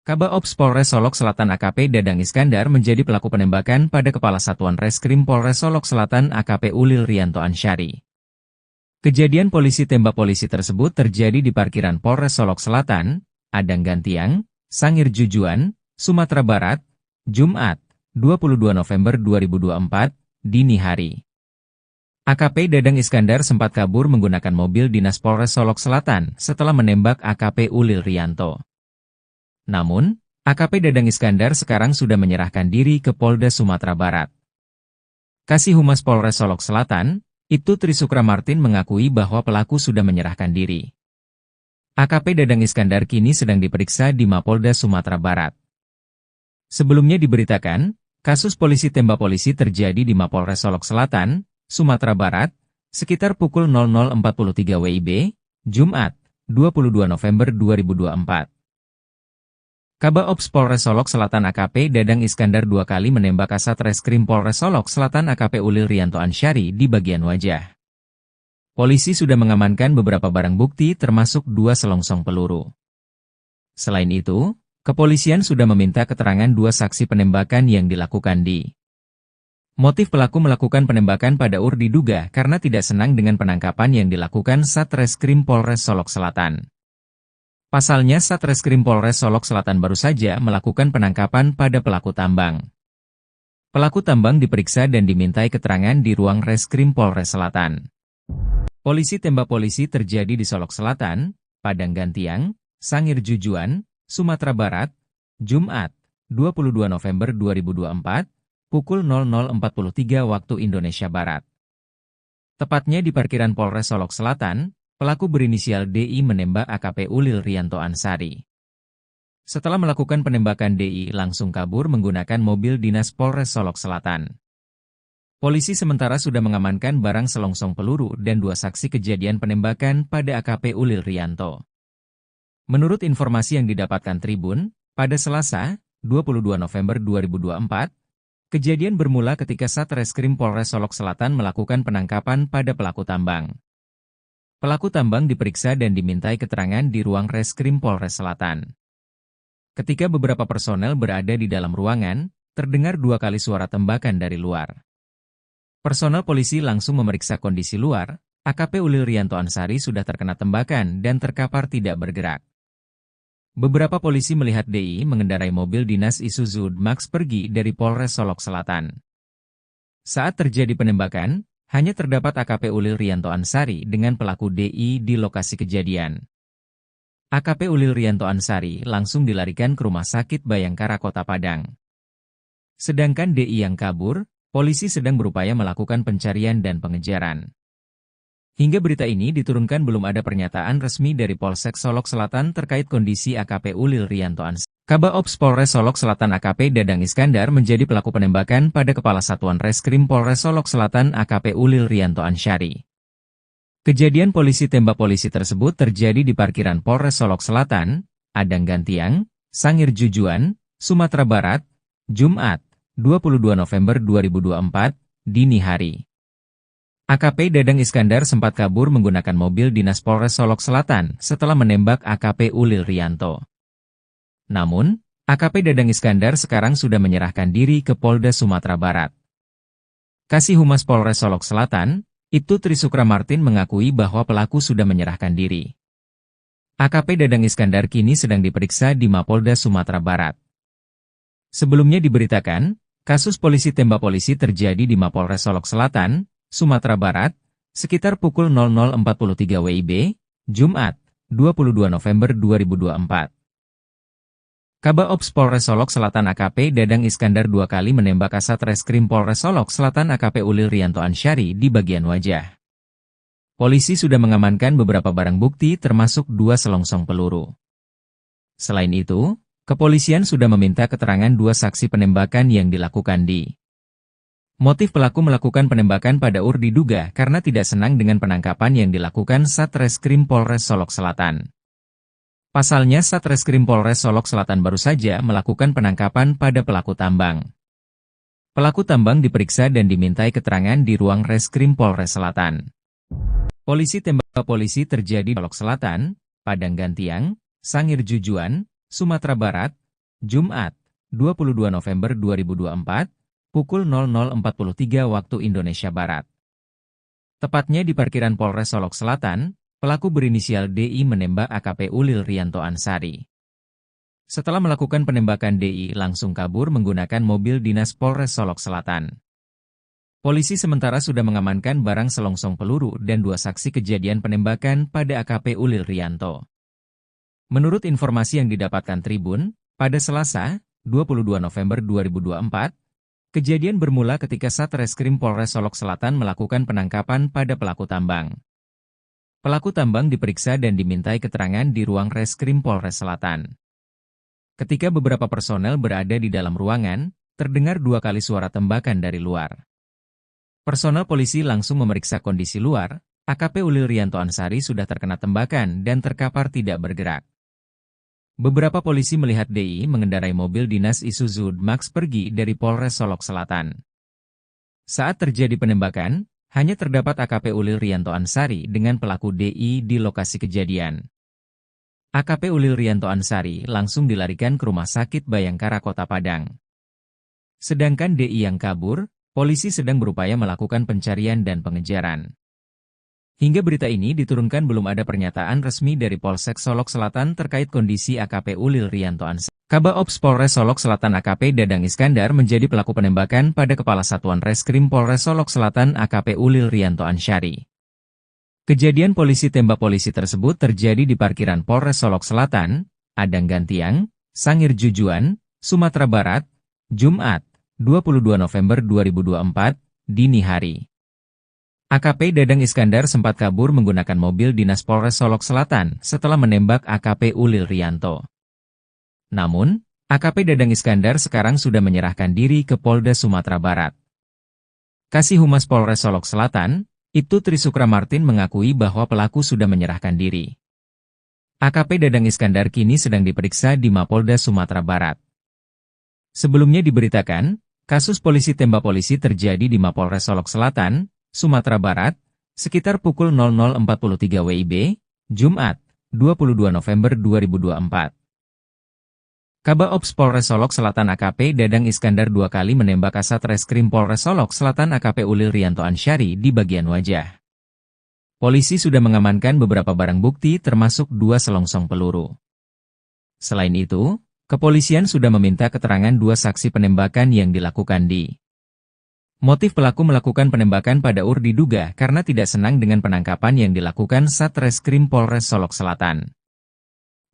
Kabak Ops Polres Solok Selatan AKP Dadang Iskandar menjadi pelaku penembakan pada Kepala Satuan Reskrim Polres Solok Selatan AKP Ulil Rianto Ansyari. Kejadian polisi tembak polisi tersebut terjadi di parkiran Polres Solok Selatan, Adang Gantiang, Sangir Jujuan, Sumatera Barat, Jumat, 22 November 2024, dini hari. AKP Dadang Iskandar sempat kabur menggunakan mobil dinas Polres Solok Selatan setelah menembak AKP Ulil Rianto. Namun, AKP Dadang Iskandar sekarang sudah menyerahkan diri ke Polda Sumatera Barat. Kasih Humas Polres Solok Selatan, Ibtu Trisukra Martin mengakui bahwa pelaku sudah menyerahkan diri. AKP Dadang Iskandar kini sedang diperiksa di Mapolda Sumatera Barat. Sebelumnya diberitakan, kasus polisi tembak polisi terjadi di Mapolres Solok Selatan, Sumatera Barat, sekitar pukul 00.43 WIB, Jumat, 22 November 2024. Kabak Ops Polres Solok Selatan AKP Dadang Iskandar dua kali menembak Kasat Reskrim Polres Solok Selatan AKP Ulil Rianto Ansyari di bagian wajah. Polisi sudah mengamankan beberapa barang bukti termasuk 2 selongsong peluru. Selain itu, kepolisian sudah meminta keterangan 2 saksi penembakan yang dilakukan di. Motif pelaku melakukan penembakan pada diduga karena tidak senang dengan penangkapan yang dilakukan Satreskrim Polres Solok Selatan. Pasalnya Satreskrim Polres Solok Selatan baru saja melakukan penangkapan pada pelaku tambang. Pelaku tambang diperiksa dan dimintai keterangan di ruang Reskrim Polres Selatan. Polisi tembak polisi terjadi di Solok Selatan, Padang Gantiang, Sangir Jujuan, Sumatera Barat, Jumat, 22 November 2024, pukul 00.43 waktu Indonesia Barat. Tepatnya di parkiran Polres Solok Selatan, pelaku berinisial DI menembak AKP Ulil Rianto Ansyari. Setelah melakukan penembakan DI langsung kabur menggunakan mobil dinas Polres Solok Selatan. Polisi sementara sudah mengamankan barang selongsong peluru dan 2 saksi kejadian penembakan pada AKP Ulil Rianto. Menurut informasi yang didapatkan Tribun, pada Selasa, 22 November 2024, kejadian bermula ketika Satreskrim Polres Solok Selatan melakukan penangkapan pada pelaku tambang. Pelaku tambang diperiksa dan dimintai keterangan di ruang Reskrim Polres Selatan. Ketika beberapa personel berada di dalam ruangan, terdengar 2 kali suara tembakan dari luar. Personel polisi langsung memeriksa kondisi luar, AKP Ulil Rianto Ansyari sudah terkena tembakan dan terkapar tidak bergerak. Beberapa polisi melihat DI mengendarai mobil dinas Isuzu Max pergi dari Polres Solok Selatan. Saat terjadi penembakan, hanya terdapat AKP Ulil Rianto Ansyari dengan pelaku DI di lokasi kejadian. AKP Ulil Rianto Ansyari langsung dilarikan ke Rumah Sakit Bayangkara Kota Padang. Sedangkan DI yang kabur, polisi sedang berupaya melakukan pencarian dan pengejaran. Hingga berita ini diturunkan belum ada pernyataan resmi dari Polsek Solok Selatan terkait kondisi AKP Ulil Rianto Ansyari. Kabak Ops Polres Solok Selatan AKP Dadang Iskandar menjadi pelaku penembakan pada Kepala Satuan Reskrim Polres Solok Selatan AKP Ulil Rianto Ansyari. Kejadian polisi tembak polisi tersebut terjadi di parkiran Polres Solok Selatan, Adang Gantiang, Sangir Jujuan, Sumatera Barat, Jumat, 22 November 2024, dini hari. AKP Dadang Iskandar sempat kabur menggunakan mobil dinas Polres Solok Selatan setelah menembak AKP Ulil Rianto. Namun, AKP Dadang Iskandar sekarang sudah menyerahkan diri ke Polda Sumatera Barat. Kasih Humas Polres Solok Selatan, Ibtu Trisukra Martin mengakui bahwa pelaku sudah menyerahkan diri. AKP Dadang Iskandar kini sedang diperiksa di Mapolda Sumatera Barat. Sebelumnya diberitakan, kasus polisi tembak polisi terjadi di Mapolres Solok Selatan, Sumatera Barat, sekitar pukul 00.43 WIB, Jumat, 22 November 2024. Kabak Ops Polres Solok Selatan AKP Dadang Iskandar dua kali menembak Kasat Reskrim Polres Solok Selatan AKP Ulil Rianto Ansyari di bagian wajah. Polisi sudah mengamankan beberapa barang bukti termasuk 2 selongsong peluru. Selain itu, kepolisian sudah meminta keterangan 2 saksi penembakan yang dilakukan di. Motif pelaku melakukan penembakan pada diduga karena tidak senang dengan penangkapan yang dilakukan Satreskrim Polres Solok Selatan. Pasalnya Satreskrim Polres Solok Selatan baru saja melakukan penangkapan pada pelaku tambang. Pelaku tambang diperiksa dan dimintai keterangan di ruang Reskrim Polres Selatan. Polisi tembak polisi terjadi di Solok Selatan, Padang Gantiang, Sangir Jujuan, Sumatera Barat, Jumat, 22 November 2024, pukul 00.43 waktu Indonesia Barat. Tepatnya di parkiran Polres Solok Selatan, pelaku berinisial DI menembak AKP Ulil Rianto Ansari. Setelah melakukan penembakan, DI langsung kabur menggunakan mobil dinas Polres Solok Selatan. Polisi sementara sudah mengamankan barang selongsong peluru dan 2 saksi kejadian penembakan pada AKP Ulil Rianto. Menurut informasi yang didapatkan Tribun, pada Selasa, 22 November 2024, kejadian bermula ketika Satreskrim Polres Solok Selatan melakukan penangkapan pada pelaku tambang. Pelaku tambang diperiksa dan dimintai keterangan di ruang Reskrim Polres Selatan. Ketika beberapa personel berada di dalam ruangan, terdengar 2 kali suara tembakan dari luar. Personel polisi langsung memeriksa kondisi luar. AKP Ulil Rianto Ansari sudah terkena tembakan dan terkapar tidak bergerak. Beberapa polisi melihat DI mengendarai mobil dinas Isuzu Max pergi dari Polres Solok Selatan. Saat terjadi penembakan, hanya terdapat AKP Ulil Rianto Ansari dengan pelaku DI di lokasi kejadian. AKP Ulil Rianto Ansari langsung dilarikan ke Rumah Sakit Bayangkara Kota Padang. Sedangkan DI yang kabur, polisi sedang berupaya melakukan pencarian dan pengejaran. Hingga berita ini diturunkan belum ada pernyataan resmi dari Polsek Solok Selatan terkait kondisi AKP Ulil Rianto Ansari. Kabaops Polres Solok Selatan AKP Dadang Iskandar menjadi pelaku penembakan pada Kepala Satuan Reskrim Polres Solok Selatan AKP Ulil Rianto Ansari. Kejadian polisi tembak polisi tersebut terjadi di parkiran Polres Solok Selatan, Adang Gantiang, Sangir Jujuan, Sumatera Barat, Jumat, 22 November 2024, dini hari. AKP Dadang Iskandar sempat kabur menggunakan mobil dinas Polres Solok Selatan setelah menembak AKP Ulil Rianto. Namun, AKP Dadang Iskandar sekarang sudah menyerahkan diri ke Polda Sumatera Barat. Kasih Humas Polres Solok Selatan, Ibtu Trisukra Martin mengakui bahwa pelaku sudah menyerahkan diri. AKP Dadang Iskandar kini sedang diperiksa di Mapolda Sumatera Barat. Sebelumnya diberitakan, kasus polisi tembak polisi terjadi di Mapolres Solok Selatan, Sumatera Barat, sekitar pukul 00.43 WIB, Jumat, 22 November 2024. Kabaops Polres Solok Selatan AKP Dadang Iskandar 2 kali menembak Kasat Reskrim Polres Solok Selatan AKP Ulil Rianto Ansari di bagian wajah. Polisi sudah mengamankan beberapa barang bukti termasuk 2 selongsong peluru. Selain itu, kepolisian sudah meminta keterangan 2 saksi penembakan yang dilakukan di. Motif pelaku melakukan penembakan pada UR diduga karena tidak senang dengan penangkapan yang dilakukan Satreskrim Polres Solok Selatan.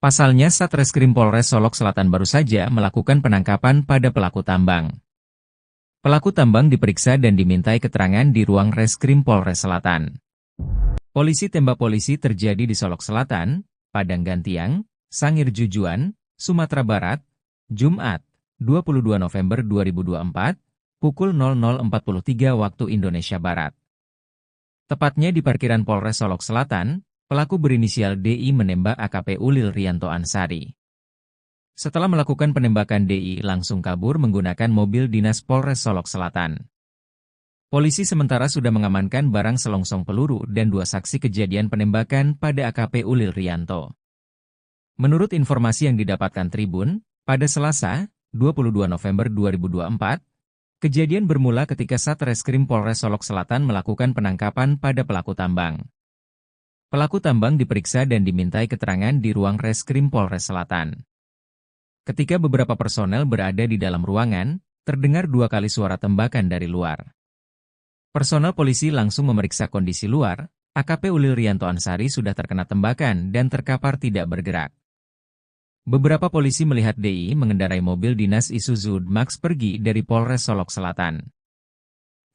Pasalnya Satreskrim Polres Solok Selatan baru saja melakukan penangkapan pada pelaku tambang. Pelaku tambang diperiksa dan dimintai keterangan di ruang Reskrim Polres Selatan. Polisi tembak polisi terjadi di Solok Selatan, Padang Gantiang, Sangir Jujuan, Sumatera Barat, Jumat, 22 November 2024, pukul 00.43 waktu Indonesia Barat. Tepatnya di parkiran Polres Solok Selatan, pelaku berinisial DI menembak AKP Ulil Rianto Ansari. Setelah melakukan penembakan, DI langsung kabur menggunakan mobil dinas Polres Solok Selatan. Polisi sementara sudah mengamankan barang selongsong peluru dan 2 saksi kejadian penembakan pada AKP Ulil Rianto. Menurut informasi yang didapatkan Tribun, pada Selasa, 22 November 2024, kejadian bermula ketika Satreskrim Polres Solok Selatan melakukan penangkapan pada pelaku tambang. Pelaku tambang diperiksa dan dimintai keterangan di ruang Reskrim Polres Selatan. Ketika beberapa personel berada di dalam ruangan, terdengar 2 kali suara tembakan dari luar. Personel polisi langsung memeriksa kondisi luar. AKP Ulil Rianto Ansari sudah terkena tembakan dan terkapar tidak bergerak. Beberapa polisi melihat DI mengendarai mobil dinas Isuzu Max pergi dari Polres Solok Selatan.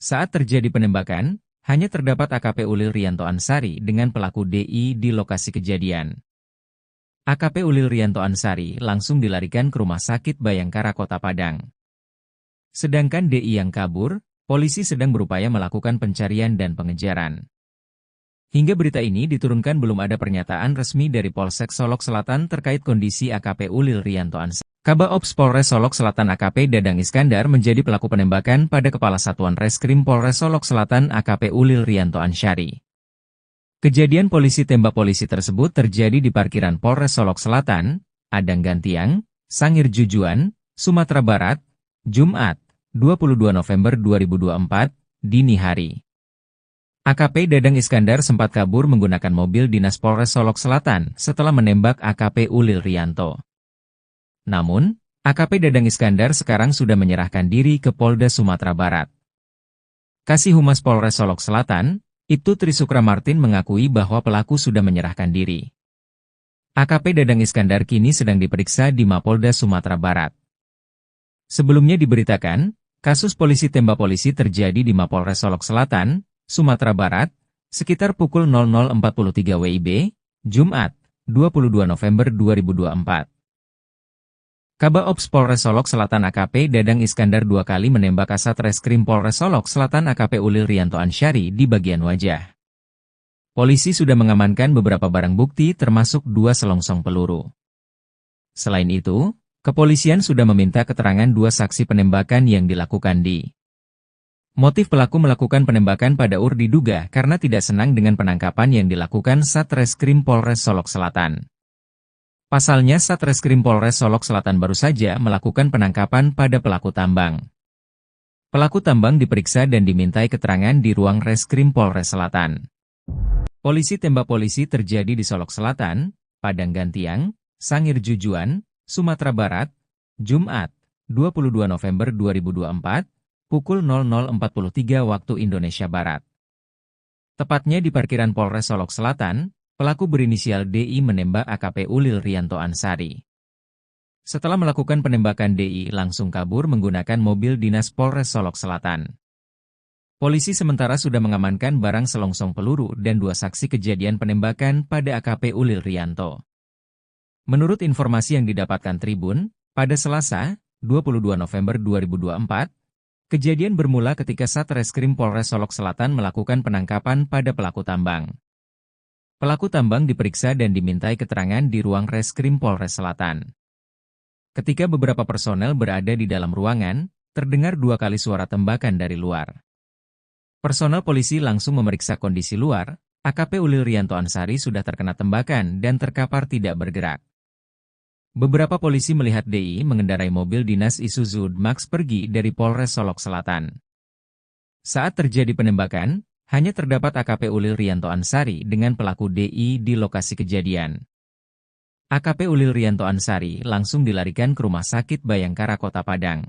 Saat terjadi penembakan, hanya terdapat AKP Ulil Rianto Ansari dengan pelaku DI di lokasi kejadian. AKP Ulil Rianto Ansari langsung dilarikan ke Rumah Sakit Bayangkara Kota Padang. Sedangkan DI yang kabur, polisi sedang berupaya melakukan pencarian dan pengejaran. Hingga berita ini diturunkan belum ada pernyataan resmi dari Polsek Solok Selatan terkait kondisi AKP Ulil Rianto Ansari. Kabaops Polres Solok Selatan AKP Dadang Iskandar menjadi pelaku penembakan pada Kepala Satuan Reskrim Polres Solok Selatan AKP Ulil Rianto Ansari. Kejadian polisi tembak polisi tersebut terjadi di parkiran Polres Solok Selatan, Adang Gantiang, Sangir Jujuan, Sumatera Barat, Jumat, 22 November 2024, dini hari. AKP Dadang Iskandar sempat kabur menggunakan mobil dinas Polres Solok Selatan setelah menembak AKP Ulil Rianto. Namun, AKP Dadang Iskandar sekarang sudah menyerahkan diri ke Polda Sumatera Barat. Kasih Humas Polres Solok Selatan, Ibtu Trisukra Martin mengakui bahwa pelaku sudah menyerahkan diri. AKP Dadang Iskandar kini sedang diperiksa di Mapolda Sumatera Barat. Sebelumnya diberitakan, kasus polisi tembak polisi terjadi di Mapolres Solok Selatan, Sumatera Barat, sekitar pukul 00.43 WIB, Jumat, 22 November 2024. Kabak Ops Polres Solok Selatan AKP Dadang Iskandar 2 kali menembak Kasat Reskrim Polres Solok Selatan AKP Ulil Rianto Ansyari di bagian wajah. Polisi sudah mengamankan beberapa barang bukti termasuk 2 selongsong peluru. Selain itu, kepolisian sudah meminta keterangan 2 saksi penembakan yang dilakukan di. Motif pelaku melakukan penembakan pada UR diduga karena tidak senang dengan penangkapan yang dilakukan Satreskrim Polres Solok Selatan. Pasalnya Satreskrim Polres Solok Selatan baru saja melakukan penangkapan pada pelaku tambang. Pelaku tambang diperiksa dan dimintai keterangan di ruang Reskrim Polres Selatan. Polisi tembak polisi terjadi di Solok Selatan, Padang Gantiang, Sangir Jujuan, Sumatera Barat, Jumat, 22 November 2024, pukul 00.43 waktu Indonesia Barat. Tepatnya di parkiran Polres Solok Selatan, pelaku berinisial DI menembak AKP Ulil Rianto Ansyari. Setelah melakukan penembakan DI langsung kabur menggunakan mobil dinas Polres Solok Selatan. Polisi sementara sudah mengamankan barang selongsong peluru dan 2 saksi kejadian penembakan pada AKP Ulil Rianto. Menurut informasi yang didapatkan Tribun, pada Selasa, 22 November 2024, kejadian bermula ketika Satreskrim Polres Solok Selatan melakukan penangkapan pada pelaku tambang. Pelaku tambang diperiksa dan dimintai keterangan di ruang Reskrim Polres Selatan. Ketika beberapa personel berada di dalam ruangan, terdengar 2 kali suara tembakan dari luar. Personel polisi langsung memeriksa kondisi luar, AKP Ulil Rianto Ansyari sudah terkena tembakan dan terkapar tidak bergerak. Beberapa polisi melihat DI mengendarai mobil dinas Isuzu D-Max pergi dari Polres Solok Selatan. Saat terjadi penembakan, hanya terdapat AKP Ulil Rianto Ansyari dengan pelaku DI di lokasi kejadian. AKP Ulil Rianto Ansyari langsung dilarikan ke Rumah Sakit Bayangkara Kota Padang.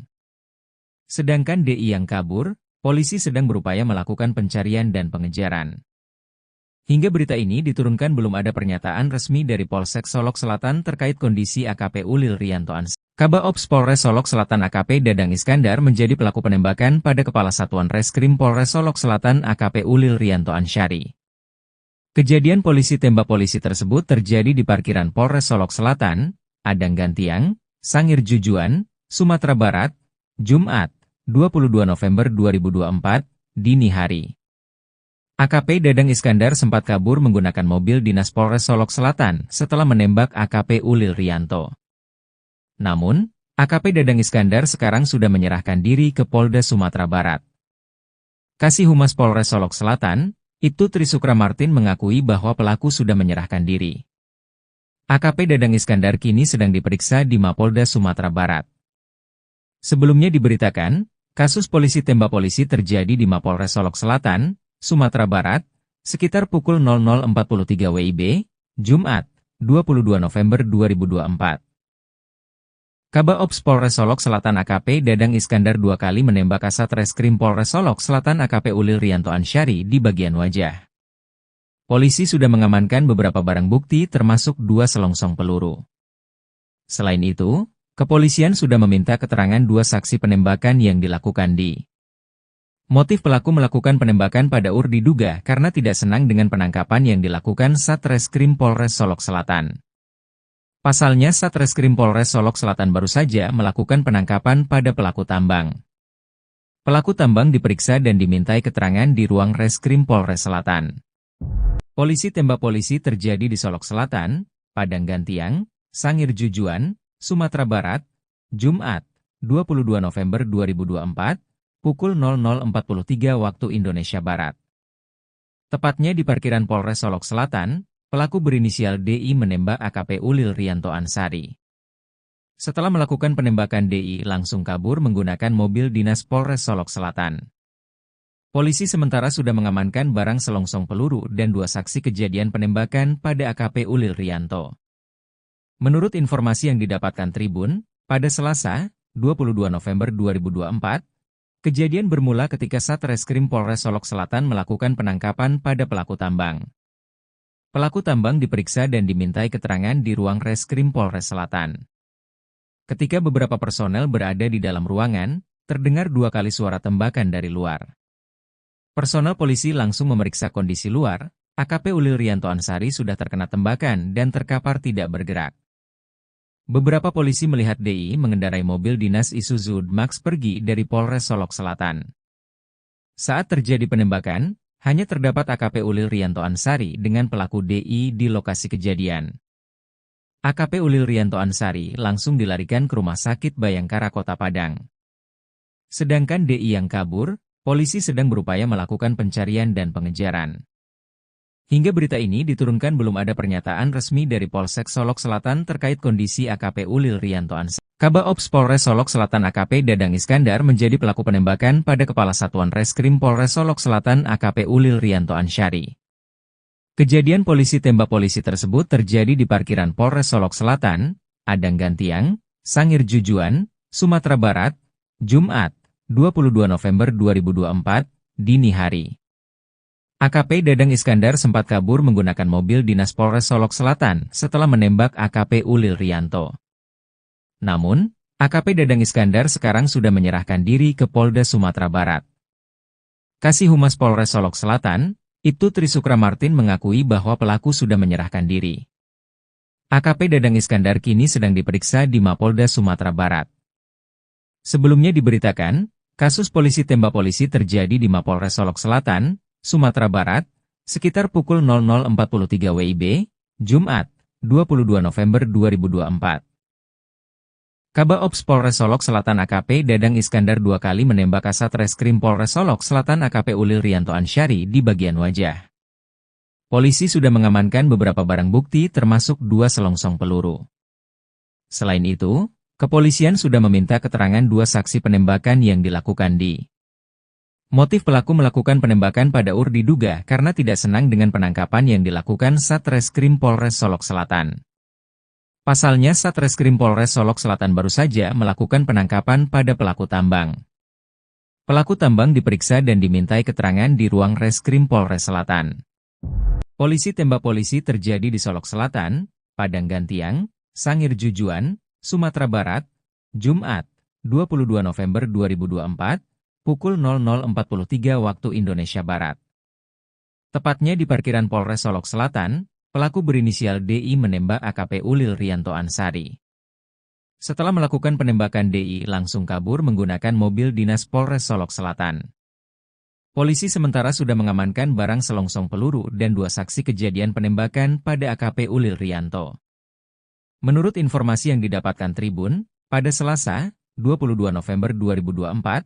Sedangkan DI yang kabur, polisi sedang berupaya melakukan pencarian dan pengejaran. Hingga berita ini diturunkan belum ada pernyataan resmi dari Polsek Solok Selatan terkait kondisi AKP Ulil Rianto Ansyari. Kabak Ops Polres Solok Selatan AKP Dadang Iskandar menjadi pelaku penembakan pada Kepala Satuan Reskrim Polres Solok Selatan AKP Ulil Rianto Ansyari. Kejadian polisi tembak polisi tersebut terjadi di parkiran Polres Solok Selatan, Padang Gantiang, Sangir Jujuan, Sumatera Barat, Jumat, 22 November 2024, dini hari. AKP Dadang Iskandar sempat kabur menggunakan mobil dinas Polres Solok Selatan setelah menembak AKP Ulil Rianto. Namun, AKP Dadang Iskandar sekarang sudah menyerahkan diri ke Polda Sumatera Barat. Kasih Humas Polres Solok Selatan, Ibtu Trisukra Martin mengakui bahwa pelaku sudah menyerahkan diri. AKP Dadang Iskandar kini sedang diperiksa di Mapolda Sumatera Barat. Sebelumnya diberitakan, kasus polisi tembak polisi terjadi di Mapolres Solok Selatan, Sumatera Barat, sekitar pukul 00.43 WIB, Jumat, 22 November 2024. Kabak Ops Polres Solok Selatan AKP Dadang Iskandar 2 kali menembak Kasat Reskrim Polres Solok Selatan AKP Ulil Rianto Ansyari di bagian wajah. Polisi sudah mengamankan beberapa barang bukti termasuk 2 selongsong peluru. Selain itu, kepolisian sudah meminta keterangan 2 saksi penembakan yang dilakukan di. Motif pelaku melakukan penembakan pada UR diduga karena tidak senang dengan penangkapan yang dilakukan Satreskrim Polres Solok Selatan. Pasalnya Satreskrim Polres Solok Selatan baru saja melakukan penangkapan pada pelaku tambang. Pelaku tambang diperiksa dan dimintai keterangan di ruang Reskrim Polres Selatan. Polisi tembak polisi terjadi di Solok Selatan, Padang Gantiang, Sangir Jujuan, Sumatera Barat, Jumat, 22 November 2024, pukul 00.43 waktu Indonesia Barat. Tepatnya di parkiran Polres Solok Selatan, pelaku berinisial DI menembak AKP Ulil Rianto Ansyari. Setelah melakukan penembakan, DI langsung kabur menggunakan mobil dinas Polres Solok Selatan. Polisi sementara sudah mengamankan barang selongsong peluru dan 2 saksi kejadian penembakan pada AKP Ulil Rianto. Menurut informasi yang didapatkan Tribun, pada Selasa, 22 November 2024, kejadian bermula ketika Satreskrim Polres Solok Selatan melakukan penangkapan pada pelaku tambang. Pelaku tambang diperiksa dan dimintai keterangan di ruang Reskrim Polres Selatan. Ketika beberapa personel berada di dalam ruangan, terdengar 2 kali suara tembakan dari luar. Personel polisi langsung memeriksa kondisi luar. AKP Ulil Rianto Ansari sudah terkena tembakan dan terkapar tidak bergerak. Beberapa polisi melihat DI mengendarai mobil dinas Isuzu D-Max pergi dari Polres Solok Selatan. Saat terjadi penembakan, hanya terdapat AKP Ulil Rianto Ansari dengan pelaku DI di lokasi kejadian. AKP Ulil Rianto Ansari langsung dilarikan ke Rumah Sakit Bayangkara Kota Padang. Sedangkan DI yang kabur, polisi sedang berupaya melakukan pencarian dan pengejaran. Hingga berita ini diturunkan belum ada pernyataan resmi dari Polsek Solok Selatan terkait kondisi AKP Ulil Rianto Ansari. Kabak Ops Polres Solok Selatan AKP Dadang Iskandar menjadi pelaku penembakan pada Kepala Satuan Reskrim Polres Solok Selatan AKP Ulil Rianto Ansari. Kejadian polisi tembak polisi tersebut terjadi di parkiran Polres Solok Selatan, Adang Gantiang, Sangir Jujuan, Sumatera Barat, Jumat, 22 November 2024, dini hari. AKP Dadang Iskandar sempat kabur menggunakan mobil dinas Polres Solok Selatan setelah menembak AKP Ulil Rianto. Namun, AKP Dadang Iskandar sekarang sudah menyerahkan diri ke Polda Sumatera Barat. Kasih Humas Polres Solok Selatan, Ibtu Trisukra Martin mengakui bahwa pelaku sudah menyerahkan diri. AKP Dadang Iskandar kini sedang diperiksa di Mapolda Sumatera Barat. Sebelumnya diberitakan, kasus polisi tembak polisi terjadi di Mapolres Solok Selatan, Sumatera Barat, sekitar pukul 00.43 WIB, Jumat, 22 November 2024. Kabak Ops Polres Solok Selatan AKP Dadang Iskandar 2 kali menembak Kasat Reskrim Polres Solok Selatan AKP Ulil Rianto Ansari di bagian wajah. Polisi sudah mengamankan beberapa barang bukti termasuk 2 selongsong peluru. Selain itu, kepolisian sudah meminta keterangan 2 saksi penembakan yang dilakukan di. Motif pelaku melakukan penembakan pada diduga karena tidak senang dengan penangkapan yang dilakukan Satreskrim Polres Solok Selatan. Pasalnya Satreskrim Polres Solok Selatan baru saja melakukan penangkapan pada pelaku tambang. Pelaku tambang diperiksa dan dimintai keterangan di ruang Reskrim Polres Selatan. Polisi tembak polisi terjadi di Solok Selatan, Padang Gantiang, Sangir Jujuan, Sumatera Barat, Jumat, 22 November 2024, pukul 00.43 waktu Indonesia Barat. Tepatnya di parkiran Polres Solok Selatan, pelaku berinisial DI menembak AKP Ulil Rianto Ansari. Setelah melakukan penembakan, DI langsung kabur menggunakan mobil dinas Polres Solok Selatan. Polisi sementara sudah mengamankan barang selongsong peluru dan 2 saksi kejadian penembakan pada AKP Ulil Rianto. Menurut informasi yang didapatkan Tribun, pada Selasa, 22 November 2024,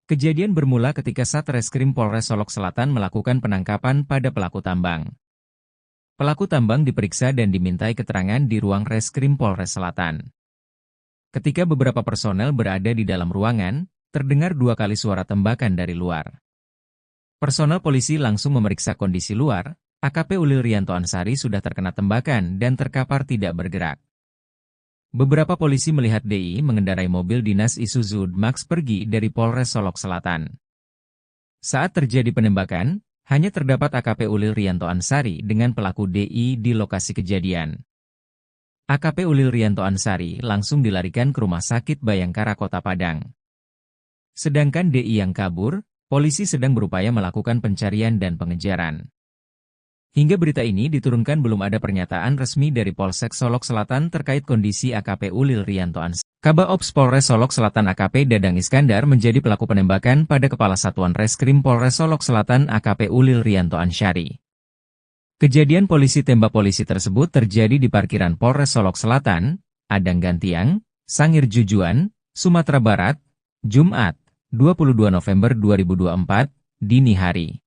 kejadian bermula ketika Satreskrim Polres Solok Selatan melakukan penangkapan pada pelaku tambang. Pelaku tambang diperiksa dan dimintai keterangan di ruang Reskrim Polres Selatan. Ketika beberapa personel berada di dalam ruangan, terdengar 2 kali suara tembakan dari luar. Personel polisi langsung memeriksa kondisi luar. AKP Ulil Rianto Ansari sudah terkena tembakan dan terkapar tidak bergerak. Beberapa polisi melihat DI mengendarai mobil dinas Isuzu D-Max pergi dari Polres Solok Selatan. Saat terjadi penembakan, hanya terdapat AKP Ulil Rianto Ansari dengan pelaku DI di lokasi kejadian. AKP Ulil Rianto Ansari langsung dilarikan ke Rumah Sakit Bayangkara Kota Padang. Sedangkan DI yang kabur, polisi sedang berupaya melakukan pencarian dan pengejaran. Hingga berita ini diturunkan belum ada pernyataan resmi dari Polsek Solok Selatan terkait kondisi AKP Ulil Rianto Ansari. Kabak Ops Polres Solok Selatan AKP Dadang Iskandar menjadi pelaku penembakan pada Kepala Satuan Reskrim Polres Solok Selatan AKP Ulil Rianto Ansari. Kejadian polisi tembak polisi tersebut terjadi di parkiran Polres Solok Selatan, Adang Gantiang, Sangir Jujuan, Sumatera Barat, Jumat, 22 November 2024, dini hari.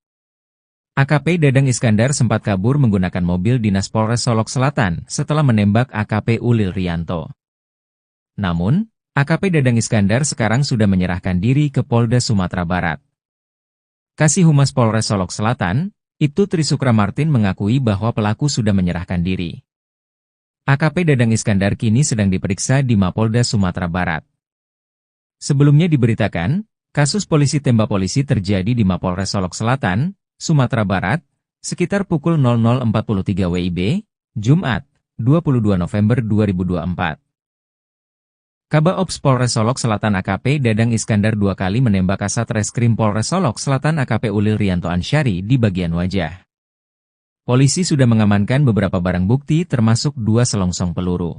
AKP Dadang Iskandar sempat kabur menggunakan mobil dinas Polres Solok Selatan setelah menembak AKP Ulil Rianto. Namun, AKP Dadang Iskandar sekarang sudah menyerahkan diri ke Polda Sumatera Barat. Kasih Humas Polres Solok Selatan, Ibtu Trisukra Martin mengakui bahwa pelaku sudah menyerahkan diri. AKP Dadang Iskandar kini sedang diperiksa di Mapolda Sumatera Barat. Sebelumnya diberitakan, kasus polisi tembak polisi terjadi di Mapolres Solok Selatan, Sumatera Barat, sekitar pukul 00.43 WIB, Jumat, 22 November 2024. Kabak Ops Polres Solok Selatan AKP Dadang Iskandar 2 kali menembak Kasat Reskrim Polres Solok Selatan AKP Ulil Rianto Ansyari di bagian wajah. Polisi sudah mengamankan beberapa barang bukti termasuk 2 selongsong peluru.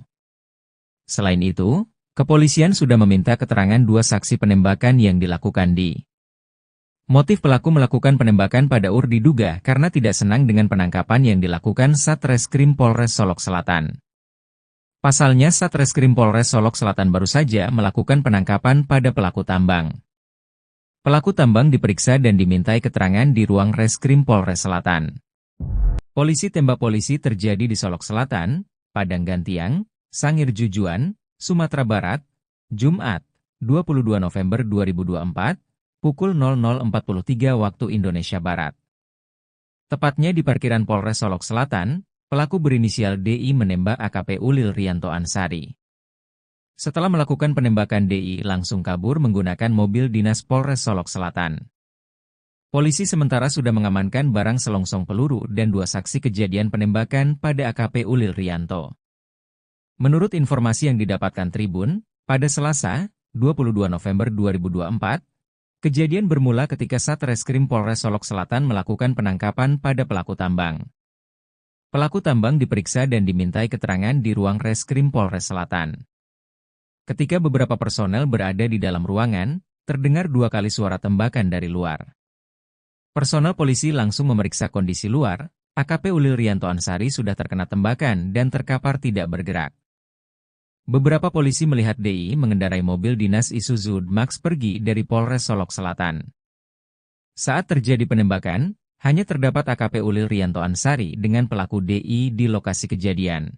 Selain itu, kepolisian sudah meminta keterangan 2 saksi penembakan yang dilakukan di. Motif pelaku melakukan penembakan pada diduga karena tidak senang dengan penangkapan yang dilakukan Satreskrim Polres Solok Selatan. Pasalnya Satreskrim Polres Solok Selatan baru saja melakukan penangkapan pada pelaku tambang. Pelaku tambang diperiksa dan dimintai keterangan di ruang Reskrim Polres Selatan. Polisi tembak polisi terjadi di Solok Selatan, Padang Gantiang, Sangir Jujuan, Sumatera Barat, Jumat, 22 November 2024, pukul 00.43 waktu Indonesia Barat. Tepatnya di parkiran Polres Solok Selatan, pelaku berinisial DI menembak AKP Ulil Rianto Ansyari. Setelah melakukan penembakan DI langsung kabur menggunakan mobil dinas Polres Solok Selatan. Polisi sementara sudah mengamankan barang selongsong peluru dan 2 saksi kejadian penembakan pada AKP Ulil Rianto. Menurut informasi yang didapatkan Tribun, pada Selasa, 22 November 2024, kejadian bermula ketika Satreskrim Polres Solok Selatan melakukan penangkapan pada pelaku tambang. Pelaku tambang diperiksa dan dimintai keterangan di ruang Reskrim Polres Selatan. Ketika beberapa personel berada di dalam ruangan, terdengar 2 kali suara tembakan dari luar. Personel polisi langsung memeriksa kondisi luar, AKP Ulil Rianto Ansyari sudah terkena tembakan dan terkapar tidak bergerak. Beberapa polisi melihat DI mengendarai mobil dinas Isuzu Max pergi dari Polres Solok Selatan. Saat terjadi penembakan, hanya terdapat AKP Ulil Rianto Ansyari dengan pelaku DI di lokasi kejadian.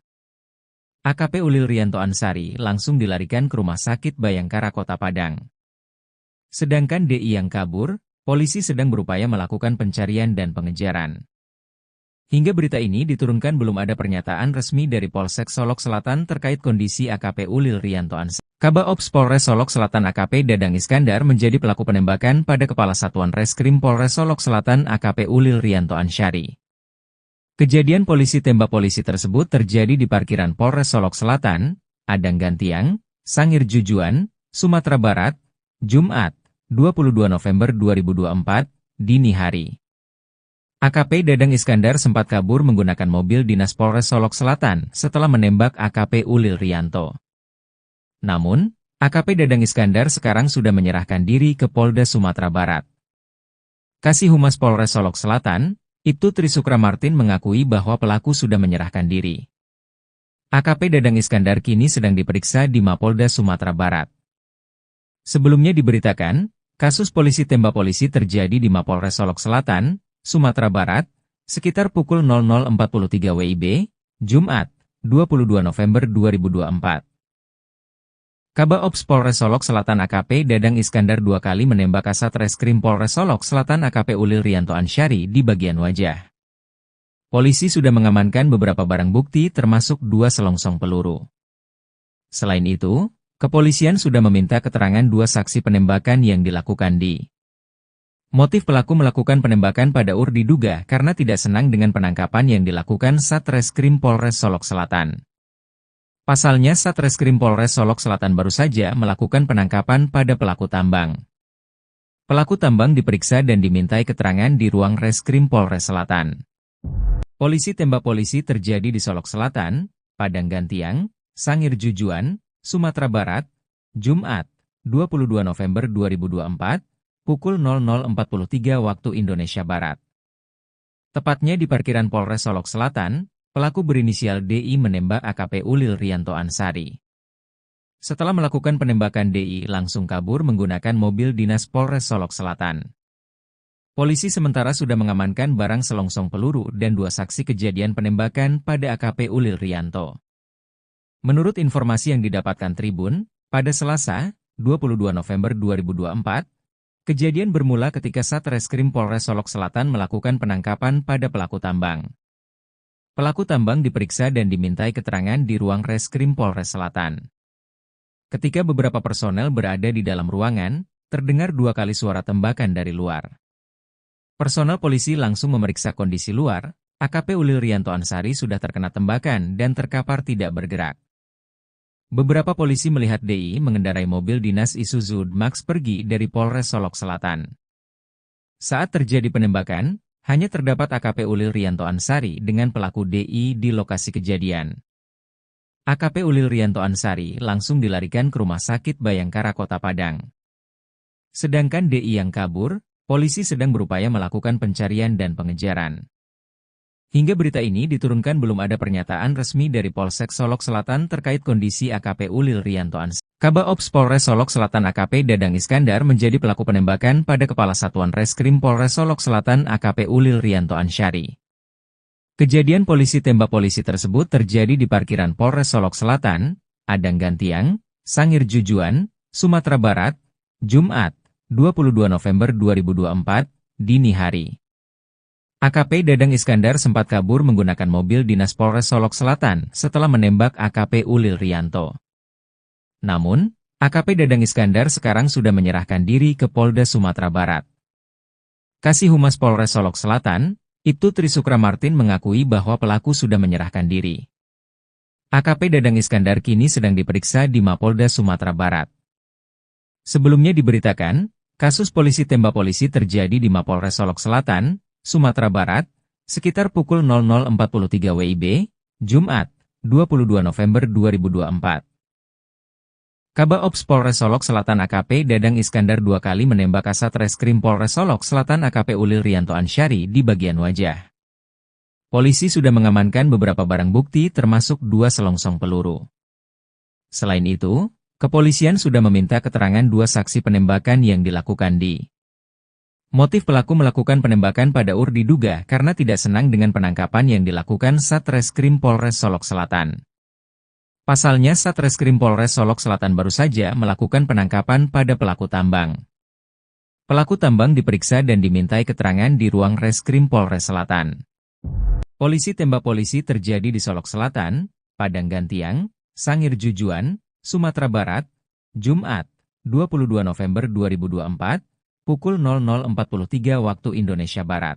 AKP Ulil Rianto Ansyari langsung dilarikan ke Rumah Sakit Bayangkara Kota Padang. Sedangkan DI yang kabur, polisi sedang berupaya melakukan pencarian dan pengejaran. Hingga berita ini diturunkan belum ada pernyataan resmi dari Polsek Solok Selatan terkait kondisi AKP Ulil Rianto Ansyari. Kabak Ops Polres Solok Selatan AKP Dadang Iskandar menjadi pelaku penembakan pada Kepala Satuan Reskrim Polres Solok Selatan AKP Ulil Rianto Ansyari. Kejadian polisi tembak polisi tersebut terjadi di parkiran Polres Solok Selatan, Padang Gantiang, Sangir Jujuan, Sumatera Barat, Jumat, 22 November 2024, dini hari. AKP Dadang Iskandar sempat kabur menggunakan mobil dinas Polres Solok Selatan setelah menembak AKP Ulil Rianto. Namun, AKP Dadang Iskandar sekarang sudah menyerahkan diri ke Polda Sumatera Barat. Kasih Humas Polres Solok Selatan, Ibtu Trisukra Martin mengakui bahwa pelaku sudah menyerahkan diri. AKP Dadang Iskandar kini sedang diperiksa di Mapolda Sumatera Barat. Sebelumnya diberitakan, kasus polisi tembak polisi terjadi di Mapolres Solok Selatan, Sumatera Barat, sekitar pukul 00.43 WIB, Jumat, 22 November 2024. Kabak Ops Polres Solok Selatan AKP Dadang Iskandar 2 kali menembak Kasat Reskrim Polres Solok Selatan AKP Ulil Rianto Ansyari di bagian wajah. Polisi sudah mengamankan beberapa barang bukti termasuk 2 selongsong peluru. Selain itu, kepolisian sudah meminta keterangan 2 saksi penembakan yang dilakukan di. Motif pelaku melakukan penembakan pada diduga karena tidak senang dengan penangkapan yang dilakukan Satreskrim Polres Solok Selatan. Pasalnya Satreskrim Polres Solok Selatan baru saja melakukan penangkapan pada pelaku tambang. Pelaku tambang diperiksa dan dimintai keterangan di ruang Reskrim Polres Selatan. Polisi tembak polisi terjadi di Solok Selatan, Padang Gantiang, Sangir Jujuan, Sumatera Barat, Jumat, 22 November 2024, pukul 00.43 waktu Indonesia Barat. Tepatnya di parkiran Polres Solok Selatan, pelaku berinisial DI menembak AKP Ulil Rianto Ansyari. Setelah melakukan penembakan DI langsung kabur menggunakan mobil dinas Polres Solok Selatan. Polisi sementara sudah mengamankan barang selongsong peluru dan 2 saksi kejadian penembakan pada AKP Ulil Rianto. Menurut informasi yang didapatkan Tribun, pada Selasa, 22 November 2024, kejadian bermula ketika Satreskrim Polres Solok Selatan melakukan penangkapan pada pelaku tambang. Pelaku tambang diperiksa dan dimintai keterangan di ruang Reskrim Polres Selatan. Ketika beberapa personel berada di dalam ruangan, terdengar 2 kali suara tembakan dari luar. Personel polisi langsung memeriksa kondisi luar. AKP Ulil Rianto Ansari sudah terkena tembakan dan terkapar tidak bergerak. Beberapa polisi melihat DI mengendarai mobil dinas Isuzu D-Max pergi dari Polres Solok Selatan. Saat terjadi penembakan, hanya terdapat AKP Ulil Rianto Ansari dengan pelaku DI di lokasi kejadian. AKP Ulil Rianto Ansari langsung dilarikan ke Rumah Sakit Bayangkara Kota Padang. Sedangkan DI yang kabur, polisi sedang berupaya melakukan pencarian dan pengejaran. Hingga berita ini diturunkan belum ada pernyataan resmi dari Polsek Solok Selatan terkait kondisi AKP Ulil Rianto Ansari. Kabaops Polres Solok Selatan AKP Dadang Iskandar menjadi pelaku penembakan pada Kepala Satuan Reskrim Polres Solok Selatan AKP Ulil Rianto Ansari. Kejadian polisi tembak polisi tersebut terjadi di parkiran Polres Solok Selatan, Adang Gantiang, Sangir Jujuan, Sumatera Barat, Jumat, 22 November 2024, dini hari. AKP Dadang Iskandar sempat kabur menggunakan mobil dinas Polres Solok Selatan setelah menembak AKP Ulil Rianto. Namun, AKP Dadang Iskandar sekarang sudah menyerahkan diri ke Polda Sumatera Barat. Kasih Humas Polres Solok Selatan, Ibtu Trisukra Martin mengakui bahwa pelaku sudah menyerahkan diri. AKP Dadang Iskandar kini sedang diperiksa di Mapolda Sumatera Barat. Sebelumnya diberitakan, kasus polisi tembak polisi terjadi di Mapolres Solok Selatan, Sumatera Barat, sekitar pukul 00.43 WIB, Jumat, 22 November 2024. Kabaops Polres Solok Selatan AKP Dadang Iskandar 2 kali menembak Kasat Reskrim Polres Solok Selatan AKP Ulil Rianto Ansari di bagian wajah. Polisi sudah mengamankan beberapa barang bukti termasuk 2 selongsong peluru. Selain itu, kepolisian sudah meminta keterangan 2 saksi penembakan yang dilakukan di. Motif pelaku melakukan penembakan pada UR diduga karena tidak senang dengan penangkapan yang dilakukan Satreskrim Polres Solok Selatan. Pasalnya Satreskrim Polres Solok Selatan baru saja melakukan penangkapan pada pelaku tambang. Pelaku tambang diperiksa dan dimintai keterangan di ruang Reskrim Polres Selatan. Polisi tembak polisi terjadi di Solok Selatan, Padang Gantiang, Sangir Jujuan, Sumatera Barat, Jumat, 22 November 2024, pukul 00.43 waktu Indonesia Barat.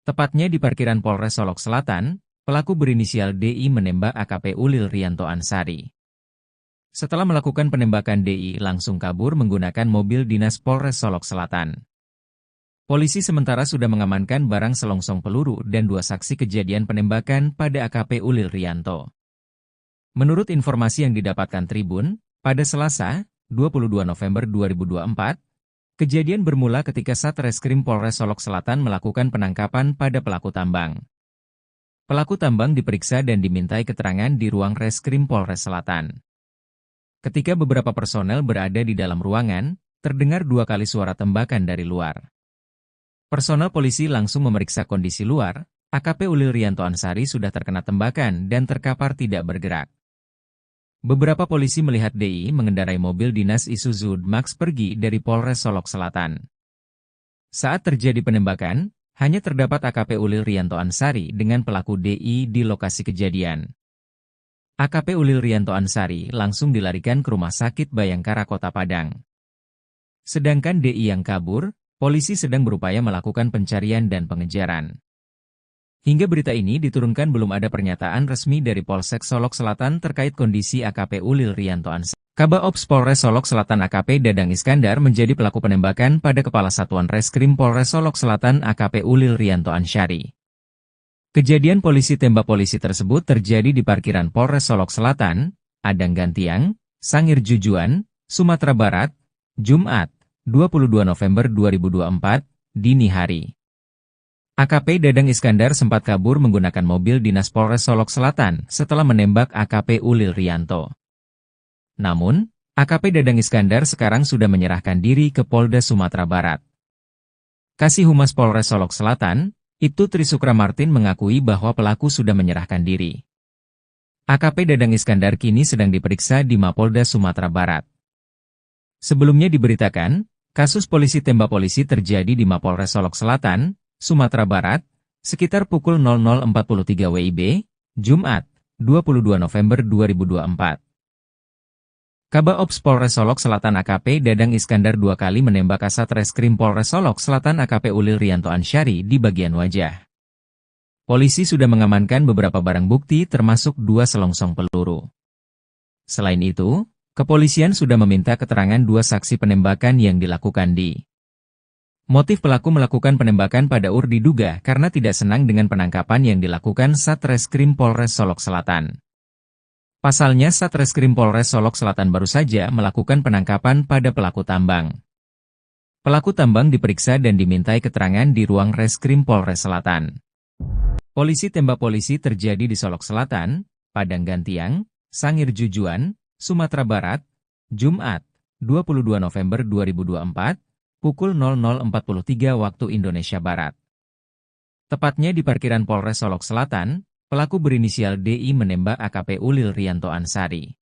Tepatnya di parkiran Polres Solok Selatan, pelaku berinisial DI menembak AKP Ulil Rianto Ansari. Setelah melakukan penembakan DI langsung kabur menggunakan mobil dinas Polres Solok Selatan. Polisi sementara sudah mengamankan barang selongsong peluru dan 2 saksi kejadian penembakan pada AKP Ulil Rianto. Menurut informasi yang didapatkan Tribun, pada Selasa, 22 November 2024, kejadian bermula ketika Satreskrim Polres Solok Selatan melakukan penangkapan pada pelaku tambang. Pelaku tambang diperiksa dan dimintai keterangan di ruang Reskrim Polres Selatan. Ketika beberapa personel berada di dalam ruangan, terdengar 2 kali suara tembakan dari luar. Personel polisi langsung memeriksa kondisi luar. AKP Ulil Rianto Ansari sudah terkena tembakan dan terkapar tidak bergerak. Beberapa polisi melihat DI mengendarai mobil dinas Isuzu D-Max pergi dari Polres Solok Selatan. Saat terjadi penembakan, hanya terdapat AKP Ulil Rianto Ansari dengan pelaku DI di lokasi kejadian. AKP Ulil Rianto Ansari langsung dilarikan ke Rumah Sakit Bayangkara Kota Padang. Sedangkan DI yang kabur, polisi sedang berupaya melakukan pencarian dan pengejaran. Hingga berita ini diturunkan belum ada pernyataan resmi dari Polsek Solok Selatan terkait kondisi AKP Ulil Rianto Ansari. Kabaops Polres Solok Selatan AKP Dadang Iskandar menjadi pelaku penembakan pada Kepala Satuan Reskrim Polres Solok Selatan AKP Ulil Rianto Ansari. Kejadian polisi tembak polisi tersebut terjadi di parkiran Polres Solok Selatan, Adang Gantiang, Sangir Jujuan, Sumatera Barat, Jumat, 22 November 2024, dini hari. AKP Dadang Iskandar sempat kabur menggunakan mobil dinas Polres Solok Selatan setelah menembak AKP Ulil Rianto. Namun, AKP Dadang Iskandar sekarang sudah menyerahkan diri ke Polda Sumatera Barat. Kasih Humas Polres Solok Selatan, Ibtu Trisukra Martin mengakui bahwa pelaku sudah menyerahkan diri. AKP Dadang Iskandar kini sedang diperiksa di Mapolda Sumatera Barat. Sebelumnya diberitakan, kasus polisi tembak polisi terjadi di Mapolres Solok Selatan, Sumatera Barat, sekitar pukul 00.43 WIB, Jumat, 22 November 2024. Kabaops Polres Solok Selatan AKP Dadang Iskandar dua kali menembak Kasat Reskrim Polres Solok Selatan AKP Ulil Rianto Ansyari di bagian wajah. Polisi sudah mengamankan beberapa barang bukti termasuk 2 selongsong peluru. Selain itu, kepolisian sudah meminta keterangan 2 saksi penembakan yang dilakukan di. Motif pelaku melakukan penembakan pada UR diduga karena tidak senang dengan penangkapan yang dilakukan Satreskrim Polres Solok Selatan. Pasalnya Satreskrim Polres Solok Selatan baru saja melakukan penangkapan pada pelaku tambang. Pelaku tambang diperiksa dan dimintai keterangan di ruang Reskrim Polres Selatan. Polisi tembak polisi terjadi di Solok Selatan, Padang Gantiang, Sangir Jujuan, Sumatera Barat, Jumat, 22 November 2024, pukul 00.43 waktu Indonesia Barat. Tepatnya di parkiran Polres Solok Selatan, pelaku berinisial DI menembak AKP Ulil Rianto Ansyari.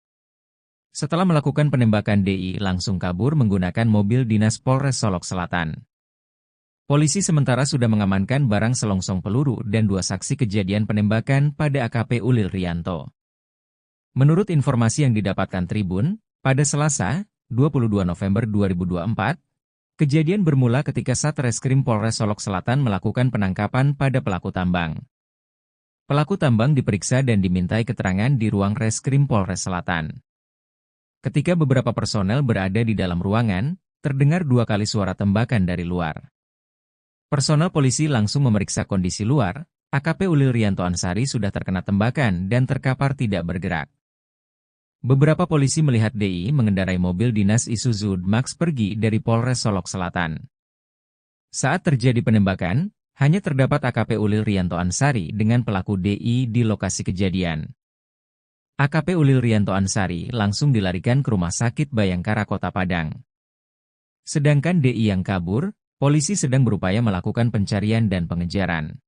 Setelah melakukan penembakan DI langsung kabur menggunakan mobil dinas Polres Solok Selatan. Polisi sementara sudah mengamankan barang selongsong peluru dan 2 saksi kejadian penembakan pada AKP Ulil Rianto. Menurut informasi yang didapatkan Tribun, pada Selasa, 22 November 2024, kejadian bermula ketika Satreskrim Polres Solok Selatan melakukan penangkapan pada pelaku tambang. Pelaku tambang diperiksa dan dimintai keterangan di ruang Reskrim Polres Selatan. Ketika beberapa personel berada di dalam ruangan, terdengar 2 kali suara tembakan dari luar. Personel polisi langsung memeriksa kondisi luar, AKP Ulil Rianto Ansyari sudah terkena tembakan dan terkapar tidak bergerak. Beberapa polisi melihat DI mengendarai mobil dinas Isuzu D-Max pergi dari Polres Solok Selatan. Saat terjadi penembakan, hanya terdapat AKP Ulil Rianto Ansyari dengan pelaku DI di lokasi kejadian. AKP Ulil Rianto Ansyari langsung dilarikan ke Rumah Sakit Bayangkara Kota Padang. Sedangkan DI yang kabur, polisi sedang berupaya melakukan pencarian dan pengejaran.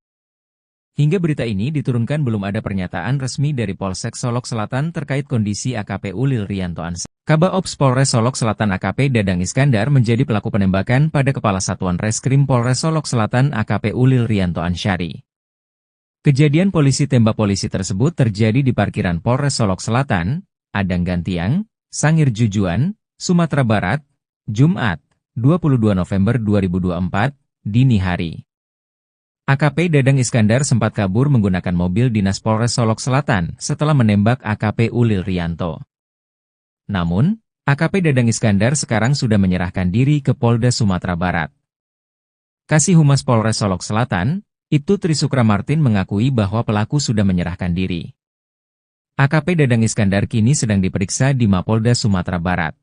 Hingga berita ini diturunkan belum ada pernyataan resmi dari Polsek Solok Selatan terkait kondisi AKP Ulil Rianto Ansyari. Kabaops Polres Solok Selatan AKP Dadang Iskandar menjadi pelaku penembakan pada Kepala Satuan Reskrim Polres Solok Selatan AKP Ulil Rianto Ansyari. Kejadian polisi tembak polisi tersebut terjadi di parkiran Polres Solok Selatan, Padang Gantiang, Sangir Jujuan, Sumatera Barat, Jumat, 22 November 2024, dini hari. AKP Dadang Iskandar sempat kabur menggunakan mobil dinas Polres Solok Selatan setelah menembak AKP Ulil Rianto. Namun, AKP Dadang Iskandar sekarang sudah menyerahkan diri ke Polda Sumatera Barat. Kasih Humas Polres Solok Selatan, Ibtu Trisukra Martin mengakui bahwa pelaku sudah menyerahkan diri. AKP Dadang Iskandar kini sedang diperiksa di Mapolda Sumatera Barat.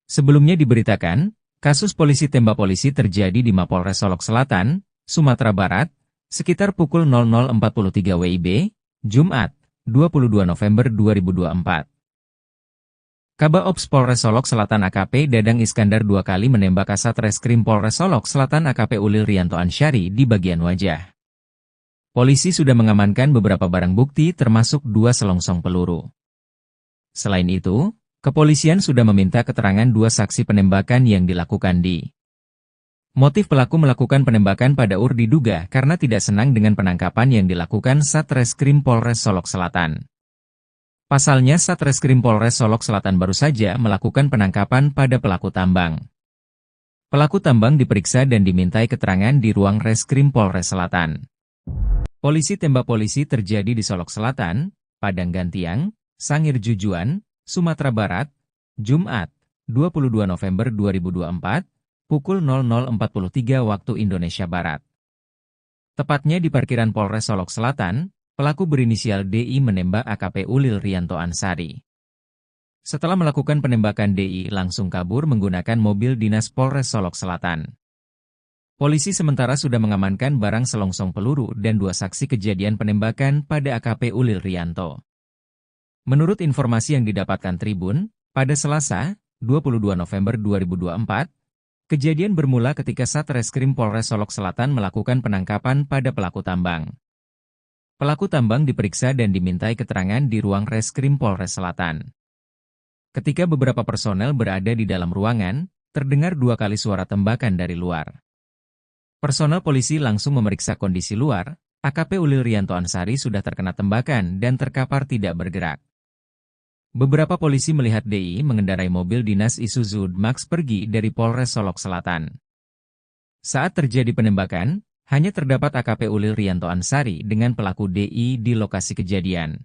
Sebelumnya diberitakan, kasus polisi tembak polisi terjadi di Mapolres Solok Selatan, Sumatera Barat, sekitar pukul 00.43 WIB, Jumat, 22 November 2024. Kabaops Polres Solok Selatan AKP Dadang Iskandar 2 kali menembak Kasat Reskrim Polres Solok Selatan AKP Ulil Rianto Ansyari di bagian wajah. Polisi sudah mengamankan beberapa barang bukti termasuk 2 selongsong peluru. Selain itu, kepolisian sudah meminta keterangan 2 saksi penembakan yang dilakukan di. Motif pelaku melakukan penembakan pada UR diduga karena tidak senang dengan penangkapan yang dilakukan Satreskrim Polres Solok Selatan. Pasalnya Satreskrim Polres Solok Selatan baru saja melakukan penangkapan pada pelaku tambang. Pelaku tambang diperiksa dan dimintai keterangan di ruang Reskrim Polres Selatan. Polisi tembak polisi terjadi di Solok Selatan, Padang Gantiang, Sangir Jujuan, Sumatera Barat, Jumat, 22 November 2024, pukul 00.43 waktu Indonesia Barat. Tepatnya di parkiran Polres Solok Selatan, pelaku berinisial DI menembak AKP Ulil Rianto Ansyari. Setelah melakukan penembakan DI langsung kabur menggunakan mobil dinas Polres Solok Selatan. Polisi sementara sudah mengamankan barang selongsong peluru dan 2 saksi kejadian penembakan pada AKP Ulil Rianto. Menurut informasi yang didapatkan Tribun, pada Selasa, 22 November 2024, kejadian bermula ketika Satreskrim Polres Solok Selatan melakukan penangkapan pada pelaku tambang. Pelaku tambang diperiksa dan dimintai keterangan di ruang reskrim Polres Selatan. Ketika beberapa personel berada di dalam ruangan, terdengar 2 kali suara tembakan dari luar. Personel polisi langsung memeriksa kondisi luar. AKP Ulil Rianto Ansari sudah terkena tembakan dan terkapar tidak bergerak. Beberapa polisi melihat DI mengendarai mobil dinas Isuzu Max pergi dari Polres Solok Selatan. Saat terjadi penembakan, hanya terdapat AKP Ulil Rianto Ansari dengan pelaku DI di lokasi kejadian.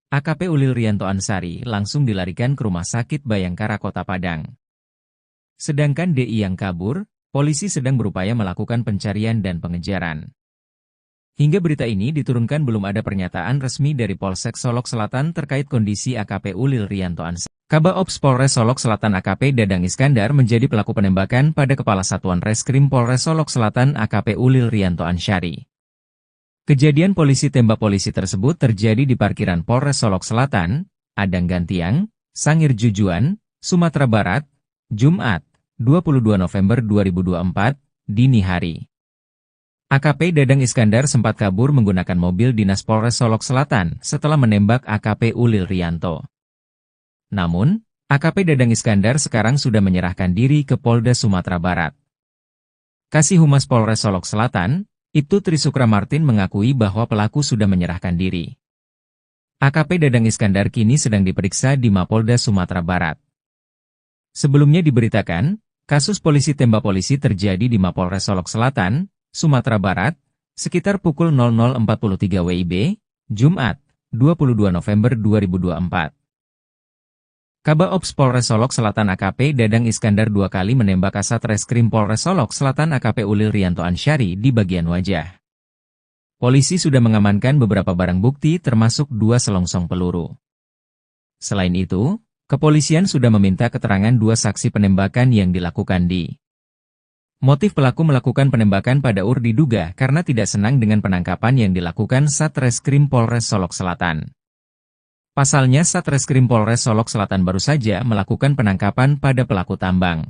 AKP Ulil Rianto Ansari langsung dilarikan ke Rumah Sakit Bayangkara Kota Padang. Sedangkan DI yang kabur, polisi sedang berupaya melakukan pencarian dan pengejaran. Hingga berita ini diturunkan belum ada pernyataan resmi dari Polsek Solok Selatan terkait kondisi AKP Ulil Rianto Ansari. Kabaops Polres Solok Selatan AKP Dadang Iskandar menjadi pelaku penembakan pada Kepala Satuan Reskrim Polres Solok Selatan AKP Ulil Rianto Ansari. Kejadian polisi tembak polisi tersebut terjadi di parkiran Polres Solok Selatan, Adang Gantiang, Sangir Jujuan, Sumatera Barat, Jumat, 22 November 2024, dini hari. AKP Dadang Iskandar sempat kabur menggunakan mobil dinas Polres Solok Selatan setelah menembak AKP Ulil Rianto. Namun, AKP Dadang Iskandar sekarang sudah menyerahkan diri ke Polda Sumatera Barat. Kasih Humas Polres Solok Selatan, Ibtu Trisukra Martin mengakui bahwa pelaku sudah menyerahkan diri. AKP Dadang Iskandar kini sedang diperiksa di Mapolda Sumatera Barat. Sebelumnya diberitakan, kasus polisi tembak polisi terjadi di Mapolres Solok Selatan, Sumatera Barat, sekitar pukul 00.43 WIB, Jumat, 22 November 2024. Kabaops Polres Solok Selatan AKP Dadang Iskandar 2 kali menembak Kasat Reskrim Polres Solok Selatan AKP Ulil Rianto Ansari di bagian wajah. Polisi sudah mengamankan beberapa barang bukti termasuk 2 selongsong peluru. Selain itu, kepolisian sudah meminta keterangan 2 saksi penembakan yang dilakukan di. Motif pelaku melakukan penembakan pada UR diduga karena tidak senang dengan penangkapan yang dilakukan Satreskrim Polres Solok Selatan. Pasalnya Satreskrim Polres Solok Selatan baru saja melakukan penangkapan pada pelaku tambang.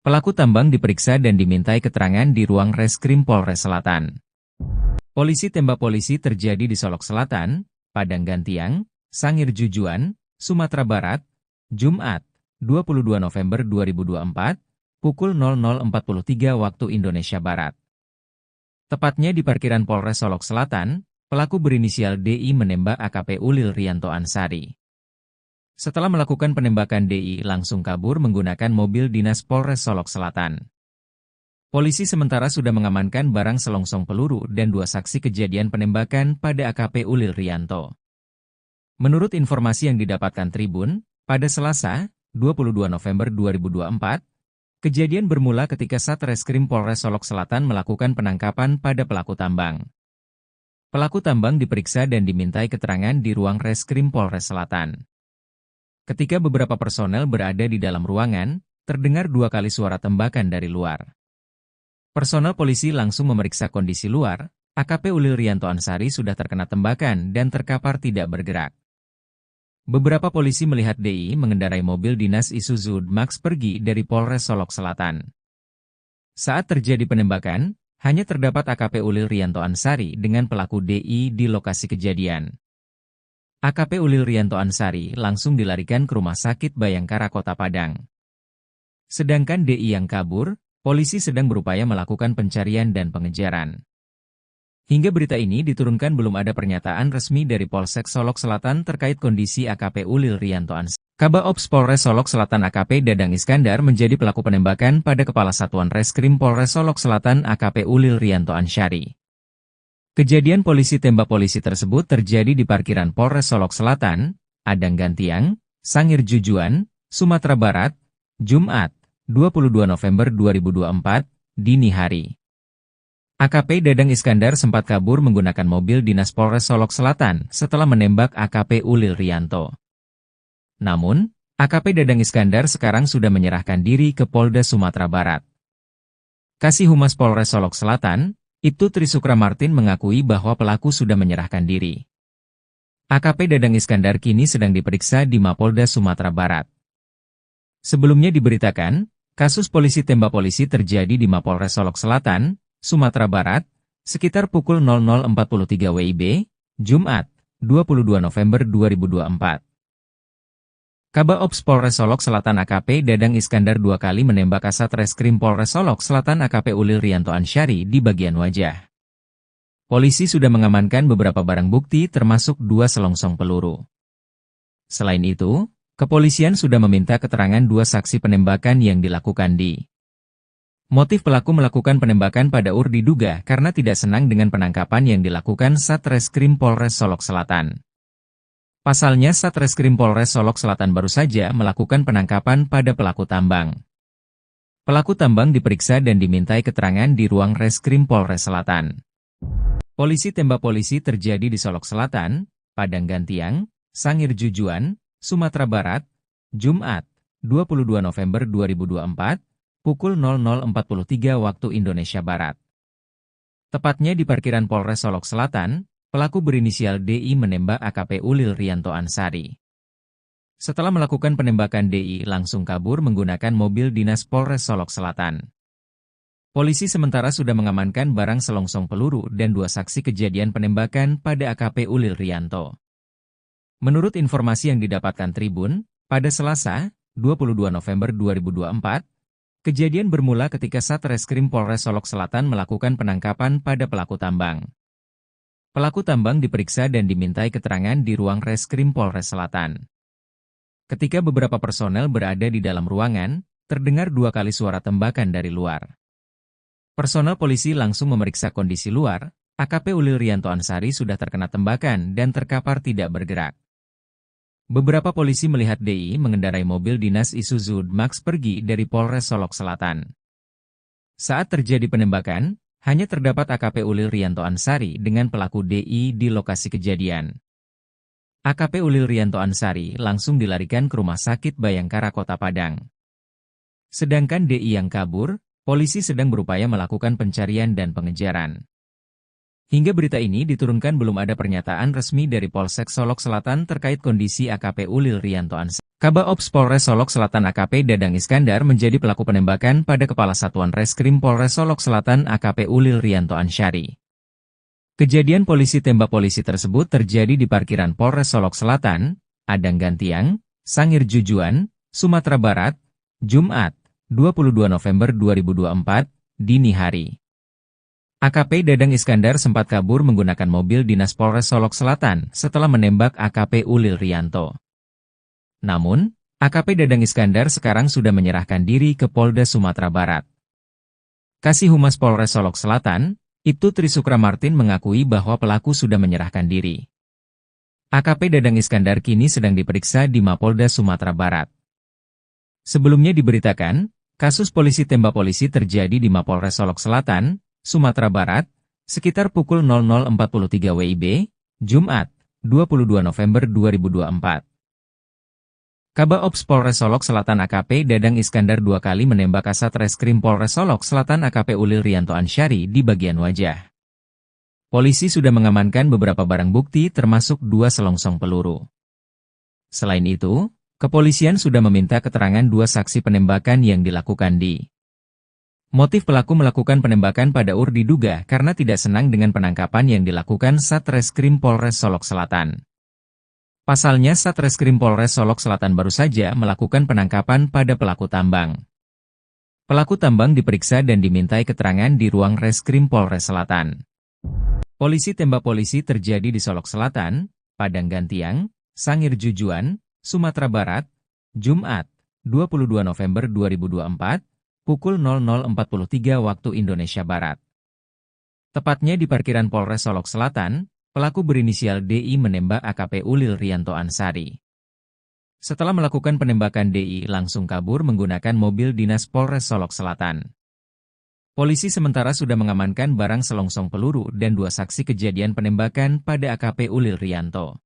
Pelaku tambang diperiksa dan dimintai keterangan di ruang Reskrim Polres Selatan. Polisi tembak polisi terjadi di Solok Selatan, Padang Gantiang, Sangir Jujuan, Sumatera Barat, Jumat, 22 November 2024, pukul 00.43 waktu Indonesia Barat. Tepatnya di parkiran Polres Solok Selatan, pelaku berinisial DI menembak AKP Ulil Rianto Ansari. Setelah melakukan penembakan DI langsung kabur menggunakan mobil dinas Polres Solok Selatan. Polisi sementara sudah mengamankan barang selongsong peluru dan 2 saksi kejadian penembakan pada AKP Ulil Rianto. Menurut informasi yang didapatkan Tribun, pada Selasa, 22 November 2024, kejadian bermula ketika Satreskrim Polres Solok Selatan melakukan penangkapan pada pelaku tambang. Pelaku tambang diperiksa dan dimintai keterangan di ruang Reskrim Polres Selatan. Ketika beberapa personel berada di dalam ruangan, terdengar 2 kali suara tembakan dari luar. Personel polisi langsung memeriksa kondisi luar. AKP Ulil Rianto Ansari sudah terkena tembakan dan terkapar tidak bergerak. Beberapa polisi melihat DI mengendarai mobil dinas Isuzu Max pergi dari Polres Solok Selatan. Saat terjadi penembakan, hanya terdapat AKP Ulil Rianto Ansari dengan pelaku DI di lokasi kejadian. AKP Ulil Rianto Ansari langsung dilarikan ke Rumah Sakit Bayangkara Kota Padang. Sedangkan DI yang kabur, polisi sedang berupaya melakukan pencarian dan pengejaran. Hingga berita ini diturunkan belum ada pernyataan resmi dari Polsek Solok Selatan terkait kondisi AKP Ulil Rianto Ansari. Kabaops Polres Solok Selatan AKP Dadang Iskandar menjadi pelaku penembakan pada Kepala Satuan Reskrim Polres Solok Selatan AKP Ulil Rianto Ansari. Kejadian polisi tembak polisi tersebut terjadi di parkiran Polres Solok Selatan, Adang Gantiang, Sangir Jujuan, Sumatera Barat, Jumat, 22 November 2024, dini hari. AKP Dadang Iskandar sempat kabur menggunakan mobil dinas Polres Solok Selatan setelah menembak AKP Ulil Rianto. Namun, AKP Dadang Iskandar sekarang sudah menyerahkan diri ke Polda Sumatera Barat. Kasih Humas Polres Solok Selatan, Ibtu Trisukra Martin mengakui bahwa pelaku sudah menyerahkan diri. AKP Dadang Iskandar kini sedang diperiksa di Mapolda Sumatera Barat. Sebelumnya diberitakan, kasus polisi tembak polisi terjadi di Mapolres Solok Selatan, Sumatera Barat, Sekitar pukul 00.43 WIB, Jumat, 22 November 2024. Kabaops Polres Solok Selatan AKP Dadang Iskandar 2 kali menembak Kasat Reskrim Polres Solok Selatan AKP Ulil Rianto Ansyari di bagian wajah. Polisi sudah mengamankan beberapa barang bukti termasuk 2 selongsong peluru. Selain itu, kepolisian sudah meminta keterangan 2 saksi penembakan yang dilakukan di. Motif pelaku melakukan penembakan pada UR diduga karena tidak senang dengan penangkapan yang dilakukan Satreskrim Polres Solok Selatan. Pasalnya Satreskrim Polres Solok Selatan baru saja melakukan penangkapan pada pelaku tambang. Pelaku tambang diperiksa dan dimintai keterangan di ruang Reskrim Polres Selatan. Polisi tembak polisi terjadi di Solok Selatan, Padang Gantiang, Sangir Jujuan, Sumatera Barat, Jumat, 22 November 2024, pukul 00.43 waktu Indonesia Barat. Tepatnya di parkiran Polres Solok Selatan, pelaku berinisial DI menembak AKP Ulil Rianto Ansyari. Setelah melakukan penembakan DI langsung kabur menggunakan mobil dinas Polres Solok Selatan. Polisi sementara sudah mengamankan barang selongsong peluru dan 2 saksi kejadian penembakan pada AKP Ulil Rianto. Menurut informasi yang didapatkan Tribun, pada Selasa, 22 November 2024, kejadian bermula ketika Satreskrim Polres Solok Selatan melakukan penangkapan pada pelaku tambang. Pelaku tambang diperiksa dan dimintai keterangan di ruang Reskrim Polres Selatan. Ketika beberapa personel berada di dalam ruangan, terdengar 2 kali suara tembakan dari luar. Personel polisi langsung memeriksa kondisi luar, AKP Ulil Rianto Ansyari sudah terkena tembakan dan terkapar tidak bergerak. Beberapa polisi melihat DI mengendarai mobil dinas Isuzu Max pergi dari Polres Solok Selatan. Saat terjadi penembakan, hanya terdapat AKP Ulil Rianto Ansyari dengan pelaku DI di lokasi kejadian. AKP Ulil Rianto Ansyari langsung dilarikan ke Rumah Sakit Bayangkara Kota Padang. Sedangkan DI yang kabur, polisi sedang berupaya melakukan pencarian dan pengejaran. Hingga berita ini diturunkan belum ada pernyataan resmi dari Polsek Solok Selatan terkait kondisi AKP Ulil Rianto Ansyari. Kabaops Polres Solok Selatan AKP Dadang Iskandar menjadi pelaku penembakan pada Kepala Satuan Reskrim Polres Solok Selatan AKP Ulil Rianto Ansyari. Kejadian polisi tembak polisi tersebut terjadi di parkiran Polres Solok Selatan, Padang Gantiang, Sangir Jujuan, Sumatera Barat, Jumat, 22 November 2024, dini hari. AKP Dadang Iskandar sempat kabur menggunakan mobil dinas Polres Solok Selatan setelah menembak AKP Ulil Rianto. Namun, AKP Dadang Iskandar sekarang sudah menyerahkan diri ke Polda Sumatera Barat. Kasih Humas Polres Solok Selatan, Ibtu Trisukra Martin mengakui bahwa pelaku sudah menyerahkan diri. AKP Dadang Iskandar kini sedang diperiksa di Mapolda Sumatera Barat. Sebelumnya diberitakan, kasus polisi tembak polisi terjadi di Mapolres Solok Selatan, Sumatera Barat, sekitar pukul 00.43 WIB, Jumat, 22 November 2024. Kabaops Polres Solok Selatan AKP Dadang Iskandar 2 kali menembak Kasat Reskrim Polres Solok Selatan AKP Ulil Rianto Ansyari di bagian wajah. Polisi sudah mengamankan beberapa barang bukti termasuk 2 selongsong peluru. Selain itu, kepolisian sudah meminta keterangan 2 saksi penembakan yang dilakukan di. Motif pelaku melakukan penembakan pada UR diduga karena tidak senang dengan penangkapan yang dilakukan Satreskrim Polres Solok Selatan. Pasalnya Satreskrim Polres Solok Selatan baru saja melakukan penangkapan pada pelaku tambang. Pelaku tambang diperiksa dan dimintai keterangan di ruang Reskrim Polres Selatan. Polisi tembak polisi terjadi di Solok Selatan, Padang Gantiang, Sangir Jujuan, Sumatera Barat, Jumat, 22 November 2024, pukul 00.43 waktu Indonesia Barat. Tepatnya di parkiran Polres Solok Selatan, pelaku berinisial DI menembak AKP Ulil Rianto Ansyari. Setelah melakukan penembakan DI langsung kabur menggunakan mobil dinas Polres Solok Selatan. Polisi sementara sudah mengamankan barang selongsong peluru dan 2 saksi kejadian penembakan pada AKP Ulil Rianto.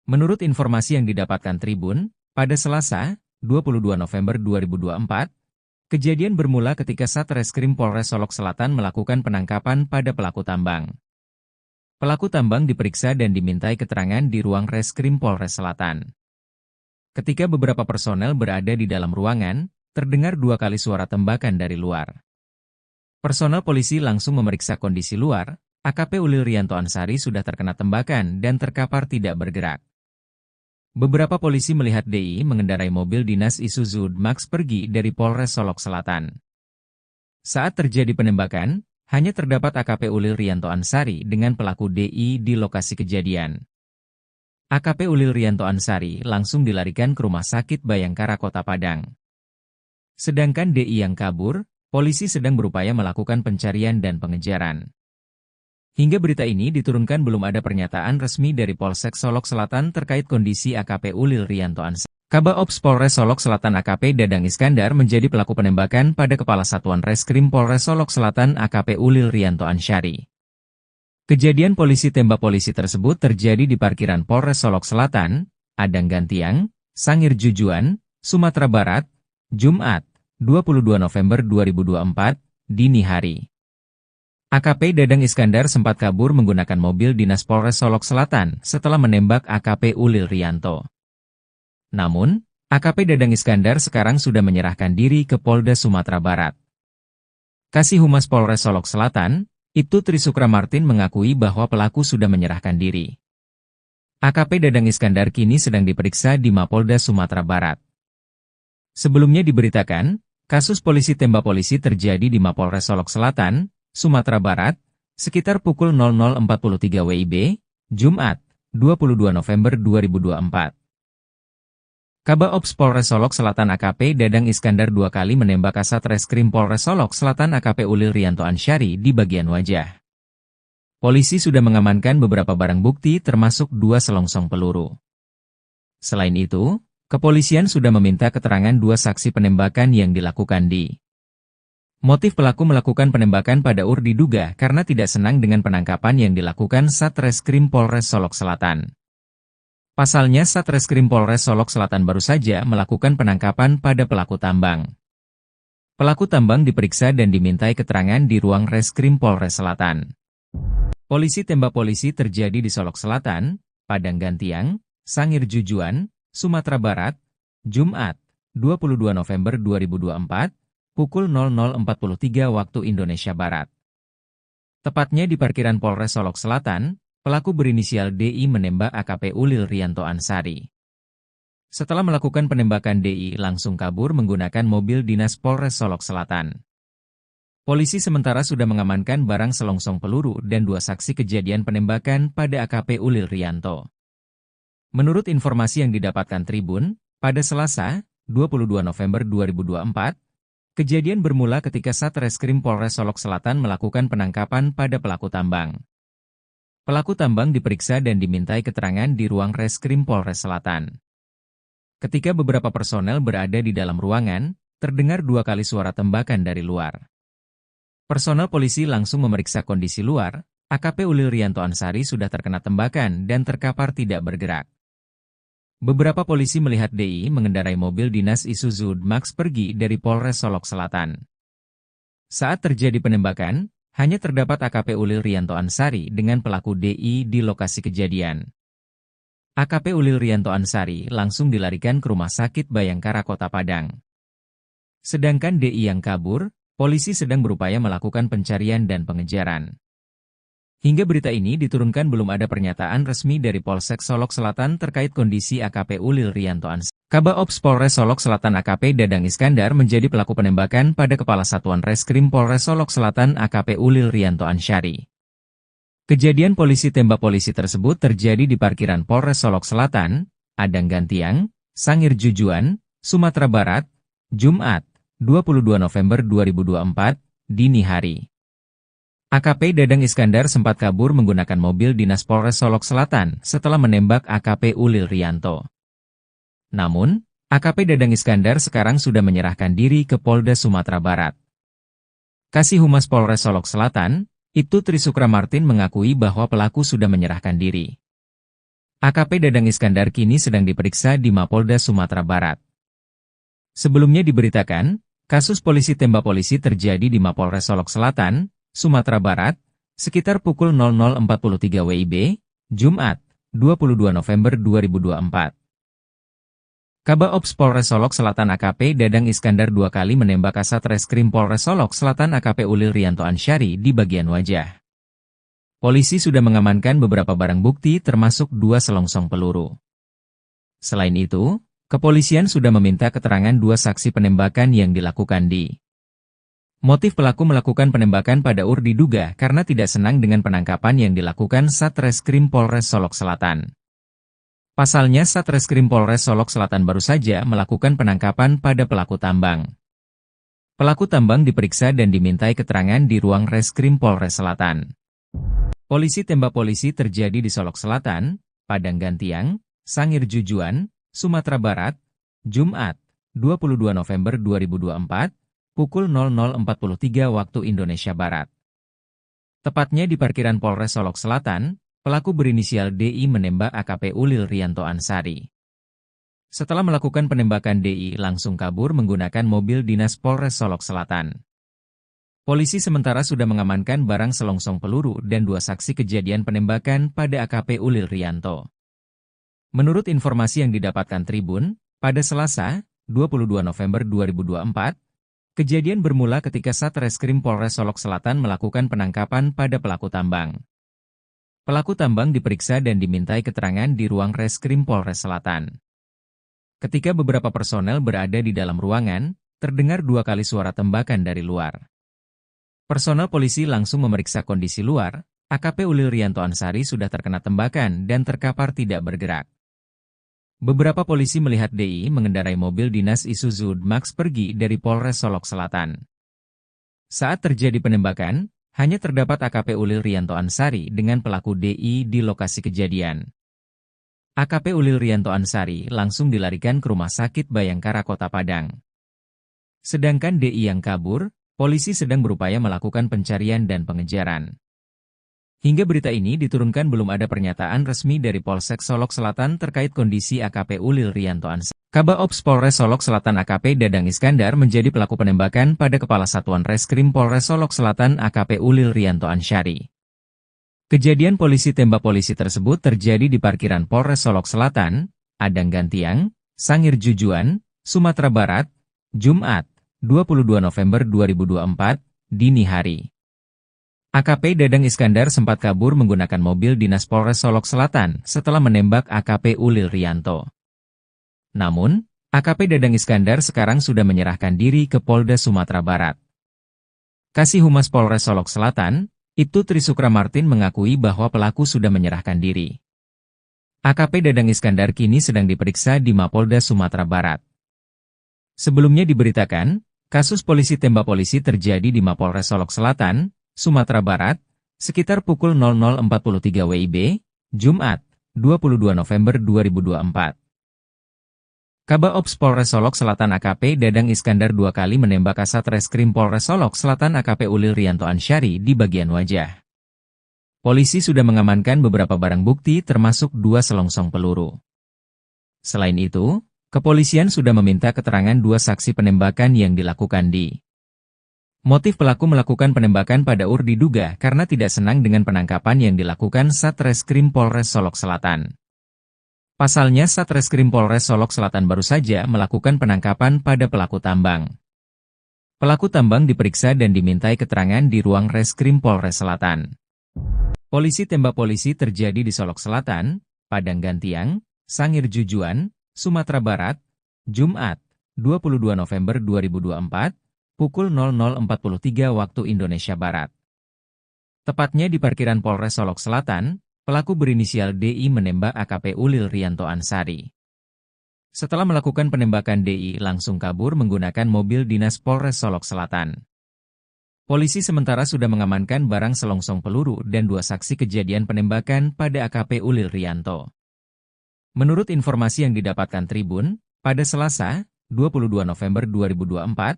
Menurut informasi yang didapatkan Tribun, pada Selasa, 22 November 2024, kejadian bermula ketika Satreskrim Polres Solok Selatan melakukan penangkapan pada pelaku tambang. Pelaku tambang diperiksa dan dimintai keterangan di ruang Reskrim Polres Selatan. Ketika beberapa personel berada di dalam ruangan, terdengar 2 kali suara tembakan dari luar. Personel polisi langsung memeriksa kondisi luar. AKP Ulil Rianto Ansari sudah terkena tembakan dan terkapar tidak bergerak. Beberapa polisi melihat DI mengendarai mobil dinas Isuzu Max pergi dari Polres Solok Selatan. Saat terjadi penembakan, hanya terdapat AKP Ulil Rianto Ansari dengan pelaku DI di lokasi kejadian. AKP Ulil Rianto Ansari langsung dilarikan ke Rumah Sakit Bayangkara Kota Padang. Sedangkan DI yang kabur, polisi sedang berupaya melakukan pencarian dan pengejaran. Hingga berita ini diturunkan belum ada pernyataan resmi dari Polsek Solok Selatan terkait kondisi AKP Ulil Rianto Ansari. Kabaops Polres Solok Selatan AKP Dadang Iskandar menjadi pelaku penembakan pada Kepala Satuan Reskrim Polres Solok Selatan AKP Ulil Rianto Ansari. Kejadian polisi tembak polisi tersebut terjadi di parkiran Polres Solok Selatan, Adang Gantiang, Sangir Jujuan, Sumatera Barat, Jumat, 22 November 2024, dini hari. AKP Dadang Iskandar sempat kabur menggunakan mobil dinas Polres Solok Selatan setelah menembak AKP Ulil Rianto. Namun, AKP Dadang Iskandar sekarang sudah menyerahkan diri ke Polda Sumatera Barat. Kasih Humas Polres Solok Selatan, Ibtu Trisukra Martin mengakui bahwa pelaku sudah menyerahkan diri. AKP Dadang Iskandar kini sedang diperiksa di Mapolda Sumatera Barat. Sebelumnya diberitakan, kasus polisi tembak polisi terjadi di Mapolres Solok Selatan, Sumatera Barat, sekitar pukul 00.43 WIB, Jumat, 22 November 2024. Kabaops Polres Solok Selatan AKP Dadang Iskandar 2 kali menembak Kasat Reskrim Polres Solok Selatan AKP Ulil Rianto Ansari di bagian wajah. Polisi sudah mengamankan beberapa barang bukti termasuk 2 selongsong peluru. Selain itu, kepolisian sudah meminta keterangan 2 saksi penembakan yang dilakukan di. Motif pelaku melakukan penembakan pada UR diduga karena tidak senang dengan penangkapan yang dilakukan Satreskrim Polres Solok Selatan. Pasalnya Satreskrim Polres Solok Selatan baru saja melakukan penangkapan pada pelaku tambang. Pelaku tambang diperiksa dan dimintai keterangan di ruang Reskrim Polres Selatan. Polisi tembak polisi terjadi di Solok Selatan, Padang Gantiang, Sangir Jujuan, Sumatera Barat, Jumat, 22 November 2024, pukul 00.43 waktu Indonesia Barat. Tepatnya di parkiran Polres Solok Selatan, pelaku berinisial DI menembak AKP Ulil Rianto Ansari. Setelah melakukan penembakan DI langsung kabur menggunakan mobil dinas Polres Solok Selatan. Polisi sementara sudah mengamankan barang selongsong peluru dan 2 saksi kejadian penembakan pada AKP Ulil Rianto. Menurut informasi yang didapatkan Tribun, pada Selasa, 22 November 2024, kejadian bermula ketika Satreskrim Polres Solok Selatan melakukan penangkapan pada pelaku tambang. Pelaku tambang diperiksa dan dimintai keterangan di ruang Reskrim Polres Selatan. Ketika beberapa personel berada di dalam ruangan, terdengar 2 kali suara tembakan dari luar. Personel polisi langsung memeriksa kondisi luar. AKP Ulil Rianto Ansari sudah terkena tembakan dan terkapar tidak bergerak. Beberapa polisi melihat DI mengendarai mobil dinas Isuzu Max pergi dari Polres Solok Selatan. Saat terjadi penembakan, hanya terdapat AKP Ulil Rianto Ansari dengan pelaku DI di lokasi kejadian. AKP Ulil Rianto Ansari langsung dilarikan ke Rumah Sakit Bayangkara Kota Padang. Sedangkan DI yang kabur, polisi sedang berupaya melakukan pencarian dan pengejaran. Hingga berita ini diturunkan belum ada pernyataan resmi dari Polsek Solok Selatan terkait kondisi AKP Ulil Rianto Ansari. Kabaops Polres Solok Selatan AKP Dadang Iskandar menjadi pelaku penembakan pada Kepala Satuan Reskrim Polres Solok Selatan AKP Ulil Rianto Ansari. Kejadian polisi tembak polisi tersebut terjadi di parkiran Polres Solok Selatan, Adang Gantiang, Sangir Jujuan, Sumatera Barat, Jumat, 22 November 2024, dini hari. AKP Dadang Iskandar sempat kabur menggunakan mobil dinas Polres Solok Selatan setelah menembak AKP Ulil Rianto. Namun, AKP Dadang Iskandar sekarang sudah menyerahkan diri ke Polda Sumatera Barat. Kasih Humas Polres Solok Selatan, Ibtu Trisukra Martin mengakui bahwa pelaku sudah menyerahkan diri. AKP Dadang Iskandar kini sedang diperiksa di Mapolda Sumatera Barat. Sebelumnya diberitakan, kasus polisi tembak polisi terjadi di Mapolres Solok Selatan, Sumatera Barat, sekitar pukul 00.43 WIB, Jumat, 22 November 2024. Kabak Ops Polres Solok Selatan AKP Dadang Iskandar 2 kali menembak Kasat Reskrim Polres Solok Selatan AKP Ulil Rianto Ansyari di bagian wajah. Polisi sudah mengamankan beberapa barang bukti termasuk 2 selongsong peluru. Selain itu, kepolisian sudah meminta keterangan 2 saksi penembakan yang dilakukan di. Motif pelaku melakukan penembakan pada UR diduga karena tidak senang dengan penangkapan yang dilakukan Satreskrim Polres Solok Selatan. Pasalnya Satreskrim Polres Solok Selatan baru saja melakukan penangkapan pada pelaku tambang. Pelaku tambang diperiksa dan dimintai keterangan di ruang Reskrim Polres Selatan. Polisi tembak polisi terjadi di Solok Selatan, Padang Gantiang, Sangir Jujuan, Sumatera Barat, Jumat, 22 November 2024, pukul 00.43 waktu Indonesia Barat. Tepatnya di parkiran Polres Solok Selatan, pelaku berinisial DI menembak AKP Ulil Rianto Ansyari. Setelah melakukan penembakan DI langsung kabur menggunakan mobil dinas Polres Solok Selatan. Polisi sementara sudah mengamankan barang selongsong peluru dan 2 saksi kejadian penembakan pada AKP Ulil Rianto. Menurut informasi yang didapatkan Tribun, pada Selasa, 22 November 2024, kejadian bermula ketika Satreskrim Polres Solok Selatan melakukan penangkapan pada pelaku tambang. Pelaku tambang diperiksa dan dimintai keterangan di ruang Reskrim Polres Selatan. Ketika beberapa personel berada di dalam ruangan, terdengar 2 kali suara tembakan dari luar. Personel polisi langsung memeriksa kondisi luar, AKP Ulil Rianto Ansyari sudah terkena tembakan dan terkapar tidak bergerak. Beberapa polisi melihat DI mengendarai mobil dinas Isuzu Max pergi dari Polres Solok Selatan. Saat terjadi penembakan, hanya terdapat AKP Ulil Rianto Ansyari dengan pelaku DI di lokasi kejadian. AKP Ulil Rianto Ansyari langsung dilarikan ke Rumah Sakit Bayangkara Kota Padang. Sedangkan DI yang kabur, polisi sedang berupaya melakukan pencarian dan pengejaran. Hingga berita ini diturunkan belum ada pernyataan resmi dari Polsek Solok Selatan terkait kondisi AKP Ulil Rianto Ansyari. Kabak Ops Polres Solok Selatan AKP Dadang Iskandar menjadi pelaku penembakan pada Kepala Satuan Reskrim Polres Solok Selatan AKP Ulil Rianto Ansyari. Kejadian polisi tembak polisi tersebut terjadi di parkiran Polres Solok Selatan, Padang Gantiang, Sangir Jujuan, Sumatera Barat, Jumat, 22 November 2024, dini hari. AKP Dadang Iskandar sempat kabur menggunakan mobil dinas Polres Solok Selatan setelah menembak AKP Ulil Rianto. Namun, AKP Dadang Iskandar sekarang sudah menyerahkan diri ke Polda Sumatera Barat. Kasih Humas Polres Solok Selatan, Ibtu Trisukra Martin mengakui bahwa pelaku sudah menyerahkan diri. AKP Dadang Iskandar kini sedang diperiksa di Mapolda Sumatera Barat. Sebelumnya diberitakan, kasus polisi tembak polisi terjadi di Mapolres Solok Selatan, Sumatera Barat, sekitar pukul 00.43 WIB, Jumat, 22 November 2024. Kabak Ops Polres Solok Selatan AKP Dadang Iskandar 2 kali menembak Kasat Reskrim Polres Solok Selatan AKP Ulil Rianto Ansyari di bagian wajah. Polisi sudah mengamankan beberapa barang bukti termasuk 2 selongsong peluru. Selain itu, kepolisian sudah meminta keterangan 2 saksi penembakan yang dilakukan di. Motif pelaku melakukan penembakan pada UR diduga karena tidak senang dengan penangkapan yang dilakukan Satreskrim Polres Solok Selatan. Pasalnya Satreskrim Polres Solok Selatan baru saja melakukan penangkapan pada pelaku tambang. Pelaku tambang diperiksa dan dimintai keterangan di ruang Reskrim Polres Selatan. Polisi tembak polisi terjadi di Solok Selatan, Padang Gantiang, Sangir Jujuan, Sumatera Barat, Jumat, 22 November 2024, pukul 00.43 waktu Indonesia Barat. Tepatnya di parkiran Polres Solok Selatan, pelaku berinisial DI menembak AKP Ulil Rianto Ansyari. Setelah melakukan penembakan DI langsung kabur menggunakan mobil dinas Polres Solok Selatan. Polisi sementara sudah mengamankan barang selongsong peluru dan 2 saksi kejadian penembakan pada AKP Ulil Rianto. Menurut informasi yang didapatkan Tribun, pada Selasa, 22 November 2024,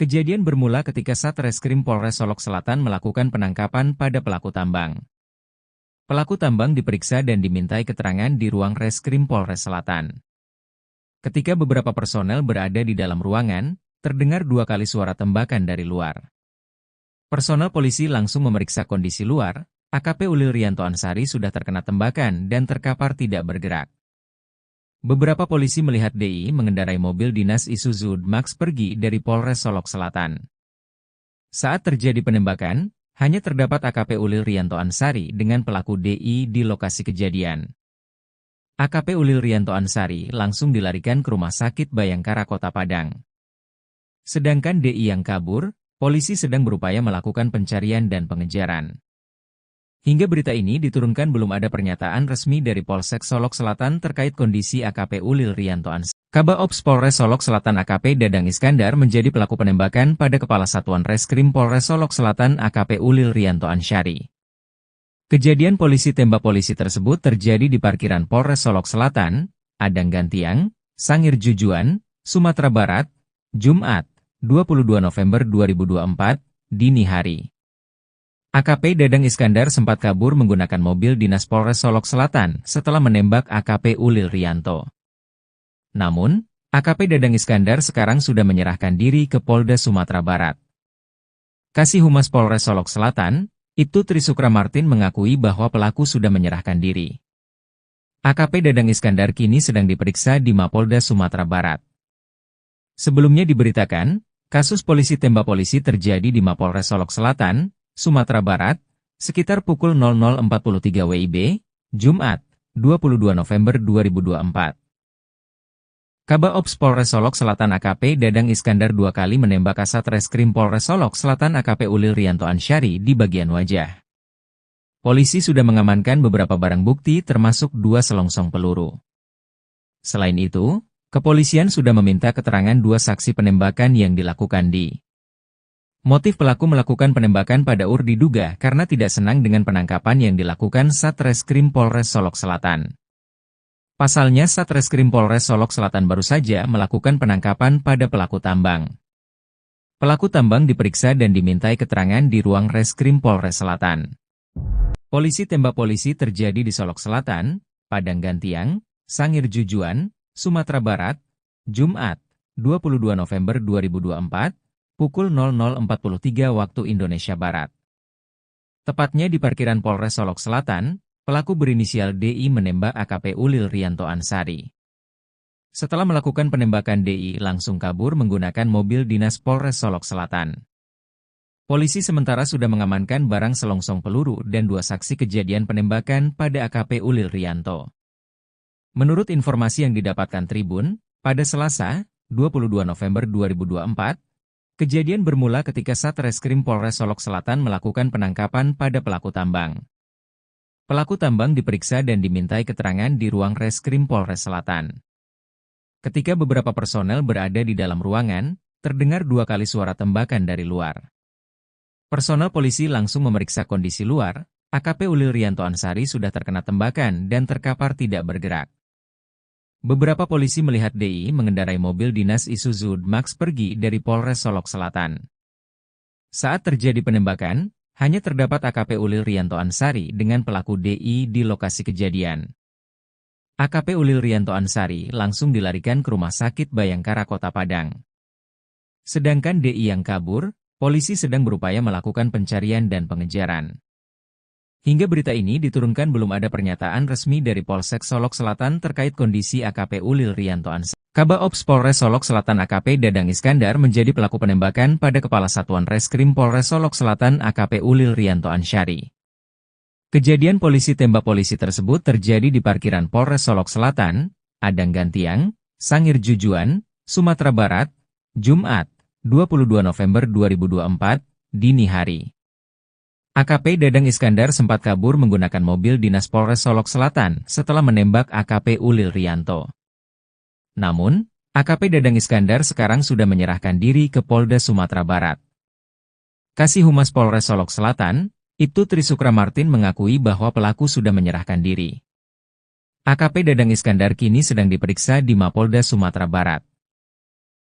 kejadian bermula ketika Satreskrim Polres Solok Selatan melakukan penangkapan pada pelaku tambang. Pelaku tambang diperiksa dan dimintai keterangan di ruang Reskrim Polres Selatan. Ketika beberapa personel berada di dalam ruangan, terdengar 2 kali suara tembakan dari luar. Personel polisi langsung memeriksa kondisi luar, AKP Ulil Rianto Ansyari sudah terkena tembakan dan terkapar tidak bergerak. Beberapa polisi melihat DI mengendarai mobil dinas Isuzu Max pergi dari Polres Solok Selatan. Saat terjadi penembakan, hanya terdapat AKP Ulil Rianto Ansari dengan pelaku DI di lokasi kejadian. AKP Ulil Rianto Ansari langsung dilarikan ke Rumah Sakit Bayangkara Kota Padang. Sedangkan DI yang kabur, polisi sedang berupaya melakukan pencarian dan pengejaran. Hingga berita ini diturunkan belum ada pernyataan resmi dari Polsek Solok Selatan terkait kondisi AKP Ulil Rianto Ansari. Kabak Ops Polres Solok Selatan AKP Dadang Iskandar menjadi pelaku penembakan pada Kepala Satuan Reskrim Polres Solok Selatan AKP Ulil Rianto Ansari. Kejadian polisi tembak polisi tersebut terjadi di parkiran Polres Solok Selatan, Adang Gantiang, Sangir Jujuan, Sumatera Barat, Jumat, 22 November 2024, dini hari. AKP Dadang Iskandar sempat kabur menggunakan mobil dinas Polres Solok Selatan setelah menembak AKP Ulil Rianto. Namun, AKP Dadang Iskandar sekarang sudah menyerahkan diri ke Polda Sumatera Barat. Kasih Humas Polres Solok Selatan, Ibtu Trisukra Martin mengakui bahwa pelaku sudah menyerahkan diri. AKP Dadang Iskandar kini sedang diperiksa di Mapolda Sumatera Barat. Sebelumnya diberitakan, kasus polisi tembak polisi terjadi di Mapolres Solok Selatan, Sumatera Barat, sekitar pukul 00.43 WIB, Jumat, 22 November 2024. Kabak Ops Polres Solok Selatan AKP Dadang Iskandar 2 kali menembak Kasat Reskrim Polres Solok Selatan AKP Ulil Rianto Ansari di bagian wajah. Polisi sudah mengamankan beberapa barang bukti termasuk 2 selongsong peluru. Selain itu, kepolisian sudah meminta keterangan 2 saksi penembakan yang dilakukan di. Motif pelaku melakukan penembakan pada UR diduga karena tidak senang dengan penangkapan yang dilakukan Satreskrim Polres Solok Selatan. Pasalnya Satreskrim Polres Solok Selatan baru saja melakukan penangkapan pada pelaku tambang. Pelaku tambang diperiksa dan dimintai keterangan di ruang Reskrim Polres Selatan. Polisi tembak polisi terjadi di Solok Selatan, Padang Gantiang, Sangir Jujuan, Sumatera Barat, Jumat, 22 November 2024, pukul 00.43 waktu Indonesia Barat. Tepatnya di parkiran Polres Solok Selatan, pelaku berinisial DI menembak AKP Ulil Rianto Ansari. Setelah melakukan penembakan DI langsung kabur menggunakan mobil dinas Polres Solok Selatan. Polisi sementara sudah mengamankan barang selongsong peluru dan 2 saksi kejadian penembakan pada AKP Ulil Rianto. Menurut informasi yang didapatkan Tribun, pada Selasa, 22 November 2024, kejadian bermula ketika Satreskrim Polres Solok Selatan melakukan penangkapan pada pelaku tambang. Pelaku tambang diperiksa dan dimintai keterangan di ruang Reskrim Polres Selatan. Ketika beberapa personel berada di dalam ruangan, terdengar 2 kali suara tembakan dari luar. Personel polisi langsung memeriksa kondisi luar, AKP Ulil Rianto Ansari sudah terkena tembakan dan terkapar tidak bergerak. Beberapa polisi melihat DI mengendarai mobil dinas Isuzu Max pergi dari Polres Solok Selatan. Saat terjadi penembakan, hanya terdapat AKP Ulil Rianto Ansari dengan pelaku DI di lokasi kejadian. AKP Ulil Rianto Ansari langsung dilarikan ke Rumah Sakit Bayangkara Kota Padang. Sedangkan DI yang kabur, polisi sedang berupaya melakukan pencarian dan pengejaran. Hingga berita ini diturunkan belum ada pernyataan resmi dari Polsek Solok Selatan terkait kondisi AKP Ulil Rianto Ansari. Kabak Ops Polres Solok Selatan AKP Dadang Iskandar menjadi pelaku penembakan pada Kepala Satuan Reskrim Polres Solok Selatan AKP Ulil Rianto Ansari. Kejadian polisi tembak polisi tersebut terjadi di parkiran Polres Solok Selatan, Adang Gantiang, Sangir Jujuan, Sumatera Barat, Jumat, 22 November 2024, dini hari. AKP Dadang Iskandar sempat kabur menggunakan mobil dinas Polres Solok Selatan setelah menembak AKP Ulil Rianto. Namun, AKP Dadang Iskandar sekarang sudah menyerahkan diri ke Polda Sumatera Barat. Kasih Humas Polres Solok Selatan, Ibtu Trisukra Martin mengakui bahwa pelaku sudah menyerahkan diri. AKP Dadang Iskandar kini sedang diperiksa di Mapolda Sumatera Barat.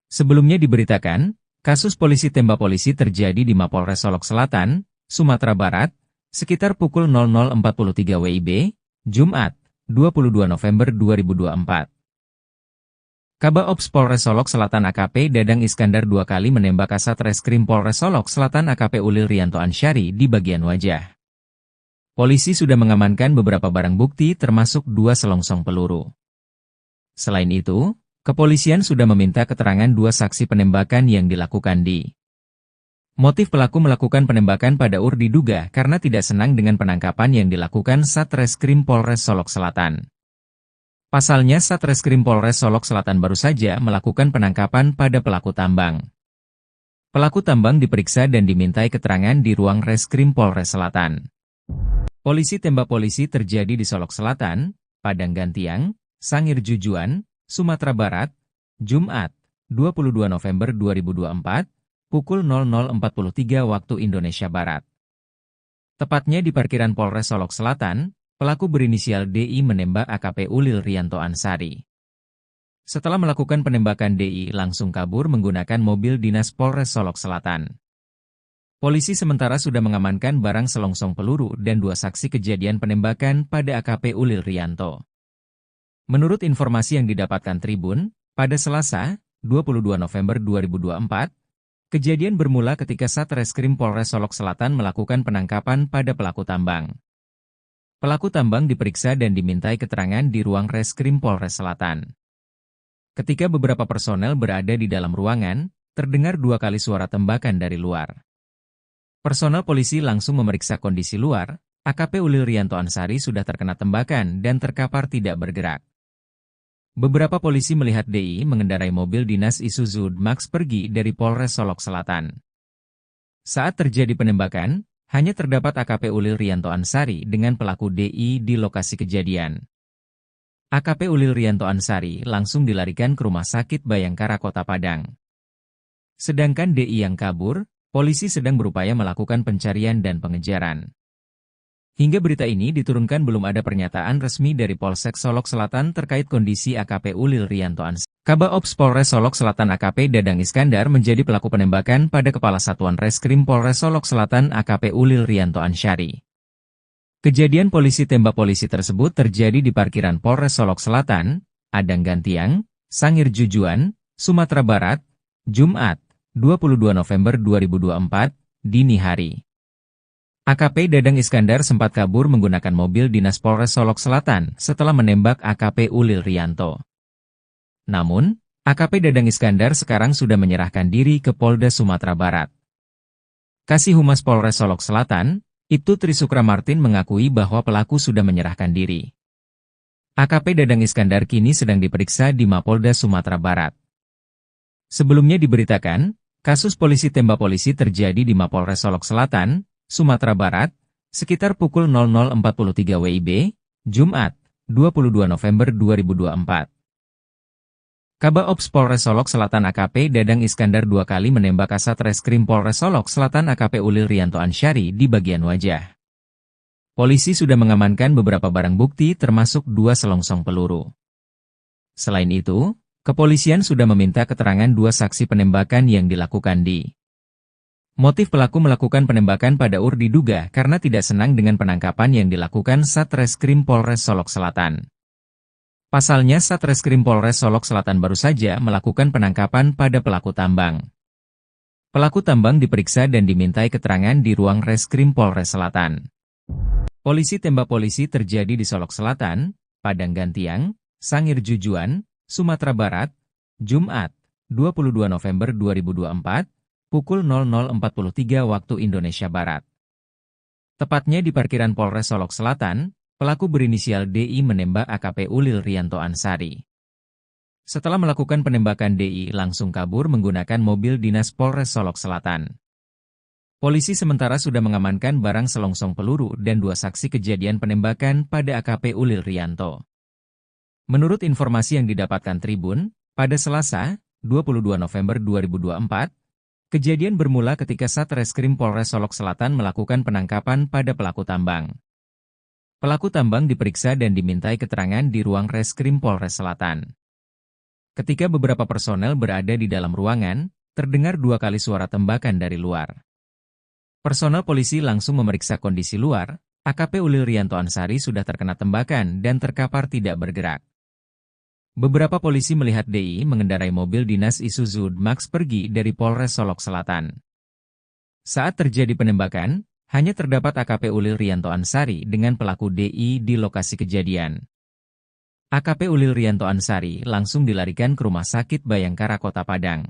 Sebelumnya diberitakan, kasus polisi tembak polisi terjadi di Mapolres Solok Selatan, Sumatera Barat, sekitar pukul 00.43 WIB, Jumat, 22 November 2024. Kabak Ops Polres Solok Selatan AKP Dadang Iskandar 2 kali menembak Kasat Reskrim Polres Solok Selatan AKP Ulil Rianto Ansari di bagian wajah. Polisi sudah mengamankan beberapa barang bukti termasuk 2 selongsong peluru. Selain itu, kepolisian sudah meminta keterangan dua saksi penembakan yang dilakukan di. Motif pelaku melakukan penembakan pada UR diduga karena tidak senang dengan penangkapan yang dilakukan Satreskrim Polres Solok Selatan. Pasalnya Satreskrim Polres Solok Selatan baru saja melakukan penangkapan pada pelaku tambang. Pelaku tambang diperiksa dan dimintai keterangan di ruang Reskrim Polres Selatan. Polisi tembak polisi terjadi di Solok Selatan, Padang Gantiang, Sangir Jujuan, Sumatera Barat, Jumat, 22 November 2024, pukul 00.43 waktu Indonesia Barat. Tepatnya di parkiran Polres Solok Selatan, pelaku berinisial DI menembak AKP Ulil Rianto Ansari. Setelah melakukan penembakan DI langsung kabur menggunakan mobil dinas Polres Solok Selatan. Polisi sementara sudah mengamankan barang selongsong peluru dan dua saksi kejadian penembakan pada AKP Ulil Rianto. Menurut informasi yang didapatkan Tribun, pada Selasa, 22 November 2024, kejadian bermula ketika Satreskrim Polres Solok Selatan melakukan penangkapan pada pelaku tambang. Pelaku tambang diperiksa dan dimintai keterangan di ruang Reskrim Polres Selatan. Ketika beberapa personel berada di dalam ruangan, terdengar dua kali suara tembakan dari luar. Personel polisi langsung memeriksa kondisi luar, AKP Ulil Rianto Ansari sudah terkena tembakan dan terkapar tidak bergerak. Beberapa polisi melihat DI mengendarai mobil dinas Isuzu Max pergi dari Polres Solok Selatan. Saat terjadi penembakan, hanya terdapat AKP Ulil Rianto Ansari dengan pelaku DI di lokasi kejadian. AKP Ulil Rianto Ansari langsung dilarikan ke Rumah Sakit Bayangkara Kota Padang. Sedangkan DI yang kabur, polisi sedang berupaya melakukan pencarian dan pengejaran. Hingga berita ini diturunkan belum ada pernyataan resmi dari Polsek Solok Selatan terkait kondisi AKP Ulil Rianto Ansari. Kabak Ops Polres Solok Selatan AKP Dadang Iskandar menjadi pelaku penembakan pada Kepala Satuan Reskrim Polres Solok Selatan AKP Ulil Rianto Ansari. Kejadian polisi tembak polisi tersebut terjadi di parkiran Polres Solok Selatan, Padang Gantiang, Sangir Jujuan, Sumatera Barat, Jumat, 22 November 2024, dini hari. AKP Dadang Iskandar sempat kabur menggunakan mobil dinas Polres Solok Selatan setelah menembak AKP Ulil Rianto. Namun, AKP Dadang Iskandar sekarang sudah menyerahkan diri ke Polda Sumatera Barat. Kasih Humas Polres Solok Selatan, Ibtu Trisukra Martin mengakui bahwa pelaku sudah menyerahkan diri. AKP Dadang Iskandar kini sedang diperiksa di Mapolda Sumatera Barat. Sebelumnya diberitakan, kasus polisi tembak polisi terjadi di Mapolres Solok Selatan, Sumatera Barat, sekitar pukul 00.43 WIB, Jumat, 22 November 2024. Kabak Ops Polres Solok Selatan AKP Dadang Iskandar dua kali menembak Kasat Reskrim Polres Solok Selatan AKP Ulil Rianto Ansari di bagian wajah. Polisi sudah mengamankan beberapa barang bukti termasuk dua selongsong peluru. Selain itu, kepolisian sudah meminta keterangan dua saksi penembakan yang dilakukan di. Motif pelaku melakukan penembakan pada UR diduga karena tidak senang dengan penangkapan yang dilakukan Satreskrim Polres Solok Selatan. Pasalnya Satreskrim Polres Solok Selatan baru saja melakukan penangkapan pada pelaku tambang. Pelaku tambang diperiksa dan dimintai keterangan di ruang Reskrim Polres Selatan. Polisi tembak polisi terjadi di Solok Selatan, Padang Gantiang, Sangir Jujuan, Sumatera Barat, Jumat, 22 November 2024, pukul 00.43 waktu Indonesia Barat. Tepatnya di parkiran Polres Solok Selatan, pelaku berinisial DI menembak AKP Ulil Rianto Ansari. Setelah melakukan penembakan DI langsung kabur menggunakan mobil dinas Polres Solok Selatan. Polisi sementara sudah mengamankan barang selongsong peluru dan dua saksi kejadian penembakan pada AKP Ulil Rianto. Menurut informasi yang didapatkan Tribun, pada Selasa, 22 November 2024, kejadian bermula ketika Satreskrim Polres Solok Selatan melakukan penangkapan pada pelaku tambang. Pelaku tambang diperiksa dan dimintai keterangan di ruang Reskrim Polres Selatan. Ketika beberapa personel berada di dalam ruangan, terdengar dua kali suara tembakan dari luar. Personel polisi langsung memeriksa kondisi luar, AKP Ulil Rianto Ansari sudah terkena tembakan dan terkapar tidak bergerak. Beberapa polisi melihat DI mengendarai mobil dinas Isuzu Max pergi dari Polres Solok Selatan. Saat terjadi penembakan, hanya terdapat AKP Ulil Rianto Ansari dengan pelaku DI di lokasi kejadian. AKP Ulil Rianto Ansari langsung dilarikan ke Rumah Sakit Bayangkara Kota Padang.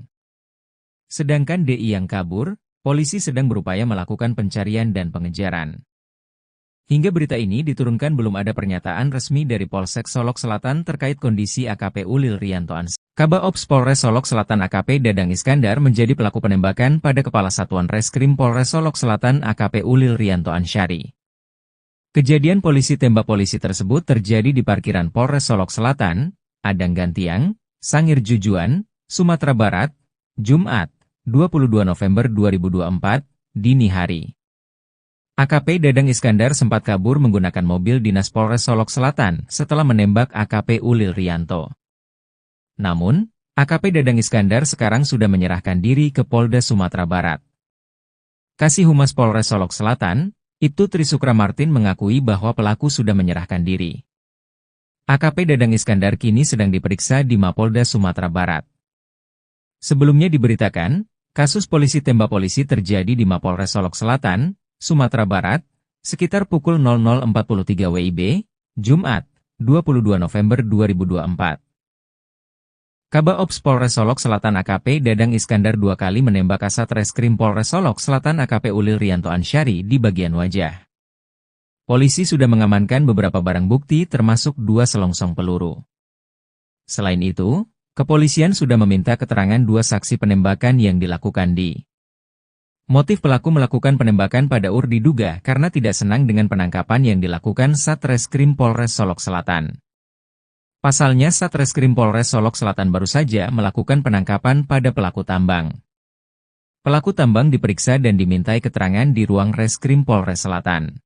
Sedangkan DI yang kabur, polisi sedang berupaya melakukan pencarian dan pengejaran. Hingga berita ini diturunkan belum ada pernyataan resmi dari Polsek Solok Selatan terkait kondisi AKP Ulil Rianto Ansari. Kabaops Polres Solok Selatan AKP Dadang Iskandar menjadi pelaku penembakan pada Kepala Satuan Reskrim Polres Solok Selatan AKP Ulil Rianto Ansari. Kejadian polisi tembak polisi tersebut terjadi di parkiran Polres Solok Selatan, Adang Gantiang, Sangir Jujuan, Sumatera Barat, Jumat, 22 November 2024, dini hari. AKP Dadang Iskandar sempat kabur menggunakan mobil dinas Polres Solok Selatan setelah menembak AKP Ulil Rianto. Namun, AKP Dadang Iskandar sekarang sudah menyerahkan diri ke Polda Sumatera Barat. Kasih Humas Polres Solok Selatan, Ibtu Trisukra Martin mengakui bahwa pelaku sudah menyerahkan diri. AKP Dadang Iskandar kini sedang diperiksa di Mapolda Sumatera Barat. Sebelumnya diberitakan, kasus polisi tembak polisi terjadi di Mapolres Solok Selatan, Sumatera Barat, sekitar pukul 00.43 WIB, Jumat, 22 November 2024. Kabaops Polres Solok Selatan AKP Dadang Iskandar dua kali menembak Kasat Reskrim Polres Solok Selatan AKP Ulil Rianto Ansari di bagian wajah. Polisi sudah mengamankan beberapa barang bukti termasuk 2 selongsong peluru. Selain itu, kepolisian sudah meminta keterangan 2 saksi penembakan yang dilakukan di. Motif pelaku melakukan penembakan pada diduga karena tidak senang dengan penangkapan yang dilakukan Satreskrim Polres Solok Selatan. Pasalnya Satreskrim Polres Solok Selatan baru saja melakukan penangkapan pada pelaku tambang. Pelaku tambang diperiksa dan dimintai keterangan di ruang Reskrim Polres Selatan.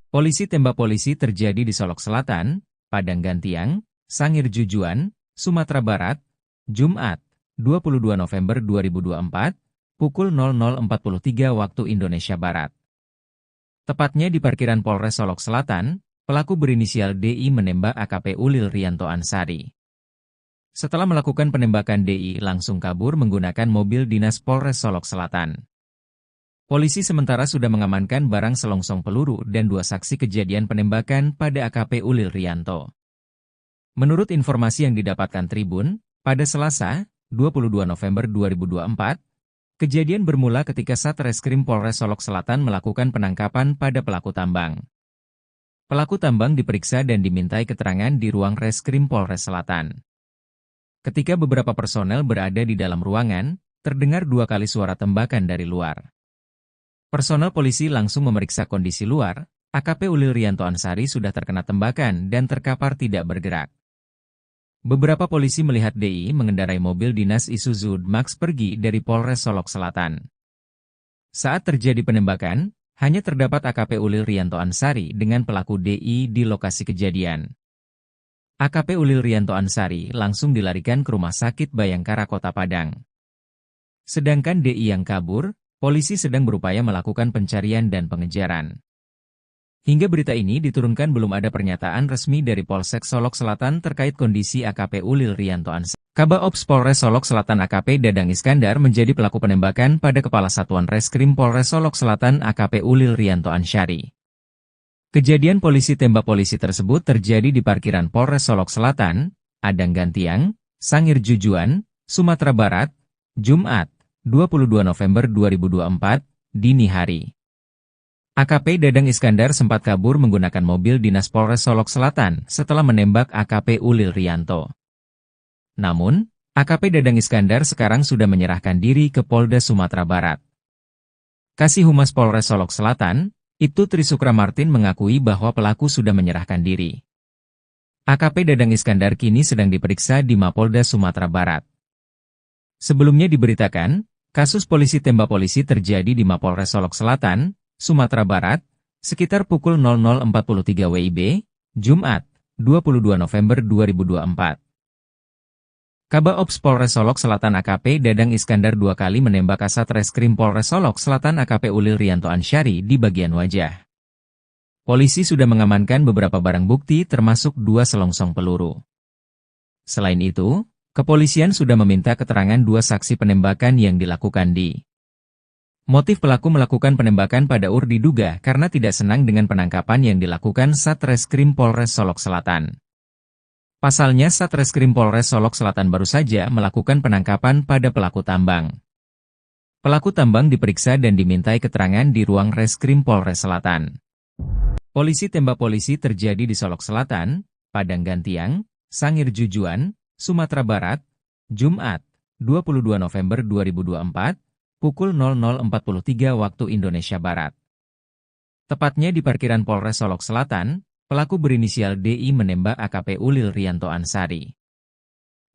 Polisi tembak polisi terjadi di Solok Selatan, Padang Gantiang, Sangir Jujuan, Sumatera Barat, Jumat, 22 November 2024, pukul 00.43 waktu Indonesia Barat. Tepatnya di parkiran Polres Solok Selatan, pelaku berinisial DI menembak AKP Ulil Rianto Ansari. Setelah melakukan penembakan DI langsung kabur menggunakan mobil dinas Polres Solok Selatan. Polisi sementara sudah mengamankan barang selongsong peluru dan 2 saksi kejadian penembakan pada AKP Ulil Rianto. Menurut informasi yang didapatkan Tribun, pada Selasa, 22 November 2024, kejadian bermula ketika Satreskrim Polres Solok Selatan melakukan penangkapan pada pelaku tambang. Pelaku tambang diperiksa dan dimintai keterangan di ruang Reskrim Polres Selatan. Ketika beberapa personel berada di dalam ruangan, terdengar 2 kali suara tembakan dari luar. Personel polisi langsung memeriksa kondisi luar, AKP Ulil Rianto Ansari sudah terkena tembakan dan terkapar tidak bergerak. Beberapa polisi melihat DI mengendarai mobil dinas Isuzu Max pergi dari Polres Solok Selatan. Saat terjadi penembakan, hanya terdapat AKP Ulil Rianto Ansari dengan pelaku DI di lokasi kejadian. AKP Ulil Rianto Ansari langsung dilarikan ke Rumah Sakit Bayangkara Kota Padang. Sedangkan DI yang kabur, polisi sedang berupaya melakukan pencarian dan pengejaran. Hingga berita ini diturunkan belum ada pernyataan resmi dari Polsek Solok Selatan terkait kondisi AKP Ulil Rianto Ansari. Kabaops Polres Solok Selatan AKP Dadang Iskandar menjadi pelaku penembakan pada Kepala Satuan Reskrim Polres Solok Selatan AKP Ulil Rianto Ansari. Kejadian polisi tembak polisi tersebut terjadi di parkiran Polres Solok Selatan, Adang Gantiang, Sangir Jujuan, Sumatera Barat, Jumat, 22 November 2024, dini hari. AKP Dadang Iskandar sempat kabur menggunakan mobil dinas Polres Solok Selatan setelah menembak AKP Ulil Rianto. Namun, AKP Dadang Iskandar sekarang sudah menyerahkan diri ke Polda Sumatera Barat. Kasih Humas Polres Solok Selatan, Ibtu Trisukra Martin mengakui bahwa pelaku sudah menyerahkan diri. AKP Dadang Iskandar kini sedang diperiksa di Mapolda Sumatera Barat. Sebelumnya diberitakan, kasus polisi tembak polisi terjadi di Mapolres Solok Selatan, Sumatera Barat, sekitar pukul 00.43 WIB, Jumat, 22 November 2024. Kabaops Polres Solok Selatan AKP Dadang Iskandar dua kali menembak Kasat Reskrim Polres Solok Selatan AKP Ulil Rianto Ansari di bagian wajah. Polisi sudah mengamankan beberapa barang bukti termasuk 2 selongsong peluru. Selain itu, kepolisian sudah meminta keterangan 2 saksi penembakan yang dilakukan di. Motif pelaku melakukan penembakan pada diduga karena tidak senang dengan penangkapan yang dilakukan Satreskrim Polres Solok Selatan. Pasalnya Satreskrim Polres Solok Selatan baru saja melakukan penangkapan pada pelaku tambang. Pelaku tambang diperiksa dan dimintai keterangan di ruang Reskrim Polres Selatan. Polisi tembak polisi terjadi di Solok Selatan, Padang Gantiang, Sangir Jujuan, Sumatera Barat, Jumat, 22 November 2024, pukul 00.43 waktu Indonesia Barat. Tepatnya di parkiran Polres Solok Selatan, pelaku berinisial DI menembak AKP Ulil Rianto Ansari.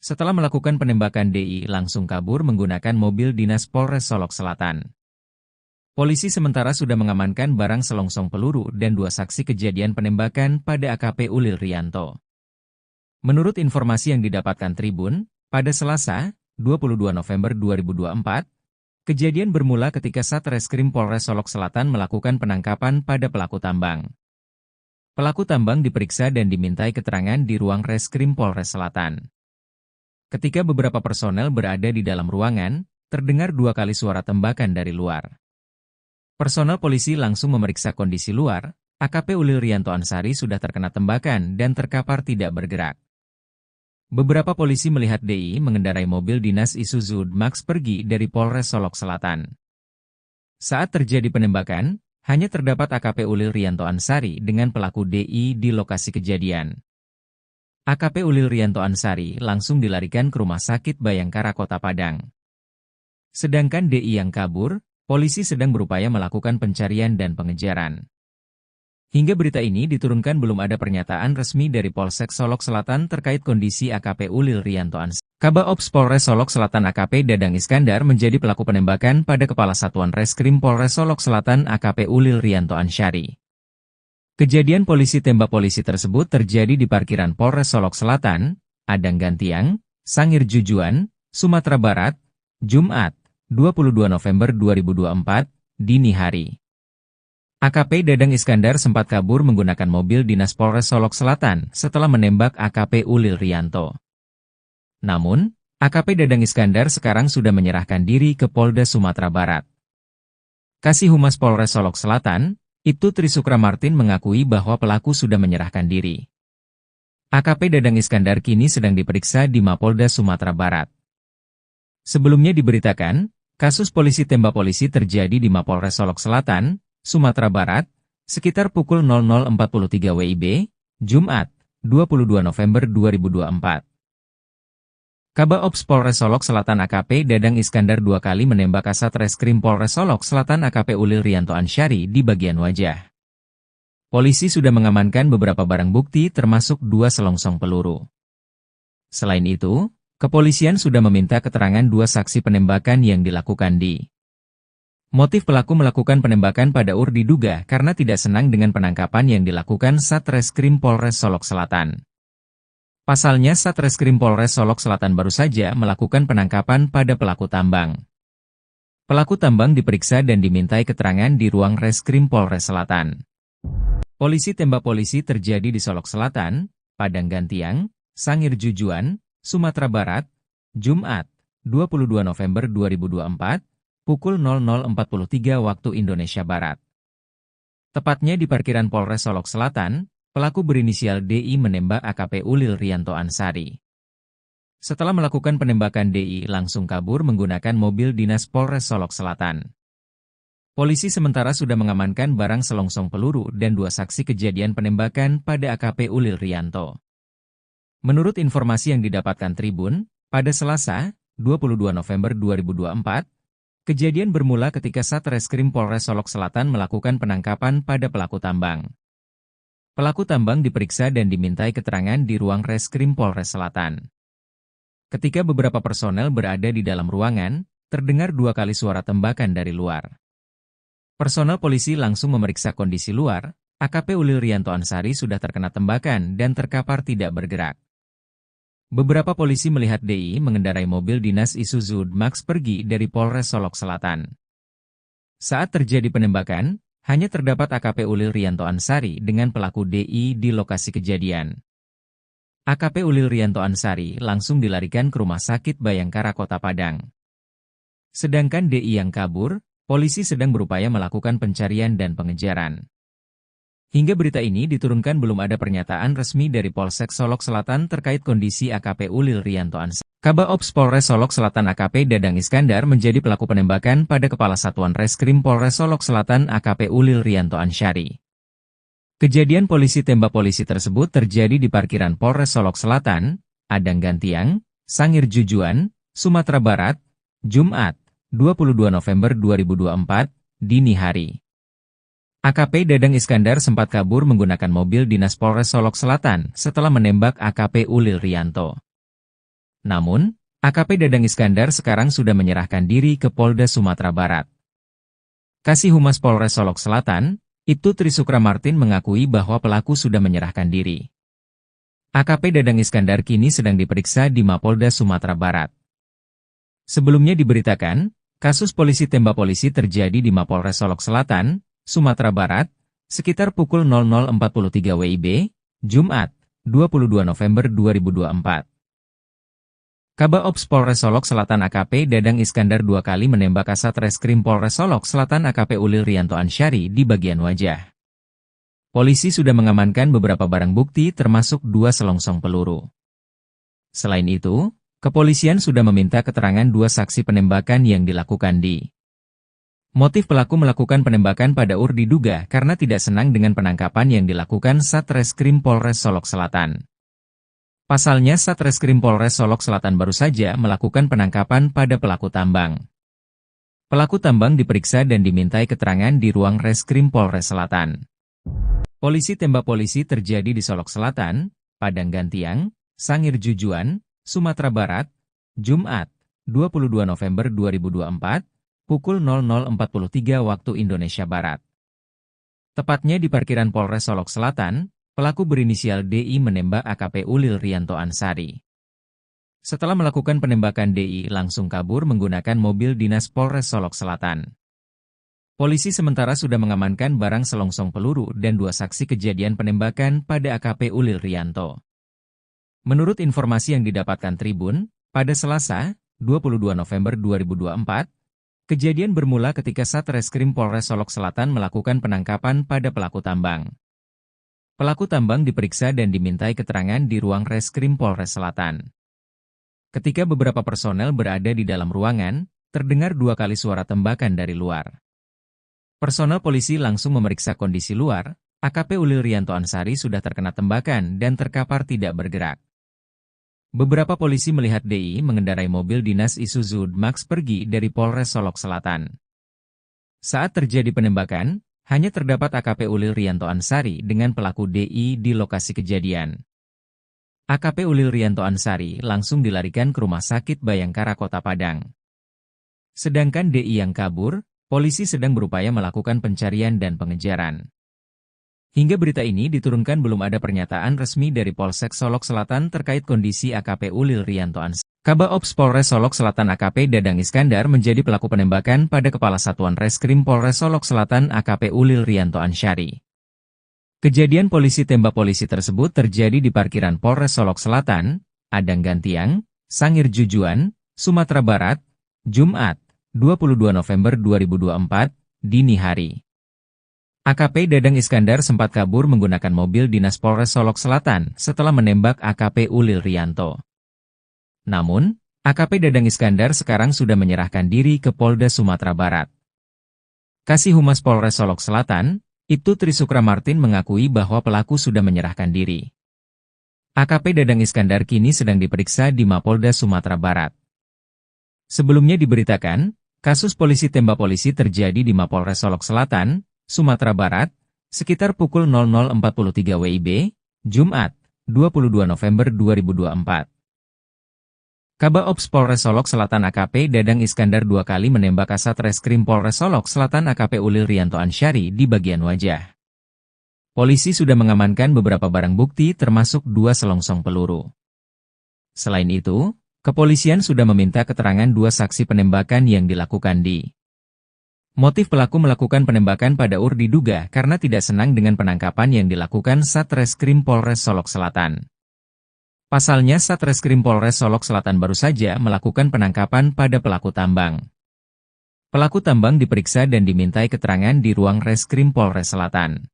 Setelah melakukan penembakan, DI langsung kabur menggunakan mobil dinas Polres Solok Selatan. Polisi sementara sudah mengamankan barang selongsong peluru dan 2 saksi kejadian penembakan pada AKP Ulil Rianto. Menurut informasi yang didapatkan Tribun, pada Selasa, 22 November 2024, kejadian bermula ketika Satreskrim Polres Solok Selatan melakukan penangkapan pada pelaku tambang. Pelaku tambang diperiksa dan dimintai keterangan di ruang Reskrim Polres Selatan. Ketika beberapa personel berada di dalam ruangan, terdengar 2 kali suara tembakan dari luar. Personel polisi langsung memeriksa kondisi luar. AKP Ulil Rianto Ansari sudah terkena tembakan dan terkapar tidak bergerak. Beberapa polisi melihat DI mengendarai mobil dinas Isuzu Max pergi dari Polres Solok Selatan. Saat terjadi penembakan, hanya terdapat AKP Ulil Rianto Ansari dengan pelaku DI di lokasi kejadian. AKP Ulil Rianto Ansari langsung dilarikan ke Rumah Sakit Bayangkara Kota Padang. Sedangkan DI yang kabur, polisi sedang berupaya melakukan pencarian dan pengejaran. Hingga berita ini diturunkan belum ada pernyataan resmi dari Polsek Solok Selatan terkait kondisi AKP Ulil Rianto Ansari. Kabak Ops Polres Solok Selatan AKP Dadang Iskandar menjadi pelaku penembakan pada Kepala Satuan Reskrim Polres Solok Selatan AKP Ulil Rianto Ansari. Kejadian polisi tembak polisi tersebut terjadi di parkiran Polres Solok Selatan, Padang Gantiang, Sangir Jujuan, Sumatera Barat, Jumat, 22 November 2024, dini hari. AKP Dadang Iskandar sempat kabur menggunakan mobil dinas Polres Solok Selatan setelah menembak AKP Ulil Rianto. Namun, AKP Dadang Iskandar sekarang sudah menyerahkan diri ke Polda Sumatera Barat. Kasih Humas Polres Solok Selatan, Ibtu Trisukra Martin mengakui bahwa pelaku sudah menyerahkan diri. AKP Dadang Iskandar kini sedang diperiksa di Mapolda Sumatera Barat. Sebelumnya diberitakan, kasus polisi tembak polisi terjadi di Mapolres Solok Selatan, Sumatera Barat, sekitar pukul 00.43 WIB, Jumat, 22 November 2024. Kabak Ops Polres Solok Selatan AKP Dadang Iskandar 2 kali menembak Kasat Reskrim Polres Solok Selatan AKP Ulil Rianto Ansari di bagian wajah. Polisi sudah mengamankan beberapa barang bukti termasuk 2 selongsong peluru. Selain itu, kepolisian sudah meminta keterangan 2 saksi penembakan yang dilakukan di. Motif pelaku melakukan penembakan pada diduga karena tidak senang dengan penangkapan yang dilakukan Satreskrim Polres Solok Selatan. Pasalnya Satreskrim Polres Solok Selatan baru saja melakukan penangkapan pada pelaku tambang. Pelaku tambang diperiksa dan dimintai keterangan di ruang Reskrim Polres Selatan. Polisi tembak polisi terjadi di Solok Selatan, Padang Gantiang, Sangir Jujuan, Sumatera Barat, Jumat, 22 November 2024, pukul 00.43 waktu Indonesia Barat. Tepatnya di parkiran Polres Solok Selatan, pelaku berinisial DI menembak AKP Ulil Rianto Ansari. Setelah melakukan penembakan, DI langsung kabur menggunakan mobil dinas Polres Solok Selatan. Polisi sementara sudah mengamankan barang selongsong peluru dan 2 saksi kejadian penembakan pada AKP Ulil Rianto. Menurut informasi yang didapatkan Tribun, pada Selasa, 22 November 2024, kejadian bermula ketika Satreskrim Polres Solok Selatan melakukan penangkapan pada pelaku tambang. Pelaku tambang diperiksa dan dimintai keterangan di ruang Reskrim Polres Selatan. Ketika beberapa personel berada di dalam ruangan, terdengar 2 kali suara tembakan dari luar. Personel polisi langsung memeriksa kondisi luar. AKP Ulil Rianto Ansari sudah terkena tembakan dan terkapar tidak bergerak. Beberapa polisi melihat DI mengendarai mobil dinas Isuzu Max pergi dari Polres Solok Selatan. Saat terjadi penembakan, hanya terdapat AKP Ulil Rianto Ansari dengan pelaku DI di lokasi kejadian. AKP Ulil Rianto Ansari langsung dilarikan ke Rumah Sakit Bayangkara Kota Padang. Sedangkan DI yang kabur, polisi sedang berupaya melakukan pencarian dan pengejaran. Hingga berita ini diturunkan belum ada pernyataan resmi dari Polsek Solok Selatan terkait kondisi AKP Ulil Rianto Ansari. Kabaops Polres Solok Selatan AKP Dadang Iskandar menjadi pelaku penembakan pada Kepala Satuan Reskrim Polres Solok Selatan AKP Ulil Rianto Ansari. Kejadian polisi tembak polisi tersebut terjadi di parkiran Polres Solok Selatan, Adang Gantiang, Sangir Jujuan, Sumatera Barat, Jumat, 22 November 2024, dini hari. AKP Dadang Iskandar sempat kabur menggunakan mobil dinas Polres Solok Selatan setelah menembak AKP Ulil Rianto. Namun, AKP Dadang Iskandar sekarang sudah menyerahkan diri ke Polda Sumatera Barat. Kasih Humas Polres Solok Selatan, Ibtu Trisukra Martin mengakui bahwa pelaku sudah menyerahkan diri. AKP Dadang Iskandar kini sedang diperiksa di Mapolda Sumatera Barat. Sebelumnya diberitakan, kasus polisi tembak polisi terjadi di Mapolres Solok Selatan, Sumatera Barat, sekitar pukul 00.43 WIB, Jumat, 22 November 2024. Kabaops Polres Solok Selatan AKP Dadang Iskandar 2 kali menembak Kasat Reskrim Polres Solok Selatan AKP Ulil Rianto Ansari di bagian wajah. Polisi sudah mengamankan beberapa barang bukti termasuk 2 selongsong peluru. Selain itu, kepolisian sudah meminta keterangan 2 saksi penembakan yang dilakukan di. Motif pelaku melakukan penembakan pada UR diduga karena tidak senang dengan penangkapan yang dilakukan Satreskrim Polres Solok Selatan. Pasalnya Satreskrim Polres Solok Selatan baru saja melakukan penangkapan pada pelaku tambang. Pelaku tambang diperiksa dan dimintai keterangan di ruang Reskrim Polres Selatan. Polisi tembak polisi terjadi di Solok Selatan, Padang Gantiang, Sangir Jujuan, Sumatera Barat, Jumat, 22 November 2024, pukul 00.43 waktu Indonesia Barat. Tepatnya di parkiran Polres Solok Selatan, pelaku berinisial DI menembak AKP Ulil Rianto Ansari. Setelah melakukan penembakan DI langsung kabur menggunakan mobil dinas Polres Solok Selatan. Polisi sementara sudah mengamankan barang selongsong peluru dan 2 saksi kejadian penembakan pada AKP Ulil Rianto. Menurut informasi yang didapatkan Tribun, pada Selasa, 22 November 2024, kejadian bermula ketika Satreskrim Polres Solok Selatan melakukan penangkapan pada pelaku tambang. Pelaku tambang diperiksa dan dimintai keterangan di ruang Reskrim Polres Selatan. Ketika beberapa personel berada di dalam ruangan, terdengar 2 kali suara tembakan dari luar. Personel polisi langsung memeriksa kondisi luar, AKP Ulil Rianto Ansari sudah terkena tembakan dan terkapar tidak bergerak. Beberapa polisi melihat DI mengendarai mobil dinas Isuzu Max pergi dari Polres Solok Selatan. Saat terjadi penembakan, hanya terdapat AKP Ulil Rianto Ansari dengan pelaku DI di lokasi kejadian. AKP Ulil Rianto Ansari langsung dilarikan ke Rumah Sakit Bayangkara Kota Padang. Sedangkan DI yang kabur, polisi sedang berupaya melakukan pencarian dan pengejaran. Hingga berita ini diturunkan belum ada pernyataan resmi dari Polsek Solok Selatan terkait kondisi AKP Ulil Rianto Ansari. Kabaops Polres Solok Selatan AKP Dadang Iskandar menjadi pelaku penembakan pada Kepala Satuan Reskrim Polres Solok Selatan AKP Ulil Rianto Ansari. Kejadian polisi tembak polisi tersebut terjadi di parkiran Polres Solok Selatan, Adang Gantiang, Sangir Jujuan, Sumatera Barat, Jumat, 22 November 2024, dini hari. AKP Dadang Iskandar sempat kabur menggunakan mobil dinas Polres Solok Selatan setelah menembak AKP Ulil Rianto. Namun, AKP Dadang Iskandar sekarang sudah menyerahkan diri ke Polda Sumatera Barat. Kasih Humas Polres Solok Selatan, Ibtu Trisukra Martin mengakui bahwa pelaku sudah menyerahkan diri. AKP Dadang Iskandar kini sedang diperiksa di Mapolda Sumatera Barat. Sebelumnya diberitakan, kasus polisi tembak polisi terjadi di Mapolres Solok Selatan, Sumatera Barat, sekitar pukul 00.43 WIB, Jumat, 22 November 2024. Kabaops Polres Solok Selatan AKP Dadang Iskandar 2 kali menembak Kasat Reskrim Polres Solok Selatan AKP Ulil Rianto Ansari di bagian wajah. Polisi sudah mengamankan beberapa barang bukti termasuk 2 selongsong peluru. Selain itu, kepolisian sudah meminta keterangan 2 saksi penembakan yang dilakukan di. Motif pelaku melakukan penembakan pada UR diduga karena tidak senang dengan penangkapan yang dilakukan Satreskrim Polres Solok Selatan. Pasalnya Satreskrim Polres Solok Selatan baru saja melakukan penangkapan pada pelaku tambang. Pelaku tambang diperiksa dan dimintai keterangan di ruang Reskrim Polres Selatan.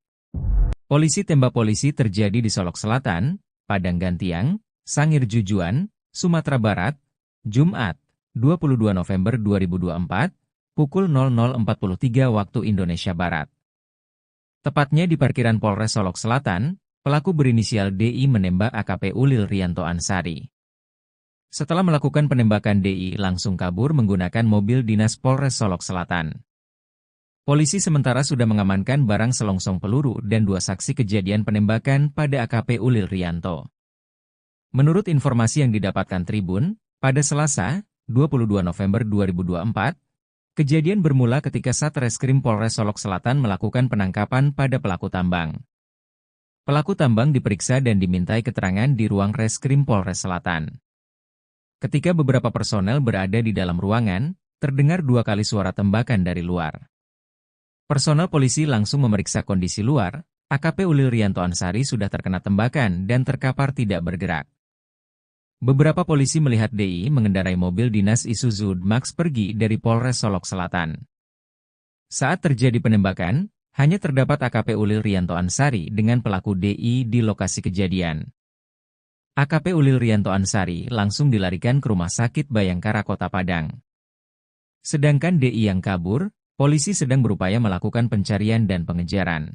Polisi tembak polisi terjadi di Solok Selatan, Padang Gantiang, Sangir Jujuan, Sumatera Barat, Jumat, 22 November 2024, pukul 00.43 waktu Indonesia Barat. Tepatnya di parkiran Polres Solok Selatan, pelaku berinisial DI menembak AKP Ulil Rianto Ansari. Setelah melakukan penembakan, DI langsung kabur menggunakan mobil dinas Polres Solok Selatan. Polisi sementara sudah mengamankan barang selongsong peluru dan 2 saksi kejadian penembakan pada AKP Ulil Rianto. Menurut informasi yang didapatkan Tribun, pada Selasa, 22 November 2024, kejadian bermula ketika Satreskrim Polres Solok Selatan melakukan penangkapan pada pelaku tambang. Pelaku tambang diperiksa dan dimintai keterangan di ruang Reskrim Polres Selatan. Ketika beberapa personel berada di dalam ruangan, terdengar 2 kali suara tembakan dari luar. Personel polisi langsung memeriksa kondisi luar. AKP Ulil Rianto Ansari sudah terkena tembakan dan terkapar tidak bergerak. Beberapa polisi melihat DI mengendarai mobil dinas Isuzu Max pergi dari Polres Solok Selatan. Saat terjadi penembakan, hanya terdapat AKP Ulil Rianto Ansari dengan pelaku DI di lokasi kejadian. AKP Ulil Rianto Ansari langsung dilarikan ke Rumah Sakit Bayangkara Kota Padang. Sedangkan DI yang kabur, polisi sedang berupaya melakukan pencarian dan pengejaran.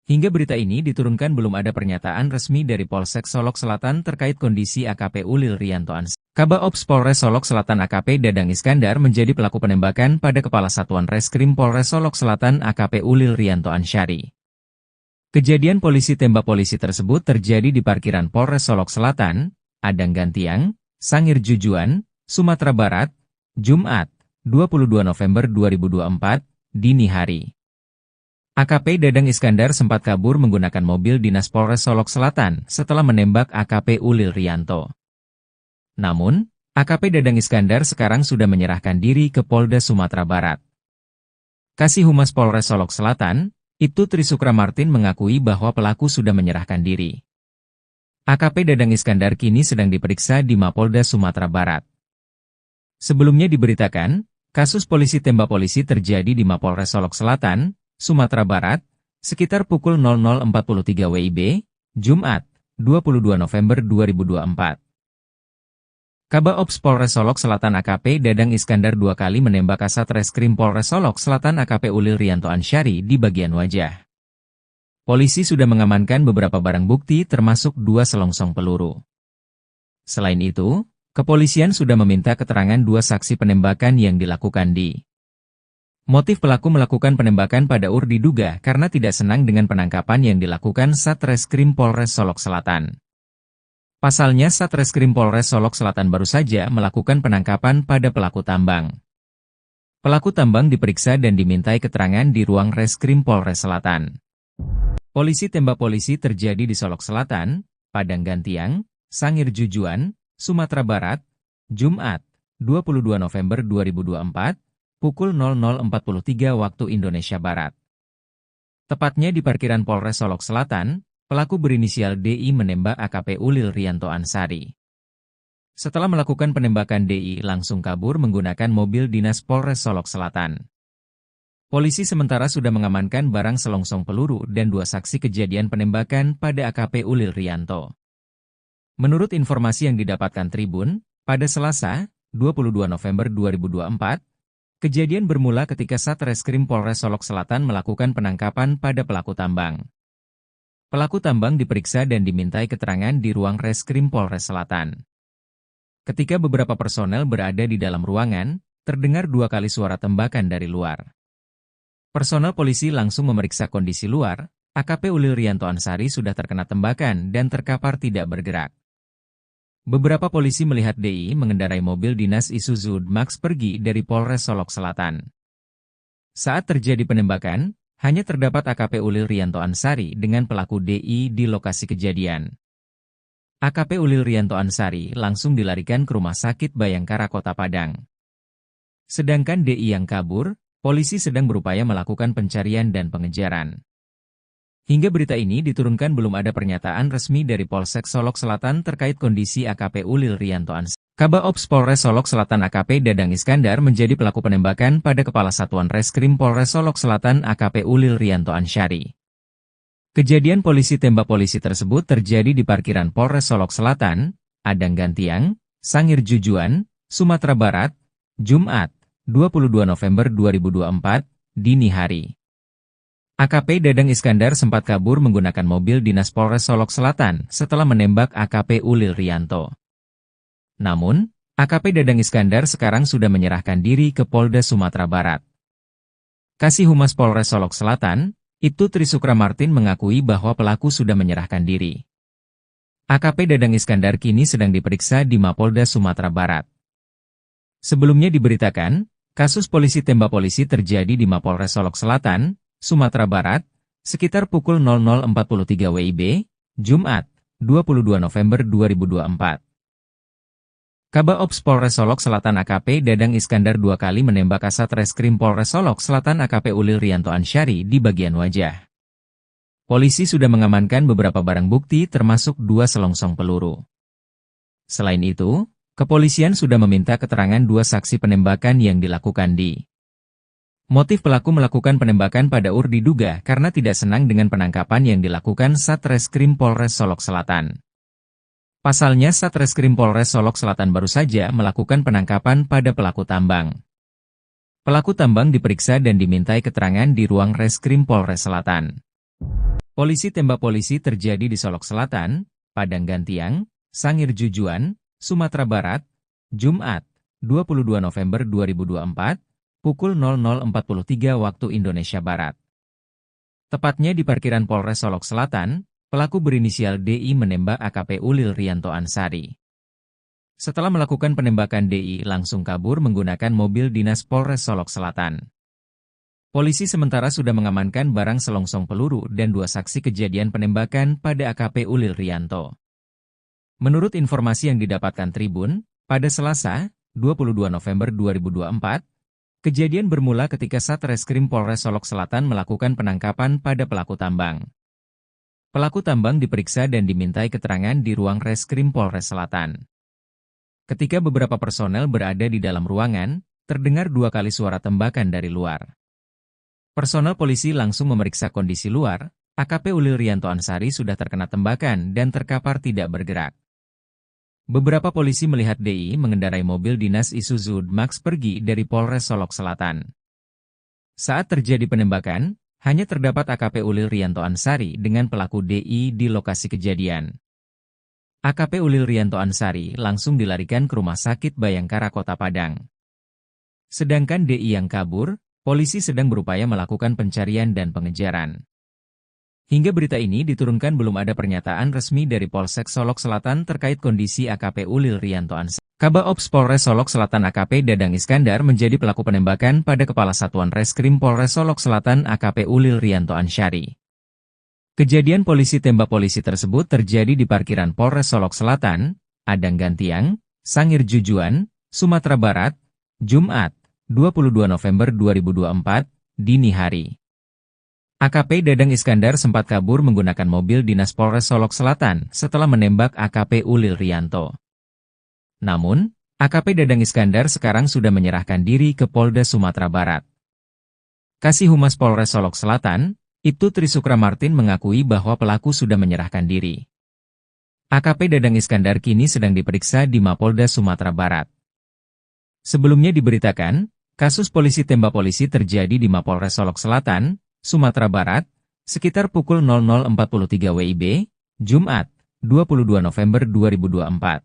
Hingga berita ini diturunkan belum ada pernyataan resmi dari Polsek Solok Selatan terkait kondisi AKP Ulil Rianto Ansari. Kabaops Polres Solok Selatan AKP Dadang Iskandar menjadi pelaku penembakan pada Kepala Satuan Reskrim Polres Solok Selatan AKP Ulil Rianto Ansari. Kejadian polisi tembak polisi tersebut terjadi di parkiran Polres Solok Selatan, Padang Gantiang, Sangir Jujuan, Sumatera Barat, Jumat, 22 November 2024, dini hari. AKP Dadang Iskandar sempat kabur menggunakan mobil dinas Polres Solok Selatan setelah menembak AKP Ulil Rianto. Namun, AKP Dadang Iskandar sekarang sudah menyerahkan diri ke Polda Sumatera Barat. Kasih Humas Polres Solok Selatan, Ibtu Trisukra Martin mengakui bahwa pelaku sudah menyerahkan diri. AKP Dadang Iskandar kini sedang diperiksa di Mapolda Sumatera Barat. Sebelumnya diberitakan, kasus polisi tembak polisi terjadi di Mapolres Solok Selatan, Sumatera Barat, sekitar pukul 00.43 WIB, Jumat, 22 November 2024. Kabaops Polres Solok Selatan AKP Dadang Iskandar 2 kali menembak Kasat Reskrim Polres Solok Selatan AKP Ulil Rianto Ansari di bagian wajah. Polisi sudah mengamankan beberapa barang bukti termasuk 2 selongsong peluru. Selain itu, kepolisian sudah meminta keterangan 2 saksi penembakan yang dilakukan di. Motif pelaku melakukan penembakan pada UR diduga karena tidak senang dengan penangkapan yang dilakukan Satreskrim Polres Solok Selatan. Pasalnya Satreskrim Polres Solok Selatan baru saja melakukan penangkapan pada pelaku tambang. Pelaku tambang diperiksa dan dimintai keterangan di ruang Reskrim Polres Selatan. Polisi tembak polisi terjadi di Solok Selatan, Padang Gantiang, Sangir Jujuan, Sumatera Barat, Jumat, 22 November 2024, pukul 00.43 waktu Indonesia Barat. Tepatnya di parkiran Polres Solok Selatan, pelaku berinisial DI menembak AKP Ulil Rianto Ansari. Setelah melakukan penembakan, DI langsung kabur menggunakan mobil dinas Polres Solok Selatan. Polisi sementara sudah mengamankan barang selongsong peluru dan 2 saksi kejadian penembakan pada AKP Ulil Rianto. Menurut informasi yang didapatkan Tribun, pada Selasa, 22 November 2024, kejadian bermula ketika Satreskrim Polres Solok Selatan melakukan penangkapan pada pelaku tambang. Pelaku tambang diperiksa dan dimintai keterangan di ruang Reskrim Polres Selatan. Ketika beberapa personel berada di dalam ruangan, terdengar 2 kali suara tembakan dari luar. Personel polisi langsung memeriksa kondisi luar. AKP Ulil Rianto Ansari sudah terkena tembakan dan terkapar tidak bergerak. Beberapa polisi melihat DI mengendarai mobil dinas Isuzu Max pergi dari Polres Solok Selatan. Saat terjadi penembakan, hanya terdapat AKP Ulil Rianto Ansari dengan pelaku DI di lokasi kejadian. AKP Ulil Rianto Ansari langsung dilarikan ke Rumah Sakit Bayangkara Kota Padang. Sedangkan DI yang kabur, polisi sedang berupaya melakukan pencarian dan pengejaran. Hingga berita ini diturunkan belum ada pernyataan resmi dari Polsek Solok Selatan terkait kondisi AKP Ulil Rianto Ansari. Kabaops Polres Solok Selatan AKP Dadang Iskandar menjadi pelaku penembakan pada Kepala Satuan Reskrim Polres Solok Selatan AKP Ulil Rianto Ansari. Kejadian polisi tembak polisi tersebut terjadi di parkiran Polres Solok Selatan, Adang Gantiang, Sangir Jujuan, Sumatera Barat, Jumat, 22 November 2024, dini hari. AKP Dadang Iskandar sempat kabur menggunakan mobil dinas Polres Solok Selatan setelah menembak AKP Ulil Rianto. Namun, AKP Dadang Iskandar sekarang sudah menyerahkan diri ke Polda Sumatera Barat. Kasih Humas Polres Solok Selatan, Ibtu Trisukra Martin mengakui bahwa pelaku sudah menyerahkan diri. AKP Dadang Iskandar kini sedang diperiksa di Mapolda Sumatera Barat. Sebelumnya diberitakan, kasus polisi tembak polisi terjadi di Mapolres Solok Selatan, Sumatera Barat, sekitar pukul 00.43 WIB, Jumat, 22 November 2024. Kabaops Polres Solok Selatan AKP Dadang Iskandar 2 kali menembak Kasat Reskrim Polres Solok Selatan AKP Ulil Rianto Ansyari di bagian wajah. Polisi sudah mengamankan beberapa barang bukti termasuk 2 selongsong peluru. Selain itu, kepolisian sudah meminta keterangan 2 saksi penembakan yang dilakukan di. Motif pelaku melakukan penembakan pada UR diduga karena tidak senang dengan penangkapan yang dilakukan Satreskrim Polres Solok Selatan. Pasalnya Satreskrim Polres Solok Selatan baru saja melakukan penangkapan pada pelaku tambang. Pelaku tambang diperiksa dan dimintai keterangan di ruang Reskrim Polres Selatan. Polisi tembak polisi terjadi di Solok Selatan, Padang Gantiang, Sangir Jujuan, Sumatera Barat, Jumat, 22 November 2024, pukul 00.43 waktu Indonesia Barat. Tepatnya di parkiran Polres Solok Selatan, pelaku berinisial DI menembak AKP Ulil Rianto Ansyari. Setelah melakukan penembakan DI langsung kabur menggunakan mobil dinas Polres Solok Selatan. Polisi sementara sudah mengamankan barang selongsong peluru dan 2 saksi kejadian penembakan pada AKP Ulil Rianto. Menurut informasi yang didapatkan Tribun, pada Selasa, 22 November 2024, kejadian bermula ketika Satreskrim Polres Solok Selatan melakukan penangkapan pada pelaku tambang. Pelaku tambang diperiksa dan dimintai keterangan di ruang Reskrim Polres Selatan. Ketika beberapa personel berada di dalam ruangan, terdengar 2 kali suara tembakan dari luar. Personel polisi langsung memeriksa kondisi luar, AKP Ulil Rianto Ansyari sudah terkena tembakan dan terkapar tidak bergerak. Beberapa polisi melihat DI mengendarai mobil dinas Isuzu Max pergi dari Polres Solok Selatan. Saat terjadi penembakan, hanya terdapat AKP Ulil Rianto Ansyari dengan pelaku DI di lokasi kejadian. AKP Ulil Rianto Ansyari langsung dilarikan ke Rumah Sakit Bayangkara Kota Padang. Sedangkan DI yang kabur, polisi sedang berupaya melakukan pencarian dan pengejaran. Hingga berita ini diturunkan belum ada pernyataan resmi dari Polsek Solok Selatan terkait kondisi AKP Ulil Rianto Ansyari. Kabaops Polres Solok Selatan AKP Dadang Iskandar menjadi pelaku penembakan pada Kepala Satuan Reskrim Polres Solok Selatan AKP Ulil Rianto Ansyari. Kejadian polisi tembak polisi tersebut terjadi di parkiran Polres Solok Selatan, Adang Gantiang, Sangir Jujuan, Sumatera Barat, Jumat, 22 November 2024, dini hari. AKP Dadang Iskandar sempat kabur menggunakan mobil dinas Polres Solok Selatan setelah menembak AKP Ulil Rianto. Namun, AKP Dadang Iskandar sekarang sudah menyerahkan diri ke Polda Sumatera Barat. Kasih Humas Polres Solok Selatan, Ibtu Trisukra Martin mengakui bahwa pelaku sudah menyerahkan diri. AKP Dadang Iskandar kini sedang diperiksa di Mapolda Sumatera Barat. Sebelumnya diberitakan, kasus polisi tembak polisi terjadi di Mapolres Solok Selatan, Sumatera Barat, sekitar pukul 00.43 WIB, Jumat, 22 November 2024.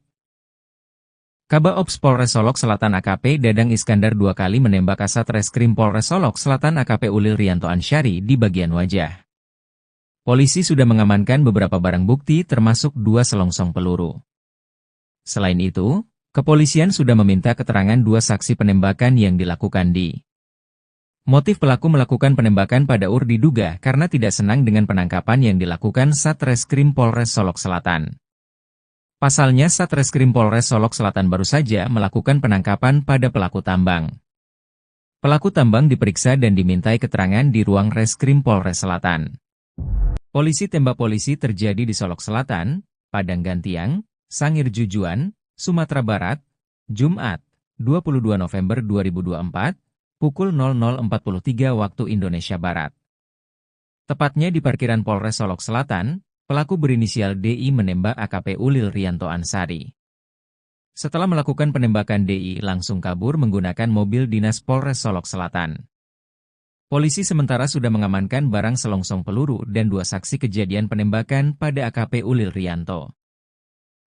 Kabaops Polres Solok Selatan AKP Dadang Iskandar 2 kali menembak Kasat Reskrim Polres Solok Selatan AKP Ulil Rianto Ansyari di bagian wajah. Polisi sudah mengamankan beberapa barang bukti termasuk 2 selongsong peluru. Selain itu, kepolisian sudah meminta keterangan 2 saksi penembakan yang dilakukan di. Motif pelaku melakukan penembakan pada UR diduga karena tidak senang dengan penangkapan yang dilakukan Satreskrim Polres Solok Selatan. Pasalnya Satreskrim Polres Solok Selatan baru saja melakukan penangkapan pada pelaku tambang. Pelaku tambang diperiksa dan dimintai keterangan di ruang Reskrim Polres Selatan. Polisi tembak polisi terjadi di Solok Selatan, Padang Gantiang, Sangir Jujuan, Sumatera Barat, Jumat, 22 November 2024, pukul 00.43 waktu Indonesia Barat. Tepatnya di parkiran Polres Solok Selatan, pelaku berinisial DI menembak AKP Ulil Rianto Ansari. Setelah melakukan penembakan, DI langsung kabur menggunakan mobil dinas Polres Solok Selatan. Polisi sementara sudah mengamankan barang selongsong peluru dan 2 saksi kejadian penembakan pada AKP Ulil Rianto.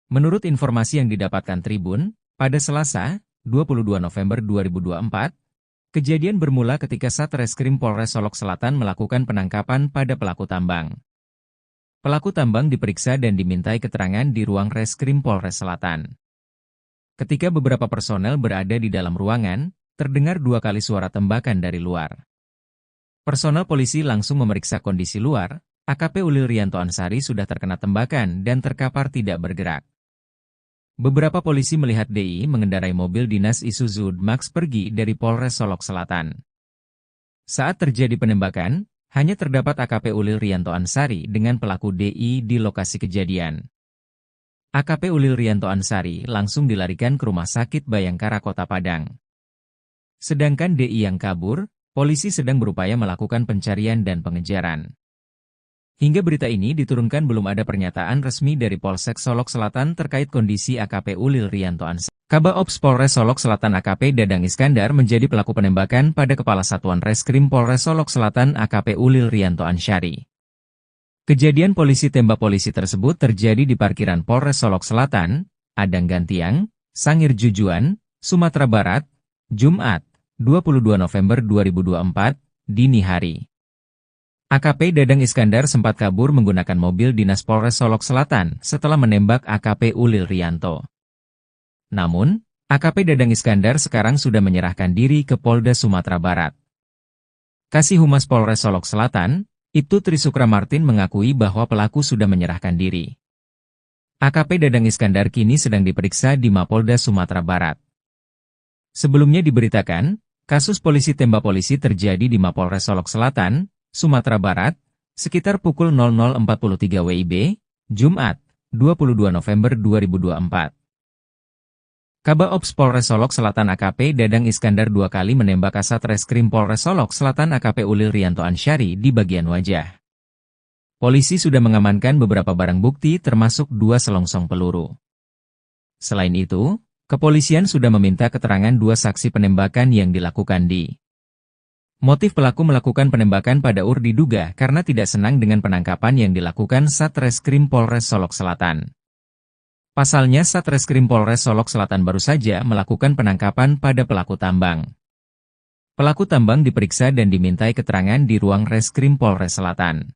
Menurut informasi yang didapatkan Tribun, pada Selasa, 22 November 2024, kejadian bermula ketika Satreskrim Polres Solok Selatan melakukan penangkapan pada pelaku tambang. Pelaku tambang diperiksa dan dimintai keterangan di ruang Reskrim Polres Selatan. Ketika beberapa personel berada di dalam ruangan, terdengar 2 kali suara tembakan dari luar. Personel polisi langsung memeriksa kondisi luar. AKP Ulil Rianto Ansari sudah terkena tembakan dan terkapar tidak bergerak. Beberapa polisi melihat DI mengendarai mobil dinas Isuzu Max pergi dari Polres Solok Selatan. Saat terjadi penembakan, hanya terdapat AKP Ulil Rianto Ansari dengan pelaku DI di lokasi kejadian. AKP Ulil Rianto Ansari langsung dilarikan ke Rumah Sakit Bayangkara Kota Padang. Sedangkan DI yang kabur, polisi sedang berupaya melakukan pencarian dan pengejaran. Hingga berita ini diturunkan belum ada pernyataan resmi dari Polsek Solok Selatan terkait kondisi AKP Ulil Rianto Ansari. Kabaops Polres Solok Selatan AKP Dadang Iskandar menjadi pelaku penembakan pada Kepala Satuan Reskrim Polres Solok Selatan AKP Ulil Rianto Ansari. Kejadian polisi tembak polisi tersebut terjadi di parkiran Polres Solok Selatan, Adang Gantiang, Sangir Jujuan, Sumatera Barat, Jumat, 22 November 2024, dini hari. AKP Dadang Iskandar sempat kabur menggunakan mobil dinas Polres Solok Selatan setelah menembak AKP Ulil Rianto. Namun, AKP Dadang Iskandar sekarang sudah menyerahkan diri ke Polda Sumatera Barat. Kasih Humas Polres Solok Selatan, Ibtu Trisukra Martin mengakui bahwa pelaku sudah menyerahkan diri. AKP Dadang Iskandar kini sedang diperiksa di Mapolda Sumatera Barat. Sebelumnya diberitakan, kasus polisi tembak polisi terjadi di Mapolres Solok Selatan, Sumatera Barat, sekitar pukul 00.43 WIB, Jumat, 22 November 2024. Kabaops Polres Solok Selatan AKP Dadang Iskandar 2 kali menembak Kasat Reskrim Polres Solok Selatan AKP Ulil Rianto Ansari di bagian wajah. Polisi sudah mengamankan beberapa barang bukti termasuk 2 selongsong peluru. Selain itu, kepolisian sudah meminta keterangan 2 saksi penembakan yang dilakukan di. Motif pelaku melakukan penembakan pada diduga karena tidak senang dengan penangkapan yang dilakukan Satreskrim Polres Solok Selatan. Pasalnya Satreskrim Polres Solok Selatan baru saja melakukan penangkapan pada pelaku tambang. Pelaku tambang diperiksa dan dimintai keterangan di ruang Reskrim Polres Selatan.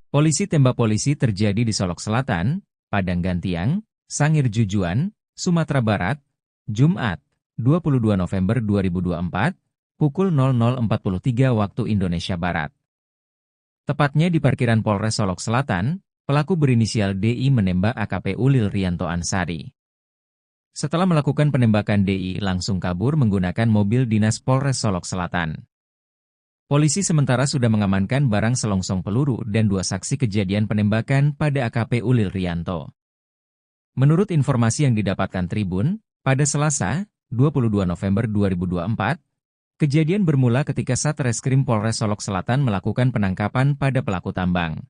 Polisi tembak polisi terjadi di Solok Selatan, Padang Gantiang, Sangir Jujuan, Sumatera Barat, Jumat, 22 November 2024, pukul 00.43 waktu Indonesia Barat. Tepatnya di parkiran Polres Solok Selatan, pelaku berinisial DI menembak AKP Ulil Rianto Ansari. Setelah melakukan penembakan, DI langsung kabur menggunakan mobil dinas Polres Solok Selatan. Polisi sementara sudah mengamankan barang selongsong peluru dan 2 saksi kejadian penembakan pada AKP Ulil Rianto. Menurut informasi yang didapatkan Tribun, pada Selasa, 22 November 2024, kejadian bermula ketika Satreskrim Polres Solok Selatan melakukan penangkapan pada pelaku tambang.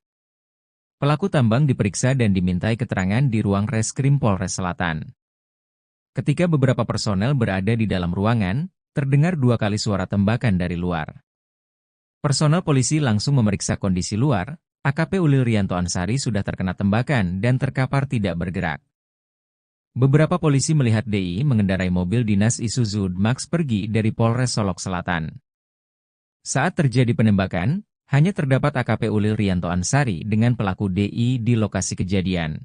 Pelaku tambang diperiksa dan dimintai keterangan di ruang Reskrim Polres Selatan. Ketika beberapa personel berada di dalam ruangan, terdengar 2 kali suara tembakan dari luar. Personel polisi langsung memeriksa kondisi luar. AKP Ulil Rianto Ansari sudah terkena tembakan dan terkapar tidak bergerak. Beberapa polisi melihat DI mengendarai mobil dinas Isuzu Max pergi dari Polres Solok Selatan. Saat terjadi penembakan, hanya terdapat AKP Ulil Rianto Ansari dengan pelaku DI di lokasi kejadian.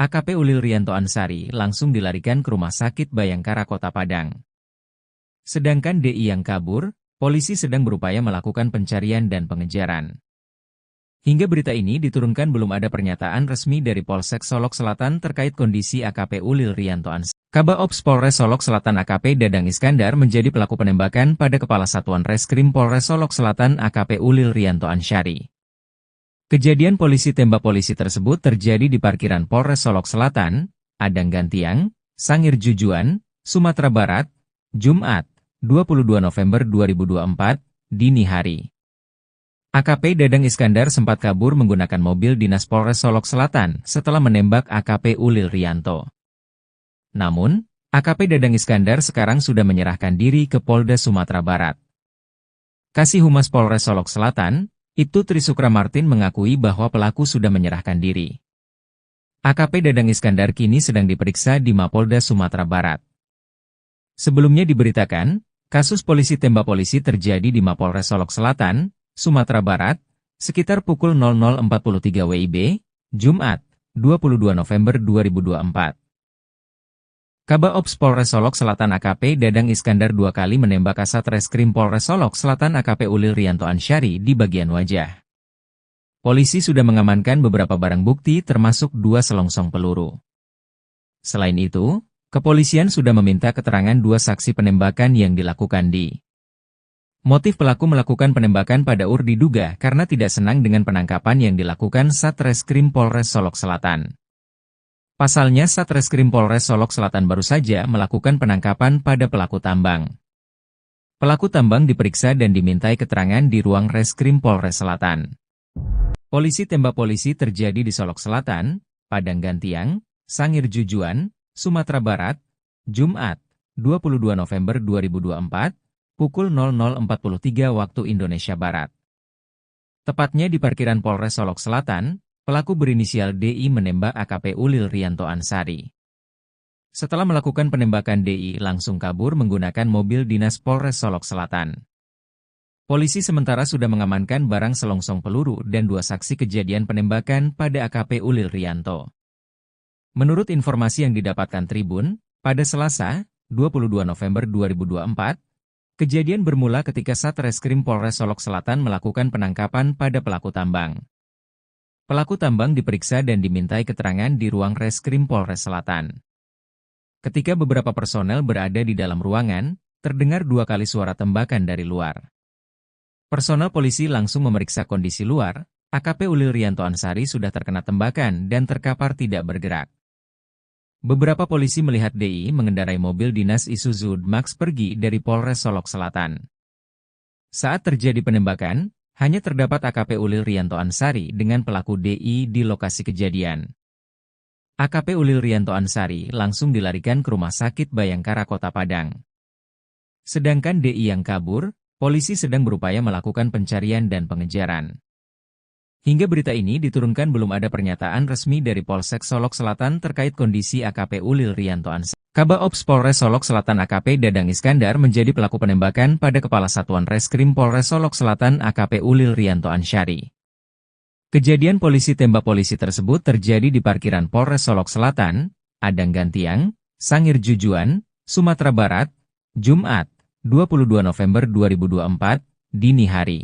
AKP Ulil Rianto Ansari langsung dilarikan ke Rumah Sakit Bayangkara Kota Padang. Sedangkan DI yang kabur, polisi sedang berupaya melakukan pencarian dan pengejaran. Hingga berita ini diturunkan belum ada pernyataan resmi dari Polsek Solok Selatan terkait kondisi AKP Ulil Rianto Ansari. Kabaops Polres Solok Selatan AKP Dadang Iskandar menjadi pelaku penembakan pada Kepala Satuan Reskrim Polres Solok Selatan AKP Ulil Rianto Ansari. Kejadian polisi tembak polisi tersebut terjadi di parkiran Polres Solok Selatan, Adang Gantiang, Sangir Jujuan, Sumatera Barat, Jumat, 22 November 2024, dini hari. AKP Dadang Iskandar sempat kabur menggunakan mobil dinas Polres Solok Selatan setelah menembak AKP Ulil Rianto. Namun, AKP Dadang Iskandar sekarang sudah menyerahkan diri ke Polda Sumatera Barat. Kasih Humas Polres Solok Selatan, Ibtu Trisukra Martin mengakui bahwa pelaku sudah menyerahkan diri. AKP Dadang Iskandar kini sedang diperiksa di Mapolda Sumatera Barat. Sebelumnya diberitakan, kasus polisi tembak polisi terjadi di Mapolres Solok Selatan, Sumatera Barat, sekitar pukul 00.43 WIB, Jumat, 22 November 2024. Kabak Ops Polres Solok Selatan AKP Dadang Iskandar 2 kali menembak Kasat Reskrim Polres Solok Selatan AKP Ulil Rianto Ansyari di bagian wajah. Polisi sudah mengamankan beberapa barang bukti termasuk 2 selongsong peluru. Selain itu, kepolisian sudah meminta keterangan 2 saksi penembakan yang dilakukan di. Motif pelaku melakukan penembakan pada UR diduga karena tidak senang dengan penangkapan yang dilakukan Satreskrim Polres Solok Selatan. Pasalnya Satreskrim Polres Solok Selatan baru saja melakukan penangkapan pada pelaku tambang. Pelaku tambang diperiksa dan dimintai keterangan di ruang Reskrim Polres Selatan. Polisi tembak polisi terjadi di Solok Selatan, Padang Gantiang, Sangir Jujuan, Sumatera Barat, Jumat, 22 November 2024, pukul 00.43 waktu Indonesia Barat. Tepatnya di parkiran Polres Solok Selatan, pelaku berinisial DI menembak AKP Ulil Rianto Ansyari. Setelah melakukan penembakan DI langsung kabur menggunakan mobil dinas Polres Solok Selatan. Polisi sementara sudah mengamankan barang selongsong peluru dan 2 saksi kejadian penembakan pada AKP Ulil Rianto. Menurut informasi yang didapatkan Tribun, pada Selasa, 22 November 2024, kejadian bermula ketika Satreskrim Polres Solok Selatan melakukan penangkapan pada pelaku tambang. Pelaku tambang diperiksa dan dimintai keterangan di ruang Reskrim Polres Selatan. Ketika beberapa personel berada di dalam ruangan, terdengar 2 kali suara tembakan dari luar. Personel polisi langsung memeriksa kondisi luar, AKP Ulil Rianto Ansyari sudah terkena tembakan dan terkapar tidak bergerak. Beberapa polisi melihat DI mengendarai mobil dinas Isuzu D-Max pergi dari Polres Solok Selatan. Saat terjadi penembakan, hanya terdapat AKP Ulil Rianto Ansyari dengan pelaku DI di lokasi kejadian. AKP Ulil Rianto Ansyari langsung dilarikan ke Rumah Sakit Bayangkara Kota Padang. Sedangkan DI yang kabur, polisi sedang berupaya melakukan pencarian dan pengejaran. Hingga berita ini diturunkan belum ada pernyataan resmi dari Polsek Solok Selatan terkait kondisi AKP Ulil Rianto Ansyari. Kabak Ops Polres Solok Selatan AKP Dadang Iskandar menjadi pelaku penembakan pada Kepala Satuan Reskrim Polres Solok Selatan AKP Ulil Rianto Ansyari. Kejadian polisi tembak polisi tersebut terjadi di parkiran Polres Solok Selatan, Padang Gantiang, Sangir Jujuan, Sumatera Barat, Jumat, 22 November 2024, dini hari.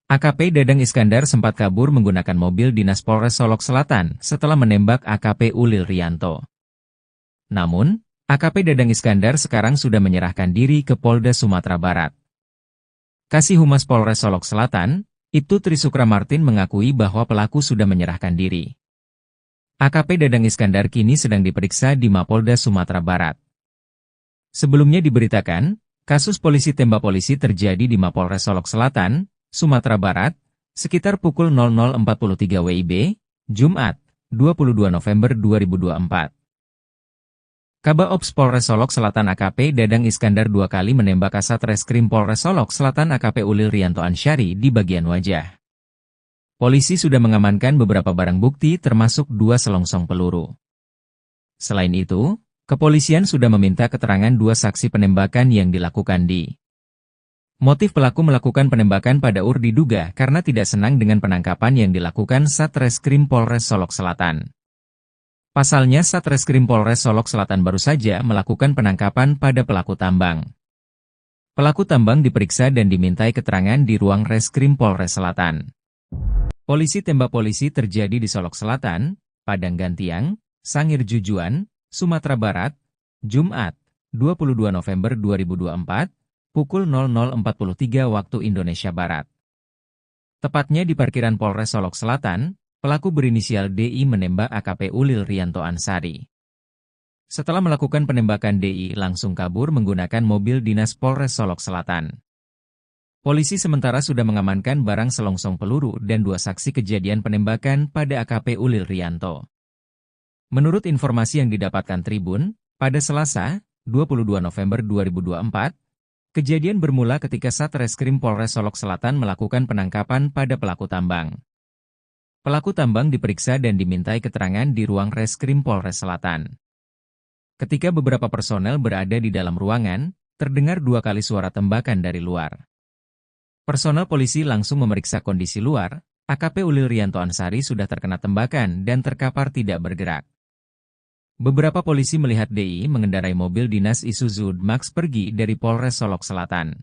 AKP Dadang Iskandar sempat kabur menggunakan mobil dinas Polres Solok Selatan setelah menembak AKP Ulil Rianto. Namun, AKP Dadang Iskandar sekarang sudah menyerahkan diri ke Polda Sumatera Barat. Kasih Humas Polres Solok Selatan, Ibtu Trisukra Martin mengakui bahwa pelaku sudah menyerahkan diri. AKP Dadang Iskandar kini sedang diperiksa di Mapolda Sumatera Barat. Sebelumnya diberitakan, kasus polisi tembak polisi terjadi di Mapolres Solok Selatan, Sumatera Barat, sekitar pukul 00.43 WIB, Jumat, 22 November 2024. Kabak Ops Polres Solok Selatan AKP Dadang Iskandar 2 kali menembak Kasat Reskrim Polres Solok Selatan AKP Ulil Rianto Ansyari di bagian wajah. Polisi sudah mengamankan beberapa barang bukti termasuk 2 selongsong peluru. Selain itu, kepolisian sudah meminta keterangan 2 saksi penembakan yang dilakukan di. Motif pelaku melakukan penembakan pada UR diduga karena tidak senang dengan penangkapan yang dilakukan Satreskrim Polres Solok Selatan. Pasalnya Satreskrim Polres Solok Selatan baru saja melakukan penangkapan pada pelaku tambang. Pelaku tambang diperiksa dan dimintai keterangan di ruang Reskrim Polres Selatan. Polisi tembak polisi terjadi di Solok Selatan, Padang Gantiang, Sangir Jujuan, Sumatera Barat, Jumat, 22 November 2024, pukul 00.43 waktu Indonesia Barat. Tepatnya di parkiran Polres Solok Selatan, pelaku berinisial DI menembak AKP Ulil Rianto Ansyari. Setelah melakukan penembakan DI langsung kabur menggunakan mobil dinas Polres Solok Selatan. Polisi sementara sudah mengamankan barang selongsong peluru dan 2 saksi kejadian penembakan pada AKP Ulil Rianto. Menurut informasi yang didapatkan Tribun, pada Selasa, 22 November 2024, kejadian bermula ketika Satreskrim Polres Solok Selatan melakukan penangkapan pada pelaku tambang. Pelaku tambang diperiksa dan dimintai keterangan di ruang Reskrim Polres Selatan. Ketika beberapa personel berada di dalam ruangan, terdengar 2 kali suara tembakan dari luar. Personel polisi langsung memeriksa kondisi luar. AKP Ulil Rianto Ansari sudah terkena tembakan dan terkapar tidak bergerak. Beberapa polisi melihat DI mengendarai mobil dinas Isuzu Max pergi dari Polres Solok Selatan.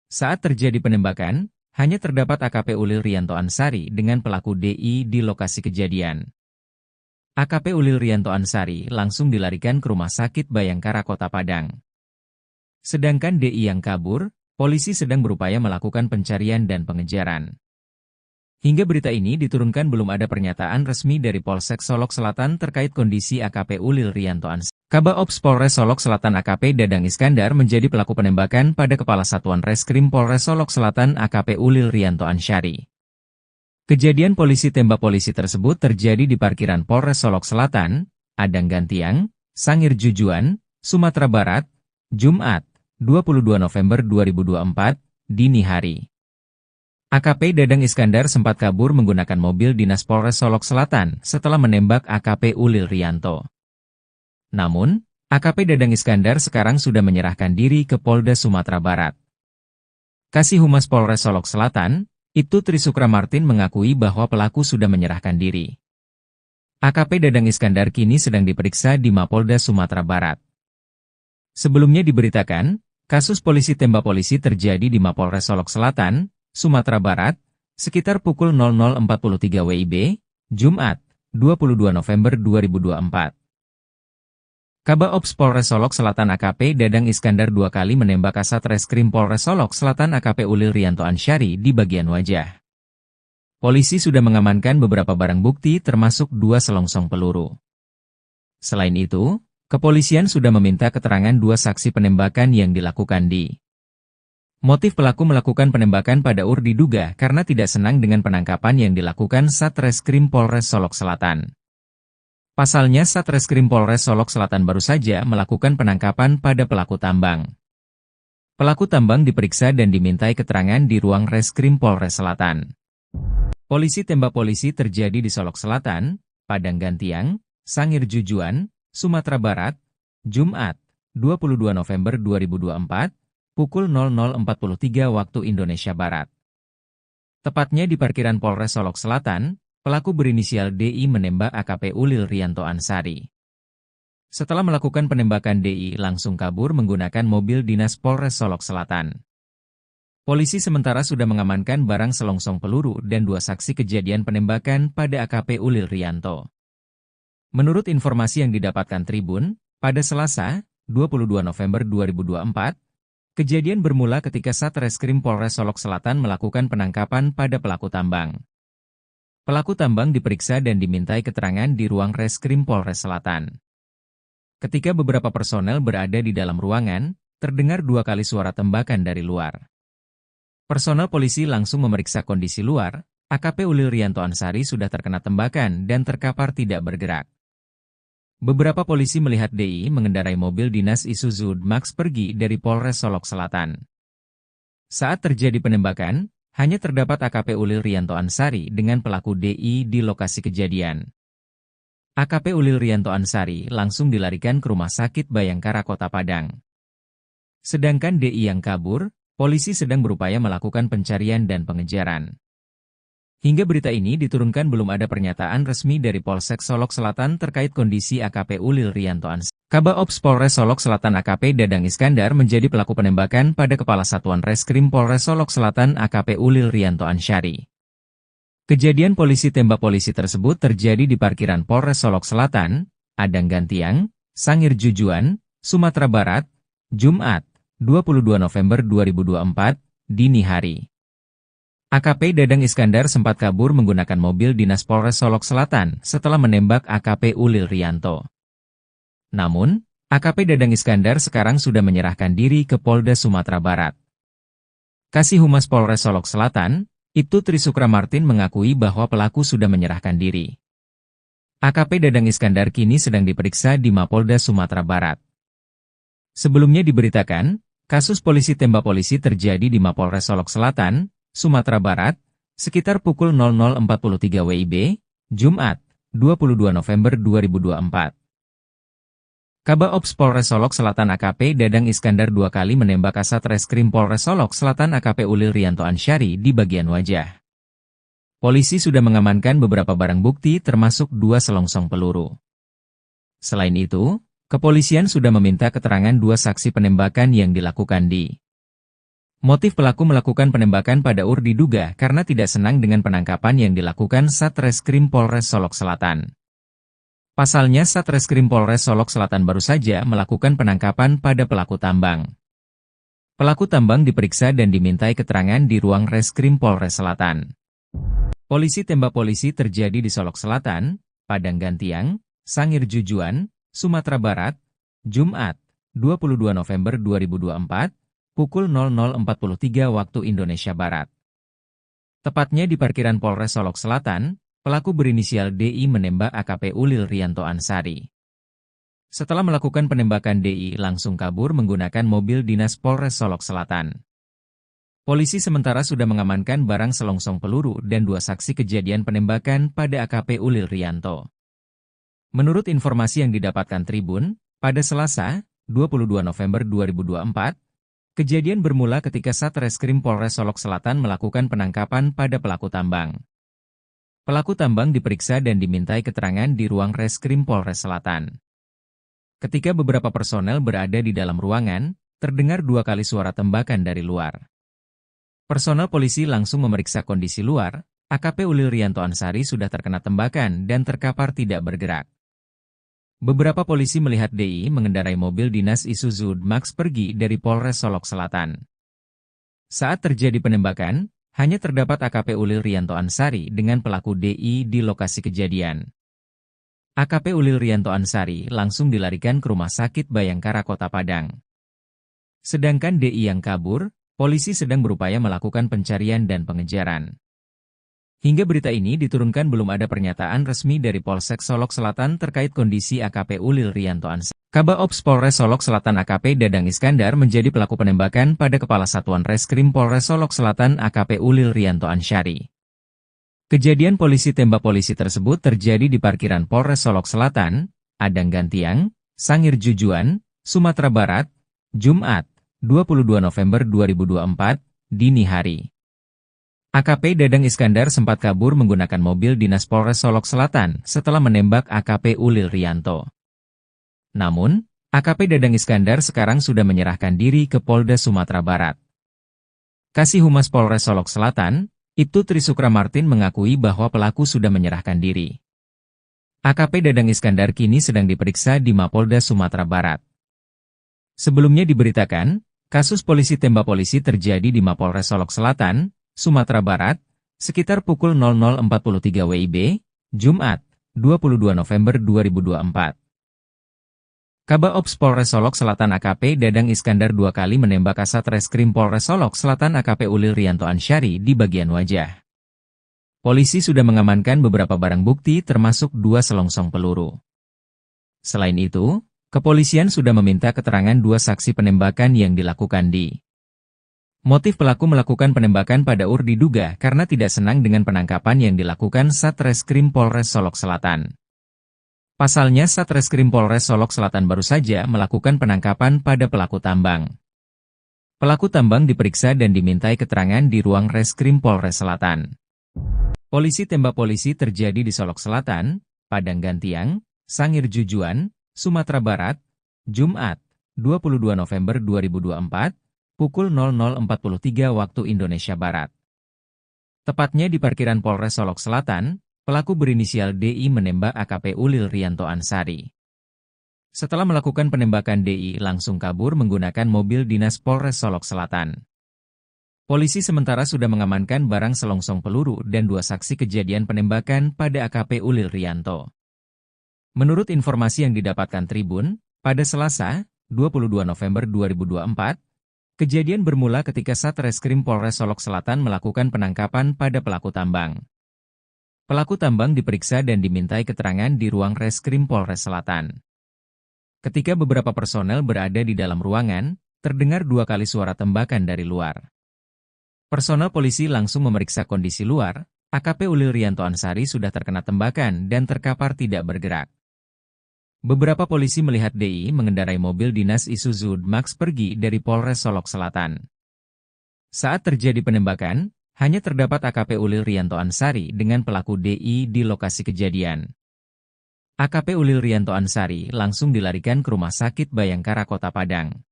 Saat terjadi penembakan, hanya terdapat AKP Ulil Rianto Ansari dengan pelaku DI di lokasi kejadian. AKP Ulil Rianto Ansari langsung dilarikan ke Rumah Sakit Bayangkara Kota Padang. Sedangkan DI yang kabur, polisi sedang berupaya melakukan pencarian dan pengejaran. Hingga berita ini diturunkan belum ada pernyataan resmi dari Polsek Solok Selatan terkait kondisi AKP Ulil Rianto Ansari. Kabak Ops Polres Solok Selatan AKP Dadang Iskandar menjadi pelaku penembakan pada Kepala Satuan Reskrim Polres Solok Selatan AKP Ulil Rianto Ansari. Kejadian polisi tembak polisi tersebut terjadi di parkiran Polres Solok Selatan, Adang Gantiang, Sangir Jujuan, Sumatera Barat, Jumat, 22 November 2024, dini hari. AKP Dadang Iskandar sempat kabur menggunakan mobil dinas Polres Solok Selatan setelah menembak AKP Ulil Rianto. Namun, AKP Dadang Iskandar sekarang sudah menyerahkan diri ke Polda Sumatera Barat. Kasih Humas Polres Solok Selatan, Ibtu Trisukra Martin mengakui bahwa pelaku sudah menyerahkan diri. AKP Dadang Iskandar kini sedang diperiksa di Mapolda Sumatera Barat. Sebelumnya diberitakan, kasus polisi tembak polisi terjadi di Mapolres Solok Selatan, Sumatera Barat, sekitar pukul 00.43 WIB, Jumat, 22 November 2024. Kabak Ops Polres Solok Selatan AKP Dadang Iskandar 2 kali menembak Kasat Reskrim Polres Solok Selatan AKP Ulil Rianto Ansari di bagian wajah. Polisi sudah mengamankan beberapa barang bukti termasuk 2 selongsong peluru. Selain itu, kepolisian sudah meminta keterangan 2 saksi penembakan yang dilakukan di. Motif pelaku melakukan penembakan pada diduga karena tidak senang dengan penangkapan yang dilakukan Satreskrim Polres Solok Selatan. Pasalnya Satreskrim Polres Solok Selatan baru saja melakukan penangkapan pada pelaku tambang. Pelaku tambang diperiksa dan dimintai keterangan di ruang Reskrim Polres Selatan. Polisi tembak polisi terjadi di Solok Selatan, Padang Gantiang, Sangir Jujuan, Sumatera Barat, Jumat, 22 November 2024, pukul 00.43 waktu Indonesia Barat. Tepatnya di parkiran Polres Solok Selatan, pelaku berinisial DI menembak AKP Ulil Rianto Ansari. Setelah melakukan penembakan DI langsung kabur menggunakan mobil dinas Polres Solok Selatan. Polisi sementara sudah mengamankan barang selongsong peluru dan 2 saksi kejadian penembakan pada AKP Ulil Rianto. Menurut informasi yang didapatkan Tribun, pada Selasa, 22 November 2024, kejadian bermula ketika Satreskrim Polres Solok Selatan melakukan penangkapan pada pelaku tambang. Pelaku tambang diperiksa dan dimintai keterangan di ruang Reskrim Polres Selatan. Ketika beberapa personel berada di dalam ruangan, terdengar 2 kali suara tembakan dari luar. Personel polisi langsung memeriksa kondisi luar. AKP Ulil Rianto Ansari sudah terkena tembakan dan terkapar tidak bergerak. Beberapa polisi melihat DI mengendarai mobil dinas Isuzu Max pergi dari Polres Solok Selatan. Saat terjadi penembakan, hanya terdapat AKP Ulil Rianto Ansari dengan pelaku DI di lokasi kejadian. AKP Ulil Rianto Ansari langsung dilarikan ke Rumah Sakit Bayangkara Kota Padang. Sedangkan DI yang kabur, polisi sedang berupaya melakukan pencarian dan pengejaran. Hingga berita ini diturunkan belum ada pernyataan resmi dari Polsek Solok Selatan terkait kondisi AKP Ulil Rianto Ansari. Kabak Ops Polres Solok Selatan AKP Dadang Iskandar menjadi pelaku penembakan pada Kepala Satuan Reskrim Polres Solok Selatan AKP Ulil Rianto Ansari. Kejadian polisi tembak polisi tersebut terjadi di parkiran Polres Solok Selatan, Adang Gantiang, Sangir Jujuan, Sumatera Barat, Jumat, 22 November 2024, dini hari. AKP Dadang Iskandar sempat kabur menggunakan mobil dinas Polres Solok Selatan setelah menembak AKP Ulil Rianto. Namun, AKP Dadang Iskandar sekarang sudah menyerahkan diri ke Polda Sumatera Barat. Kasih Humas Polres Solok Selatan, Ibtu Trisukra Martin mengakui bahwa pelaku sudah menyerahkan diri. AKP Dadang Iskandar kini sedang diperiksa di Mapolda Sumatera Barat. Sebelumnya diberitakan, kasus polisi tembak polisi terjadi di Mapolres Solok Selatan, Sumatera Barat, sekitar pukul 00.43 WIB, Jumat, 22 November 2024. Kabak Ops Polres Solok Selatan AKP Dadang Iskandar 2 kali menembak Kasat Reskrim Polres Solok Selatan AKP Ulil Rianto Ansyari di bagian wajah. Polisi sudah mengamankan beberapa barang bukti termasuk 2 selongsong peluru. Selain itu, kepolisian sudah meminta keterangan 2 saksi penembakan yang dilakukan di. Motif pelaku melakukan penembakan pada diduga karena tidak senang dengan penangkapan yang dilakukan Satreskrim Polres Solok Selatan. Pasalnya Satreskrim Polres Solok Selatan baru saja melakukan penangkapan pada pelaku tambang. Pelaku tambang diperiksa dan dimintai keterangan di ruang Reskrim Polres Selatan. Polisi tembak polisi terjadi di Solok Selatan, Padang Gantiang, Sangir Jujuan, Sumatera Barat, Jumat, 22 November 2024, pukul 00.43 waktu Indonesia Barat. Tepatnya di parkiran Polres Solok Selatan, pelaku berinisial DI menembak AKP Ulil Rianto Ansyari. Setelah melakukan penembakan DI langsung kabur menggunakan mobil dinas Polres Solok Selatan. Polisi sementara sudah mengamankan barang selongsong peluru dan 2 saksi kejadian penembakan pada AKP Ulil Rianto. Menurut informasi yang didapatkan Tribun, pada Selasa, 22 November 2024, kejadian bermula ketika Satreskrim Polres Solok Selatan melakukan penangkapan pada pelaku tambang. Pelaku tambang diperiksa dan dimintai keterangan di ruang Reskrim Polres Selatan. Ketika beberapa personel berada di dalam ruangan, terdengar 2 kali suara tembakan dari luar. Personel polisi langsung memeriksa kondisi luar, AKP Ulil Rianto Ansyari sudah terkena tembakan dan terkapar tidak bergerak. Beberapa polisi melihat DI mengendarai mobil dinas Isuzu Max pergi dari Polres Solok Selatan. Saat terjadi penembakan, hanya terdapat AKP Ulil Rianto Ansyari dengan pelaku DI di lokasi kejadian. AKP Ulil Rianto Ansyari langsung dilarikan ke Rumah Sakit Bayangkara Kota Padang. Sedangkan DI yang kabur, polisi sedang berupaya melakukan pencarian dan pengejaran. Hingga berita ini diturunkan belum ada pernyataan resmi dari Polsek Solok Selatan terkait kondisi AKP Ulil Rianto Ansyari. Kabak Ops Polres Solok Selatan AKP Dadang Iskandar menjadi pelaku penembakan pada Kepala Satuan Reskrim Polres Solok Selatan AKP Ulil Rianto Ansyari. Kejadian polisi tembak polisi tersebut terjadi di parkiran Polres Solok Selatan, Padang Gantiang, Sangir Jujuan, Sumatera Barat, Jumat, 22 November 2024, dini hari. AKP Dadang Iskandar sempat kabur menggunakan mobil dinas Polres Solok Selatan setelah menembak AKP Ulil Rianto. Namun, AKP Dadang Iskandar sekarang sudah menyerahkan diri ke Polda Sumatera Barat. Kasih Humas Polres Solok Selatan, Ibtu Trisukra Martin mengakui bahwa pelaku sudah menyerahkan diri. AKP Dadang Iskandar kini sedang diperiksa di Mapolda Sumatera Barat. Sebelumnya diberitakan, kasus polisi tembak polisi terjadi di Mapolres Solok Selatan, Sumatera Barat, sekitar pukul 00.43 WIB, Jumat, 22 November 2024. Kabak Ops Polres Solok Selatan AKP Dadang Iskandar 2 kali menembak Kasat Reskrim Polres Solok Selatan AKP Ulil Rianto Ansyari di bagian wajah. Polisi sudah mengamankan beberapa barang bukti termasuk 2 selongsong peluru. Selain itu, kepolisian sudah meminta keterangan 2 saksi penembakan yang dilakukan di. Motif pelaku melakukan penembakan pada diduga karena tidak senang dengan penangkapan yang dilakukan Satreskrim Polres Solok Selatan. Pasalnya Satreskrim Polres Solok Selatan baru saja melakukan penangkapan pada pelaku tambang. Pelaku tambang diperiksa dan dimintai keterangan di ruang Reskrim Polres Selatan. Polisi tembak polisi terjadi di Solok Selatan, Padang Gantiang, Sangir Jujuan, Sumatera Barat, Jumat, 22 November 2024, pukul 00.43 waktu Indonesia Barat. Tepatnya di parkiran Polres Solok Selatan, pelaku berinisial DI menembak AKP Ulil Rianto Ansyari. Setelah melakukan penembakan DI langsung kabur menggunakan mobil dinas Polres Solok Selatan. Polisi sementara sudah mengamankan barang selongsong peluru dan 2 saksi kejadian penembakan pada AKP Ulil Rianto. Menurut informasi yang didapatkan Tribun, pada Selasa, 22 November 2024, Kejadian bermula ketika Satreskrim Polres Solok Selatan melakukan penangkapan pada pelaku tambang. Pelaku tambang diperiksa dan dimintai keterangan di ruang Reskrim Polres Selatan. Ketika beberapa personel berada di dalam ruangan, terdengar 2 kali suara tembakan dari luar. Personel polisi langsung memeriksa kondisi luar. AKP Ulil Rianto Ansari sudah terkena tembakan dan terkapar tidak bergerak. Beberapa polisi melihat DI mengendarai mobil dinas Isuzu Max pergi dari Polres Solok Selatan. Saat terjadi penembakan, hanya terdapat AKP Ulil Rianto Ansari dengan pelaku DI di lokasi kejadian. AKP Ulil Rianto Ansari langsung dilarikan ke Rumah Sakit Bayangkara Kota Padang.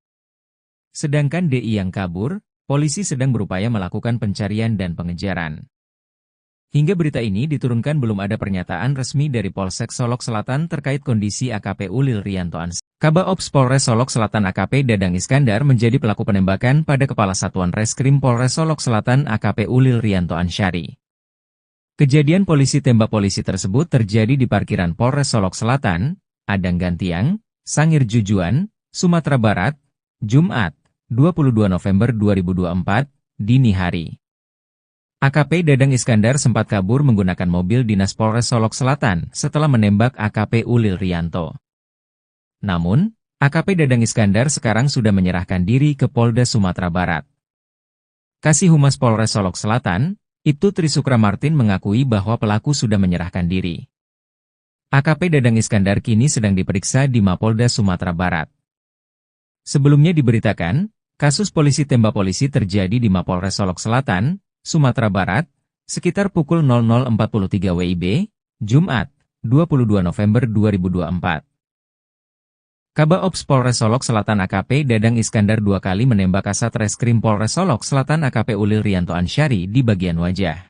Sedangkan DI yang kabur, polisi sedang berupaya melakukan pencarian dan pengejaran. Hingga berita ini diturunkan belum ada pernyataan resmi dari Polsek Solok Selatan terkait kondisi AKP Ulil Rianto Ansari. Kabaops Polres Solok Selatan AKP Dadang Iskandar menjadi pelaku penembakan pada Kepala Satuan Reskrim Polres Solok Selatan AKP Ulil Rianto Ansari. Kejadian polisi tembak polisi tersebut terjadi di parkiran Polres Solok Selatan, Adang Gantiang, Sangir Jujuan, Sumatera Barat, Jumat, 22 November 2024, dini hari. AKP Dadang Iskandar sempat kabur menggunakan mobil dinas Polres Solok Selatan setelah menembak AKP Ulil Rianto. Namun, AKP Dadang Iskandar sekarang sudah menyerahkan diri ke Polda Sumatera Barat. Kasih Humas Polres Solok Selatan, Ibtu Trisukra Martin mengakui bahwa pelaku sudah menyerahkan diri. AKP Dadang Iskandar kini sedang diperiksa di Mapolda Sumatera Barat. Sebelumnya diberitakan, kasus polisi tembak polisi terjadi di Mapolres Solok Selatan, Sumatera Barat, sekitar pukul 00.43 WIB, Jumat, 22 November 2024. Kabaops Polres Solok Selatan AKP Dadang Iskandar 2 kali menembak Kasat Reskrim Polres Solok Selatan AKP Ulil Rianto Ansari di bagian wajah.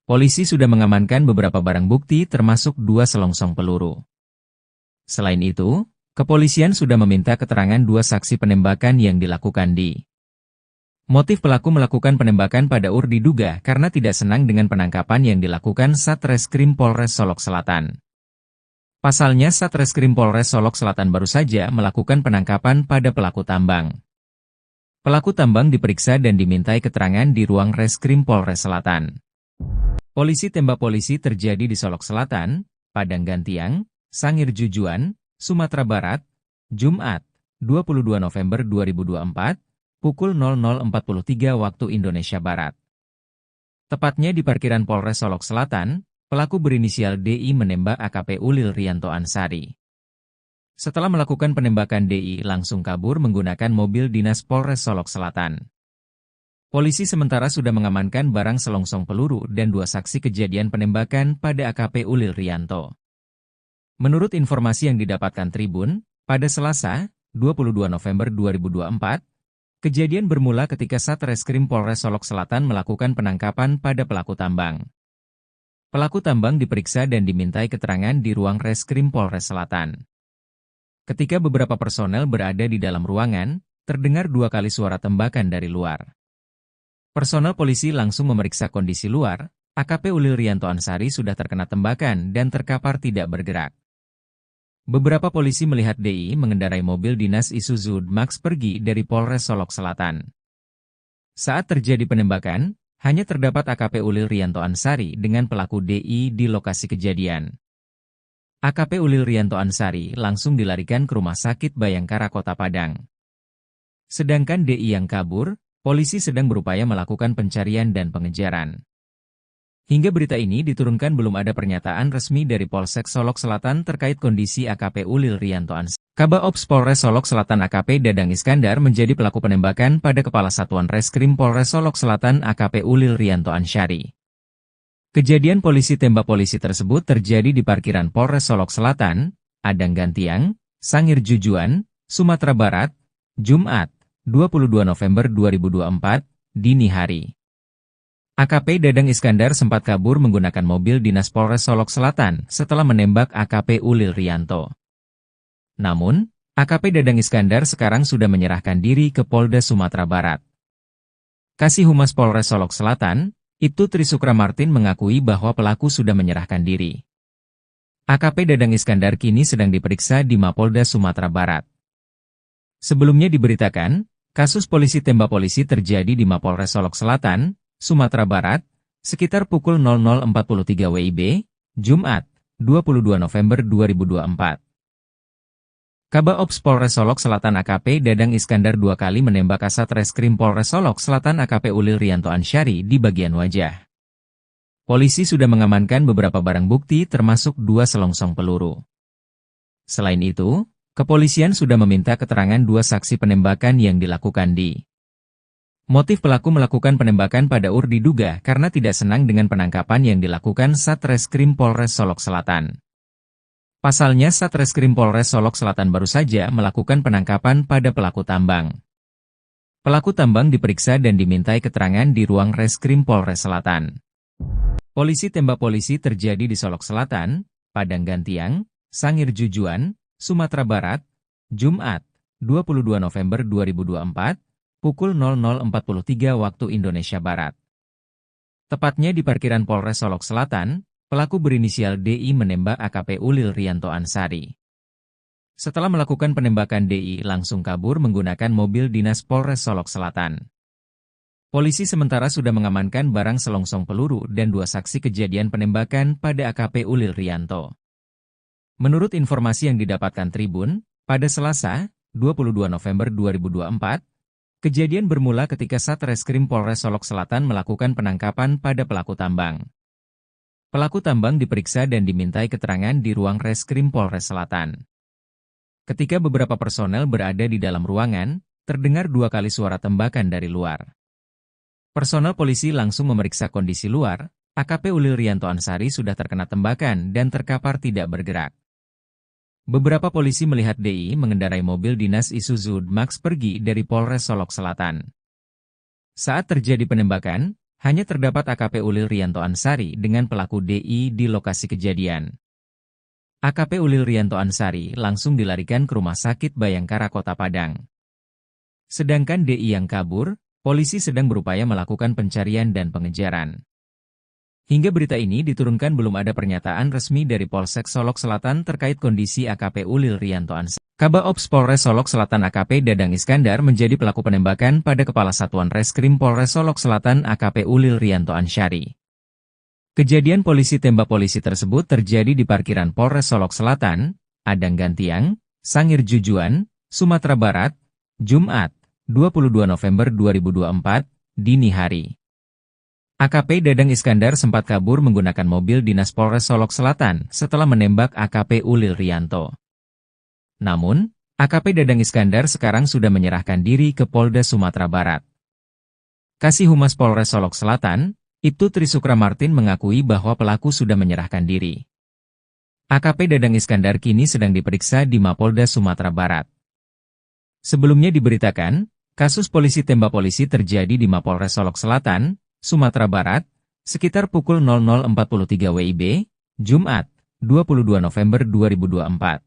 Polisi sudah mengamankan beberapa barang bukti termasuk 2 selongsong peluru. Selain itu, kepolisian sudah meminta keterangan 2 saksi penembakan yang dilakukan di motif pelaku melakukan penembakan pada UR diduga karena tidak senang dengan penangkapan yang dilakukan Satreskrim Polres Solok Selatan. Pasalnya Satreskrim Polres Solok Selatan baru saja melakukan penangkapan pada pelaku tambang. Pelaku tambang diperiksa dan dimintai keterangan di ruang Reskrim Polres Selatan. Polisi tembak polisi terjadi di Solok Selatan, Padang Gantiang, Sangir Jujuan, Sumatera Barat, Jumat, 22 November 2024, pukul 00.43 waktu Indonesia Barat. Tepatnya di parkiran Polres Solok Selatan, pelaku berinisial DI menembak AKP Ulil Rianto Ansari. Setelah melakukan penembakan DI langsung kabur menggunakan mobil dinas Polres Solok Selatan. Polisi sementara sudah mengamankan barang selongsong peluru dan 2 saksi kejadian penembakan pada AKP Ulil Rianto. Menurut informasi yang didapatkan Tribun, pada Selasa, 22 November 2024, kejadian bermula ketika Satreskrim Polres Solok Selatan melakukan penangkapan pada pelaku tambang. Pelaku tambang diperiksa dan dimintai keterangan di ruang Reskrim Polres Selatan. Ketika beberapa personel berada di dalam ruangan, terdengar 2 kali suara tembakan dari luar. Personel polisi langsung memeriksa kondisi luar. AKP Ulil Rianto Ansari sudah terkena tembakan dan terkapar tidak bergerak. Beberapa polisi melihat DI mengendarai mobil dinas Isuzu Max pergi dari Polres Solok Selatan. Saat terjadi penembakan, hanya terdapat AKP Ulil Rianto Ansari dengan pelaku DI di lokasi kejadian. AKP Ulil Rianto Ansari langsung dilarikan ke Rumah Sakit Bayangkara Kota Padang. Sedangkan DI yang kabur, polisi sedang berupaya melakukan pencarian dan pengejaran. Hingga berita ini diturunkan belum ada pernyataan resmi dari Polsek Solok Selatan terkait kondisi AKP Ulil Rianto Ansari. Kabaops Polres Solok Selatan AKP Dadang Iskandar menjadi pelaku penembakan pada Kepala Satuan Reskrim Polres Solok Selatan AKP Ulil Rianto Ansari. Kejadian polisi tembak polisi tersebut terjadi di parkiran Polres Solok Selatan, Adang Gantiang, Sangir Jujuan, Sumatera Barat, Jumat, 22 November 2024, dini hari. AKP Dadang Iskandar sempat kabur menggunakan mobil dinas Polres Solok Selatan setelah menembak AKP Ulil Rianto. Namun, AKP Dadang Iskandar sekarang sudah menyerahkan diri ke Polda Sumatera Barat. Kasih Humas Polres Solok Selatan, Ibtu Trisukra Martin mengakui bahwa pelaku sudah menyerahkan diri. AKP Dadang Iskandar kini sedang diperiksa di Mapolda Sumatera Barat. Sebelumnya diberitakan, Kasus polisi tembak polisi terjadi di Mapolres Solok Selatan, Sumatera Barat, sekitar pukul 00.43 WIB, Jumat, 22 November 2024. Kabak Ops Polres Solok Selatan AKP Dadang Iskandar 2 kali menembak Kasat Reskrim Polres Solok Selatan AKP Ulil Rianto Ansyari di bagian wajah. Polisi sudah mengamankan beberapa barang bukti termasuk 2 selongsong peluru. Selain itu, kepolisian sudah meminta keterangan 2 saksi penembakan yang dilakukan di. Motif pelaku melakukan penembakan pada UR diduga karena tidak senang dengan penangkapan yang dilakukan Satreskrim Polres Solok Selatan. Pasalnya Satreskrim Polres Solok Selatan baru saja melakukan penangkapan pada pelaku tambang. Pelaku tambang diperiksa dan dimintai keterangan di ruang Reskrim Polres Selatan. Polisi tembak polisi terjadi di Solok Selatan, Padang Gantiang, Sangir Jujuan, Sumatera Barat, Jumat, 22 November 2024, pukul 00.43 waktu Indonesia Barat. Tepatnya di parkiran Polres Solok Selatan, pelaku berinisial DI menembak AKP Ulil Rianto Ansyari. Setelah melakukan penembakan DI langsung kabur menggunakan mobil dinas Polres Solok Selatan. Polisi sementara sudah mengamankan barang selongsong peluru dan 2 saksi kejadian penembakan pada AKP Ulil Rianto. Menurut informasi yang didapatkan Tribun, pada Selasa, 22 November 2024, kejadian bermula ketika Satreskrim Polres Solok Selatan melakukan penangkapan pada pelaku tambang. Pelaku tambang diperiksa dan dimintai keterangan di ruang Reskrim Polres Selatan. Ketika beberapa personel berada di dalam ruangan, terdengar 2 kali suara tembakan dari luar. Personel polisi langsung memeriksa kondisi luar, AKP Ulil Rianto Ansyari sudah terkena tembakan dan terkapar tidak bergerak. Beberapa polisi melihat DI mengendarai mobil dinas Isuzu Max pergi dari Polres Solok Selatan. Saat terjadi penembakan, hanya terdapat AKP Ulil Rianto Ansyari dengan pelaku DI di lokasi kejadian. AKP Ulil Rianto Ansyari langsung dilarikan ke Rumah Sakit Bayangkara Kota Padang. Sedangkan DI yang kabur, polisi sedang berupaya melakukan pencarian dan pengejaran. Hingga berita ini diturunkan belum ada pernyataan resmi dari Polsek Solok Selatan terkait kondisi AKP Ulil Rianto Ansyari. Kabak Ops Polres Solok Selatan AKP Dadang Iskandar menjadi pelaku penembakan pada Kepala Satuan Reskrim Polres Solok Selatan AKP Ulil Rianto Ansyari. Kejadian polisi tembak polisi tersebut terjadi di parkiran Polres Solok Selatan, Padang Gantiang, Sangir Jujuan, Sumatera Barat, Jumat, 22 November 2024, dini hari. AKP Dadang Iskandar sempat kabur menggunakan mobil dinas Polres Solok Selatan setelah menembak AKP Ulil Rianto. Namun, AKP Dadang Iskandar sekarang sudah menyerahkan diri ke Polda Sumatera Barat. Kasih Humas Polres Solok Selatan, Ibtu Trisukra Martin mengakui bahwa pelaku sudah menyerahkan diri. AKP Dadang Iskandar kini sedang diperiksa di Mapolda Sumatera Barat. Sebelumnya diberitakan, kasus polisi tembak polisi terjadi di Mapolres Solok Selatan, Sumatera Barat, sekitar pukul 00.43 WIB, Jumat, 22 November 2024.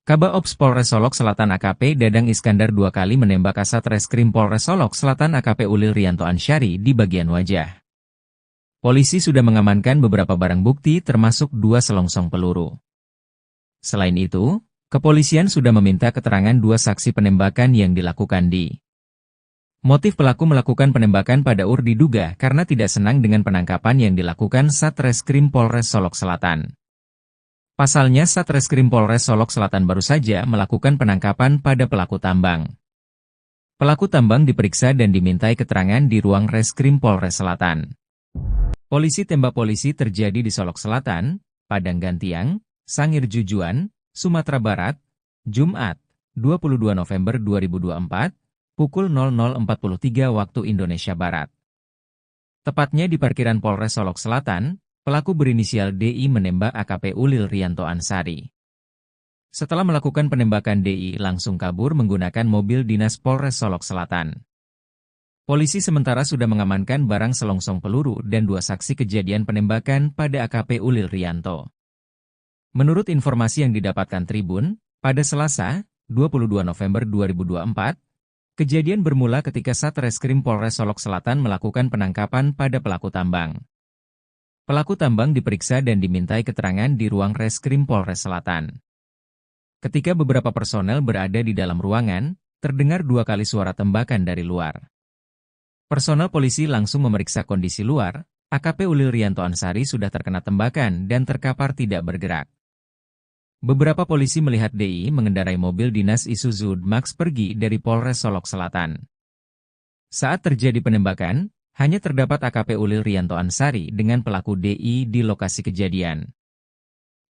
Kabak Ops Polres Solok Selatan AKP Dadang Iskandar 2 kali menembak Kasat Reskrim Polres Solok Selatan AKP Ulil Rianto Ansyari di bagian wajah. Polisi sudah mengamankan beberapa barang bukti termasuk 2 selongsong peluru. Selain itu, kepolisian sudah meminta keterangan 2 saksi penembakan yang dilakukan di. Motif pelaku melakukan penembakan pada UR diduga karena tidak senang dengan penangkapan yang dilakukan Satreskrim Polres Solok Selatan. Pasalnya Satreskrim Polres Solok Selatan baru saja melakukan penangkapan pada pelaku tambang. Pelaku tambang diperiksa dan dimintai keterangan di ruang Reskrim Polres Selatan. Polisi tembak polisi terjadi di Solok Selatan, Padang Gantiang, Sangir Jujuan, Sumatera Barat, Jumat, 22 November 2024, pukul 00.43 waktu Indonesia Barat. Tepatnya di parkiran Polres Solok Selatan, pelaku berinisial DI menembak AKP Ulil Rianto Ansyari. Setelah melakukan penembakan DI langsung kabur menggunakan mobil dinas Polres Solok Selatan. Polisi sementara sudah mengamankan barang selongsong peluru dan 2 saksi kejadian penembakan pada AKP Ulil Rianto. Menurut informasi yang didapatkan Tribun, pada Selasa, 22 November 2024, kejadian bermula ketika Satreskrim Polres Solok Selatan melakukan penangkapan pada pelaku tambang. Pelaku tambang diperiksa dan dimintai keterangan di ruang Reskrim Polres Selatan. Ketika beberapa personel berada di dalam ruangan, terdengar 2 kali suara tembakan dari luar. Personel polisi langsung memeriksa kondisi luar. AKP Ulil Rianto Ansari sudah terkena tembakan dan terkapar tidak bergerak. Beberapa polisi melihat DI mengendarai mobil dinas Isuzu Max pergi dari Polres Solok Selatan. Saat terjadi penembakan, hanya terdapat AKP Ulil Rianto Ansari dengan pelaku DI di lokasi kejadian.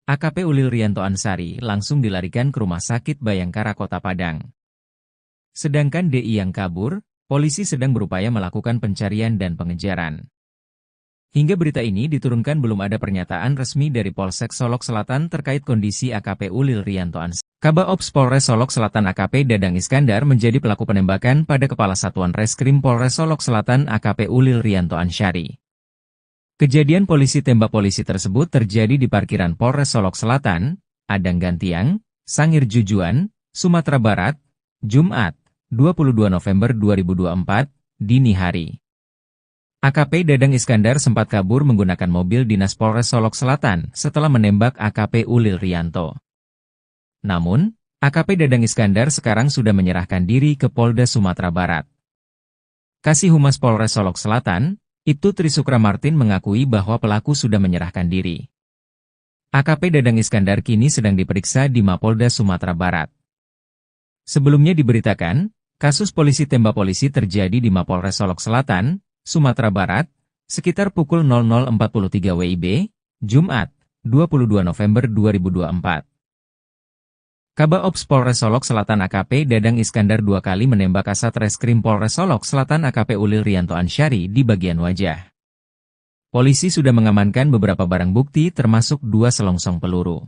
AKP Ulil Rianto Ansari langsung dilarikan ke Rumah Sakit Bayangkara Kota Padang. Sedangkan DI yang kabur, polisi sedang berupaya melakukan pencarian dan pengejaran. Hingga berita ini diturunkan belum ada pernyataan resmi dari Polsek Solok Selatan terkait kondisi AKP Ulil Rianto Ansari. Kabaops Polres Solok Selatan AKP Dadang Iskandar menjadi pelaku penembakan pada Kepala Satuan Reskrim Polres Solok Selatan AKP Ulil Rianto Ansari. Kejadian polisi tembak polisi tersebut terjadi di parkiran Polres Solok Selatan, Adang Gantiang, Sangir Jujuan, Sumatera Barat, Jumat, 22 November 2024, dini hari. AKP Dadang Iskandar sempat kabur menggunakan mobil dinas Polres Solok Selatan setelah menembak AKP Ulil Rianto. Namun, AKP Dadang Iskandar sekarang sudah menyerahkan diri ke Polda Sumatera Barat. Kasih Humas Polres Solok Selatan, Ibtu Trisukra Martin mengakui bahwa pelaku sudah menyerahkan diri. AKP Dadang Iskandar kini sedang diperiksa di Mapolda Sumatera Barat. Sebelumnya diberitakan, kasus polisi tembak polisi terjadi di Mapolres Solok Selatan, Sumatera Barat, sekitar pukul 00.43 WIB, Jumat, 22 November 2024. Kabaops Polres Solok Selatan AKP Dadang Iskandar 2 kali menembak Kasat Reskrim Polres Solok Selatan AKP Ulil Rianto Ansari di bagian wajah. Polisi sudah mengamankan beberapa barang bukti termasuk 2 selongsong peluru.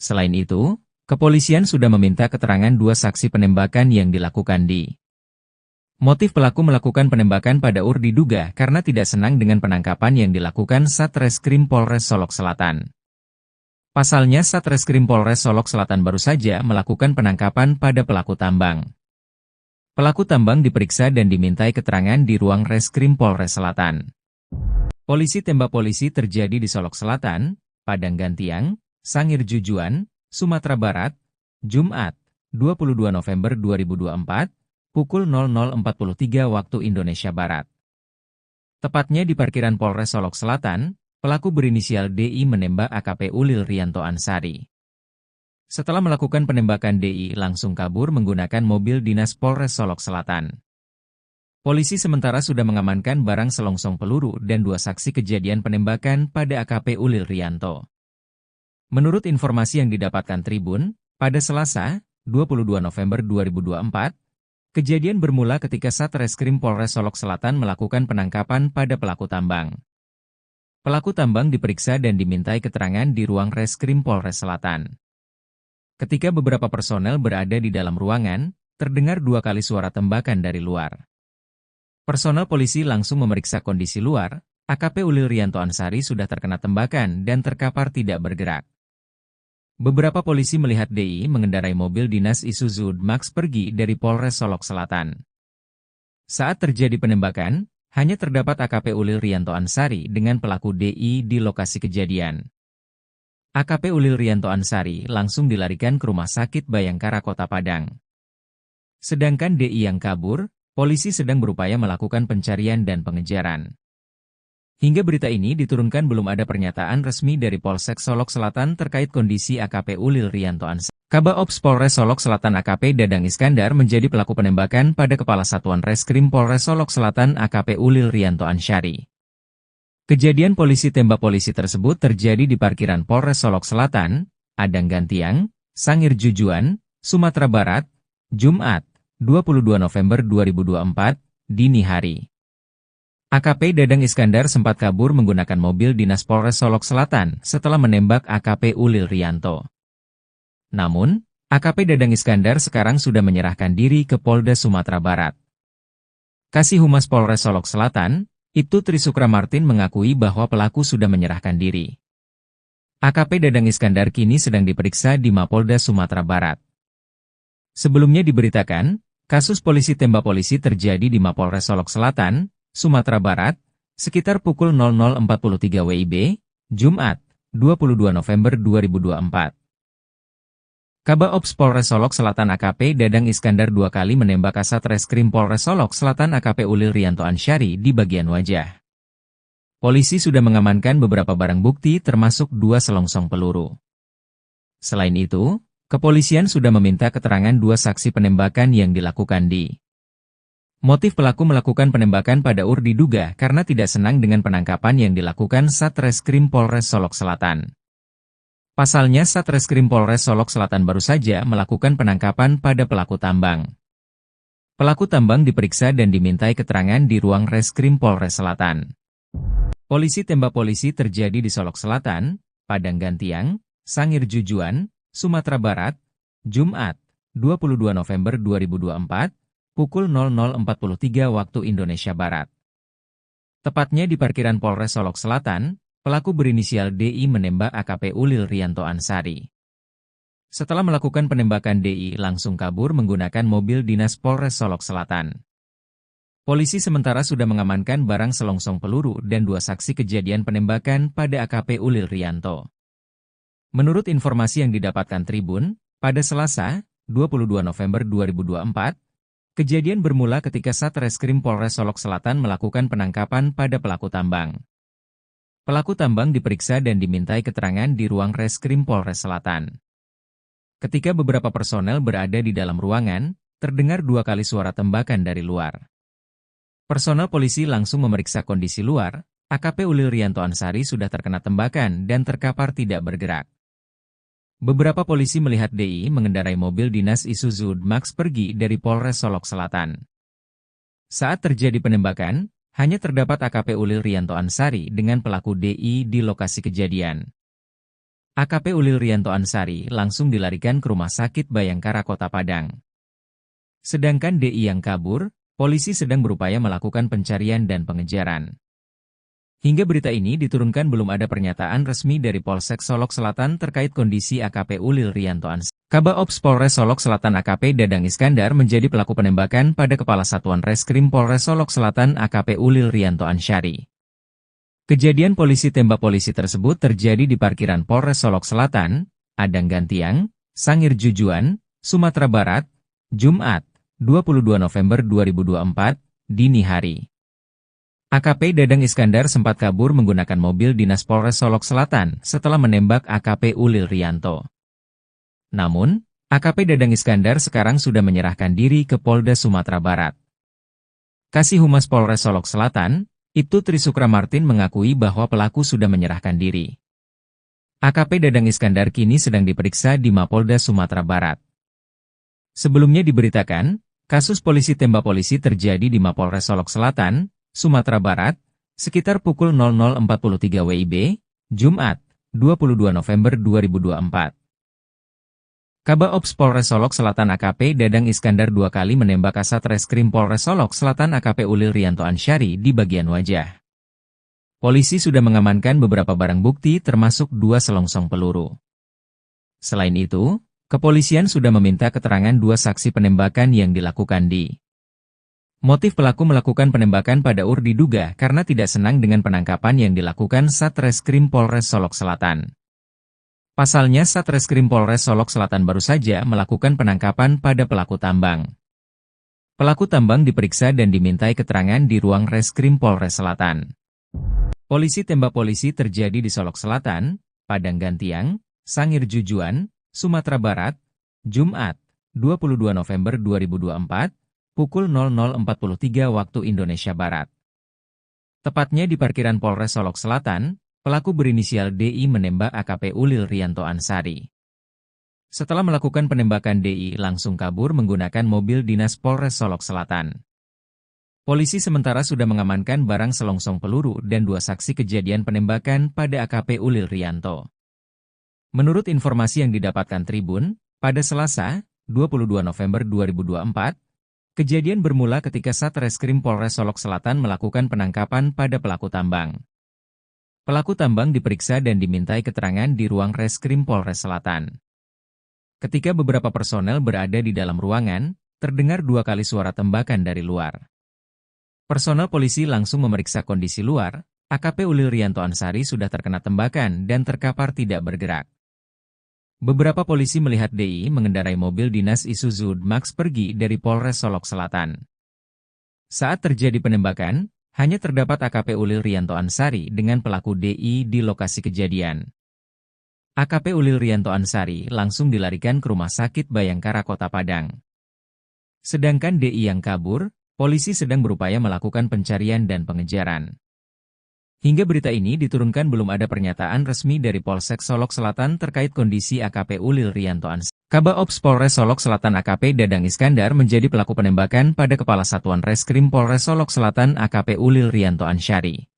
Selain itu, kepolisian sudah meminta keterangan 2 saksi penembakan yang dilakukan di. Motif pelaku melakukan penembakan pada UR diduga karena tidak senang dengan penangkapan yang dilakukan Satreskrim Polres Solok Selatan. Pasalnya Satreskrim Polres Solok Selatan baru saja melakukan penangkapan pada pelaku tambang. Pelaku tambang diperiksa dan dimintai keterangan di ruang Reskrim Polres Selatan. Polisi tembak polisi terjadi di Solok Selatan, Padang Gantiang, Sangir Jujuan, Sumatera Barat, Jumat, 22 November 2024, pukul 00.43 waktu Indonesia Barat. Tepatnya di parkiran Polres Solok Selatan, pelaku berinisial DI menembak AKP Ulil Rianto Ansari. Setelah melakukan penembakan DI langsung kabur menggunakan mobil dinas Polres Solok Selatan. Polisi sementara sudah mengamankan barang selongsong peluru dan 2 saksi kejadian penembakan pada AKP Ulil Rianto. Menurut informasi yang didapatkan Tribun, pada Selasa, 22 November 2024, kejadian bermula ketika Satreskrim Polres Solok Selatan melakukan penangkapan pada pelaku tambang. Pelaku tambang diperiksa dan dimintai keterangan di ruang Reskrim Polres Selatan. Ketika beberapa personel berada di dalam ruangan, terdengar 2 kali suara tembakan dari luar. Personel polisi langsung memeriksa kondisi luar. AKP Ulil Rianto Ansari sudah terkena tembakan dan terkapar tidak bergerak. Beberapa polisi melihat DI mengendarai mobil dinas Isuzu Max pergi dari Polres Solok Selatan. Saat terjadi penembakan, hanya terdapat AKP Ulil Rianto Ansari dengan pelaku DI di lokasi kejadian. AKP Ulil Rianto Ansari langsung dilarikan ke Rumah Sakit Bayangkara Kota Padang. Sedangkan DI yang kabur, polisi sedang berupaya melakukan pencarian dan pengejaran. Hingga berita ini diturunkan belum ada pernyataan resmi dari Polsek Solok Selatan terkait kondisi AKP Ulil Rianto Ansari. Kabaops Polres Solok Selatan AKP Dadang Iskandar menjadi pelaku penembakan pada Kepala Satuan Reskrim Polres Solok Selatan AKP Ulil Rianto Ansari. Kejadian polisi tembak polisi tersebut terjadi di parkiran Polres Solok Selatan, Adang Gantiang, Sangir Jujuan, Sumatera Barat, Jumat, 22 November 2024, dini hari. AKP Dadang Iskandar sempat kabur menggunakan mobil dinas Polres Solok Selatan setelah menembak AKP Ulil Rianto. Namun, AKP Dadang Iskandar sekarang sudah menyerahkan diri ke Polda Sumatera Barat. Kasih Humas Polres Solok Selatan, Ibtu Trisukra Martin mengakui bahwa pelaku sudah menyerahkan diri. AKP Dadang Iskandar kini sedang diperiksa di Mapolda Sumatera Barat. Sebelumnya diberitakan, kasus polisi tembak polisi terjadi di Mapolres Solok Selatan, Sumatera Barat, sekitar pukul 00.43 WIB, Jumat, 22 November 2024. Kabaops Polres Solok Selatan AKP Dadang Iskandar 2 kali menembak Kasat Reskrim Polres Solok Selatan AKP Ulil Rianto Ansyari di bagian wajah. Polisi sudah mengamankan beberapa barang bukti termasuk 2 selongsong peluru. Selain itu, kepolisian sudah meminta keterangan 2 saksi penembakan yang dilakukan di. Motif pelaku melakukan penembakan pada diduga karena tidak senang dengan penangkapan yang dilakukan Satreskrim Polres Solok Selatan. Pasalnya Satreskrim Polres Solok Selatan baru saja melakukan penangkapan pada pelaku tambang. Pelaku tambang diperiksa dan dimintai keterangan di ruang Reskrim Polres Selatan. Polisi tembak polisi terjadi di Solok Selatan, Padang Gantiang, Sangir Jujuan, Sumatera Barat, Jumat, 22 November 2024, pukul 00.43 waktu Indonesia Barat. Tepatnya di parkiran Polres Solok Selatan, pelaku berinisial DI menembak AKP Ulil Rianto Ansyari. Setelah melakukan penembakan DI langsung kabur menggunakan mobil dinas Polres Solok Selatan. Polisi sementara sudah mengamankan barang selongsong peluru dan 2 saksi kejadian penembakan pada AKP Ulil Rianto. Menurut informasi yang didapatkan Tribun, pada Selasa, 22 November 2024, kejadian bermula ketika Satreskrim Polres Solok Selatan melakukan penangkapan pada pelaku tambang. Pelaku tambang diperiksa dan dimintai keterangan di ruang Reskrim Polres Selatan. Ketika beberapa personel berada di dalam ruangan, terdengar 2 kali suara tembakan dari luar. Personel polisi langsung memeriksa kondisi luar, AKP Ulil Rianto Ansyari sudah terkena tembakan dan terkapar tidak bergerak. Beberapa polisi melihat DI mengendarai mobil dinas Isuzu D-Max pergi dari Polres Solok Selatan. Saat terjadi penembakan, hanya terdapat AKP Ulil Rianto Ansyari dengan pelaku DI di lokasi kejadian. AKP Ulil Rianto Ansyari langsung dilarikan ke Rumah Sakit Bayangkara Kota Padang. Sedangkan DI yang kabur, polisi sedang berupaya melakukan pencarian dan pengejaran. Hingga berita ini diturunkan belum ada pernyataan resmi dari Polsek Solok Selatan terkait kondisi AKP Ulil Rianto Ansyari. Kabaops Polres Solok Selatan AKP Dadang Iskandar menjadi pelaku penembakan pada Kepala Satuan Reskrim Polres Solok Selatan AKP Ulil Rianto Ansyari. Kejadian polisi tembak polisi tersebut terjadi di parkiran Polres Solok Selatan, Padang Gantiang, Sangir Jujuan, Sumatera Barat, Jumat, 22 November 2024, dini hari. AKP Dadang Iskandar sempat kabur menggunakan mobil dinas Polres Solok Selatan setelah menembak AKP Ulil Rianto. Namun, AKP Dadang Iskandar sekarang sudah menyerahkan diri ke Polda Sumatera Barat. Kasih Humas Polres Solok Selatan, Ibtu Trisukra Martin mengakui bahwa pelaku sudah menyerahkan diri. AKP Dadang Iskandar kini sedang diperiksa di Mapolda Sumatera Barat. Sebelumnya diberitakan, kasus polisi tembak polisi terjadi di Mapolres Solok Selatan, Sumatera Barat, sekitar pukul 00.43 WIB, Jumat, 22 November 2024. Kabaops Polres Solok Selatan AKP Dadang Iskandar 2 kali menembak Kasat Reskrim Polres Solok Selatan AKP Ulil Rianto Ansyari di bagian wajah. Polisi sudah mengamankan beberapa barang bukti termasuk 2 selongsong peluru. Selain itu, kepolisian sudah meminta keterangan 2 saksi penembakan yang dilakukan di. Motif pelaku melakukan penembakan pada diduga karena tidak senang dengan penangkapan yang dilakukan Satreskrim Polres Solok Selatan. Pasalnya Satreskrim Polres Solok Selatan baru saja melakukan penangkapan pada pelaku tambang. Pelaku tambang diperiksa dan dimintai keterangan di ruang Reskrim Polres Selatan. Polisi tembak polisi terjadi di Solok Selatan, Padang Gantiang, Sangir Jujuan, Sumatera Barat, Jumat, 22 November 2024, pukul 00.43 waktu Indonesia Barat. Tepatnya di parkiran Polres Solok Selatan, pelaku berinisial DI menembak AKP Ulil Rianto Ansyari. Setelah melakukan penembakan DI langsung kabur menggunakan mobil dinas Polres Solok Selatan. Polisi sementara sudah mengamankan barang selongsong peluru dan 2 saksi kejadian penembakan pada AKP Ulil Rianto. Menurut informasi yang didapatkan Tribun, pada Selasa, 22 November 2024, kejadian bermula ketika Satreskrim Polres Solok Selatan melakukan penangkapan pada pelaku tambang. Pelaku tambang diperiksa dan dimintai keterangan di ruang Reskrim Polres Selatan. Ketika beberapa personel berada di dalam ruangan, terdengar 2 kali suara tembakan dari luar. Personel polisi langsung memeriksa kondisi luar, AKP Ulil Rianto Ansyari sudah terkena tembakan dan terkapar tidak bergerak. Beberapa polisi melihat DI mengendarai mobil dinas Isuzu Max pergi dari Polres Solok Selatan. Saat terjadi penembakan, hanya terdapat AKP Ulil Rianto Ansari dengan pelaku DI di lokasi kejadian. AKP Ulil Rianto Ansari langsung dilarikan ke Rumah Sakit Bayangkara Kota Padang. Sedangkan DI yang kabur, polisi sedang berupaya melakukan pencarian dan pengejaran. Hingga berita ini diturunkan belum ada pernyataan resmi dari Polsek Solok Selatan terkait kondisi AKP Ulil Rianto Ansari. Kabaops Polres Solok Selatan AKP Dadang Iskandar menjadi pelaku penembakan pada Kepala Satuan Reskrim Polres Solok Selatan AKP Ulil Rianto Ansari.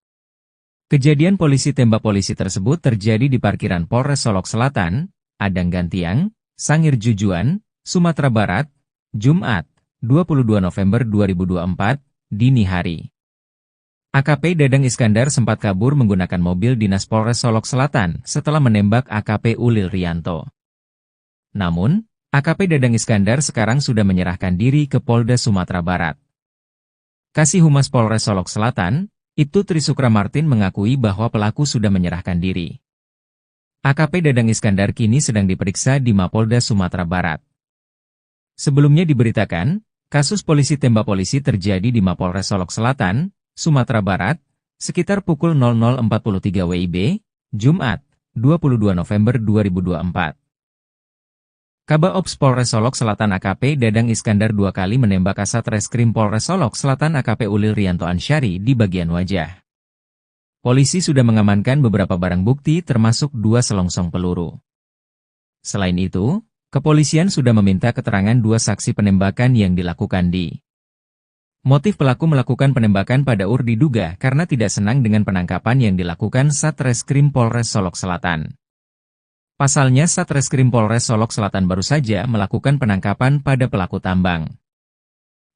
Kejadian polisi tembak polisi tersebut terjadi di parkiran Polres Solok Selatan, Adang Gantiang, Sangir Jujuan, Sumatera Barat, Jumat, 22 November 2024, dini hari. AKP Dadang Iskandar sempat kabur menggunakan mobil dinas Polres Solok Selatan setelah menembak AKP Ulil Rianto. Namun, AKP Dadang Iskandar sekarang sudah menyerahkan diri ke Polda Sumatera Barat. Kasih Humas Polres Solok Selatan, Ibtu Trisukra Martin mengakui bahwa pelaku sudah menyerahkan diri. AKP Dadang Iskandar kini sedang diperiksa di Mapolda Sumatera Barat. Sebelumnya diberitakan, kasus polisi tembak polisi terjadi di Mapolres Solok Selatan, Sumatera Barat, sekitar pukul 00.43 WIB, Jumat, 22 November 2024. Kabaops Polres Solok Selatan AKP Dadang Iskandar 2 kali menembak Kasat Reskrim Polres Solok Selatan AKP Ulil Rianto Ansari di bagian wajah. Polisi sudah mengamankan beberapa barang bukti termasuk 2 selongsong peluru. Selain itu, kepolisian sudah meminta keterangan 2 saksi penembakan yang dilakukan di. Motif pelaku melakukan penembakan pada diduga karena tidak senang dengan penangkapan yang dilakukan Satreskrim Polres Solok Selatan. Pasalnya Satreskrim Polres Solok Selatan baru saja melakukan penangkapan pada pelaku tambang.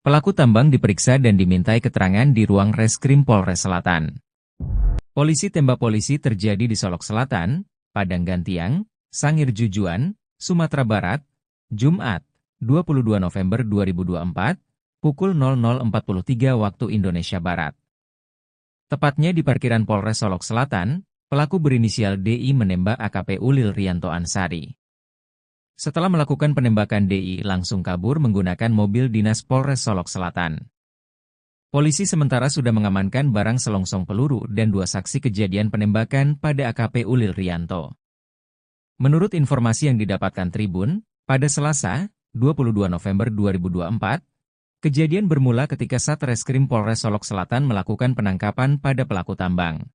Pelaku tambang diperiksa dan dimintai keterangan di ruang Reskrim Polres Selatan. Polisi tembak polisi terjadi di Solok Selatan, Padang Gantiang, Sangir Jujuan, Sumatera Barat, Jumat, 22 November 2024, pukul 00.43 waktu Indonesia Barat. Tepatnya di parkiran Polres Solok Selatan, pelaku berinisial DI menembak AKP Ulil Rianto Ansari. Setelah melakukan penembakan DI langsung kabur menggunakan mobil dinas Polres Solok Selatan. Polisi sementara sudah mengamankan barang selongsong peluru dan 2 saksi kejadian penembakan pada AKP Ulil Rianto. Menurut informasi yang didapatkan Tribun, pada Selasa, 22 November 2024, kejadian bermula ketika Satreskrim Polres Solok Selatan melakukan penangkapan pada pelaku tambang.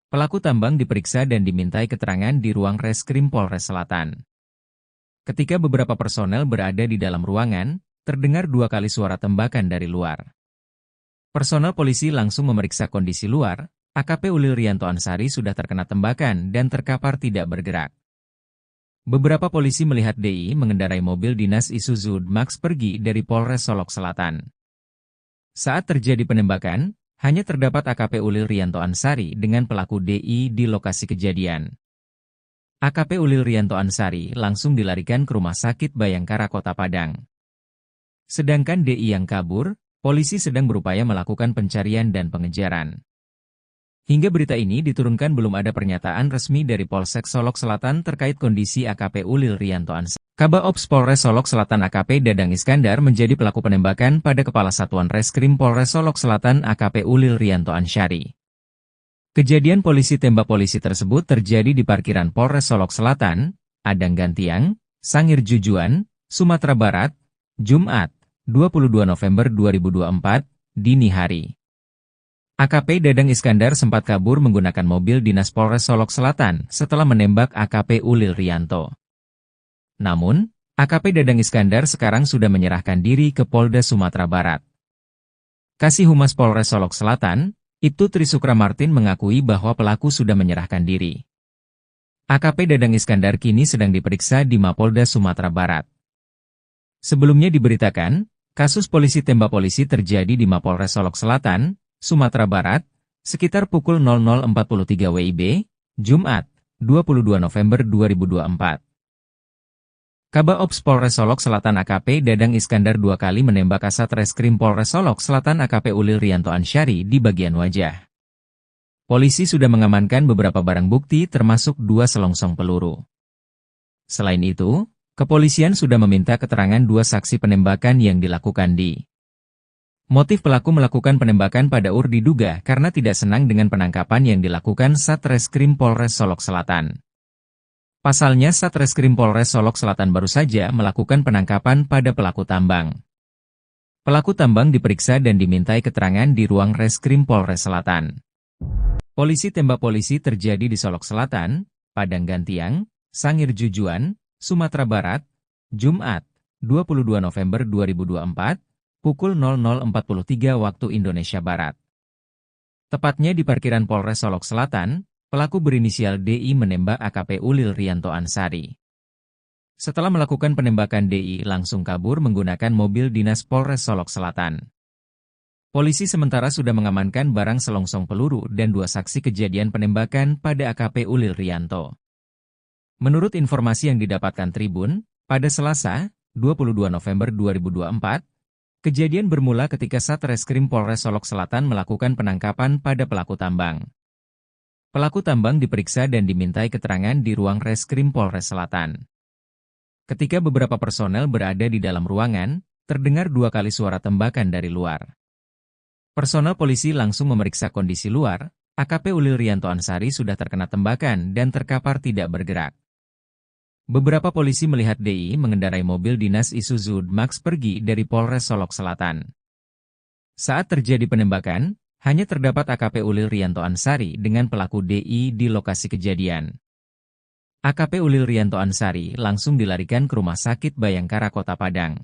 Pelaku tambang diperiksa dan dimintai keterangan di ruang Reskrim Polres Selatan. Ketika beberapa personel berada di dalam ruangan, terdengar 2 kali suara tembakan dari luar. Personel polisi langsung memeriksa kondisi luar, AKP Ulil Rianto Ansari sudah terkena tembakan dan terkapar tidak bergerak. Beberapa polisi melihat DI mengendarai mobil dinas Isuzu Max pergi dari Polres Solok Selatan. Saat terjadi penembakan, hanya terdapat AKP Ulil Rianto Ansari dengan pelaku DI di lokasi kejadian. AKP Ulil Rianto Ansari langsung dilarikan ke Rumah Sakit Bayangkara Kota Padang. Sedangkan DI yang kabur, polisi sedang berupaya melakukan pencarian dan pengejaran. Hingga berita ini diturunkan belum ada pernyataan resmi dari Polsek Solok Selatan terkait kondisi AKP Ulil Rianto Ansari. Kabaops Polres Solok Selatan AKP Dadang Iskandar menjadi pelaku penembakan pada Kepala Satuan Reskrim Polres Solok Selatan AKP Ulil Rianto Ansari. Kejadian polisi tembak polisi tersebut terjadi di parkiran Polres Solok Selatan, Adang Gantiang, Sangir Jujuan, Sumatera Barat, Jumat, 22 November 2024, dini hari. AKP Dadang Iskandar sempat kabur menggunakan mobil dinas Polres Solok Selatan setelah menembak AKP Ulil Rianto. Namun, AKP Dadang Iskandar sekarang sudah menyerahkan diri ke Polda Sumatera Barat. Kasih Humas Polres Solok Selatan, Ibtu Trisukra Martin mengakui bahwa pelaku sudah menyerahkan diri. AKP Dadang Iskandar kini sedang diperiksa di Mapolda Sumatera Barat. Sebelumnya diberitakan, kasus polisi tembak polisi terjadi di Mapolres Solok Selatan, Sumatera Barat, sekitar pukul 00.43 WIB, Jumat, 22 November 2024. Kabaops Polres Solok Selatan AKP Dadang Iskandar 2 kali menembak Kasat Reskrim Polres Solok Selatan AKP Ulil Rianto Ansari di bagian wajah. Polisi sudah mengamankan beberapa barang bukti termasuk 2 selongsong peluru. Selain itu, kepolisian sudah meminta keterangan dua saksi penembakan yang dilakukan di. Motif pelaku melakukan penembakan pada UR diduga karena tidak senang dengan penangkapan yang dilakukan Satreskrim Polres Solok Selatan. Pasalnya Satreskrim Polres Solok Selatan baru saja melakukan penangkapan pada pelaku tambang. Pelaku tambang diperiksa dan dimintai keterangan di ruang Reskrim Polres Selatan. Polisi tembak polisi terjadi di Solok Selatan, Padang Gantiang, Sangir Jujuan, Sumatera Barat, Jumat, 22 November 2024, pukul 00.43 waktu Indonesia Barat. Tepatnya di parkiran Polres Solok Selatan, pelaku berinisial DI menembak AKP Ulil Rianto Ansari. Setelah melakukan penembakan DI langsung kabur menggunakan mobil dinas Polres Solok Selatan. Polisi sementara sudah mengamankan barang selongsong peluru dan dua saksi kejadian penembakan pada AKP Ulil Rianto. Menurut informasi yang didapatkan Tribun, pada Selasa, 22 November 2024, kejadian bermula ketika Satreskrim Polres Solok Selatan melakukan penangkapan pada pelaku tambang. Pelaku tambang diperiksa dan dimintai keterangan di ruang Reskrim Polres Selatan. Ketika beberapa personel berada di dalam ruangan, terdengar dua kali suara tembakan dari luar. Personel polisi langsung memeriksa kondisi luar, AKP Ulil Rianto Ansari sudah terkena tembakan dan terkapar tidak bergerak. Beberapa polisi melihat DI mengendarai mobil dinas Isuzu Max pergi dari Polres Solok Selatan. Saat terjadi penembakan, hanya terdapat AKP Ulil Rianto Ansari dengan pelaku DI di lokasi kejadian. AKP Ulil Rianto Ansari langsung dilarikan ke Rumah Sakit Bayangkara Kota Padang.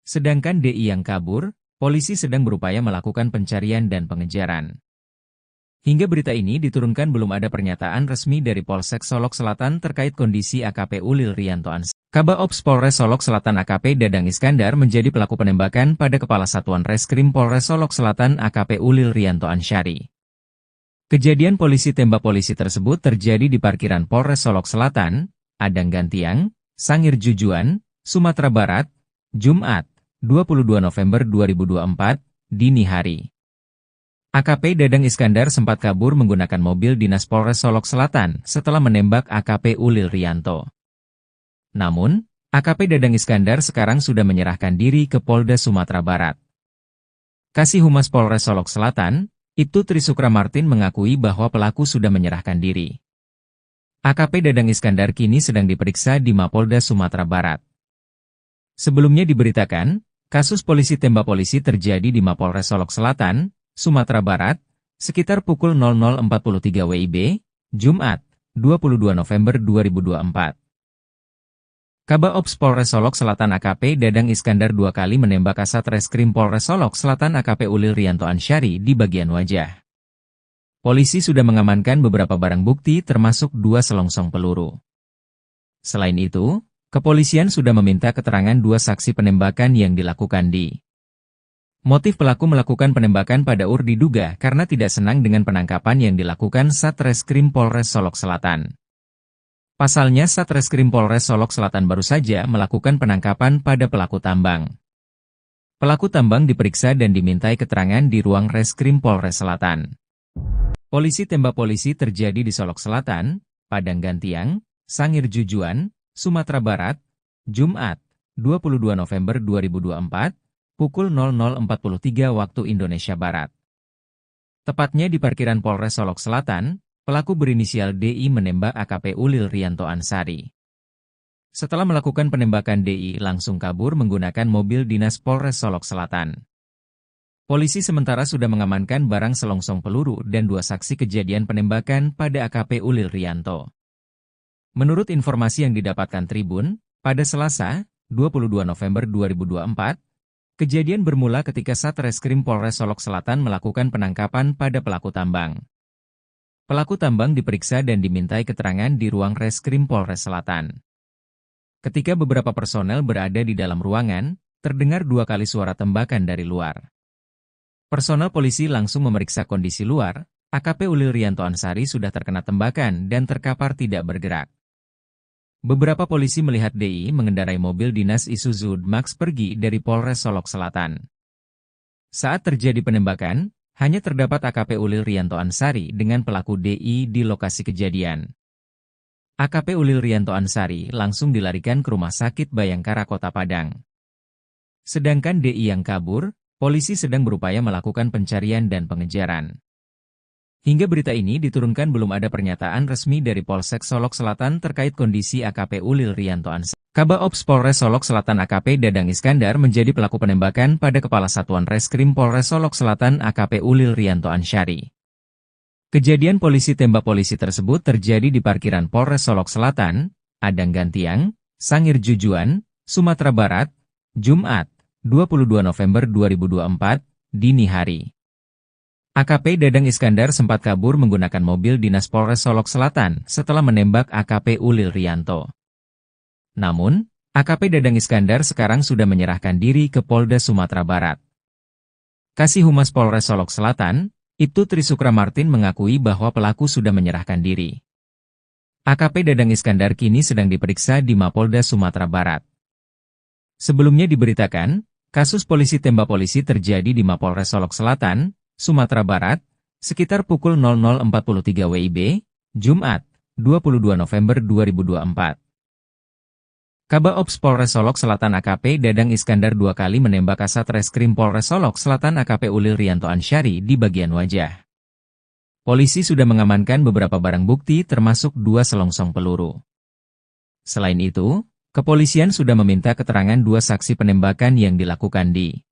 Sedangkan DI yang kabur, polisi sedang berupaya melakukan pencarian dan pengejaran. Hingga berita ini diturunkan belum ada pernyataan resmi dari Polsek Solok Selatan terkait kondisi AKP Ulil Rianto Ansari. Kabak Ops Polres Solok Selatan AKP Dadang Iskandar menjadi pelaku penembakan pada Kepala Satuan Reskrim Polres Solok Selatan AKP Ulil Rianto Ansari. Kejadian polisi tembak polisi tersebut terjadi di parkiran Polres Solok Selatan, Padang Gantiang, Sangir Jujuan, Sumatera Barat, Jumat, 22 November 2024, dini hari. AKP Dadang Iskandar sempat kabur menggunakan mobil dinas Polres Solok Selatan setelah menembak AKP Ulil Rianto. Namun, AKP Dadang Iskandar sekarang sudah menyerahkan diri ke Polda Sumatera Barat. Kasih Humas Polres Solok Selatan, Ibtu Trisukra Martin mengakui bahwa pelaku sudah menyerahkan diri. AKP Dadang Iskandar kini sedang diperiksa di Mapolda Sumatera Barat. Sebelumnya diberitakan, kasus polisi tembak polisi terjadi di Mapolres Solok Selatan, Sumatera Barat, sekitar pukul 00.43 WIB, Jumat, 22 November 2024. Kabak Ops Polres Solok Selatan AKP Dadang Iskandar dua kali menembak Kasat Reskrim Polres Solok Selatan AKP Ulil Rianto Ansari di bagian wajah. Polisi sudah mengamankan beberapa barang bukti termasuk dua selongsong peluru. Selain itu, kepolisian sudah meminta keterangan dua saksi penembakan yang dilakukan di. Motif pelaku melakukan penembakan pada UR diduga karena tidak senang dengan penangkapan yang dilakukan Satreskrim Polres Solok Selatan. Pasalnya Satreskrim Polres Solok Selatan baru saja melakukan penangkapan pada pelaku tambang. Pelaku tambang diperiksa dan dimintai keterangan di ruang Reskrim Polres Selatan. Polisi tembak polisi terjadi di Solok Selatan, Padang Gantiang, Sangir Jujuan, Sumatera Barat, Jumat, 22 November 2024, pukul 00.43 waktu Indonesia Barat. Tepatnya di parkiran Polres Solok Selatan, pelaku berinisial DI menembak AKP Ulil Rianto Ansari. Setelah melakukan penembakan DI langsung kabur menggunakan mobil dinas Polres Solok Selatan. Polisi sementara sudah mengamankan barang selongsong peluru dan dua saksi kejadian penembakan pada AKP Ulil Rianto. Menurut informasi yang didapatkan Tribun, pada Selasa, 22 November 2024, kejadian bermula ketika Satreskrim Polres Solok Selatan melakukan penangkapan pada pelaku tambang. Pelaku tambang diperiksa dan dimintai keterangan di ruang Reskrim Polres Selatan. Ketika beberapa personel berada di dalam ruangan, terdengar dua kali suara tembakan dari luar. Personel polisi langsung memeriksa kondisi luar, AKP Ulil Rianto Ansari sudah terkena tembakan dan terkapar tidak bergerak. Beberapa polisi melihat DI mengendarai mobil dinas Isuzu Max pergi dari Polres Solok Selatan. Saat terjadi penembakan, hanya terdapat AKP Ulil Rianto Ansari dengan pelaku DI di lokasi kejadian. AKP Ulil Rianto Ansari langsung dilarikan ke Rumah Sakit Bayangkara Kota Padang. Sedangkan DI yang kabur, polisi sedang berupaya melakukan pencarian dan pengejaran. Hingga berita ini diturunkan belum ada pernyataan resmi dari Polsek Solok Selatan terkait kondisi AKP Ulil Rianto Ansari. Kabaops Polres Solok Selatan AKP Dadang Iskandar menjadi pelaku penembakan pada Kepala Satuan Reskrim Polres Solok Selatan AKP Ulil Rianto Ansari. Kejadian polisi tembak polisi tersebut terjadi di parkiran Polres Solok Selatan, Adang Gantiang, Sangir Jujuan, Sumatera Barat, Jumat, 22 November 2024, dini hari. AKP Dadang Iskandar sempat kabur menggunakan mobil dinas Polres Solok Selatan setelah menembak AKP Ulil Rianto. Namun, AKP Dadang Iskandar sekarang sudah menyerahkan diri ke Polda Sumatera Barat. Kasih Humas Polres Solok Selatan, Ibtu Trisukra Martin mengakui bahwa pelaku sudah menyerahkan diri. AKP Dadang Iskandar kini sedang diperiksa di Mapolda Sumatera Barat. Sebelumnya diberitakan, kasus polisi tembak polisi terjadi di Mapolres Solok Selatan, Sumatera Barat, sekitar pukul 00.43 WIB, Jumat, 22 November 2024. Kabaops Polres Solok Selatan AKP Dadang Iskandar 2 kali menembak Kasat Reskrim Polres Solok Selatan AKP Ulil Rianto Ansari di bagian wajah. Polisi sudah mengamankan beberapa barang bukti termasuk 2 selongsong peluru. Selain itu, kepolisian sudah meminta keterangan 2 saksi penembakan yang dilakukan di.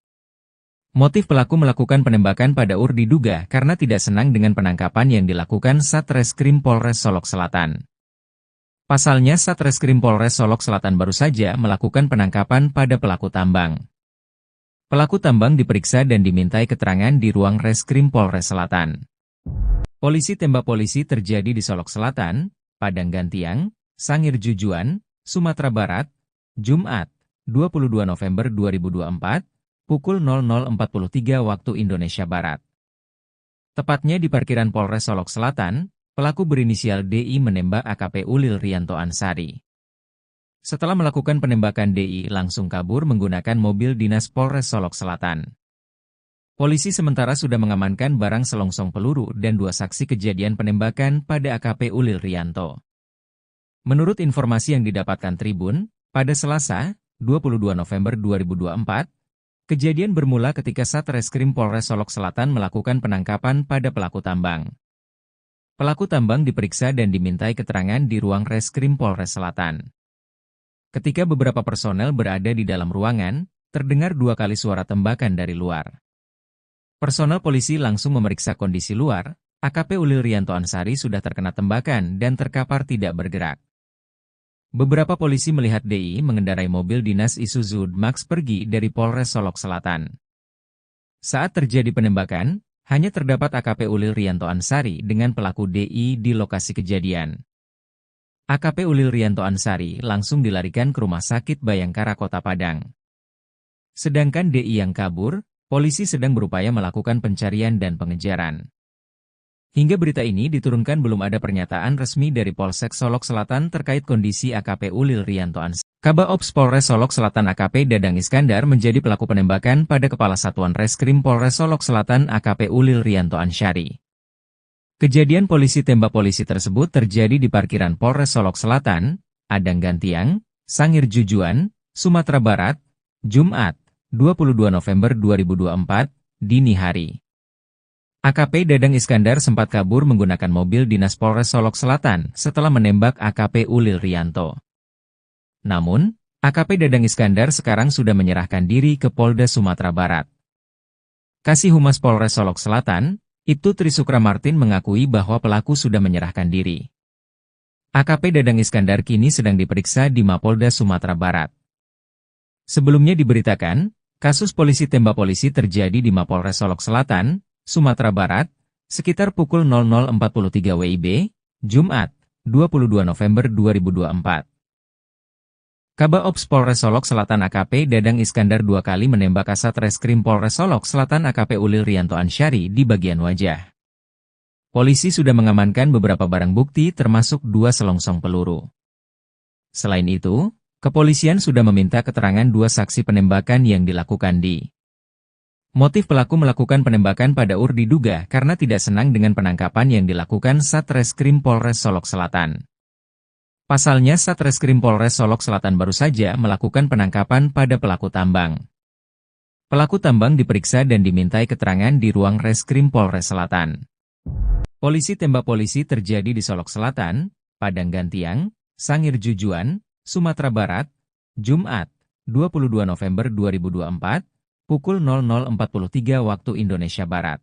Motif pelaku melakukan penembakan pada diduga karena tidak senang dengan penangkapan yang dilakukan Satreskrim Polres Solok Selatan. Pasalnya Satreskrim Polres Solok Selatan baru saja melakukan penangkapan pada pelaku tambang. Pelaku tambang diperiksa dan dimintai keterangan di ruang Reskrim Polres Selatan. Polisi tembak polisi terjadi di Solok Selatan, Padang Gantiang, Sangir Jujuan, Sumatera Barat, Jumat, 22 November 2024, pukul 00.43 waktu Indonesia Barat. Tepatnya di parkiran Polres Solok Selatan, pelaku berinisial DI menembak AKP Ulil Rianto Ansari. Setelah melakukan penembakan DI langsung kabur menggunakan mobil dinas Polres Solok Selatan. Polisi sementara sudah mengamankan barang selongsong peluru dan 2 saksi kejadian penembakan pada AKP Ulil Rianto. Menurut informasi yang didapatkan Tribun, pada Selasa, 22 November 2024, kejadian bermula ketika Satreskrim Polres Solok Selatan melakukan penangkapan pada pelaku tambang. Pelaku tambang diperiksa dan dimintai keterangan di ruang Reskrim Polres Selatan. Ketika beberapa personel berada di dalam ruangan, terdengar 2 kali suara tembakan dari luar. Personel polisi langsung memeriksa kondisi luar, AKP Ulil Rianto Ansari sudah terkena tembakan dan terkapar tidak bergerak. Beberapa polisi melihat DI mengendarai mobil dinas Isuzu Max pergi dari Polres Solok Selatan. Saat terjadi penembakan, hanya terdapat AKP Ulil Rianto Ansari dengan pelaku DI di lokasi kejadian. AKP Ulil Rianto Ansari langsung dilarikan ke Rumah Sakit Bayangkara Kota Padang. Sedangkan DI yang kabur, polisi sedang berupaya melakukan pencarian dan pengejaran. Hingga berita ini diturunkan belum ada pernyataan resmi dari Polsek Solok Selatan terkait kondisi AKP Ulil Rianto Ansari. Kabaops Polres Solok Selatan AKP Dadang Iskandar menjadi pelaku penembakan pada Kepala Satuan Reskrim Polres Solok Selatan AKP Ulil Rianto Ansari. Kejadian polisi tembak polisi tersebut terjadi di parkiran Polres Solok Selatan, Adang Gantiang, Sangir Jujuan, Sumatera Barat, Jumat, 22 November 2024, dini hari. AKP Dadang Iskandar sempat kabur menggunakan mobil dinas Polres Solok Selatan setelah menembak AKP Ulil Rianto. Namun, AKP Dadang Iskandar sekarang sudah menyerahkan diri ke Polda Sumatera Barat. Kasih Humas Polres Solok Selatan, Ibtu Trisukra Martin mengakui bahwa pelaku sudah menyerahkan diri. AKP Dadang Iskandar kini sedang diperiksa di Mapolda Sumatera Barat. Sebelumnya diberitakan, kasus polisi tembak polisi terjadi di Mapolres Solok Selatan, Sumatera Barat, sekitar pukul 00.43 WIB, Jumat, 22 November 2024. Kabaops Polres Solok Selatan AKP Dadang Iskandar 2 kali menembak Kasat Reskrim Polres Solok Selatan AKP Ulil Rianto Ansari di bagian wajah. Polisi sudah mengamankan beberapa barang bukti termasuk 2 selongsong peluru. Selain itu, kepolisian sudah meminta keterangan 2 saksi penembakan yang dilakukan di. Motif pelaku melakukan penembakan pada diduga karena tidak senang dengan penangkapan yang dilakukan Satreskrim Polres Solok Selatan. Pasalnya Satreskrim Polres Solok Selatan baru saja melakukan penangkapan pada pelaku tambang. Pelaku tambang diperiksa dan dimintai keterangan di ruang Reskrim Polres Selatan. Polisi tembak polisi terjadi di Solok Selatan, Padang Gantiang, Sangir Jujuan, Sumatera Barat, Jumat, 22 November 2024, pukul 00.43 waktu Indonesia Barat.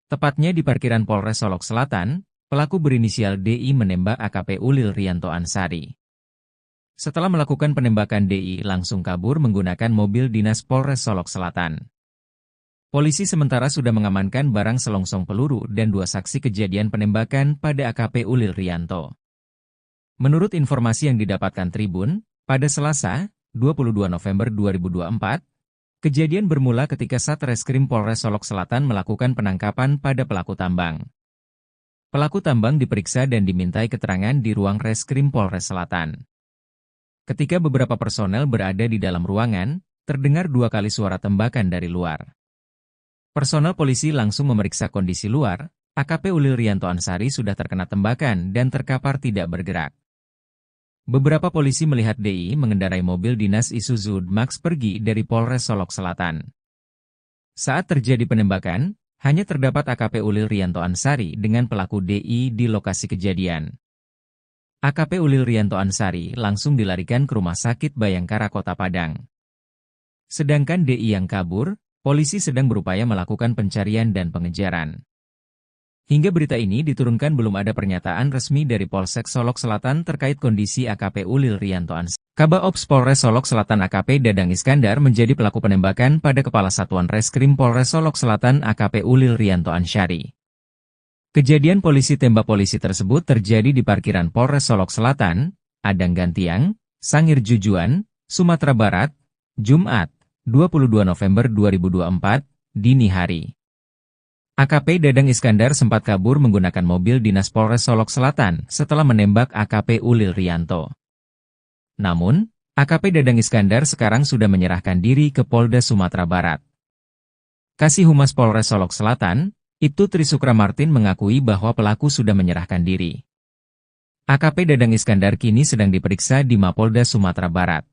Tepatnya di parkiran Polres Solok Selatan, pelaku berinisial DI menembak AKP Ulil Rianto Ansari. Setelah melakukan penembakan, DI langsung kabur menggunakan mobil dinas Polres Solok Selatan. Polisi sementara sudah mengamankan barang selongsong peluru dan 2 saksi kejadian penembakan pada AKP Ulil Rianto. Menurut informasi yang didapatkan Tribun, pada Selasa, 22 November 2024, kejadian bermula ketika Satreskrim Polres Solok Selatan melakukan penangkapan pada pelaku tambang. Pelaku tambang diperiksa dan dimintai keterangan di ruang Reskrim Polres Selatan. Ketika beberapa personel berada di dalam ruangan, terdengar 2 kali suara tembakan dari luar. Personel polisi langsung memeriksa kondisi luar. AKP Ulil Rianto Ansari sudah terkena tembakan dan terkapar tidak bergerak. Beberapa polisi melihat DI mengendarai mobil dinas Isuzu Max pergi dari Polres Solok Selatan. Saat terjadi penembakan, hanya terdapat AKP Ulil Rianto Ansari dengan pelaku DI di lokasi kejadian. AKP Ulil Rianto Ansari langsung dilarikan ke Rumah Sakit Bayangkara Kota Padang. Sedangkan DI yang kabur, polisi sedang berupaya melakukan pencarian dan pengejaran. Hingga berita ini diturunkan belum ada pernyataan resmi dari Polsek Solok Selatan terkait kondisi AKP Ulil Rianto Ansari. Kabaops Polres Solok Selatan AKP Dadang Iskandar menjadi pelaku penembakan pada Kepala Satuan Reskrim Polres Solok Selatan AKP Ulil Rianto Ansari. Kejadian polisi tembak polisi tersebut terjadi di parkiran Polres Solok Selatan, Padang Gantiang, Sangir Jujuan, Sumatera Barat, Jumat, 22 November 2024, dini hari. AKP Dadang Iskandar sempat kabur menggunakan mobil dinas Polres Solok Selatan setelah menembak AKP Ulil Rianto. Namun, AKP Dadang Iskandar sekarang sudah menyerahkan diri ke Polda Sumatera Barat. Kasih Humas Polres Solok Selatan, Ibtu Trisukra Martin mengakui bahwa pelaku sudah menyerahkan diri. AKP Dadang Iskandar kini sedang diperiksa di Mapolda Sumatera Barat.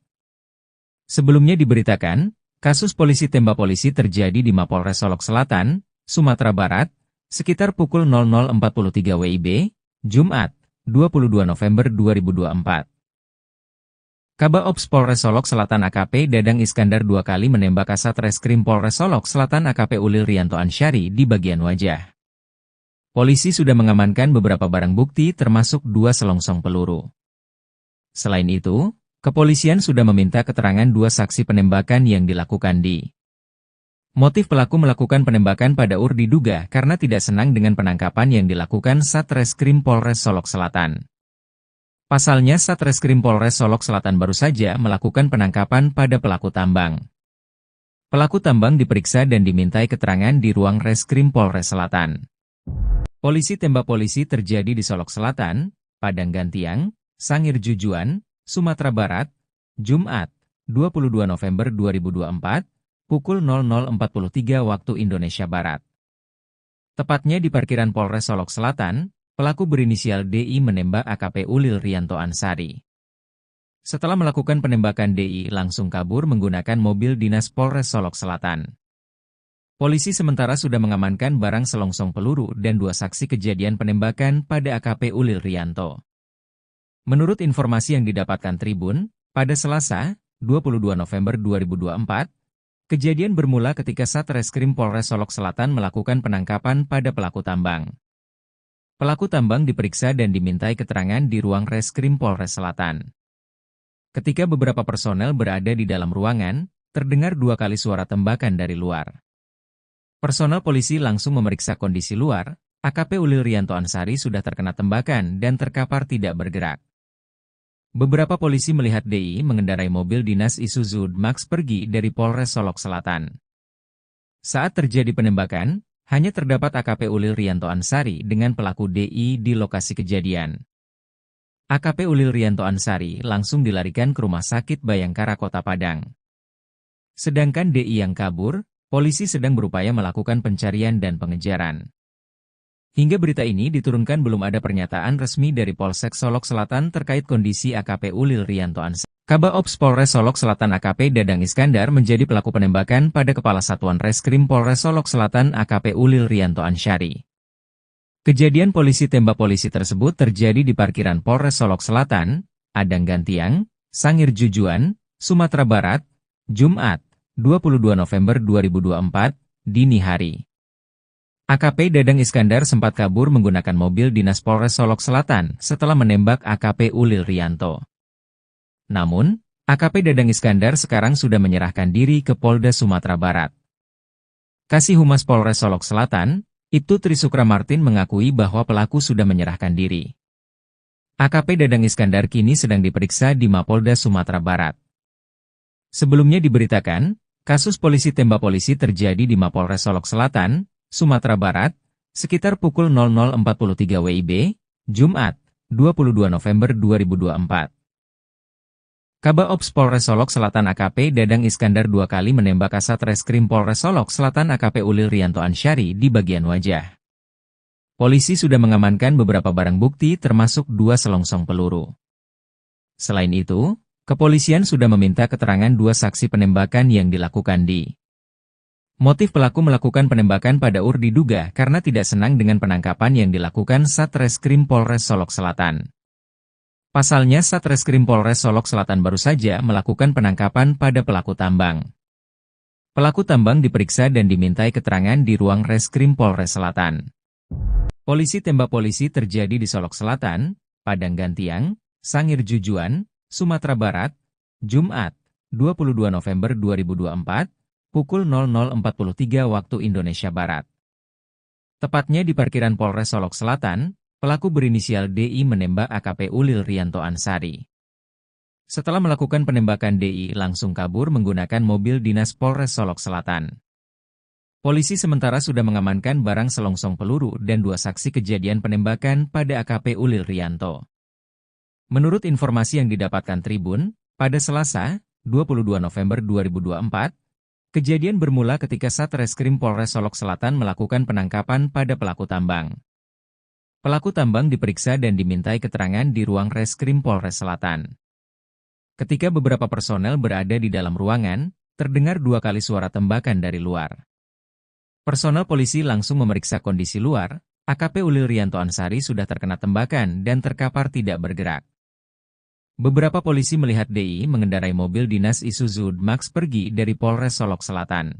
Sebelumnya diberitakan, kasus polisi tembak polisi terjadi di Mapolres Solok Selatan, Sumatera Barat, sekitar pukul 00.43 WIB, Jumat, 22 November 2024. Kabaops Polres Solok Selatan AKP Dadang Iskandar 2 kali menembak Kasat Reskrim Polres Solok Selatan AKP Ulil Rianto Ansari di bagian wajah. Polisi sudah mengamankan beberapa barang bukti termasuk 2 selongsong peluru. Selain itu, kepolisian sudah meminta keterangan 2 saksi penembakan yang dilakukan di. Motif pelaku melakukan penembakan pada diduga karena tidak senang dengan penangkapan yang dilakukan Satreskrim Polres Solok Selatan. Pasalnya Satreskrim Polres Solok Selatan baru saja melakukan penangkapan pada pelaku tambang. Pelaku tambang diperiksa dan dimintai keterangan di ruang Reskrim Polres Selatan. Polisi tembak polisi terjadi di Solok Selatan, Padang Gantiang, Sangir Jujuan, Sumatera Barat, Jumat, 22 November 2024, pukul 00.43 waktu Indonesia Barat. Tepatnya di parkiran Polres Solok Selatan, pelaku berinisial DI menembak AKP Ulil Rianto Ansari. Setelah melakukan penembakan, DI langsung kabur menggunakan mobil dinas Polres Solok Selatan. Polisi sementara sudah mengamankan barang selongsong peluru dan 2 saksi kejadian penembakan pada AKP Ulil Rianto. Menurut informasi yang didapatkan Tribun, pada Selasa, 22 November 2024, kejadian bermula ketika Satreskrim Polres Solok Selatan melakukan penangkapan pada pelaku tambang. Pelaku tambang diperiksa dan dimintai keterangan di ruang Reskrim Polres Selatan. Ketika beberapa personel berada di dalam ruangan, terdengar 2 kali suara tembakan dari luar. Personel polisi langsung memeriksa kondisi luar. AKP Ulil Rianto Ansari sudah terkena tembakan dan terkapar tidak bergerak. Beberapa polisi melihat DI mengendarai mobil dinas Isuzu Max pergi dari Polres Solok Selatan. Saat terjadi penembakan, hanya terdapat AKP Ulil Rianto Ansari dengan pelaku DI di lokasi kejadian. AKP Ulil Rianto Ansari langsung dilarikan ke Rumah Sakit Bayangkara Kota Padang. Sedangkan DI yang kabur, polisi sedang berupaya melakukan pencarian dan pengejaran. Hingga berita ini diturunkan belum ada pernyataan resmi dari Polsek Solok Selatan terkait kondisi AKP Ulil Rianto Ansari. Kabak Ops Polres Solok Selatan AKP Dadang Iskandar menjadi pelaku penembakan pada Kepala Satuan Reskrim Polres Solok Selatan AKP Ulil Rianto Ansari. Kejadian polisi tembak polisi tersebut terjadi di parkiran Polres Solok Selatan, Adang Gantiang, Sangir Jujuan, Sumatera Barat, Jumat, 22 November 2024, dini hari. AKP Dadang Iskandar sempat kabur menggunakan mobil dinas Polres Solok Selatan setelah menembak AKP Ulil Rianto. Namun, AKP Dadang Iskandar sekarang sudah menyerahkan diri ke Polda Sumatera Barat. Kasih Humas Polres Solok Selatan, Ibtu Trisukra Martin mengakui bahwa pelaku sudah menyerahkan diri. AKP Dadang Iskandar kini sedang diperiksa di Mapolda Sumatera Barat. Sebelumnya diberitakan, kasus polisi tembak polisi terjadi di Mapolres Solok Selatan, Sumatera Barat, sekitar pukul 00.43 WIB, Jumat, 22 November 2024. Kabak Ops Polres Solok Selatan AKP Dadang Iskandar 2 kali menembak Kasat Reskrim Polres Solok Selatan AKP Ulil Rianto Ansari di bagian wajah. Polisi sudah mengamankan beberapa barang bukti termasuk 2 selongsong peluru. Selain itu, kepolisian sudah meminta keterangan 2 saksi penembakan yang dilakukan di motif pelaku melakukan penembakan pada UR diduga karena tidak senang dengan penangkapan yang dilakukan Satreskrim Polres Solok Selatan. Pasalnya Satreskrim Polres Solok Selatan baru saja melakukan penangkapan pada pelaku tambang. Pelaku tambang diperiksa dan dimintai keterangan di ruang Reskrim Polres Selatan. Polisi tembak polisi terjadi di Solok Selatan, Padang Gantiang, Sangir Jujuan, Sumatera Barat, Jumat, 22 November 2024, pukul 00.43 waktu Indonesia Barat. Tepatnya di parkiran Polres Solok Selatan, pelaku berinisial DI menembak AKP Ulil Rianto Ansari. Setelah melakukan penembakan DI langsung kabur menggunakan mobil dinas Polres Solok Selatan. Polisi sementara sudah mengamankan barang selongsong peluru dan 2 saksi kejadian penembakan pada AKP Ulil Rianto. Menurut informasi yang didapatkan Tribun, pada Selasa, 22 November 2024, kejadian bermula ketika Satreskrim Polres Solok Selatan melakukan penangkapan pada pelaku tambang. Pelaku tambang diperiksa dan dimintai keterangan di ruang Reskrim Polres Selatan. Ketika beberapa personel berada di dalam ruangan, terdengar 2 kali suara tembakan dari luar. Personel polisi langsung memeriksa kondisi luar, AKP Ulil Rianto Ansari sudah terkena tembakan dan terkapar tidak bergerak. Beberapa polisi melihat DI mengendarai mobil dinas Isuzu Max pergi dari Polres Solok Selatan.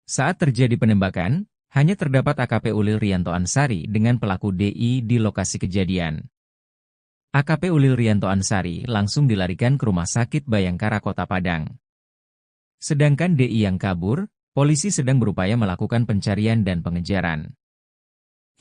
Saat terjadi penembakan, hanya terdapat AKP Ulil Rianto Ansari dengan pelaku DI di lokasi kejadian. AKP Ulil Rianto Ansari langsung dilarikan ke Rumah Sakit Bayangkara Kota Padang. Sedangkan DI yang kabur, polisi sedang berupaya melakukan pencarian dan pengejaran.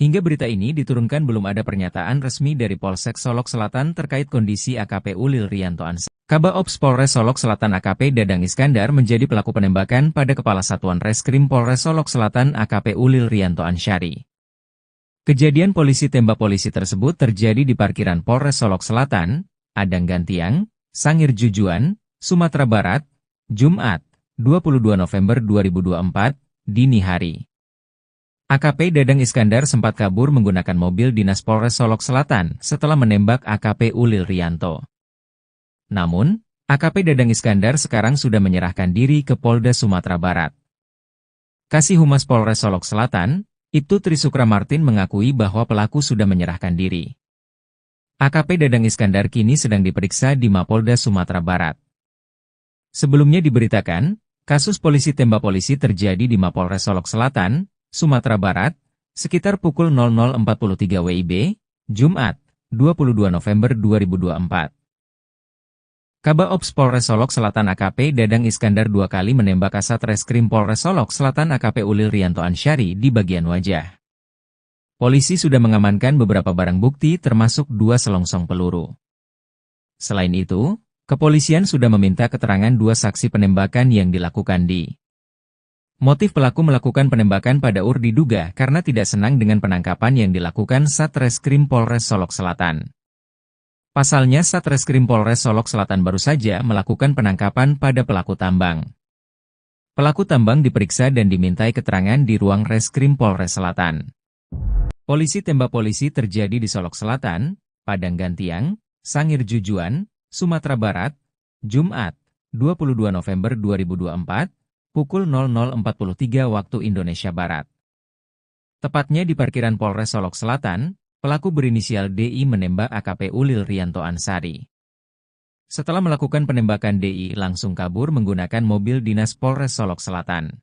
Hingga berita ini diturunkan belum ada pernyataan resmi dari Polsek Solok Selatan terkait kondisi AKP Ulil Rianto Ansari. Kabak Ops Polres Solok Selatan AKP Dadang Iskandar menjadi pelaku penembakan pada Kepala Satuan Reskrim Polres Solok Selatan AKP Ulil Rianto Ansari. Kejadian polisi tembak polisi tersebut terjadi di parkiran Polres Solok Selatan, Adang Gantiang, Sangir Jujuan, Sumatera Barat, Jumat, 22 November 2024, dini hari. AKP Dadang Iskandar sempat kabur menggunakan mobil dinas Polres Solok Selatan setelah menembak AKP Ulil Rianto. Namun, AKP Dadang Iskandar sekarang sudah menyerahkan diri ke Polda Sumatera Barat. Kasih Humas Polres Solok Selatan, Ibtu Trisukra Martin mengakui bahwa pelaku sudah menyerahkan diri. AKP Dadang Iskandar kini sedang diperiksa di Mapolda Sumatera Barat. Sebelumnya diberitakan, kasus polisi tembak polisi terjadi di Mapolres Solok Selatan, Sumatera Barat, sekitar pukul 00.43 WIB, Jumat, 22 November 2024. Kabak Ops Polres Solok Selatan AKP Dadang Iskandar 2 kali menembak Kasat Reskrim Polres Solok Selatan AKP Ulil Rianto Ansari di bagian wajah. Polisi sudah mengamankan beberapa barang bukti termasuk 2 selongsong peluru. Selain itu, kepolisian sudah meminta keterangan 2 saksi penembakan yang dilakukan di motif pelaku melakukan penembakan pada UR diduga karena tidak senang dengan penangkapan yang dilakukan Satreskrim Polres Solok Selatan. Pasalnya Satreskrim Polres Solok Selatan baru saja melakukan penangkapan pada pelaku tambang. Pelaku tambang diperiksa dan dimintai keterangan di ruang Reskrim Polres Selatan. Polisi tembak polisi terjadi di Solok Selatan, Padang Gantiang, Sangir Jujuan, Sumatera Barat, Jumat, 22 November 2024, pukul 00.43 waktu Indonesia Barat. Tepatnya di parkiran Polres Solok Selatan, pelaku berinisial DI menembak AKP Ulil Rianto Ansari. Setelah melakukan penembakan, DI langsung kabur menggunakan mobil dinas Polres Solok Selatan.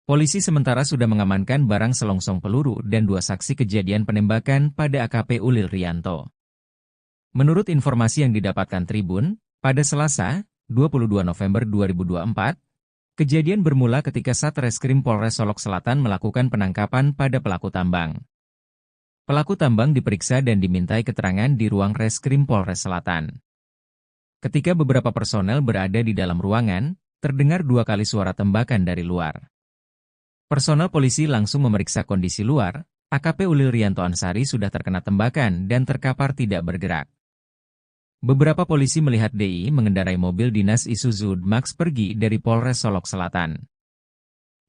Polisi sementara sudah mengamankan barang selongsong peluru dan 2 saksi kejadian penembakan pada AKP Ulil Rianto. Menurut informasi yang didapatkan Tribun, pada Selasa, 22 November 2024, kejadian bermula ketika Satreskrim Polres Solok Selatan melakukan penangkapan pada pelaku tambang. Pelaku tambang diperiksa dan dimintai keterangan di ruang Reskrim Polres Selatan. Ketika beberapa personel berada di dalam ruangan, terdengar 2 kali suara tembakan dari luar. Personel polisi langsung memeriksa kondisi luar. AKP Ulil Rianto Ansari sudah terkena tembakan dan terkapar tidak bergerak. Beberapa polisi melihat DI mengendarai mobil dinas Isuzu D-Max pergi dari Polres Solok Selatan.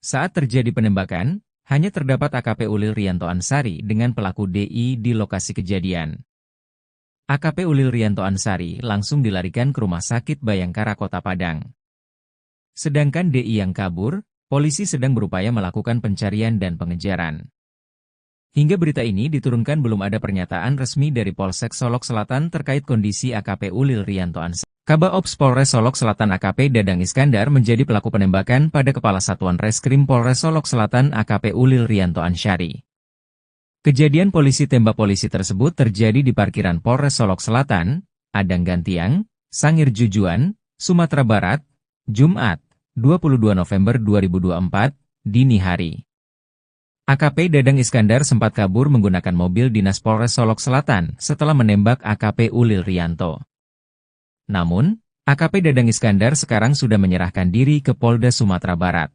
Saat terjadi penembakan, hanya terdapat AKP Ulil Rianto Ansari dengan pelaku DI di lokasi kejadian. AKP Ulil Rianto Ansari langsung dilarikan ke Rumah Sakit Bayangkara Kota Padang. Sedangkan DI yang kabur, polisi sedang berupaya melakukan pencarian dan pengejaran. Hingga berita ini diturunkan belum ada pernyataan resmi dari Polsek Solok Selatan terkait kondisi AKP Ulil Rianto Ansari. Kabaops Polres Solok Selatan AKP Dadang Iskandar menjadi pelaku penembakan pada Kepala Satuan Reskrim Polres Solok Selatan AKP Ulil Rianto Ansari. Kejadian polisi tembak polisi tersebut terjadi di parkiran Polres Solok Selatan, Padang Gantiang, Sangir Jujuan, Sumatera Barat, Jumat, 22 November 2024, dini hari. AKP Dadang Iskandar sempat kabur menggunakan mobil dinas Polres Solok Selatan setelah menembak AKP Ulil Rianto. Namun, AKP Dadang Iskandar sekarang sudah menyerahkan diri ke Polda Sumatera Barat.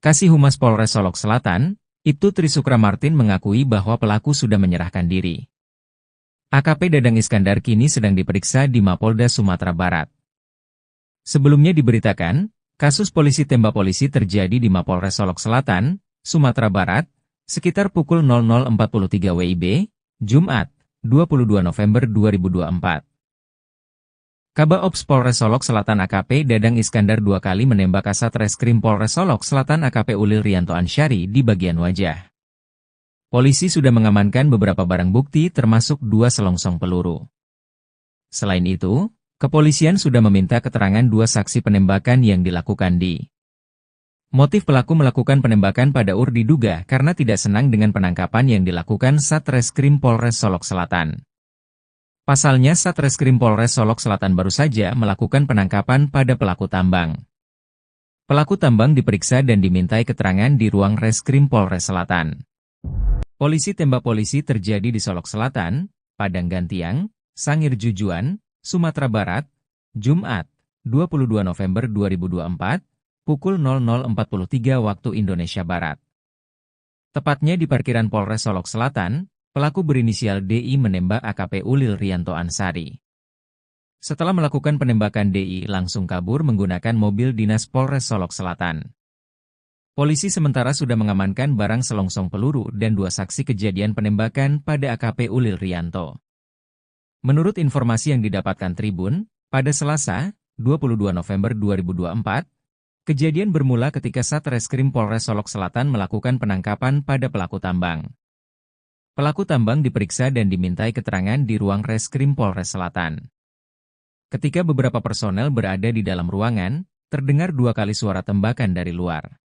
Kasih Humas Polres Solok Selatan, Ibtu Trisukra Martin mengakui bahwa pelaku sudah menyerahkan diri. AKP Dadang Iskandar kini sedang diperiksa di Mapolda Sumatera Barat. Sebelumnya diberitakan, kasus polisi tembak polisi terjadi di Mapolres Solok Selatan, Sumatera Barat, sekitar pukul 00.43 WIB, Jumat, 22 November 2024. Kabaops Polres Solok Selatan AKP Dadang Iskandar 2 kali menembak Kasat Reskrim Polres Solok Selatan AKP Ulil Rianto Ansari di bagian wajah. Polisi sudah mengamankan beberapa barang bukti termasuk 2 selongsong peluru. Selain itu, kepolisian sudah meminta keterangan 2 saksi penembakan yang dilakukan di. Motif pelaku melakukan penembakan pada diduga karena tidak senang dengan penangkapan yang dilakukan Satreskrim Polres Solok Selatan. Pasalnya Satreskrim Polres Solok Selatan baru saja melakukan penangkapan pada pelaku tambang. Pelaku tambang diperiksa dan dimintai keterangan di ruang Reskrim Polres Selatan. Polisi tembak polisi terjadi di Solok Selatan, Padang Gantiang, Sangir Jujuan, Sumatera Barat, Jumat, 22 November 2024, pukul 00.43 waktu Indonesia Barat. Tepatnya di parkiran Polres Solok Selatan, pelaku berinisial DI menembak AKP Ulil Rianto Ansari. Setelah melakukan penembakan, DI langsung kabur menggunakan mobil dinas Polres Solok Selatan. Polisi sementara sudah mengamankan barang selongsong peluru dan 2 saksi kejadian penembakan pada AKP Ulil Rianto. Menurut informasi yang didapatkan Tribun, pada Selasa, 22 November 2024, kejadian bermula ketika Satreskrim Polres Solok Selatan melakukan penangkapan pada pelaku tambang. Pelaku tambang diperiksa dan dimintai keterangan di ruang Reskrim Polres Selatan. Ketika beberapa personel berada di dalam ruangan, terdengar 2 kali suara tembakan dari luar.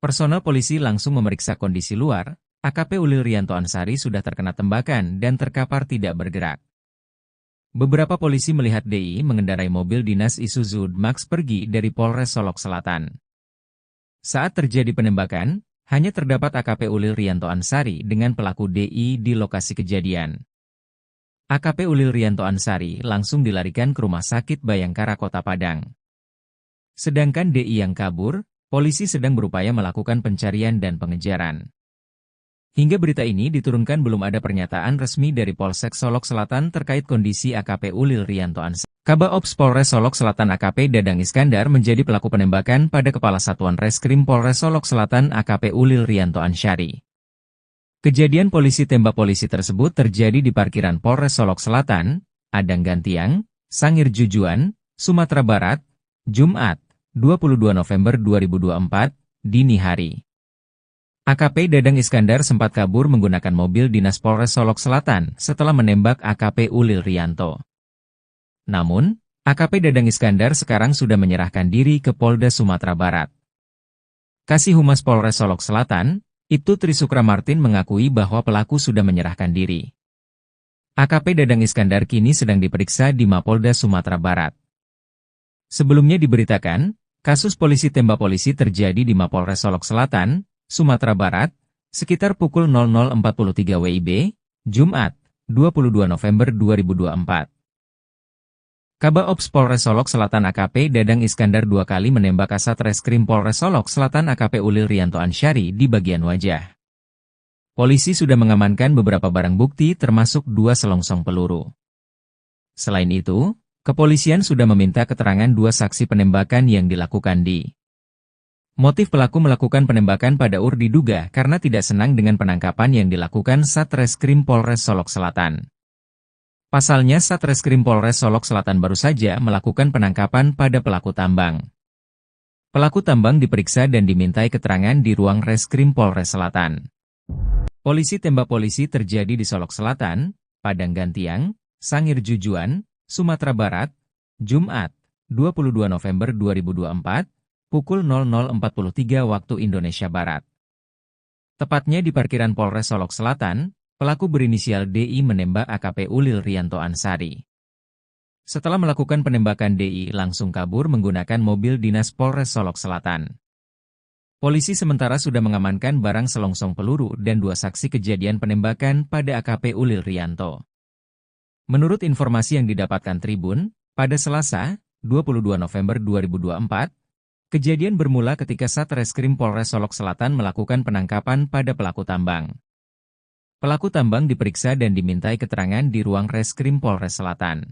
Personel polisi langsung memeriksa kondisi luar. AKP Ulil Rianto Ansari sudah terkena tembakan dan terkapar tidak bergerak. Beberapa polisi melihat DI mengendarai mobil dinas Isuzu D-Max pergi dari Polres Solok Selatan. Saat terjadi penembakan, hanya terdapat AKP Ulil Rianto Ansari dengan pelaku DI di lokasi kejadian. AKP Ulil Rianto Ansari langsung dilarikan ke Rumah Sakit Bayangkara Kota Padang. Sedangkan DI yang kabur, polisi sedang berupaya melakukan pencarian dan pengejaran. Hingga berita ini diturunkan belum ada pernyataan resmi dari Polsek Solok Selatan terkait kondisi AKP Ulil Rianto Ansari. Kabaops Polres Solok Selatan AKP Dadang Iskandar menjadi pelaku penembakan pada Kepala Satuan Reskrim Polres Solok Selatan AKP Ulil Rianto Ansari. Kejadian polisi tembak polisi tersebut terjadi di parkiran Polres Solok Selatan, Adang Gantiang, Sangir Jujuan, Sumatera Barat, Jumat, 22 November 2024, dini hari. AKP Dadang Iskandar sempat kabur menggunakan mobil dinas Polres Solok Selatan setelah menembak AKP Ulil Rianto. Namun, AKP Dadang Iskandar sekarang sudah menyerahkan diri ke Polda Sumatera Barat. Kasih Humas Polres Solok Selatan, Ibtu Trisukra Martin mengakui bahwa pelaku sudah menyerahkan diri. AKP Dadang Iskandar kini sedang diperiksa di Mapolda Sumatera Barat. Sebelumnya diberitakan, kasus polisi tembak polisi terjadi di Mapolres Solok Selatan, Sumatera Barat, sekitar pukul 00.43 WIB, Jumat, 22 November 2024. Kabaops Polres Solok Selatan AKP Dadang Iskandar 2 kali menembak Kasat Reskrim Polres Solok Selatan AKP Ulil Rianto Ansyari di bagian wajah. Polisi sudah mengamankan beberapa barang bukti termasuk 2 selongsong peluru. Selain itu, kepolisian sudah meminta keterangan 2 saksi penembakan yang dilakukan di. Motif pelaku melakukan penembakan pada UR diduga karena tidak senang dengan penangkapan yang dilakukan Satreskrim Polres Solok Selatan. Pasalnya Satreskrim Polres Solok Selatan baru saja melakukan penangkapan pada pelaku tambang. Pelaku tambang diperiksa dan dimintai keterangan di ruang Reskrim Polres Selatan. Polisi tembak polisi terjadi di Solok Selatan, Padang Gantiang, Sangir Jujuan, Sumatera Barat, Jumat, 22 November 2024, pukul 00.43 waktu Indonesia Barat. Tepatnya di parkiran Polres Solok Selatan, pelaku berinisial DI menembak AKP Ulil Rianto Ansyari. Setelah melakukan penembakan DI langsung kabur menggunakan mobil dinas Polres Solok Selatan. Polisi sementara sudah mengamankan barang selongsong peluru dan 2 saksi kejadian penembakan pada AKP Ulil Rianto. Menurut informasi yang didapatkan Tribun, pada Selasa, 22 November 2024, kejadian bermula ketika Satreskrim Polres Solok Selatan melakukan penangkapan pada pelaku tambang. Pelaku tambang diperiksa dan dimintai keterangan di ruang Reskrim Polres Selatan.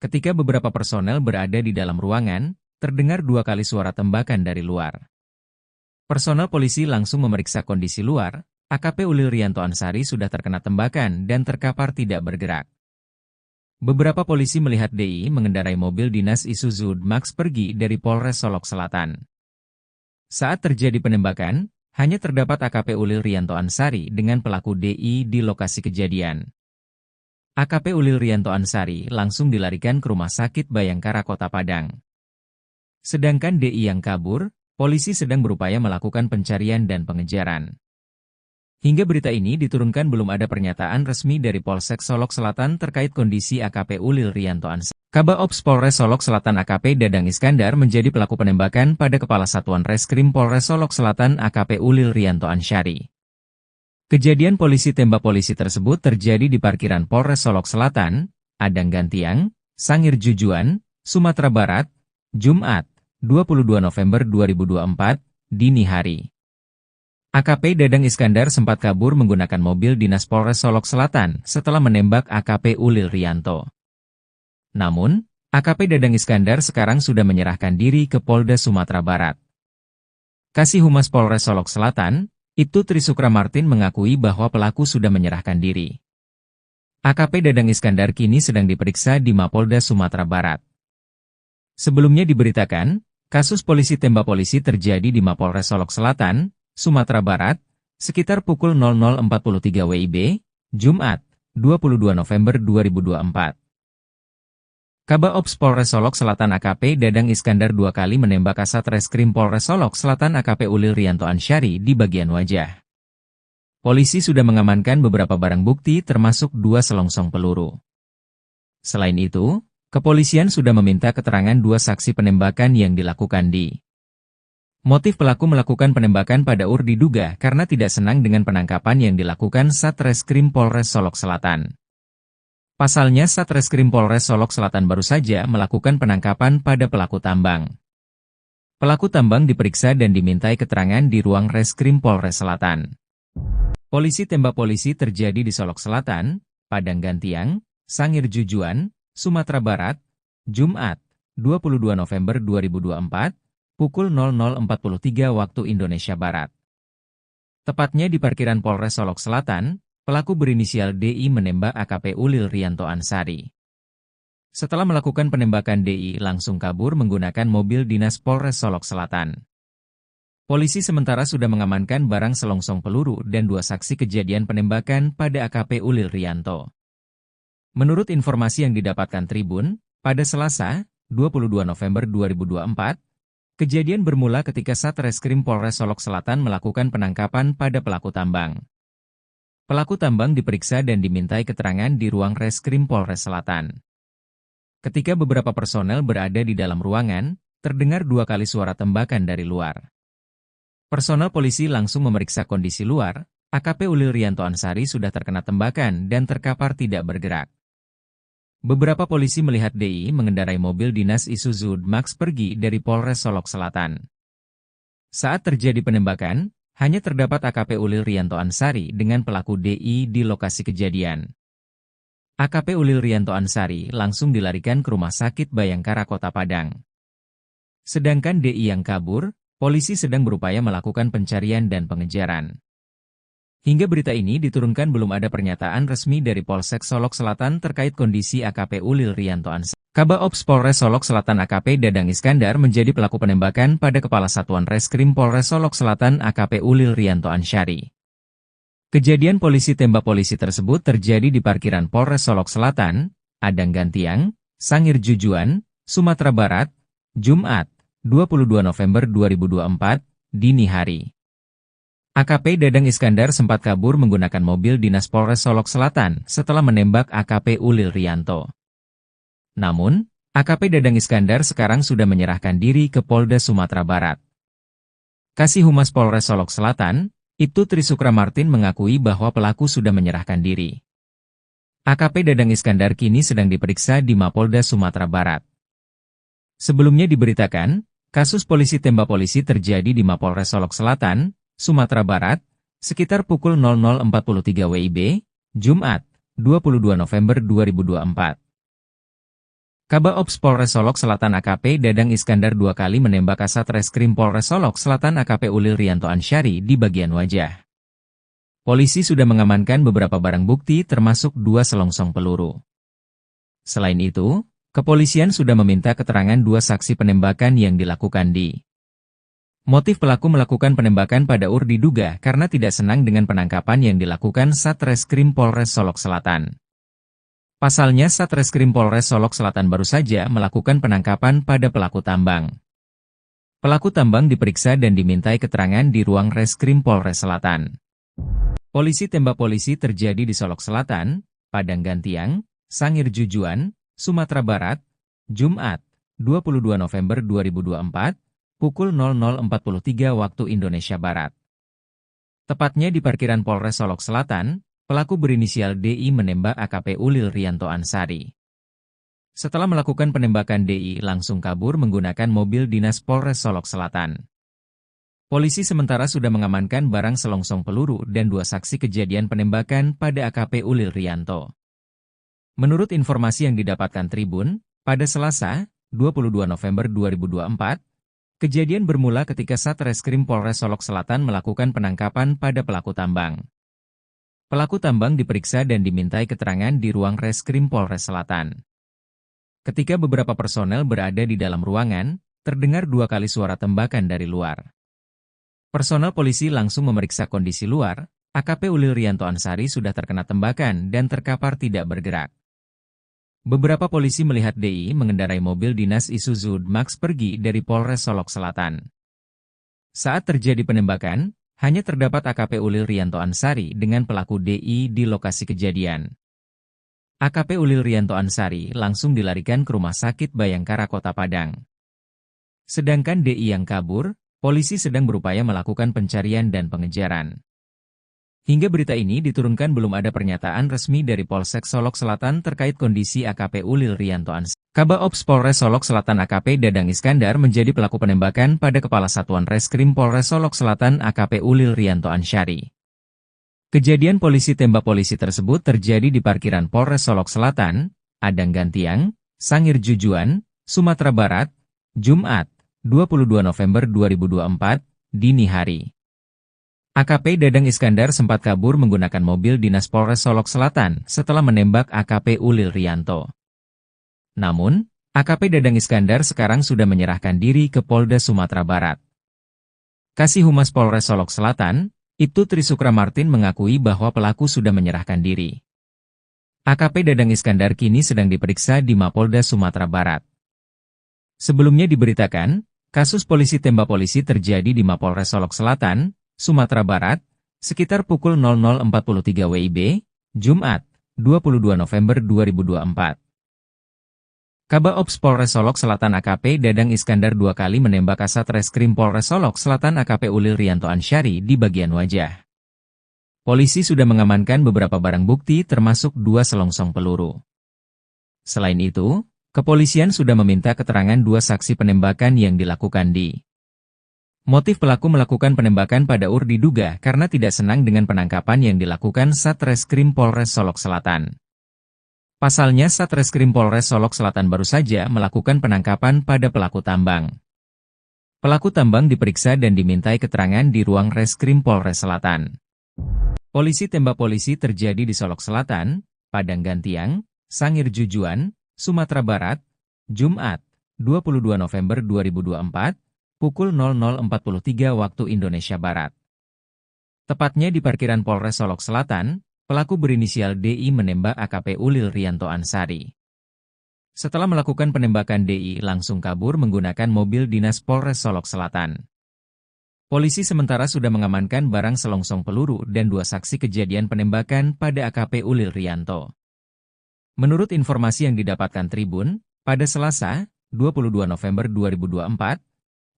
Ketika beberapa personel berada di dalam ruangan, terdengar 2 kali suara tembakan dari luar. Personel polisi langsung memeriksa kondisi luar, AKP Ulil Rianto Ansyari sudah terkena tembakan dan terkapar tidak bergerak. Beberapa polisi melihat DI mengendarai mobil dinas Isuzu Max pergi dari Polres Solok Selatan. Saat terjadi penembakan, hanya terdapat AKP Ulil Rianto Ansyari dengan pelaku DI di lokasi kejadian. AKP Ulil Rianto Ansyari langsung dilarikan ke Rumah Sakit Bayangkara Kota Padang. Sedangkan DI yang kabur, polisi sedang berupaya melakukan pencarian dan pengejaran. Hingga berita ini diturunkan belum ada pernyataan resmi dari Polsek Solok Selatan terkait kondisi AKP Ulil Rianto Ansyari. Kabaops Polres Solok Selatan AKP Dadang Iskandar menjadi pelaku penembakan pada Kepala Satuan Reskrim Polres Solok Selatan AKP Ulil Rianto Ansyari. Kejadian polisi tembak polisi tersebut terjadi di parkiran Polres Solok Selatan, Adang Gantiang, Sangir Jujuan, Sumatera Barat, Jumat, 22 November 2024, dini hari. AKP Dadang Iskandar sempat kabur menggunakan mobil dinas Polres Solok Selatan setelah menembak AKP Ulil Rianto. Namun, AKP Dadang Iskandar sekarang sudah menyerahkan diri ke Polda Sumatera Barat. Kasih Humas Polres Solok Selatan, Ibtu Trisukra Martin mengakui bahwa pelaku sudah menyerahkan diri. AKP Dadang Iskandar kini sedang diperiksa di Mapolda Sumatera Barat. Sebelumnya diberitakan, kasus polisi tembak polisi terjadi di Mapolres Solok Selatan, Sumatera Barat, sekitar pukul 00.43 WIB, Jumat, 22 November 2024. Kabaops Polres Solok Selatan AKP Dadang Iskandar 2 kali menembak Kasat Reskrim Polres Solok Selatan AKP Ulil Rianto Ansyari di bagian wajah. Polisi sudah mengamankan beberapa barang bukti termasuk 2 selongsong peluru. Selain itu, kepolisian sudah meminta keterangan 2 saksi penembakan yang dilakukan di. Motif pelaku melakukan penembakan pada UR diduga karena tidak senang dengan penangkapan yang dilakukan Satreskrim Polres Solok Selatan. Pasalnya Satreskrim Polres Solok Selatan baru saja melakukan penangkapan pada pelaku tambang. Pelaku tambang diperiksa dan dimintai keterangan di ruang Reskrim Polres Selatan. Polisi tembak polisi terjadi di Solok Selatan, Padang Gantiang, Sangir Jujuan, Sumatera Barat, Jumat, 22 November 2024, pukul 00.43 waktu Indonesia Barat. Tepatnya di parkiran Polres Solok Selatan, pelaku berinisial DI menembak AKP Ulil Rianto Ansari. Setelah melakukan penembakan, DI langsung kabur menggunakan mobil dinas Polres Solok Selatan. Polisi sementara sudah mengamankan barang selongsong peluru dan 2 saksi kejadian penembakan pada AKP Ulil Rianto. Menurut informasi yang didapatkan Tribun, pada Selasa, 22 November 2024, kejadian bermula ketika Satreskrim Polres Solok Selatan melakukan penangkapan pada pelaku tambang. Pelaku tambang diperiksa dan dimintai keterangan di ruang Reskrim Polres Selatan. Ketika beberapa personel berada di dalam ruangan, terdengar 2 kali suara tembakan dari luar. Personel polisi langsung memeriksa kondisi luar. AKP Ulil Rianto Ansari sudah terkena tembakan dan terkapar tidak bergerak. Beberapa polisi melihat DI mengendarai mobil dinas Isuzu Max pergi dari Polres Solok Selatan. Saat terjadi penembakan, hanya terdapat AKP Ulil Rianto Ansari dengan pelaku DI di lokasi kejadian. AKP Ulil Rianto Ansari langsung dilarikan ke Rumah Sakit Bayangkara Kota Padang. Sedangkan DI yang kabur, polisi sedang berupaya melakukan pencarian dan pengejaran. Hingga berita ini diturunkan belum ada pernyataan resmi dari Polsek Solok Selatan terkait kondisi AKP Ulil Rianto Ansari. Kabaops Polres Solok Selatan AKP Dadang Iskandar menjadi pelaku penembakan pada Kepala Satuan Reskrim Polres Solok Selatan AKP Ulil Rianto Ansari. Kejadian polisi tembak polisi tersebut terjadi di parkiran Polres Solok Selatan, Adang Gantiang, Sangir Jujuan, Sumatera Barat, Jumat, 22 November 2024, dini hari. AKP Dadang Iskandar sempat kabur menggunakan mobil dinas Polres Solok Selatan setelah menembak AKP Ulil Rianto. Namun, AKP Dadang Iskandar sekarang sudah menyerahkan diri ke Polda Sumatera Barat. Kasih Humas Polres Solok Selatan, Ibtu Trisukra Martin mengakui bahwa pelaku sudah menyerahkan diri. AKP Dadang Iskandar kini sedang diperiksa di Mapolda Sumatera Barat. Sebelumnya diberitakan, kasus polisi tembak polisi terjadi di Mapolres Solok Selatan, Sumatera Barat, sekitar pukul 00.43 WIB, Jumat, 22 November 2024. Kabaops Polres Solok Selatan AKP Dadang Iskandar 2 kali menembak Kasat Reskrim Polres Solok Selatan AKP Ulil Rianto Ansari di bagian wajah. Polisi sudah mengamankan beberapa barang bukti termasuk 2 selongsong peluru. Selain itu, kepolisian sudah meminta keterangan 2 saksi penembakan yang dilakukan di. Motif pelaku melakukan penembakan pada diduga karena tidak senang dengan penangkapan yang dilakukan Satreskrim Polres Solok Selatan. Pasalnya Satreskrim Polres Solok Selatan baru saja melakukan penangkapan pada pelaku tambang. Pelaku tambang diperiksa dan dimintai keterangan di ruang Reskrim Polres Selatan. Polisi tembak polisi terjadi di Solok Selatan, Padang Gantiang, Sangir Jujuan, Sumatera Barat, Jumat, 22 November 2024, pukul 00.43 waktu Indonesia Barat. Tepatnya di parkiran Polres Solok Selatan, pelaku berinisial DI menembak AKP Ulil Rianto Ansari. Setelah melakukan penembakan, DI langsung kabur menggunakan mobil dinas Polres Solok Selatan. Polisi sementara sudah mengamankan barang selongsong peluru dan 2 saksi kejadian penembakan pada AKP Ulil Rianto. Menurut informasi yang didapatkan Tribun, pada Selasa, 22 November 2024, kejadian bermula ketika Satreskrim Polres Solok Selatan melakukan penangkapan pada pelaku tambang. Pelaku tambang diperiksa dan dimintai keterangan di ruang Reskrim Polres Selatan. Ketika beberapa personel berada di dalam ruangan, terdengar 2 kali suara tembakan dari luar. Personel polisi langsung memeriksa kondisi luar. AKP Ulil Rianto Ansari sudah terkena tembakan dan terkapar tidak bergerak. Beberapa polisi melihat DI mengendarai mobil dinas Isuzu Max pergi dari Polres Solok Selatan. Saat terjadi penembakan, hanya terdapat AKP Ulil Rianto Ansari dengan pelaku DI di lokasi kejadian. AKP Ulil Rianto Ansari langsung dilarikan ke Rumah Sakit Bayangkara Kota Padang. Sedangkan DI yang kabur, polisi sedang berupaya melakukan pencarian dan pengejaran. Hingga berita ini diturunkan belum ada pernyataan resmi dari Polsek Solok Selatan terkait kondisi AKP Ulil Rianto Ansari. Kabaops Polres Solok Selatan AKP Dadang Iskandar menjadi pelaku penembakan pada Kepala Satuan Reskrim Polres Solok Selatan AKP Ulil Rianto Ansari. Kejadian polisi tembak polisi tersebut terjadi di parkiran Polres Solok Selatan, Adang Gantiang, Sangir Jujuan, Sumatera Barat, Jumat, 22 November 2024, dini hari. AKP Dadang Iskandar sempat kabur menggunakan mobil dinas Polres Solok Selatan setelah menembak AKP Ulil Rianto. Namun, AKP Dadang Iskandar sekarang sudah menyerahkan diri ke Polda Sumatera Barat. Kasih Humas Polres Solok Selatan, Ibtu Trisukra Martin mengakui bahwa pelaku sudah menyerahkan diri. AKP Dadang Iskandar kini sedang diperiksa di Mapolda Sumatera Barat. Sebelumnya diberitakan, kasus polisi tembak polisi terjadi di Mapolres Solok Selatan, Sumatera Barat, sekitar pukul 00.43 WIB, Jumat, 22 November 2024. Kaba Ops Polres Solok Selatan AKP Dadang Iskandar 2 kali menembak Kasat Reskrim Polres Solok Selatan AKP Ulil Rianto Ansyari di bagian wajah. Polisi sudah mengamankan beberapa barang bukti termasuk 2 selongsong peluru. Selain itu, kepolisian sudah meminta keterangan 2 saksi penembakan yang dilakukan di. Motif pelaku melakukan penembakan pada UR diduga karena tidak senang dengan penangkapan yang dilakukan Satreskrim Polres Solok Selatan. Pasalnya Satreskrim Polres Solok Selatan baru saja melakukan penangkapan pada pelaku tambang. Pelaku tambang diperiksa dan dimintai keterangan di ruang Reskrim Polres Selatan. Polisi tembak polisi terjadi di Solok Selatan, Padang Gantiang, Sangir Jujuan, Sumatera Barat, Jumat, 22 November 2024, pukul 00.43 waktu Indonesia Barat. Tepatnya di parkiran Polres Solok Selatan, pelaku berinisial DI menembak AKP Ulil Rianto Ansyari. Setelah melakukan penembakan DI langsung kabur menggunakan mobil dinas Polres Solok Selatan. Polisi sementara sudah mengamankan barang selongsong peluru dan 2 saksi kejadian penembakan pada AKP Ulil Rianto. Menurut informasi yang didapatkan Tribun, pada Selasa, 22 November 2024,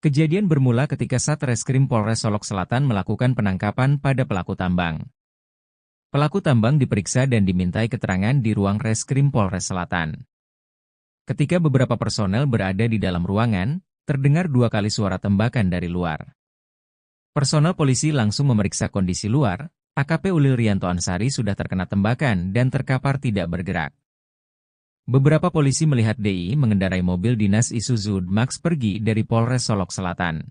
kejadian bermula ketika Satreskrim Polres Solok Selatan melakukan penangkapan pada pelaku tambang. Pelaku tambang diperiksa dan dimintai keterangan di ruang Reskrim Polres Selatan. Ketika beberapa personel berada di dalam ruangan, terdengar 2 kali suara tembakan dari luar. Personel polisi langsung memeriksa kondisi luar, AKP Ulil Rianto Ansyari sudah terkena tembakan dan terkapar tidak bergerak. Beberapa polisi melihat DI mengendarai mobil dinas Isuzu Max pergi dari Polres Solok Selatan.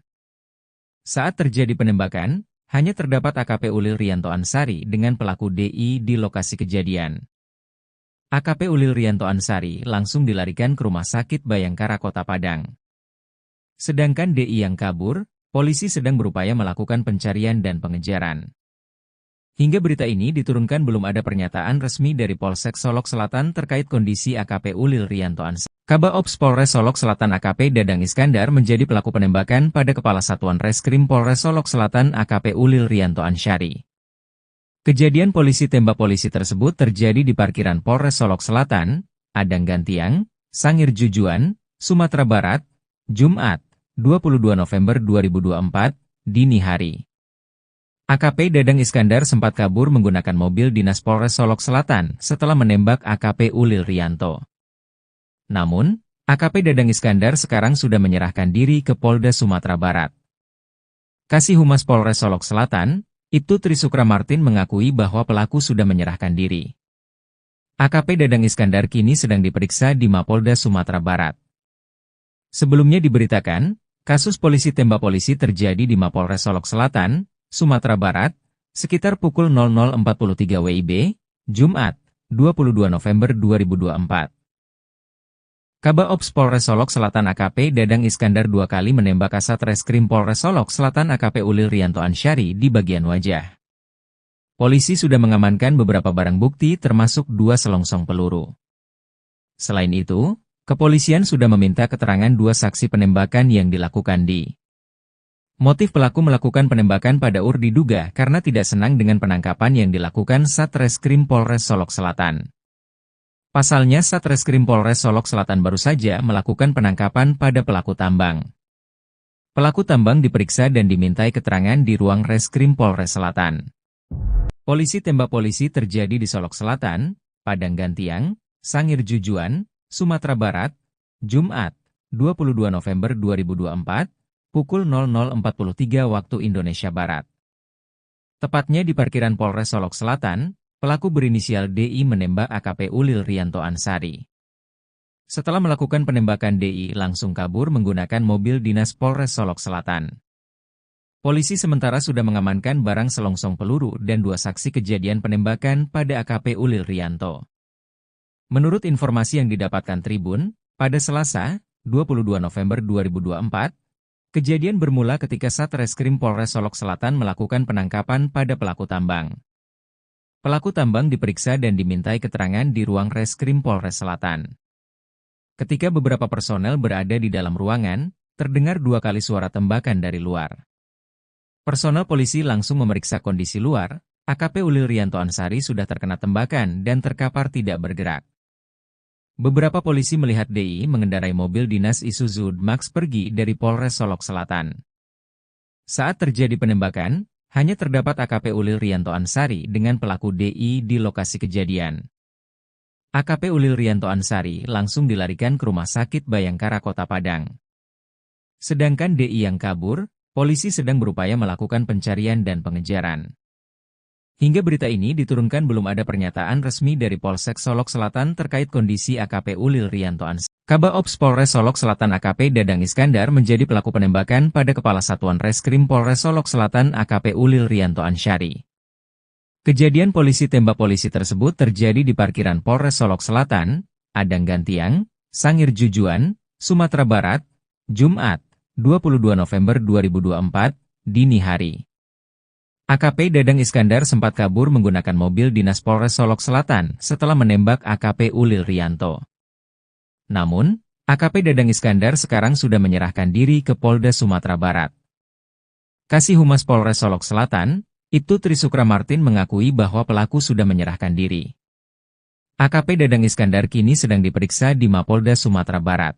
Saat terjadi penembakan, hanya terdapat AKP Ulil Rianto Ansyari dengan pelaku DI di lokasi kejadian. AKP Ulil Rianto Ansyari langsung dilarikan ke Rumah Sakit Bayangkara Kota Padang. Sedangkan DI yang kabur, polisi sedang berupaya melakukan pencarian dan pengejaran. Hingga berita ini diturunkan belum ada pernyataan resmi dari Polsek Solok Selatan terkait kondisi AKP Ulil Rianto Ansyari. Kaba Ops Polres Solok Selatan AKP Dadang Iskandar menjadi pelaku penembakan pada Kepala Satuan Reskrim Polres Solok Selatan AKP Ulil Rianto Ansyari. Kejadian polisi tembak polisi tersebut terjadi di parkiran Polres Solok Selatan, Padang Gantiang, Sangir Jujuan, Sumatera Barat, Jumat, 22 November 2024, dini hari. AKP Dadang Iskandar sempat kabur menggunakan mobil dinas Polres Solok Selatan setelah menembak AKP Ulil Rianto. Namun, AKP Dadang Iskandar sekarang sudah menyerahkan diri ke Polda Sumatera Barat. Kasih Humas Polres Solok Selatan, Ibtu Trisukra Martin mengakui bahwa pelaku sudah menyerahkan diri. AKP Dadang Iskandar kini sedang diperiksa di Mapolda Sumatera Barat. Sebelumnya diberitakan, kasus polisi tembak polisi terjadi di Mapolres Solok Selatan, Sumatera Barat, sekitar pukul 00.43 WIB, Jumat, 22 November 2024. Kaba Ops Polres Solok Selatan AKP Dadang Iskandar 2 kali menembak Kasat Reskrim Polres Solok Selatan AKP Ulil Rianto Ansyari di bagian wajah. Polisi sudah mengamankan beberapa barang bukti termasuk 2 selongsong peluru. Selain itu, kepolisian sudah meminta keterangan 2 saksi penembakan yang dilakukan di. Motif pelaku melakukan penembakan pada UR diduga karena tidak senang dengan penangkapan yang dilakukan Satreskrim Polres Solok Selatan. Pasalnya Satreskrim Polres Solok Selatan baru saja melakukan penangkapan pada pelaku tambang. Pelaku tambang diperiksa dan dimintai keterangan di ruang Reskrim Polres Selatan. Polisi tembak polisi terjadi di Solok Selatan, Padang Gantiang, Sangir Jujuan, Sumatera Barat, Jumat, 22 November 2024, pukul 00.43 waktu Indonesia Barat. Tepatnya di parkiran Polres Solok Selatan, pelaku berinisial DI menembak AKP Ulil Rianto Ansyari. Setelah melakukan penembakan DI langsung kabur menggunakan mobil dinas Polres Solok Selatan. Polisi sementara sudah mengamankan barang selongsong peluru dan 2 saksi kejadian penembakan pada AKP Ulil Riyanto. Menurut informasi yang didapatkan Tribun, pada Selasa, 22 November 2024, kejadian bermula ketika Satreskrim Polres Solok Selatan melakukan penangkapan pada pelaku tambang. Pelaku tambang diperiksa dan dimintai keterangan di ruang Reskrim Polres Selatan. Ketika beberapa personel berada di dalam ruangan, terdengar 2 kali suara tembakan dari luar. Personel polisi langsung memeriksa kondisi luar. AKP Ulil Riyanto Ansari sudah terkena tembakan dan terkapar tidak bergerak. Beberapa polisi melihat DI mengendarai mobil dinas Isuzu Max pergi dari Polres Solok Selatan. Saat terjadi penembakan, hanya terdapat AKP Ulil Riyanto Ansari dengan pelaku DI di lokasi kejadian. AKP Ulil Riyanto Ansari langsung dilarikan ke Rumah Sakit Bayangkara Kota Padang. Sedangkan DI yang kabur, polisi sedang berupaya melakukan pencarian dan pengejaran. Hingga berita ini diturunkan belum ada pernyataan resmi dari Polsek Solok Selatan terkait kondisi AKP Ulil Riyanto Ansari. Kabak Ops Polres Solok Selatan AKP Dadang Iskandar menjadi pelaku penembakan pada Kepala Satuan Reskrim Polres Solok Selatan AKP Ulil Riyanto Ansari. Kejadian polisi tembak polisi tersebut terjadi di parkiran Polres Solok Selatan, Adang Gantiang, Sangir Jujuan, Sumatera Barat, Jumat, 22 November 2024, dini hari. AKP Dadang Iskandar sempat kabur menggunakan mobil dinas Polres Solok Selatan setelah menembak AKP Ulil Riyanto. Namun, AKP Dadang Iskandar sekarang sudah menyerahkan diri ke Polda Sumatera Barat. Kasih Humas Polres Solok Selatan, Ibtu Trisukra Martin mengakui bahwa pelaku sudah menyerahkan diri. AKP Dadang Iskandar kini sedang diperiksa di Mapolda Sumatera Barat.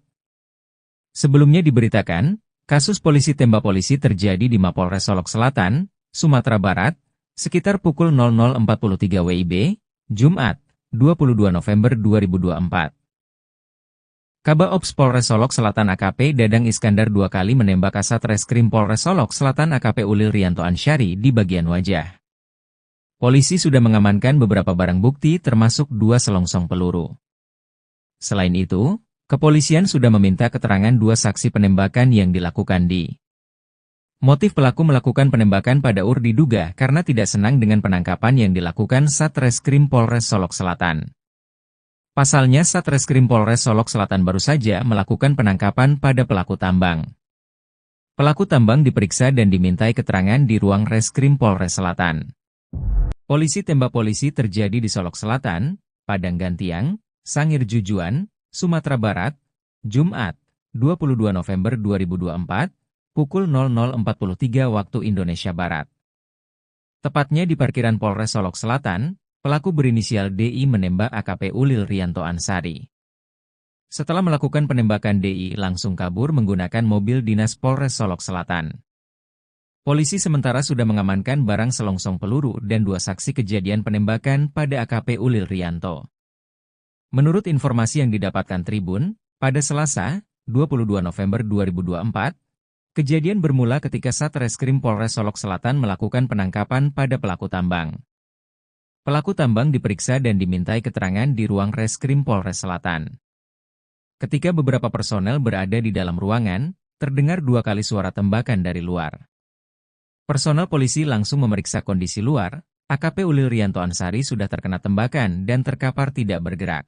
Sebelumnya diberitakan, kasus polisi tembak polisi terjadi di Mapolres Solok Selatan, Sumatera Barat, sekitar pukul 00.43 WIB, Jumat, 22 November 2024. Kabak Ops Polres Solok Selatan AKP Dadang Iskandar 2 kali menembak Kasat Reskrim Polres Solok Selatan AKP Ulil Riyanto Ansari di bagian wajah. Polisi sudah mengamankan beberapa barang bukti termasuk 2 selongsong peluru. Selain itu, kepolisian sudah meminta keterangan 2 saksi penembakan yang dilakukan di. Motif pelaku melakukan penembakan pada diduga karena tidak senang dengan penangkapan yang dilakukan Satreskrim Polres Solok Selatan. Pasalnya Satreskrim Polres Solok Selatan baru saja melakukan penangkapan pada pelaku tambang. Pelaku tambang diperiksa dan dimintai keterangan di ruang Reskrim Polres Selatan. Polisi tembak polisi terjadi di Solok Selatan, Padang Gantiang, Sangir Jujuan, Sumatera Barat, Jumat, 22 November 2024, pukul 00.43 waktu Indonesia Barat. Tepatnya di parkiran Polres Solok Selatan, pelaku berinisial DI menembak AKP Ulil Riyanto Ansari. Setelah melakukan penembakan DI langsung kabur menggunakan mobil dinas Polres Solok Selatan. Polisi sementara sudah mengamankan barang selongsong peluru dan 2 saksi kejadian penembakan pada AKP Ulil Riyanto. Menurut informasi yang didapatkan Tribun, pada Selasa, 22 November 2024, kejadian bermula ketika Satreskrim Polres Solok Selatan melakukan penangkapan pada pelaku tambang. Pelaku tambang diperiksa dan dimintai keterangan di ruang Reskrim Polres Selatan. Ketika beberapa personel berada di dalam ruangan, terdengar 2 kali suara tembakan dari luar. Personel polisi langsung memeriksa kondisi luar. AKP Ulil Riyanto Ansari sudah terkena tembakan dan terkapar tidak bergerak.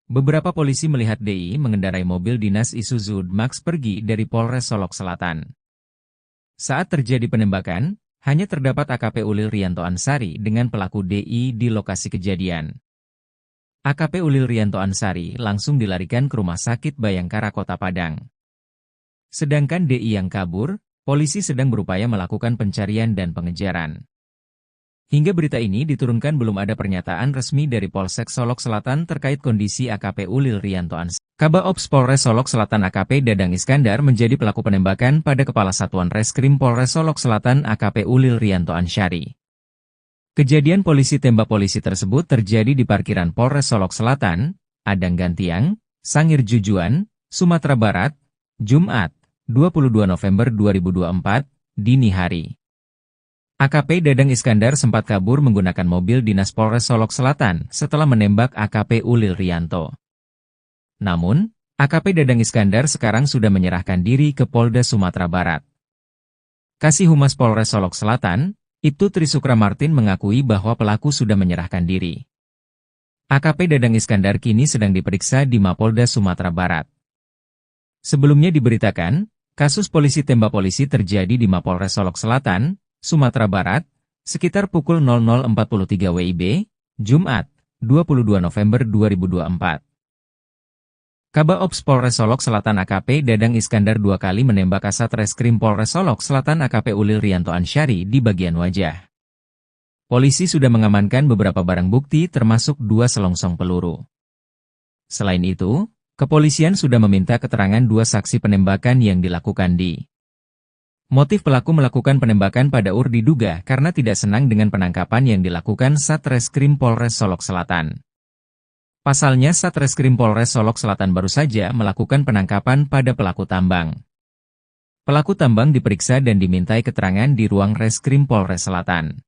Beberapa polisi melihat DI mengendarai mobil dinas Isuzu Max pergi dari Polres Solok Selatan. Saat terjadi penembakan, hanya terdapat AKP Ulil Riyanto Ansari dengan pelaku DI di lokasi kejadian. AKP Ulil Riyanto Ansari langsung dilarikan ke Rumah Sakit Bayangkara Kota Padang. Sedangkan DI yang kabur, polisi sedang berupaya melakukan pencarian dan pengejaran. Hingga berita ini diturunkan belum ada pernyataan resmi dari Polsek Solok Selatan terkait kondisi AKP Ulil Riyanto Ansari. Kabak Ops Polres Solok Selatan AKP Dadang Iskandar menjadi pelaku penembakan pada Kepala Satuan Reskrim Polres Solok Selatan AKP Ulil Riyanto Ansari. Kejadian polisi tembak polisi tersebut terjadi di parkiran Polres Solok Selatan, Adang Gantiang, Sangir Jujuan, Sumatera Barat, Jumat, 22 November 2024, dini hari. AKP Dadang Iskandar sempat kabur menggunakan mobil dinas Polres Solok Selatan setelah menembak AKP Ulil Riyanto. Namun, AKP Dadang Iskandar sekarang sudah menyerahkan diri ke Polda Sumatera Barat. Kasih Humas Polres Solok Selatan, Ibtu Trisukra Martin mengakui bahwa pelaku sudah menyerahkan diri. AKP Dadang Iskandar kini sedang diperiksa di Mapolda Sumatera Barat. Sebelumnya diberitakan, kasus polisi tembak polisi terjadi di Mapolres Solok Selatan, Sumatera Barat, sekitar pukul 00.43 WIB, Jumat, 22 November 2024. Kabak Ops Polres Solok Selatan AKP Dadang Iskandar 2 kali menembak Kasat Reskrim Polres Solok Selatan AKP Ulil Rianto Ansyari di bagian wajah. Polisi sudah mengamankan beberapa barang bukti termasuk 2 selongsong peluru. Selain itu, kepolisian sudah meminta keterangan 2 saksi penembakan yang dilakukan di. Motif pelaku melakukan penembakan pada diduga karena tidak senang dengan penangkapan yang dilakukan Satreskrim Polres Solok Selatan. Pasalnya Satreskrim Polres Solok Selatan baru saja melakukan penangkapan pada pelaku tambang. Pelaku tambang diperiksa dan dimintai keterangan di ruang Reskrim Polres Selatan.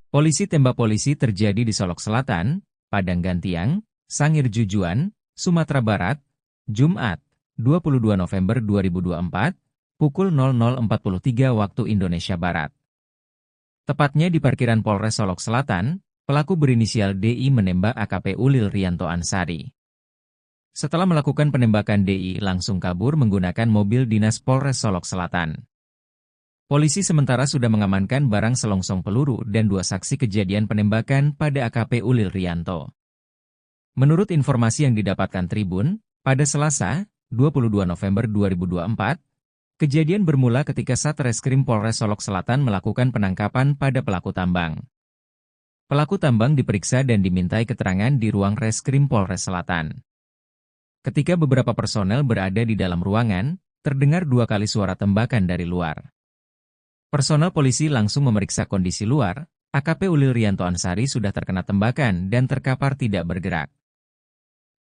Polisi tembak polisi terjadi di Solok Selatan, Padang Gantiang, Sangir Jujuan, Sumatera Barat, Jumat, 22 November 2024, pukul 00.43 waktu Indonesia Barat. Tepatnya di parkiran Polres Solok Selatan, pelaku berinisial DI menembak AKP Ulil Rianto Ansyari. Setelah melakukan penembakan DI langsung kabur menggunakan mobil dinas Polres Solok Selatan. Polisi sementara sudah mengamankan barang selongsong peluru dan 2 saksi kejadian penembakan pada AKP Ulil Rianto. Menurut informasi yang didapatkan Tribun, pada Selasa, 22 November 2024, kejadian bermula ketika Satreskrim Polres Solok Selatan melakukan penangkapan pada pelaku tambang. Pelaku tambang diperiksa dan dimintai keterangan di ruang Reskrim Polres Selatan. Ketika beberapa personel berada di dalam ruangan, terdengar 2 kali suara tembakan dari luar. Personel polisi langsung memeriksa kondisi luar, AKP Ulil Rianto Ansyari sudah terkena tembakan dan terkapar tidak bergerak.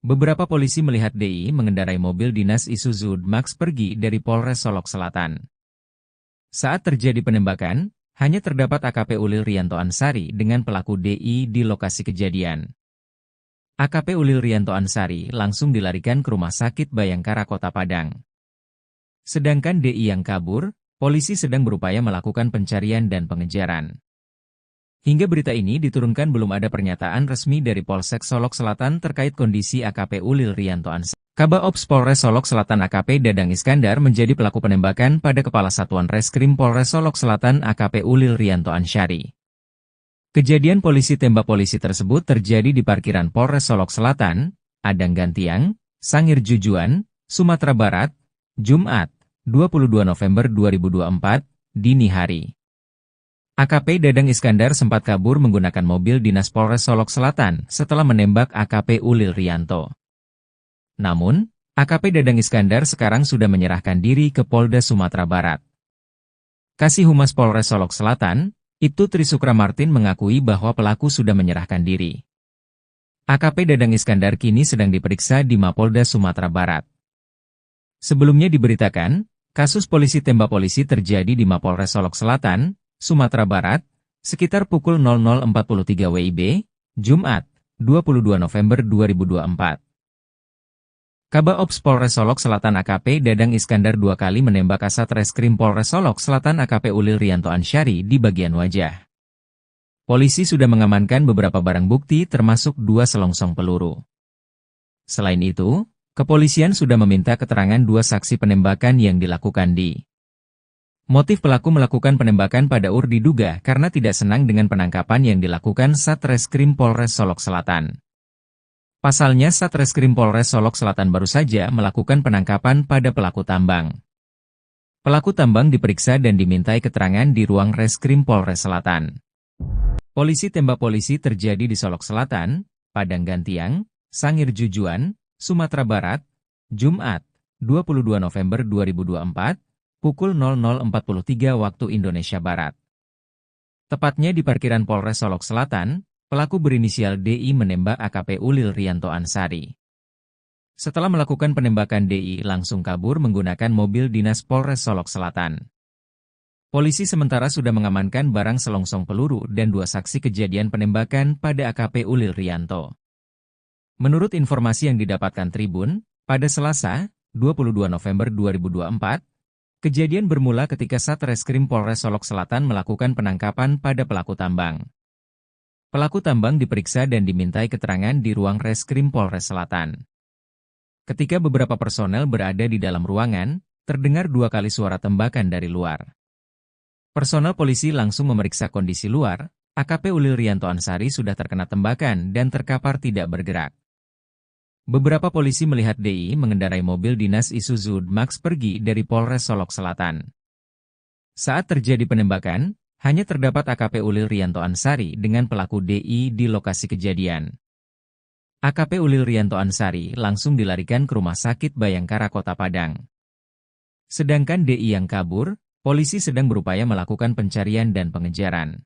Beberapa polisi melihat DI mengendarai mobil dinas Isuzu Max pergi dari Polres Solok Selatan. Saat terjadi penembakan, hanya terdapat AKP Ulil Rianto Ansyari dengan pelaku DI di lokasi kejadian. AKP Ulil Rianto Ansyari langsung dilarikan ke Rumah Sakit Bayangkara Kota Padang. Sedangkan DI yang kabur, polisi sedang berupaya melakukan pencarian dan pengejaran. Hingga berita ini diturunkan belum ada pernyataan resmi dari Polsek Solok Selatan terkait kondisi AKP Ulil Rianto Ansyari. Kabak Ops Polres Solok Selatan AKP Dadang Iskandar menjadi pelaku penembakan pada Kepala Satuan Reskrim Polres Solok Selatan AKP Ulil Rianto Ansyari. Kejadian polisi tembak polisi tersebut terjadi di parkiran Polres Solok Selatan, Padang Gantiang, Sangir Jujuan, Sumatera Barat, Jumat, 22 November 2024, dini hari. AKP Dadang Iskandar sempat kabur menggunakan mobil dinas Polres Solok Selatan setelah menembak AKP Ulil Rianto. Namun, AKP Dadang Iskandar sekarang sudah menyerahkan diri ke Polda Sumatera Barat. Kasih Humas Polres Solok Selatan, Ibtu Trisukra Martin mengakui bahwa pelaku sudah menyerahkan diri. AKP Dadang Iskandar kini sedang diperiksa di Mapolda Sumatera Barat. Sebelumnya diberitakan, kasus polisi tembak polisi terjadi di Mapolres Solok Selatan, Sumatera Barat, sekitar pukul 00.43 WIB, Jumat, 22 November 2024. Kabak Ops Polres Solok Selatan AKP Dadang Iskandar 2 kali menembak Kasat Reskrim Polres Solok Selatan AKP Ulil Rianto Ansyari di bagian wajah. Polisi sudah mengamankan beberapa barang bukti termasuk 2 selongsong peluru. Selain itu, kepolisian sudah meminta keterangan 2 saksi penembakan yang dilakukan di. Motif pelaku melakukan penembakan pada diduga karena tidak senang dengan penangkapan yang dilakukan Satreskrim Polres Solok Selatan. Pasalnya Satreskrim Polres Solok Selatan baru saja melakukan penangkapan pada pelaku tambang. Pelaku tambang diperiksa dan dimintai keterangan di ruang Reskrim Polres Selatan. Polisi tembak polisi terjadi di Solok Selatan, Padang Gantiang, Sangir Jujuan, Sumatera Barat, Jumat, 22 November 2024, pukul 00.43 waktu Indonesia Barat. Tepatnya di parkiran Polres Solok Selatan, pelaku berinisial DI menembak AKP Ulil Rianto Ansyari. Setelah melakukan penembakan DI langsung kabur menggunakan mobil dinas Polres Solok Selatan. Polisi sementara sudah mengamankan barang selongsong peluru dan 2 saksi kejadian penembakan pada AKP Ulil Rianto. Menurut informasi yang didapatkan Tribun, pada Selasa, 22 November 2024, Kejadian bermula ketika Satreskrim Polres Solok Selatan melakukan penangkapan pada pelaku tambang. Pelaku tambang diperiksa dan dimintai keterangan di ruang Reskrim Polres Selatan. Ketika beberapa personel berada di dalam ruangan, terdengar 2 kali suara tembakan dari luar. Personel polisi langsung memeriksa kondisi luar. AKP Ulil Rianto Ansari sudah terkena tembakan dan terkapar tidak bergerak. Beberapa polisi melihat DI mengendarai mobil dinas Isuzu Max pergi dari Polres Solok Selatan. Saat terjadi penembakan, hanya terdapat AKP Ulil Rianto Ansari dengan pelaku DI di lokasi kejadian. AKP Ulil Rianto Ansari langsung dilarikan ke Rumah Sakit Bayangkara Kota Padang. Sedangkan DI yang kabur, polisi sedang berupaya melakukan pencarian dan pengejaran.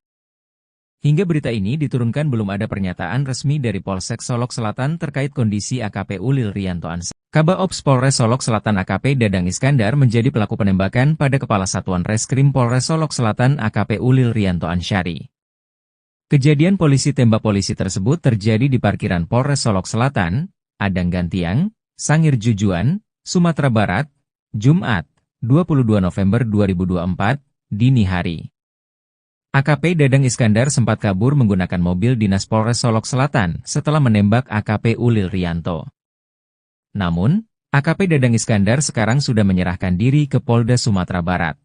Hingga berita ini diturunkan belum ada pernyataan resmi dari Polsek Solok Selatan terkait kondisi AKP Ulil Rianto Ansari. Kabak Ops Polres Solok Selatan AKP Dadang Iskandar menjadi pelaku penembakan pada Kepala Satuan Reskrim Polres Solok Selatan AKP Ulil Rianto Ansari. Kejadian polisi tembak polisi tersebut terjadi di parkiran Polres Solok Selatan, Adang Gantiang, Sangir Jujuan, Sumatera Barat, Jumat, 22 November 2024, dini hari. AKP Dadang Iskandar sempat kabur menggunakan mobil dinas Polres Solok Selatan setelah menembak AKP Ulil Rianto. Namun, AKP Dadang Iskandar sekarang sudah menyerahkan diri ke Polda Sumatera Barat.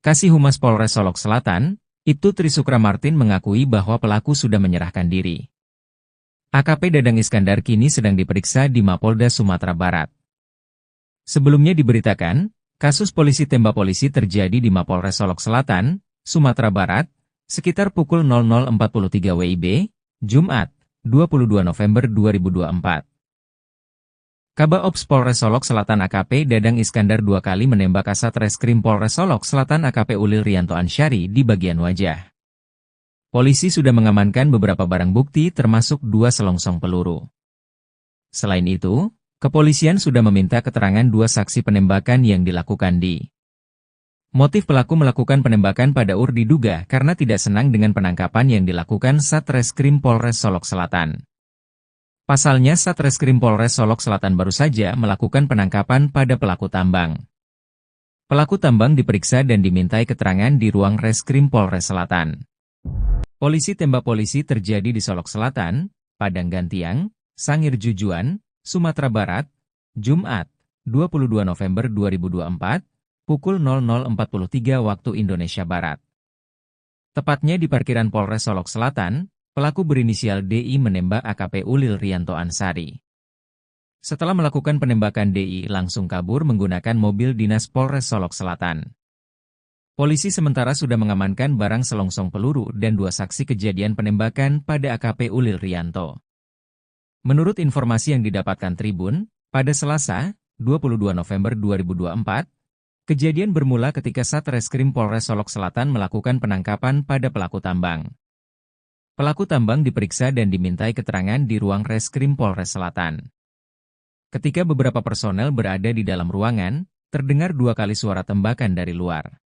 Kasih Humas Polres Solok Selatan, Ibtu Trisukra Martin mengakui bahwa pelaku sudah menyerahkan diri. AKP Dadang Iskandar kini sedang diperiksa di Mapolda Sumatera Barat. Sebelumnya diberitakan, kasus polisi tembak polisi terjadi di Mapolres Solok Selatan, Sumatera Barat, sekitar pukul 00.43 WIB, Jumat, 22 November 2024. Kabak Ops Polres Solok Selatan AKP Dadang Iskandar 2 kali menembak Kasat Reskrim Polres Solok Selatan AKP Ulil Rianto Ansari di bagian wajah. Polisi sudah mengamankan beberapa barang bukti termasuk 2 selongsong peluru. Selain itu, kepolisian sudah meminta keterangan 2 saksi penembakan yang dilakukan di motif pelaku melakukan penembakan pada UR diduga karena tidak senang dengan penangkapan yang dilakukan Satreskrim Polres Solok Selatan. Pasalnya Satreskrim Polres Solok Selatan baru saja melakukan penangkapan pada pelaku tambang. Pelaku tambang diperiksa dan dimintai keterangan di ruang Reskrim Polres Selatan. Polisi tembak polisi terjadi di Solok Selatan, Padang Gantiang, Sangir Jujuan, Sumatera Barat, Jumat, 22 November 2024, pukul 00.43 waktu Indonesia Barat. Tepatnya di parkiran Polres Solok Selatan, pelaku berinisial DI menembak AKP Ulil Rianto Ansari. Setelah melakukan penembakan DI langsung kabur menggunakan mobil dinas Polres Solok Selatan. Polisi sementara sudah mengamankan barang selongsong peluru dan 2 saksi kejadian penembakan pada AKP Ulil Rianto. Menurut informasi yang didapatkan Tribun, pada Selasa, 22 November 2024, kejadian bermula ketika Satreskrim Polres Solok Selatan melakukan penangkapan pada pelaku tambang. Pelaku tambang diperiksa dan dimintai keterangan di ruang Reskrim Polres Selatan. Ketika beberapa personel berada di dalam ruangan, terdengar 2 kali suara tembakan dari luar.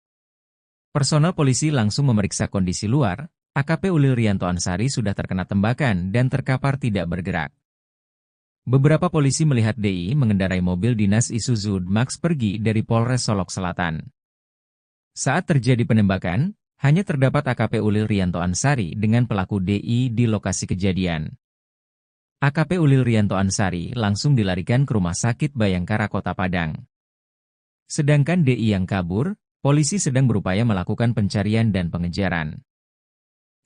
Personel polisi langsung memeriksa kondisi luar. AKP Ulil Rianto Ansari sudah terkena tembakan dan terkapar tidak bergerak. Beberapa polisi melihat DI mengendarai mobil dinas Isuzu Max pergi dari Polres Solok Selatan. Saat terjadi penembakan, hanya terdapat AKP Ulil Rianto Ansari dengan pelaku DI di lokasi kejadian. AKP Ulil Rianto Ansari langsung dilarikan ke Rumah Sakit Bayangkara Kota Padang. Sedangkan DI yang kabur, polisi sedang berupaya melakukan pencarian dan pengejaran.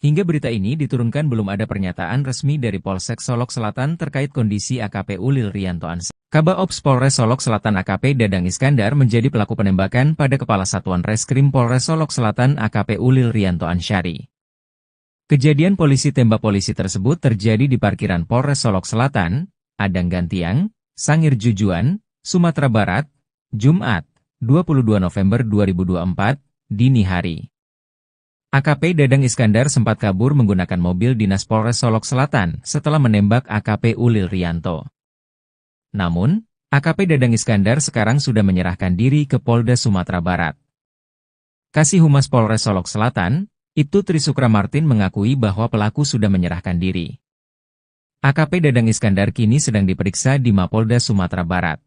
Hingga berita ini diturunkan belum ada pernyataan resmi dari Polsek Solok Selatan terkait kondisi AKP Ulil Rianto Ansari. Kabak Ops Polres Solok Selatan AKP Dadang Iskandar menjadi pelaku penembakan pada Kepala Satuan Reskrim Polres Solok Selatan AKP Ulil Rianto Ansari. Kejadian polisi tembak polisi tersebut terjadi di parkiran Polres Solok Selatan, Adang Gantiang, Sangir Jujuan, Sumatera Barat, Jumat, 22 November 2024, dini hari. AKP Dadang Iskandar sempat kabur menggunakan mobil dinas Polres Solok Selatan setelah menembak AKP Ulil Rianto. Namun, AKP Dadang Iskandar sekarang sudah menyerahkan diri ke Polda Sumatera Barat. Kasih Humas Polres Solok Selatan, Ibtu Trisukra Martin mengakui bahwa pelaku sudah menyerahkan diri. AKP Dadang Iskandar kini sedang diperiksa di Mapolda Sumatera Barat.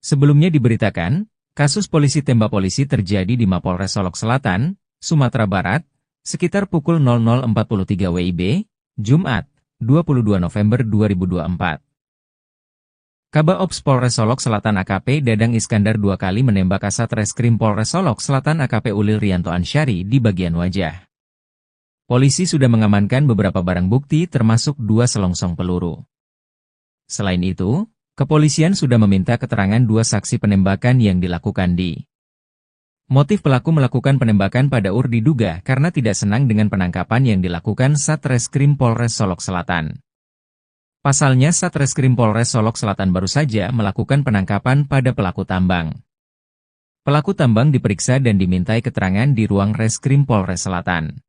Sebelumnya diberitakan, Kasus polisi tembak polisi terjadi di Mapolres Solok Selatan, Sumatera Barat, sekitar pukul 00.43 WIB, Jumat, 22 November 2024. Kabaops Polres Solok Selatan AKP Dadang Iskandar 2 kali menembak Kasat Reskrim Polres Solok Selatan AKP Ulil Rianto Ansyari di bagian wajah. Polisi sudah mengamankan beberapa barang bukti termasuk 2 selongsong peluru. Selain itu, kepolisian sudah meminta keterangan 2 saksi penembakan yang dilakukan di. Motif pelaku melakukan penembakan pada diduga karena tidak senang dengan penangkapan yang dilakukan Satreskrim Polres Solok Selatan. Pasalnya Satreskrim Polres Solok Selatan baru saja melakukan penangkapan pada pelaku tambang. Pelaku tambang diperiksa dan dimintai keterangan di ruang Reskrim Polres Selatan.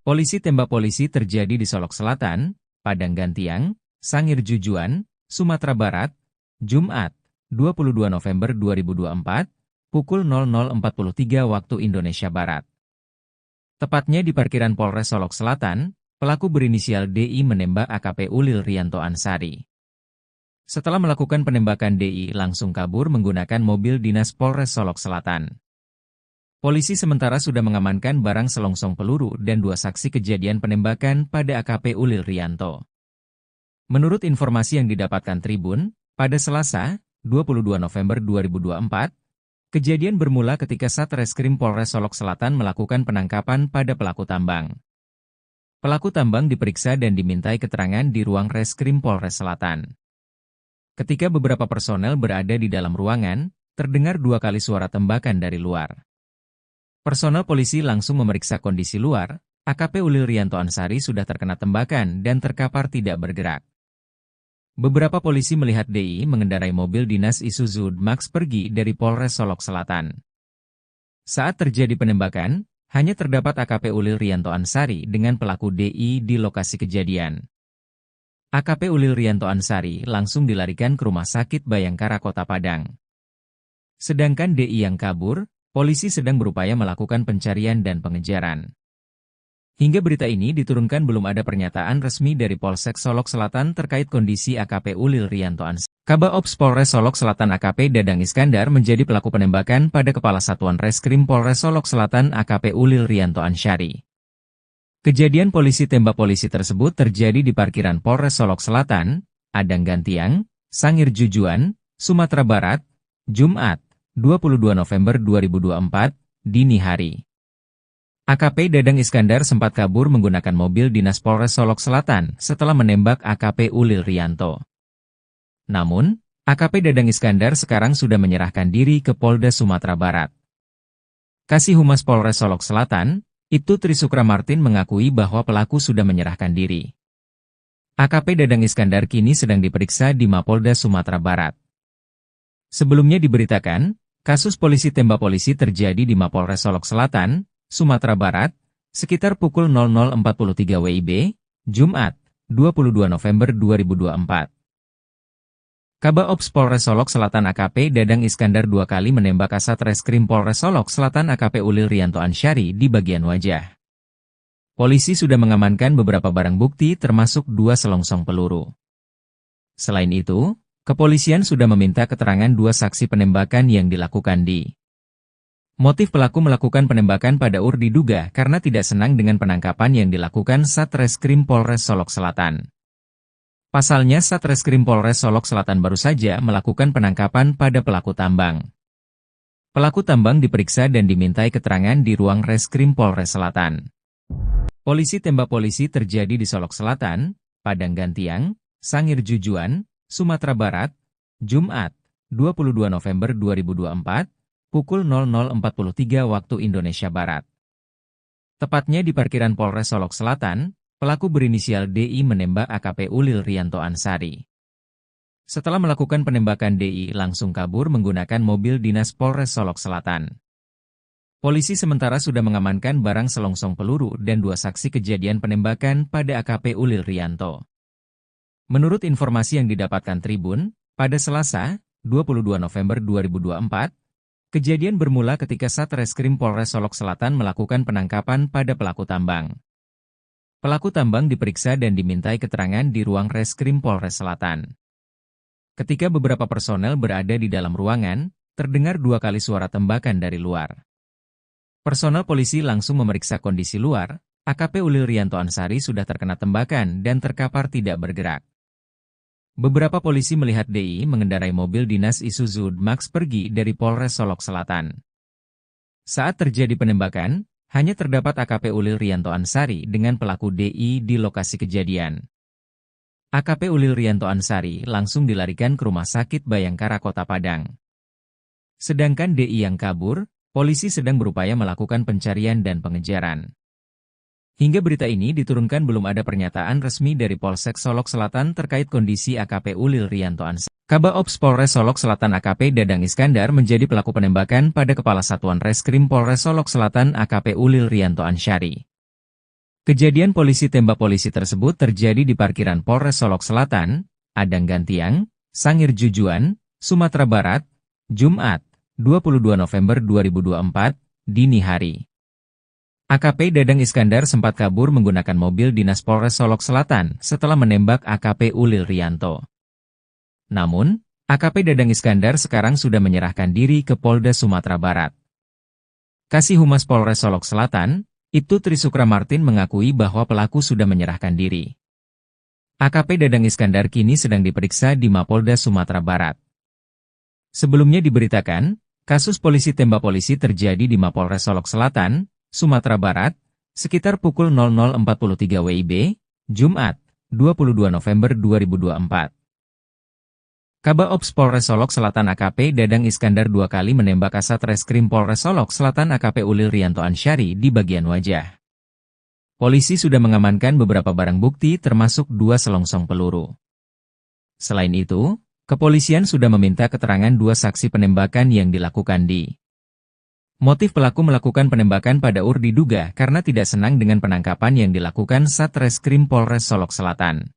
Polisi tembak polisi terjadi di Solok Selatan, Padang Gantiang, Sangir Jujuan, Sumatera Barat, Jumat, 22 November 2024, pukul 00.43 waktu Indonesia Barat. Tepatnya di parkiran Polres Solok Selatan, pelaku berinisial DI menembak AKP Ulil Rianto Ansyari. Setelah melakukan penembakan DI langsung kabur menggunakan mobil dinas Polres Solok Selatan. Polisi sementara sudah mengamankan barang selongsong peluru dan 2 saksi kejadian penembakan pada AKP Ulil Rianto. Menurut informasi yang didapatkan Tribun, pada Selasa, 22 November 2024, kejadian bermula ketika Satreskrim Polres Solok Selatan melakukan penangkapan pada pelaku tambang. Pelaku tambang diperiksa dan dimintai keterangan di ruang Reskrim Polres Selatan. Ketika beberapa personel berada di dalam ruangan, terdengar 2 kali suara tembakan dari luar. Personel polisi langsung memeriksa kondisi luar, AKP Ulil Rianto Ansyari sudah terkena tembakan dan terkapar tidak bergerak. Beberapa polisi melihat DI mengendarai mobil dinas Isuzu Max pergi dari Polres Solok Selatan. Saat terjadi penembakan, hanya terdapat AKP Ulil Rianto Ansyari dengan pelaku DI di lokasi kejadian. AKP Ulil Rianto Ansyari langsung dilarikan ke Rumah Sakit Bayangkara Kota Padang. Sedangkan DI yang kabur, polisi sedang berupaya melakukan pencarian dan pengejaran. Hingga berita ini diturunkan belum ada pernyataan resmi dari Polsek Solok Selatan terkait kondisi AKP Ulil Rianto Ansyari. Kabaops Polres Solok Selatan AKP Dadang Iskandar menjadi pelaku penembakan pada Kepala Satuan Reskrim Polres Solok Selatan AKP Ulil Rianto Ansyari. Kejadian polisi tembak polisi tersebut terjadi di parkiran Polres Solok Selatan, Padang Gantiang, Sangir Jujuan, Sumatera Barat, Jumat, 22 November 2024, dini hari. AKP Dadang Iskandar sempat kabur menggunakan mobil dinas Polres Solok Selatan setelah menembak AKP Ulil Rianto. Namun, AKP Dadang Iskandar sekarang sudah menyerahkan diri ke Polda Sumatera Barat. Kasih Humas Polres Solok Selatan, Ibtu Trisukra Martin mengakui bahwa pelaku sudah menyerahkan diri. AKP Dadang Iskandar kini sedang diperiksa di Mapolda Sumatera Barat. Sebelumnya diberitakan, kasus polisi tembak polisi terjadi di Mapolres Solok Selatan, Sumatera Barat, sekitar pukul 00.43 WIB, Jumat, 22 November 2024. Kabaops Polres Solok Selatan AKP Dadang Iskandar 2 kali menembak Kasat Reskrim Polres Solok Selatan AKP Ulil Rianto Ansyari di bagian wajah. Polisi sudah mengamankan beberapa barang bukti termasuk 2 selongsong peluru. Selain itu, kepolisian sudah meminta keterangan 2 saksi penembakan yang dilakukan di. Motif pelaku melakukan penembakan pada diduga karena tidak senang dengan penangkapan yang dilakukan Satreskrim Polres Solok Selatan. Pasalnya Satreskrim Polres Solok Selatan baru saja melakukan penangkapan pada pelaku tambang. Pelaku tambang diperiksa dan dimintai keterangan di ruang Reskrim Polres Selatan. Polisi tembak polisi terjadi di Solok Selatan, Padang Gantiang, Sangir Jujuan, Sumatera Barat, Jumat, 22 November 2024, pukul 00.43 waktu Indonesia Barat. Tepatnya di parkiran Polres Solok Selatan, pelaku berinisial DI menembak AKP Ulil Rianto Ansyari. Setelah melakukan penembakan DI langsung kabur menggunakan mobil dinas Polres Solok Selatan. Polisi sementara sudah mengamankan barang selongsong peluru dan 2 saksi kejadian penembakan pada AKP Ulil Rianto. Menurut informasi yang didapatkan Tribun, pada Selasa, 22 November 2024, kejadian bermula ketika Satreskrim Polres Solok Selatan melakukan penangkapan pada pelaku tambang. Pelaku tambang diperiksa dan dimintai keterangan di ruang Reskrim Polres Selatan. Ketika beberapa personel berada di dalam ruangan, terdengar 2 kali suara tembakan dari luar. Personel polisi langsung memeriksa kondisi luar. AKP Ulil Rianto Ansari sudah terkena tembakan dan terkapar tidak bergerak. Beberapa polisi melihat DI mengendarai mobil dinas Isuzu Max pergi dari Polres Solok Selatan. Saat terjadi penembakan, hanya terdapat AKP Ulil Rianto Ansari dengan pelaku DI di lokasi kejadian. AKP Ulil Rianto Ansari langsung dilarikan ke Rumah Sakit Bayangkara Kota Padang. Sedangkan DI yang kabur, polisi sedang berupaya melakukan pencarian dan pengejaran. Hingga berita ini diturunkan belum ada pernyataan resmi dari Polsek Solok Selatan terkait kondisi AKP Ulil Rianto Ansari. Kabaops Polres Solok Selatan AKP Dadang Iskandar menjadi pelaku penembakan pada Kepala Satuan Reskrim Polres Solok Selatan AKP Ulil Rianto Ansari. Kejadian polisi tembak polisi tersebut terjadi di parkiran Polres Solok Selatan, Adang Gantiang, Sangir Jujuan, Sumatera Barat, Jumat, 22 November 2024, dini hari. AKP Dadang Iskandar sempat kabur menggunakan mobil dinas Polres Solok Selatan setelah menembak AKP Ulil Rianto. Namun, AKP Dadang Iskandar sekarang sudah menyerahkan diri ke Polda Sumatera Barat. Kasih Humas Polres Solok Selatan, Ibtu Trisukra Martin mengakui bahwa pelaku sudah menyerahkan diri. AKP Dadang Iskandar kini sedang diperiksa di Mapolda Sumatera Barat. Sebelumnya diberitakan, kasus polisi tembak polisi terjadi di Mapolres Solok Selatan, Sumatera Barat, sekitar pukul 00.43 WIB, Jumat, 22 November 2024. Kabaops Polres Solok Selatan AKP Dadang Iskandar 2 kali menembak Kasat Reskrim Polres Solok Selatan AKP Ulil Rianto Ansari di bagian wajah. Polisi sudah mengamankan beberapa barang bukti termasuk 2 selongsong peluru. Selain itu, kepolisian sudah meminta keterangan 2 saksi penembakan yang dilakukan di. Motif pelaku melakukan penembakan pada diduga karena tidak senang dengan penangkapan yang dilakukan Satreskrim Polres Solok Selatan.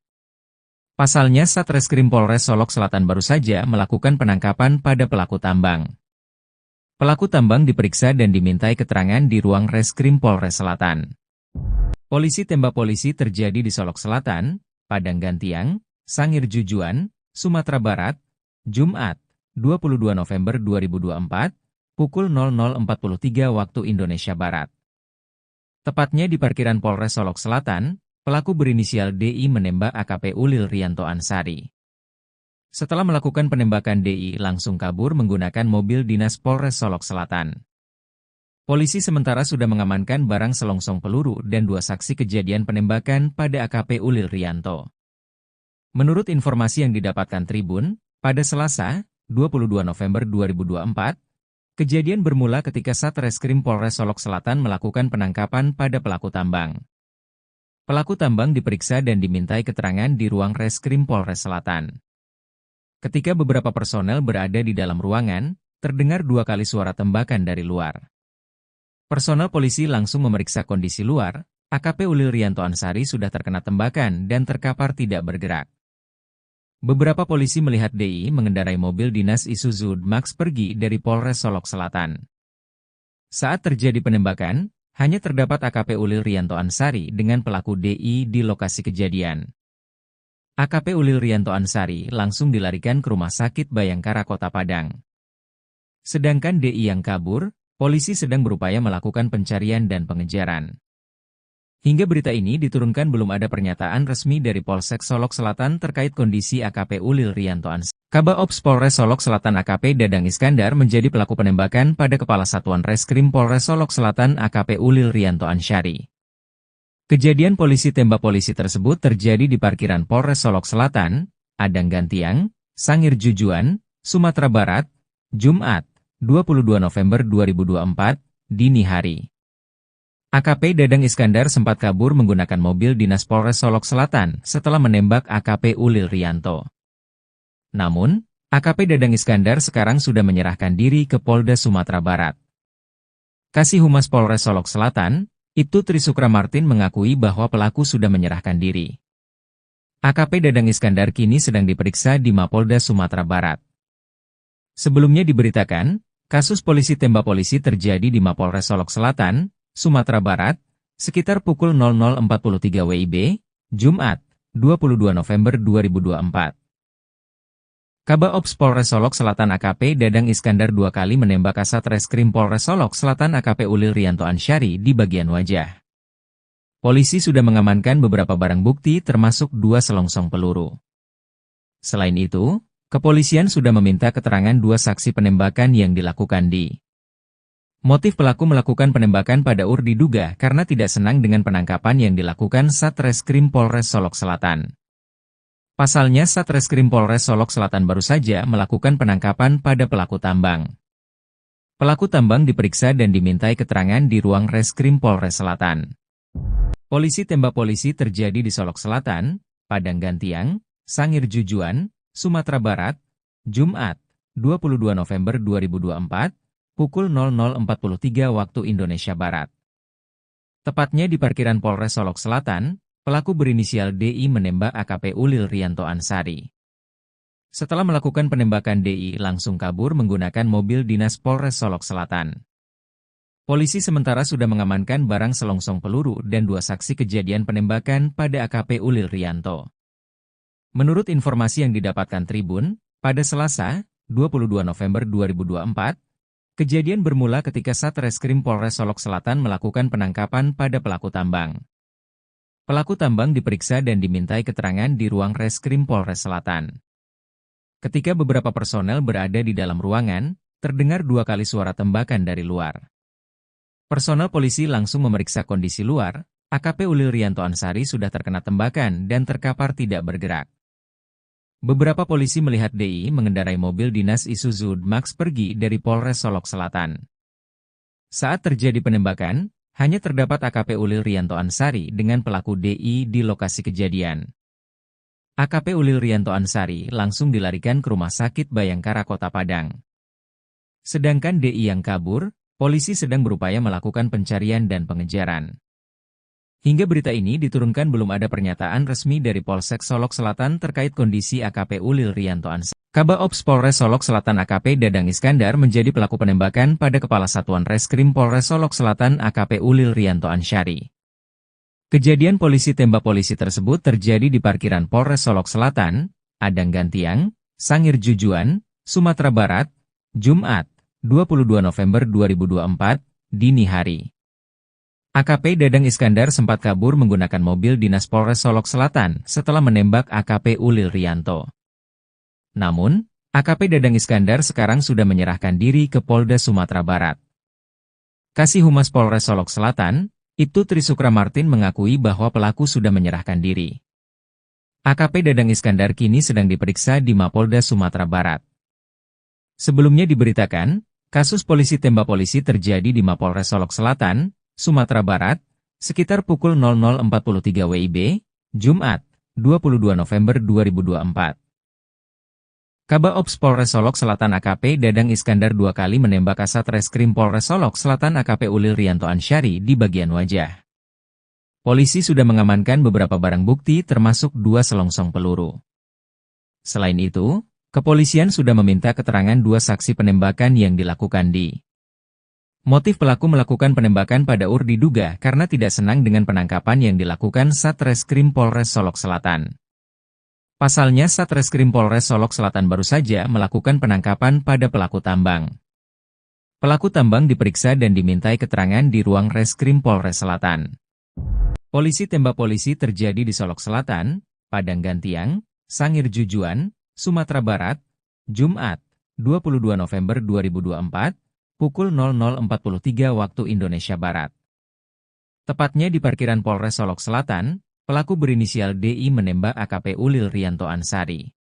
Pasalnya Satreskrim Polres Solok Selatan baru saja melakukan penangkapan pada pelaku tambang. Pelaku tambang diperiksa dan dimintai keterangan di ruang Reskrim Polres Selatan. Polisi tembak polisi terjadi di Solok Selatan, Padang Gantiang, Sangir Jujuan, Sumatera Barat, Jumat, 22 November 2024, pukul 00.43 waktu Indonesia Barat. Tepatnya di parkiran Polres Solok Selatan, pelaku berinisial DI menembak AKP Ulil Rianto Ansari. Setelah melakukan penembakan DI langsung kabur menggunakan mobil dinas Polres Solok Selatan. Polisi sementara sudah mengamankan barang selongsong peluru dan 2 saksi kejadian penembakan pada AKP Ulil Rianto. Menurut informasi yang didapatkan Tribun, pada Selasa, 22 November 2024, kejadian bermula ketika Satreskrim Polres Solok Selatan melakukan penangkapan pada pelaku tambang. Pelaku tambang diperiksa dan dimintai keterangan di ruang Reskrim Polres Selatan. Ketika beberapa personel berada di dalam ruangan, terdengar 2 kali suara tembakan dari luar. Personel polisi langsung memeriksa kondisi luar. AKP Ulil Rianto Ansari sudah terkena tembakan dan terkapar tidak bergerak. Beberapa polisi melihat DI mengendarai mobil dinas Isuzu Max pergi dari Polres Solok Selatan. Saat terjadi penembakan, hanya terdapat AKP Ulil Rianto Ansari dengan pelaku DI di lokasi kejadian. AKP Ulil Rianto Ansari langsung dilarikan ke Rumah Sakit Bayangkara Kota Padang. Sedangkan DI yang kabur, polisi sedang berupaya melakukan pencarian dan pengejaran. Hingga berita ini diturunkan belum ada pernyataan resmi dari Polsek Solok Selatan terkait kondisi AKP Ulil Rianto Ansari. Kabaops Polres Solok Selatan AKP Dadang Iskandar menjadi pelaku penembakan pada Kepala Satuan Reskrim Polres Solok Selatan AKP Ulil Rianto Ansari. Kejadian polisi tembak polisi tersebut terjadi di parkiran Polres Solok Selatan, Adang Gantiang, Sangir Jujuan, Sumatera Barat, Jumat, 22 November 2024, dini hari. AKP Dadang Iskandar sempat kabur menggunakan mobil dinas Polres Solok Selatan setelah menembak AKP Ulil Rianto. Namun, AKP Dadang Iskandar sekarang sudah menyerahkan diri ke Polda Sumatera Barat. Kasih Humas Polres Solok Selatan, Ibtu Trisukra Martin mengakui bahwa pelaku sudah menyerahkan diri. AKP Dadang Iskandar kini sedang diperiksa di Mapolda Sumatera Barat. Sebelumnya diberitakan, kasus polisi tembak polisi terjadi di Mapolres Solok Selatan, Sumatera Barat, sekitar pukul 00.43 WIB, Jumat, 22 November 2024. Kabak Ops Polres Solok Selatan AKP Dadang Iskandar 2 kali menembak Kasat Reskrim Polres Solok Selatan AKP Ulil Rianto Ansyari di bagian wajah. Polisi sudah mengamankan beberapa barang bukti termasuk 2 selongsong peluru. Selain itu, kepolisian sudah meminta keterangan 2 saksi penembakan yang dilakukan di. Motif pelaku melakukan penembakan pada diduga karena tidak senang dengan penangkapan yang dilakukan Satreskrim Polres Solok Selatan. Pasalnya Satreskrim Polres Solok Selatan baru saja melakukan penangkapan pada pelaku tambang. Pelaku tambang diperiksa dan dimintai keterangan di ruang Reskrim Polres Selatan. Polisi tembak polisi terjadi di Solok Selatan, Padang Gantiang, Sangir Jujuan, Sumatera Barat, Jumat, 22 November 2024, pukul 00.43 waktu Indonesia Barat. Tepatnya di parkiran Polres Solok Selatan, pelaku berinisial DI menembak AKP Ulil Rianto Ansyari. Setelah melakukan penembakan DI langsung kabur menggunakan mobil dinas Polres Solok Selatan. Polisi sementara sudah mengamankan barang selongsong peluru dan 2 saksi kejadian penembakan pada AKP Ulil Rianto. Menurut informasi yang didapatkan Tribun, pada Selasa, 22 November 2024, kejadian bermula ketika Satreskrim Polres Solok Selatan melakukan penangkapan pada pelaku tambang. Pelaku tambang diperiksa dan dimintai keterangan di ruang Reskrim Polres Selatan. Ketika beberapa personel berada di dalam ruangan, terdengar 2 kali suara tembakan dari luar. Personel polisi langsung memeriksa kondisi luar, AKP Ulil Rianto Ansyari sudah terkena tembakan dan terkapar tidak bergerak. Beberapa polisi melihat DI mengendarai mobil dinas Isuzu Max pergi dari Polres Solok Selatan. Saat terjadi penembakan, hanya terdapat AKP Ulil Rianto Ansyari dengan pelaku DI di lokasi kejadian. AKP Ulil Rianto Ansyari langsung dilarikan ke Rumah Sakit Bayangkara Kota Padang. Sedangkan DI yang kabur, polisi sedang berupaya melakukan pencarian dan pengejaran. Hingga berita ini diturunkan belum ada pernyataan resmi dari Polsek Solok Selatan terkait kondisi AKP Ulil Rianto Ansyari. Kabak Ops Polres Solok Selatan AKP Dadang Iskandar menjadi pelaku penembakan pada Kepala Satuan Reskrim Polres Solok Selatan AKP Ulil Rianto Ansyari. Kejadian polisi tembak polisi tersebut terjadi di parkiran Polres Solok Selatan, Padang Gantiang, Sangir Jujuan, Sumatera Barat, Jumat, 22 November 2024, dini hari. AKP Dadang Iskandar sempat kabur menggunakan mobil dinas Polres Solok Selatan setelah menembak AKP Ulil Rianto. Namun, AKP Dadang Iskandar sekarang sudah menyerahkan diri ke Polda Sumatera Barat. Kasih Humas Polres Solok Selatan, Ibtu Trisukra Martin mengakui bahwa pelaku sudah menyerahkan diri. AKP Dadang Iskandar kini sedang diperiksa di Mapolda Sumatera Barat. Sebelumnya diberitakan, kasus polisi tembak polisi terjadi di Mapolres Solok Selatan, Sumatera Barat, sekitar pukul 00.43 WIB, Jumat, 22 November 2024. Kabak Ops Polres Solok Selatan AKP Dadang Iskandar 2 kali menembak Kasat Reskrim Polres Solok Selatan AKP Ulil Rianto Ansyari di bagian wajah. Polisi sudah mengamankan beberapa barang bukti termasuk 2 selongsong peluru. Selain itu, kepolisian sudah meminta keterangan 2 saksi penembakan yang dilakukan di. Motif pelaku melakukan penembakan pada diduga karena tidak senang dengan penangkapan yang dilakukan Satreskrim Polres Solok Selatan. Pasalnya Satreskrim Polres Solok Selatan baru saja melakukan penangkapan pada pelaku tambang. Pelaku tambang diperiksa dan dimintai keterangan di ruang Reskrim Polres Selatan. Polisi tembak polisi terjadi di Solok Selatan, Padang Gantiang, Sangir Jujuan, Sumatera Barat, Jumat, 22 November 2024, pukul 00.43 waktu Indonesia Barat. Tepatnya di parkiran Polres Solok Selatan, pelaku berinisial DI menembak AKP Ulil Rianto Ansyari.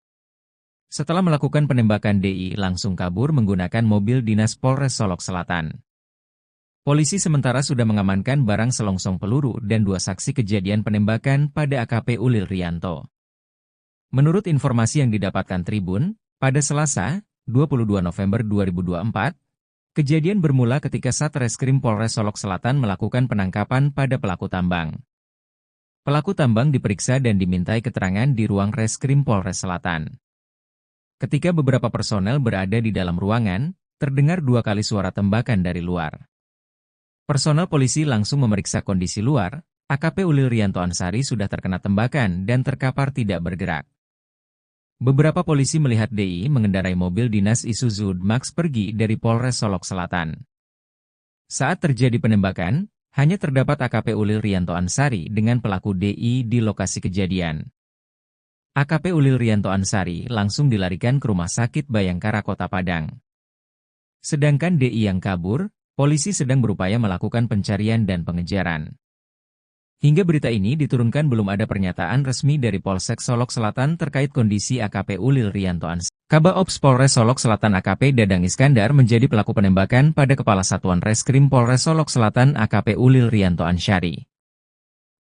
Setelah melakukan penembakan DI langsung kabur menggunakan mobil dinas Polres Solok Selatan. Polisi sementara sudah mengamankan barang selongsong peluru dan 2 saksi kejadian penembakan pada AKP Ulil Rianto. Menurut informasi yang didapatkan Tribun, pada Selasa, 22 November 2024, kejadian bermula ketika Satreskrim Polres Solok Selatan melakukan penangkapan pada pelaku tambang. Pelaku tambang diperiksa dan dimintai keterangan di ruang Reskrim Polres Selatan. Ketika beberapa personel berada di dalam ruangan, terdengar 2 kali suara tembakan dari luar. Personel polisi langsung memeriksa kondisi luar, AKP Ulil Rianto Ansyari sudah terkena tembakan dan terkapar tidak bergerak. Beberapa polisi melihat DI mengendarai mobil dinas Isuzu Max pergi dari Polres Solok Selatan. Saat terjadi penembakan, hanya terdapat AKP Ulil Rianto Ansari dengan pelaku DI di lokasi kejadian. AKP Ulil Rianto Ansari langsung dilarikan ke Rumah Sakit Bayangkara Kota Padang. Sedangkan DI yang kabur, polisi sedang berupaya melakukan pencarian dan pengejaran. Hingga berita ini diturunkan belum ada pernyataan resmi dari Polsek Solok Selatan terkait kondisi AKP Ulil Rianto Ansari. Kabak Ops Polres Solok Selatan AKP Dadang Iskandar menjadi pelaku penembakan pada Kepala Satuan Reskrim Polres Solok Selatan AKP Ulil Rianto Ansari.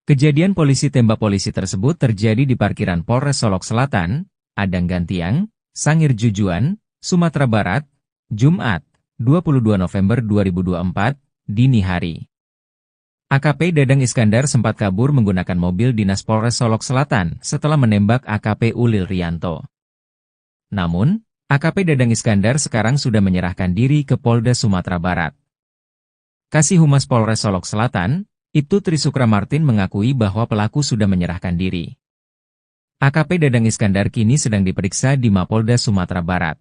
Kejadian polisi tembak polisi tersebut terjadi di parkiran Polres Solok Selatan, Adang Gantiang, Sangir Jujuan, Sumatera Barat, Jumat, 22 November 2024, dini hari. AKP Dadang Iskandar sempat kabur menggunakan mobil dinas Polres Solok Selatan setelah menembak AKP Ulil Rianto. Namun, AKP Dadang Iskandar sekarang sudah menyerahkan diri ke Polda Sumatera Barat. Kasih Humas Polres Solok Selatan, Ibtu Trisukra Martin mengakui bahwa pelaku sudah menyerahkan diri. AKP Dadang Iskandar kini sedang diperiksa di Mapolda Sumatera Barat.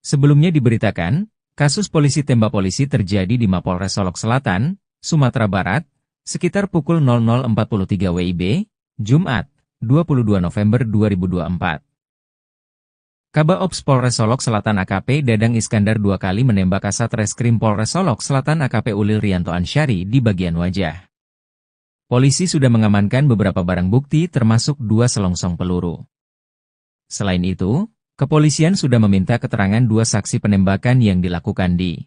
Sebelumnya diberitakan, kasus polisi tembak polisi terjadi di Mapolres Solok Selatan, Sumatera Barat, sekitar pukul 00.43 WIB, Jumat, 22 November 2024. Kabak Ops Polres Solok Selatan AKP Dadang Iskandar 2 kali menembak Kasat Reskrim Polres Solok Selatan AKP Ulil Rianto Ansari di bagian wajah. Polisi sudah mengamankan beberapa barang bukti termasuk 2 selongsong peluru. Selain itu, kepolisian sudah meminta keterangan 2 saksi penembakan yang dilakukan di.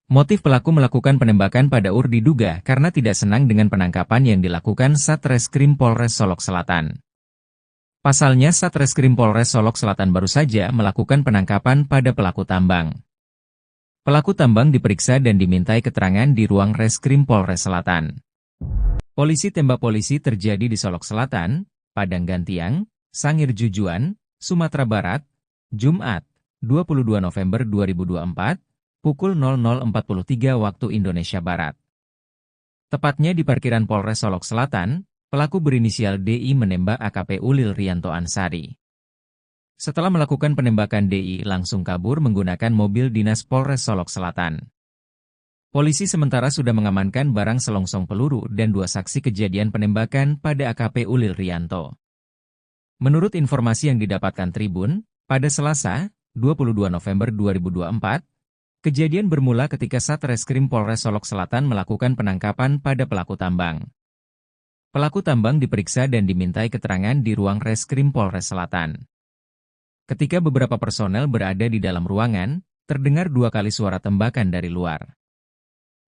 Motif pelaku melakukan penembakan pada diduga karena tidak senang dengan penangkapan yang dilakukan Satreskrim Polres Solok Selatan. Pasalnya Satreskrim Polres Solok Selatan baru saja melakukan penangkapan pada pelaku tambang. Pelaku tambang diperiksa dan dimintai keterangan di ruang Reskrim Polres Selatan. Polisi tembak polisi terjadi di Solok Selatan, Padang Gantiang, Sangir Jujuan, Sumatera Barat, Jumat, 22 November 2024, pukul 00.43 waktu Indonesia Barat. Tepatnya di parkiran Polres Solok Selatan, pelaku berinisial DI menembak AKP Ulil Rianto Ansari. Setelah melakukan penembakan DI langsung kabur menggunakan mobil dinas Polres Solok Selatan. Polisi sementara sudah mengamankan barang selongsong peluru dan 2 saksi kejadian penembakan pada AKP Ulil Rianto. Menurut informasi yang didapatkan Tribun, pada Selasa, 22 November 2024, kejadian bermula ketika Satreskrim Polres Solok Selatan melakukan penangkapan pada pelaku tambang. Pelaku tambang diperiksa dan dimintai keterangan di ruang Reskrim Polres Selatan. Ketika beberapa personel berada di dalam ruangan, terdengar 2 kali suara tembakan dari luar.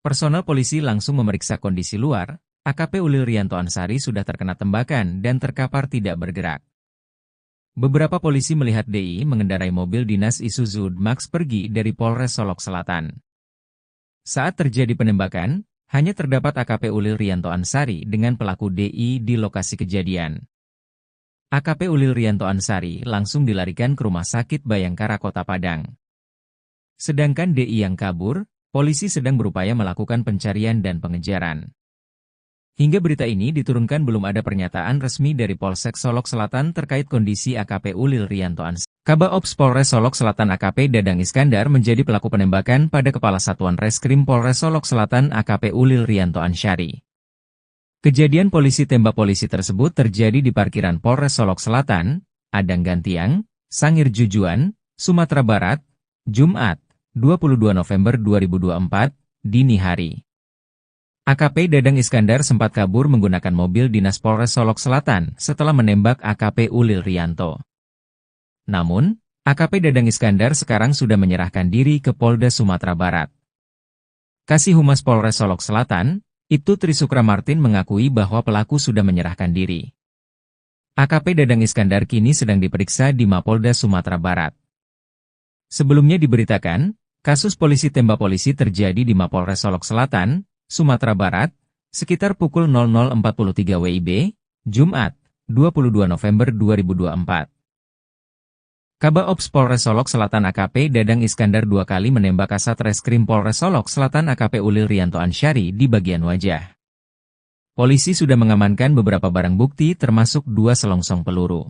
Personel polisi langsung memeriksa kondisi luar, AKP Ulil Rianto Ansari sudah terkena tembakan dan terkapar tidak bergerak. Beberapa polisi melihat DI mengendarai mobil dinas Isuzu Max pergi dari Polres Solok Selatan. Saat terjadi penembakan, hanya terdapat AKP Ulil Rianto Ansari dengan pelaku DI di lokasi kejadian. AKP Ulil Rianto Ansari langsung dilarikan ke Rumah Sakit Bayangkara Kota Padang. Sedangkan DI yang kabur, polisi sedang berupaya melakukan pencarian dan pengejaran. Hingga berita ini diturunkan belum ada pernyataan resmi dari Polsek Solok Selatan terkait kondisi AKP Ulil Rianto Ansari. Kabak Ops Polres Solok Selatan AKP Dadang Iskandar menjadi pelaku penembakan pada Kepala Satuan Reskrim Polres Solok Selatan AKP Ulil Rianto Ansari. Kejadian polisi tembak polisi tersebut terjadi di parkiran Polres Solok Selatan, Adang Gantiang, Sangir Jujuan, Sumatera Barat, Jumat, 22 November 2024, dini hari. AKP Dadang Iskandar sempat kabur menggunakan mobil dinas Polres Solok Selatan setelah menembak AKP Ulil Rianto. Namun, AKP Dadang Iskandar sekarang sudah menyerahkan diri ke Polda Sumatera Barat. Kasih Humas Polres Solok Selatan, Ibtu Trisukra Martin mengakui bahwa pelaku sudah menyerahkan diri. AKP Dadang Iskandar kini sedang diperiksa di Mapolda Sumatera Barat. Sebelumnya diberitakan, kasus polisi tembak polisi terjadi di Mapolres Solok Selatan, Sumatera Barat, sekitar pukul 00.43 WIB, Jumat, 22 November 2024. Kabak Ops Polres Solok Selatan AKP Dadang Iskandar 2 kali menembak Kasat Reskrim Polres Solok Selatan AKP Ulil Rianto Ansari di bagian wajah. Polisi sudah mengamankan beberapa barang bukti termasuk 2 selongsong peluru.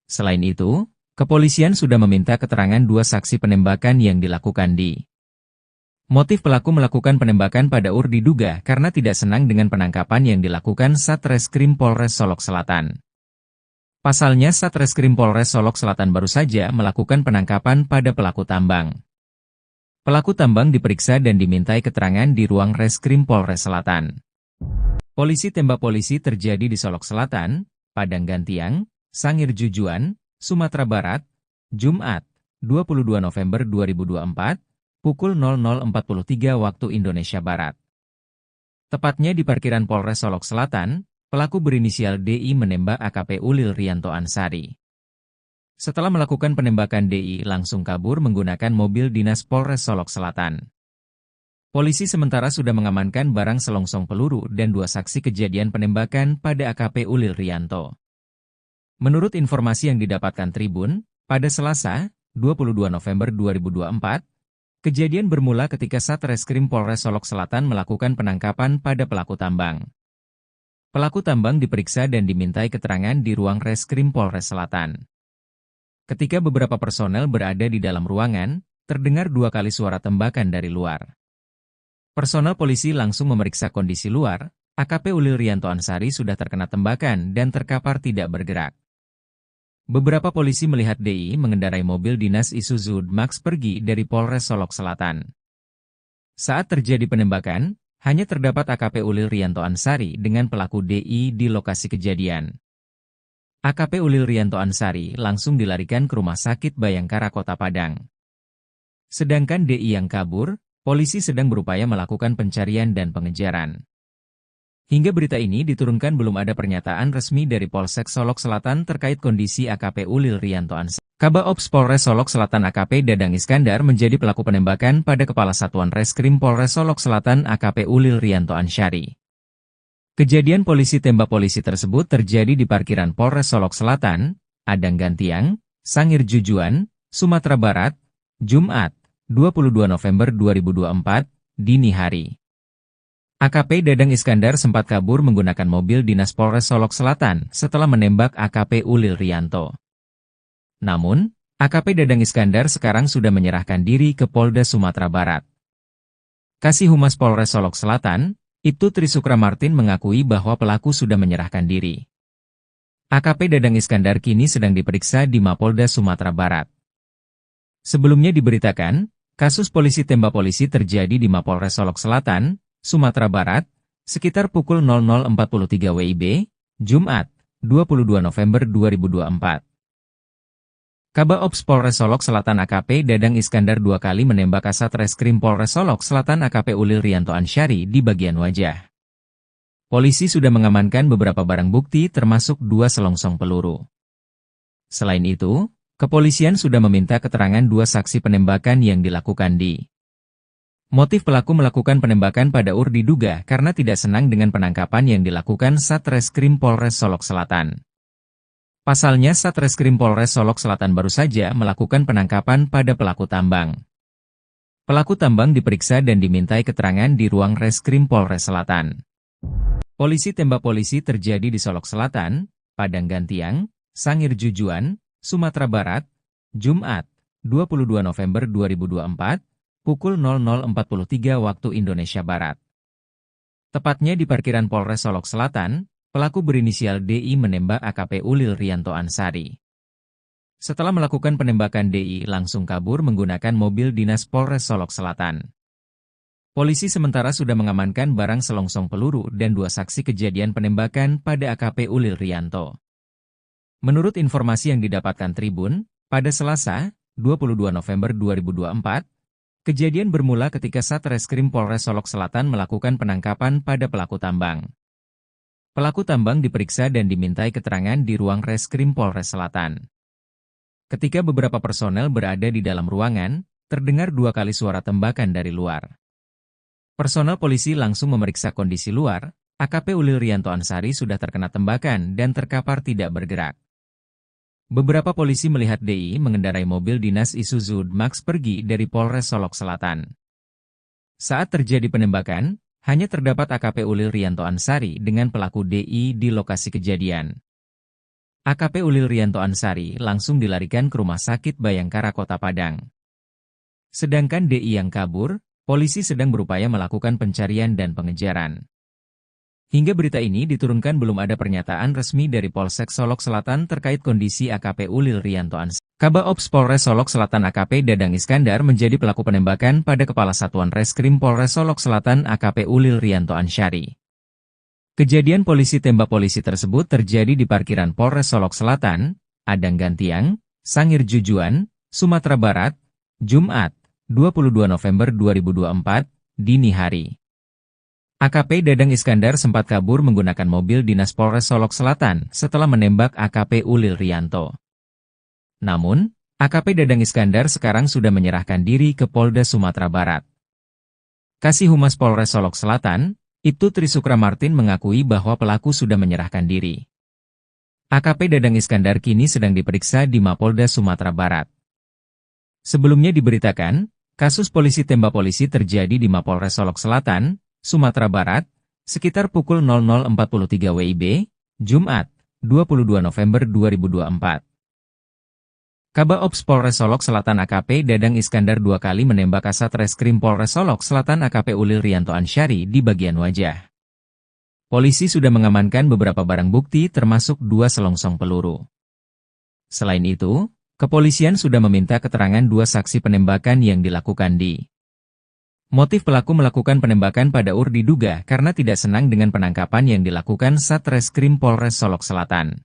Selain itu, kepolisian sudah meminta keterangan dua saksi penembakan yang dilakukan di. Motif pelaku melakukan penembakan pada Ur diduga karena tidak senang dengan penangkapan yang dilakukan Satreskrim Polres Solok Selatan. Pasalnya Satreskrim Polres Solok Selatan baru saja melakukan penangkapan pada pelaku tambang. Pelaku tambang diperiksa dan dimintai keterangan di ruang Reskrim Polres Selatan. Polisi tembak polisi terjadi di Solok Selatan, Padang Gantiang, Sangir Jujuan, Sumatera Barat, Jumat, 22 November 2024, pukul 00.43 waktu Indonesia Barat. Tepatnya di parkiran Polres Solok Selatan, pelaku berinisial DI menembak AKP Ulil Rianto Ansari. Setelah melakukan penembakan DI langsung kabur menggunakan mobil dinas Polres Solok Selatan. Polisi sementara sudah mengamankan barang selongsong peluru dan dua saksi kejadian penembakan pada AKP Ulil Rianto. Menurut informasi yang didapatkan Tribun, pada Selasa, 22 November 2024, kejadian bermula ketika Satreskrim Polres Solok Selatan melakukan penangkapan pada pelaku tambang. Pelaku tambang diperiksa dan dimintai keterangan di ruang Reskrim Polres Selatan. Ketika beberapa personel berada di dalam ruangan, terdengar dua kali suara tembakan dari luar. Personel polisi langsung memeriksa kondisi luar, AKP Ulil Rianto Ansari sudah terkena tembakan dan terkapar tidak bergerak. Beberapa polisi melihat DI mengendarai mobil dinas Isuzu Max pergi dari Polres Solok Selatan. Saat terjadi penembakan, hanya terdapat AKP Ulil Rianto Ansari dengan pelaku DI di lokasi kejadian. AKP Ulil Rianto Ansari langsung dilarikan ke Rumah Sakit Bayangkara Kota Padang. Sedangkan DI yang kabur, polisi sedang berupaya melakukan pencarian dan pengejaran. Hingga berita ini diturunkan belum ada pernyataan resmi dari Polsek Solok Selatan terkait kondisi AKP Ulil Rianto Ansari. Kabaops Polres Solok Selatan AKP Dadang Iskandar menjadi pelaku penembakan pada Kepala Satuan Reskrim Polres Solok Selatan AKP Ulil Rianto Ansari. Kejadian polisi tembak polisi tersebut terjadi di parkiran Polres Solok Selatan, Padang Gantiang, Sangir Jujuan, Sumatera Barat, Jumat, 22 November 2024, dini hari. AKP Dadang Iskandar sempat kabur menggunakan mobil dinas Polres Solok Selatan setelah menembak AKP Ulil Rianto. Namun, AKP Dadang Iskandar sekarang sudah menyerahkan diri ke Polda Sumatera Barat. Kasih Humas Polres Solok Selatan, Ibtu Trisukra Martin mengakui bahwa pelaku sudah menyerahkan diri. AKP Dadang Iskandar kini sedang diperiksa di Mapolda Sumatera Barat. Sebelumnya diberitakan, kasus polisi tembak polisi terjadi di Mapolres Solok Selatan, Sumatera Barat, sekitar pukul 00.43 WIB, Jumat, 22 November 2024. Kabaops Polres Solok Selatan AKP Dadang Iskandar dua kali menembak Kasat Reskrim Polres Solok Selatan AKP Ulil Rianto Ansari di bagian wajah. Polisi sudah mengamankan beberapa barang bukti termasuk dua selongsong peluru. Selain itu, kepolisian sudah meminta keterangan dua saksi penembakan yang dilakukan di. Motif pelaku melakukan penembakan pada Ur diduga karena tidak senang dengan penangkapan yang dilakukan Satreskrim Polres Solok Selatan. Pasalnya Satreskrim Polres Solok Selatan baru saja melakukan penangkapan pada pelaku tambang. Pelaku tambang diperiksa dan dimintai keterangan di ruang Reskrim Polres Selatan. Polisi tembak polisi terjadi di Solok Selatan, Padang Gantiang, Sangir Jujuan, Sumatera Barat, Jumat, 22 November 2024, pukul 00.43 waktu Indonesia Barat. Tepatnya di parkiran Polres Solok Selatan, pelaku berinisial DI menembak AKP Ulil Rianto Ansari. Setelah melakukan penembakan DI langsung kabur menggunakan mobil dinas Polres Solok Selatan. Polisi sementara sudah mengamankan barang selongsong peluru dan dua saksi kejadian penembakan pada AKP Ulil Rianto. Menurut informasi yang didapatkan Tribun, pada Selasa, 22 November 2024, kejadian bermula ketika Satreskrim Polres Solok Selatan melakukan penangkapan pada pelaku tambang. Pelaku tambang diperiksa dan dimintai keterangan di ruang Reskrim Polres Selatan. Ketika beberapa personel berada di dalam ruangan, terdengar dua kali suara tembakan dari luar. Personel polisi langsung memeriksa kondisi luar, AKP Ulil Rianto Ansari sudah terkena tembakan dan terkapar tidak bergerak. Beberapa polisi melihat DI mengendarai mobil dinas Isuzu Max pergi dari Polres Solok Selatan. Saat terjadi penembakan, hanya terdapat AKP Ulil Rianto Ansari dengan pelaku DI di lokasi kejadian. AKP Ulil Rianto Ansari langsung dilarikan ke Rumah Sakit Bayangkara Kota Padang. Sedangkan DI yang kabur, polisi sedang berupaya melakukan pencarian dan pengejaran. Hingga berita ini diturunkan belum ada pernyataan resmi dari Polsek Solok Selatan terkait kondisi AKP Ulil Rianto Ansari. Kabaops Polres Solok Selatan AKP Dadang Iskandar menjadi pelaku penembakan pada Kepala Satuan Reskrim Polres Solok Selatan AKP Ulil Rianto Ansari. Kejadian polisi tembak polisi tersebut terjadi di parkiran Polres Solok Selatan, Adang Gantiang, Sangir Jujuan, Sumatera Barat, Jumat, 22 November 2024, dini hari. AKP Dadang Iskandar sempat kabur menggunakan mobil dinas Polres Solok Selatan setelah menembak AKP Ulil Rianto. Namun, AKP Dadang Iskandar sekarang sudah menyerahkan diri ke Polda Sumatera Barat. Kasih Humas Polres Solok Selatan, Ibtu Trisukra Martin mengakui bahwa pelaku sudah menyerahkan diri. AKP Dadang Iskandar kini sedang diperiksa di Mapolda Sumatera Barat. Sebelumnya diberitakan, kasus polisi tembak polisi terjadi di Mapolres Solok Selatan, Sumatera Barat, sekitar pukul 00.43 WIB, Jumat, 22 November 2024. Kabaops Polres Solok Selatan AKP Dadang Iskandar 2 kali menembak Kasat Reskrim Polres Solok Selatan AKP Ulil Rianto Ansari di bagian wajah. Polisi sudah mengamankan beberapa barang bukti termasuk 2 selongsong peluru. Selain itu, kepolisian sudah meminta keterangan 2 saksi penembakan yang dilakukan di. Motif pelaku melakukan penembakan pada UR diduga karena tidak senang dengan penangkapan yang dilakukan Satreskrim Polres Solok Selatan.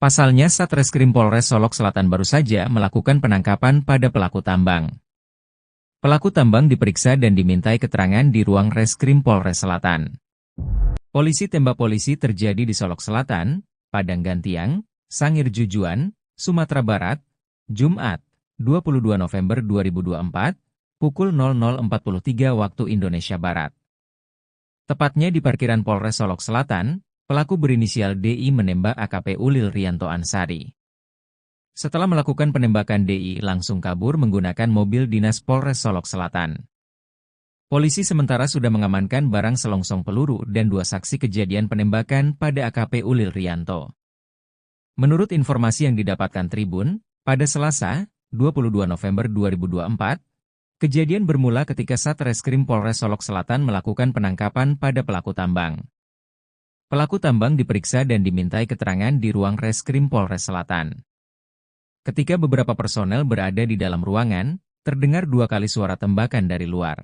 Pasalnya Satreskrim Polres Solok Selatan baru saja melakukan penangkapan pada pelaku tambang. Pelaku tambang diperiksa dan dimintai keterangan di ruang Reskrim Polres Selatan. Polisi tembak polisi terjadi di Solok Selatan, Padang Gantiang, Sangir Jujuan, Sumatera Barat, Jumat, 22 November 2024, pukul 00.43 waktu Indonesia Barat. Tepatnya di parkiran Polres Solok Selatan, pelaku berinisial DI menembak AKP Ulil Rianto Ansari. Setelah melakukan penembakan DI langsung kabur menggunakan mobil dinas Polres Solok Selatan. Polisi sementara sudah mengamankan barang selongsong peluru dan 2 saksi kejadian penembakan pada AKP Ulil Rianto. Menurut informasi yang didapatkan Tribun, pada Selasa, 22 November 2024, kejadian bermula ketika Satreskrim Polres Solok Selatan melakukan penangkapan pada pelaku tambang. Pelaku tambang diperiksa dan dimintai keterangan di ruang Reskrim Polres Selatan. Ketika beberapa personel berada di dalam ruangan, terdengar 2 kali suara tembakan dari luar.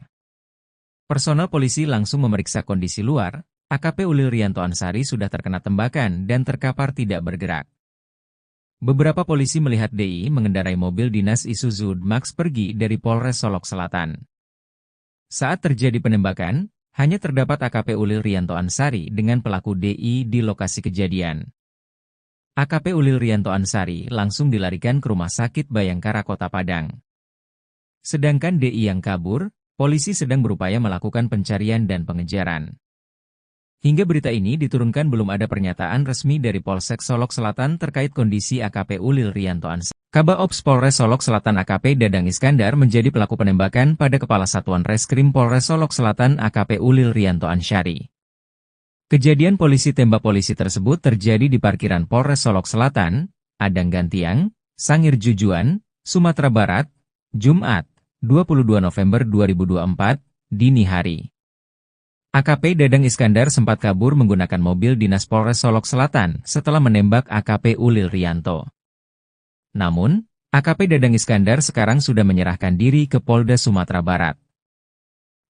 Personel polisi langsung memeriksa kondisi luar, AKP Ulil Rianto Ansari sudah terkena tembakan dan terkapar tidak bergerak. Beberapa polisi melihat DI mengendarai mobil dinas Isuzu Max pergi dari Polres Solok Selatan. Saat terjadi penembakan, hanya terdapat AKP Ulil Rianto Ansari dengan pelaku DI di lokasi kejadian. AKP Ulil Rianto Ansari langsung dilarikan ke Rumah Sakit Bayangkara Kota Padang. Sedangkan DI yang kabur, polisi sedang berupaya melakukan pencarian dan pengejaran. Hingga berita ini diturunkan belum ada pernyataan resmi dari Polsek Solok Selatan terkait kondisi AKP Ulil Rianto Ansari. Kabaops Polres Solok Selatan AKP Dadang Iskandar menjadi pelaku penembakan pada Kepala Satuan Reskrim Polres Solok Selatan AKP Ulil Rianto Ansari. Kejadian polisi tembak polisi tersebut terjadi di parkiran Polres Solok Selatan, Adang Gantiang, Sangir Jujuan, Sumatera Barat, Jumat, 22 November 2024, dini hari. AKP Dadang Iskandar sempat kabur menggunakan mobil dinas Polres Solok Selatan setelah menembak AKP Ulil Rianto. Namun, AKP Dadang Iskandar sekarang sudah menyerahkan diri ke Polda Sumatera Barat.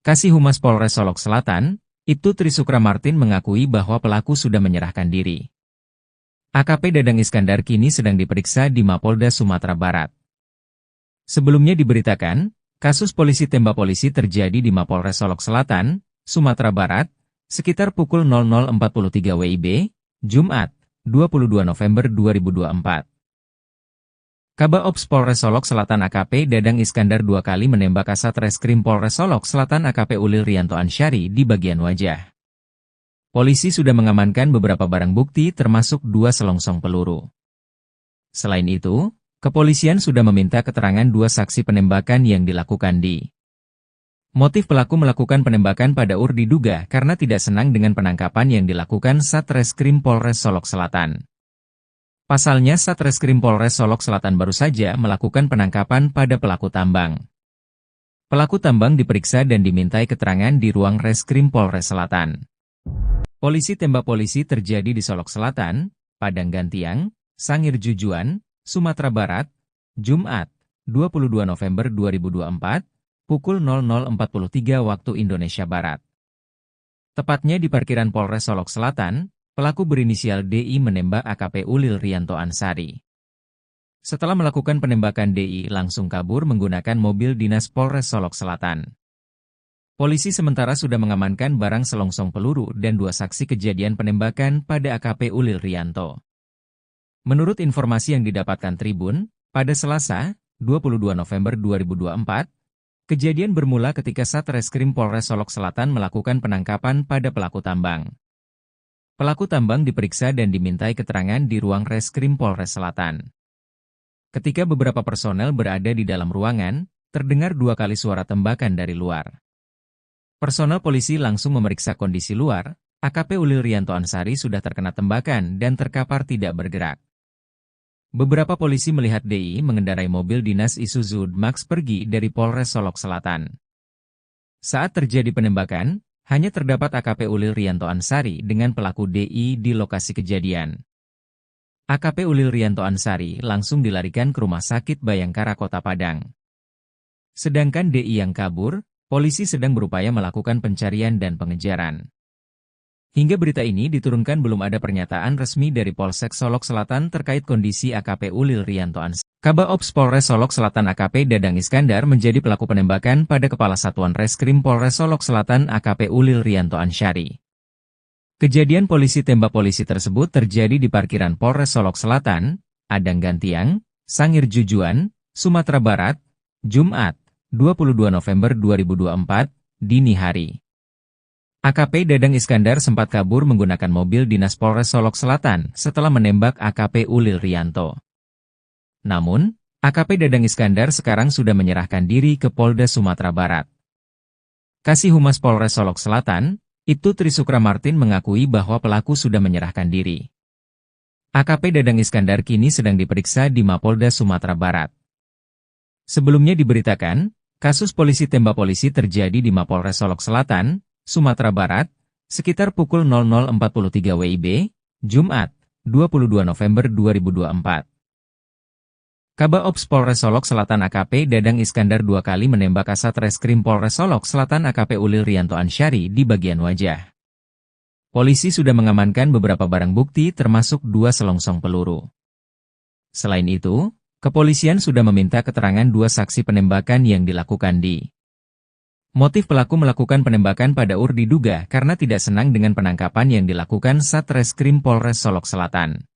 Kasih Humas Polres Solok Selatan, Ibtu Trisukra Martin mengakui bahwa pelaku sudah menyerahkan diri. AKP Dadang Iskandar kini sedang diperiksa di Mapolda Sumatera Barat. Sebelumnya diberitakan, kasus polisi tembak polisi terjadi di Mapolres Solok Selatan, Sumatera Barat, sekitar pukul 00.43 WIB, Jumat, 22 November 2024. Kabaops Polres Solok Selatan AKP Dadang Iskandar 2 kali menembak Kasat Reskrim Polres Solok Selatan AKP Ulil Rianto Ansari di bagian wajah. Polisi sudah mengamankan beberapa barang bukti termasuk 2 selongsong peluru. Selain itu, kepolisian sudah meminta keterangan 2 saksi penembakan yang dilakukan di. Motif pelaku melakukan penembakan pada UR diduga karena tidak senang dengan penangkapan yang dilakukan Satreskrim Polres Solok Selatan. Pasalnya Satreskrim Polres Solok Selatan baru saja melakukan penangkapan pada pelaku tambang. Pelaku tambang diperiksa dan dimintai keterangan di ruang Reskrim Polres Selatan. Polisi tembak polisi terjadi di Solok Selatan, Padang Gantiang, Sangir Jujuan, Sumatera Barat, Jumat, 22 November 2024, pukul 00.43 waktu Indonesia Barat. Tepatnya di parkiran Polres Solok Selatan, pelaku berinisial DI menembak AKP Ulil Rianto Ansari. Setelah melakukan penembakan, DI langsung kabur menggunakan mobil dinas Polres Solok Selatan. Polisi sementara sudah mengamankan barang selongsong peluru dan 2 saksi kejadian penembakan pada AKP Ulil Rianto. Menurut informasi yang didapatkan Tribun, pada Selasa, 22 November 2024, kejadian bermula ketika Satreskrim Polres Solok Selatan melakukan penangkapan pada pelaku tambang. Pelaku tambang diperiksa dan dimintai keterangan di ruang Reskrim Polres Selatan. Ketika beberapa personel berada di dalam ruangan, terdengar 2 kali suara tembakan dari luar. Personel polisi langsung memeriksa kondisi luar. AKP Ulil Rianto Ansari sudah terkena tembakan dan terkapar tidak bergerak. Beberapa polisi melihat DI mengendarai mobil dinas Isuzu Max pergi dari Polres Solok Selatan. Saat terjadi penembakan, hanya terdapat AKP Ulil Rianto Ansari dengan pelaku DI di lokasi kejadian. AKP Ulil Rianto Ansari langsung dilarikan ke Rumah Sakit Bayangkara Kota Padang. Sedangkan DI yang kabur, polisi sedang berupaya melakukan pencarian dan pengejaran. Hingga berita ini diturunkan belum ada pernyataan resmi dari Polsek Solok Selatan terkait kondisi AKP Ulil Rianto Ansari. Kabak Ops Polres Solok Selatan AKP Dadang Iskandar menjadi pelaku penembakan pada Kepala Satuan Reskrim Polres Solok Selatan AKP Ulil Rianto Ansari. Kejadian polisi tembak polisi tersebut terjadi di parkiran Polres Solok Selatan, Padang Gantiang, Sangir Jujuan, Sumatera Barat, Jumat, 22 November 2024, dini hari. AKP Dadang Iskandar sempat kabur menggunakan mobil dinas Polres Solok Selatan setelah menembak AKP Ulil Rianto. Namun, AKP Dadang Iskandar sekarang sudah menyerahkan diri ke Polda Sumatera Barat. Kasih Humas Polres Solok Selatan, Ibtu Trisukra Martin mengakui bahwa pelaku sudah menyerahkan diri. AKP Dadang Iskandar kini sedang diperiksa di Mapolda Sumatera Barat. Sebelumnya diberitakan, kasus polisi tembak polisi terjadi di Mapolres Solok Selatan, Sumatera Barat, sekitar pukul 00.43 WIB, Jumat, 22 November 2024. Kabak Ops Polres Solok Selatan AKP Dadang Iskandar 2 kali menembak Kasat Reskrim Polres Solok Selatan AKP Ulil Rianto Ansari di bagian wajah. Polisi sudah mengamankan beberapa barang bukti termasuk 2 selongsong peluru. Selain itu, kepolisian sudah meminta keterangan 2 saksi penembakan yang dilakukan di. Motif pelaku melakukan penembakan pada UR diduga karena tidak senang dengan penangkapan yang dilakukan Satreskrim Polres Solok Selatan.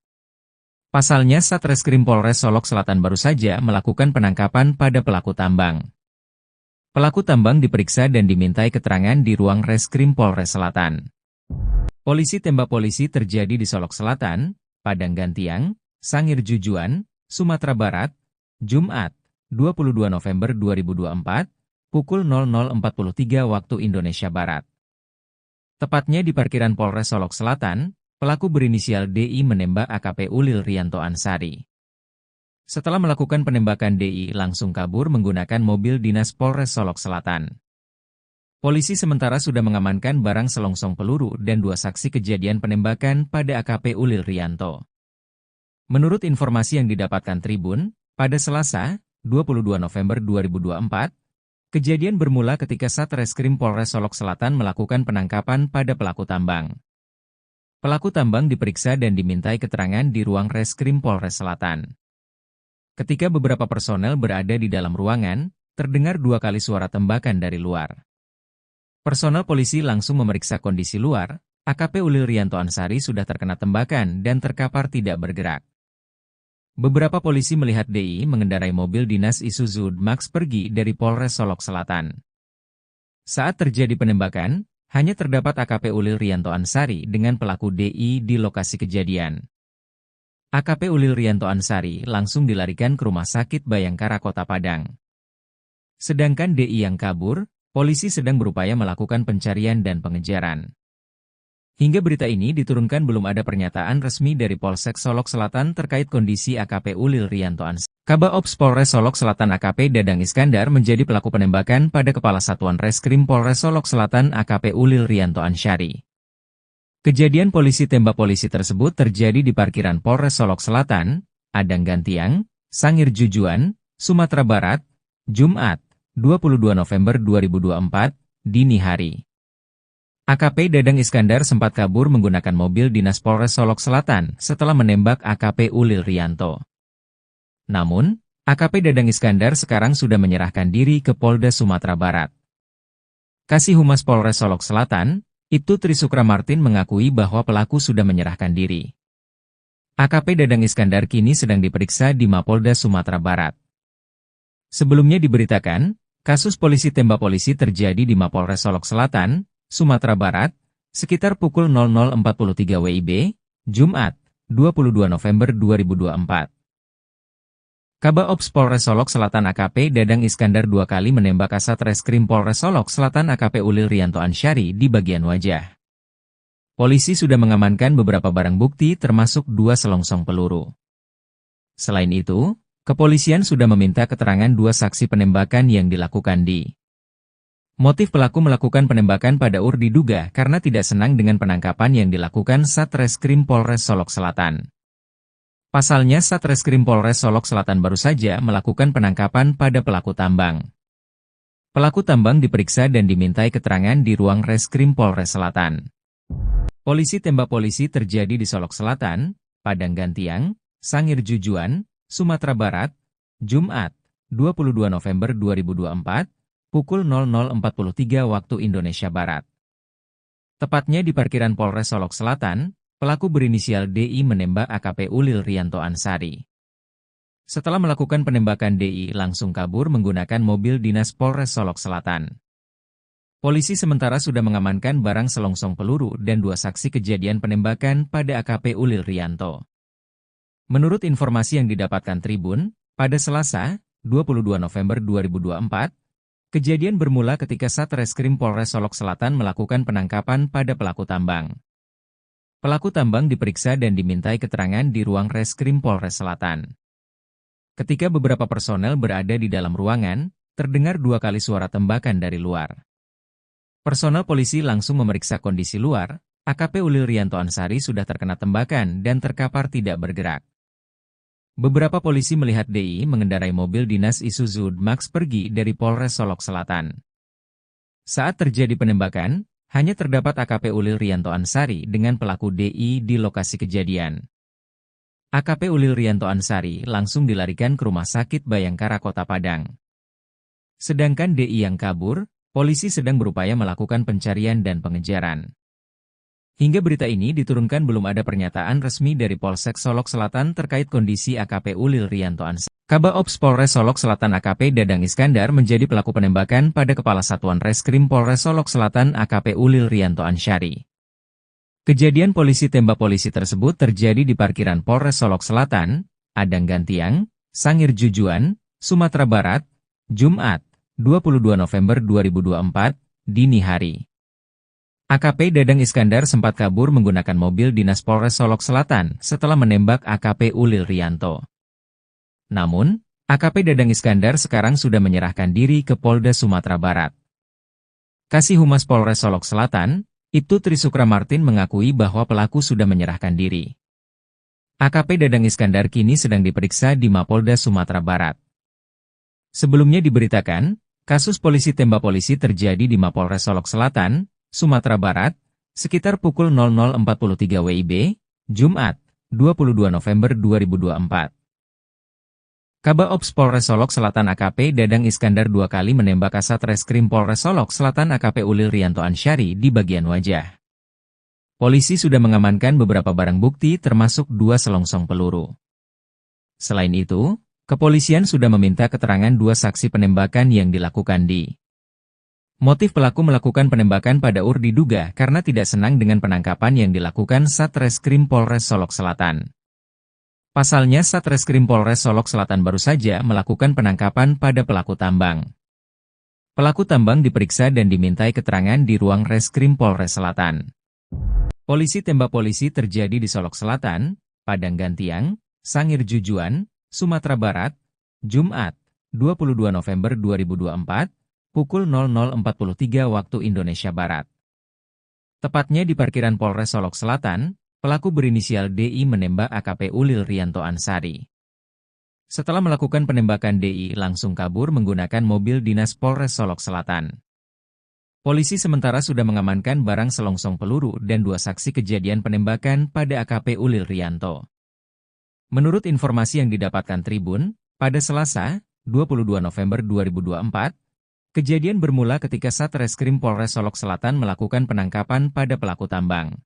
Pasalnya Satreskrim Polres Solok Selatan baru saja melakukan penangkapan pada pelaku tambang. Pelaku tambang diperiksa dan dimintai keterangan di ruang Reskrim Polres Selatan. Polisi tembak polisi terjadi di Solok Selatan, Padang Gantiang, Sangir Jujuan, Sumatera Barat, Jumat, 22 November 2024, pukul 00.43 waktu Indonesia Barat. Tepatnya di parkiran Polres Solok Selatan, pelaku berinisial DI menembak AKP Ulil Rianto Ansari. Setelah melakukan penembakan, DI langsung kabur menggunakan mobil dinas Polres Solok Selatan. Polisi sementara sudah mengamankan barang selongsong peluru dan 2 saksi kejadian penembakan pada AKP Ulil Rianto. Menurut informasi yang didapatkan Tribun, pada Selasa, 22 November 2024, kejadian bermula ketika Satreskrim Polres Solok Selatan melakukan penangkapan pada pelaku tambang. Pelaku tambang diperiksa dan dimintai keterangan di ruang Reskrim Polres Selatan. Ketika beberapa personel berada di dalam ruangan, terdengar 2 kali suara tembakan dari luar. Personel polisi langsung memeriksa kondisi luar. AKP Ulil Rianto Ansari sudah terkena tembakan dan terkapar tidak bergerak. Beberapa polisi melihat DI mengendarai mobil dinas Isuzu Max pergi dari Polres Solok Selatan. Saat terjadi penembakan, hanya terdapat AKP Ulil Rianto Ansari dengan pelaku DI di lokasi kejadian. AKP Ulil Rianto Ansari langsung dilarikan ke Rumah Sakit Bayangkara Kota Padang. Sedangkan DI yang kabur, polisi sedang berupaya melakukan pencarian dan pengejaran. Hingga berita ini diturunkan belum ada pernyataan resmi dari Polsek Solok Selatan terkait kondisi AKP Ulil Rianto Ansari. Kabak Ops Polres Solok Selatan AKP Dadang Iskandar menjadi pelaku penembakan pada Kepala Satuan Reskrim Polres Solok Selatan AKP Ulil Rianto Ansari. Kejadian polisi tembak polisi tersebut terjadi di parkiran Polres Solok Selatan, Adang Gantiang, Sangir Jujuan, Sumatera Barat, Jumat, 22 November 2024, dini hari. AKP Dadang Iskandar sempat kabur menggunakan mobil dinas Polres Solok Selatan setelah menembak AKP Ulil Rianto. Namun, AKP Dadang Iskandar sekarang sudah menyerahkan diri ke Polda Sumatera Barat. Kasih Humas Polres Solok Selatan, Ibtu Trisukra Martin mengakui bahwa pelaku sudah menyerahkan diri. AKP Dadang Iskandar kini sedang diperiksa di Mapolda Sumatera Barat. Sebelumnya diberitakan, kasus polisi tembak polisi terjadi di Mapolres Solok Selatan, Sumatera Barat, sekitar pukul 00.43 WIB, Jumat, 22 November 2024. Kabak Ops Polres Solok Selatan AKP Dadang Iskandar dua kali menembak Kasat Reskrim Polres Solok Selatan AKP Ulil Rianto Ansari di bagian wajah. Polisi sudah mengamankan beberapa barang bukti termasuk 2 selongsong peluru. Selain itu, kepolisian sudah meminta keterangan 2 saksi penembakan yang dilakukan di. Motif pelaku melakukan penembakan pada UR diduga karena tidak senang dengan penangkapan yang dilakukan Satreskrim Polres Solok Selatan. Pasalnya Satreskrim Polres Solok Selatan baru saja melakukan penangkapan pada pelaku tambang. Pelaku tambang diperiksa dan dimintai keterangan di ruang Reskrim Polres Selatan. Polisi tembak polisi terjadi di Solok Selatan, Padang Gantiang, Sangir Jujuan, Sumatera Barat, Jumat, 22 November 2024, pukul 00.43 waktu Indonesia Barat. Tepatnya di parkiran Polres Solok Selatan, pelaku berinisial DI menembak AKP Ulil Rianto Ansari. Setelah melakukan penembakan DI langsung kabur menggunakan mobil dinas Polres Solok Selatan. Polisi sementara sudah mengamankan barang selongsong peluru dan 2 saksi kejadian penembakan pada AKP Ulil Rianto. Menurut informasi yang didapatkan Tribun, pada Selasa, 22 November 2024, kejadian bermula ketika Satreskrim Polres Solok Selatan melakukan penangkapan pada pelaku tambang. Pelaku tambang diperiksa dan dimintai keterangan di ruang Reskrim Polres Selatan. Ketika beberapa personel berada di dalam ruangan, terdengar 2 kali suara tembakan dari luar. Personel polisi langsung memeriksa kondisi luar, AKP Ulil Rianto Ansari sudah terkena tembakan dan terkapar tidak bergerak. Beberapa polisi melihat DI mengendarai mobil dinas Isuzu Max pergi dari Polres Solok Selatan. Saat terjadi penembakan, hanya terdapat AKP Ulil Rianto Ansari dengan pelaku DI di lokasi kejadian. AKP Ulil Rianto Ansari langsung dilarikan ke Rumah Sakit Bayangkara Kota Padang. Sedangkan DI yang kabur, polisi sedang berupaya melakukan pencarian dan pengejaran. Hingga berita ini diturunkan belum ada pernyataan resmi dari Polsek Solok Selatan terkait kondisi AKP Ulil Rianto Ansari. Kabak Ops Polres Solok Selatan AKP Dadang Iskandar menjadi pelaku penembakan pada Kepala Satuan Reskrim Polres Solok Selatan AKP Ulil Rianto Ansari. Kejadian polisi tembak polisi tersebut terjadi di parkiran Polres Solok Selatan, Adang Gantiang, Sangir Jujuan, Sumatera Barat, Jumat, 22 November 2024, dini hari. AKP Dadang Iskandar sempat kabur menggunakan mobil dinas Polres Solok Selatan setelah menembak AKP Ulil Rianto. Namun, AKP Dadang Iskandar sekarang sudah menyerahkan diri ke Polda Sumatera Barat. Kasih Humas Polres Solok Selatan, Ibtu Trisukra Martin mengakui bahwa pelaku sudah menyerahkan diri. AKP Dadang Iskandar kini sedang diperiksa di Mapolda Sumatera Barat. Sebelumnya diberitakan, kasus polisi tembak polisi terjadi di Mapolres Solok Selatan, Sumatera Barat, sekitar pukul 00.43 WIB, Jumat, 22 November 2024. Kabak Ops Polres Solok Selatan AKP Dadang Iskandar 2 kali menembak Kasat Reskrim Polres Solok Selatan AKP Ulil Rianto Ansari di bagian wajah. Polisi sudah mengamankan beberapa barang bukti termasuk 2 selongsong peluru. Selain itu, kepolisian sudah meminta keterangan 2 saksi penembakan yang dilakukan di. Motif pelaku melakukan penembakan pada UR diduga karena tidak senang dengan penangkapan yang dilakukan Satreskrim Polres Solok Selatan. Pasalnya Satreskrim Polres Solok Selatan baru saja melakukan penangkapan pada pelaku tambang. Pelaku tambang diperiksa dan dimintai keterangan di ruang Reskrim Polres Selatan. Polisi tembak polisi terjadi di Solok Selatan, Padang Gantiang, Sangir Jujuan, Sumatera Barat, Jumat, 22 November 2024, pukul 00.43 waktu Indonesia Barat. Tepatnya di parkiran Polres Solok Selatan, pelaku berinisial DI menembak AKP Ulil Rianto Ansari. Setelah melakukan penembakan, DI langsung kabur menggunakan mobil dinas Polres Solok Selatan. Polisi sementara sudah mengamankan barang selongsong peluru dan 2 saksi kejadian penembakan pada AKP Ulil Rianto. Menurut informasi yang didapatkan Tribun, pada Selasa, 22 November 2024, kejadian bermula ketika Satreskrim Polres Solok Selatan melakukan penangkapan pada pelaku tambang.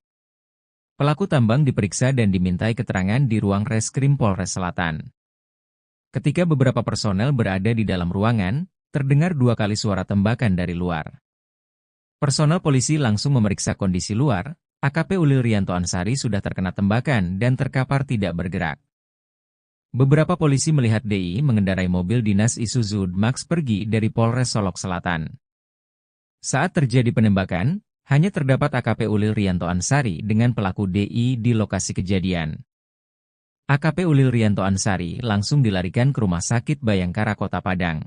Pelaku tambang diperiksa dan dimintai keterangan di ruang Reskrim Polres Selatan. Ketika beberapa personel berada di dalam ruangan, terdengar 2 kali suara tembakan dari luar. Personel polisi langsung memeriksa kondisi luar. AKP Ulil Rianto Ansari sudah terkena tembakan dan terkapar tidak bergerak. Beberapa polisi melihat DI mengendarai mobil dinas Isuzu D-Max pergi dari Polres Solok Selatan. Saat terjadi penembakan, hanya terdapat AKP Ulil Rianto Ansari dengan pelaku DI di lokasi kejadian. AKP Ulil Rianto Ansari langsung dilarikan ke Rumah Sakit Bayangkara Kota Padang.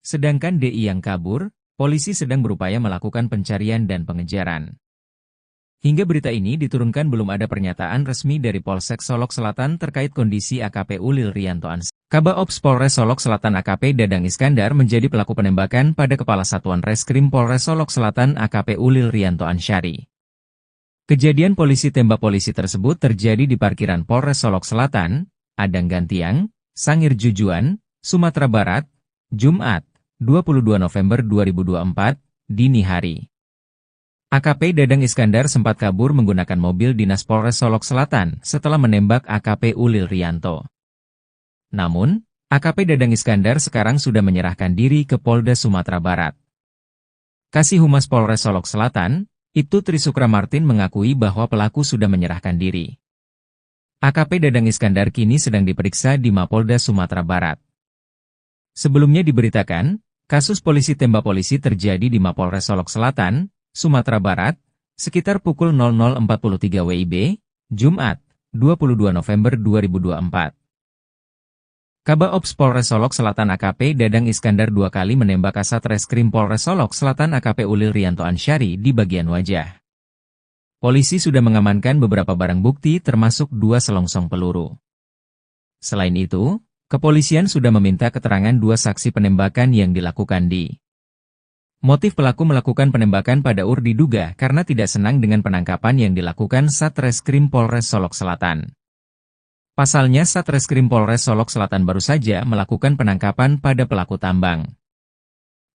Sedangkan DI yang kabur, polisi sedang berupaya melakukan pencarian dan pengejaran. Hingga berita ini diturunkan belum ada pernyataan resmi dari Polsek Solok Selatan terkait kondisi AKP Ulil Rianto Ansari. Kabaops Polres Solok Selatan AKP Dadang Iskandar menjadi pelaku penembakan pada Kepala Satuan Reskrim Polres Solok Selatan AKP Ulil Rianto Ansari. Kejadian polisi tembak polisi tersebut terjadi di parkiran Polres Solok Selatan, Padang Gantiang, Sangir Jujuan, Sumatera Barat, Jumat, 22 November 2024, dini hari. AKP Dadang Iskandar sempat kabur menggunakan mobil dinas Polres Solok Selatan setelah menembak AKP Ulil Rianto. Namun, AKP Dadang Iskandar sekarang sudah menyerahkan diri ke Polda Sumatera Barat. Kasih Humas Polres Solok Selatan, Ibtu Trisukra Martin mengakui bahwa pelaku sudah menyerahkan diri. AKP Dadang Iskandar kini sedang diperiksa di Mapolda Sumatera Barat. Sebelumnya diberitakan, kasus polisi tembak polisi terjadi di Mapolres Solok Selatan, Sumatera Barat, sekitar pukul 00.43 WIB, Jumat, 22 November 2024. Kabaops Polres Solok Selatan AKP Dadang Iskandar 2 kali menembak Kasat Reskrim Polres Solok Selatan AKP Ulil Rianto Ansari di bagian wajah. Polisi sudah mengamankan beberapa barang bukti termasuk 2 selongsong peluru. Selain itu, kepolisian sudah meminta keterangan 2 saksi penembakan yang dilakukan di. Motif pelaku melakukan penembakan pada diduga karena tidak senang dengan penangkapan yang dilakukan Satreskrim Polres Solok Selatan. Pasalnya Satreskrim Polres Solok Selatan baru saja melakukan penangkapan pada pelaku tambang.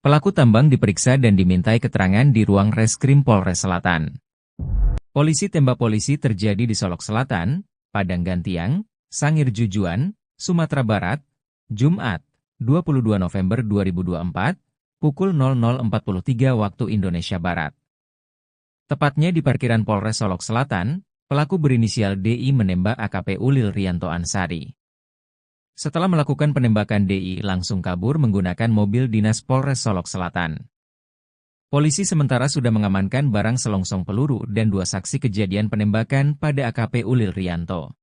Pelaku tambang diperiksa dan dimintai keterangan di ruang Reskrim Polres Selatan. Polisi tembak polisi terjadi di Solok Selatan, Padang Gantiang, Sangir Jujuan, Sumatera Barat, Jumat, 22 November 2024, pukul 00.43 waktu Indonesia Barat. Tepatnya di parkiran Polres Solok Selatan, pelaku berinisial DI menembak AKP Ulil Rianto Ansari. Setelah melakukan penembakan, DI langsung kabur menggunakan mobil dinas Polres Solok Selatan. Polisi sementara sudah mengamankan barang selongsong peluru dan 2 saksi kejadian penembakan pada AKP Ulil Rianto.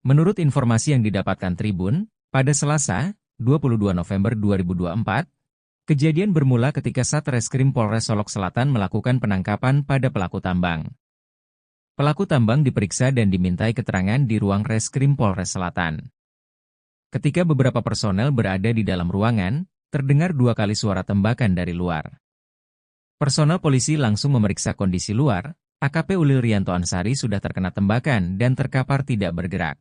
Menurut informasi yang didapatkan Tribun, pada Selasa, 22 November 2024, kejadian bermula ketika Satreskrim Polres Solok Selatan melakukan penangkapan pada pelaku tambang. Pelaku tambang diperiksa dan dimintai keterangan di ruang Reskrim Polres Selatan. Ketika beberapa personel berada di dalam ruangan, terdengar 2 kali suara tembakan dari luar. Personel polisi langsung memeriksa kondisi luar. AKP Ulil Rianto Ansari sudah terkena tembakan dan terkapar tidak bergerak.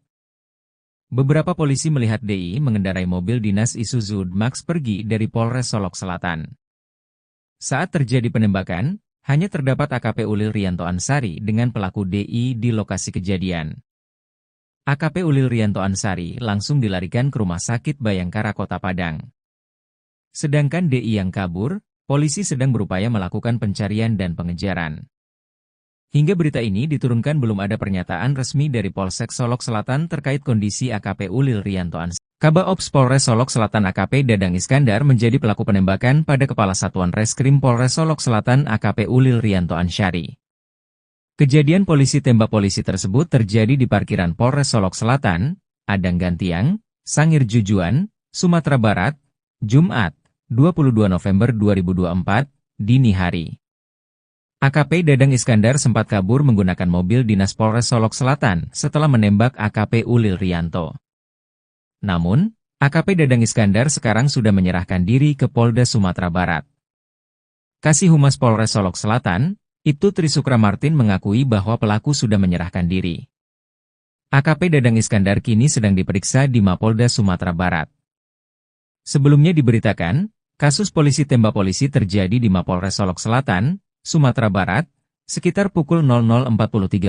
Beberapa polisi melihat DI mengendarai mobil dinas Isuzu D-Max pergi dari Polres Solok Selatan. Saat terjadi penembakan, hanya terdapat AKP Ulil Rianto Ansari dengan pelaku DI di lokasi kejadian. AKP Ulil Rianto Ansari langsung dilarikan ke Rumah Sakit Bayangkara Kota Padang. Sedangkan DI yang kabur, polisi sedang berupaya melakukan pencarian dan pengejaran. Hingga berita ini diturunkan belum ada pernyataan resmi dari Polsek Solok Selatan terkait kondisi AKP Ulil Rianto Ansari. Kabaops Polres Solok Selatan AKP Dadang Iskandar menjadi pelaku penembakan pada Kepala Satuan Reskrim Polres Solok Selatan AKP Ulil Rianto Ansari. Kejadian polisi tembak polisi tersebut terjadi di parkiran Polres Solok Selatan, Adang Gantiang, Sangir Jujuan, Sumatera Barat, Jumat, 22 November 2024, dini hari. AKP Dadang Iskandar sempat kabur menggunakan mobil dinas Polres Solok Selatan setelah menembak AKP Ulil Rianto. Namun, AKP Dadang Iskandar sekarang sudah menyerahkan diri ke Polda Sumatera Barat. Kasih Humas Polres Solok Selatan, Ibtu Trisukra Martin mengakui bahwa pelaku sudah menyerahkan diri. AKP Dadang Iskandar kini sedang diperiksa di Mapolda Sumatera Barat. Sebelumnya diberitakan, kasus polisi tembak polisi terjadi di Mapolres Solok Selatan, Sumatera Barat, sekitar pukul 00.43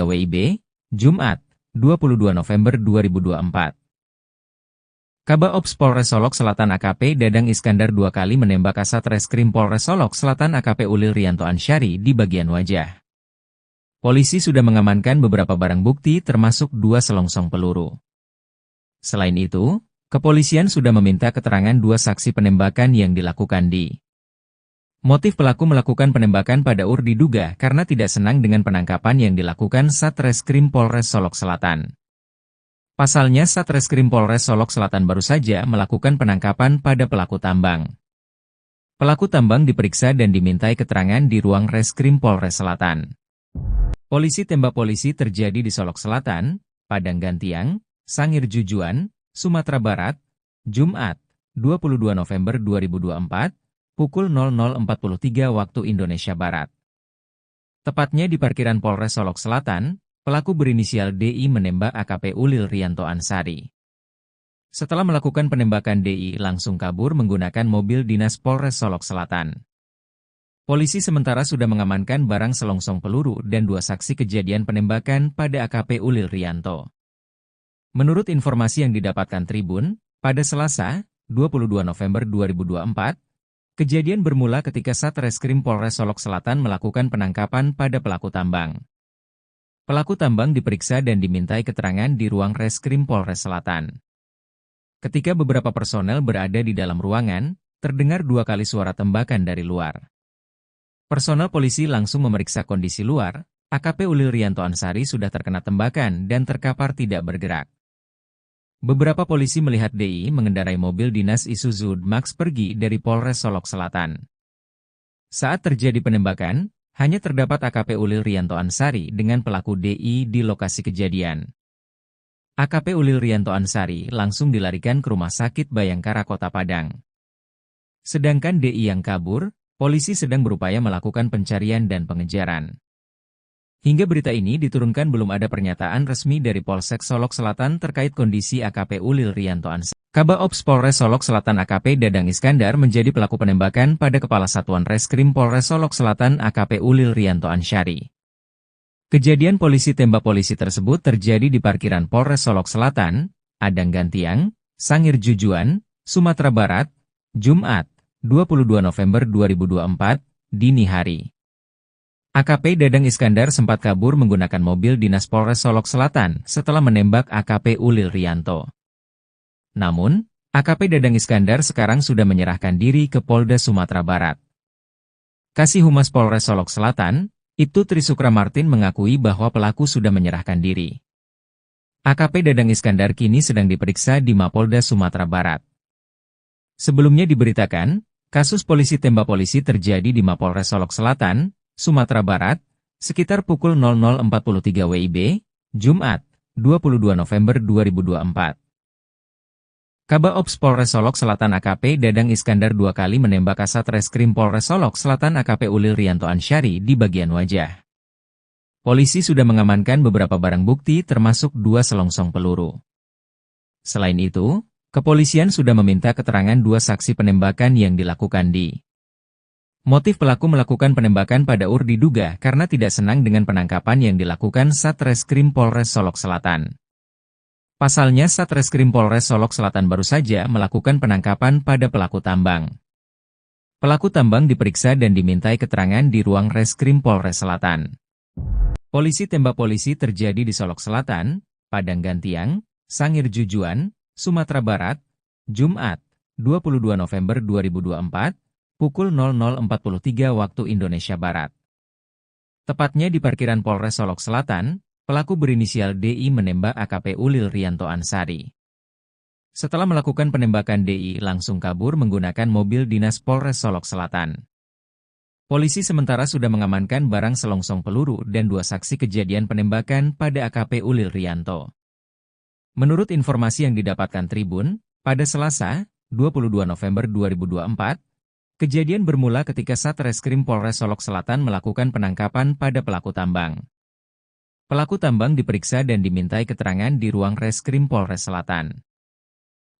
WIB, Jumat, 22 November 2024. Kabak Ops Polres Solok Selatan AKP Dadang Iskandar 2 kali menembak Kasat Reskrim Polres Solok Selatan AKP Ulil Rianto Ansyari di bagian wajah. Polisi sudah mengamankan beberapa barang bukti termasuk 2 selongsong peluru. Selain itu, kepolisian sudah meminta keterangan 2 saksi penembakan yang dilakukan di. Motif pelaku melakukan penembakan pada diduga karena tidak senang dengan penangkapan yang dilakukan Satreskrim Polres Solok Selatan. Pasalnya Satreskrim Polres Solok Selatan baru saja melakukan penangkapan pada pelaku tambang. Pelaku tambang diperiksa dan dimintai keterangan di ruang Reskrim Polres Selatan. Polisi tembak polisi terjadi di Solok Selatan, Padang Gantiang, Sangir Jujuan, Sumatera Barat, Jumat, 22 November 2024, pukul 00.43 waktu Indonesia Barat. Tepatnya di parkiran Polres Solok Selatan, pelaku berinisial DI menembak AKP Ulil Rianto Ansyari. Setelah melakukan penembakan DI langsung kabur menggunakan mobil dinas Polres Solok Selatan. Polisi sementara sudah mengamankan barang selongsong peluru dan 2 saksi kejadian penembakan pada AKP Ulil Rianto. Menurut informasi yang didapatkan Tribun, pada Selasa, 22 November 2024, kejadian bermula ketika Satreskrim Polres Solok Selatan melakukan penangkapan pada pelaku tambang. Pelaku tambang diperiksa dan dimintai keterangan di ruang Reskrim Polres Selatan. Ketika beberapa personel berada di dalam ruangan, terdengar 2 kali suara tembakan dari luar. Personel polisi langsung memeriksa kondisi luar, AKP Ulil Rianto Ansyari sudah terkena tembakan dan terkapar tidak bergerak. Beberapa polisi melihat DI mengendarai mobil dinas Isuzu Max pergi dari Polres Solok Selatan. Saat terjadi penembakan, hanya terdapat AKP Ulil Rianto Ansyari dengan pelaku DI di lokasi kejadian. AKP Ulil Rianto Ansyari langsung dilarikan ke Rumah Sakit Bayangkara Kota Padang. Sedangkan DI yang kabur, polisi sedang berupaya melakukan pencarian dan pengejaran. Hingga berita ini diturunkan belum ada pernyataan resmi dari Polsek Solok Selatan terkait kondisi AKP Ulil Rianto Ansyari. Kabak Ops Polres Solok Selatan AKP Dadang Iskandar menjadi pelaku penembakan pada Kepala Satuan Reskrim Polres Solok Selatan AKP Ulil Rianto Ansyari. Kejadian polisi tembak polisi tersebut terjadi di parkiran Polres Solok Selatan, Adang Gantiang, Sangir Jujuan, Sumatera Barat, Jumat, 22 November 2024, dini hari. AKP Dadang Iskandar sempat kabur menggunakan mobil dinas Polres Solok Selatan setelah menembak AKP Ulil Rianto. Namun, AKP Dadang Iskandar sekarang sudah menyerahkan diri ke Polda Sumatera Barat. Kasih Humas Polres Solok Selatan, Ibtu Trisukra Martin mengakui bahwa pelaku sudah menyerahkan diri. AKP Dadang Iskandar kini sedang diperiksa di Mapolda Sumatera Barat. Sebelumnya diberitakan, kasus polisi tembak polisi terjadi di Mapolres Solok Selatan, Sumatera Barat, sekitar pukul 00.43 WIB, Jumat, 22 November 2024. Kabak Ops Polres Solok Selatan AKP Dadang Iskandar 2 kali menembak Kasat Reskrim Polres Solok Selatan AKP Ulil Rianto Ansyari di bagian wajah. Polisi sudah mengamankan beberapa barang bukti termasuk 2 selongsong peluru. Selain itu, kepolisian sudah meminta keterangan 2 saksi penembakan yang dilakukan di. Motif pelaku melakukan penembakan pada diduga karena tidak senang dengan penangkapan yang dilakukan Satreskrim Polres Solok Selatan. Pasalnya Satreskrim Polres Solok Selatan baru saja melakukan penangkapan pada pelaku tambang. Pelaku tambang diperiksa dan dimintai keterangan di ruang Reskrim Polres Selatan. Polisi tembak polisi terjadi di Solok Selatan, Padang Gantiang, Sangir Jujuan, Sumatera Barat, Jumat, 22 November 2024, pukul 00.43 waktu Indonesia Barat. Tepatnya di parkiran Polres Solok Selatan, pelaku berinisial DI menembak AKP Ulil Rianto Ansari. Setelah melakukan penembakan, DI langsung kabur menggunakan mobil dinas Polres Solok Selatan. Polisi sementara sudah mengamankan barang selongsong peluru dan 2 saksi kejadian penembakan pada AKP Ulil Rianto. Menurut informasi yang didapatkan Tribun, pada Selasa, 22 November 2024, kejadian bermula ketika Satreskrim Polres Solok Selatan melakukan penangkapan pada pelaku tambang. Pelaku tambang diperiksa dan dimintai keterangan di ruang Reskrim Polres Selatan.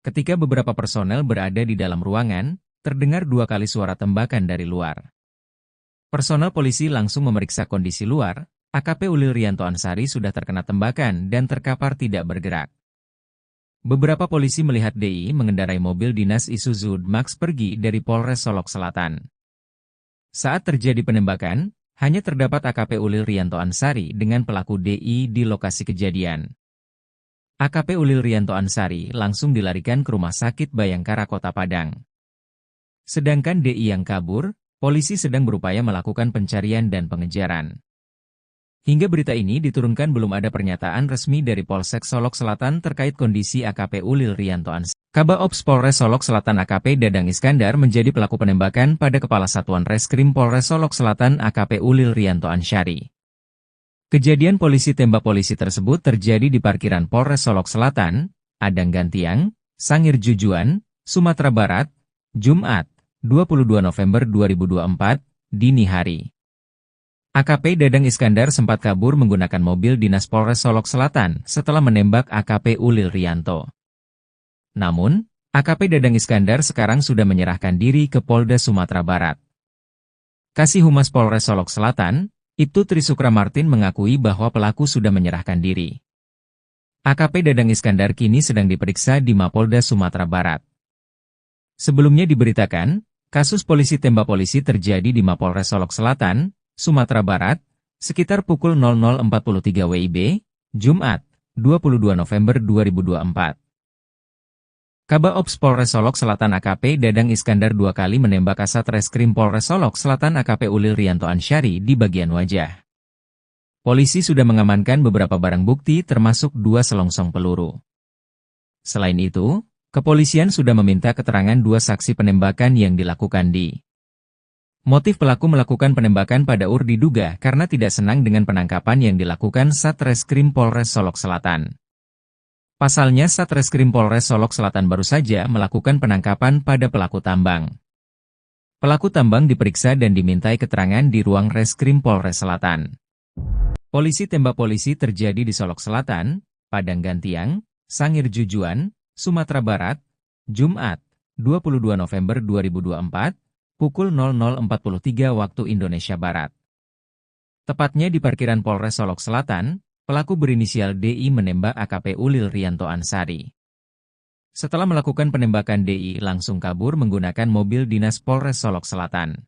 Ketika beberapa personel berada di dalam ruangan, terdengar 2 kali suara tembakan dari luar. Personel polisi langsung memeriksa kondisi luar. AKP Ulil Rianto Ansari sudah terkena tembakan dan terkapar tidak bergerak. Beberapa polisi melihat DI mengendarai mobil dinas Isuzu Max pergi dari Polres Solok Selatan. Saat terjadi penembakan, hanya terdapat AKP Ulil Rianto Ansari dengan pelaku DI di lokasi kejadian. AKP Ulil Rianto Ansari langsung dilarikan ke Rumah Sakit Bayangkara Kota Padang. Sedangkan DI yang kabur, polisi sedang berupaya melakukan pencarian dan pengejaran. Hingga berita ini diturunkan belum ada pernyataan resmi dari Polsek Solok Selatan terkait kondisi AKP Ulil Rianto Ansari. Kabak Ops Polres Solok Selatan AKP Dadang Iskandar menjadi pelaku penembakan pada Kepala Satuan Reskrim Polres Solok Selatan AKP Ulil Rianto Ansari. Kejadian polisi tembak polisi tersebut terjadi di parkiran Polres Solok Selatan, Adang Gantiang, Sangir Jujuan, Sumatera Barat, Jumat, 22 November 2024, dini hari. AKP Dadang Iskandar sempat kabur menggunakan mobil dinas Polres Solok Selatan setelah menembak AKP Ulil Rianto. Namun, AKP Dadang Iskandar sekarang sudah menyerahkan diri ke Polda Sumatera Barat. Kasih Humas Polres Solok Selatan, Ibtu Trisukra Martin mengakui bahwa pelaku sudah menyerahkan diri. AKP Dadang Iskandar kini sedang diperiksa di Mapolda Sumatera Barat. Sebelumnya diberitakan, kasus polisi tembak polisi terjadi di Mapolres Solok Selatan, Sumatera Barat, sekitar pukul 00.43 WIB, Jumat, 22 November 2024. Kabak Ops Polres Solok Selatan AKP Dadang Iskandar 2 kali menembak Kasat Reskrim Polres Solok Selatan AKP Ulil Rianto Ansari di bagian wajah. Polisi sudah mengamankan beberapa barang bukti termasuk 2 selongsong peluru. Selain itu, kepolisian sudah meminta keterangan 2 saksi penembakan yang dilakukan di. Motif pelaku melakukan penembakan pada diduga karena tidak senang dengan penangkapan yang dilakukan Satreskrim Polres Solok Selatan. Pasalnya Satreskrim Polres Solok Selatan baru saja melakukan penangkapan pada pelaku tambang. Pelaku tambang diperiksa dan dimintai keterangan di ruang Reskrim Polres Selatan. Polisi tembak polisi terjadi di Solok Selatan, Padang Gantiang, Sangir Jujuan, Sumatera Barat, Jumat, 22 November 2024, pukul 00.43 waktu Indonesia Barat. Tepatnya di parkiran Polres Solok Selatan, pelaku berinisial DI menembak AKP Ulil Rianto Ansari. Setelah melakukan penembakan, DI langsung kabur menggunakan mobil dinas Polres Solok Selatan.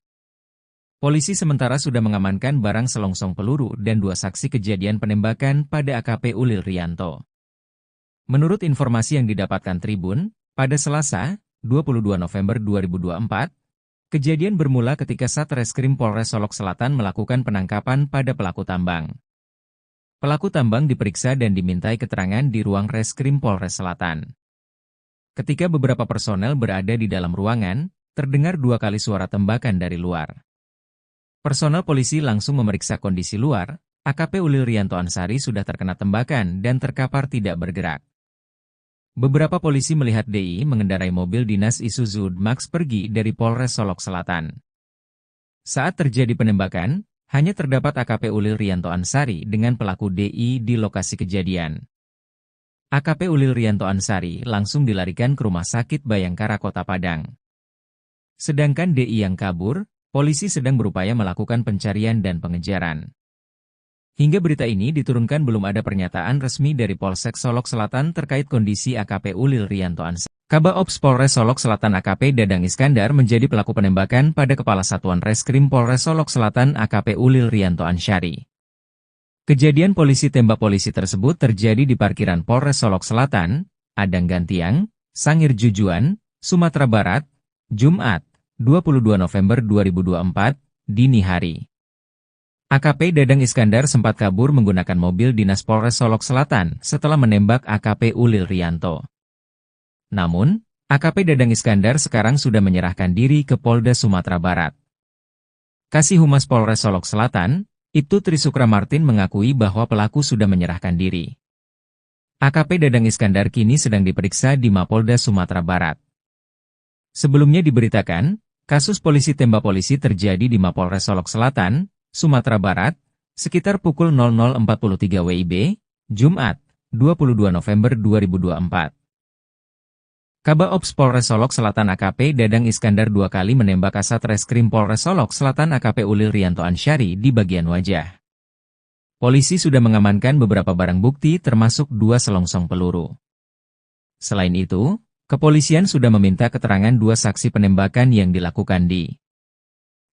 Polisi sementara sudah mengamankan barang selongsong peluru dan 2 saksi kejadian penembakan pada AKP Ulil Rianto. Menurut informasi yang didapatkan Tribun, pada Selasa, 22 November 2024, kejadian bermula ketika Satreskrim Polres Solok Selatan melakukan penangkapan pada pelaku tambang. Pelaku tambang diperiksa dan dimintai keterangan di ruang Reskrim Polres Selatan. Ketika beberapa personel berada di dalam ruangan, terdengar 2 kali suara tembakan dari luar. Personel polisi langsung memeriksa kondisi luar. AKP Ulil Rianto Ansari sudah terkena tembakan dan terkapar tidak bergerak. Beberapa polisi melihat DI mengendarai mobil dinas Isuzu Max pergi dari Polres Solok Selatan. Saat terjadi penembakan, hanya terdapat AKP Ulil Rianto Ansari dengan pelaku DI di lokasi kejadian. AKP Ulil Rianto Ansari langsung dilarikan ke Rumah Sakit Bayangkara Kota Padang. Sedangkan DI yang kabur, polisi sedang berupaya melakukan pencarian dan pengejaran. Hingga berita ini diturunkan belum ada pernyataan resmi dari Polsek Solok Selatan terkait kondisi AKP Ulil Rianto Ansari. Kabak Ops Polres Solok Selatan AKP Dadang Iskandar menjadi pelaku penembakan pada Kepala Satuan Reskrim Polres Solok Selatan AKP Ulil Rianto Ansari. Kejadian polisi tembak polisi tersebut terjadi di parkiran Polres Solok Selatan, Adang Gantiang, Sangir Jujuan, Sumatera Barat, Jumat, 22 November 2024, dini hari. AKP Dadang Iskandar sempat kabur menggunakan mobil dinas Polres Solok Selatan setelah menembak AKP Ulil Rianto. Namun, AKP Dadang Iskandar sekarang sudah menyerahkan diri ke Polda Sumatera Barat. Kasih Humas Polres Solok Selatan, Ibtu Trisukra Martin mengakui bahwa pelaku sudah menyerahkan diri. AKP Dadang Iskandar kini sedang diperiksa di Mapolda Sumatera Barat. Sebelumnya diberitakan, kasus polisi tembak polisi terjadi di Mapolres Solok Selatan, Sumatera Barat, sekitar pukul 00.43 WIB, Jumat, 22 November 2024. Kabaops Polres Solok Selatan AKP Dadang Iskandar 2 kali menembak Kasat Reskrim Polres Solok Selatan AKP Ulil Rianto Ansyari di bagian wajah. Polisi sudah mengamankan beberapa barang bukti termasuk 2 selongsong peluru. Selain itu, kepolisian sudah meminta keterangan 2 saksi penembakan yang dilakukan di.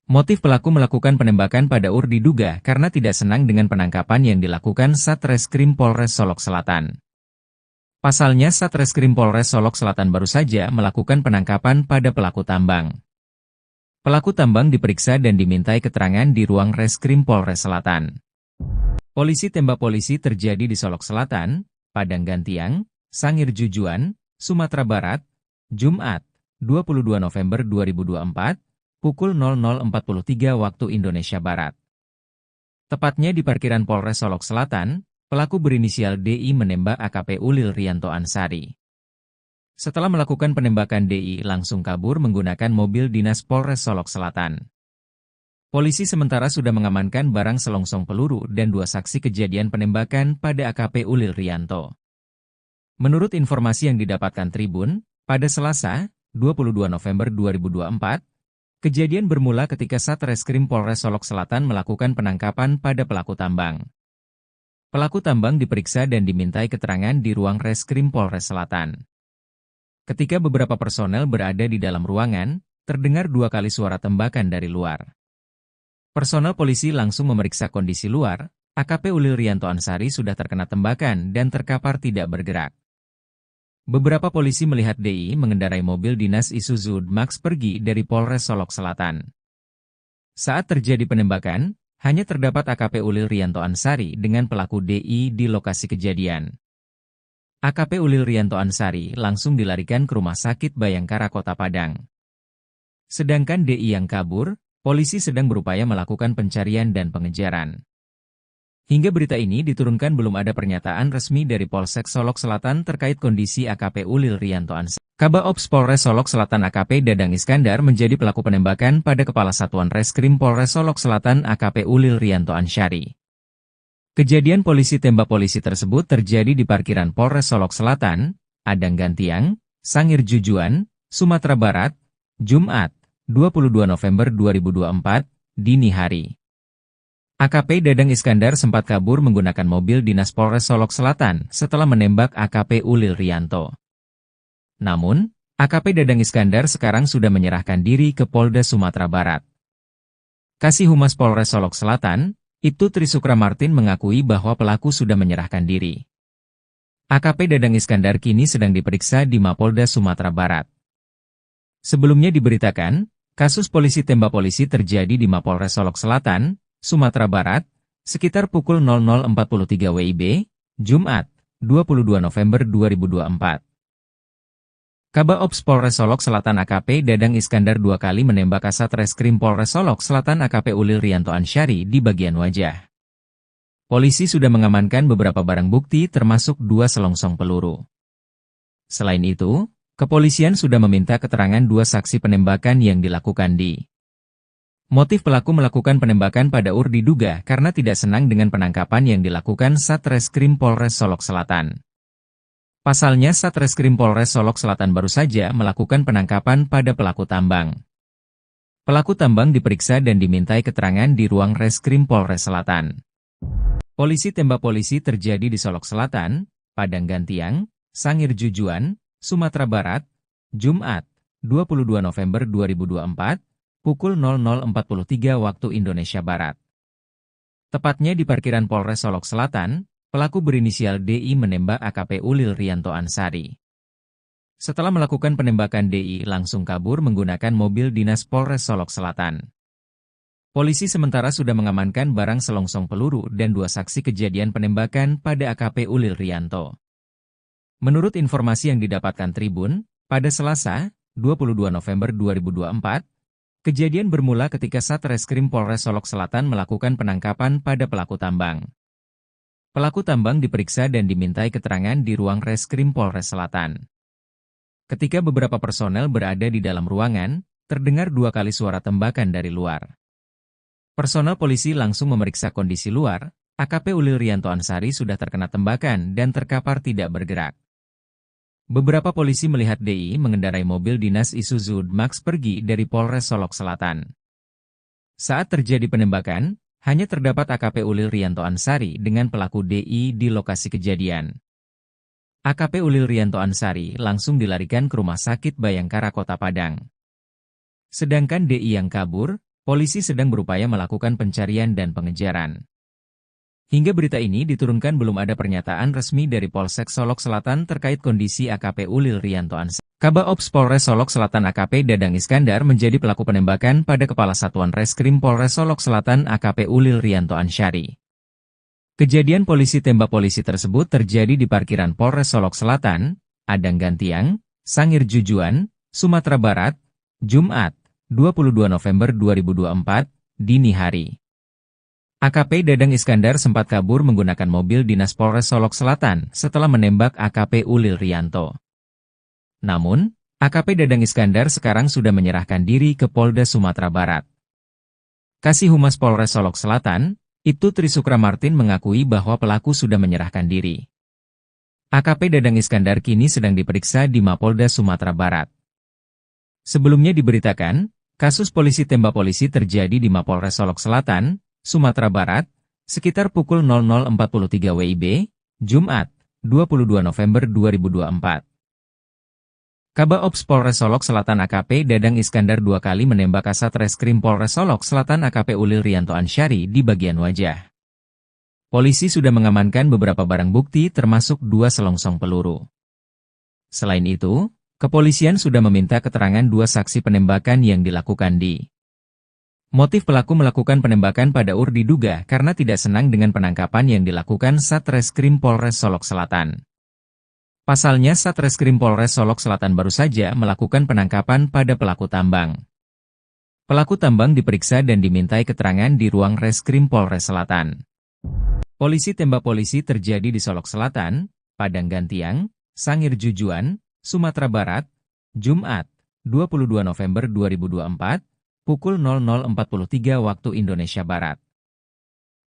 Motif pelaku melakukan penembakan pada UR diduga karena tidak senang dengan penangkapan yang dilakukan Satreskrim Polres Solok Selatan. Pasalnya Satreskrim Polres Solok Selatan baru saja melakukan penangkapan pada pelaku tambang. Pelaku tambang diperiksa dan dimintai keterangan di ruang Reskrim Polres Selatan. Polisi tembak polisi terjadi di Solok Selatan, Padang Gantiang, Sangir Jujuan, Sumatera Barat, Jumat, 22 November 2024, pukul 00.43 waktu Indonesia Barat. Tepatnya di parkiran Polres Solok Selatan, pelaku berinisial DI menembak AKP Ulil Rianto Ansyari. Setelah melakukan penembakan DI langsung kabur menggunakan mobil dinas Polres Solok Selatan. Polisi sementara sudah mengamankan barang selongsong peluru dan 2 saksi kejadian penembakan pada AKP Ulil Rianto. Menurut informasi yang didapatkan Tribun, pada Selasa, 22 November 2024, kejadian bermula ketika Satreskrim Polres Solok Selatan melakukan penangkapan pada pelaku tambang. Pelaku tambang diperiksa dan dimintai keterangan di ruang Reskrim Polres Selatan. Ketika beberapa personel berada di dalam ruangan, terdengar 2 kali suara tembakan dari luar. Personel polisi langsung memeriksa kondisi luar, AKP Ulil Rianto Ansyari sudah terkena tembakan dan terkapar tidak bergerak. Beberapa polisi melihat DI mengendarai mobil dinas Isuzu Max pergi dari Polres Solok Selatan. Saat terjadi penembakan, hanya terdapat AKP Ulil Rianto Ansyari dengan pelaku DI di lokasi kejadian. AKP Ulil Rianto Ansyari langsung dilarikan ke Rumah Sakit Bayangkara Kota Padang. Sedangkan DI yang kabur, polisi sedang berupaya melakukan pencarian dan pengejaran. Hingga berita ini diturunkan belum ada pernyataan resmi dari Polsek Solok Selatan terkait kondisi AKP Ulil Rianto Ansyari. Kabaops Polres Solok Selatan AKP Dadang Iskandar menjadi pelaku penembakan pada Kepala Satuan Reskrim Polres Solok Selatan AKP Ulil Rianto Ansyari. Kejadian polisi tembak polisi tersebut terjadi di parkiran Polres Solok Selatan, Padang Gantiang, Sangir Jujuan, Sumatera Barat, Jumat, 22 November 2024, dini hari. AKP Dadang Iskandar sempat kabur menggunakan mobil dinas Polres Solok Selatan setelah menembak AKP Ulil Rianto. Namun, AKP Dadang Iskandar sekarang sudah menyerahkan diri ke Polda Sumatera Barat. Kasih Humas Polres Solok Selatan, Ibtu Trisukra Martin mengakui bahwa pelaku sudah menyerahkan diri. AKP Dadang Iskandar kini sedang diperiksa di Mapolda Sumatera Barat. Sebelumnya diberitakan, kasus polisi tembak polisi terjadi di Mapolres Solok Selatan, Sumatera Barat, sekitar pukul 00.43 WIB, Jumat, 22 November 2024. Kabaops Polres Solok Selatan AKP Dadang Iskandar 2 kali menembak Kasat Reskrim Polres Solok Selatan AKP Ulil Rianto Ansyari di bagian wajah. Polisi sudah mengamankan beberapa barang bukti termasuk 2 selongsong peluru. Selain itu, kepolisian sudah meminta keterangan 2 saksi penembakan yang dilakukan di. Motif pelaku melakukan penembakan pada UR diduga karena tidak senang dengan penangkapan yang dilakukan Satreskrim Polres Solok Selatan. Pasalnya Satreskrim Polres Solok Selatan baru saja melakukan penangkapan pada pelaku tambang. Pelaku tambang diperiksa dan dimintai keterangan di ruang Reskrim Polres Selatan. Polisi tembak polisi terjadi di Solok Selatan, Padang Gantiang, Sangir Jujuan, Sumatera Barat, Jumat, 22 November 2024, pukul 00.43 waktu Indonesia Barat. Tepatnya di parkiran Polres Solok Selatan, pelaku berinisial DI menembak AKP Ulil Rianto Ansyari. Setelah melakukan penembakan DI langsung kabur menggunakan mobil dinas Polres Solok Selatan. Polisi sementara sudah mengamankan barang selongsong peluru dan 2 saksi kejadian penembakan pada AKP Ulil Rianto. Menurut informasi yang didapatkan Tribun, pada Selasa, 22 November 2024, kejadian bermula ketika Satreskrim Polres Solok Selatan melakukan penangkapan pada pelaku tambang. Pelaku tambang diperiksa dan dimintai keterangan di ruang Reskrim Polres Selatan. Ketika beberapa personel berada di dalam ruangan, terdengar 2 kali suara tembakan dari luar. Personel polisi langsung memeriksa kondisi luar. AKP Ulil Rianto Ansari sudah terkena tembakan dan terkapar tidak bergerak. Beberapa polisi melihat DI mengendarai mobil dinas Isuzu Max pergi dari Polres Solok Selatan. Saat terjadi penembakan, hanya terdapat AKP Ulil Rianto Ansari dengan pelaku DI di lokasi kejadian. AKP Ulil Rianto Ansari langsung dilarikan ke Rumah Sakit Bayangkara Kota Padang. Sedangkan DI yang kabur, polisi sedang berupaya melakukan pencarian dan pengejaran. Hingga berita ini diturunkan belum ada pernyataan resmi dari Polsek Solok Selatan terkait kondisi AKP Ulil Rianto Ansari. Kabaops Polres Solok Selatan AKP Dadang Iskandar menjadi pelaku penembakan pada Kepala Satuan Reskrim Polres Solok Selatan AKP Ulil Rianto Ansari. Kejadian polisi tembak polisi tersebut terjadi di parkiran Polres Solok Selatan, Adang Gantiang, Sangir Jujuan, Sumatera Barat, Jumat, 22 November 2024, dini hari. AKP Dadang Iskandar sempat kabur menggunakan mobil dinas Polres Solok Selatan setelah menembak AKP Ulil Rianto. Namun, AKP Dadang Iskandar sekarang sudah menyerahkan diri ke Polda Sumatera Barat. Kasih Humas Polres Solok Selatan, Ibtu Trisukra Martin mengakui bahwa pelaku sudah menyerahkan diri. AKP Dadang Iskandar kini sedang diperiksa di Mapolda Sumatera Barat. Sebelumnya diberitakan, kasus polisi tembak polisi terjadi di Mapolres Solok Selatan, Sumatera Barat, sekitar pukul 00.43 WIB, Jumat, 22 November 2024. Kabaops Polres Solok Selatan AKP Dadang Iskandar 2 kali menembak Kasat Reskrim Polres Solok Selatan AKP Ulil Rianto Ansari di bagian wajah. Polisi sudah mengamankan beberapa barang bukti termasuk 2 selongsong peluru. Selain itu, kepolisian sudah meminta keterangan 2 saksi penembakan yang dilakukan di. Motif pelaku melakukan penembakan pada diduga karena tidak senang dengan penangkapan yang dilakukan Satreskrim Polres Solok Selatan. Pasalnya Satreskrim Polres Solok Selatan baru saja melakukan penangkapan pada pelaku tambang. Pelaku tambang diperiksa dan dimintai keterangan di ruang Reskrim Polres Selatan. Polisi tembak polisi terjadi di Solok Selatan, Padang Gantiang, Sangir Jujuan, Sumatera Barat, Jumat, 22 November 2024, pukul 00.43 waktu Indonesia Barat.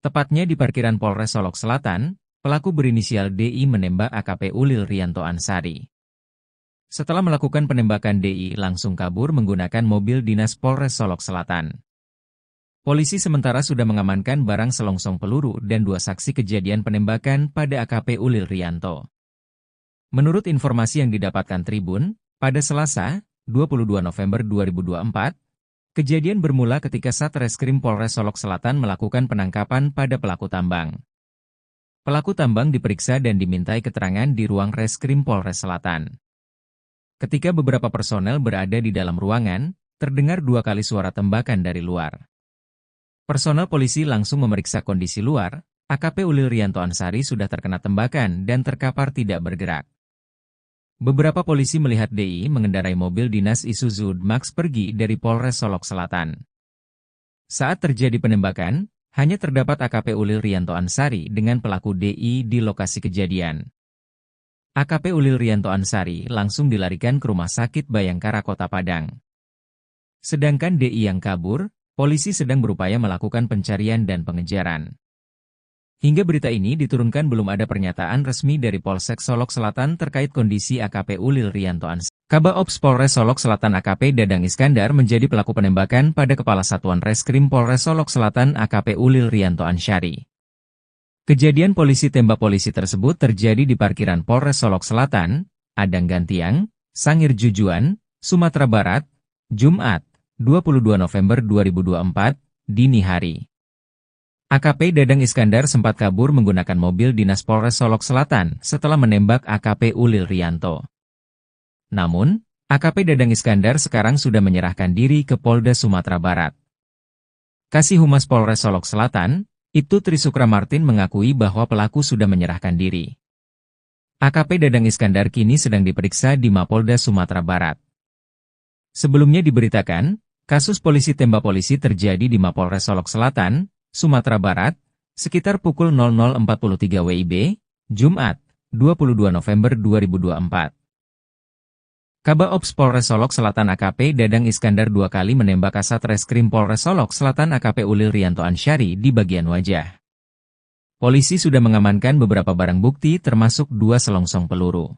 Tepatnya di parkiran Polres Solok Selatan, pelaku berinisial DI menembak AKP Ulil Rianto Ansari. Setelah melakukan penembakan DI langsung kabur menggunakan mobil dinas Polres Solok Selatan. Polisi sementara sudah mengamankan barang selongsong peluru dan 2 saksi kejadian penembakan pada AKP Ulil Rianto. Menurut informasi yang didapatkan Tribun, pada Selasa, 22 November 2024, kejadian bermula ketika Satreskrim Polres Solok Selatan melakukan penangkapan pada pelaku tambang. Pelaku tambang diperiksa dan dimintai keterangan di ruang Reskrim Polres Selatan. Ketika beberapa personel berada di dalam ruangan, terdengar 2 kali suara tembakan dari luar. Personel polisi langsung memeriksa kondisi luar. AKP Ulil Rianto Ansari sudah terkena tembakan dan terkapar tidak bergerak. Beberapa polisi melihat DI mengendarai mobil dinas Isuzu Max pergi dari Polres Solok Selatan. Saat terjadi penembakan, hanya terdapat AKP Ulil Rianto Ansari dengan pelaku DI di lokasi kejadian. AKP Ulil Rianto Ansari langsung dilarikan ke Rumah Sakit Bayangkara Kota Padang. Sedangkan DI yang kabur, polisi sedang berupaya melakukan pencarian dan pengejaran. Hingga berita ini diturunkan belum ada pernyataan resmi dari Polsek Solok Selatan terkait kondisi AKP Ulil Rianto Ansari. Kabaops Polres Solok Selatan AKP Dadang Iskandar menjadi pelaku penembakan pada Kepala Satuan Reskrim Polres Solok Selatan AKP Ulil Rianto Ansari. Kejadian polisi tembak polisi tersebut terjadi di parkiran Polres Solok Selatan, Adang Gantiang, Sangir Jujuan, Sumatera Barat, Jumat, 22 November 2024, dini hari. AKP Dadang Iskandar sempat kabur menggunakan mobil dinas Polres Solok Selatan setelah menembak AKP Ulil Rianto. Namun, AKP Dadang Iskandar sekarang sudah menyerahkan diri ke Polda Sumatera Barat. Kasih Humas Polres Solok Selatan, Ibtu Trisukra Martin mengakui bahwa pelaku sudah menyerahkan diri. AKP Dadang Iskandar kini sedang diperiksa di Mapolda Sumatera Barat. Sebelumnya diberitakan, kasus polisi tembak polisi terjadi di Mapolres Solok Selatan, Sumatera Barat, sekitar pukul 00.43 WIB, Jumat, 22 November 2024. Kabaops Polres Solok Selatan AKP Dadang Iskandar 2 kali menembak Kasat Reskrim Polres Solok Selatan AKP Ulil Rianto Ansyari di bagian wajah. Polisi sudah mengamankan beberapa barang bukti termasuk 2 selongsong peluru.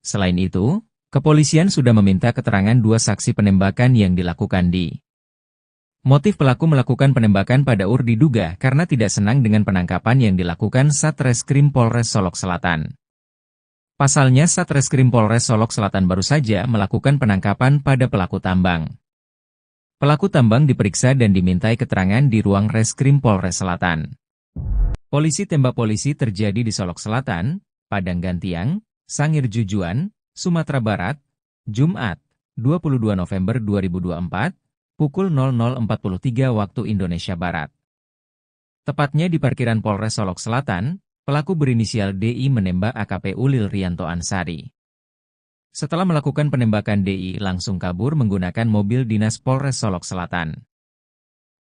Selain itu, kepolisian sudah meminta keterangan 2 saksi penembakan yang dilakukan di. Motif pelaku melakukan penembakan pada diduga karena tidak senang dengan penangkapan yang dilakukan Satreskrim Polres Solok Selatan. Pasalnya Satreskrim Polres Solok Selatan baru saja melakukan penangkapan pada pelaku tambang. Pelaku tambang diperiksa dan dimintai keterangan di ruang Reskrim Polres Selatan. Polisi tembak polisi terjadi di Solok Selatan, Padang Gantiang, Sangir Jujuan, Sumatera Barat, Jumat, 22 November 2024, pukul 00.43 waktu Indonesia Barat. Tepatnya di parkiran Polres Solok Selatan, pelaku berinisial DI menembak AKP Ulil Rianto Ansyari. Setelah melakukan penembakan DI langsung kabur menggunakan mobil dinas Polres Solok Selatan.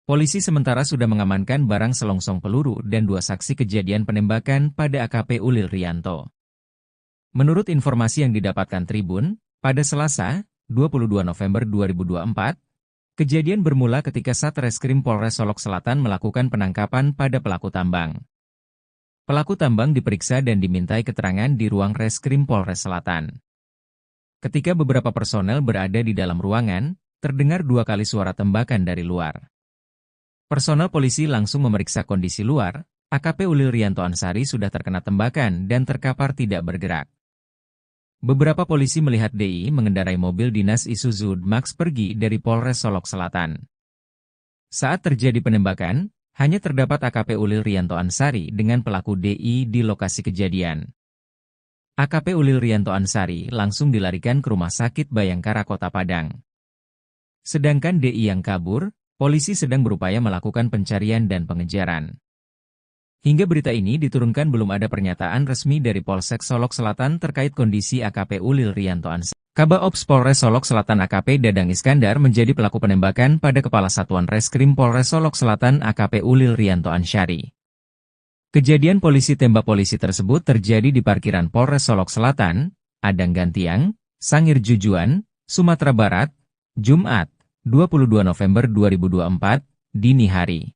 Polisi sementara sudah mengamankan barang selongsong peluru dan 2 saksi kejadian penembakan pada AKP Ulil Rianto. Menurut informasi yang didapatkan Tribun, pada Selasa, 22 November 2024, kejadian bermula ketika Satreskrim Polres Solok Selatan melakukan penangkapan pada pelaku tambang. Pelaku tambang diperiksa dan dimintai keterangan di ruang Reskrim Polres Selatan. Ketika beberapa personel berada di dalam ruangan, terdengar 2 kali suara tembakan dari luar. Personel polisi langsung memeriksa kondisi luar, AKP Ulil Rianto Ansyari sudah terkena tembakan dan terkapar tidak bergerak. Beberapa polisi melihat DI mengendarai mobil dinas Isuzu Max pergi dari Polres Solok Selatan. Saat terjadi penembakan, hanya terdapat AKP Ulil Rianto Ansyari dengan pelaku DI di lokasi kejadian. AKP Ulil Rianto Ansyari langsung dilarikan ke Rumah Sakit Bayangkara Kota Padang. Sedangkan DI yang kabur, polisi sedang berupaya melakukan pencarian dan pengejaran. Hingga berita ini diturunkan belum ada pernyataan resmi dari Polsek Solok Selatan terkait kondisi AKP Ulil Rianto Ansyari. Kabaops Polres Solok Selatan AKP Dadang Iskandar menjadi pelaku penembakan pada Kepala Satuan Reskrim Polres Solok Selatan AKP Ulil Rianto Ansyari. Kejadian polisi tembak polisi tersebut terjadi di parkiran Polres Solok Selatan, Padang Gantiang, Sangir Jujuan, Sumatera Barat, Jumat, 22 November 2024, dini hari.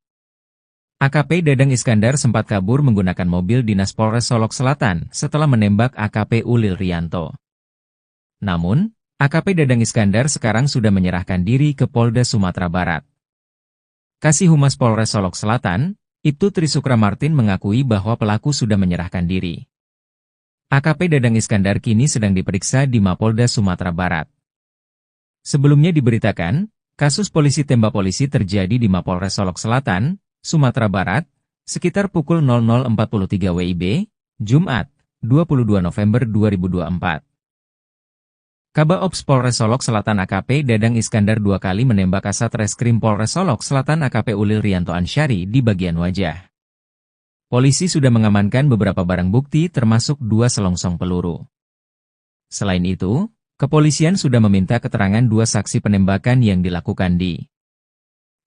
AKP Dadang Iskandar sempat kabur menggunakan mobil dinas Polres Solok Selatan setelah menembak AKP Ulil Rianto. Namun, AKP Dadang Iskandar sekarang sudah menyerahkan diri ke Polda Sumatera Barat. Kasih Humas Polres Solok Selatan, Ibtu Trisukra Martin mengakui bahwa pelaku sudah menyerahkan diri. AKP Dadang Iskandar kini sedang diperiksa di Mapolda Sumatera Barat. Sebelumnya diberitakan, kasus polisi tembak polisi terjadi di Mapolres Solok Selatan, Sumatera Barat, sekitar pukul 00.43 WIB, Jumat, 22 November 2024. Kabaops Polres Solok Selatan AKP Dadang Iskandar 2 kali menembak Kasat Reskrim Polres Solok Selatan AKP Ulil Rianto Ansyari di bagian wajah. Polisi sudah mengamankan beberapa barang bukti termasuk 2 selongsong peluru. Selain itu, kepolisian sudah meminta keterangan 2 saksi penembakan yang dilakukan di.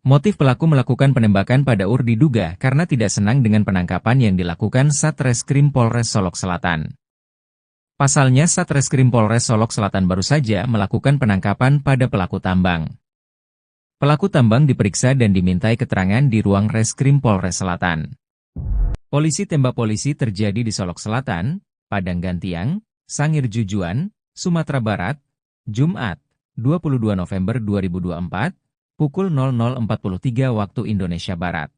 Motif pelaku melakukan penembakan pada diduga karena tidak senang dengan penangkapan yang dilakukan Satreskrim Polres Solok Selatan. Pasalnya Satreskrim Polres Solok Selatan baru saja melakukan penangkapan pada pelaku tambang. Pelaku tambang diperiksa dan dimintai keterangan di ruang Reskrim Polres Selatan. Polisi tembak polisi terjadi di Solok Selatan, Padang Gantiang, Sangir Jujuan, Sumatera Barat, Jumat, 22 November 2024, pukul 00.43 waktu Indonesia Barat.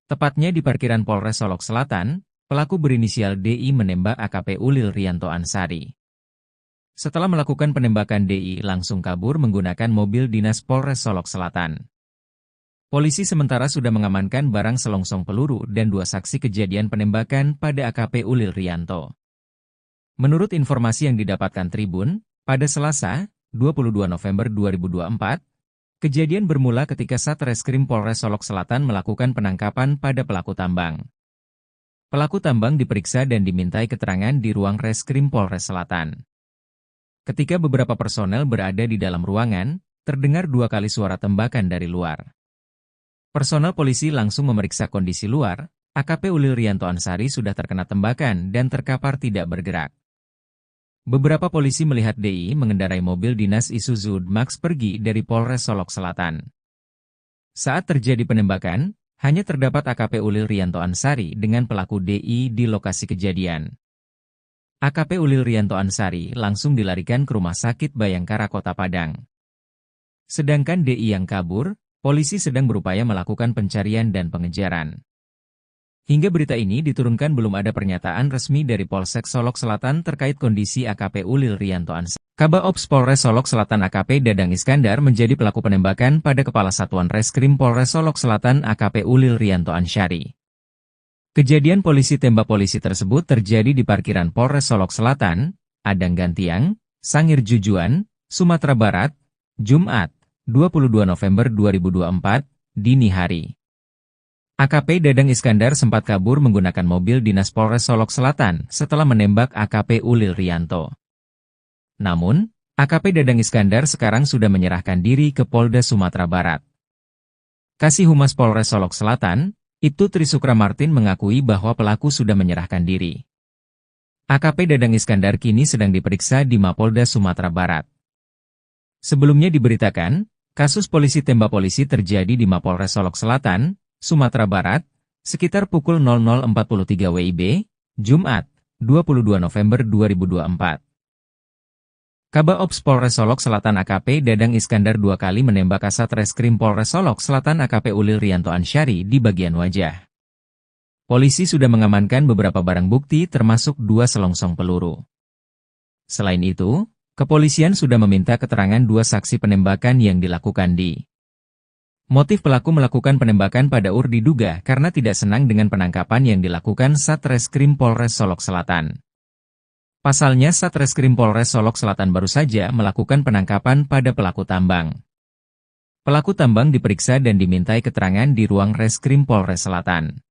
Tepatnya di parkiran Polres Solok Selatan, pelaku berinisial DI menembak AKP Ulil Rianto Ansyari. Setelah melakukan penembakan DI langsung kabur menggunakan mobil dinas Polres Solok Selatan. Polisi sementara sudah mengamankan barang selongsong peluru dan 2 saksi kejadian penembakan pada AKP Ulil Rianto. Menurut informasi yang didapatkan Tribun, pada Selasa, 22 November 2024, Kejadian bermula ketika Satreskrim Polres Solok Selatan melakukan penangkapan pada pelaku tambang. Pelaku tambang diperiksa dan dimintai keterangan di ruang Reskrim Polres Selatan. Ketika beberapa personel berada di dalam ruangan, terdengar 2 kali suara tembakan dari luar. Personel polisi langsung memeriksa kondisi luar. AKP Ulil Rianto Ansari sudah terkena tembakan dan terkapar tidak bergerak. Beberapa polisi melihat DI mengendarai mobil dinas Isuzu Max pergi dari Polres Solok Selatan. Saat terjadi penembakan, hanya terdapat AKP Ulil Rianto Ansari dengan pelaku DI di lokasi kejadian. AKP Ulil Rianto Ansari langsung dilarikan ke Rumah Sakit Bayangkara Kota Padang. Sedangkan DI yang kabur, polisi sedang berupaya melakukan pencarian dan pengejaran. Hingga berita ini diturunkan belum ada pernyataan resmi dari Polsek Solok Selatan terkait kondisi AKP Ulil Rianto Ansari. Kabak Ops Polres Solok Selatan AKP Dadang Iskandar menjadi pelaku penembakan pada Kepala Satuan Reskrim Polres Solok Selatan AKP Ulil Rianto Ansari. Kejadian polisi tembak polisi tersebut terjadi di parkiran Polres Solok Selatan, Adang Gantiang, Sangir Jujuan, Sumatera Barat, Jumat, 22 November 2024, dini hari. AKP Dadang Iskandar sempat kabur menggunakan mobil dinas Polres Solok Selatan setelah menembak AKP Ulil Rianto. Namun, AKP Dadang Iskandar sekarang sudah menyerahkan diri ke Polda Sumatera Barat. Kasih Humas Polres Solok Selatan, Ibtu Trisukra Martin mengakui bahwa pelaku sudah menyerahkan diri. AKP Dadang Iskandar kini sedang diperiksa di Mapolda Sumatera Barat. Sebelumnya diberitakan, kasus polisi tembak polisi terjadi di Mapolres Solok Selatan, Sumatera Barat, sekitar pukul 00.43 WIB, Jumat, 22 November 2024. Kabak Ops Polres Solok Selatan AKP Dadang Iskandar 2 kali menembak Kasat Reskrim Polres Solok Selatan AKP Ulil Rianto Ansari di bagian wajah. Polisi sudah mengamankan beberapa barang bukti termasuk 2 selongsong peluru. Selain itu, kepolisian sudah meminta keterangan 2 saksi penembakan yang dilakukan di motif pelaku melakukan penembakan pada UR diduga karena tidak senang dengan penangkapan yang dilakukan Satreskrim Polres Solok Selatan. Pasalnya Satreskrim Polres Solok Selatan baru saja melakukan penangkapan pada pelaku tambang. Pelaku tambang diperiksa dan dimintai keterangan di ruang Reskrim Polres Selatan.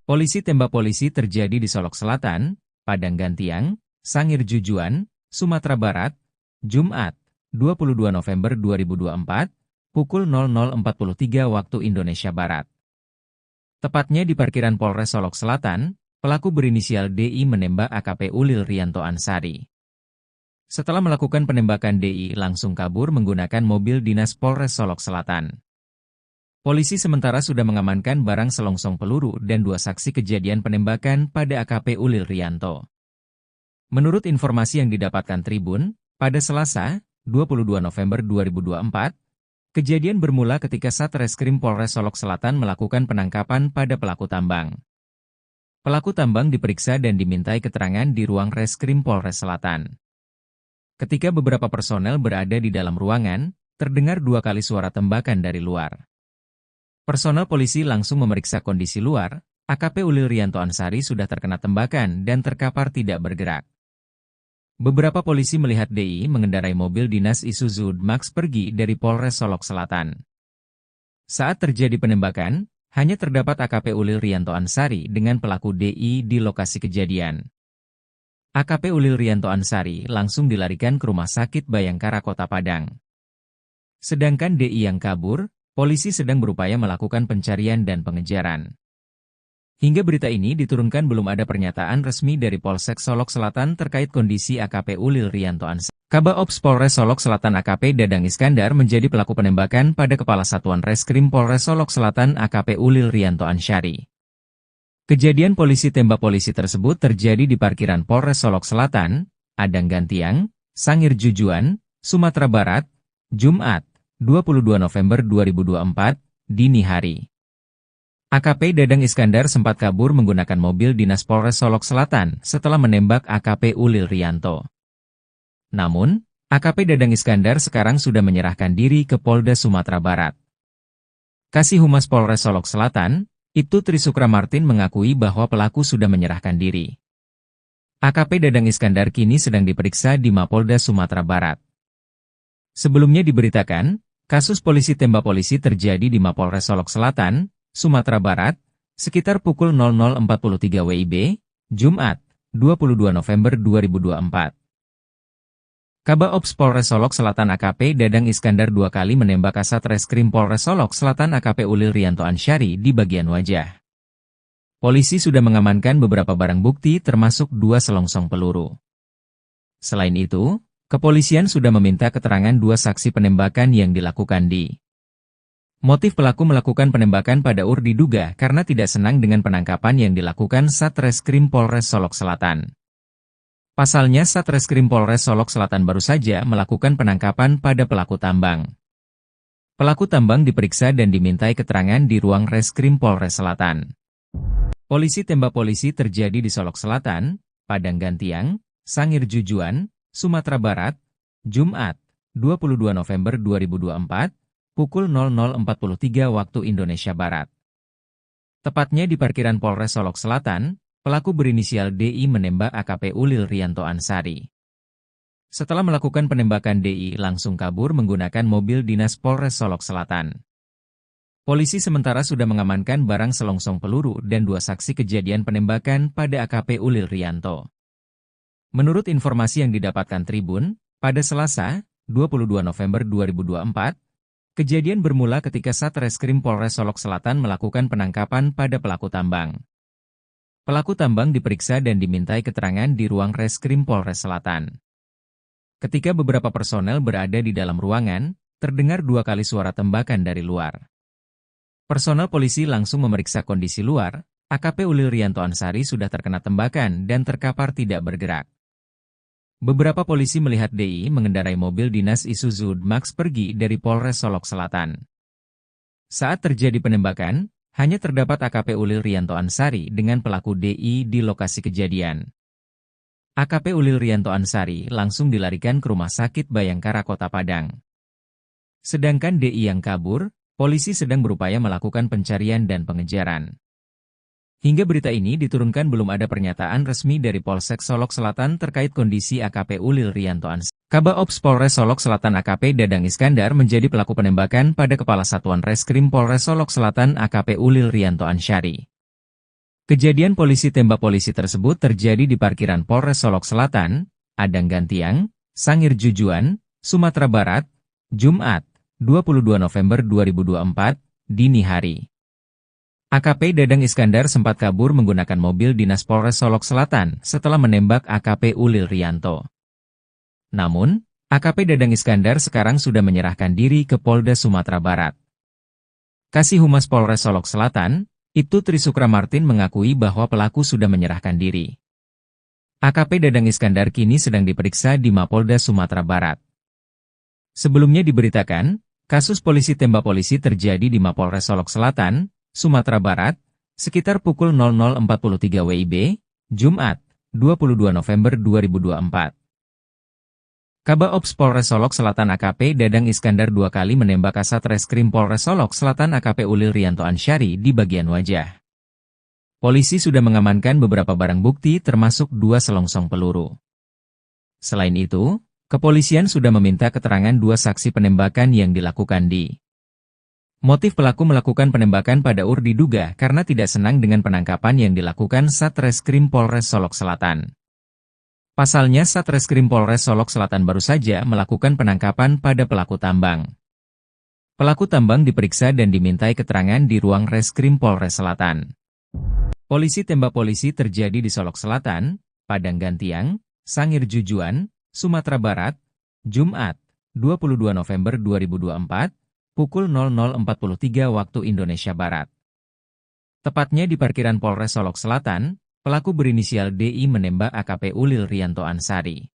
Polisi tembak polisi terjadi di Solok Selatan, Padang Gantiang, Sangir Jujuan, Sumatera Barat, Jumat, 22 November 2024, pukul 00.43 waktu Indonesia Barat. Tepatnya di parkiran Polres Solok Selatan, pelaku berinisial DI menembak AKP Ulil Rianto Ansari. Setelah melakukan penembakan DI langsung kabur menggunakan mobil dinas Polres Solok Selatan. Polisi sementara sudah mengamankan barang selongsong peluru dan 2 saksi kejadian penembakan pada AKP Ulil Rianto. Menurut informasi yang didapatkan Tribun, pada Selasa, 22 November 2024, kejadian bermula ketika Satreskrim Polres Solok Selatan melakukan penangkapan pada pelaku tambang. Pelaku tambang diperiksa dan dimintai keterangan di ruang Reskrim Polres Selatan. Ketika beberapa personel berada di dalam ruangan, terdengar 2 kali suara tembakan dari luar. Personel polisi langsung memeriksa kondisi luar. AKP Ulil Rianto Ansari sudah terkena tembakan dan terkapar tidak bergerak. Beberapa polisi melihat DI mengendarai mobil dinas Isuzu Max pergi dari Polres Solok Selatan. Saat terjadi penembakan, hanya terdapat AKP Ulil Rianto Ansari dengan pelaku DI di lokasi kejadian. AKP Ulil Rianto Ansari langsung dilarikan ke Rumah Sakit Bayangkara Kota Padang. Sedangkan DI yang kabur, polisi sedang berupaya melakukan pencarian dan pengejaran. Hingga berita ini diturunkan belum ada pernyataan resmi dari Polsek Solok Selatan terkait kondisi AKP Ulil Rianto Ansari. Kabak Ops Polres Solok Selatan AKP Dadang Iskandar menjadi pelaku penembakan pada Kepala Satuan Reskrim Polres Solok Selatan AKP Ulil Rianto Ansari. Kejadian polisi tembak polisi tersebut terjadi di parkiran Polres Solok Selatan, Adang Gantiang, Sangir Jujuan, Sumatera Barat, Jumat, 22 November 2024, dini hari. AKP Dadang Iskandar sempat kabur menggunakan mobil dinas Polres Solok Selatan setelah menembak AKP Ulil Rianto. Namun, AKP Dadang Iskandar sekarang sudah menyerahkan diri ke Polda Sumatera Barat. Kasih Humas Polres Solok Selatan, Ibtu Trisukra Martin mengakui bahwa pelaku sudah menyerahkan diri. AKP Dadang Iskandar kini sedang diperiksa di Mapolda Sumatera Barat. Sebelumnya diberitakan, Kasus polisi tembak polisi terjadi di Mapolres Solok Selatan, Sumatera Barat, sekitar pukul 00.43 WIB, Jumat, 22 November 2024. Kabaops Polres Solok Selatan AKP Dadang Iskandar 2 kali menembak Kasat Reskrim Polres Solok Selatan AKP Ulil Rianto Ansyari di bagian wajah. Polisi sudah mengamankan beberapa barang bukti termasuk 2 selongsong peluru. Selain itu, kepolisian sudah meminta keterangan 2 saksi penembakan yang dilakukan di. Motif pelaku melakukan penembakan pada UR diduga karena tidak senang dengan penangkapan yang dilakukan Satreskrim Polres Solok Selatan. Pasalnya Satreskrim Polres Solok Selatan baru saja melakukan penangkapan pada pelaku tambang. Pelaku tambang diperiksa dan dimintai keterangan di ruang Reskrim Polres Selatan. Polisi tembak polisi terjadi di Solok Selatan, Padang Gantiang, Sangir Jujuan, Sumatera Barat, Jumat, 22 November 2024, pukul 00.43 waktu Indonesia Barat. Tepatnya di parkiran Polres Solok Selatan, pelaku berinisial DI menembak AKP Ulil Rianto Ansyari. Setelah melakukan penembakan DI langsung kabur menggunakan mobil dinas Polres Solok Selatan. Polisi sementara sudah mengamankan barang selongsong peluru dan 2 saksi kejadian penembakan pada AKP Ulil Rianto. Menurut informasi yang didapatkan Tribun, pada Selasa, 22 November 2024, kejadian bermula ketika Satreskrim Polres Solok Selatan melakukan penangkapan pada pelaku tambang. Pelaku tambang diperiksa dan dimintai keterangan di ruang Reskrim Polres Selatan. Ketika beberapa personel berada di dalam ruangan, terdengar 2 kali suara tembakan dari luar. Personel polisi langsung memeriksa kondisi luar, AKP Ulil Rianto Ansyari sudah terkena tembakan dan terkapar tidak bergerak. Beberapa polisi melihat DI mengendarai mobil dinas Isuzu Max pergi dari Polres Solok Selatan. Saat terjadi penembakan, hanya terdapat AKP Ulil Rianto Ansyari dengan pelaku DI di lokasi kejadian. AKP Ulil Rianto Ansyari langsung dilarikan ke Rumah Sakit Bayangkara Kota Padang. Sedangkan DI yang kabur, polisi sedang berupaya melakukan pencarian dan pengejaran. Hingga berita ini diturunkan belum ada pernyataan resmi dari Polsek Solok Selatan terkait kondisi AKP Ulil Rianto Ansyari. Kabaops Polres Solok Selatan AKP Dadang Iskandar menjadi pelaku penembakan pada Kepala Satuan Reskrim Polres Solok Selatan AKP Ulil Rianto Ansyari. Kejadian polisi tembak polisi tersebut terjadi di parkiran Polres Solok Selatan, Padang Gantiang, Sangir Jujuan, Sumatera Barat, Jumat, 22 November 2024, dini hari. AKP Dadang Iskandar sempat kabur menggunakan mobil dinas Polres Solok Selatan setelah menembak AKP Ulil Rianto. Namun, AKP Dadang Iskandar sekarang sudah menyerahkan diri ke Polda Sumatera Barat. Kasih Humas Polres Solok Selatan, Ibtu Trisukra Martin mengakui bahwa pelaku sudah menyerahkan diri. AKP Dadang Iskandar kini sedang diperiksa di Mapolda Sumatera Barat. Sebelumnya diberitakan, kasus polisi tembak polisi terjadi di Mapolres Solok Selatan, Sumatera Barat, sekitar pukul 00.43 WIB, Jumat, 22 November 2024. Kabaops Polres Solok Selatan AKP Dadang Iskandar 2 kali menembak Kasat Reskrim Polres Solok Selatan AKP Ulil Rianto Ansyari di bagian wajah. Polisi sudah mengamankan beberapa barang bukti termasuk 2 selongsong peluru. Selain itu, kepolisian sudah meminta keterangan 2 saksi penembakan yang dilakukan di. Motif pelaku melakukan penembakan pada UR diduga karena tidak senang dengan penangkapan yang dilakukan Satreskrim Polres Solok Selatan. Pasalnya Satreskrim Polres Solok Selatan baru saja melakukan penangkapan pada pelaku tambang. Pelaku tambang diperiksa dan dimintai keterangan di ruang Reskrim Polres Selatan. Polisi tembak polisi terjadi di Solok Selatan, Padang Gantiang, Sangir Jujuan, Sumatera Barat, Jumat, 22 November 2024, pukul 00.43 waktu Indonesia Barat. Tepatnya di parkiran Polres Solok Selatan, pelaku berinisial DI menembak AKP Ulil Rianto Ansyari.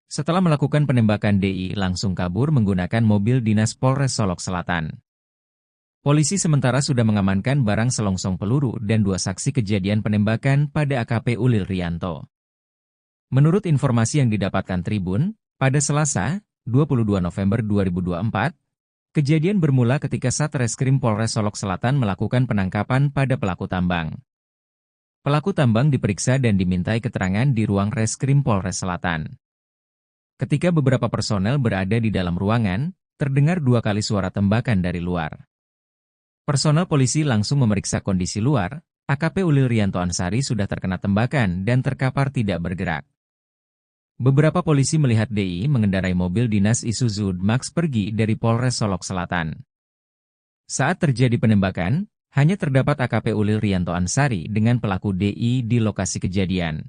Setelah melakukan penembakan DI langsung kabur menggunakan mobil dinas Polres Solok Selatan. Polisi sementara sudah mengamankan barang selongsong peluru dan 2 saksi kejadian penembakan pada AKP Ulil Rianto. Menurut informasi yang didapatkan Tribun, pada Selasa, 22 November 2024, kejadian bermula ketika Satreskrim Polres Solok Selatan melakukan penangkapan pada pelaku tambang. Pelaku tambang diperiksa dan dimintai keterangan di ruang Reskrim Polres Selatan. Ketika beberapa personel berada di dalam ruangan, terdengar 2 kali suara tembakan dari luar. Personel polisi langsung memeriksa kondisi luar. AKP Ulil Rianto Ansari sudah terkena tembakan dan terkapar tidak bergerak. Beberapa polisi melihat DI mengendarai mobil dinas Isuzu Max pergi dari Polres Solok Selatan. Saat terjadi penembakan, hanya terdapat AKP Ulil Rianto Ansari dengan pelaku DI di lokasi kejadian.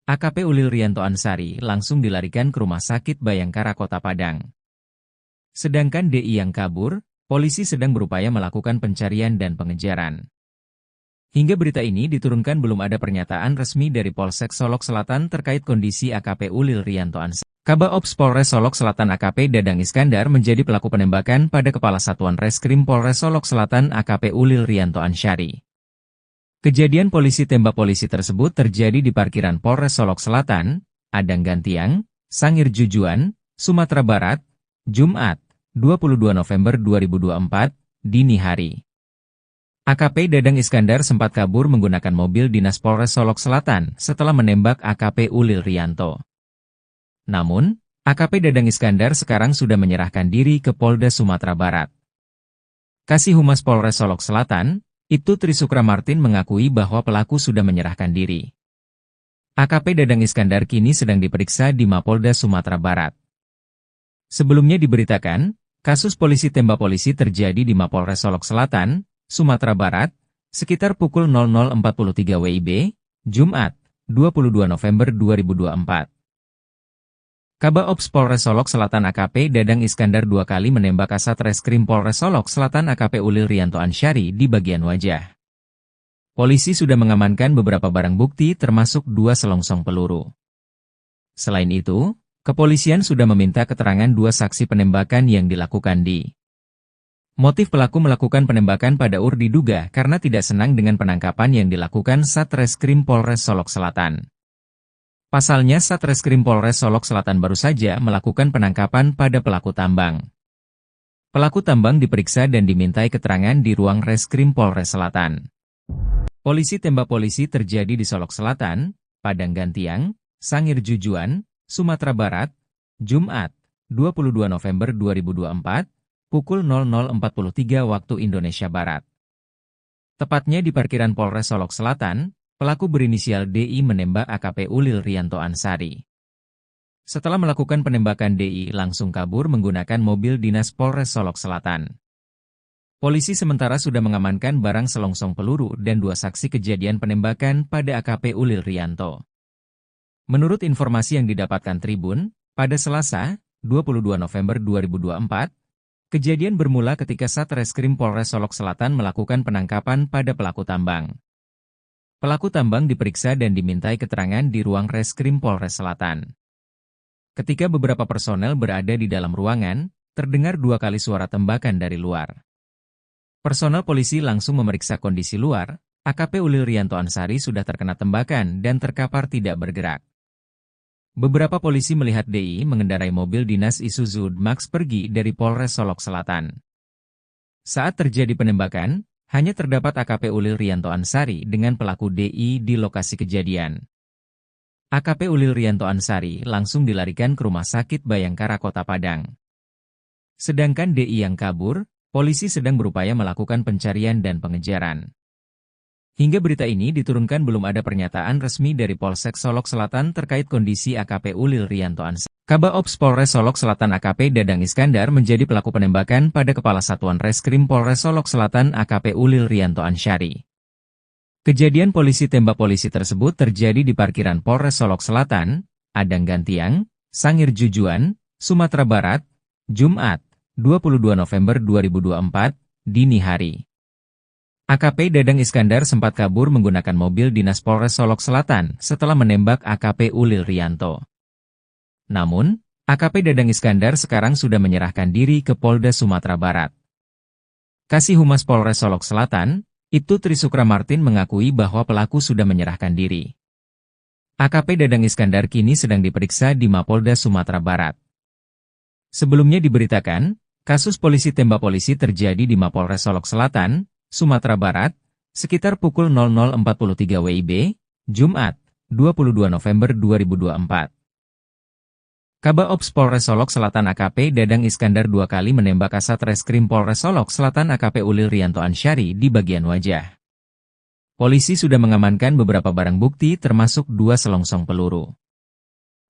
AKP Ulil Rianto Ansari langsung dilarikan ke Rumah Sakit Bayangkara Kota Padang. Sedangkan DI yang kabur, polisi sedang berupaya melakukan pencarian dan pengejaran. Hingga berita ini diturunkan belum ada pernyataan resmi dari Polsek Solok Selatan terkait kondisi AKP Ulil Rianto Ansari. Kabaops Polres Solok Selatan AKP Dadang Iskandar menjadi pelaku penembakan pada Kepala Satuan Reskrim Polres Solok Selatan AKP Ulil Rianto Ansari. Kejadian polisi tembak polisi tersebut terjadi di parkiran Polres Solok Selatan, Adang Gantiang, Sangir Jujuan, Sumatera Barat, Jumat, 22 November 2024, dini hari. AKP Dadang Iskandar sempat kabur menggunakan mobil dinas Polres Solok Selatan setelah menembak AKP Ulil Rianto. Namun, AKP Dadang Iskandar sekarang sudah menyerahkan diri ke Polda Sumatera Barat. Kasih Humas Polres Solok Selatan, Ibtu Trisukra Martin mengakui bahwa pelaku sudah menyerahkan diri. AKP Dadang Iskandar kini sedang diperiksa di Mapolda Sumatera Barat. Sebelumnya diberitakan, kasus polisi tembak polisi terjadi di Mapolres Solok Selatan, Sumatera Barat, sekitar pukul 00.43 WIB, Jumat, 22 November 2024. Kabaops Polres Solok Selatan AKP Dadang Iskandar 2 kali menembak Kasat Reskrim Polres Solok Selatan AKP Ulil Rianto Ansari di bagian wajah. Polisi sudah mengamankan beberapa barang bukti termasuk 2 selongsong peluru. Selain itu, kepolisian sudah meminta keterangan 2 saksi penembakan yang dilakukan di. Motif pelaku melakukan penembakan pada diduga karena tidak senang dengan penangkapan yang dilakukan Satreskrim Polres Solok Selatan. Pasalnya Satreskrim Polres Solok Selatan baru saja melakukan penangkapan pada pelaku tambang. Pelaku tambang diperiksa dan dimintai keterangan di ruang Reskrim Polres Selatan. Polisi tembak polisi terjadi di Solok Selatan, Padang Gantiang, Sangir Jujuan, Sumatera Barat, Jumat, 22 November 2024, pukul 00.43 waktu Indonesia Barat. Tepatnya di parkiran Polres Solok Selatan, pelaku berinisial DI menembak AKP Ulil Rianto Ansari. Setelah melakukan penembakan DI langsung kabur menggunakan mobil dinas Polres Solok Selatan. Polisi sementara sudah mengamankan barang selongsong peluru dan 2 saksi kejadian penembakan pada AKP Ulil Rianto. Menurut informasi yang didapatkan Tribun, pada Selasa, 22 November 2024, kejadian bermula ketika Satreskrim Polres Solok Selatan melakukan penangkapan pada pelaku tambang. Pelaku tambang diperiksa dan dimintai keterangan di ruang Reskrim Polres Selatan. Ketika beberapa personel berada di dalam ruangan, terdengar 2 kali suara tembakan dari luar. Personel polisi langsung memeriksa kondisi luar. AKP Ulil Rianto Ansari sudah terkena tembakan dan terkapar tidak bergerak. Beberapa polisi melihat DI mengendarai mobil dinas Isuzu Max pergi dari Polres Solok Selatan. Saat terjadi penembakan, hanya terdapat AKP Ulil Rianto Ansari dengan pelaku DI di lokasi kejadian. AKP Ulil Rianto Ansari langsung dilarikan ke Rumah Sakit Bayangkara Kota Padang. Sedangkan DI yang kabur, polisi sedang berupaya melakukan pencarian dan pengejaran. Hingga berita ini diturunkan belum ada pernyataan resmi dari Polsek Solok Selatan terkait kondisi AKP Ulil Rianto Ansari. Kabaops Polres Solok Selatan AKP Dadang Iskandar menjadi pelaku penembakan pada Kepala Satuan Reskrim Polres Solok Selatan AKP Ulil Rianto Ansari. Kejadian polisi tembak polisi tersebut terjadi di parkiran Polres Solok Selatan, Adang Gantiang, Sangir Jujuan, Sumatera Barat, Jumat, 22 November 2024, dini hari. AKP Dadang Iskandar sempat kabur menggunakan mobil dinas Polres Solok Selatan setelah menembak AKP Ulil Rianto. Namun, AKP Dadang Iskandar sekarang sudah menyerahkan diri ke Polda Sumatera Barat. Kasih Humas Polres Solok Selatan, Ibtu Trisukra Martin mengakui bahwa pelaku sudah menyerahkan diri. AKP Dadang Iskandar kini sedang diperiksa di Mapolda Sumatera Barat. Sebelumnya diberitakan, kasus polisi tembak polisi terjadi di Mapolres Solok Selatan, Sumatera Barat, sekitar pukul 00.43 WIB, Jumat, 22 November 2024. Kabak Ops Polres Solok Selatan AKP Dadang Iskandar 2 kali menembak Kasat Reskrim Polres Solok Selatan AKP Ulil Rianto Ansyari di bagian wajah. Polisi sudah mengamankan beberapa barang bukti termasuk 2 selongsong peluru.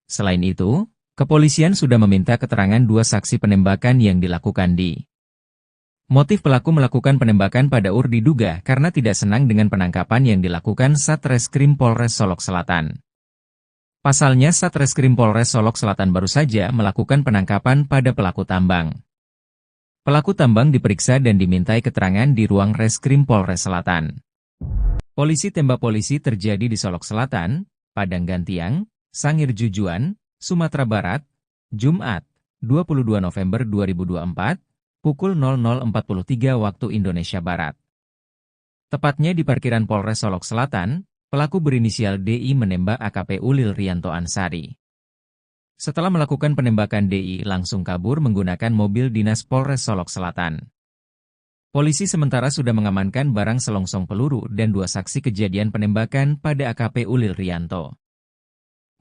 Selain itu, kepolisian sudah meminta keterangan 2 saksi penembakan yang dilakukan di. Motif pelaku melakukan penembakan pada diduga karena tidak senang dengan penangkapan yang dilakukan Satreskrim Polres Solok Selatan. Pasalnya Satreskrim Polres Solok Selatan baru saja melakukan penangkapan pada pelaku tambang. Pelaku tambang diperiksa dan dimintai keterangan di ruang Reskrim Polres Selatan. Polisi tembak polisi terjadi di Solok Selatan, Padang Gantiang, Sangir Jujuan, Sumatera Barat, Jumat, 22 November 2024, pukul 00.43 waktu Indonesia Barat. Tepatnya di parkiran Polres Solok Selatan, pelaku berinisial DI menembak AKP Ulil Rianto Ansyari. Setelah melakukan penembakan DI langsung kabur menggunakan mobil dinas Polres Solok Selatan. Polisi sementara sudah mengamankan barang selongsong peluru dan 2 saksi kejadian penembakan pada AKP Ulil Rianto.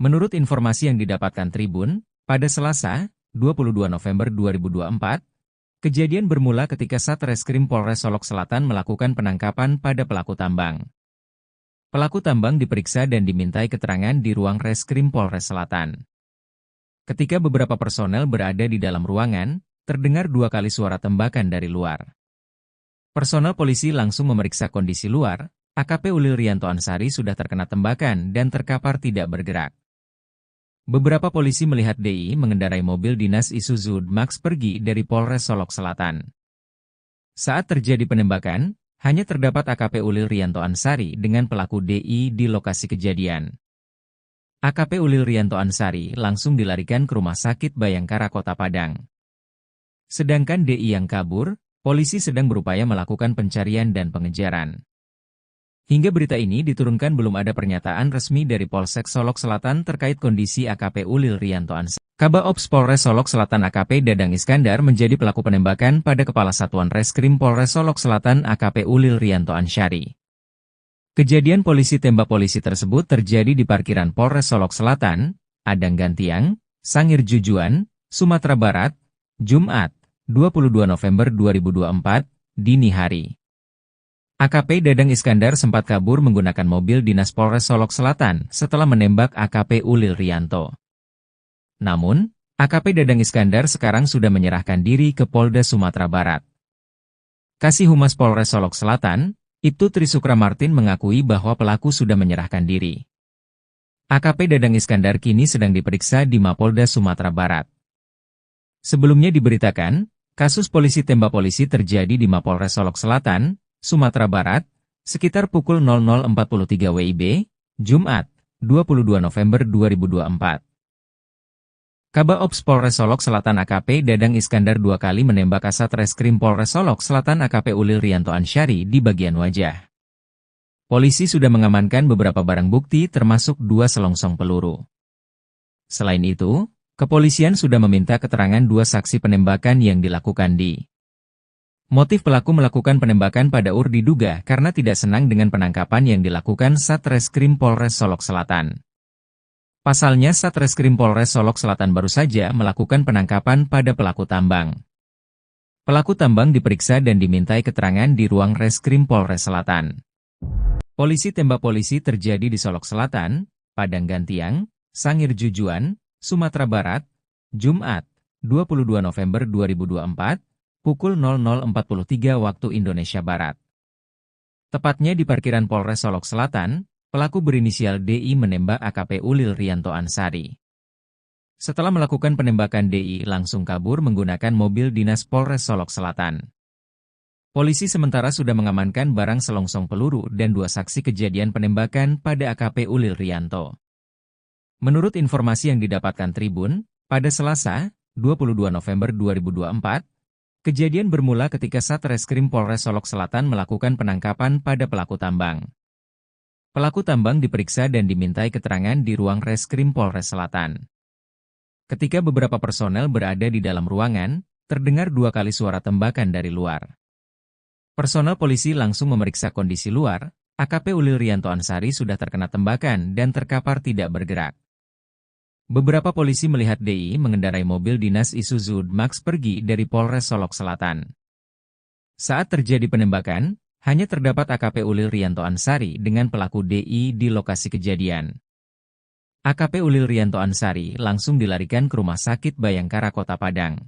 Menurut informasi yang didapatkan Tribun, pada Selasa, 22 November 2024, kejadian bermula ketika Satreskrim Polres Solok Selatan melakukan penangkapan pada pelaku tambang. Pelaku tambang diperiksa dan dimintai keterangan di ruang Reskrim Polres Selatan. Ketika beberapa personel berada di dalam ruangan, terdengar 2 kali suara tembakan dari luar. Personel polisi langsung memeriksa kondisi luar, AKP Ulil Rianto Ansyari sudah terkena tembakan dan terkapar tidak bergerak. Beberapa polisi melihat DI mengendarai mobil dinas Isuzu Max pergi dari Polres Solok Selatan. Saat terjadi penembakan, hanya terdapat AKP Ulil Rianto Ansyari dengan pelaku DI di lokasi kejadian. AKP Ulil Rianto Ansyari langsung dilarikan ke Rumah Sakit Bayangkara Kota Padang. Sedangkan DI yang kabur, polisi sedang berupaya melakukan pencarian dan pengejaran. Hingga berita ini diturunkan belum ada pernyataan resmi dari Polsek Solok Selatan terkait kondisi AKP Ulil Rianto Ansyari. Kabak Ops Polres Solok Selatan AKP Dadang Iskandar menjadi pelaku penembakan pada Kepala Satuan Reskrim Polres Solok Selatan AKP Ulil Rianto Ansyari. Kejadian polisi tembak polisi tersebut terjadi di parkiran Polres Solok Selatan, Padang Gantiang, Sangir Jujuan, Sumatera Barat, Jumat, 22 November 2024, dini hari. AKP Dadang Iskandar sempat kabur menggunakan mobil dinas Polres Solok Selatan setelah menembak AKP Ulil Rianto. Namun, AKP Dadang Iskandar sekarang sudah menyerahkan diri ke Polda Sumatera Barat. Kasih Humas Polres Solok Selatan, Ibtu Trisukra Martin mengakui bahwa pelaku sudah menyerahkan diri. AKP Dadang Iskandar kini sedang diperiksa di Mapolda Sumatera Barat. Sebelumnya diberitakan, kasus polisi tembak polisi terjadi di Mapolres Solok Selatan, Sumatera Barat, sekitar pukul 00.43 WIB, Jumat, 22 November 2024. Kabak Ops Polres Solok Selatan AKP Dadang Iskandar 2 kali menembak Kasat Reskrim Polres Solok Selatan AKP Ulil Rianto Ansyari di bagian wajah. Polisi sudah mengamankan beberapa barang bukti termasuk 2 selongsong peluru. Selain itu, kepolisian sudah meminta keterangan 2 saksi penembakan yang dilakukan di. Motif pelaku melakukan penembakan pada diduga karena tidak senang dengan penangkapan yang dilakukan Satreskrim Polres Solok Selatan. Pasalnya Satreskrim Polres Solok Selatan baru saja melakukan penangkapan pada pelaku tambang. Pelaku tambang diperiksa dan dimintai keterangan di ruang Reskrim Polres Selatan. Polisi tembak polisi terjadi di Solok Selatan, Padang Gantiang, Sangir Jujuan, Sumatera Barat, Jumat, 22 November 2024, pukul 00.43 waktu Indonesia Barat. Tepatnya di parkiran Polres Solok Selatan, pelaku berinisial DI menembak AKP Ulil Rianto Ansyari. Setelah melakukan penembakan DI langsung kabur menggunakan mobil dinas Polres Solok Selatan. Polisi sementara sudah mengamankan barang selongsong peluru dan 2 saksi kejadian penembakan pada AKP Ulil Rianto. Menurut informasi yang didapatkan Tribun, pada Selasa, 22 November 2024, kejadian bermula ketika Satreskrim Polres Solok Selatan melakukan penangkapan pada pelaku tambang. Pelaku tambang diperiksa dan dimintai keterangan di ruang Reskrim Polres Selatan. Ketika beberapa personel berada di dalam ruangan, terdengar 2 kali suara tembakan dari luar. Personel polisi langsung memeriksa kondisi luar, AKP Ulil Rianto Ansyari sudah terkena tembakan dan terkapar tidak bergerak. Beberapa polisi melihat DI mengendarai mobil dinas Isuzu Max pergi dari Polres Solok Selatan. Saat terjadi penembakan, hanya terdapat AKP Ulil Rianto Ansari dengan pelaku DI di lokasi kejadian. AKP Ulil Rianto Ansari langsung dilarikan ke Rumah Sakit Bayangkara Kota Padang.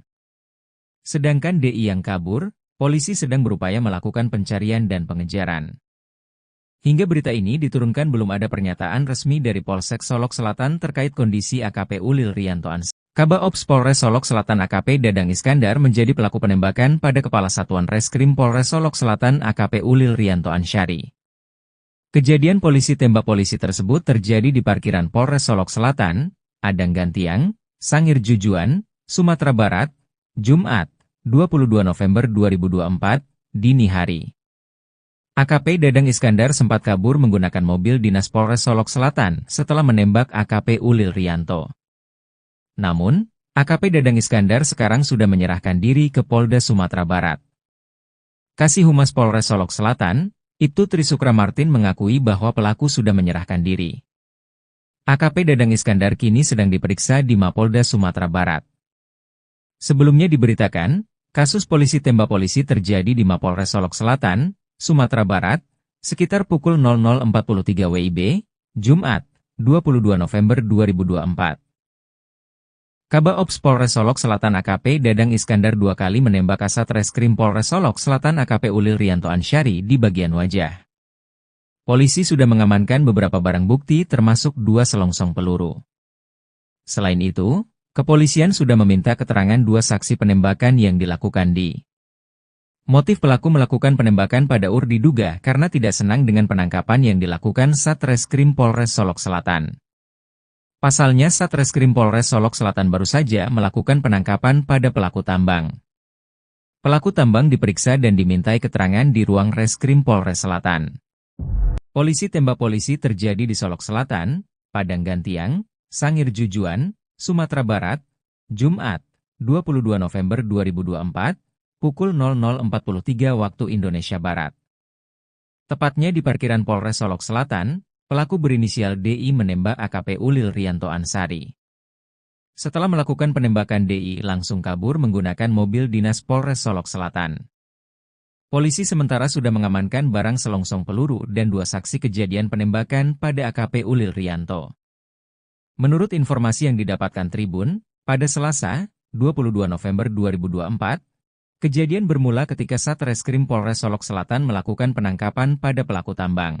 Sedangkan DI yang kabur, polisi sedang berupaya melakukan pencarian dan pengejaran. Hingga berita ini diturunkan belum ada pernyataan resmi dari Polsek Solok Selatan terkait kondisi AKP Ulil Rianto Ansari. Kabak Ops Polres Solok Selatan AKP Dadang Iskandar menjadi pelaku penembakan pada Kepala Satuan Reskrim Polres Solok Selatan AKP Ulil Rianto Ansari. Kejadian polisi tembak polisi tersebut terjadi di parkiran Polres Solok Selatan, Adang Gantiang, Sangir Jujuan, Sumatera Barat, Jumat, 22 November 2024, dini hari. AKP Dadang Iskandar sempat kabur menggunakan mobil dinas Polres Solok Selatan setelah menembak AKP Ulil Rianto. Namun, AKP Dadang Iskandar sekarang sudah menyerahkan diri ke Polda Sumatera Barat. Kasih Humas Polres Solok Selatan, Ibtu Trisukra Martin mengakui bahwa pelaku sudah menyerahkan diri. AKP Dadang Iskandar kini sedang diperiksa di Mapolda Sumatera Barat. Sebelumnya diberitakan, kasus polisi tembak polisi terjadi di Mapolres Solok Selatan, Sumatera Barat, sekitar pukul 00.43 WIB, Jumat, 22 November 2024. Kabak Ops Polres Solok Selatan AKP Dadang Iskandar 2 kali menembak Kasat Reskrim Polres Solok Selatan AKP Ulil Rianto Ansari di bagian wajah. Polisi sudah mengamankan beberapa barang bukti termasuk 2 selongsong peluru. Selain itu, kepolisian sudah meminta keterangan 2 saksi penembakan yang dilakukan di. Motif pelaku melakukan penembakan pada UR diduga karena tidak senang dengan penangkapan yang dilakukan Satreskrim Polres Solok Selatan. Pasalnya Satreskrim Polres Solok Selatan baru saja melakukan penangkapan pada pelaku tambang. Pelaku tambang diperiksa dan dimintai keterangan di ruang Reskrim Polres Selatan. Polisi tembak polisi terjadi di Solok Selatan, Padang Gantiang, Sangir Jujuan, Sumatera Barat, Jumat, 22 November 2024, pukul 00.43 waktu Indonesia Barat. Tepatnya di parkiran Polres Solok Selatan, pelaku berinisial DI menembak AKP Ulil Rianto Ansari. Setelah melakukan penembakan DI langsung kabur menggunakan mobil dinas Polres Solok Selatan. Polisi sementara sudah mengamankan barang selongsong peluru dan 2 saksi kejadian penembakan pada AKP Ulil Rianto. Menurut informasi yang didapatkan Tribun, pada Selasa, 22 November 2024, kejadian bermula ketika Satreskrim Polres Solok Selatan melakukan penangkapan pada pelaku tambang.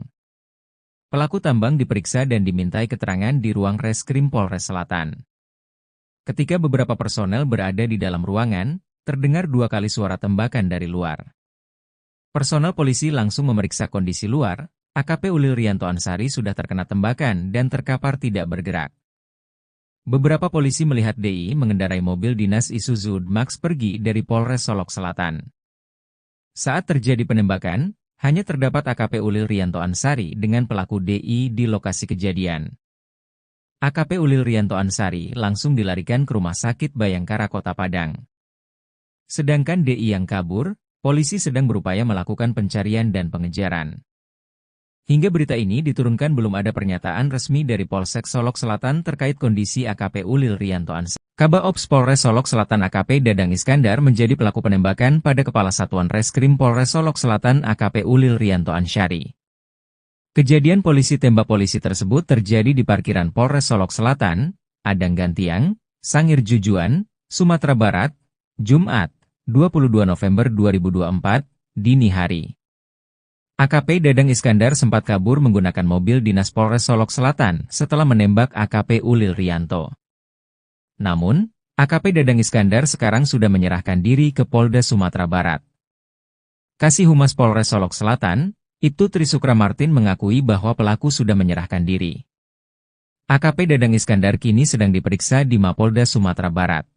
Pelaku tambang diperiksa dan dimintai keterangan di ruang Reskrim Polres Selatan. Ketika beberapa personel berada di dalam ruangan, terdengar 2 kali suara tembakan dari luar. Personel polisi langsung memeriksa kondisi luar, AKP Ulil Rianto Ansari sudah terkena tembakan dan terkapar tidak bergerak. Beberapa polisi melihat DI mengendarai mobil dinas Isuzu Max pergi dari Polres Solok Selatan. Saat terjadi penembakan, hanya terdapat AKP Ulil Rianto Ansari dengan pelaku DI di lokasi kejadian. AKP Ulil Rianto Ansari langsung dilarikan ke Rumah Sakit Bayangkara Kota Padang. Sedangkan DI yang kabur, polisi sedang berupaya melakukan pencarian dan pengejaran. Hingga berita ini diturunkan belum ada pernyataan resmi dari Polsek Solok Selatan terkait kondisi AKP Ulil Rianto Ansari. Kabak Ops Polres Solok Selatan AKP Dadang Iskandar menjadi pelaku penembakan pada Kepala Satuan Reskrim Polres Solok Selatan AKP Ulil Rianto Ansari. Kejadian polisi tembak polisi tersebut terjadi di parkiran Polres Solok Selatan, Adang Gantiang, Sangir Jujuan, Sumatera Barat, Jumat, 22 November 2024, dini hari. AKP Dadang Iskandar sempat kabur menggunakan mobil dinas Polres Solok Selatan setelah menembak AKP Ulil Rianto. Namun, AKP Dadang Iskandar sekarang sudah menyerahkan diri ke Polda Sumatera Barat. Kasih Humas Polres Solok Selatan, Ibtu Trisukra Martin mengakui bahwa pelaku sudah menyerahkan diri. AKP Dadang Iskandar kini sedang diperiksa di Mapolda Sumatera Barat.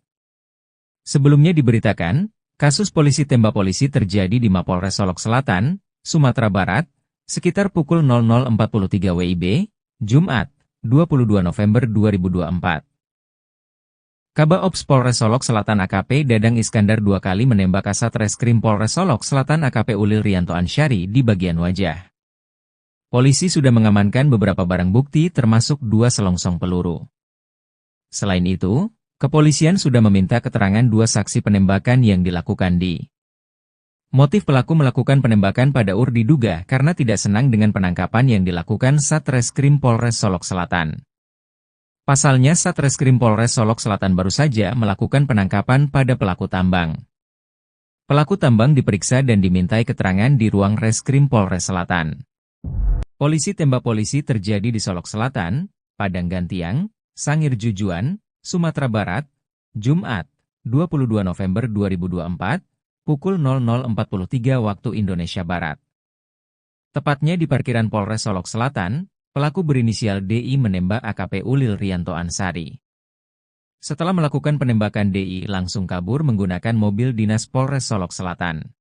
Sebelumnya diberitakan, kasus polisi tembak polisi terjadi di Mapolres Solok Selatan, Sumatera Barat, sekitar pukul 00.43 WIB, Jumat, 22 November 2024. Kabak Ops Polres Solok Selatan AKP Dadang Iskandar 2 kali menembak Kasat Reskrim Polres Solok Selatan AKP Ulil Rianto Ansari di bagian wajah. Polisi sudah mengamankan beberapa barang bukti termasuk 2 selongsong peluru. Selain itu, kepolisian sudah meminta keterangan dua saksi penembakan yang dilakukan di. Motif pelaku melakukan penembakan pada UR diduga karena tidak senang dengan penangkapan yang dilakukan Satreskrim Polres Solok Selatan. Pasalnya Satreskrim Polres Solok Selatan baru saja melakukan penangkapan pada pelaku tambang. Pelaku tambang diperiksa dan dimintai keterangan di ruang Reskrim Polres Selatan. Polisi tembak polisi terjadi di Solok Selatan, Padang Gantiang, Sangir Jujuan, Sumatera Barat, Jumat, 22 November 2024, pukul 00.43 waktu Indonesia Barat. Tepatnya di parkiran Polres Solok Selatan, pelaku berinisial DI menembak AKP Ulil Rianto Ansari. Setelah melakukan penembakan DI langsung kabur menggunakan mobil dinas Polres Solok Selatan.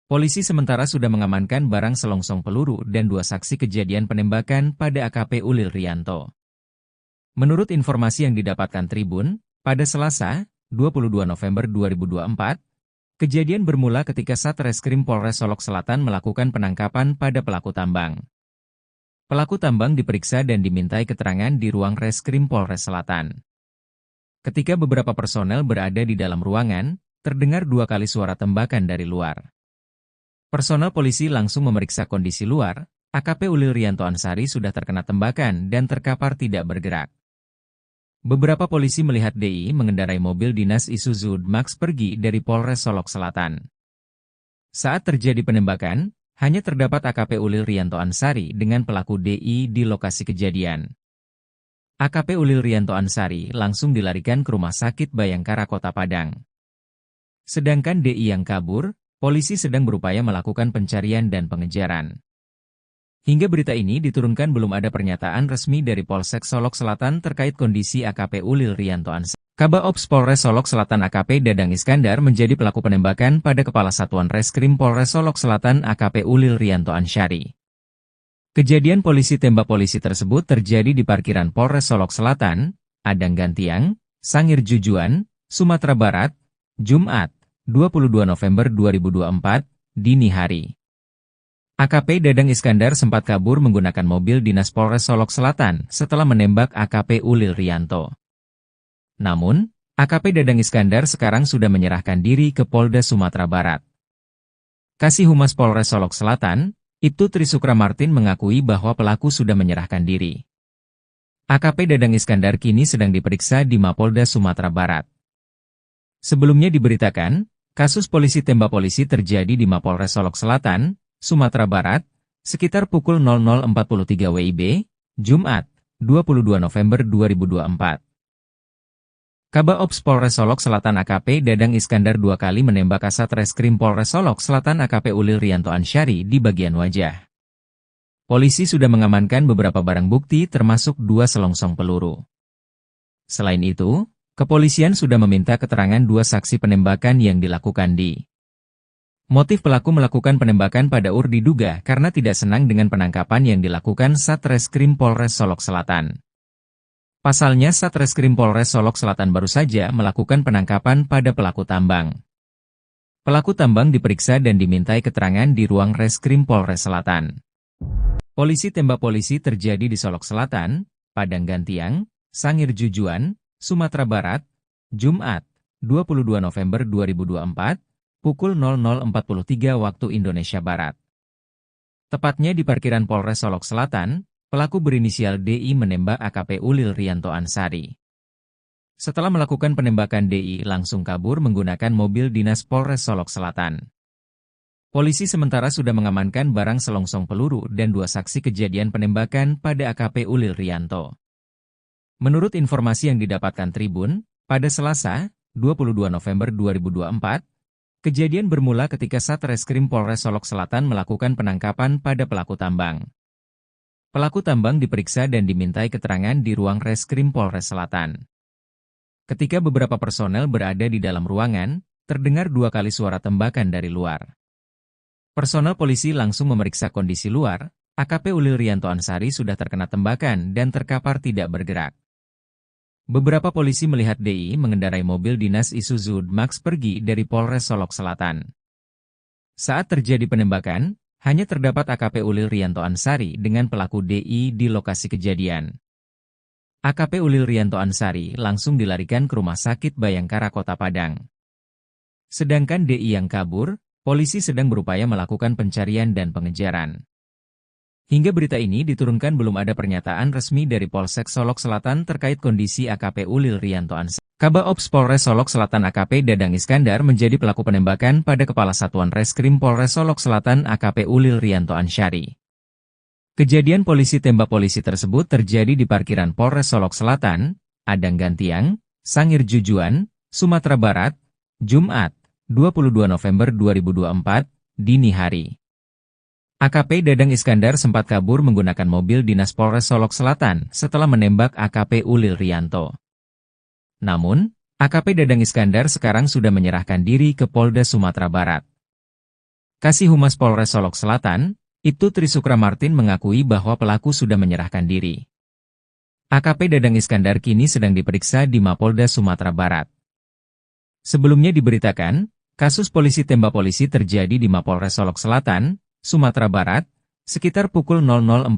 Polisi sementara sudah mengamankan barang selongsong peluru dan dua saksi kejadian penembakan pada AKP Ulil Rianto. Menurut informasi yang didapatkan Tribun, pada Selasa, 22 November 2024, kejadian bermula ketika Satreskrim Polres Solok Selatan melakukan penangkapan pada pelaku tambang. Pelaku tambang diperiksa dan dimintai keterangan di ruang Reskrim Polres Selatan. Ketika beberapa personel berada di dalam ruangan, terdengar dua kali suara tembakan dari luar. Personel polisi langsung memeriksa kondisi luar, AKP Ulil Rianto Ansari sudah terkena tembakan dan terkapar tidak bergerak. Beberapa polisi melihat DI mengendarai mobil dinas Isuzu Max pergi dari Polres Solok Selatan. Saat terjadi penembakan, hanya terdapat AKP Ulil Rianto Ansari dengan pelaku DI di lokasi kejadian. AKP Ulil Rianto Ansari langsung dilarikan ke Rumah Sakit Bayangkara Kota Padang. Sedangkan DI yang kabur, polisi sedang berupaya melakukan pencarian dan pengejaran. Hingga berita ini diturunkan belum ada pernyataan resmi dari Polsek Solok Selatan terkait kondisi AKP Ulil Rianto Ansari. Kabaops Polres Solok Selatan AKP Dadang Iskandar menjadi pelaku penembakan pada Kepala Satuan Reskrim Polres Solok Selatan AKP Ulil Rianto Ansari. Kejadian polisi tembak polisi tersebut terjadi di parkiran Polres Solok Selatan, Padang Gantiang, Sangir Jujuan, Sumatera Barat, Jumat, 22 November 2024, dini hari. AKP Dadang Iskandar sempat kabur menggunakan mobil dinas Polres Solok Selatan setelah menembak AKP Ulil Rianto. Namun, AKP Dadang Iskandar sekarang sudah menyerahkan diri ke Polda Sumatera Barat. Kasih Humas Polres Solok Selatan, Ibtu Trisukra Martin mengakui bahwa pelaku sudah menyerahkan diri. AKP Dadang Iskandar kini sedang diperiksa di Mapolda Sumatera Barat. Sebelumnya diberitakan, kasus polisi tembak polisi terjadi di Mapolres Solok Selatan, Sumatera Barat, sekitar pukul 00.43 WIB, Jumat, 22 November 2024. Kabaops Polres Solok Selatan AKP Dadang Iskandar dua kali menembak Kasat Reskrim Polres Solok Selatan AKP Ulil Rianto Ansari di bagian wajah. Polisi sudah mengamankan beberapa barang bukti termasuk dua selongsong peluru. Selain itu, kepolisian sudah meminta keterangan dua saksi penembakan yang dilakukan di. Motif pelaku melakukan penembakan pada UR diduga karena tidak senang dengan penangkapan yang dilakukan Satreskrim Polres Solok Selatan. Pasalnya Satreskrim Polres Solok Selatan baru saja melakukan penangkapan pada pelaku tambang. Pelaku tambang diperiksa dan dimintai keterangan di ruang Reskrim Polres Selatan. Polisi tembak polisi terjadi di Solok Selatan, Padang Gantiang, Sangir Jujuan, Sumatera Barat, Jumat, 22 November 2024, pukul 00.43 waktu Indonesia Barat. Tepatnya di parkiran Polres Solok Selatan, pelaku berinisial DI menembak AKP Ulil Rianto Ansari. Setelah melakukan penembakan DI langsung kabur menggunakan mobil dinas Polres Solok Selatan. Polisi sementara sudah mengamankan barang selongsong peluru dan dua saksi kejadian penembakan pada AKP Ulil Rianto. Menurut informasi yang didapatkan Tribun, pada Selasa, 22 November 2024, kejadian bermula ketika Satreskrim Polres Solok Selatan melakukan penangkapan pada pelaku tambang. Pelaku tambang diperiksa dan dimintai keterangan di ruang Reskrim Polres Selatan. Ketika beberapa personel berada di dalam ruangan, terdengar dua kali suara tembakan dari luar. Personel polisi langsung memeriksa kondisi luar, AKP Ulil Rianto Ansari sudah terkena tembakan dan terkapar tidak bergerak. Beberapa polisi melihat DI mengendarai mobil dinas Isuzu Max pergi dari Polres Solok Selatan. Saat terjadi penembakan, hanya terdapat AKP Ulil Rianto Ansari dengan pelaku DI di lokasi kejadian. AKP Ulil Riyanto Ansari langsung dilarikan ke Rumah Sakit Bayangkara Kota Padang. Sedangkan DI yang kabur, polisi sedang berupaya melakukan pencarian dan pengejaran. Hingga berita ini diturunkan belum ada pernyataan resmi dari Polsek Solok Selatan terkait kondisi AKP Ulil Riyanto Ansari. Kabak Ops Polres Solok Selatan AKP Dadang Iskandar menjadi pelaku penembakan pada Kepala Satuan Reskrim Polres Solok Selatan AKP Ulil Riyanto Ansari. Kejadian polisi tembak polisi tersebut terjadi di parkiran Polres Solok Selatan, Adang Gantiang, Sangir Jujuan, Sumatera Barat, Jumat, 22 November 2024, dini hari. AKP Dadang Iskandar sempat kabur menggunakan mobil dinas Polres Solok Selatan setelah menembak AKP Ulil Riyanto. Namun, AKP Dadang Iskandar sekarang sudah menyerahkan diri ke Polda Sumatera Barat. Kasih Humas Polres Solok Selatan, Ibtu Trisukra Martin mengakui bahwa pelaku sudah menyerahkan diri. AKP Dadang Iskandar kini sedang diperiksa di Mapolda Sumatera Barat. Sebelumnya diberitakan, kasus polisi tembak polisi terjadi di Mapolres Solok Selatan, Sumatera Barat, sekitar pukul 00.43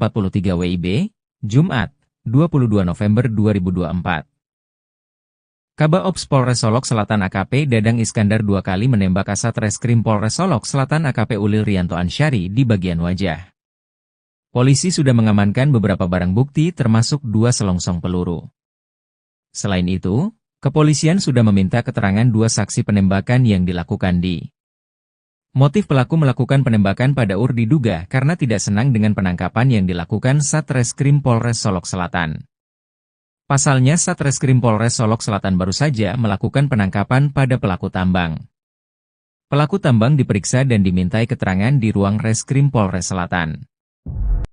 WIB, Jumat, 22 November 2024. Kabak Ops Polres Solok Selatan AKP Dadang Iskandar 2 kali menembak Kasat Reskrim Polres Solok Selatan AKP Ulil Riyanto Ansari di bagian wajah. Polisi sudah mengamankan beberapa barang bukti termasuk 2 selongsong peluru. Selain itu, kepolisian sudah meminta keterangan 2 saksi penembakan yang dilakukan di. Motif pelaku melakukan penembakan pada UR diduga karena tidak senang dengan penangkapan yang dilakukan Satreskrim Polres Solok Selatan. Pasalnya Satreskrim Polres Solok Selatan baru saja melakukan penangkapan pada pelaku tambang. Pelaku tambang diperiksa dan dimintai keterangan di ruang Reskrim Polres Selatan.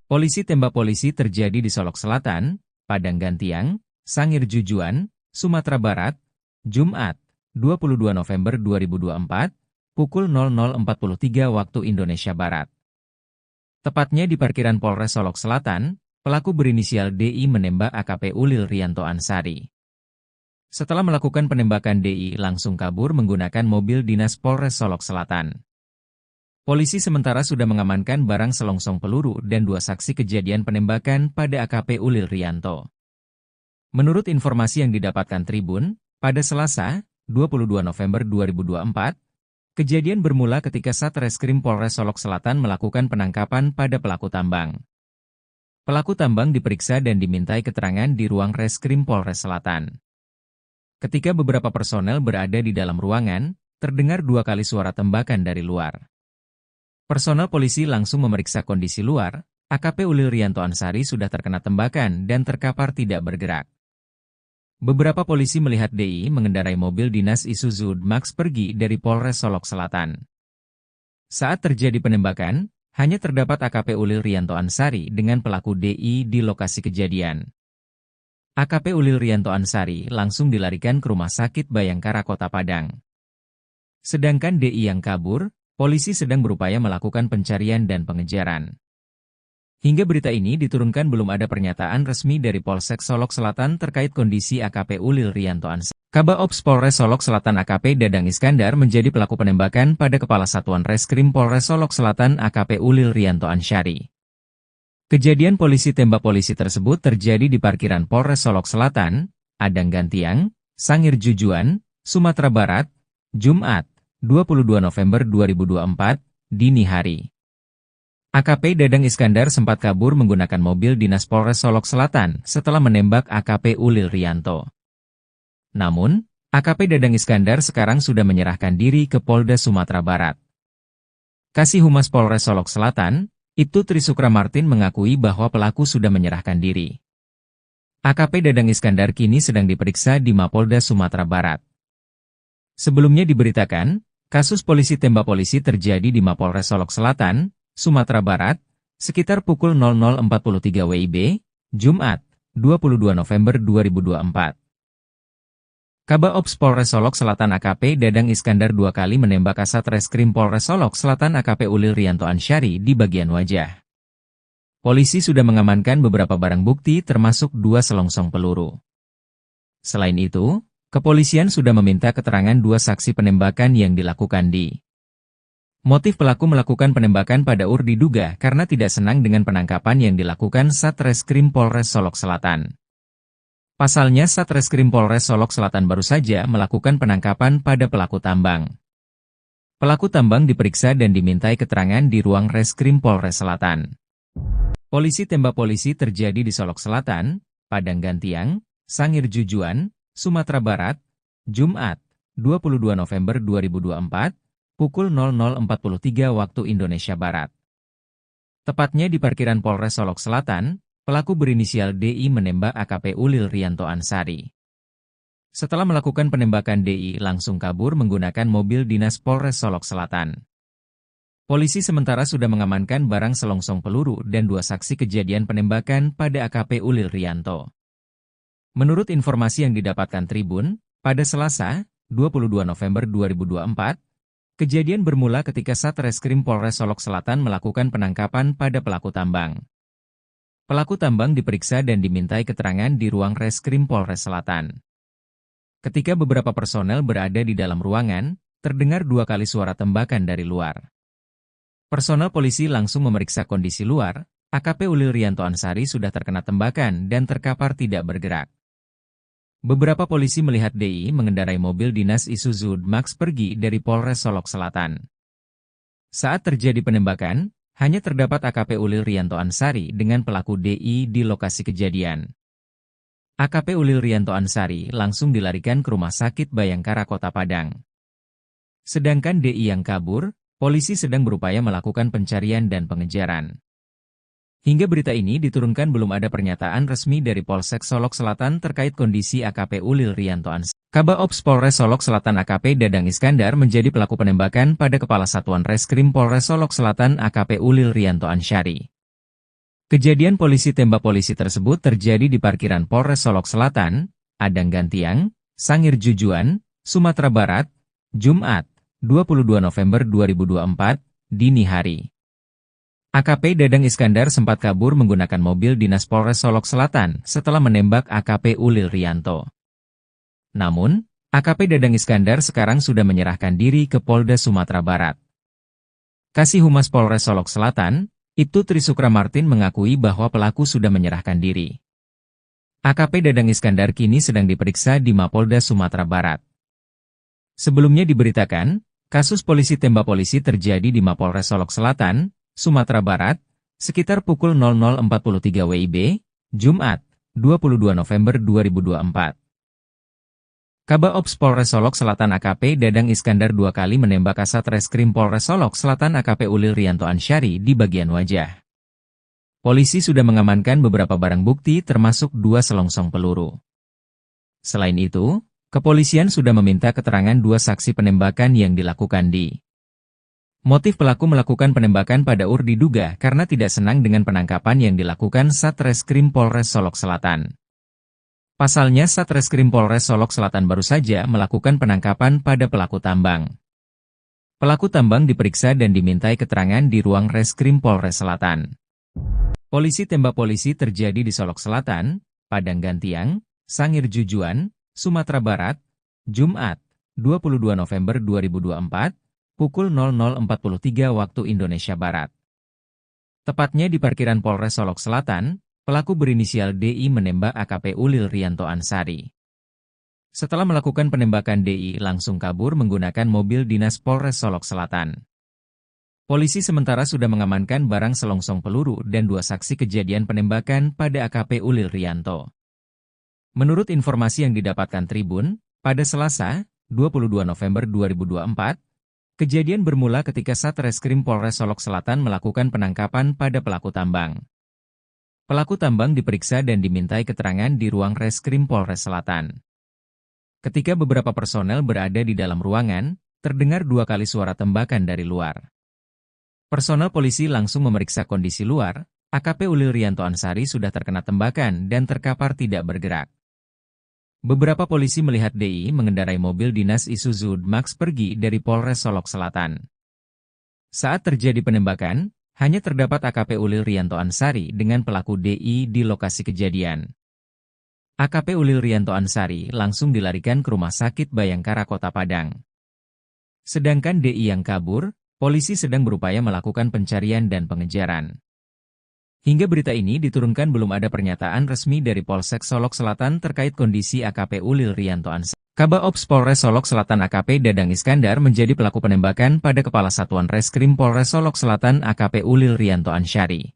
Polisi tembak polisi terjadi di Solok Selatan, Padang Gantiang, Sangir Jujuan, Sumatera Barat, Jumat, 22 November 2024, pukul 00.43 waktu Indonesia Barat. Tepatnya di parkiran Polres Solok Selatan, pelaku berinisial DI menembak AKP Ulil Riyanto Ansari. Setelah melakukan penembakan DI langsung kabur menggunakan mobil dinas Polres Solok Selatan. Polisi sementara sudah mengamankan barang selongsong peluru dan 2 saksi kejadian penembakan pada AKP Ulil Riyanto. Menurut informasi yang didapatkan Tribun, pada Selasa, 22 November 2024, kejadian bermula ketika Satreskrim Polres Solok Selatan melakukan penangkapan pada pelaku tambang. Pelaku tambang diperiksa dan dimintai keterangan di ruang Reskrim Polres Selatan. Ketika beberapa personel berada di dalam ruangan, terdengar 2 kali suara tembakan dari luar. Personel polisi langsung memeriksa kondisi luar, AKP Ulil Riyanto Ansari sudah terkena tembakan dan terkapar tidak bergerak. Beberapa polisi melihat DI mengendarai mobil dinas Isuzu Max pergi dari Polres Solok Selatan. Saat terjadi penembakan, hanya terdapat AKP Ulil Riyanto Ansari dengan pelaku DI di lokasi kejadian. AKP Ulil Riyanto Ansari langsung dilarikan ke Rumah Sakit Bayangkara Kota Padang. Sedangkan DI yang kabur, polisi sedang berupaya melakukan pencarian dan pengejaran. Hingga berita ini diturunkan belum ada pernyataan resmi dari Polsek Solok Selatan terkait kondisi AKP Ulil Riyanto Ansari. Kabak Ops Polres Solok Selatan AKP Dadang Iskandar menjadi pelaku penembakan pada Kepala Satuan Reskrim Polres Solok Selatan AKP Ulil Riyanto Ansari. Kejadian polisi tembak polisi tersebut terjadi di parkiran Polres Solok Selatan, Adang Gantiang, Sangir Jujuan, Sumatera Barat, Jumat, 22 November 2024, dini hari. AKP Dadang Iskandar sempat kabur menggunakan mobil dinas Polres Solok Selatan setelah menembak AKP Ulil Riyanto. Namun, AKP Dadang Iskandar sekarang sudah menyerahkan diri ke Polda Sumatera Barat. Kasih Humas Polres Solok Selatan, Ibtu Trisukra Martin mengakui bahwa pelaku sudah menyerahkan diri. AKP Dadang Iskandar kini sedang diperiksa di Mapolda Sumatera Barat. Sebelumnya diberitakan, kasus polisi tembak polisi terjadi di Mapolres Solok Selatan, Sumatera Barat, sekitar pukul 00.43 WIB, Jumat, 22 November 2024. Kabak Ops Polres Solok Selatan AKP Dadang Iskandar 2 kali menembak Kasat Reskrim Polres Solok Selatan AKP Ulil Riyanto Ansari di bagian wajah. Polisi sudah mengamankan beberapa barang bukti termasuk 2 selongsong peluru. Selain itu, kepolisian sudah meminta keterangan 2 saksi penembakan yang dilakukan di. Motif pelaku melakukan penembakan pada UR diduga karena tidak senang dengan penangkapan yang dilakukan Satreskrim Polres Solok Selatan. Pasalnya Satreskrim Polres Solok Selatan baru saja melakukan penangkapan pada pelaku tambang. Pelaku tambang diperiksa dan dimintai keterangan di ruang Reskrim Polres Selatan. Polisi tembak polisi terjadi di Solok Selatan, Padang Gantiang, Sangir Jujuan, Sumatera Barat, Jumat, 22 November 2024, pukul 00.43 waktu Indonesia Barat. Tepatnya di parkiran Polres Solok Selatan, pelaku berinisial DI menembak AKP Ulil Rianto Ansari. Setelah melakukan penembakan, DI langsung kabur menggunakan mobil dinas Polres Solok Selatan. Polisi sementara sudah mengamankan barang selongsong peluru dan 2 saksi kejadian penembakan pada AKP Ulil Rianto. Menurut informasi yang didapatkan Tribun, pada Selasa, 22 November 2024, kejadian bermula ketika Satreskrim Polres Solok Selatan melakukan penangkapan pada pelaku tambang. Pelaku tambang diperiksa dan dimintai keterangan di ruang Reskrim Polres Selatan. Ketika beberapa personel berada di dalam ruangan, terdengar 2 kali suara tembakan dari luar. Personel polisi langsung memeriksa kondisi luar. AKP Ulil Rianto Ansari sudah terkena tembakan dan terkapar tidak bergerak. Beberapa polisi melihat DI mengendarai mobil dinas Isuzu Max pergi dari Polres Solok Selatan. Saat terjadi penembakan, hanya terdapat AKP Ulil Rianto Ansari dengan pelaku DI di lokasi kejadian. AKP Ulil Rianto Ansari langsung dilarikan ke Rumah Sakit Bayangkara Kota Padang. Sedangkan DI yang kabur, polisi sedang berupaya melakukan pencarian dan pengejaran. Hingga berita ini diturunkan belum ada pernyataan resmi dari Polsek Solok Selatan terkait kondisi AKP Ulil Rianto Ansari. Kabaops Polres Solok Selatan AKP Dadang Iskandar menjadi pelaku penembakan pada Kepala Satuan Reskrim Polres Solok Selatan AKP Ulil Rianto Ansari. Kejadian polisi tembak polisi tersebut terjadi di parkiran Polres Solok Selatan, Padang Gantiang, Sangir Jujuan, Sumatera Barat, Jumat, 22 November 2024, dini hari. AKP Dadang Iskandar sempat kabur menggunakan mobil dinas Polres Solok Selatan setelah menembak AKP Ulil Rianto. Namun, AKP Dadang Iskandar sekarang sudah menyerahkan diri ke Polda Sumatera Barat. Kasih Humas Polres Solok Selatan, Ibtu Trisukra Martin mengakui bahwa pelaku sudah menyerahkan diri. AKP Dadang Iskandar kini sedang diperiksa di Mapolda Sumatera Barat. Sebelumnya diberitakan, kasus polisi tembak polisi terjadi di Mapolres Solok Selatan, Sumatera Barat, sekitar pukul 00.43 WIB, Jumat, 22 November 2024. Kabaops Polres Solok Selatan AKP Dadang Iskandar 2 kali menembak Kasat Reskrim Polres Solok Selatan AKP Ulil Rianto Ansari di bagian wajah. Polisi sudah mengamankan beberapa barang bukti termasuk 2 selongsong peluru. Selain itu, kepolisian sudah meminta keterangan 2 saksi penembakan yang dilakukan di. Motif pelaku melakukan penembakan pada diduga karena tidak senang dengan penangkapan yang dilakukan Satreskrim Polres Solok Selatan. Pasalnya Satreskrim Polres Solok Selatan baru saja melakukan penangkapan pada pelaku tambang. Pelaku tambang diperiksa dan dimintai keterangan di ruang Reskrim Polres Selatan. Polisi tembak polisi terjadi di Solok Selatan, Padang Gantiang, Sangir Jujuan, Sumatera Barat, Jumat, 22 November 2024, pukul 00.43 waktu Indonesia Barat. Tepatnya di parkiran Polres Solok Selatan, pelaku berinisial DI menembak AKP Ulil Rianto Ansari. Setelah melakukan penembakan, DI langsung kabur menggunakan mobil dinas Polres Solok Selatan. Polisi sementara sudah mengamankan barang selongsong peluru dan 2 saksi kejadian penembakan pada AKP Ulil Rianto. Menurut informasi yang didapatkan Tribun, pada Selasa, 22 November 2024, kejadian bermula ketika Satreskrim Polres Solok Selatan melakukan penangkapan pada pelaku tambang. Pelaku tambang diperiksa dan dimintai keterangan di ruang Reskrim Polres Selatan. Ketika beberapa personel berada di dalam ruangan, terdengar 2 kali suara tembakan dari luar. Personel polisi langsung memeriksa kondisi luar. AKP Ulil Rianto Ansari sudah terkena tembakan dan terkapar tidak bergerak. Beberapa polisi melihat DI mengendarai mobil dinas Isuzu Max pergi dari Polres Solok Selatan. Saat terjadi penembakan, hanya terdapat AKP Ulil Rianto Ansari dengan pelaku DI di lokasi kejadian. AKP Ulil Rianto Ansari langsung dilarikan ke Rumah Sakit Bayangkara Kota Padang. Sedangkan DI yang kabur, polisi sedang berupaya melakukan pencarian dan pengejaran. Hingga berita ini diturunkan belum ada pernyataan resmi dari Polsek Solok Selatan terkait kondisi AKP Ulil Rianto Ansari. Kabaops Polres Solok Selatan AKP Dadang Iskandar menjadi pelaku penembakan pada Kepala Satuan Reskrim Polres Solok Selatan AKP Ulil Rianto Ansari.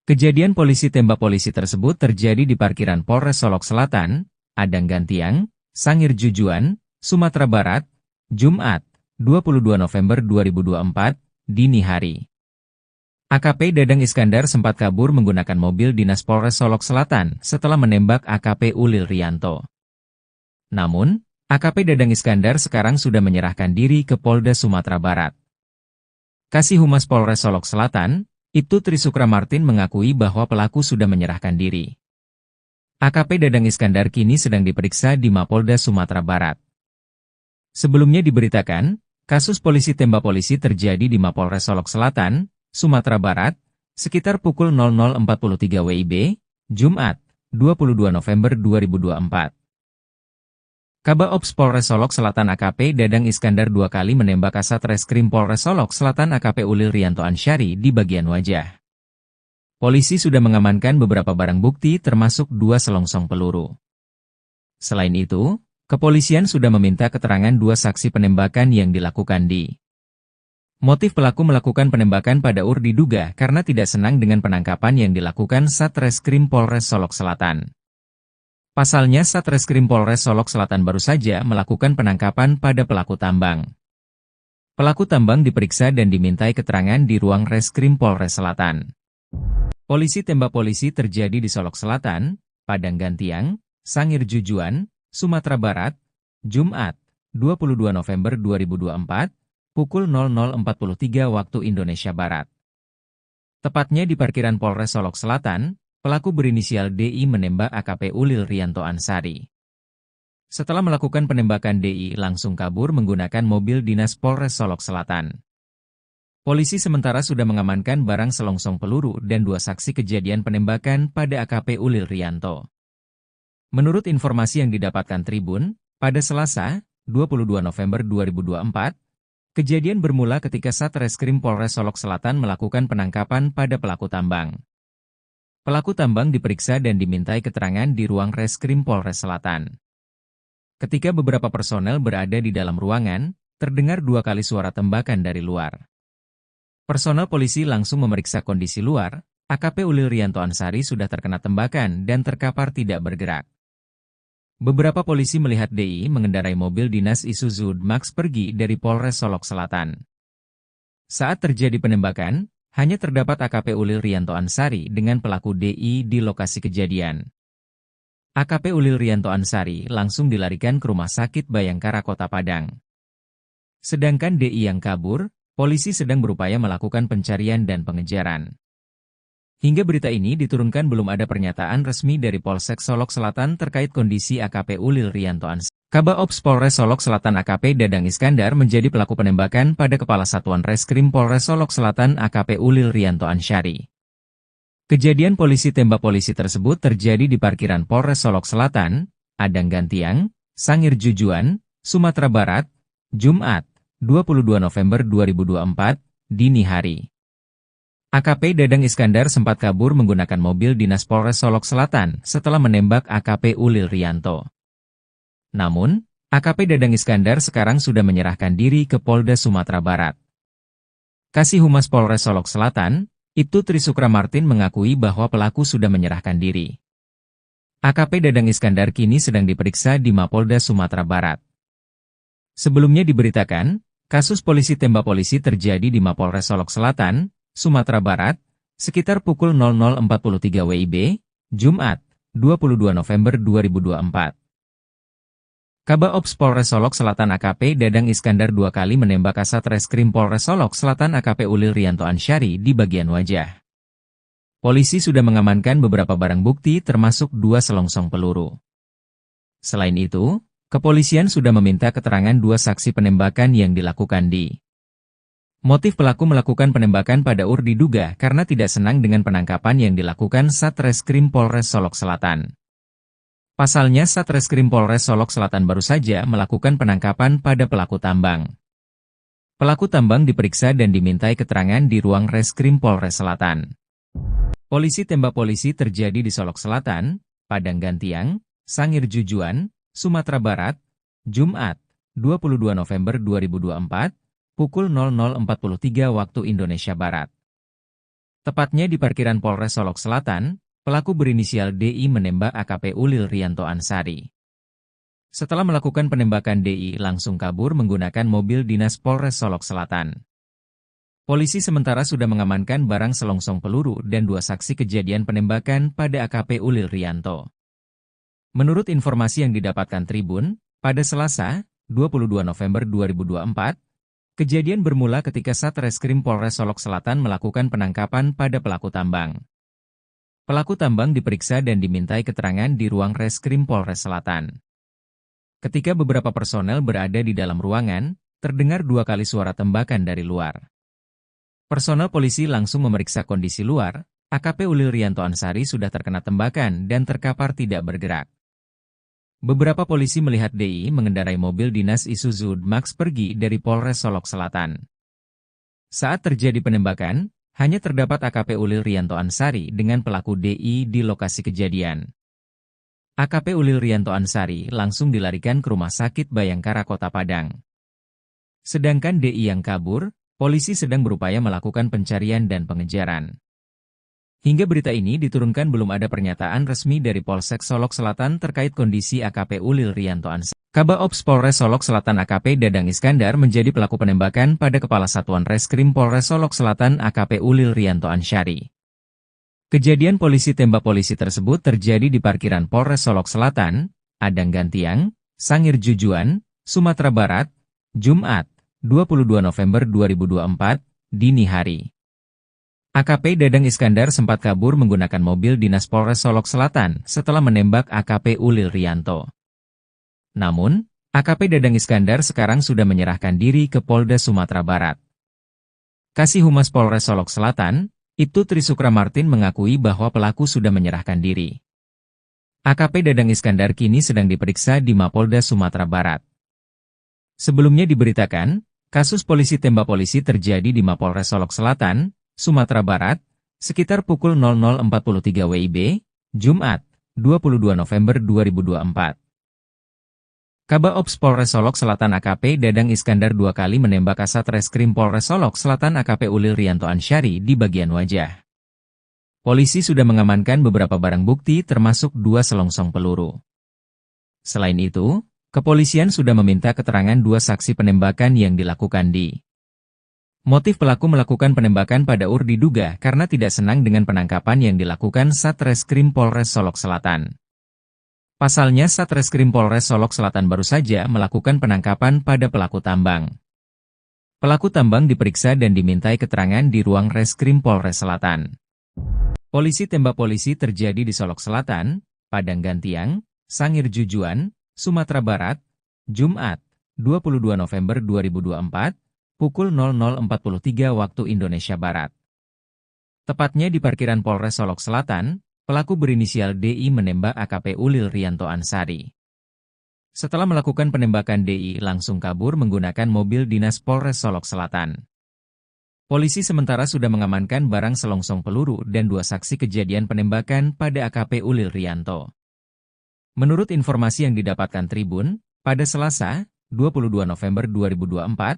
Kejadian polisi tembak polisi tersebut terjadi di parkiran Polres Solok Selatan, Adang Gantiang, Sangir Jujuan, Sumatera Barat, Jumat, 22 November 2024, dini hari. AKP Dadang Iskandar sempat kabur menggunakan mobil dinas Polres Solok Selatan setelah menembak AKP Ulil Rianto. Namun, AKP Dadang Iskandar sekarang sudah menyerahkan diri ke Polda Sumatera Barat. Kasih Humas Polres Solok Selatan, Ibtu Trisukra Martin mengakui bahwa pelaku sudah menyerahkan diri. AKP Dadang Iskandar kini sedang diperiksa di Mapolda Sumatera Barat. Sebelumnya diberitakan, kasus polisi tembak polisi terjadi di Mapolres Solok Selatan, Sumatera Barat, sekitar pukul 00.43 WIB, Jumat, 22 November 2024. Kabaops Polres Solok Selatan AKP Dadang Iskandar 2 kali menembak Kasat Reskrim Polres Solok Selatan AKP Ulil Rianto Ansari di bagian wajah. Polisi sudah mengamankan beberapa barang bukti termasuk 2 selongsong peluru. Selain itu, kepolisian sudah meminta keterangan 2 saksi penembakan yang dilakukan di. Motif pelaku melakukan penembakan pada UR diduga karena tidak senang dengan penangkapan yang dilakukan Satreskrim Polres Solok Selatan. Pasalnya Satreskrim Polres Solok Selatan baru saja melakukan penangkapan pada pelaku tambang. Pelaku tambang diperiksa dan dimintai keterangan di ruang Reskrim Polres Selatan. Polisi tembak polisi terjadi di Solok Selatan, Padang Gantiang, Sangir Jujuan, Sumatera Barat, Jumat, 22 November 2024, pukul 00.43 waktu Indonesia Barat. Tepatnya di parkiran Polres Solok Selatan, pelaku berinisial DI menembak AKP Ulil Rianto Ansari. Setelah melakukan penembakan DI langsung kabur menggunakan mobil dinas Polres Solok Selatan. Polisi sementara sudah mengamankan barang selongsong peluru dan 2 saksi kejadian penembakan pada AKP Ulil Rianto. Menurut informasi yang didapatkan Tribun, pada Selasa, 22 November 2024, kejadian bermula ketika Satreskrim Polres Solok Selatan melakukan penangkapan pada pelaku tambang. Pelaku tambang diperiksa dan dimintai keterangan di ruang Reskrim Polres Selatan. Ketika beberapa personel berada di dalam ruangan, terdengar 2 kali suara tembakan dari luar. Personel polisi langsung memeriksa kondisi luar, AKP Ulil Rianto Ansari sudah terkena tembakan dan terkapar tidak bergerak. Beberapa polisi melihat DI mengendarai mobil dinas Isuzu Max pergi dari Polres Solok Selatan. Saat terjadi penembakan, hanya terdapat AKP Ulil Rianto Ansari dengan pelaku DI di lokasi kejadian. AKP Ulil Rianto Ansari langsung dilarikan ke Rumah Sakit Bayangkara Kota Padang. Sedangkan DI yang kabur, polisi sedang berupaya melakukan pencarian dan pengejaran. Hingga berita ini diturunkan belum ada pernyataan resmi dari Polsek Solok Selatan terkait kondisi AKP Ulil Rianto Ansari. Kabaops Polres Solok Selatan AKP Dadang Iskandar menjadi pelaku penembakan pada Kepala Satuan Reskrim Polres Solok Selatan AKP Ulil Rianto Ansari. Kejadian polisi tembak polisi tersebut terjadi di parkiran Polres Solok Selatan, Adang Gantiang, Sangir Jujuan, Sumatera Barat, Jumat, 22 November 2024, dini hari. AKP Dadang Iskandar sempat kabur menggunakan mobil dinas Polres Solok Selatan setelah menembak AKP Ulil Rianto. Namun, AKP Dadang Iskandar sekarang sudah menyerahkan diri ke Polda Sumatera Barat. Kasih Humas Polres Solok Selatan, Ibtu Trisukra Martin mengakui bahwa pelaku sudah menyerahkan diri. AKP Dadang Iskandar kini sedang diperiksa di Mapolda Sumatera Barat. Sebelumnya diberitakan, kasus polisi tembak polisi terjadi di Mapolres Solok Selatan, Sumatera Barat, sekitar pukul 00.43 WIB, Jumat, 22 November 2024. Kabaops Polres Solok Selatan AKP Dadang Iskandar 2 kali menembak Kasat Reskrim Polres Solok Selatan AKP Ulil Rianto Ansari di bagian wajah. Polisi sudah mengamankan beberapa barang bukti termasuk 2 selongsong peluru. Selain itu, kepolisian sudah meminta keterangan 2 saksi penembakan yang dilakukan di. Motif pelaku melakukan penembakan pada UR diduga karena tidak senang dengan penangkapan yang dilakukan Satreskrim Polres Solok Selatan. Pasalnya Satreskrim Polres Solok Selatan baru saja melakukan penangkapan pada pelaku tambang. Pelaku tambang diperiksa dan dimintai keterangan di ruang Reskrim Polres Selatan. Polisi tembak polisi terjadi di Solok Selatan, Padang Gantiang, Sangir Jujuan, Sumatera Barat, Jumat, 22 November 2024, pukul 00.43 waktu Indonesia Barat. Tepatnya di parkiran Polres Solok Selatan, pelaku berinisial DI menembak AKP Ulil Rianto Ansari. Setelah melakukan penembakan, DI langsung kabur menggunakan mobil dinas Polres Solok Selatan. Polisi sementara sudah mengamankan barang selongsong peluru dan 2 saksi kejadian penembakan pada AKP Ulil Rianto. Menurut informasi yang didapatkan Tribun, pada Selasa, 22 November 2024, kejadian bermula ketika Satreskrim Polres Solok Selatan melakukan penangkapan pada pelaku tambang. Pelaku tambang diperiksa dan dimintai keterangan di ruang Reskrim Polres Selatan. Ketika beberapa personel berada di dalam ruangan, terdengar 2 kali suara tembakan dari luar. Personel polisi langsung memeriksa kondisi luar. AKP Ulil Rianto Ansari sudah terkena tembakan dan terkapar tidak bergerak. Beberapa polisi melihat DI mengendarai mobil dinas Isuzu Max pergi dari Polres Solok Selatan. Saat terjadi penembakan, hanya terdapat AKP Ulil Rianto Ansari dengan pelaku DI di lokasi kejadian. AKP Ulil Rianto Ansari langsung dilarikan ke Rumah Sakit Bayangkara Kota Padang. Sedangkan DI yang kabur, polisi sedang berupaya melakukan pencarian dan pengejaran. Hingga berita ini diturunkan belum ada pernyataan resmi dari Polsek Solok Selatan terkait kondisi AKP Ulil Rianto Ansari. Kabak Ops Polres Solok Selatan AKP Dadang Iskandar menjadi pelaku penembakan pada Kepala Satuan Reskrim Polres Solok Selatan AKP Ulil Rianto Ansari. Kejadian polisi tembak polisi tersebut terjadi di parkiran Polres Solok Selatan, Padang Gantiang, Sangir Jujuan, Sumatera Barat, Jumat, 22 November 2024, dini hari. AKP Dadang Iskandar sempat kabur menggunakan mobil dinas Polres Solok Selatan setelah menembak AKP Ulil Rianto. Namun, AKP Dadang Iskandar sekarang sudah menyerahkan diri ke Polda Sumatera Barat. Kasih Humas Polres Solok Selatan, Ibtu Trisukra Martin mengakui bahwa pelaku sudah menyerahkan diri. AKP Dadang Iskandar kini sedang diperiksa di Mapolda Sumatera Barat. Sebelumnya diberitakan, kasus polisi tembak polisi terjadi di Mapolres Solok Selatan, Sumatera Barat, sekitar pukul 00.43 WIB, Jumat, 22 November 2024. Kabak Ops Polres Solok Selatan AKP Dadang Iskandar 2 kali menembak Kasat Reskrim Polres Solok Selatan AKP Ulil Rianto Ansari di bagian wajah. Polisi sudah mengamankan beberapa barang bukti termasuk 2 selongsong peluru. Selain itu, kepolisian sudah meminta keterangan 2 saksi penembakan yang dilakukan di. Motif pelaku melakukan penembakan pada UR diduga karena tidak senang dengan penangkapan yang dilakukan Satreskrim Polres Solok Selatan. Pasalnya Satreskrim Polres Solok Selatan baru saja melakukan penangkapan pada pelaku tambang. Pelaku tambang diperiksa dan dimintai keterangan di ruang Reskrim Polres Selatan. Polisi tembak polisi terjadi di Solok Selatan, Padang Gantiang, Sangir Jujuan, Sumatera Barat, Jumat, 22 November 2024, pukul 00.43 waktu Indonesia Barat. Tepatnya di parkiran Polres Solok Selatan, pelaku berinisial DI menembak AKP Ulil Rianto Ansari. Setelah melakukan penembakan, DI langsung kabur menggunakan mobil dinas Polres Solok Selatan. Polisi sementara sudah mengamankan barang selongsong peluru dan 2 saksi kejadian penembakan pada AKP Ulil Rianto. Menurut informasi yang didapatkan Tribun, pada Selasa, 22 November 2024,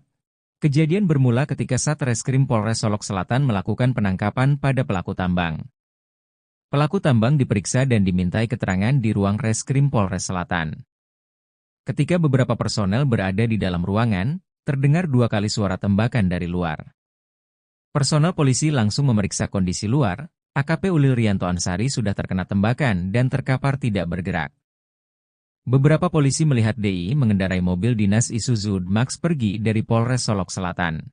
kejadian bermula ketika Satreskrim Polres Solok Selatan melakukan penangkapan pada pelaku tambang. Pelaku tambang diperiksa dan dimintai keterangan di ruang Reskrim Polres Selatan. Ketika beberapa personel berada di dalam ruangan, terdengar 2 kali suara tembakan dari luar. Personel polisi langsung memeriksa kondisi luar. AKP Ulil Rianto Ansari sudah terkena tembakan dan terkapar tidak bergerak. Beberapa polisi melihat DI mengendarai mobil dinas Isuzu Max pergi dari Polres Solok Selatan.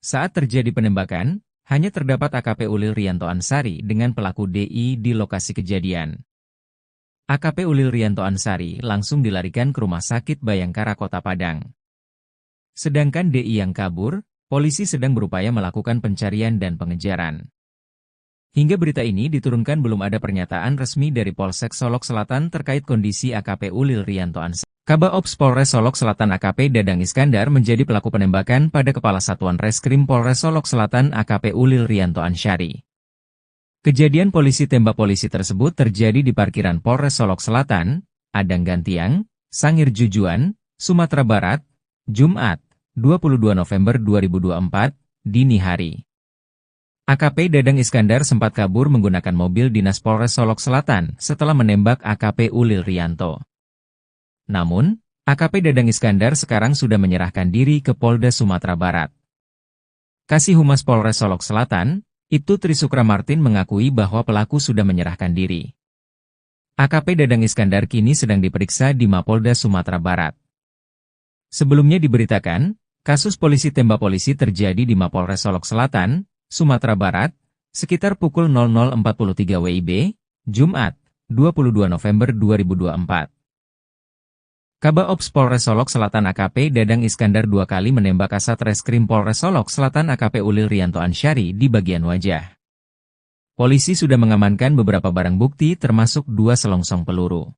Saat terjadi penembakan, hanya terdapat AKP Ulil Rianto Ansari dengan pelaku DI di lokasi kejadian. AKP Ulil Rianto Ansari langsung dilarikan ke Rumah Sakit Bayangkara Kota Padang. Sedangkan DI yang kabur, polisi sedang berupaya melakukan pencarian dan pengejaran. Hingga berita ini diturunkan belum ada pernyataan resmi dari Polsek Solok Selatan terkait kondisi AKP Ulil Rianto Ansari. Kabak Ops Polres Solok Selatan AKP Dadang Iskandar menjadi pelaku penembakan pada Kepala Satuan Reskrim Polres Solok Selatan AKP Ulil Rianto Ansari. Kejadian polisi tembak polisi tersebut terjadi di parkiran Polres Solok Selatan, Adang Gantiang, Sangir Jujuan, Sumatera Barat, Jumat, 22 November 2024, dini hari. AKP Dadang Iskandar sempat kabur menggunakan mobil dinas Polres Solok Selatan setelah menembak AKP Ulil Rianto. Namun, AKP Dadang Iskandar sekarang sudah menyerahkan diri ke Polda Sumatera Barat. Kasih Humas Polres Solok Selatan, Ibtu Trisukra Martin mengakui bahwa pelaku sudah menyerahkan diri. AKP Dadang Iskandar kini sedang diperiksa di Mapolda Sumatera Barat. Sebelumnya diberitakan, kasus polisi tembak polisi terjadi di Mapolres Solok Selatan, Sumatera Barat, sekitar pukul 00.43 WIB, Jumat, 22 November 2024. Kaba Ops Polres Solok Selatan AKP Dadang Iskandar 2 kali menembak Kasat Reskrim Polres Solok Selatan AKP Ulil Rianto Ansyari di bagian wajah. Polisi sudah mengamankan beberapa barang bukti termasuk 2 selongsong peluru.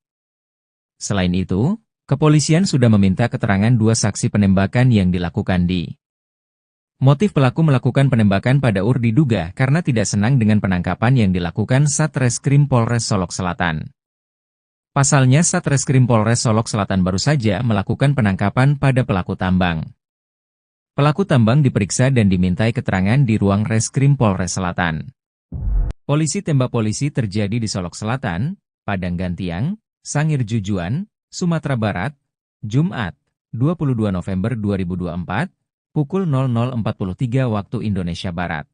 Selain itu, kepolisian sudah meminta keterangan 2 saksi penembakan yang dilakukan di. Motif pelaku melakukan penembakan pada diduga karena tidak senang dengan penangkapan yang dilakukan Satreskrim Polres Solok Selatan. Pasalnya Satreskrim Polres Solok Selatan baru saja melakukan penangkapan pada pelaku tambang. Pelaku tambang diperiksa dan dimintai keterangan di ruang Reskrim Polres Selatan. Polisi tembak polisi terjadi di Solok Selatan, Padang Gantiang, Sangir Jujuan, Sumatera Barat, Jumat, 22 November 2024, pukul 00.43 waktu Indonesia Barat.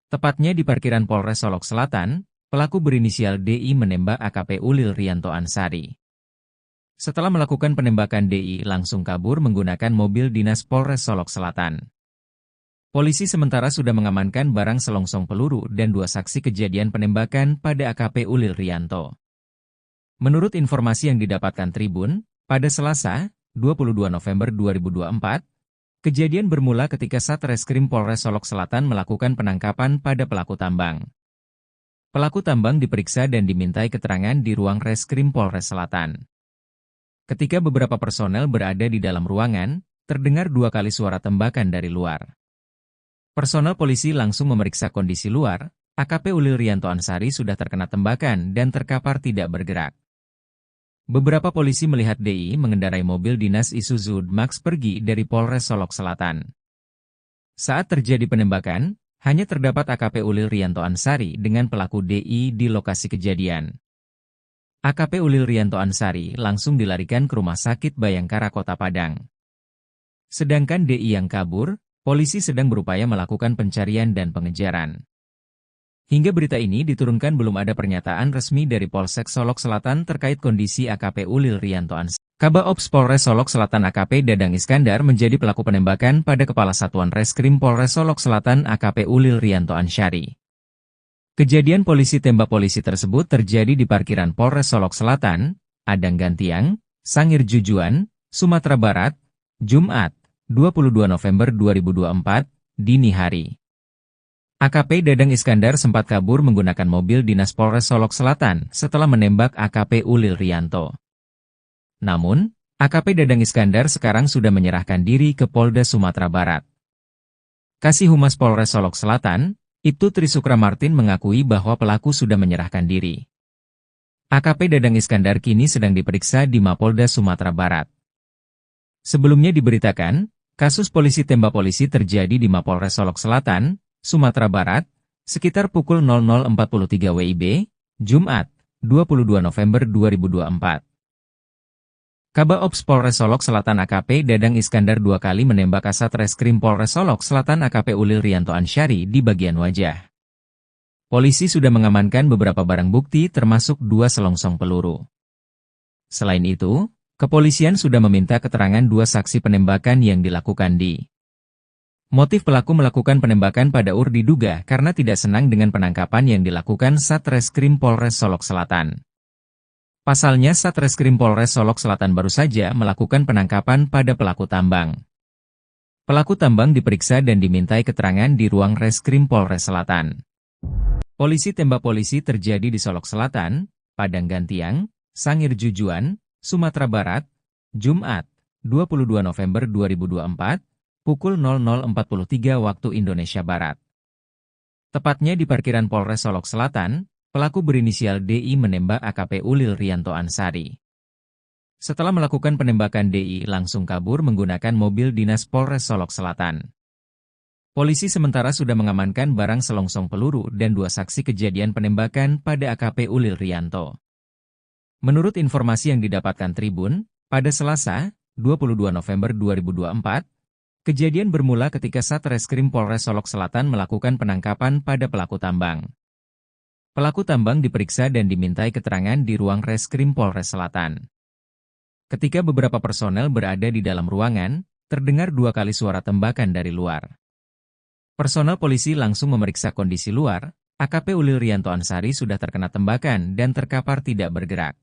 Tepatnya di parkiran Polres Solok Selatan, pelaku berinisial DI menembak AKP Ulil Rianto Ansyari. Setelah melakukan penembakan DI langsung kabur menggunakan mobil dinas Polres Solok Selatan. Polisi sementara sudah mengamankan barang selongsong peluru dan 2 saksi kejadian penembakan pada AKP Ulil Rianto. Menurut informasi yang didapatkan Tribun, pada Selasa, 22 November 2024, kejadian bermula ketika Satreskrim Polres Solok Selatan melakukan penangkapan pada pelaku tambang. Pelaku tambang diperiksa dan dimintai keterangan di ruang Reskrim Polres Selatan. Ketika beberapa personel berada di dalam ruangan, terdengar 2 kali suara tembakan dari luar. Personel polisi langsung memeriksa kondisi luar, AKP Ulil Rianto Ansyari sudah terkena tembakan dan terkapar tidak bergerak. Beberapa polisi melihat DI mengendarai mobil dinas Isuzu Max pergi dari Polres Solok Selatan. Saat terjadi penembakan, hanya terdapat AKP Ulil Rianto Ansyari dengan pelaku DI di lokasi kejadian. AKP Ulil Rianto Ansyari langsung dilarikan ke Rumah Sakit Bayangkara Kota Padang. Sedangkan DI yang kabur, polisi sedang berupaya melakukan pencarian dan pengejaran. Hingga berita ini diturunkan belum ada pernyataan resmi dari Polsek Solok Selatan terkait kondisi AKP Ulil Rianto Ansyari. Kaba Ops Polres Solok Selatan AKP Dadang Iskandar menjadi pelaku penembakan pada Kepala Satuan Reskrim Polres Solok Selatan AKP Ulil Rianto Ansyari. Kejadian polisi tembak polisi tersebut terjadi di parkiran Polres Solok Selatan, Adang Gantiang, Sangir Jujuan, Sumatera Barat, Jumat, 22 November 2024, dini hari. AKP Dadang Iskandar sempat kabur menggunakan mobil dinas Polres Solok Selatan setelah menembak AKP Ulil Rianto. Namun, AKP Dadang Iskandar sekarang sudah menyerahkan diri ke Polda Sumatera Barat. Kasih Humas Polres Solok Selatan, Ibtu Trisukra Martin mengakui bahwa pelaku sudah menyerahkan diri. AKP Dadang Iskandar kini sedang diperiksa di Mapolda Sumatera Barat. Sebelumnya diberitakan, kasus polisi tembak polisi terjadi di Mapolres Solok Selatan, Sumatera Barat, sekitar pukul 00.43 WIB, Jumat, 22 November 2024. Kaba Ops Polres Solok Selatan AKP Dadang Iskandar 2 kali menembak Kasat Reskrim Polres Solok Selatan AKP Ulil Rianto Ansyari di bagian wajah. Polisi sudah mengamankan beberapa barang bukti termasuk 2 selongsong peluru. Selain itu, kepolisian sudah meminta keterangan 2 saksi penembakan yang dilakukan di. Motif pelaku melakukan penembakan pada diduga karena tidak senang dengan penangkapan yang dilakukan Satreskrim Polres Solok Selatan. Pasalnya Satreskrim Polres Solok Selatan baru saja melakukan penangkapan pada pelaku tambang. Pelaku tambang diperiksa dan dimintai keterangan di ruang Reskrim Polres Selatan. Polisi tembak polisi terjadi di Solok Selatan, Padang Gantiang, Sangir Jujuan, Sumatera Barat, Jumat, 22 November 2024, pukul 00.43 waktu Indonesia Barat. Tepatnya di parkiran Polres Solok Selatan, pelaku berinisial DI menembak AKP Ulil Rianto Ansari. Setelah melakukan penembakan, DI langsung kabur menggunakan mobil dinas Polres Solok Selatan. Polisi sementara sudah mengamankan barang selongsong peluru dan 2 saksi kejadian penembakan pada AKP Ulil Rianto. Menurut informasi yang didapatkan Tribun, pada Selasa, 22 November 2024, kejadian bermula ketika Satreskrim Polres Solok Selatan melakukan penangkapan pada pelaku tambang. Pelaku tambang diperiksa dan dimintai keterangan di ruang Reskrim Polres Selatan. Ketika beberapa personel berada di dalam ruangan, terdengar 2 kali suara tembakan dari luar. Personel polisi langsung memeriksa kondisi luar. AKP Ulil Rianto Ansari sudah terkena tembakan dan terkapar tidak bergerak.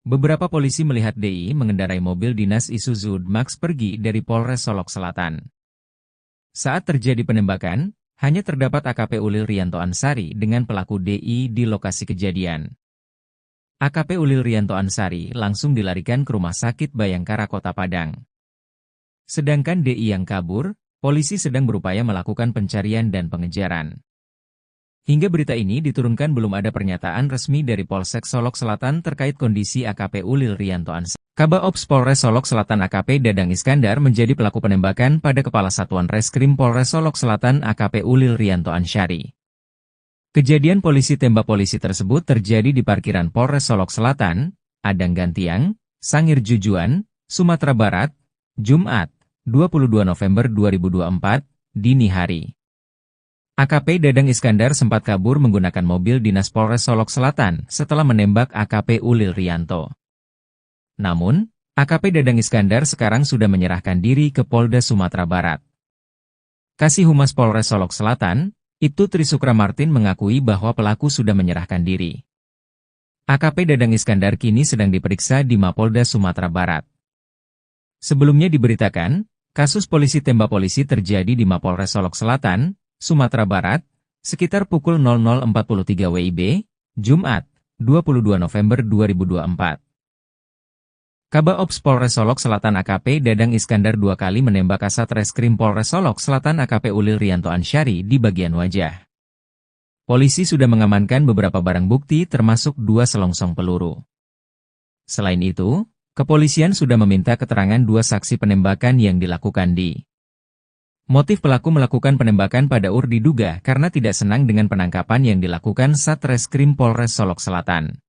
Beberapa polisi melihat DI mengendarai mobil dinas Isuzu Max pergi dari Polres Solok Selatan. Saat terjadi penembakan, hanya terdapat AKP Ulil Rianto Ansari dengan pelaku DI di lokasi kejadian. AKP Ulil Rianto Ansari langsung dilarikan ke Rumah Sakit Bayangkara Kota Padang. Sedangkan DI yang kabur, polisi sedang berupaya melakukan pencarian dan pengejaran. Hingga berita ini diturunkan belum ada pernyataan resmi dari Polsek Solok Selatan terkait kondisi AKP Ulil Rianto Ansari. Kabaops Polres Solok Selatan AKP Dadang Iskandar menjadi pelaku penembakan pada Kepala Satuan Reskrim Polres Solok Selatan AKP Ulil Rianto Ansari. Kejadian polisi tembak polisi tersebut terjadi di parkiran Polres Solok Selatan, Adang Gantiang, Sangir Jujuan, Sumatera Barat, Jumat, 22 November 2024, dini hari. AKP Dadang Iskandar sempat kabur menggunakan mobil dinas Polres Solok Selatan setelah menembak AKP Ulil Rianto. Namun, AKP Dadang Iskandar sekarang sudah menyerahkan diri ke Polda Sumatera Barat. Kasih Humas Polres Solok Selatan, Ibtu Trisukra Martin mengakui bahwa pelaku sudah menyerahkan diri. AKP Dadang Iskandar kini sedang diperiksa di Mapolda Sumatera Barat. Sebelumnya diberitakan, kasus polisi tembak polisi terjadi di Mapolres Solok Selatan, Sumatera Barat, sekitar pukul 00.43 WIB, Jumat, 22 November 2024. Kabaops Polres Solok Selatan AKP Dadang Iskandar 2 kali menembak Kasat Reskrim Polres Solok Selatan AKP Ulil Rianto Ansari di bagian wajah. Polisi sudah mengamankan beberapa barang bukti termasuk 2 selongsong peluru. Selain itu, kepolisian sudah meminta keterangan 2 saksi penembakan yang dilakukan di. Motif pelaku melakukan penembakan pada UR diduga karena tidak senang dengan penangkapan yang dilakukan Satreskrim Polres Solok Selatan.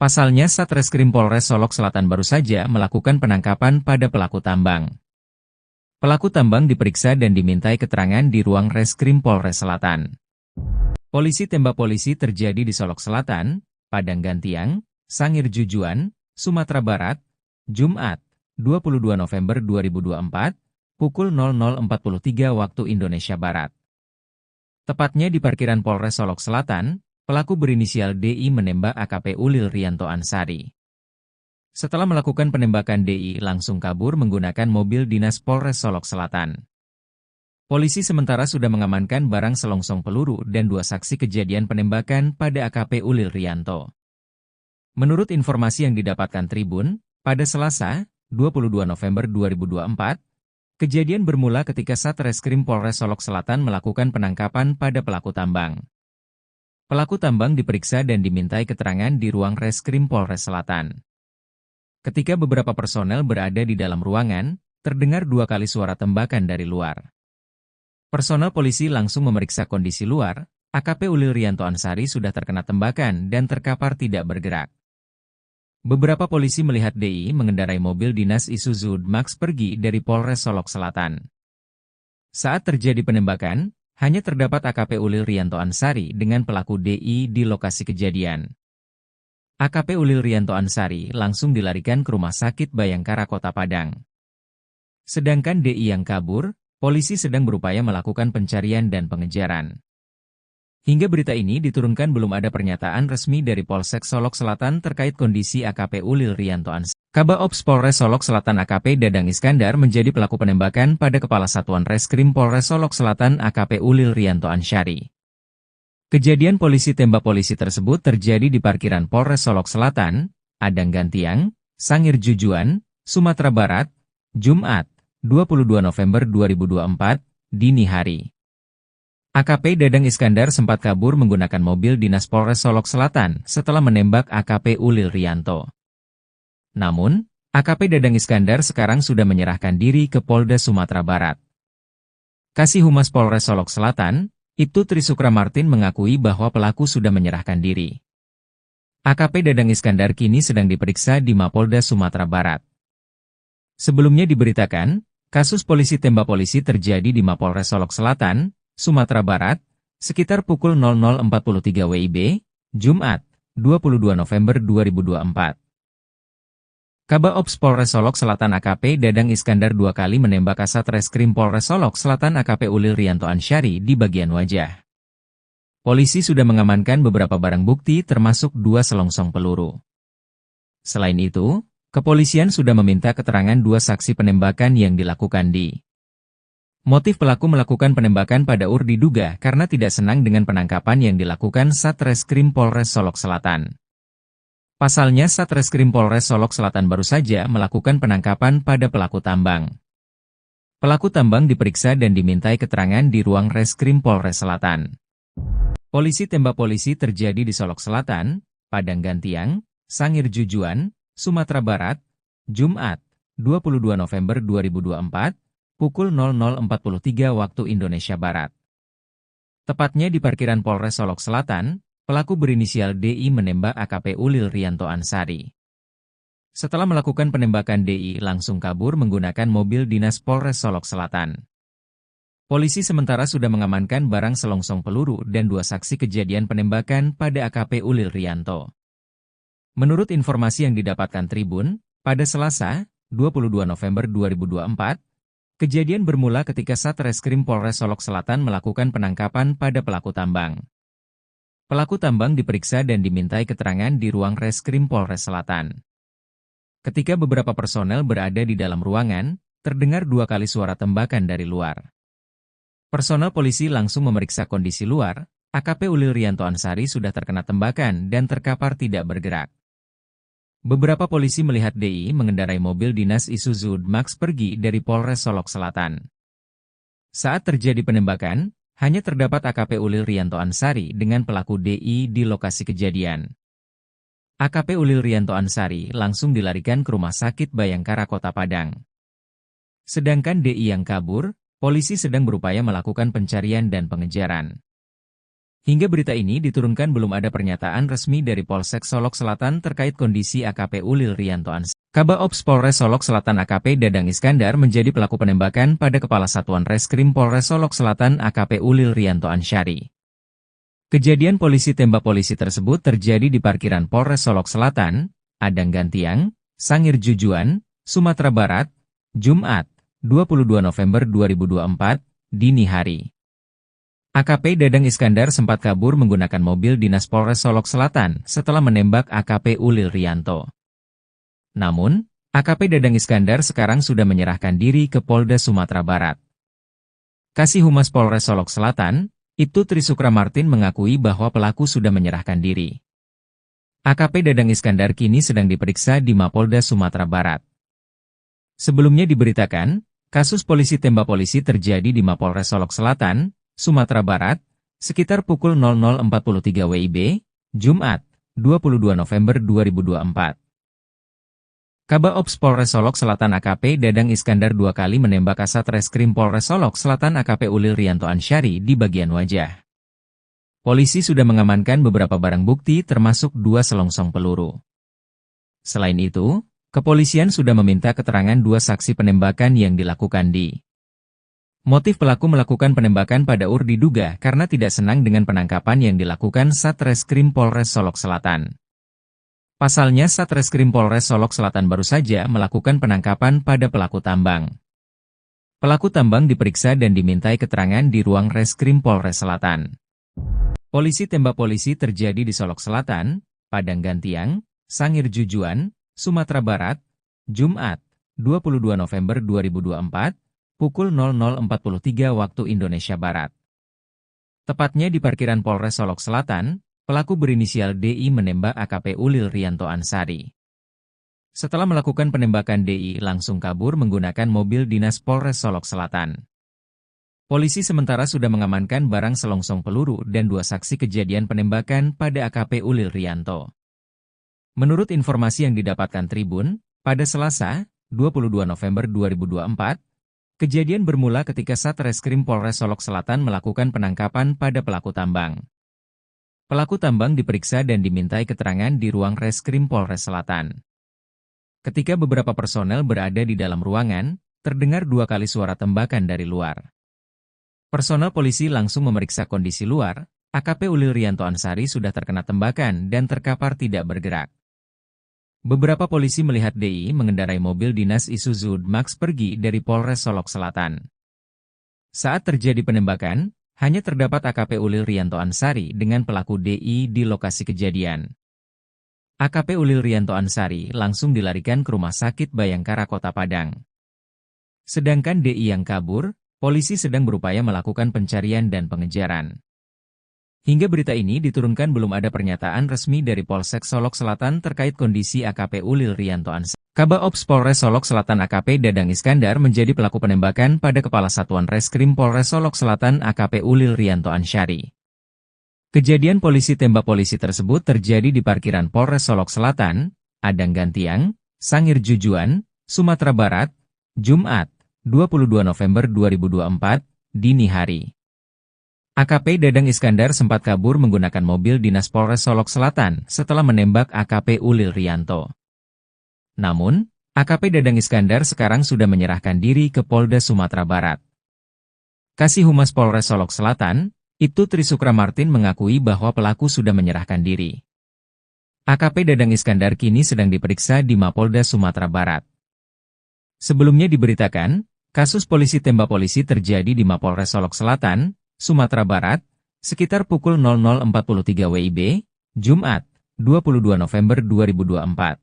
Pasalnya Satreskrim Polres Solok Selatan baru saja melakukan penangkapan pada pelaku tambang. Pelaku tambang diperiksa dan dimintai keterangan di ruang Reskrim Polres Selatan. Polisi tembak polisi terjadi di Solok Selatan, Padang Gantiang, Sangir Jujuan, Sumatera Barat, Jumat, 22 November 2024, pukul 00.43 waktu Indonesia Barat. Tepatnya di parkiran Polres Solok Selatan, pelaku berinisial DI menembak AKP Ulil Rianto Ansari. Setelah melakukan penembakan, DI langsung kabur menggunakan mobil dinas Polres Solok Selatan. Polisi sementara sudah mengamankan barang selongsong peluru dan 2 saksi kejadian penembakan pada AKP Ulil Rianto. Menurut informasi yang didapatkan Tribun, pada Selasa, 22 November 2024, kejadian bermula ketika Satreskrim Polres Solok Selatan melakukan penangkapan pada pelaku tambang. Pelaku tambang diperiksa dan dimintai keterangan di ruang Reskrim Polres Selatan. Ketika beberapa personel berada di dalam ruangan, terdengar 2 kali suara tembakan dari luar. Personel polisi langsung memeriksa kondisi luar. AKP Ulil Rianto Ansari sudah terkena tembakan dan terkapar tidak bergerak. Beberapa polisi melihat DI mengendarai mobil dinas Isuzu Max pergi dari Polres Solok Selatan. Saat terjadi penembakan, hanya terdapat AKP Ulil Rianto Ansari dengan pelaku DI di lokasi kejadian. AKP Ulil Rianto Ansari langsung dilarikan ke Rumah Sakit Bayangkara Kota Padang. Sedangkan DI yang kabur, polisi sedang berupaya melakukan pencarian dan pengejaran. Hingga berita ini diturunkan belum ada pernyataan resmi dari Polsek Solok Selatan terkait kondisi AKP Ulil Rianto Ansari. Kabaops Polres Solok Selatan AKP Dadang Iskandar menjadi pelaku penembakan pada Kepala Satuan Reskrim Polres Solok Selatan AKP Ulil Rianto Ansari. Kejadian polisi tembak polisi tersebut terjadi di parkiran Polres Solok Selatan, Adang Gantiang, Sangir Jujuan, Sumatera Barat, Jumat, 22 November 2024, dini hari. AKP Dadang Iskandar sempat kabur menggunakan mobil dinas Polres Solok Selatan setelah menembak AKP Ulil Rianto. Namun, AKP Dadang Iskandar sekarang sudah menyerahkan diri ke Polda Sumatera Barat. Kasih Humas Polres Solok Selatan, Ibtu Trisukra Martin mengakui bahwa pelaku sudah menyerahkan diri. AKP Dadang Iskandar kini sedang diperiksa di Mapolda Sumatera Barat. Sebelumnya diberitakan, kasus polisi tembak polisi terjadi di Mapolres Solok Selatan, Sumatera Barat, sekitar pukul 00.43 WIB, Jumat, 22 November 2024. Kabak Ops Polres Solok Selatan AKP Dadang Iskandar 2 kali menembak Kasat Reskrim Polres Solok Selatan AKP Ulil Rianto Ansyari di bagian wajah. Polisi sudah mengamankan beberapa barang bukti termasuk 2 selongsong peluru. Selain itu, kepolisian sudah meminta keterangan 2 saksi penembakan yang dilakukan di. Motif pelaku melakukan penembakan pada UR diduga karena tidak senang dengan penangkapan yang dilakukan Satreskrim Polres Solok Selatan. Pasalnya Satreskrim Polres Solok Selatan baru saja melakukan penangkapan pada pelaku tambang. Pelaku tambang diperiksa dan dimintai keterangan di ruang Reskrim Polres Selatan. Polisi tembak polisi terjadi di Solok Selatan, Padang Gantiang, Sangir Jujuan, Sumatera Barat, Jumat, 22 November 2024, pukul 00.43 waktu Indonesia Barat. Tepatnya di parkiran Polres Solok Selatan, pelaku berinisial DI menembak AKP Ulil Rianto Ansyari. Setelah melakukan penembakan DI langsung kabur menggunakan mobil dinas Polres Solok Selatan. Polisi sementara sudah mengamankan barang selongsong peluru dan 2 saksi kejadian penembakan pada AKP Ulil Rianto. Menurut informasi yang didapatkan Tribun, pada Selasa, 22 November 2024, kejadian bermula ketika Satreskrim Polres Solok Selatan melakukan penangkapan pada pelaku tambang. Pelaku tambang diperiksa dan dimintai keterangan di ruang Reskrim Polres Selatan. Ketika beberapa personel berada di dalam ruangan, terdengar 2 kali suara tembakan dari luar. Personel polisi langsung memeriksa kondisi luar, AKP Ulil Rianto Ansyari sudah terkena tembakan dan terkapar tidak bergerak. Beberapa polisi melihat DI mengendarai mobil dinas Isuzu Max pergi dari Polres Solok Selatan. Saat terjadi penembakan, hanya terdapat AKP Ulil Rianto Ansyari dengan pelaku DI di lokasi kejadian. AKP Ulil Rianto Ansyari langsung dilarikan ke Rumah Sakit Bayangkara Kota Padang. Sedangkan DI yang kabur, polisi sedang berupaya melakukan pencarian dan pengejaran. Hingga berita ini diturunkan belum ada pernyataan resmi dari Polsek Solok Selatan terkait kondisi AKP Ulil Rianto Ansyari. Kabak Ops Polres Solok Selatan AKP Dadang Iskandar menjadi pelaku penembakan pada Kepala Satuan Reskrim Polres Solok Selatan AKP Ulil Rianto Ansyari. Kejadian polisi tembak polisi tersebut terjadi di parkiran Polres Solok Selatan, Padang Gantiang, Sangir Jujuan, Sumatera Barat, Jumat, 22 November 2024, dini hari. AKP Dadang Iskandar sempat kabur menggunakan mobil dinas Polres Solok Selatan setelah menembak AKP Ulil Rianto. Namun, AKP Dadang Iskandar sekarang sudah menyerahkan diri ke Polda Sumatera Barat. Kasih Humas Polres Solok Selatan, Ibtu Trisukra Martin mengakui bahwa pelaku sudah menyerahkan diri. AKP Dadang Iskandar kini sedang diperiksa di Mapolda Sumatera Barat. Sebelumnya diberitakan, kasus polisi tembak polisi terjadi di Mapolres Solok Selatan, Sumatera Barat, sekitar pukul 00.43 WIB, Jumat, 22 November 2024. Kabak Ops Polres Solok Selatan AKP Dadang Iskandar 2 kali menembak Kasat Reskrim Polres Solok Selatan AKP Ulil Rianto Ansyari di bagian wajah. Polisi sudah mengamankan beberapa barang bukti termasuk 2 selongsong peluru. Selain itu, kepolisian sudah meminta keterangan 2 saksi penembakan yang dilakukan di. Motif pelaku melakukan penembakan pada UR diduga karena tidak senang dengan penangkapan yang dilakukan Satreskrim Polres Solok Selatan. Pasalnya Satreskrim Polres Solok Selatan baru saja melakukan penangkapan pada pelaku tambang. Pelaku tambang diperiksa dan dimintai keterangan di ruang Reskrim Polres Selatan. Polisi tembak polisi terjadi di Solok Selatan, Padang Gantiang, Sangir Jujuan, Sumatera Barat, Jumat, 22 November 2024, pukul 00.43 waktu Indonesia Barat. Tepatnya di parkiran Polres Solok Selatan, pelaku berinisial DI menembak AKP Ulil Rianto Ansyari. Setelah melakukan penembakan DI langsung kabur menggunakan mobil dinas Polres Solok Selatan. Polisi sementara sudah mengamankan barang selongsong peluru dan 2 saksi kejadian penembakan pada AKP Ulil Rianto. Menurut informasi yang didapatkan Tribun, pada Selasa, 22 November 2024, kejadian bermula ketika Satreskrim Polres Solok Selatan melakukan penangkapan pada pelaku tambang. Pelaku tambang diperiksa dan dimintai keterangan di ruang Reskrim Polres Selatan. Ketika beberapa personel berada di dalam ruangan, terdengar 2 kali suara tembakan dari luar. Personel polisi langsung memeriksa kondisi luar. AKP Ulil Rianto Ansari sudah terkena tembakan dan terkapar tidak bergerak. Beberapa polisi melihat DI mengendarai mobil dinas Isuzu Max pergi dari Polres Solok Selatan. Saat terjadi penembakan, hanya terdapat AKP Ulil Rianto Ansari dengan pelaku DI di lokasi kejadian. AKP Ulil Rianto Ansari langsung dilarikan ke Rumah Sakit Bayangkara Kota Padang. Sedangkan DI yang kabur, polisi sedang berupaya melakukan pencarian dan pengejaran. Hingga berita ini diturunkan belum ada pernyataan resmi dari Polsek Solok Selatan terkait kondisi AKP Ulil Rianto Ansari. Kabak Ops Polres Solok Selatan AKP Dadang Iskandar menjadi pelaku penembakan pada Kepala Satuan Reskrim Polres Solok Selatan AKP Ulil Rianto Ansari. Kejadian polisi tembak polisi tersebut terjadi di parkiran Polres Solok Selatan, Adang Gantiang, Sangir Jujuan, Sumatera Barat, Jumat, 22 November 2024, dini hari. AKP Dadang Iskandar sempat kabur menggunakan mobil dinas Polres Solok Selatan setelah menembak AKP Ulil Rianto. Namun, AKP Dadang Iskandar sekarang sudah menyerahkan diri ke Polda Sumatera Barat. Kasih Humas Polres Solok Selatan, Ibtu Trisukra Martin mengakui bahwa pelaku sudah menyerahkan diri. AKP Dadang Iskandar kini sedang diperiksa di Mapolda Sumatera Barat. Sebelumnya diberitakan, kasus polisi tembak polisi terjadi di Mapolres Solok Selatan, Sumatera Barat, sekitar pukul 00.43 WIB, Jumat, 22 November 2024.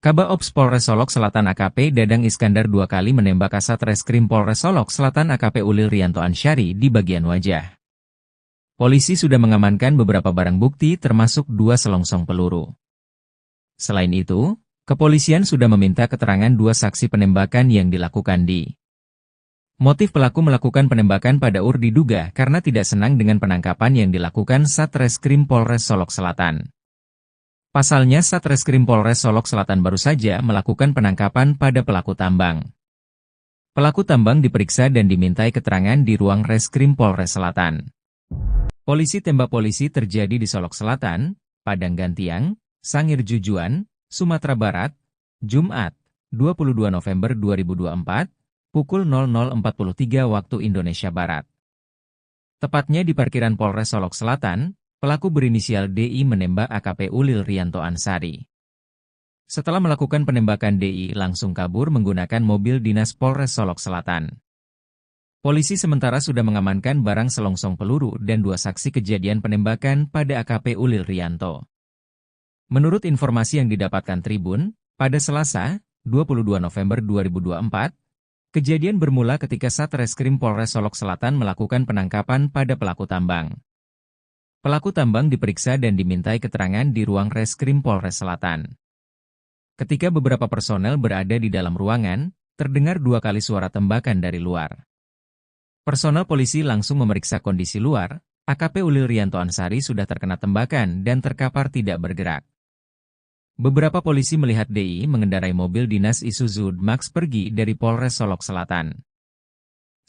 Kabak Ops Polres Solok Selatan AKP Dadang Iskandar 2 kali menembak Kasat Reskrim Polres Solok Selatan AKP Ulil Rianto Ansari di bagian wajah. Polisi sudah mengamankan beberapa barang bukti termasuk 2 selongsong peluru. Selain itu, kepolisian sudah meminta keterangan 2 saksi penembakan yang dilakukan di. Motif pelaku melakukan penembakan pada UR diduga karena tidak senang dengan penangkapan yang dilakukan Satreskrim Polres Solok Selatan. Pasalnya Satreskrim Polres Solok Selatan baru saja melakukan penangkapan pada pelaku tambang. Pelaku tambang diperiksa dan dimintai keterangan di ruang Reskrim Polres Selatan. Polisi tembak polisi terjadi di Solok Selatan, Padang Gantiang, Sangir Jujuan, Sumatera Barat, Jumat, 22 November 2024, pukul 00.43 waktu Indonesia Barat. Tepatnya di parkiran Polres Solok Selatan, pelaku berinisial DI menembak AKP Ulil Rianto Ansari. Setelah melakukan penembakan DI langsung kabur menggunakan mobil dinas Polres Solok Selatan. Polisi sementara sudah mengamankan barang selongsong peluru dan 2 saksi kejadian penembakan pada AKP Ulil Rianto. Menurut informasi yang didapatkan Tribun, pada Selasa, 22 November 2024, kejadian bermula ketika Satreskrim Polres Solok Selatan melakukan penangkapan pada pelaku tambang. Pelaku tambang diperiksa dan dimintai keterangan di ruang Reskrim Polres Selatan. Ketika beberapa personel berada di dalam ruangan, terdengar 2 kali suara tembakan dari luar. Personel polisi langsung memeriksa kondisi luar. AKP Ulil Rianto Ansari sudah terkena tembakan dan terkapar tidak bergerak. Beberapa polisi melihat DI mengendarai mobil dinas Isuzu Max pergi dari Polres Solok Selatan.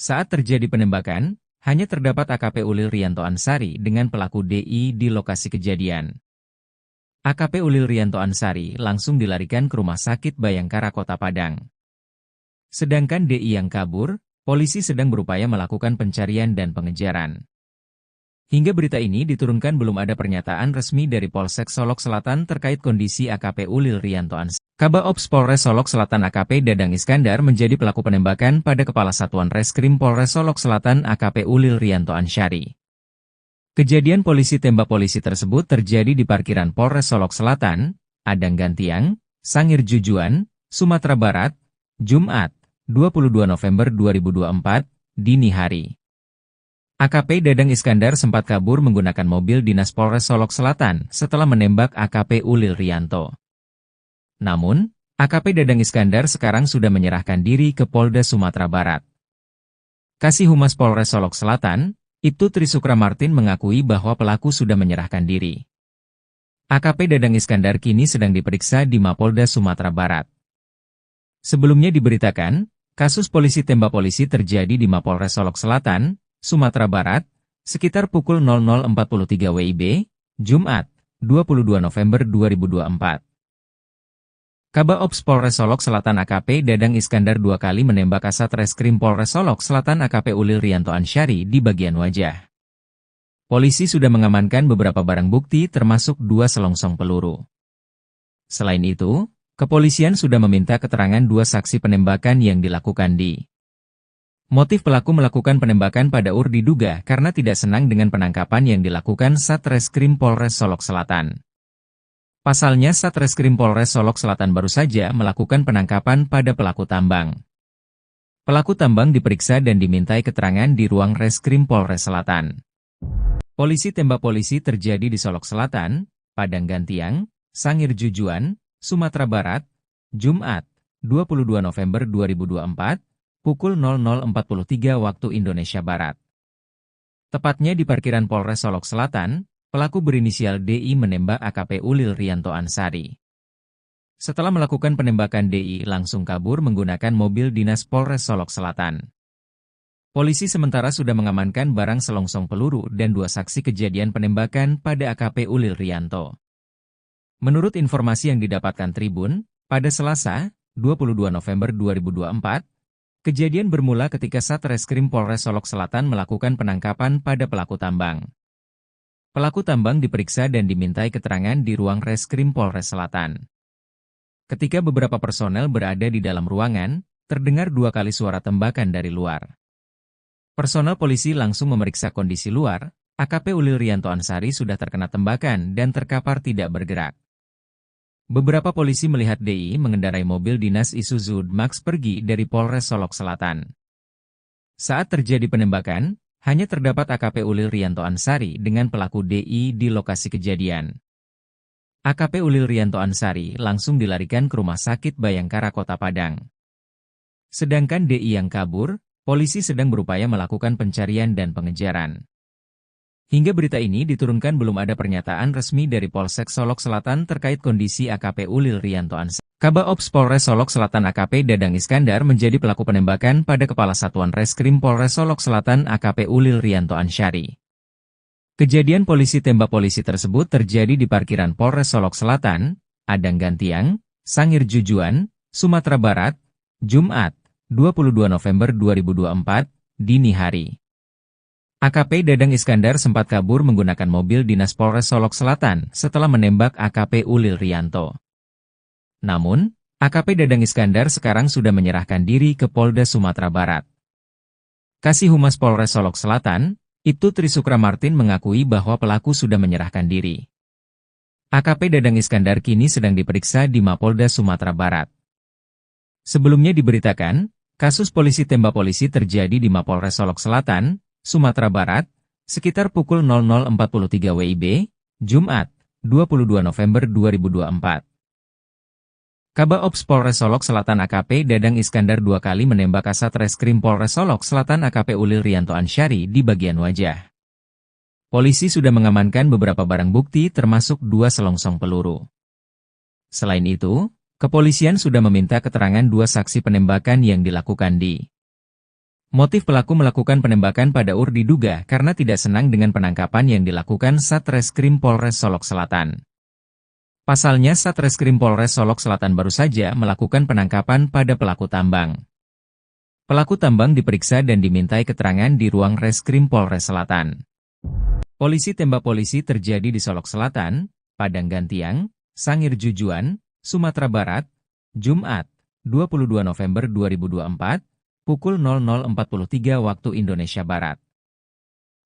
Saat terjadi penembakan, hanya terdapat AKP Ulil Rianto Ansari dengan pelaku DI di lokasi kejadian. AKP Ulil Rianto Ansari langsung dilarikan ke Rumah Sakit Bayangkara Kota Padang. Sedangkan DI yang kabur, polisi sedang berupaya melakukan pencarian dan pengejaran. Hingga berita ini diturunkan belum ada pernyataan resmi dari Polsek Solok Selatan terkait kondisi AKP Ulil Rianto Ansari. Kabak Ops Polres Solok Selatan AKP Dadang Iskandar menjadi pelaku penembakan pada Kepala Satuan Reskrim Polres Solok Selatan AKP Ulil Rianto Ansari. Kejadian polisi tembak polisi tersebut terjadi di parkiran Polres Solok Selatan, Adang Gantiang, Sangir Jujuan, Sumatera Barat, Jumat, 22 November 2024, dini hari. AKP Dadang Iskandar sempat kabur menggunakan mobil dinas Polres Solok Selatan setelah menembak AKP Ulil Rianto. Namun, AKP Dadang Iskandar sekarang sudah menyerahkan diri ke Polda Sumatera Barat. Kasih Humas Polres Solok Selatan, Ibtu Trisukra Martin mengakui bahwa pelaku sudah menyerahkan diri. AKP Dadang Iskandar kini sedang diperiksa di Mapolda Sumatera Barat. Sebelumnya diberitakan, kasus polisi tembak polisi terjadi di Mapolres Solok Selatan, Sumatera Barat, sekitar pukul 00.43 WIB, Jumat, 22 November 2024. Kabaops Polres Solok Selatan AKP Dadang Iskandar dua kali menembak Kasat Reskrim Polres Solok Selatan AKP Ulil Rianto Ansyari di bagian wajah. Polisi sudah mengamankan beberapa barang bukti termasuk 2 selongsong peluru. Selain itu, kepolisian sudah meminta keterangan 2 saksi penembakan yang dilakukan di. Motif pelaku melakukan penembakan pada UR diduga karena tidak senang dengan penangkapan yang dilakukan Satreskrim Polres Solok Selatan. Pasalnya Satreskrim Polres Solok Selatan baru saja melakukan penangkapan pada pelaku tambang. Pelaku tambang diperiksa dan dimintai keterangan di ruang Reskrim Polres Selatan. Polisi tembak polisi terjadi di Solok Selatan, Padang Gantiang, Sangir Jujuan, Sumatera Barat, Jumat, 22 November 2024, pukul 00.43 waktu Indonesia Barat. Tepatnya di parkiran Polres Solok Selatan, pelaku berinisial DI menembak AKP Ulil Rianto Ansyari. Setelah melakukan penembakan DI langsung kabur menggunakan mobil dinas Polres Solok Selatan. Polisi sementara sudah mengamankan barang selongsong peluru dan 2 saksi kejadian penembakan pada AKP Ulil Rianto. Menurut informasi yang didapatkan Tribun, pada Selasa, 22 November 2024, kejadian bermula ketika Satreskrim Polres Solok Selatan melakukan penangkapan pada pelaku tambang. Pelaku tambang diperiksa dan dimintai keterangan di ruang Reskrim Polres Selatan. Ketika beberapa personel berada di dalam ruangan, terdengar 2 kali suara tembakan dari luar. Personel polisi langsung memeriksa kondisi luar, AKP Ulil Rianto Ansyari sudah terkena tembakan dan terkapar tidak bergerak. Beberapa polisi melihat DI mengendarai mobil dinas Isuzu Max pergi dari Polres Solok Selatan. Saat terjadi penembakan, hanya terdapat AKP Ulil Rianto Ansyari dengan pelaku DI di lokasi kejadian. AKP Ulil Rianto Ansyari langsung dilarikan ke Rumah Sakit Bayangkara Kota Padang. Sedangkan DI yang kabur, polisi sedang berupaya melakukan pencarian dan pengejaran. Hingga berita ini diturunkan belum ada pernyataan resmi dari Polsek Solok Selatan terkait kondisi AKP Ulil Rianto Ansyari. Kabaops Polres Solok Selatan AKP Dadang Iskandar menjadi pelaku penembakan pada Kepala Satuan Reskrim Polres Solok Selatan AKP Ulil Rianto Ansyari. Kejadian polisi tembak polisi tersebut terjadi di parkiran Polres Solok Selatan, Padang Gantiang, Sangir Jujuan, Sumatera Barat, Jumat, 22 November 2024, dini hari. AKP Dadang Iskandar sempat kabur menggunakan mobil dinas Polres Solok Selatan setelah menembak AKP Ulil Rianto. Namun, AKP Dadang Iskandar sekarang sudah menyerahkan diri ke Polda Sumatera Barat. Kasih Humas Polres Solok Selatan, Ibtu Trisukra Martin mengakui bahwa pelaku sudah menyerahkan diri. AKP Dadang Iskandar kini sedang diperiksa di Mapolda Sumatera Barat. Sebelumnya diberitakan, kasus polisi tembak polisi terjadi di Mapolres Solok Selatan, Sumatera Barat, sekitar pukul 00.43 WIB, Jumat, 22 November 2024. Kabaops Polres Solok Selatan AKP Dadang Iskandar 2 kali menembak Kasat Reskrim Polres Solok Selatan AKP Ulil Rianto Ansyari di bagian wajah. Polisi sudah mengamankan beberapa barang bukti termasuk 2 selongsong peluru. Selain itu, kepolisian sudah meminta keterangan 2 saksi penembakan yang dilakukan di. Motif pelaku melakukan penembakan pada UR diduga karena tidak senang dengan penangkapan yang dilakukan Satreskrim Polres Solok Selatan. Pasalnya Satreskrim Polres Solok Selatan baru saja melakukan penangkapan pada pelaku tambang. Pelaku tambang diperiksa dan dimintai keterangan di ruang Reskrim Polres Selatan. Polisi tembak polisi terjadi di Solok Selatan, Padang Gantiang, Sangir Jujuan, Sumatera Barat, Jumat, 22 November 2024, pukul 00.43 waktu Indonesia Barat.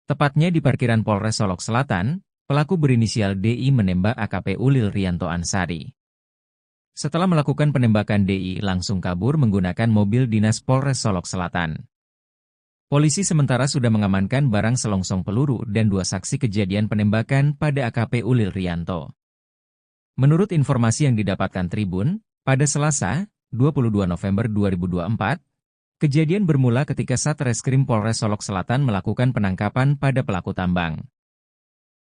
Tepatnya di parkiran Polres Solok Selatan, pelaku berinisial DI menembak AKP Ulil Rianto Ansyari. Setelah melakukan penembakan DI langsung kabur menggunakan mobil dinas Polres Solok Selatan. Polisi sementara sudah mengamankan barang selongsong peluru dan 2 saksi kejadian penembakan pada AKP Ulil Rianto. Menurut informasi yang didapatkan Tribun, pada Selasa, 22 November 2024, Kejadian bermula ketika Satreskrim Polres Solok Selatan melakukan penangkapan pada pelaku tambang.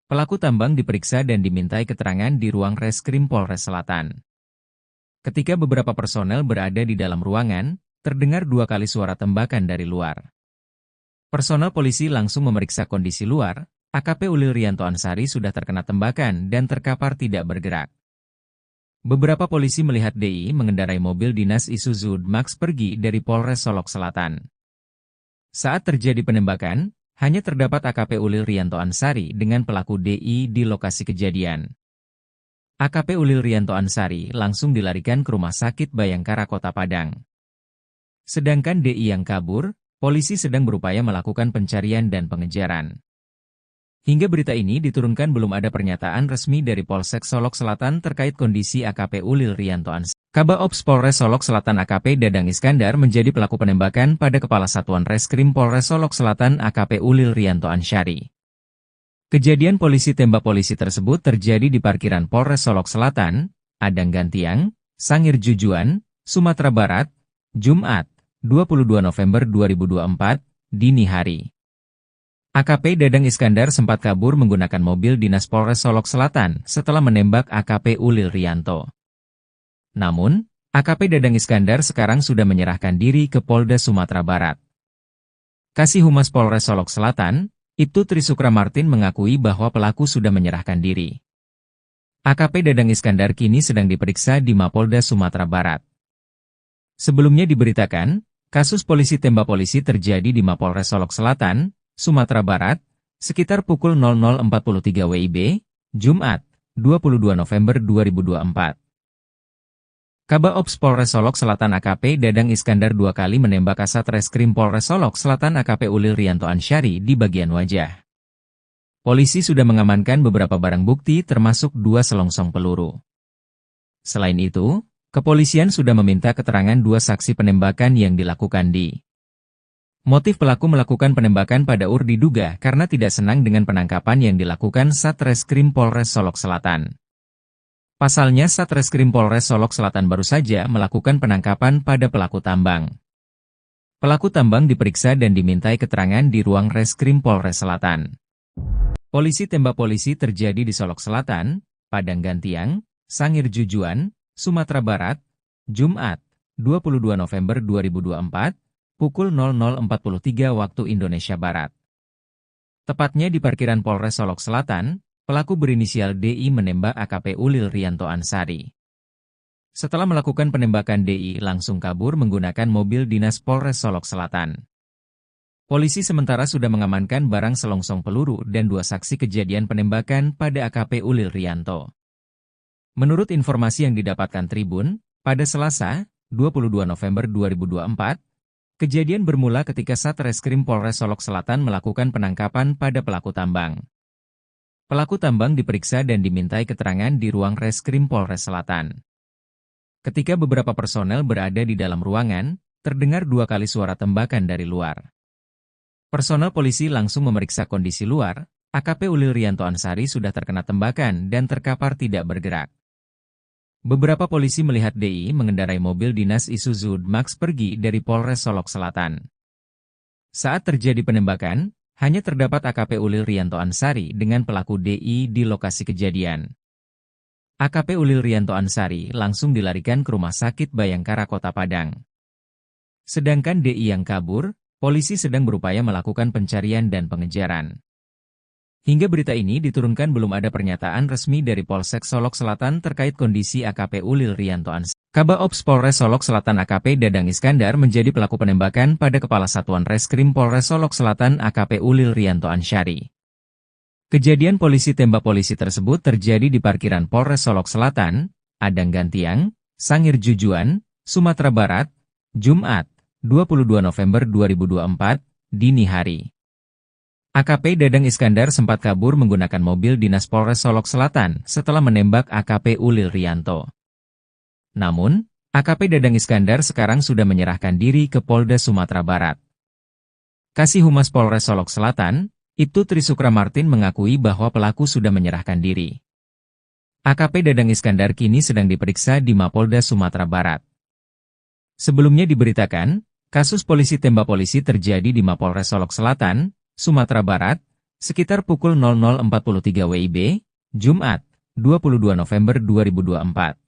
Pelaku tambang diperiksa dan dimintai keterangan di ruang Reskrim Polres Selatan. Ketika beberapa personel berada di dalam ruangan, terdengar 2 kali suara tembakan dari luar. Personel polisi langsung memeriksa kondisi luar. AKP Ulil Rianto Ansari sudah terkena tembakan dan terkapar tidak bergerak. Beberapa polisi melihat DI mengendarai mobil dinas Isuzu D-Max pergi dari Polres Solok Selatan. Saat terjadi penembakan, hanya terdapat AKP Ulil Rianto Ansari dengan pelaku DI di lokasi kejadian. AKP Ulil Rianto Ansari langsung dilarikan ke Rumah Sakit Bayangkara Kota Padang. Sedangkan DI yang kabur, polisi sedang berupaya melakukan pencarian dan pengejaran. Hingga berita ini diturunkan belum ada pernyataan resmi dari Polsek Solok Selatan terkait kondisi AKP Ulil Rianto Ansari. Kabaops Polres Solok Selatan AKP Dadang Iskandar menjadi pelaku penembakan pada Kepala Satuan Reskrim Polres Solok Selatan AKP Ulil Rianto Ansari. Kejadian polisi tembak polisi tersebut terjadi di parkiran Polres Solok Selatan, Adang Gantiang, Sangir Jujuan, Sumatera Barat, Jumat, 22 November 2024, dini hari. AKP Dadang Iskandar sempat kabur menggunakan mobil dinas Polres Solok Selatan setelah menembak AKP Ulil Rianto. Namun, AKP Dadang Iskandar sekarang sudah menyerahkan diri ke Polda Sumatera Barat. Kasih Humas Polres Solok Selatan, Ibtu Trisukra Martin mengakui bahwa pelaku sudah menyerahkan diri. AKP Dadang Iskandar kini sedang diperiksa di Mapolda Sumatera Barat. Sebelumnya diberitakan, kasus polisi tembak polisi terjadi di Mapolres Solok Selatan, Sumatera Barat, sekitar pukul 00.43 WIB, Jumat, 22 November 2024. Kabaops Polres Solok Selatan AKP Dadang Iskandar 2 kali menembak Kasat Reskrim Polres Solok Selatan AKP Ulil Rianto Ansari di bagian wajah. Polisi sudah mengamankan beberapa barang bukti termasuk 2 selongsong peluru. Selain itu, kepolisian sudah meminta keterangan 2 saksi penembakan yang dilakukan di. Motif pelaku melakukan penembakan pada UR diduga karena tidak senang dengan penangkapan yang dilakukan Satreskrim Polres Solok Selatan. Pasalnya Satreskrim Polres Solok Selatan baru saja melakukan penangkapan pada pelaku tambang. Pelaku tambang diperiksa dan dimintai keterangan di ruang Reskrim Polres Selatan. Polisi tembak polisi terjadi di Solok Selatan, Padang Gantiang, Sangir Jujuan, Sumatera Barat, Jumat, 22 November 2024, pukul 00.43 waktu Indonesia Barat. Tepatnya di parkiran Polres Solok Selatan, pelaku berinisial DI menembak AKP Ulil Rianto Ansari. Setelah melakukan penembakan DI langsung kabur menggunakan mobil dinas Polres Solok Selatan. Polisi sementara sudah mengamankan barang selongsong peluru dan 2 saksi kejadian penembakan pada AKP Ulil Rianto. Menurut informasi yang didapatkan Tribun, pada Selasa, 22 November 2024, kejadian bermula ketika Satreskrim Polres Solok Selatan melakukan penangkapan pada pelaku tambang. Pelaku tambang diperiksa dan dimintai keterangan di ruang Reskrim Polres Selatan. Ketika beberapa personel berada di dalam ruangan, terdengar 2 kali suara tembakan dari luar. Personel polisi langsung memeriksa kondisi luar. AKP Ulil Rianto Ansari sudah terkena tembakan dan terkapar tidak bergerak. Beberapa polisi melihat DI mengendarai mobil dinas Isuzu D-Max pergi dari Polres Solok Selatan. Saat terjadi penembakan, hanya terdapat AKP Ulil Rianto Ansari dengan pelaku DI di lokasi kejadian. AKP Ulil Rianto Ansari langsung dilarikan ke Rumah Sakit Bayangkara Kota Padang. Sedangkan DI yang kabur, polisi sedang berupaya melakukan pencarian dan pengejaran. Hingga berita ini diturunkan belum ada pernyataan resmi dari Polsek Solok Selatan terkait kondisi AKP Ulil Rianto Ansari. Kabaops Polres Solok Selatan AKP Dadang Iskandar menjadi pelaku penembakan pada Kepala Satuan Reskrim Polres Solok Selatan AKP Ulil Rianto Ansari. Kejadian polisi tembak polisi tersebut terjadi di parkiran Polres Solok Selatan, Adang Gantiang, Sangir Jujuan, Sumatera Barat, Jumat, 22 November 2024, dini hari. AKP Dadang Iskandar sempat kabur menggunakan mobil dinas Polres Solok Selatan setelah menembak AKP Ulil Rianto. Namun, AKP Dadang Iskandar sekarang sudah menyerahkan diri ke Polda Sumatera Barat. Kasih Humas Polres Solok Selatan, Ibtu Trisukra Martin mengakui bahwa pelaku sudah menyerahkan diri. AKP Dadang Iskandar kini sedang diperiksa di Mapolda Sumatera Barat. Sebelumnya diberitakan, Kasus polisi tembak polisi terjadi di Mapolres Solok Selatan, Sumatera Barat, sekitar pukul 00.43 WIB, Jumat, 22 November 2024.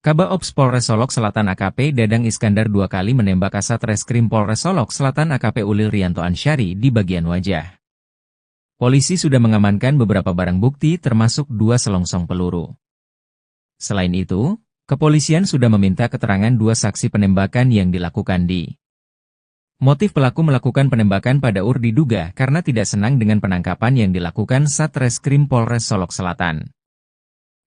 Kabaops Polres Solok Selatan AKP Dadang Iskandar 2 kali menembak Kasat Reskrim Polres Solok Selatan AKP Ulil Rianto Ansyari di bagian wajah. Polisi sudah mengamankan beberapa barang bukti termasuk 2 selongsong peluru. Selain itu, kepolisian sudah meminta keterangan 2 saksi penembakan yang dilakukan di. Motif pelaku melakukan penembakan pada diduga karena tidak senang dengan penangkapan yang dilakukan Satreskrim Polres Solok Selatan.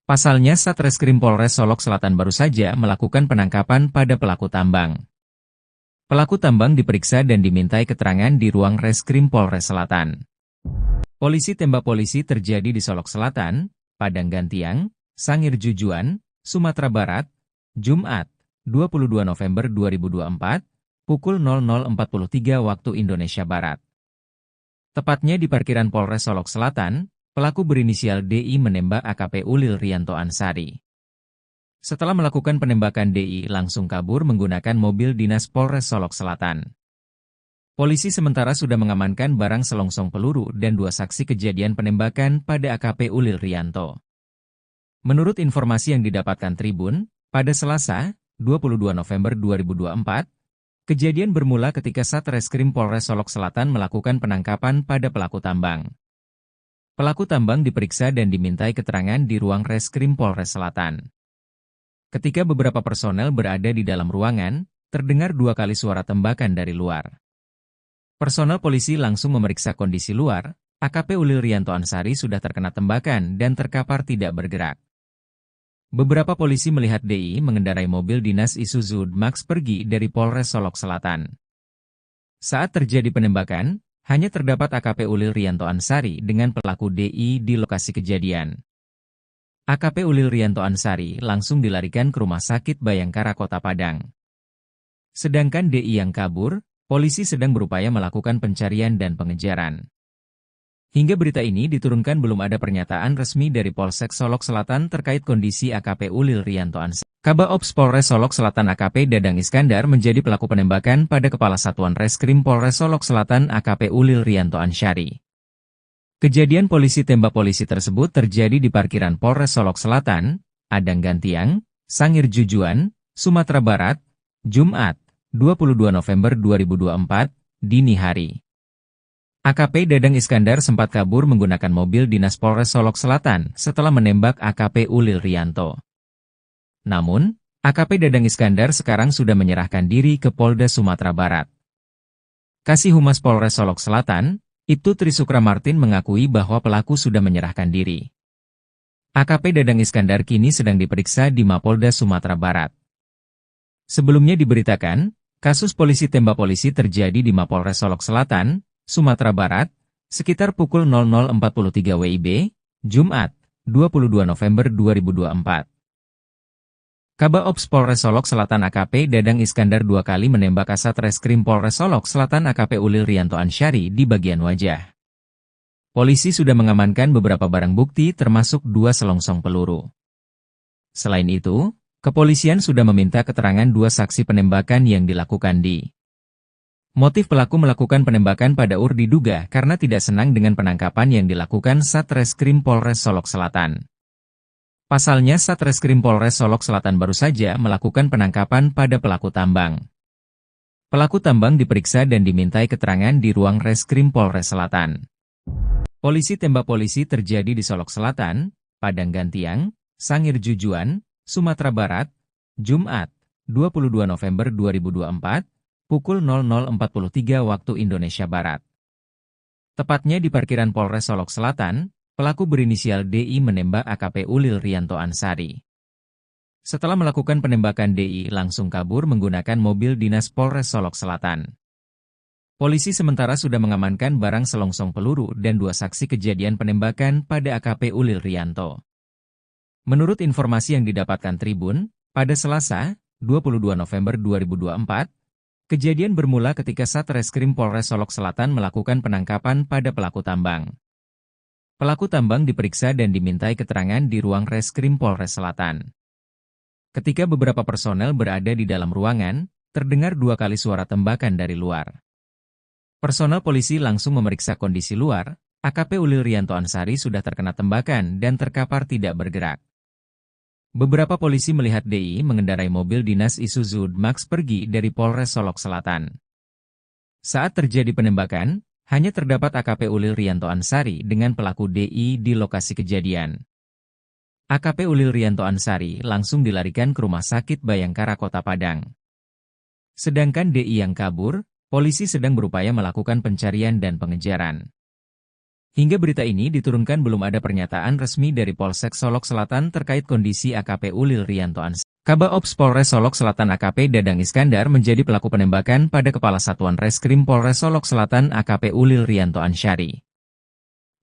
Pasalnya Satreskrim Polres Solok Selatan baru saja melakukan penangkapan pada pelaku tambang. Pelaku tambang diperiksa dan dimintai keterangan di ruang Reskrim Polres Selatan. Polisi tembak polisi terjadi di Solok Selatan, Padang Gantiang, Sangir Jujuan, Sumatera Barat, Jumat, 22 November 2024, pukul 00.43 waktu Indonesia Barat. Tepatnya di parkiran Polres Solok Selatan, pelaku berinisial DI menembak AKP Ulil Rianto Ansyari. Setelah melakukan penembakan DI langsung kabur menggunakan mobil dinas Polres Solok Selatan. Polisi sementara sudah mengamankan barang selongsong peluru dan 2 saksi kejadian penembakan pada AKP Ulil Rianto. Menurut informasi yang didapatkan Tribun, pada Selasa, 22 November 2024, kejadian bermula ketika Satreskrim Polres Solok Selatan melakukan penangkapan pada pelaku tambang. Pelaku tambang diperiksa dan dimintai keterangan di ruang Reskrim Polres Selatan. Ketika beberapa personel berada di dalam ruangan, terdengar 2 kali suara tembakan dari luar. Personel polisi langsung memeriksa kondisi luar, AKP Ulil Rianto Ansyari sudah terkena tembakan dan terkapar tidak bergerak. Beberapa polisi melihat DI mengendarai mobil dinas Isuzu Max pergi dari Polres Solok Selatan. Saat terjadi penembakan, hanya terdapat AKP Ulil Rianto Ansyari dengan pelaku DI di lokasi kejadian. AKP Ulil Rianto Ansyari langsung dilarikan ke Rumah Sakit Bayangkara Kota Padang. Sedangkan DI yang kabur, polisi sedang berupaya melakukan pencarian dan pengejaran. Hingga berita ini diturunkan belum ada pernyataan resmi dari Polsek Solok Selatan terkait kondisi AKP Ulil Rianto Ansyari. Kabaops Polres Solok Selatan AKP Dadang Iskandar menjadi pelaku penembakan pada Kepala Satuan Reskrim Polres Solok Selatan AKP Ulil Rianto Ansyari. Kejadian polisi tembak polisi tersebut terjadi di parkiran Polres Solok Selatan, Padang Gantiang, Sangir Jujuan, Sumatera Barat, Jumat, 22 November 2024, dini hari. AKP Dadang Iskandar sempat kabur menggunakan mobil dinas Polres Solok Selatan setelah menembak AKP Ulil Rianto. Namun, AKP Dadang Iskandar sekarang sudah menyerahkan diri ke Polda Sumatera Barat. Kasih Humas Polres Solok Selatan, Ibtu Trisukra Martin mengakui bahwa pelaku sudah menyerahkan diri. AKP Dadang Iskandar kini sedang diperiksa di Mapolda Sumatera Barat. Sebelumnya diberitakan, kasus polisi tembak polisi terjadi di Mapolres Solok Selatan, Sumatera Barat, sekitar pukul 00.43 WIB, Jumat, 22 November 2024. Kabaops Polres Solok Selatan AKP Dadang Iskandar 2 kali menembak Kasat Reskrim Polres Solok Selatan AKP Ulil Rianto Ansyari di bagian wajah. Polisi sudah mengamankan beberapa barang bukti termasuk 2 selongsong peluru. Selain itu, kepolisian sudah meminta keterangan 2 saksi penembakan yang dilakukan di. Motif pelaku melakukan penembakan pada diduga karena tidak senang dengan penangkapan yang dilakukan Satreskrim Polres Solok Selatan. Pasalnya Satreskrim Polres Solok Selatan baru saja melakukan penangkapan pada pelaku tambang. Pelaku tambang diperiksa dan dimintai keterangan di ruang Reskrim Polres Selatan. Polisi tembak polisi terjadi di Solok Selatan, Padang Gantiang, Sangir Jujuan, Sumatera Barat, Jumat, 22 November 2024, pukul 00.43 waktu Indonesia Barat. Tepatnya di parkiran Polres Solok Selatan, pelaku berinisial DI menembak AKP Ulil Rianto Ansyari. Setelah melakukan penembakan DI langsung kabur menggunakan mobil dinas Polres Solok Selatan. Polisi sementara sudah mengamankan barang selongsong peluru dan 2 saksi kejadian penembakan pada AKP Ulil Rianto. Menurut informasi yang didapatkan Tribun, pada Selasa, 22 November 2024, kejadian bermula ketika Satreskrim Polres Solok Selatan melakukan penangkapan pada pelaku tambang. Pelaku tambang diperiksa dan dimintai keterangan di ruang Reskrim Polres Selatan. Ketika beberapa personel berada di dalam ruangan, terdengar 2 kali suara tembakan dari luar. Personel polisi langsung memeriksa kondisi luar. AKP Ulil Rianto Ansari sudah terkena tembakan dan terkapar tidak bergerak. Beberapa polisi melihat DI mengendarai mobil dinas Isuzu Max pergi dari Polres Solok Selatan. Saat terjadi penembakan, hanya terdapat AKP Ulil Rianto Ansari dengan pelaku DI di lokasi kejadian. AKP Ulil Rianto Ansari langsung dilarikan ke Rumah Sakit Bayangkara Kota Padang. Sedangkan DI yang kabur, polisi sedang berupaya melakukan pencarian dan pengejaran. Hingga berita ini diturunkan belum ada pernyataan resmi dari Polsek Solok Selatan terkait kondisi AKP Ulil Rianto Ansari. Kabaops Polres Solok Selatan AKP Dadang Iskandar menjadi pelaku penembakan pada Kepala Satuan Reskrim Polres Solok Selatan AKP Ulil Rianto Ansari.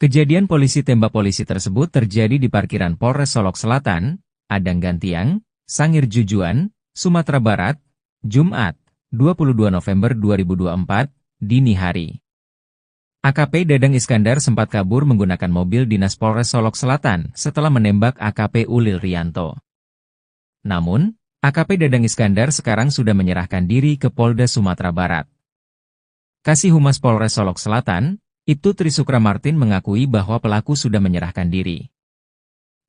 Kejadian polisi tembak polisi tersebut terjadi di parkiran Polres Solok Selatan, Adang Gantiang, Sangir Jujuan, Sumatera Barat, Jumat, 22 November 2024, dini hari. AKP Dadang Iskandar sempat kabur menggunakan mobil dinas Polres Solok Selatan setelah menembak AKP Ulil Rianto. Namun, AKP Dadang Iskandar sekarang sudah menyerahkan diri ke Polda Sumatera Barat. Kasih Humas Polres Solok Selatan, Ibtu Trisukra Martin mengakui bahwa pelaku sudah menyerahkan diri.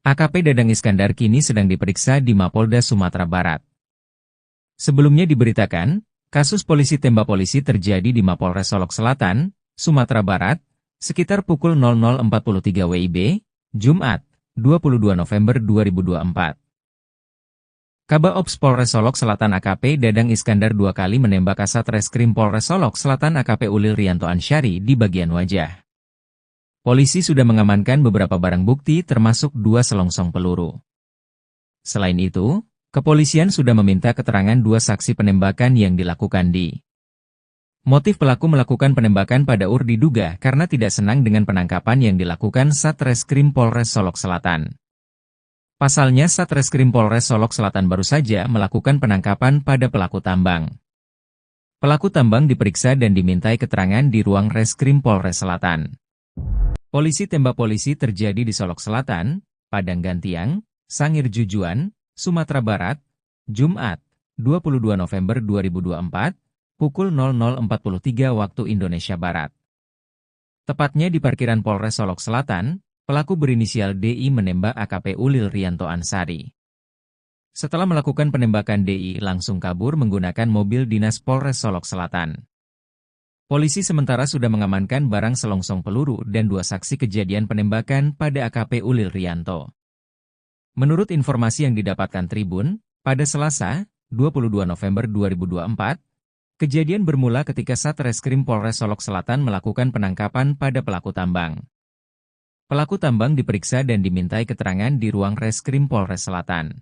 AKP Dadang Iskandar kini sedang diperiksa di Mapolda Sumatera Barat. Sebelumnya diberitakan, kasus polisi tembak polisi terjadi di Mapolres Solok Selatan, Sumatera Barat, sekitar pukul 00.43 WIB, Jumat, 22 November 2024. Kabaops Polres Solok Selatan AKP Dadang Iskandar 2 kali menembak Kasat Reskrim Polres Solok Selatan AKP Ulil Rianto Ansari di bagian wajah. Polisi sudah mengamankan beberapa barang bukti termasuk 2 selongsong peluru. Selain itu, kepolisian sudah meminta keterangan 2 saksi penembakan yang dilakukan di. Motif pelaku melakukan penembakan pada diduga karena tidak senang dengan penangkapan yang dilakukan Satreskrim Polres Solok Selatan. Pasalnya Satreskrim Polres Solok Selatan baru saja melakukan penangkapan pada pelaku tambang. Pelaku tambang diperiksa dan dimintai keterangan di ruang Reskrim Polres Selatan. Polisi tembak polisi terjadi di Solok Selatan, Padang Gantiang, Sangir Jujuan, Sumatera Barat, Jumat, 22 November 2024, pukul 00.43 waktu Indonesia Barat. Tepatnya di parkiran Polres Solok Selatan, pelaku berinisial DI menembak AKP Ulil Rianto Ansari. Setelah melakukan penembakan DI langsung kabur menggunakan mobil dinas Polres Solok Selatan. Polisi sementara sudah mengamankan barang selongsong peluru dan 2 saksi kejadian penembakan pada AKP Ulil Rianto. Menurut informasi yang didapatkan Tribun, pada Selasa, 22 November 2024, kejadian bermula ketika Satreskrim Polres Solok Selatan melakukan penangkapan pada pelaku tambang. Pelaku tambang diperiksa dan dimintai keterangan di ruang Reskrim Polres Selatan.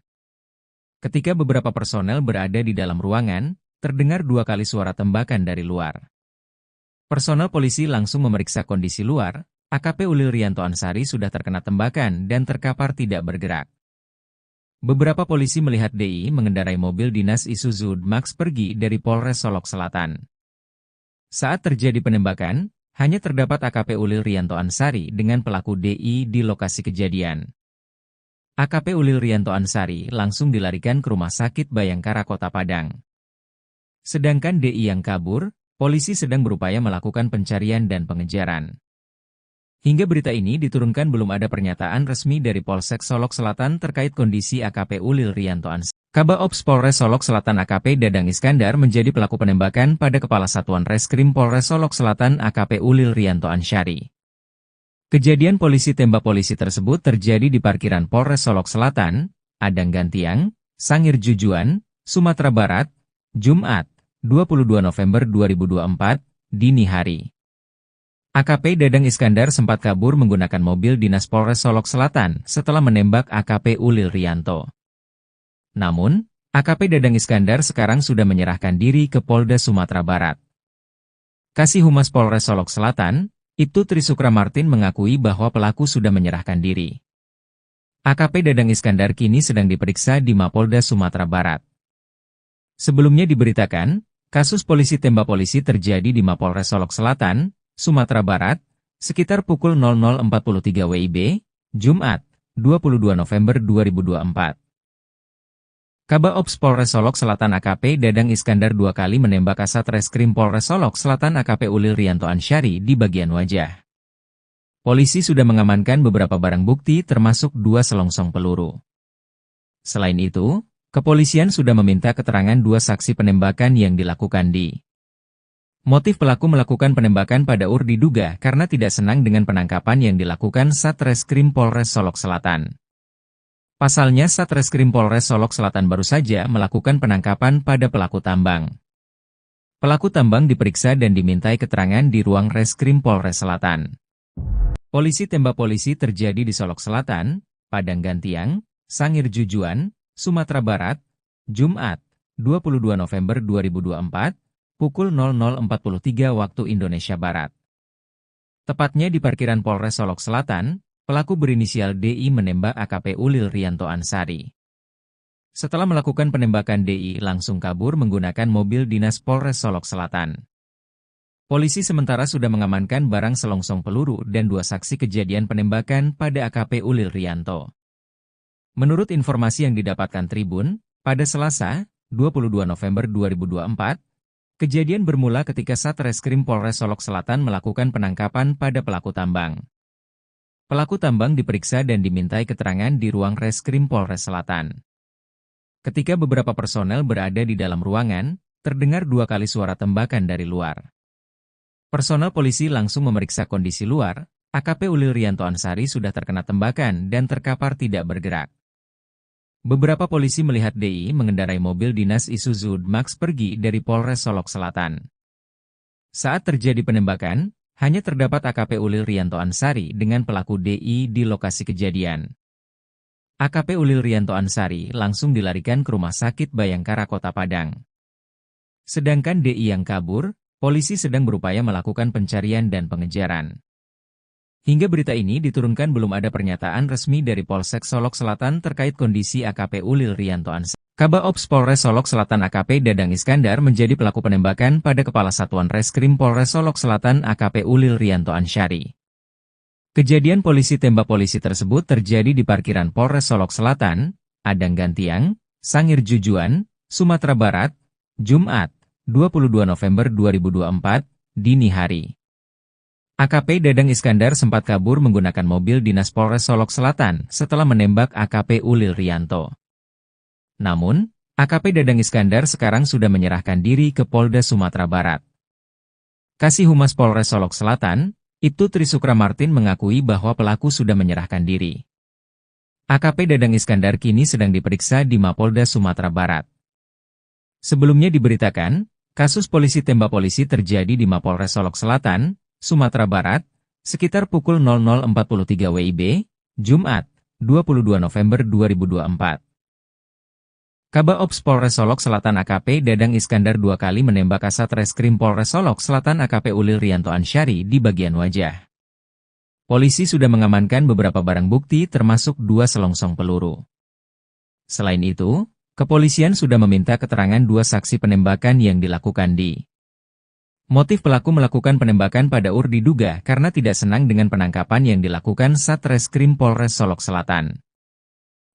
Ketika beberapa personel berada di dalam ruangan, terdengar 2 kali suara tembakan dari luar. Personel polisi langsung memeriksa kondisi luar. AKP Ulil Rianto Ansari sudah terkena tembakan dan terkapar tidak bergerak. Beberapa polisi melihat DI mengendarai mobil dinas Isuzu Max pergi dari Polres Solok Selatan. Saat terjadi penembakan, hanya terdapat AKP Ulil Rianto Ansari dengan pelaku DI di lokasi kejadian. AKP Ulil Rianto Ansari langsung dilarikan ke Rumah Sakit Bayangkara Kota Padang. Sedangkan DI yang kabur, polisi sedang berupaya melakukan pencarian dan pengejaran. Hingga berita ini diturunkan belum ada pernyataan resmi dari Polsek Solok Selatan terkait kondisi AKP Ulil Rianto Ansari. Kabaops Polres Solok Selatan AKP Dadang Iskandar menjadi pelaku penembakan pada Kepala Satuan Reskrim Polres Solok Selatan AKP Ulil Rianto Ansari. Kejadian polisi tembak polisi tersebut terjadi di parkiran Polres Solok Selatan, Adang Gantiang, Sangir Jujuan, Sumatera Barat, Jumat, 22 November 2024, dini hari. AKP Dadang Iskandar sempat kabur menggunakan mobil dinas Polres Solok Selatan setelah menembak AKP Ulil Rianto. Namun, AKP Dadang Iskandar sekarang sudah menyerahkan diri ke Polda Sumatera Barat. Kasih Humas Polres Solok Selatan, Ibtu Trisukra Martin mengakui bahwa pelaku sudah menyerahkan diri. AKP Dadang Iskandar kini sedang diperiksa di Mapolda Sumatera Barat. Sebelumnya diberitakan, kasus polisi tembak polisi terjadi di Mapolres Solok Selatan, Sumatera Barat, sekitar pukul 00.43 WIB, Jumat, 22 November 2024. Kabaops Polres Solok Selatan AKP Dadang Iskandar 2 kali menembak Kasat Reskrim Polres Solok Selatan AKP Ulil Rianto Ansyari di bagian wajah. Polisi sudah mengamankan beberapa barang bukti termasuk 2 selongsong peluru. Selain itu, kepolisian sudah meminta keterangan 2 saksi penembakan yang dilakukan di. Motif pelaku melakukan penembakan pada UR diduga karena tidak senang dengan penangkapan yang dilakukan Satreskrim Polres Solok Selatan. Pasalnya Satreskrim Polres Solok Selatan baru saja melakukan penangkapan pada pelaku tambang. Pelaku tambang diperiksa dan dimintai keterangan di ruang Reskrim Polres Selatan. Polisi tembak polisi terjadi di Solok Selatan, Padang Gantiang, Sangir Jujuan, Sumatera Barat, Jumat, 22 November 2024, pukul 00.43 waktu Indonesia Barat. Tepatnya di parkiran Polres Solok Selatan, pelaku berinisial DI menembak AKP Ulil Rianto Ansyari. Setelah melakukan penembakan DI langsung kabur menggunakan mobil dinas Polres Solok Selatan. Polisi sementara sudah mengamankan barang selongsong peluru dan 2 saksi kejadian penembakan pada AKP Ulil Rianto. Menurut informasi yang didapatkan Tribun, pada Selasa, 22 November 2024, kejadian bermula ketika Satreskrim Polres Solok Selatan melakukan penangkapan pada pelaku tambang. Pelaku tambang diperiksa dan dimintai keterangan di ruang Reskrim Polres Selatan. Ketika beberapa personel berada di dalam ruangan, terdengar 2 kali suara tembakan dari luar. Personel polisi langsung memeriksa kondisi luar, AKP Ulil Rianto Ansyari sudah terkena tembakan dan terkapar tidak bergerak. Beberapa polisi melihat DI mengendarai mobil dinas Isuzu Max pergi dari Polres Solok Selatan. Saat terjadi penembakan, hanya terdapat AKP Ulil Rianto Ansyari dengan pelaku DI di lokasi kejadian. AKP Ulil Rianto Ansyari langsung dilarikan ke Rumah Sakit Bayangkara Kota Padang. Sedangkan DI yang kabur, polisi sedang berupaya melakukan pencarian dan pengejaran. Hingga berita ini diturunkan belum ada pernyataan resmi dari Polsek Solok Selatan terkait kondisi AKP Ulil Rianto Ansyari. Kabaops Polres Solok Selatan AKP Dadang Iskandar menjadi pelaku penembakan pada Kepala Satuan Reskrim Polres Solok Selatan AKP Ulil Rianto Ansyari. Kejadian polisi tembak polisi tersebut terjadi di parkiran Polres Solok Selatan, Padang Gantiang, Sangir Jujuan, Sumatera Barat, Jumat, 22 November 2024, dini hari. AKP Dadang Iskandar sempat kabur menggunakan mobil dinas Polres Solok Selatan setelah menembak AKP Ulil Rianto. Namun, AKP Dadang Iskandar sekarang sudah menyerahkan diri ke Polda Sumatera Barat. Kasih Humas Polres Solok Selatan, Ibtu Trisukra Martin mengakui bahwa pelaku sudah menyerahkan diri. AKP Dadang Iskandar kini sedang diperiksa di Mapolda Sumatera Barat. Sebelumnya diberitakan, kasus polisi tembak polisi terjadi di Mapolres Solok Selatan, Sumatera Barat, sekitar pukul 00.43 WIB, Jumat, 22 November 2024. Kabaops Polres Solok Selatan AKP Dadang Iskandar 2 kali menembak Kasat Reskrim Polres Solok Selatan AKP Ulil Rianto Ansyari di bagian wajah. Polisi sudah mengamankan beberapa barang bukti termasuk 2 selongsong peluru. Selain itu, kepolisian sudah meminta keterangan 2 saksi penembakan yang dilakukan di. Motif pelaku melakukan penembakan pada UR diduga karena tidak senang dengan penangkapan yang dilakukan Satreskrim Polres Solok Selatan.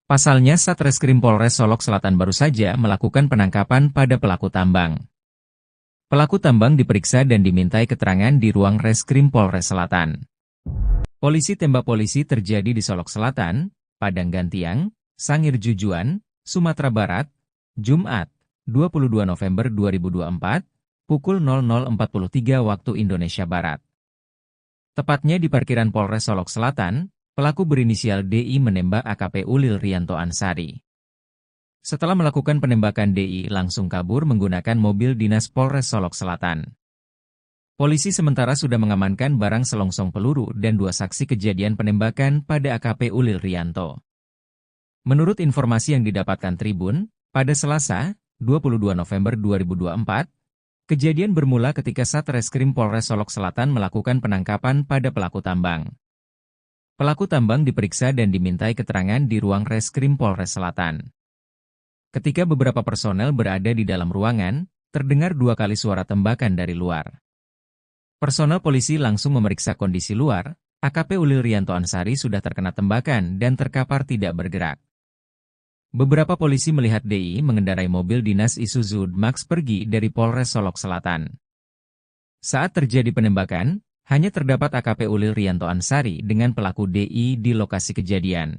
Pasalnya Satreskrim Polres Solok Selatan baru saja melakukan penangkapan pada pelaku tambang. Pelaku tambang diperiksa dan dimintai keterangan di ruang Reskrim Polres Selatan. Polisi tembak polisi terjadi di Solok Selatan, Padang Gantiang, Sangir Jujuan, Sumatera Barat, Jumat, 22 November 2024, pukul 00.43 waktu Indonesia Barat. Tepatnya di parkiran Polres Solok Selatan, pelaku berinisial DI menembak AKP Ulil Rianto Ansyari. Setelah melakukan penembakan DI langsung kabur menggunakan mobil dinas Polres Solok Selatan. Polisi sementara sudah mengamankan barang selongsong peluru dan 2 saksi kejadian penembakan pada AKP Ulil Rianto. Menurut informasi yang didapatkan Tribun, pada Selasa, 22 November 2024, kejadian bermula ketika Satreskrim Polres Solok Selatan melakukan penangkapan pada pelaku tambang. Pelaku tambang diperiksa dan dimintai keterangan di ruang Reskrim Polres Selatan. Ketika beberapa personel berada di dalam ruangan, terdengar 2 kali suara tembakan dari luar. Personel polisi langsung memeriksa kondisi luar, AKP Ulil Rianto Ansyari sudah terkena tembakan dan terkapar tidak bergerak. Beberapa polisi melihat DI mengendarai mobil dinas Isuzu Max pergi dari Polres Solok Selatan. Saat terjadi penembakan, hanya terdapat AKP Ulil Rianto Ansari dengan pelaku DI di lokasi kejadian.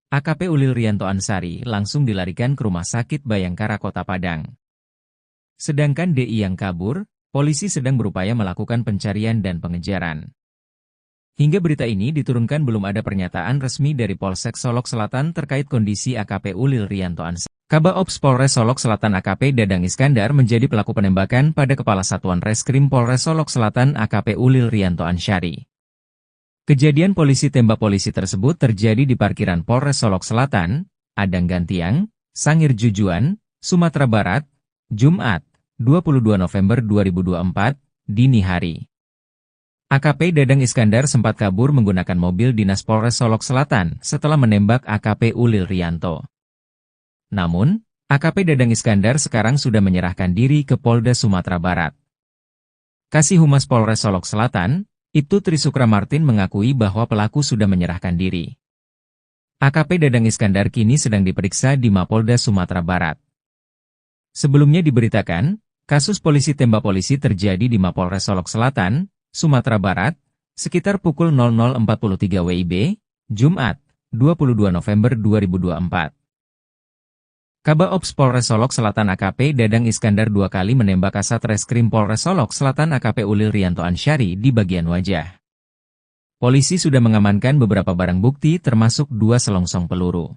AKP Ulil Rianto Ansari langsung dilarikan ke Rumah Sakit Bayangkara Kota Padang. Sedangkan DI yang kabur, polisi sedang berupaya melakukan pencarian dan pengejaran. Hingga berita ini diturunkan belum ada pernyataan resmi dari Polsek Solok Selatan terkait kondisi AKP Ulil Rianto Ansari. Kabaops Polres Solok Selatan AKP Dadang Iskandar menjadi pelaku penembakan pada Kepala Satuan Reskrim Polres Solok Selatan AKP Ulil Rianto Ansari. Kejadian polisi tembak polisi tersebut terjadi di parkiran Polres Solok Selatan, Adang Gantiang, Sangir Jujuan, Sumatera Barat, Jumat, 22 November 2024, dini hari. AKP Dadang Iskandar sempat kabur menggunakan mobil dinas Polres Solok Selatan setelah menembak AKP Ulil Rianto. Namun, AKP Dadang Iskandar sekarang sudah menyerahkan diri ke Polda Sumatera Barat. Kasih Humas Polres Solok Selatan, Ibtu Trisukra Martin mengakui bahwa pelaku sudah menyerahkan diri. AKP Dadang Iskandar kini sedang diperiksa di Mapolda Sumatera Barat. Sebelumnya diberitakan, kasus polisi tembak polisi terjadi di Mapolres Solok Selatan, Sumatera Barat, sekitar pukul 00.43 WIB, Jumat, 22 November 2024. Kabaops Polres Solok Selatan AKP Dadang Iskandar 2 kali menembak Kasat Reskrim Polres Solok Selatan AKP Ulil Rianto Ansari di bagian wajah. Polisi sudah mengamankan beberapa barang bukti termasuk 2 selongsong peluru.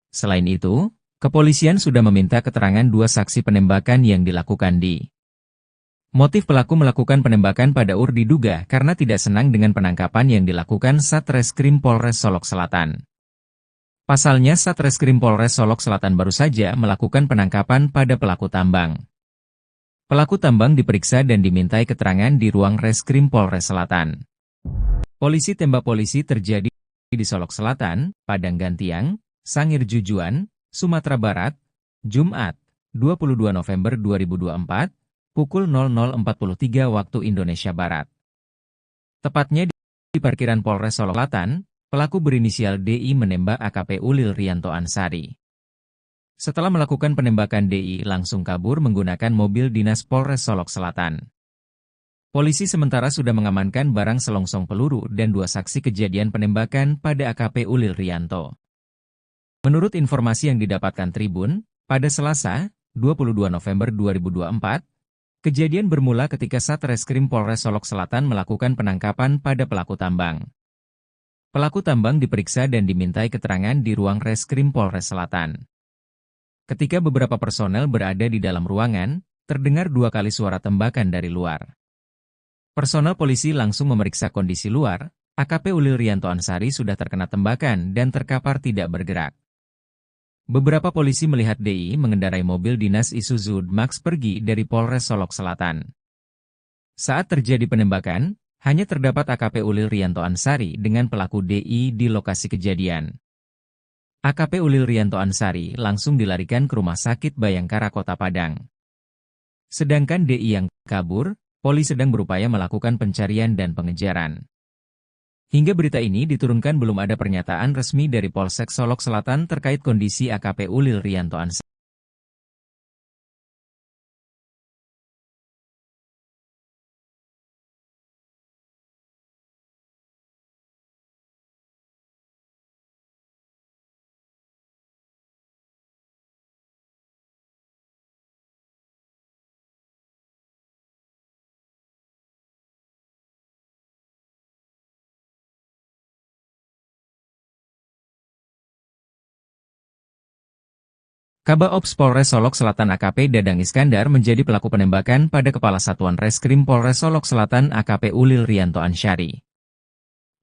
Selain itu, kepolisian sudah meminta keterangan 2 saksi penembakan yang dilakukan di. Motif pelaku melakukan penembakan pada diduga karena tidak senang dengan penangkapan yang dilakukan Satreskrim Polres Solok Selatan. Pasalnya Satreskrim Polres Solok Selatan baru saja melakukan penangkapan pada pelaku tambang. Pelaku tambang diperiksa dan dimintai keterangan di ruang Reskrim Polres Selatan. Polisi tembak polisi terjadi di Solok Selatan, Padang Gantiang, Sangir Jujuan, Sumatera Barat, Jumat, 22 November 2024, pukul 00.43 waktu Indonesia Barat. Tepatnya di parkiran Polres Solok Selatan, pelaku berinisial DI menembak AKP Ulil Rianto Ansari. Setelah melakukan penembakan DI langsung kabur menggunakan mobil dinas Polres Solok Selatan. Polisi sementara sudah mengamankan barang selongsong peluru dan 2 saksi kejadian penembakan pada AKP Ulil Rianto. Menurut informasi yang didapatkan Tribun, pada Selasa, 22 November 2024, kejadian bermula ketika Satreskrim Polres Solok Selatan melakukan penangkapan pada pelaku tambang. Pelaku tambang diperiksa dan dimintai keterangan di ruang Reskrim Polres Selatan. Ketika beberapa personel berada di dalam ruangan, terdengar 2 kali suara tembakan dari luar. Personel polisi langsung memeriksa kondisi luar, AKP Ulil Rianto Ansari sudah terkena tembakan dan terkapar tidak bergerak. Beberapa polisi melihat DI mengendarai mobil dinas Isuzu Max pergi dari Polres Solok Selatan. Saat terjadi penembakan, hanya terdapat AKP Ulil Rianto Ansari dengan pelaku DI di lokasi kejadian. AKP Ulil Rianto Ansari langsung dilarikan ke Rumah Sakit Bayangkara Kota Padang. Sedangkan DI yang kabur, polisi sedang berupaya melakukan pencarian dan pengejaran. Hingga berita ini diturunkan belum ada pernyataan resmi dari Polsek Solok Selatan terkait kondisi AKP Ulil Rianto Ansari. Kabaops Polres Solok Selatan AKP Dadang Iskandar menjadi pelaku penembakan pada Kepala Satuan Reskrim Polres Solok Selatan AKP Ulil Rianto Ansari.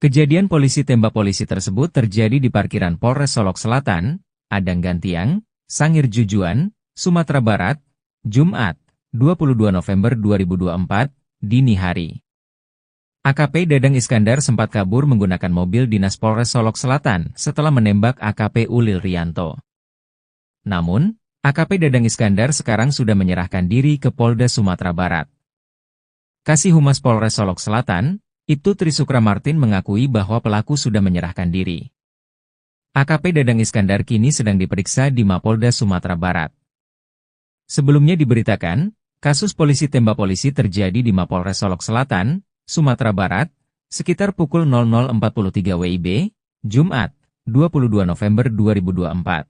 Kejadian polisi tembak polisi tersebut terjadi di parkiran Polres Solok Selatan, Adang Gantiang, Sangir Jujuan, Sumatera Barat, Jumat, 22 November 2024, dini hari. AKP Dadang Iskandar sempat kabur menggunakan mobil dinas Polres Solok Selatan setelah menembak AKP Ulil Rianto. Namun, AKP Dadang Iskandar sekarang sudah menyerahkan diri ke Polda Sumatera Barat. Kasih Humas Polres Solok Selatan, Ibtu Trisukra Martin mengakui bahwa pelaku sudah menyerahkan diri. AKP Dadang Iskandar kini sedang diperiksa di Mapolda Sumatera Barat. Sebelumnya diberitakan, kasus polisi tembak polisi terjadi di Mapolres Solok Selatan, Sumatera Barat, sekitar pukul 00.43 WIB, Jumat, 22 November 2024.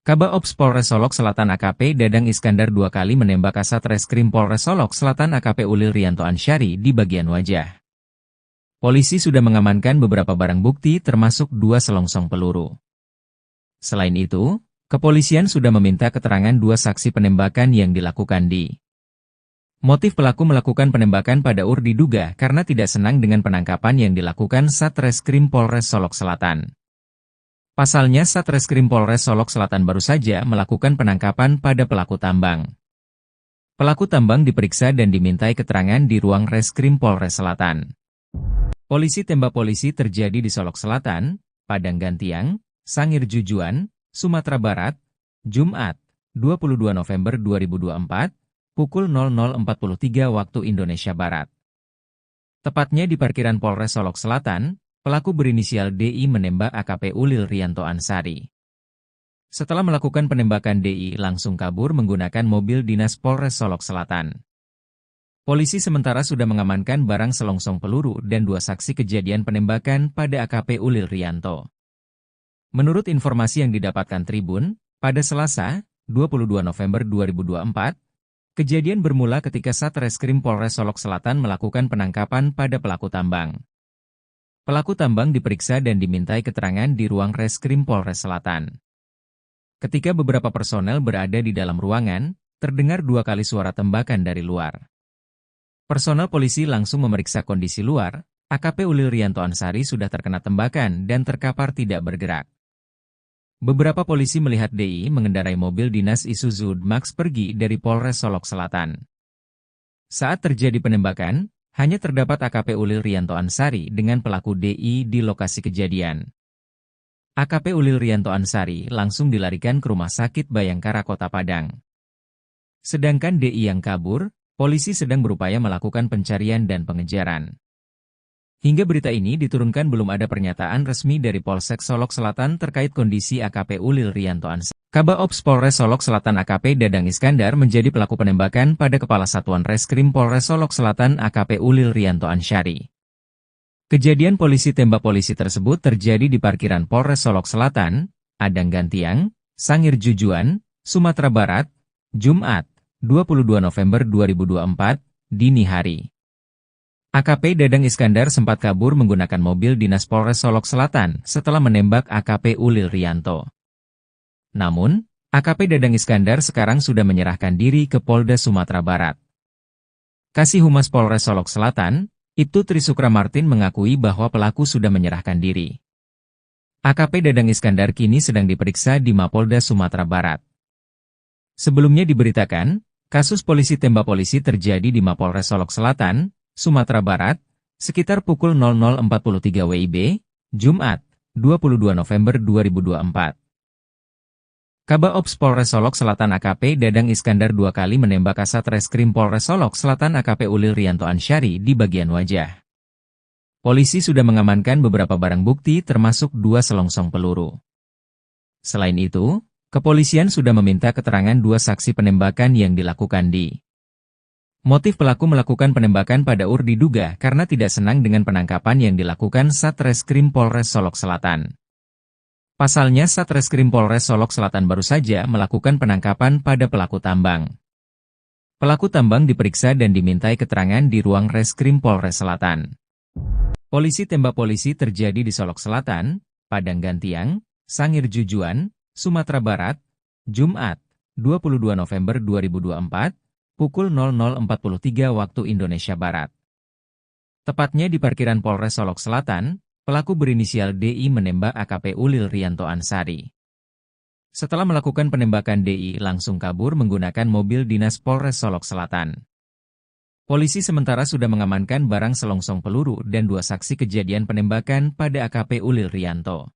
Kabaops Polres Solok Selatan AKP Dadang Iskandar dua kali menembak Kasat Reskrim Polres Solok Selatan AKP Ulil Rianto Ansyari di bagian wajah. Polisi sudah mengamankan beberapa barang bukti termasuk 2 selongsong peluru. Selain itu, kepolisian sudah meminta keterangan 2 saksi penembakan yang dilakukan di. Motif pelaku melakukan penembakan pada UR diduga karena tidak senang dengan penangkapan yang dilakukan Satreskrim Polres Solok Selatan. Pasalnya Satreskrim Polres Solok Selatan baru saja melakukan penangkapan pada pelaku tambang. Pelaku tambang diperiksa dan dimintai keterangan di ruang Reskrim Polres Selatan. Polisi tembak polisi terjadi di Solok Selatan, Padang Gantiang, Sangir Jujuan, Sumatera Barat, Jumat, 22 November 2024, pukul 00.43 waktu Indonesia Barat. Tepatnya di parkiran Polres Solok Selatan, pelaku berinisial DI menembak AKP Ulil Rianto Ansyari. Setelah melakukan penembakan DI langsung kabur menggunakan mobil dinas Polres Solok Selatan. Polisi sementara sudah mengamankan barang selongsong peluru dan 2 saksi kejadian penembakan pada AKP Ulil Rianto. Menurut informasi yang didapatkan Tribun, pada Selasa, 22 November 2024, kejadian bermula ketika Satreskrim Polres Solok Selatan melakukan penangkapan pada pelaku tambang. Pelaku tambang diperiksa dan dimintai keterangan di ruang Reskrim Polres Selatan. Ketika beberapa personel berada di dalam ruangan, terdengar 2 kali suara tembakan dari luar. Personel polisi langsung memeriksa kondisi luar, AKP Ulil Rianto Ansyari sudah terkena tembakan dan terkapar tidak bergerak. Beberapa polisi melihat DI mengendarai mobil dinas Isuzu Max pergi dari Polres Solok Selatan. Saat terjadi penembakan, hanya terdapat AKP Ulil Rianto Ansyari dengan pelaku DI di lokasi kejadian. AKP Ulil Rianto Ansyari langsung dilarikan ke Rumah Sakit Bayangkara Kota Padang. Sedangkan DI yang kabur, polisi sedang berupaya melakukan pencarian dan pengejaran. Hingga berita ini diturunkan belum ada pernyataan resmi dari Polsek Solok Selatan terkait kondisi AKP Ulil Rianto Ansyari. Kabaops Polres Solok Selatan AKP Dadang Iskandar menjadi pelaku penembakan pada Kepala Satuan Reskrim Polres Solok Selatan AKP Ulil Rianto Ansyari. Kejadian polisi tembak polisi tersebut terjadi di parkiran Polres Solok Selatan, Padang Gantiang, Sangir Jujuan, Sumatera Barat, Jumat, 22 November 2024, dini hari. AKP Dadang Iskandar sempat kabur menggunakan mobil dinas Polres Solok Selatan setelah menembak AKP Ulil Rianto. Namun, AKP Dadang Iskandar sekarang sudah menyerahkan diri ke Polda Sumatera Barat. Kasih Humas Polres Solok Selatan, Ibtu Trisukra Martin mengakui bahwa pelaku sudah menyerahkan diri. AKP Dadang Iskandar kini sedang diperiksa di Mapolda Sumatera Barat. Sebelumnya diberitakan, kasus polisi tembak polisi terjadi di Mapolres Solok Selatan, Sumatera Barat, sekitar pukul 00.43 WIB, Jumat, 22 November 2024. Kabaops Polres Solok Selatan AKP Dadang Iskandar 2 kali menembak Kasat Reskrim Polres Solok Selatan AKP Ulil Rianto Ansyari di bagian wajah. Polisi sudah mengamankan beberapa barang bukti termasuk 2 selongsong peluru. Selain itu, kepolisian sudah meminta keterangan 2 saksi penembakan yang dilakukan di. Motif pelaku melakukan penembakan pada UR diduga karena tidak senang dengan penangkapan yang dilakukan Satreskrim Polres Solok Selatan. Pasalnya Satreskrim Polres Solok Selatan baru saja melakukan penangkapan pada pelaku tambang. Pelaku tambang diperiksa dan dimintai keterangan di ruang Reskrim Polres Selatan. Polisi tembak polisi terjadi di Solok Selatan, Padang Gantiang, Sangir Jujuan, Sumatera Barat, Jumat, 22 November 2024, pukul 00.43 waktu Indonesia Barat. Tepatnya di parkiran Polres Solok Selatan, pelaku berinisial DI menembak AKP Ulil Rianto Ansyari. Setelah melakukan penembakan DI langsung kabur menggunakan mobil dinas Polres Solok Selatan. Polisi sementara sudah mengamankan barang selongsong peluru dan 2 saksi kejadian penembakan pada AKP Ulil Rianto.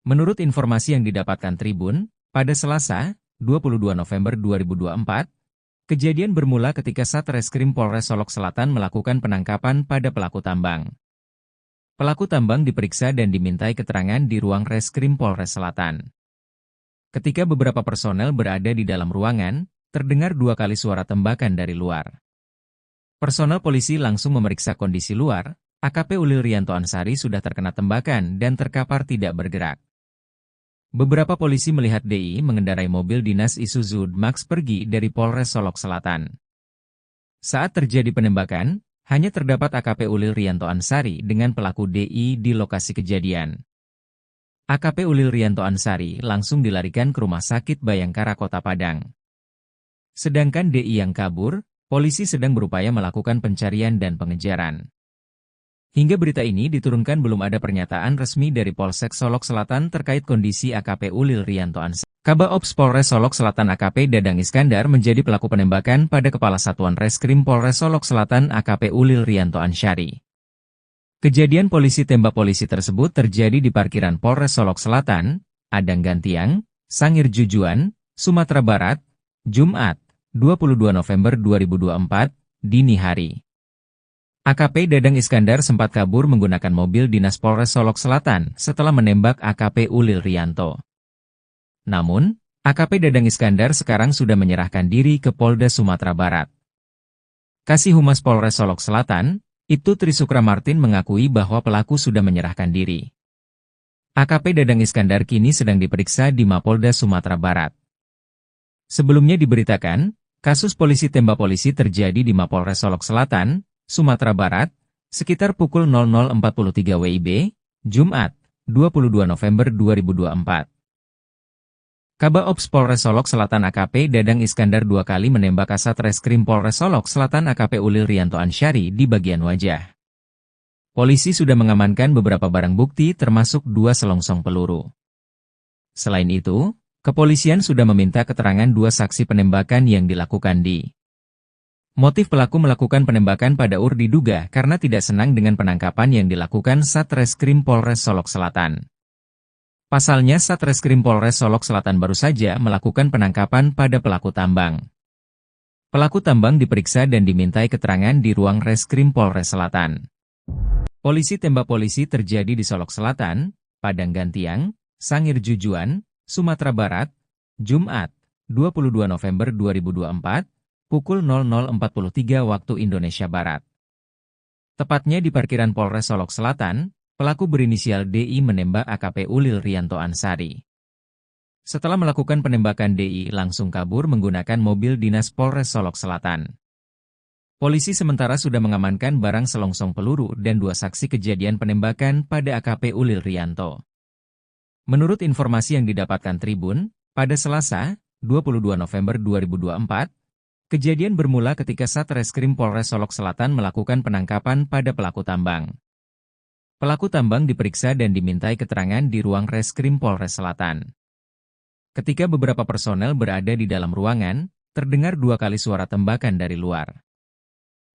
Menurut informasi yang didapatkan Tribun, pada Selasa, 22 November 2024, kejadian bermula ketika Satreskrim Polres Solok Selatan melakukan penangkapan pada pelaku tambang. Pelaku tambang diperiksa dan dimintai keterangan di ruang reskrim Polres Selatan. Ketika beberapa personel berada di dalam ruangan, terdengar 2 kali suara tembakan dari luar. Personel polisi langsung memeriksa kondisi luar. AKP Ulil Rianto Ansari sudah terkena tembakan dan terkapar tidak bergerak. Beberapa polisi melihat DI mengendarai mobil dinas Isuzu Max pergi dari Polres Solok Selatan. Saat terjadi penembakan, hanya terdapat AKP Ulil Rianto Ansari dengan pelaku DI di lokasi kejadian. AKP Ulil Rianto Ansari langsung dilarikan ke Rumah Sakit Bayangkara Kota Padang. Sedangkan DI yang kabur, polisi sedang berupaya melakukan pencarian dan pengejaran. Hingga berita ini diturunkan belum ada pernyataan resmi dari Polsek Solok Selatan terkait kondisi AKP Ulil Rianto Ansari. Kabak Ops Polres Solok Selatan AKP Dadang Iskandar menjadi pelaku penembakan pada Kepala Satuan Reskrim Polres Solok Selatan AKP Ulil Rianto Ansari. Kejadian polisi tembak polisi tersebut terjadi di parkiran Polres Solok Selatan, Adang Gantiang, Sangir Jujuan, Sumatera Barat, Jumat, 22 November 2024, dini hari. AKP Dadang Iskandar sempat kabur menggunakan mobil dinas Polres Solok Selatan setelah menembak AKP Ulil Rianto. Namun, AKP Dadang Iskandar sekarang sudah menyerahkan diri ke Polda Sumatera Barat. Kasih Humas Polres Solok Selatan, Ibtu Trisukra Martin mengakui bahwa pelaku sudah menyerahkan diri. AKP Dadang Iskandar kini sedang diperiksa di Mapolda Sumatera Barat. Sebelumnya diberitakan, kasus polisi tembak polisi terjadi di Mapolres Solok Selatan, Sumatera Barat, sekitar pukul 00.43 WIB, Jumat, 22 November 2024. Kabak Ops Polres Solok Selatan AKP Dadang Iskandar 2 kali menembak Kasat Reskrim Polres Solok Selatan AKP Ulil Rianto Ansari di bagian wajah. Polisi sudah mengamankan beberapa barang bukti termasuk 2 selongsong peluru. Selain itu, kepolisian sudah meminta keterangan 2 saksi penembakan yang dilakukan di. Motif pelaku melakukan penembakan pada diduga karena tidak senang dengan penangkapan yang dilakukan Satreskrim Polres Solok Selatan. Pasalnya Satreskrim Polres Solok Selatan baru saja melakukan penangkapan pada pelaku tambang. Pelaku tambang diperiksa dan dimintai keterangan di ruang Reskrim Polres Selatan. Polisi tembak polisi terjadi di Solok Selatan, Padang Gantiang, Sangir Jujuan, Sumatera Barat, Jumat, 22 November 2024, pukul 00.43 waktu Indonesia Barat. Tepatnya di parkiran Polres Solok Selatan, pelaku berinisial DI menembak AKP Ulil Rianto Ansari. Setelah melakukan penembakan DI langsung kabur menggunakan mobil dinas Polres Solok Selatan. Polisi sementara sudah mengamankan barang selongsong peluru dan 2 saksi kejadian penembakan pada AKP Ulil Rianto. Menurut informasi yang didapatkan Tribun, pada Selasa, 22 November 2024, kejadian bermula ketika Satreskrim Polres Solok Selatan melakukan penangkapan pada pelaku tambang. Pelaku tambang diperiksa dan dimintai keterangan di ruang Reskrim Polres Selatan. Ketika beberapa personel berada di dalam ruangan, terdengar 2 kali suara tembakan dari luar.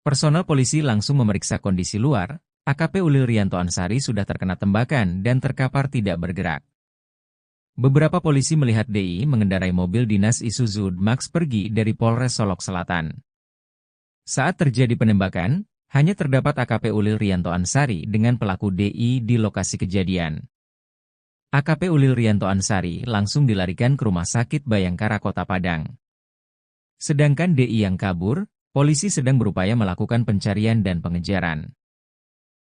Personel polisi langsung memeriksa kondisi luar. AKP Ulil Rianto Ansari sudah terkena tembakan dan terkapar tidak bergerak. Beberapa polisi melihat DI mengendarai mobil dinas Isuzu Max pergi dari Polres Solok Selatan. Saat terjadi penembakan, hanya terdapat AKP Ulil Rianto Ansari dengan pelaku DI di lokasi kejadian. AKP Ulil Rianto Ansari langsung dilarikan ke Rumah Sakit Bayangkara Kota Padang. Sedangkan DI yang kabur, polisi sedang berupaya melakukan pencarian dan pengejaran.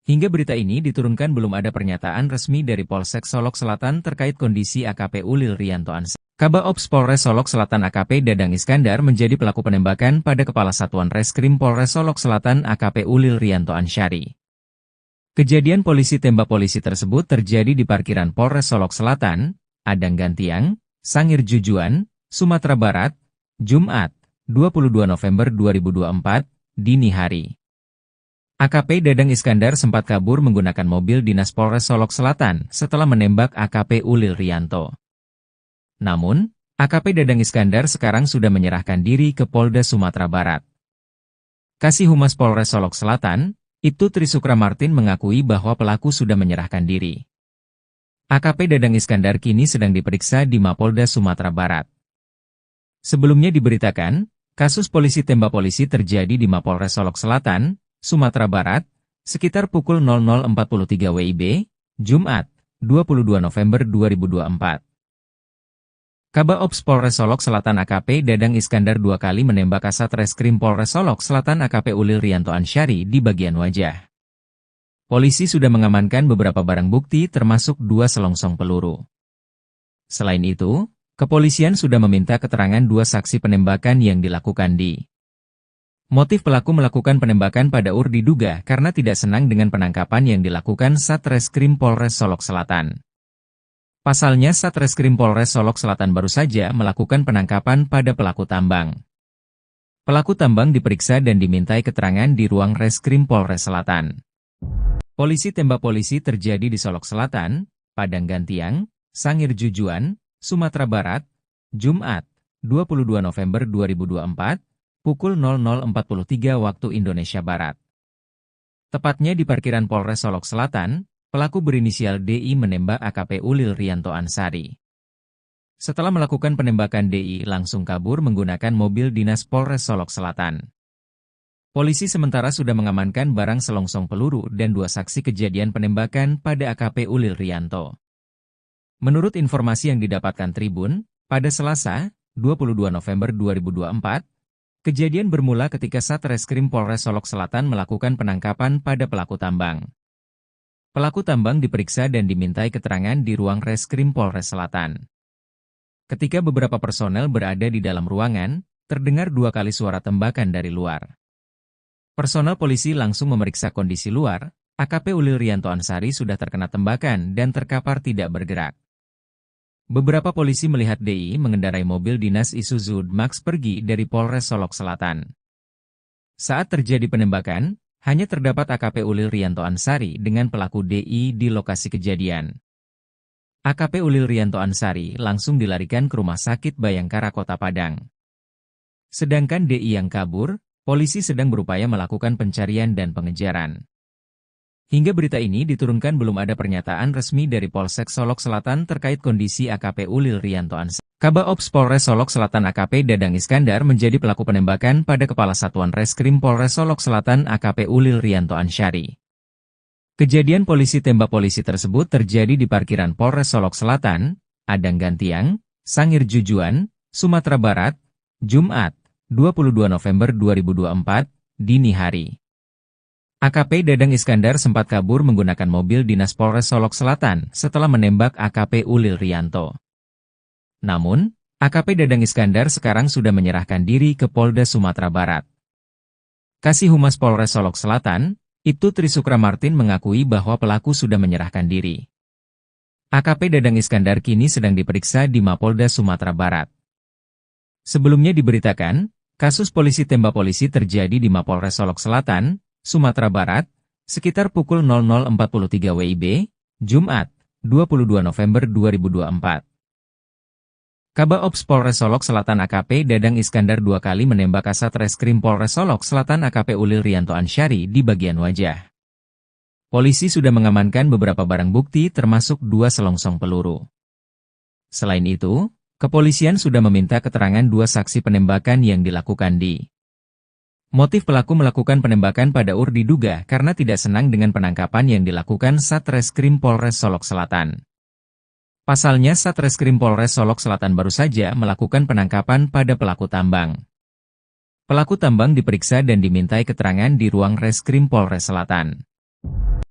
Hingga berita ini diturunkan belum ada pernyataan resmi dari Polsek Solok Selatan terkait kondisi AKP Ulil Rianto Ansari. Kabak Ops Polres Solok Selatan AKP Dadang Iskandar menjadi pelaku penembakan pada Kepala Satuan Reskrim Polres Solok Selatan AKP Ulil Rianto Ansari. Kejadian polisi tembak polisi tersebut terjadi di parkiran Polres Solok Selatan, Adang Gantiang, Sangir Jujuan, Sumatera Barat, Jumat, 22 November 2024, dini hari. AKP Dadang Iskandar sempat kabur menggunakan mobil dinas Polres Solok Selatan setelah menembak AKP Ulil Rianto. Namun, AKP Dadang Iskandar sekarang sudah menyerahkan diri ke Polda Sumatera Barat. Kasih Humas Polres Solok Selatan, Ibtu Trisukra Martin mengakui bahwa pelaku sudah menyerahkan diri. AKP Dadang Iskandar kini sedang diperiksa di Mapolda Sumatera Barat. Sebelumnya diberitakan, kasus polisi tembak polisi terjadi di Mapolres Solok Selatan, Sumatera Barat, Sekitar pukul 00.43 WIB, Jumat, 22 November 2024. Kabaops Polres Solok Selatan AKP Dadang Iskandar 2 kali menembak Kasat Reskrim Polres Solok Selatan AKP Ulil Rianto Ansyari di bagian wajah. Polisi sudah mengamankan beberapa barang bukti termasuk 2 selongsong peluru. Selain itu, kepolisian sudah meminta keterangan 2 saksi penembakan yang dilakukan di. Motif pelaku melakukan penembakan pada UR diduga karena tidak senang dengan penangkapan yang dilakukan Satreskrim Polres Solok Selatan. Pasalnya Satreskrim Polres Solok Selatan baru saja melakukan penangkapan pada pelaku tambang. Pelaku tambang diperiksa dan dimintai keterangan di ruang Reskrim Polres Selatan. Polisi tembak polisi terjadi di Solok Selatan, Padang Gantiang, Sangir Jujuan, Sumatera Barat, Jumat, 22 November 2024, pukul 00.43 waktu Indonesia Barat. Tepatnya di parkiran Polres Solok Selatan, pelaku berinisial DI menembak AKP Ulil Rianto Ansyari. Setelah melakukan penembakan DI langsung kabur menggunakan mobil dinas Polres Solok Selatan. Polisi sementara sudah mengamankan barang selongsong peluru dan 2 saksi kejadian penembakan pada AKP Ulil Rianto. Menurut informasi yang didapatkan Tribun, pada Selasa, 22 November 2024, kejadian bermula ketika Satreskrim Polres Solok Selatan melakukan penangkapan pada pelaku tambang. Pelaku tambang diperiksa dan dimintai keterangan di ruang Reskrim Polres Selatan. Ketika beberapa personel berada di dalam ruangan, terdengar 2 kali suara tembakan dari luar. Personel polisi langsung memeriksa kondisi luar, AKP Ulil Rianto Ansyari sudah terkena tembakan dan terkapar tidak bergerak. Beberapa polisi melihat DI mengendarai mobil dinas Isuzu Max pergi dari Polres Solok Selatan. Saat terjadi penembakan, hanya terdapat AKP Ulil Rianto Ansyari dengan pelaku DI di lokasi kejadian. AKP Ulil Rianto Ansyari langsung dilarikan ke Rumah Sakit Bayangkara Kota Padang. Sedangkan DI yang kabur, polisi sedang berupaya melakukan pencarian dan pengejaran. Hingga berita ini diturunkan belum ada pernyataan resmi dari Polsek Solok Selatan terkait kondisi AKP Ulil Rianto Ansyari. Kabaops Polres Solok Selatan AKP Dadang Iskandar menjadi pelaku penembakan pada Kepala Satuan Reskrim Polres Solok Selatan AKP Ulil Rianto Ansyari. Kejadian polisi tembak polisi tersebut terjadi di parkiran Polres Solok Selatan, Padang Gantiang, Sangir Jujuan, Sumatera Barat, Jumat, 22 November 2024, dini hari. AKP Dadang Iskandar sempat kabur menggunakan mobil dinas Polres Solok Selatan setelah menembak AKP Ulil Rianto. Namun, AKP Dadang Iskandar sekarang sudah menyerahkan diri ke Polda Sumatera Barat. Kasih Humas Polres Solok Selatan, Ibtu Trisukra Martin mengakui bahwa pelaku sudah menyerahkan diri. AKP Dadang Iskandar kini sedang diperiksa di Mapolda Sumatera Barat. Sebelumnya diberitakan, kasus polisi tembak polisi terjadi di Mapolres Solok Selatan, Sumatera Barat, sekitar pukul 00.43 WIB, Jumat, 22 November 2024. Kabaops Polres Solok Selatan AKP Dadang Iskandar 2 kali menembak Kasat Reskrim Polres Solok Selatan AKP Ulil Rianto Ansyari di bagian wajah. Polisi sudah mengamankan beberapa barang bukti termasuk 2 selongsong peluru. Selain itu, kepolisian sudah meminta keterangan 2 saksi penembakan yang dilakukan di. Motif pelaku melakukan penembakan pada UR diduga karena tidak senang dengan penangkapan yang dilakukan Satreskrim Polres Solok Selatan. Pasalnya Satreskrim Polres Solok Selatan baru saja melakukan penangkapan pada pelaku tambang. Pelaku tambang diperiksa dan dimintai keterangan di ruang Reskrim Polres Selatan.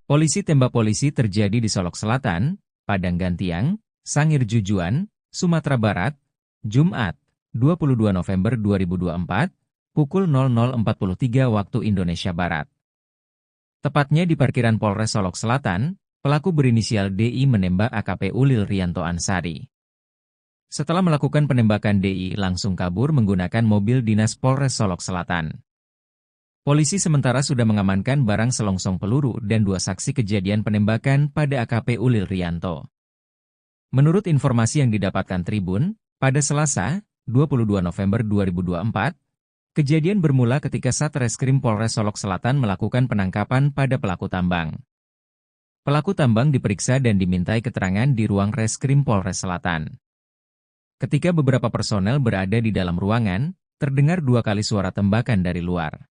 Polisi tembak polisi terjadi di Solok Selatan, Padang Gantiang, Sangir Jujuan, Sumatera Barat, Jumat, 22 November 2024, pukul 00.43 waktu Indonesia Barat. Tepatnya di parkiran Polres Solok Selatan, pelaku berinisial DI menembak AKP Ulil Rianto Ansyari. Setelah melakukan penembakan DI langsung kabur menggunakan mobil dinas Polres Solok Selatan. Polisi sementara sudah mengamankan barang selongsong peluru dan 2 saksi kejadian penembakan pada AKP Ulil Rianto. Menurut informasi yang didapatkan Tribun, pada Selasa, 22 November 2024, kejadian bermula ketika Satreskrim Polres Solok Selatan melakukan penangkapan pada pelaku tambang. Pelaku tambang diperiksa dan dimintai keterangan di ruang Reskrim Polres Selatan. Ketika beberapa personel berada di dalam ruangan, terdengar 2 kali suara tembakan dari luar.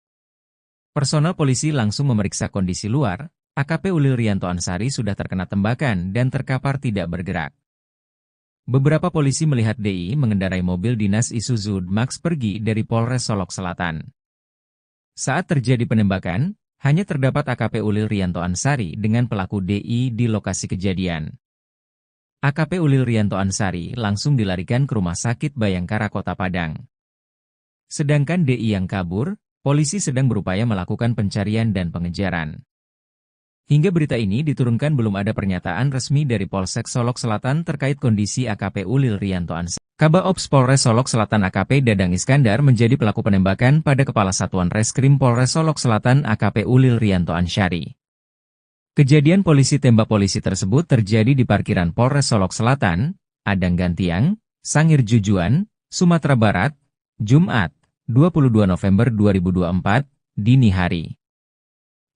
Personel polisi langsung memeriksa kondisi luar. AKP Ulil Rianto Ansari sudah terkena tembakan dan terkapar tidak bergerak. Beberapa polisi melihat DI mengendarai mobil dinas Isuzu Max pergi dari Polres Solok Selatan. Saat terjadi penembakan, hanya terdapat AKP Ulil Rianto Ansari dengan pelaku DI di lokasi kejadian. AKP Ulil Rianto Ansari langsung dilarikan ke Rumah Sakit Bayangkara Kota Padang. Sedangkan DI yang kabur, polisi sedang berupaya melakukan pencarian dan pengejaran. Hingga berita ini diturunkan belum ada pernyataan resmi dari Polsek Solok Selatan terkait kondisi AKP Ulil Rianto Ansari. Kabaops Polres Solok Selatan AKP Dadang Iskandar menjadi pelaku penembakan pada Kepala Satuan Reskrim Polres Solok Selatan AKP Ulil Rianto Ansari. Kejadian polisi tembak polisi tersebut terjadi di parkiran Polres Solok Selatan, Adang Gantiang, Sangir Jujuan, Sumatera Barat, Jumat, 22 November 2024, dini hari.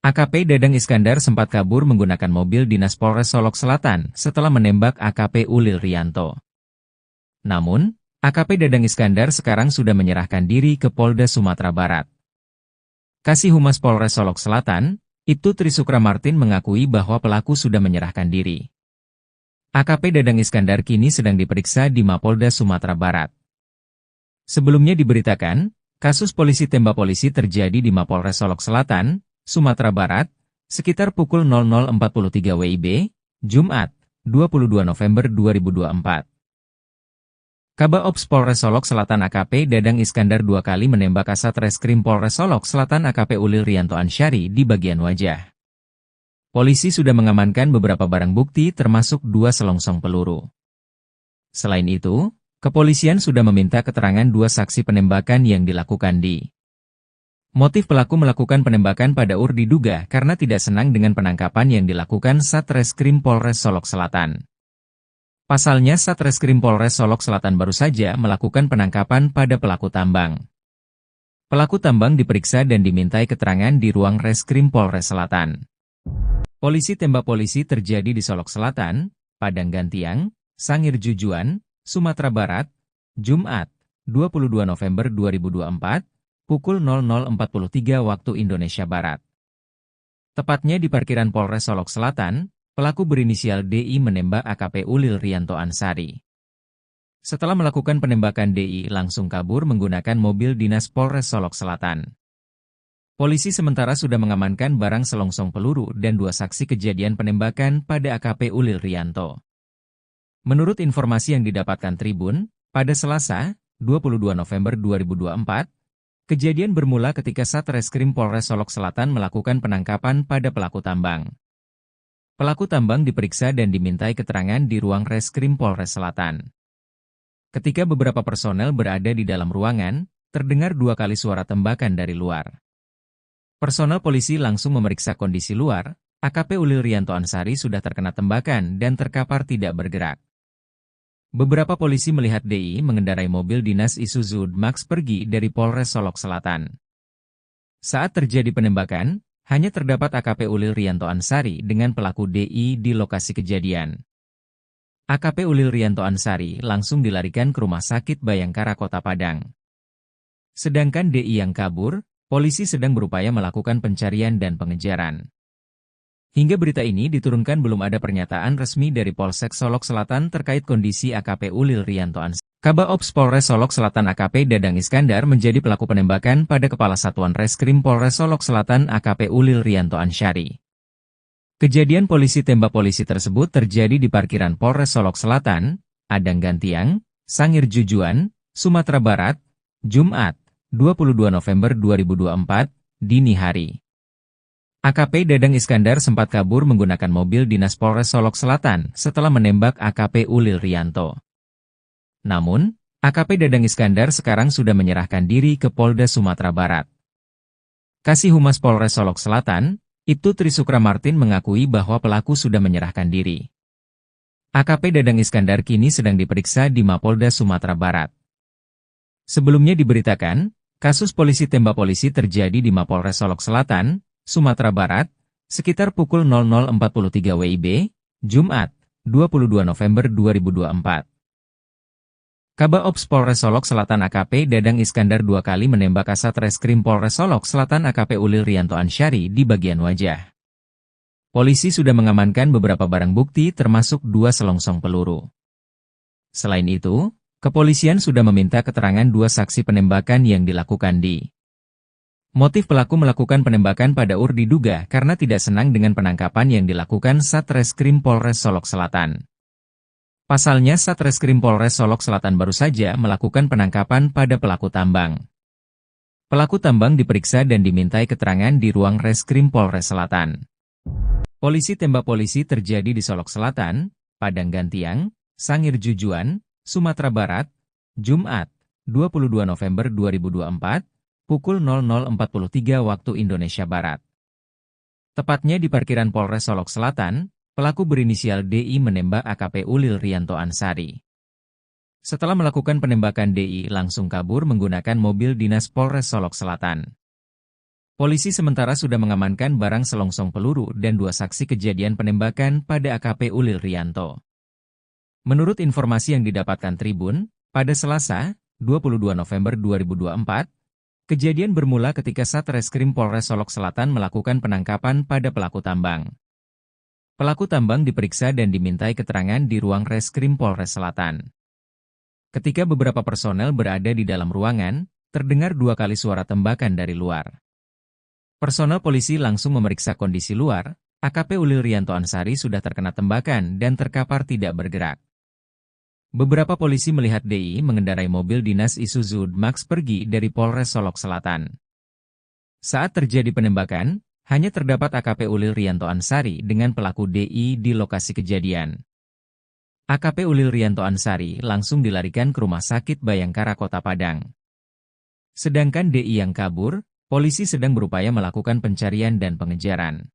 AKP Dadang Iskandar sempat kabur menggunakan mobil dinas Polres Solok Selatan setelah menembak AKP Ulil Rianto. Namun, AKP Dadang Iskandar sekarang sudah menyerahkan diri ke Polda Sumatera Barat. Kasih Humas Polres Solok Selatan, Ibtu Trisukra Martin mengakui bahwa pelaku sudah menyerahkan diri. AKP Dadang Iskandar kini sedang diperiksa di Mapolda Sumatera Barat. Sebelumnya diberitakan, kasus polisi tembak polisi terjadi di Mapolres Solok Selatan, Sumatera Barat, sekitar pukul 00.43 WIB, Jumat, 22 November 2024. Kabaops Polres Solok Selatan AKP Dadang Iskandar 2 kali menembak Kasat Reskrim Polres Solok Selatan AKP Ulil Rianto Ansari di bagian wajah. Polisi sudah mengamankan beberapa barang bukti termasuk 2 selongsong peluru. Selain itu, kepolisian sudah meminta keterangan 2 saksi penembakan yang dilakukan di. Motif pelaku melakukan penembakan pada diduga karena tidak senang dengan penangkapan yang dilakukan Satreskrim Polres Solok Selatan. Pasalnya Satreskrim Polres Solok Selatan baru saja melakukan penangkapan pada pelaku tambang. Pelaku tambang diperiksa dan dimintai keterangan di ruang Reskrim Polres Selatan. Polisi tembak polisi terjadi di Solok Selatan, Padang Gantiang, Sangir Jujuan, Sumatera Barat, Jumat, 22 November 2024, pukul 00.43 waktu Indonesia Barat. Tepatnya di parkiran Polres Solok Selatan, pelaku berinisial DI menembak AKP Ulil Rianto Ansari. Setelah melakukan penembakan DI langsung kabur menggunakan mobil dinas Polres Solok Selatan. Polisi sementara sudah mengamankan barang selongsong peluru dan 2 saksi kejadian penembakan pada AKP Ulil Rianto. Menurut informasi yang didapatkan Tribun, pada Selasa, 22 November 2024, kejadian bermula ketika Satreskrim Polres Solok Selatan melakukan penangkapan pada pelaku tambang. Pelaku tambang diperiksa dan dimintai keterangan di ruang Reskrim Polres Selatan. Ketika beberapa personel berada di dalam ruangan, terdengar 2 kali suara tembakan dari luar. Personel polisi langsung memeriksa kondisi luar. AKP Ulil Rianto Ansari sudah terkena tembakan dan terkapar tidak bergerak. Beberapa polisi melihat DI mengendarai mobil dinas Isuzu Max pergi dari Polres Solok Selatan. Saat terjadi penembakan, hanya terdapat AKP Ulil Rianto Ansari dengan pelaku DI di lokasi kejadian. AKP Ulil Rianto Ansari langsung dilarikan ke Rumah Sakit Bayangkara Kota Padang. Sedangkan DI yang kabur, polisi sedang berupaya melakukan pencarian dan pengejaran. Hingga berita ini diturunkan belum ada pernyataan resmi dari Polsek Solok Selatan terkait kondisi AKP Ulil Rianto Ansari. Kabaops Polres Solok Selatan AKP Dadang Iskandar menjadi pelaku penembakan pada Kepala Satuan Reskrim Polres Solok Selatan AKP Ulil Rianto Ansari. Kejadian polisi tembak polisi tersebut terjadi di parkiran Polres Solok Selatan, Adang Gantiang, Sangir Jujuan, Sumatera Barat, Jumat, 22 November 2024, dini hari. AKP Dadang Iskandar sempat kabur menggunakan mobil dinas Polres Solok Selatan setelah menembak AKP Ulil Rianto. Namun, AKP Dadang Iskandar sekarang sudah menyerahkan diri ke Polda Sumatera Barat. Kasih Humas Polres Solok Selatan, Ibtu Trisukra Martin mengakui bahwa pelaku sudah menyerahkan diri. AKP Dadang Iskandar kini sedang diperiksa di Mapolda Sumatera Barat. Sebelumnya diberitakan, kasus polisi tembak polisi terjadi di Mapolres Solok Selatan, Sumatera Barat, sekitar pukul 00.43 WIB, Jumat, 22 November 2024. Kabaops Polres Solok Selatan AKP Dadang Iskandar 2 kali menembak Kasat Reskrim Polres Solok Selatan AKP Ulil Rianto Ansyari di bagian wajah. Polisi sudah mengamankan beberapa barang bukti termasuk 2 selongsong peluru. Selain itu, kepolisian sudah meminta keterangan 2 saksi penembakan yang dilakukan di. Motif pelaku melakukan penembakan pada UR diduga karena tidak senang dengan penangkapan yang dilakukan Satreskrim Polres Solok Selatan. Pasalnya Satreskrim Polres Solok Selatan baru saja melakukan penangkapan pada pelaku tambang. Pelaku tambang diperiksa dan dimintai keterangan di ruang Reskrim Polres Selatan. Polisi tembak polisi terjadi di Solok Selatan, Padang Gantiang, Sangir Jujuan, Sumatera Barat, Jumat, 22 November 2024, pukul 00.43 waktu Indonesia Barat. Tepatnya di parkiran Polres Solok Selatan, pelaku berinisial DI menembak AKP Ulil Rianto Ansyari. Setelah melakukan penembakan DI langsung kabur menggunakan mobil dinas Polres Solok Selatan. Polisi sementara sudah mengamankan barang selongsong peluru dan 2 saksi kejadian penembakan pada AKP Ulil Rianto. Menurut informasi yang didapatkan Tribun, pada Selasa, 22 November 2024, kejadian bermula ketika Satreskrim Polres Solok Selatan melakukan penangkapan pada pelaku tambang. Pelaku tambang diperiksa dan dimintai keterangan di ruang Reskrim Polres Selatan. Ketika beberapa personel berada di dalam ruangan, terdengar 2 kali suara tembakan dari luar. Personel polisi langsung memeriksa kondisi luar, AKP Ulil Rianto Ansyari sudah terkena tembakan dan terkapar tidak bergerak. Beberapa polisi melihat DI mengendarai mobil dinas Isuzu Max pergi dari Polres Solok Selatan. Saat terjadi penembakan, hanya terdapat AKP Ulil Rianto Ansyari dengan pelaku DI di lokasi kejadian. AKP Ulil Rianto Ansyari langsung dilarikan ke Rumah Sakit Bayangkara Kota Padang. Sedangkan DI yang kabur, polisi sedang berupaya melakukan pencarian dan pengejaran.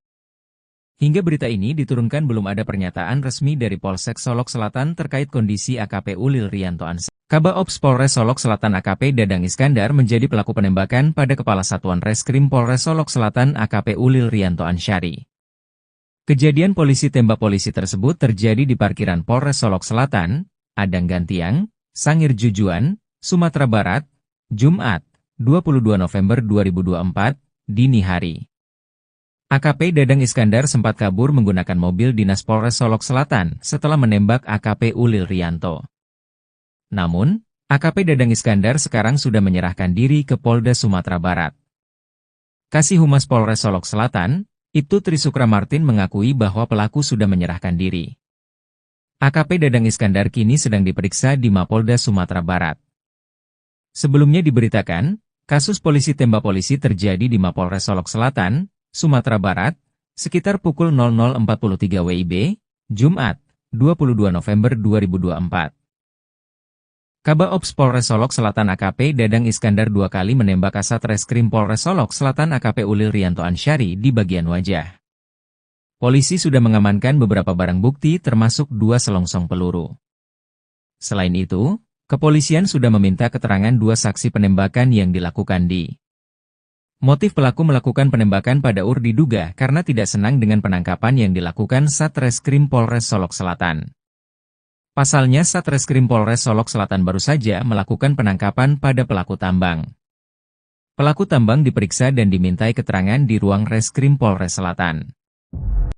Hingga berita ini diturunkan belum ada pernyataan resmi dari Polsek Solok Selatan terkait kondisi AKP Ulil Rianto Ansyari. Kabaops Polres Solok Selatan AKP Dadang Iskandar menjadi pelaku penembakan pada Kepala Satuan Reskrim Polres Solok Selatan AKP Ulil Rianto Ansyari. Kejadian polisi tembak polisi tersebut terjadi di parkiran Polres Solok Selatan, Padang Gantiang, Sangir Jujuan, Sumatera Barat, Jumat, 22 November 2024, dini hari. AKP Dadang Iskandar sempat kabur menggunakan mobil dinas Polres Solok Selatan setelah menembak AKP Ulil Rianto. Namun, AKP Dadang Iskandar sekarang sudah menyerahkan diri ke Polda Sumatera Barat. Kasih Humas Polres Solok Selatan, Ibtu Trisukra Martin mengakui bahwa pelaku sudah menyerahkan diri. AKP Dadang Iskandar kini sedang diperiksa di Mapolda Sumatera Barat. Sebelumnya diberitakan, kasus polisi tembak polisi terjadi di Mapolres Solok Selatan, Sumatera Barat, sekitar pukul 00.43 WIB, Jumat, 22 November 2024. Kabaops Polres Solok Selatan AKP Dadang Iskandar 2 kali menembak Kasat Reskrim Polres Solok Selatan AKP Ulil Rianto Ansyari di bagian wajah. Polisi sudah mengamankan beberapa barang bukti termasuk 2 selongsong peluru. Selain itu, kepolisian sudah meminta keterangan 2 saksi penembakan yang dilakukan di. Motif pelaku melakukan penembakan pada UR diduga karena tidak senang dengan penangkapan yang dilakukan Satreskrim Polres Solok Selatan. Pasalnya Satreskrim Polres Solok Selatan baru saja melakukan penangkapan pada pelaku tambang. Pelaku tambang diperiksa dan dimintai keterangan di ruang Reskrim Polres Selatan.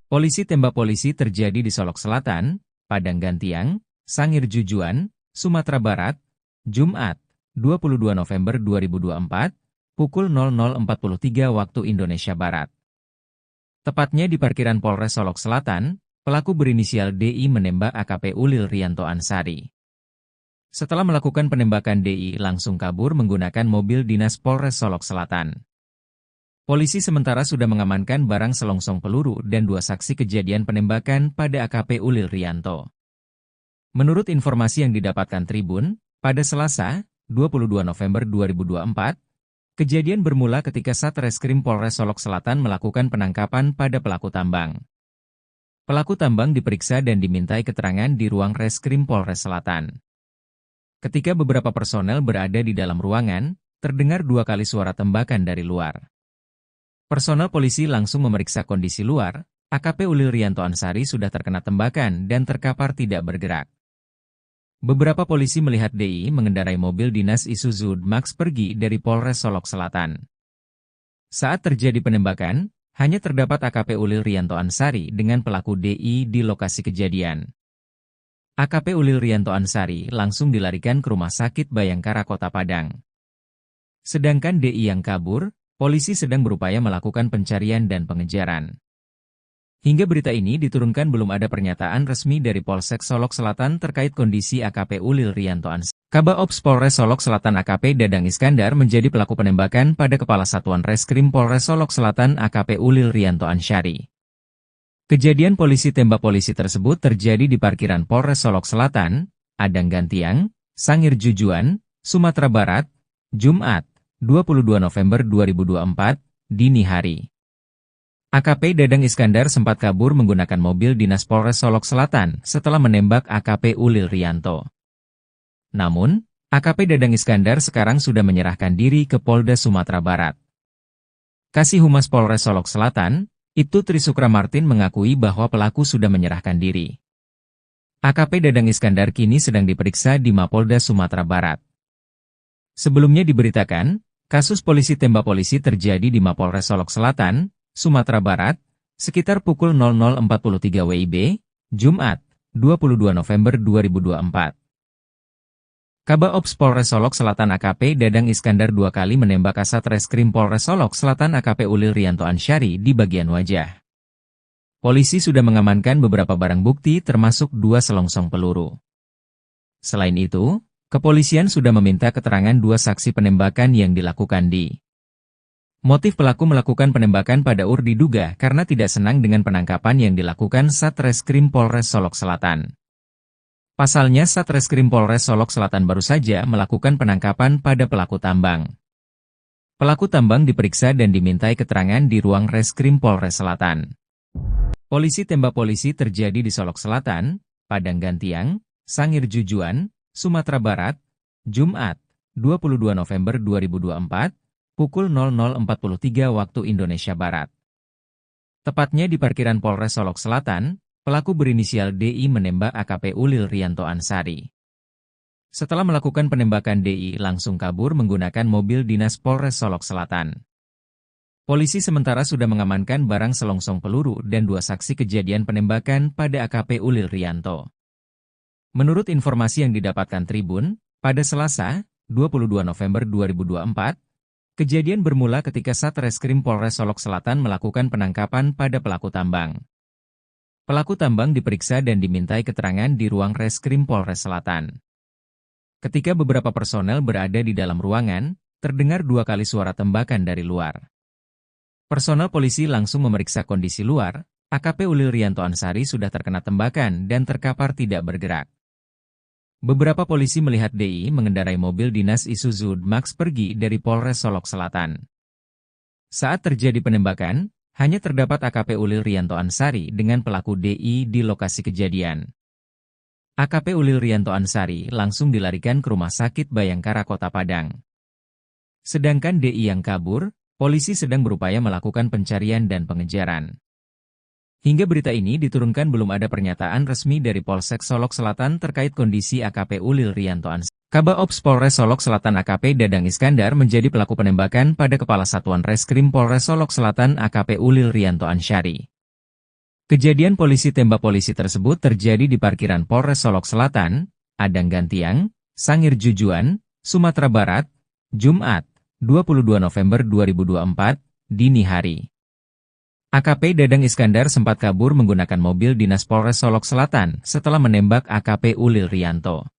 Polisi tembak polisi terjadi di Solok Selatan, Padang Gantiang, Sangir Jujuan, Sumatera Barat, Jumat, 22 November 2024, pukul 00.43 waktu Indonesia Barat. Tepatnya di parkiran Polres Solok Selatan, pelaku berinisial DI menembak AKP Ulil Rianto Ansyari. Setelah melakukan penembakan DI langsung kabur menggunakan mobil dinas Polres Solok Selatan. Polisi sementara sudah mengamankan barang selongsong peluru dan 2 saksi kejadian penembakan pada AKP Ulil Rianto. Menurut informasi yang didapatkan Tribun, pada Selasa, 22 November 2024, kejadian bermula ketika Satreskrim Polres Solok Selatan melakukan penangkapan pada pelaku tambang. Pelaku tambang diperiksa dan dimintai keterangan di ruang Reskrim Polres Selatan. Ketika beberapa personel berada di dalam ruangan, terdengar 2 kali suara tembakan dari luar. Personel polisi langsung memeriksa kondisi luar, AKP Ulil Rianto Ansyari sudah terkena tembakan dan terkapar tidak bergerak. Beberapa polisi melihat DI mengendarai mobil dinas Isuzu Max pergi dari Polres Solok Selatan. Saat terjadi penembakan, hanya terdapat AKP Ulil Rianto Ansari dengan pelaku DI di lokasi kejadian. AKP Ulil Rianto Ansari langsung dilarikan ke Rumah Sakit Bayangkara Kota Padang. Sedangkan DI yang kabur, polisi sedang berupaya melakukan pencarian dan pengejaran. Hingga berita ini diturunkan belum ada pernyataan resmi dari Polsek Solok Selatan terkait kondisi AKP Ulil Rianto Ansari. Kabak Ops Polres Solok Selatan AKP Dadang Iskandar menjadi pelaku penembakan pada Kepala Satuan Reskrim Polres Solok Selatan AKP Ulil Rianto Ansari. Kejadian polisi tembak polisi tersebut terjadi di parkiran Polres Solok Selatan, Adang Gantiang, Sangir Jujuan, Sumatera Barat, Jumat, 22 November 2024, dini hari. AKP Dadang Iskandar sempat kabur menggunakan mobil dinas Polres Solok Selatan setelah menembak AKP Ulil Rianto. Namun, AKP Dadang Iskandar sekarang sudah menyerahkan diri ke Polda Sumatera Barat. Kasih Humas Polres Solok Selatan, Ibtu Trisukra Martin mengakui bahwa pelaku sudah menyerahkan diri. AKP Dadang Iskandar kini sedang diperiksa di Mapolda Sumatera Barat. Sebelumnya diberitakan, kasus polisi tembak polisi terjadi di Mapolres Solok Selatan, Sumatera Barat, sekitar pukul 00.43 WIB, Jumat, 22 November 2024. Kabak Ops Polres Solok Selatan AKP Dadang Iskandar 2 kali menembak Kasat Reskrim Polres Solok Selatan AKP Ulil Rianto Ansari di bagian wajah. Polisi sudah mengamankan beberapa barang bukti termasuk 2 selongsong peluru. Selain itu, kepolisian sudah meminta keterangan 2 saksi penembakan yang dilakukan di. Motif pelaku melakukan penembakan pada diduga karena tidak senang dengan penangkapan yang dilakukan Satreskrim Polres Solok Selatan. Pasalnya Satreskrim Polres Solok Selatan baru saja melakukan penangkapan pada pelaku tambang. Pelaku tambang diperiksa dan dimintai keterangan di ruang Reskrim Polres Selatan. Polisi tembak polisi terjadi di Solok Selatan, Padang Gantiang, Sangir Jujuan, Sumatera Barat, Jumat, 22 November 2024, pukul 00.43 waktu Indonesia Barat. Tepatnya di parkiran Polres Solok Selatan, pelaku berinisial DI menembak AKP Ulil Rianto Ansari. Setelah melakukan penembakan DI langsung kabur menggunakan mobil dinas Polres Solok Selatan. Polisi sementara sudah mengamankan barang selongsong peluru dan 2 saksi kejadian penembakan pada AKP Ulil Rianto. Menurut informasi yang didapatkan Tribun, pada Selasa, 22 November 2024, kejadian bermula ketika Satreskrim Polres Solok Selatan melakukan penangkapan pada pelaku tambang. Pelaku tambang diperiksa dan dimintai keterangan di ruang Reskrim Polres Selatan. Ketika beberapa personel berada di dalam ruangan, terdengar 2 kali suara tembakan dari luar. Personel polisi langsung memeriksa kondisi luar, AKP Ulil Rianto Ansari sudah terkena tembakan dan terkapar tidak bergerak. Beberapa polisi melihat DI mengendarai mobil dinas Isuzu Max pergi dari Polres Solok Selatan. Saat terjadi penembakan, hanya terdapat AKP Ulil Rianto Ansari dengan pelaku DI di lokasi kejadian. AKP Ulil Rianto Ansari langsung dilarikan ke Rumah Sakit Bayangkara Kota Padang. Sedangkan DI yang kabur, polisi sedang berupaya melakukan pencarian dan pengejaran. Hingga berita ini diturunkan belum ada pernyataan resmi dari Polsek Solok Selatan terkait kondisi AKP Ulil Rianto Ansari. Kabak Ops Polres Solok Selatan AKP Dadang Iskandar menjadi pelaku penembakan pada Kepala Satuan Reskrim Polres Solok Selatan AKP Ulil Rianto Ansari. Kejadian polisi tembak polisi tersebut terjadi di parkiran Polres Solok Selatan, Adang Gantiang, Sangir Jujuan, Sumatera Barat, Jumat, 22 November 2024, dini hari. AKP Dadang Iskandar sempat kabur menggunakan mobil dinas Polres Solok Selatan setelah menembak AKP Ulil Rianto.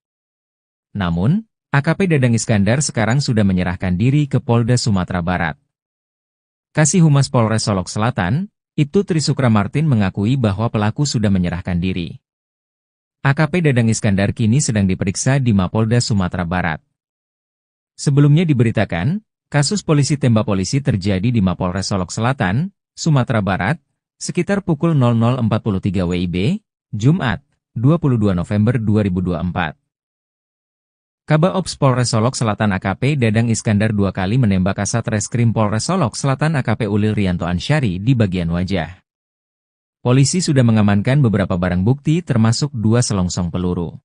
Namun, AKP Dadang Iskandar sekarang sudah menyerahkan diri ke Polda Sumatera Barat. Kasih Humas Polres Solok Selatan, Ibtu Trisukra Martin mengakui bahwa pelaku sudah menyerahkan diri. AKP Dadang Iskandar kini sedang diperiksa di Mapolda Sumatera Barat. Sebelumnya diberitakan, kasus polisi tembak polisi terjadi di Mapolres Solok Selatan, Sumatera Barat, sekitar pukul 00.43 WIB, Jumat, 22 November 2024. Kabak Ops Polres Solok Selatan AKP Dadang Iskandar 2 kali menembak Kasat Reskrim Polres Solok Selatan AKP Ulil Rianto Ansari di bagian wajah. Polisi sudah mengamankan beberapa barang bukti termasuk 2 selongsong peluru.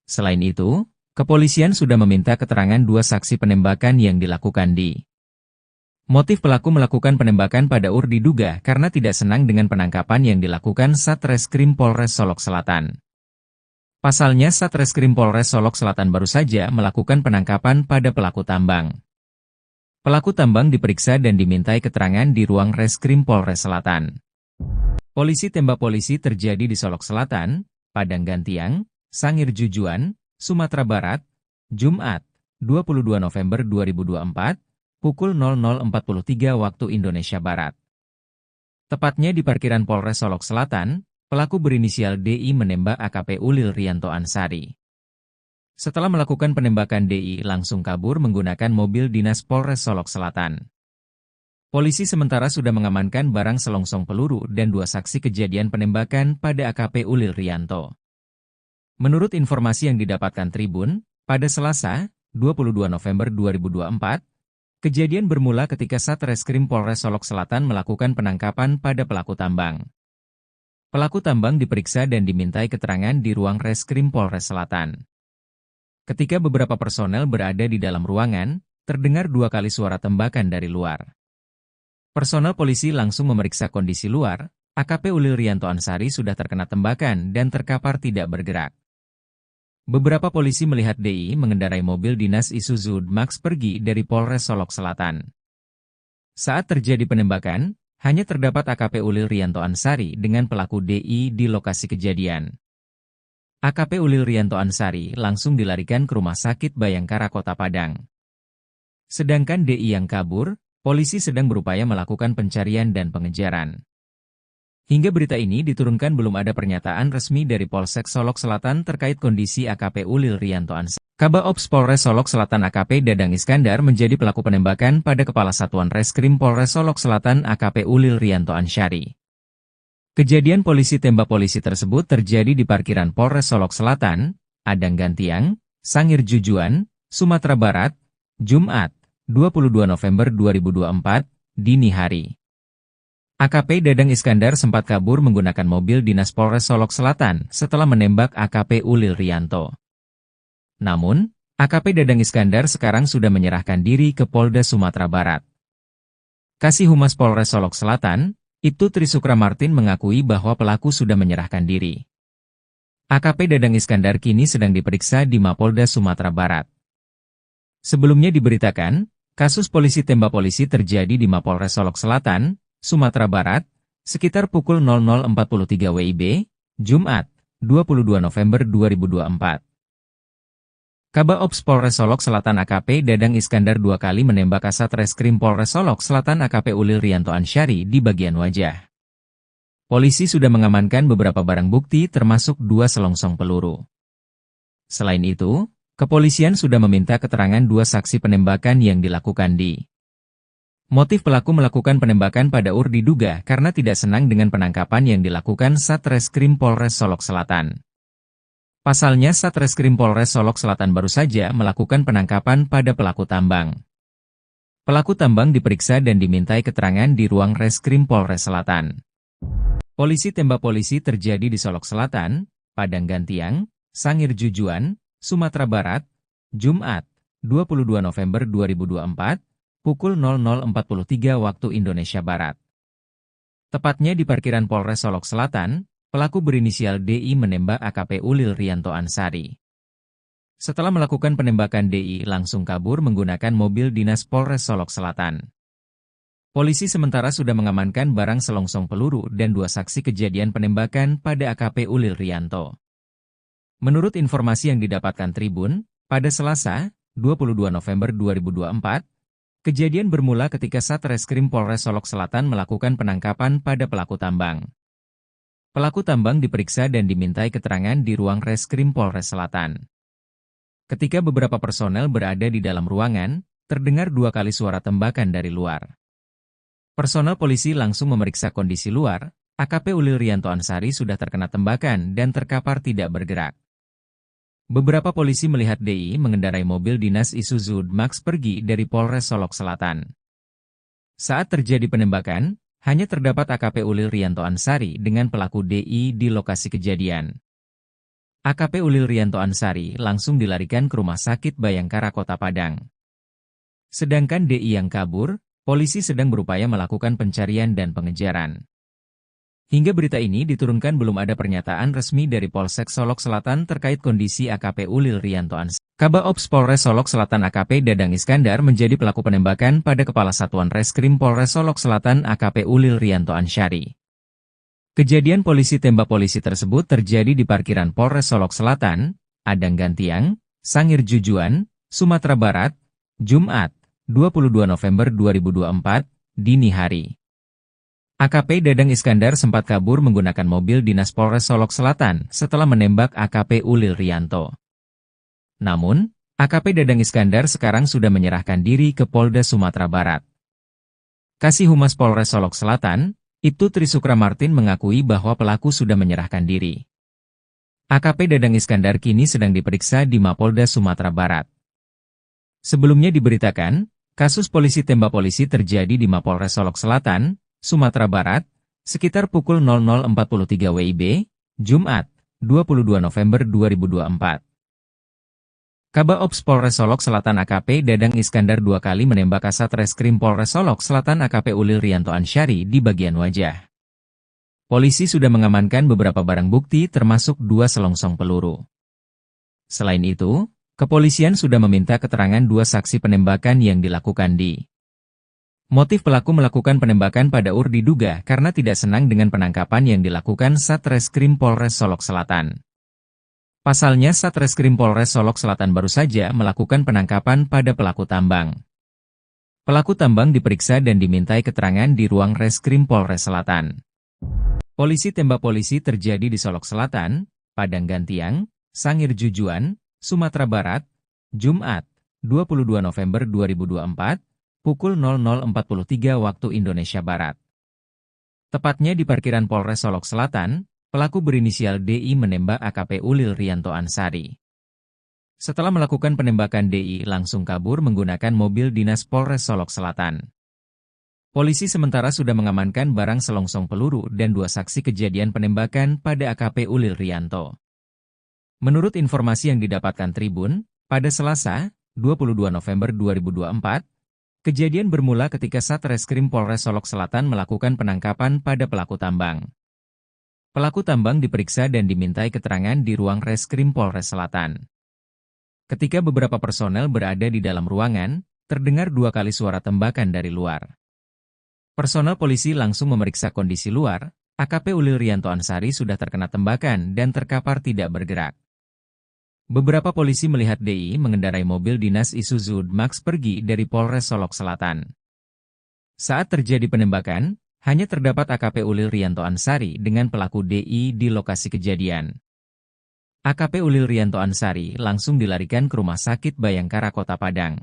Selain itu, kepolisian sudah meminta keterangan dua saksi penembakan yang dilakukan di. Motif pelaku melakukan penembakan pada UR diduga karena tidak senang dengan penangkapan yang dilakukan Satreskrim Polres Solok Selatan. Pasalnya Satreskrim Polres Solok Selatan baru saja melakukan penangkapan pada pelaku tambang. Pelaku tambang diperiksa dan dimintai keterangan di ruang Reskrim Polres Selatan. Polisi tembak polisi terjadi di Solok Selatan, Padang Gantiang, Sangir Jujuan, Sumatera Barat, Jumat, 22 November 2024, pukul 00.43 waktu Indonesia Barat. Tepatnya di parkiran Polres Solok Selatan, pelaku berinisial DI menembak AKP Ulil Rianto Ansari. Setelah melakukan penembakan DI langsung kabur menggunakan mobil dinas Polres Solok Selatan. Polisi sementara sudah mengamankan barang selongsong peluru dan dua saksi kejadian penembakan pada AKP Ulil Rianto. Menurut informasi yang didapatkan Tribun, pada Selasa, 22 November 2024, kejadian bermula ketika Satreskrim Polres Solok Selatan melakukan penangkapan pada pelaku tambang. Pelaku tambang diperiksa dan dimintai keterangan di ruang Reskrim Polres Selatan. Ketika beberapa personel berada di dalam ruangan, terdengar dua kali suara tembakan dari luar. Personel polisi langsung memeriksa kondisi luar, AKP Ulil Rianto Ansari sudah terkena tembakan dan terkapar tidak bergerak. Beberapa polisi melihat DI mengendarai mobil dinas Isuzu Max pergi dari Polres Solok Selatan. Saat terjadi penembakan, hanya terdapat AKP Ulil Rianto Ansari dengan pelaku DI di lokasi kejadian. AKP Ulil Rianto Ansari langsung dilarikan ke Rumah Sakit Bayangkara Kota Padang. Sedangkan DI yang kabur, polisi sedang berupaya melakukan pencarian dan pengejaran. Hingga berita ini diturunkan belum ada pernyataan resmi dari Polsek Solok Selatan terkait kondisi AKP Ulil Rianto Ansari. Kabaops Polres Solok Selatan AKP Dadang Iskandar menjadi pelaku penembakan pada Kepala Satuan Reskrim Polres Solok Selatan AKP Ulil Rianto Ansari. Kejadian polisi tembak polisi tersebut terjadi di parkiran Polres Solok Selatan, Padang Gantiang, Sangir Jujuan, Sumatera Barat, Jumat, 22 November 2024, dini hari. AKP Dadang Iskandar sempat kabur menggunakan mobil dinas Polres Solok Selatan setelah menembak AKP Ulil Rianto. Namun, AKP Dadang Iskandar sekarang sudah menyerahkan diri ke Polda Sumatera Barat. Kasih Humas Polres Solok Selatan, Ibtu Trisukra Martin mengakui bahwa pelaku sudah menyerahkan diri. AKP Dadang Iskandar kini sedang diperiksa di Mapolda Sumatera Barat. Sebelumnya diberitakan, kasus polisi tembak polisi terjadi di Mapolres Solok Selatan, Sumatera Barat, sekitar pukul 00.43 WIB, Jumat, 22 November 2024. Kabaops Polres Solok Selatan AKP Dadang Iskandar dua kali menembak Kasat Reskrim Polres Solok Selatan AKP Ulil Rianto Ansari di bagian wajah. Polisi sudah mengamankan beberapa barang bukti termasuk dua selongsong peluru. Selain itu, kepolisian sudah meminta keterangan dua saksi penembakan yang dilakukan di. Motif pelaku melakukan penembakan pada UR diduga karena tidak senang dengan penangkapan yang dilakukan Satreskrim Polres Solok Selatan. Pasalnya Satreskrim Polres Solok Selatan baru saja melakukan penangkapan pada pelaku tambang. Pelaku tambang diperiksa dan dimintai keterangan di ruang Reskrim Polres Selatan. Polisi tembak polisi terjadi di Solok Selatan, Padang Gantiang, Sangir Jujuan, Sumatera Barat, Jumat, 22 November 2024, pukul 00.43 waktu Indonesia Barat. Tepatnya di parkiran Polres Solok Selatan, pelaku berinisial DI menembak AKP Ulil Rianto Ansari. Setelah melakukan penembakan DI langsung kabur menggunakan mobil dinas Polres Solok Selatan. Polisi sementara sudah mengamankan barang selongsong peluru dan dua saksi kejadian penembakan pada AKP Ulil Rianto. Menurut informasi yang didapatkan Tribun, pada Selasa, 22 November 2024, kejadian bermula ketika Satreskrim Polres Solok Selatan melakukan penangkapan pada pelaku tambang. Pelaku tambang diperiksa dan dimintai keterangan di ruang Reskrim Polres Selatan. Ketika beberapa personel berada di dalam ruangan, terdengar dua kali suara tembakan dari luar. Personel polisi langsung memeriksa kondisi luar, AKP Ulil Rianto Ansari sudah terkena tembakan dan terkapar tidak bergerak. Beberapa polisi melihat DI mengendarai mobil dinas Isuzu Max pergi dari Polres Solok Selatan. Saat terjadi penembakan, hanya terdapat AKP Ulil Rianto Ansari dengan pelaku DI di lokasi kejadian. AKP Ulil Rianto Ansari langsung dilarikan ke Rumah Sakit Bayangkara Kota Padang. Sedangkan DI yang kabur, polisi sedang berupaya melakukan pencarian dan pengejaran. Hingga berita ini diturunkan belum ada pernyataan resmi dari Polsek Solok Selatan terkait kondisi AKP Ulil Rianto Ansari. Kabak Ops Polres Solok Selatan AKP Dadang Iskandar menjadi pelaku penembakan pada Kepala Satuan Reskrim Polres Solok Selatan AKP Ulil Rianto Ansari. Kejadian polisi tembak polisi tersebut terjadi di parkiran Polres Solok Selatan, Adang Gantiang, Sangir Jujuan, Sumatera Barat, Jumat, 22 November 2024, dini hari. AKP Dadang Iskandar sempat kabur menggunakan mobil dinas Polres Solok Selatan setelah menembak AKP Ulil Rianto. Namun, AKP Dadang Iskandar sekarang sudah menyerahkan diri ke Polda Sumatera Barat. Kasih Humas Polres Solok Selatan, Ibtu Trisukra Martin mengakui bahwa pelaku sudah menyerahkan diri. AKP Dadang Iskandar kini sedang diperiksa di Mapolda Sumatera Barat. Sebelumnya diberitakan, kasus polisi tembak polisi terjadi di Mapolres Solok Selatan, Sumatera Barat, sekitar pukul 00.43 WIB, Jumat, 22 November 2024. Kabak Ops Polres Solok Selatan AKP Dadang Iskandar 2 kali menembak Kasat Reskrim Polres Solok Selatan AKP Ulil Rianto Ansari di bagian wajah. Polisi sudah mengamankan beberapa barang bukti termasuk 2 selongsong peluru. Selain itu, kepolisian sudah meminta keterangan 2 saksi penembakan yang dilakukan di. Motif pelaku melakukan penembakan pada UR diduga karena tidak senang dengan penangkapan yang dilakukan Satreskrim Polres Solok Selatan. Pasalnya Satreskrim Polres Solok Selatan baru saja melakukan penangkapan pada pelaku tambang. Pelaku tambang diperiksa dan dimintai keterangan di ruang Reskrim Polres Selatan. Polisi tembak polisi terjadi di Solok Selatan, Padang Gantiang, Sangir Jujuan, Sumatera Barat, Jumat, 22 November 2024, pukul 00.43 waktu Indonesia Barat. Tepatnya di parkiran Polres Solok Selatan, pelaku berinisial DI menembak AKP Ulil Rianto Ansari. Setelah melakukan penembakan DI langsung kabur menggunakan mobil dinas Polres Solok Selatan. Polisi sementara sudah mengamankan barang selongsong peluru dan 2 saksi kejadian penembakan pada AKP Ulil Rianto. Menurut informasi yang didapatkan Tribun, pada Selasa, 22 November 2024, kejadian bermula ketika Satreskrim Polres Solok Selatan melakukan penangkapan pada pelaku tambang. Pelaku tambang diperiksa dan dimintai keterangan di ruang Reskrim Polres Selatan. Ketika beberapa personel berada di dalam ruangan, terdengar 2 kali suara tembakan dari luar. Personel polisi langsung memeriksa kondisi luar, AKP Ulil Rianto Ansari sudah terkena tembakan dan terkapar tidak bergerak. Beberapa polisi melihat DI mengendarai mobil dinas Isuzu Max pergi dari Polres Solok Selatan. Saat terjadi penembakan, hanya terdapat AKP Ulil Rianto Ansari dengan pelaku DI di lokasi kejadian. AKP Ulil Rianto Ansari langsung dilarikan ke Rumah Sakit Bayangkara Kota Padang.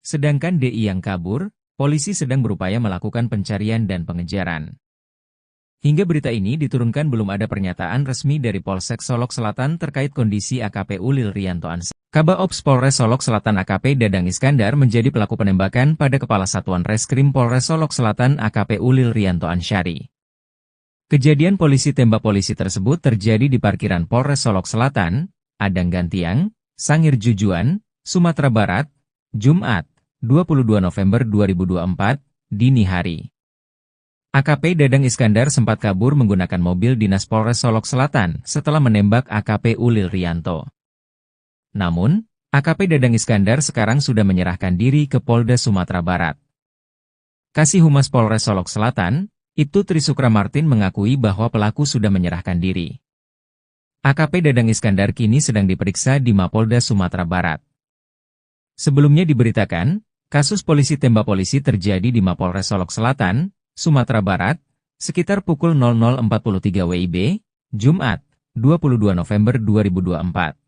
Sedangkan DI yang kabur, polisi sedang berupaya melakukan pencarian dan pengejaran. Hingga berita ini diturunkan belum ada pernyataan resmi dari Polsek Solok Selatan terkait kondisi AKP Ulil Rianto Ansari. Kabak Ops Polres Solok Selatan AKP Dadang Iskandar menjadi pelaku penembakan pada Kepala Satuan Reskrim Polres Solok Selatan AKP Ulil Rianto Ansari. Kejadian polisi tembak polisi tersebut terjadi di parkiran Polres Solok Selatan, Adang Gantiang, Sangir Jujuan, Sumatera Barat, Jumat, 22 November 2024, dini hari. AKP Dadang Iskandar sempat kabur menggunakan mobil dinas Polres Solok Selatan setelah menembak AKP Ulil Rianto. Namun, AKP Dadang Iskandar sekarang sudah menyerahkan diri ke Polda Sumatera Barat. Kasih Humas Polres Solok Selatan, Ibtu Trisukra Martin mengakui bahwa pelaku sudah menyerahkan diri. AKP Dadang Iskandar kini sedang diperiksa di Mapolda Sumatera Barat. Sebelumnya diberitakan, kasus polisi tembak polisi terjadi di Mapolres Solok Selatan, Sumatera Barat, sekitar pukul 00.43 WIB, Jumat, 22 November 2024.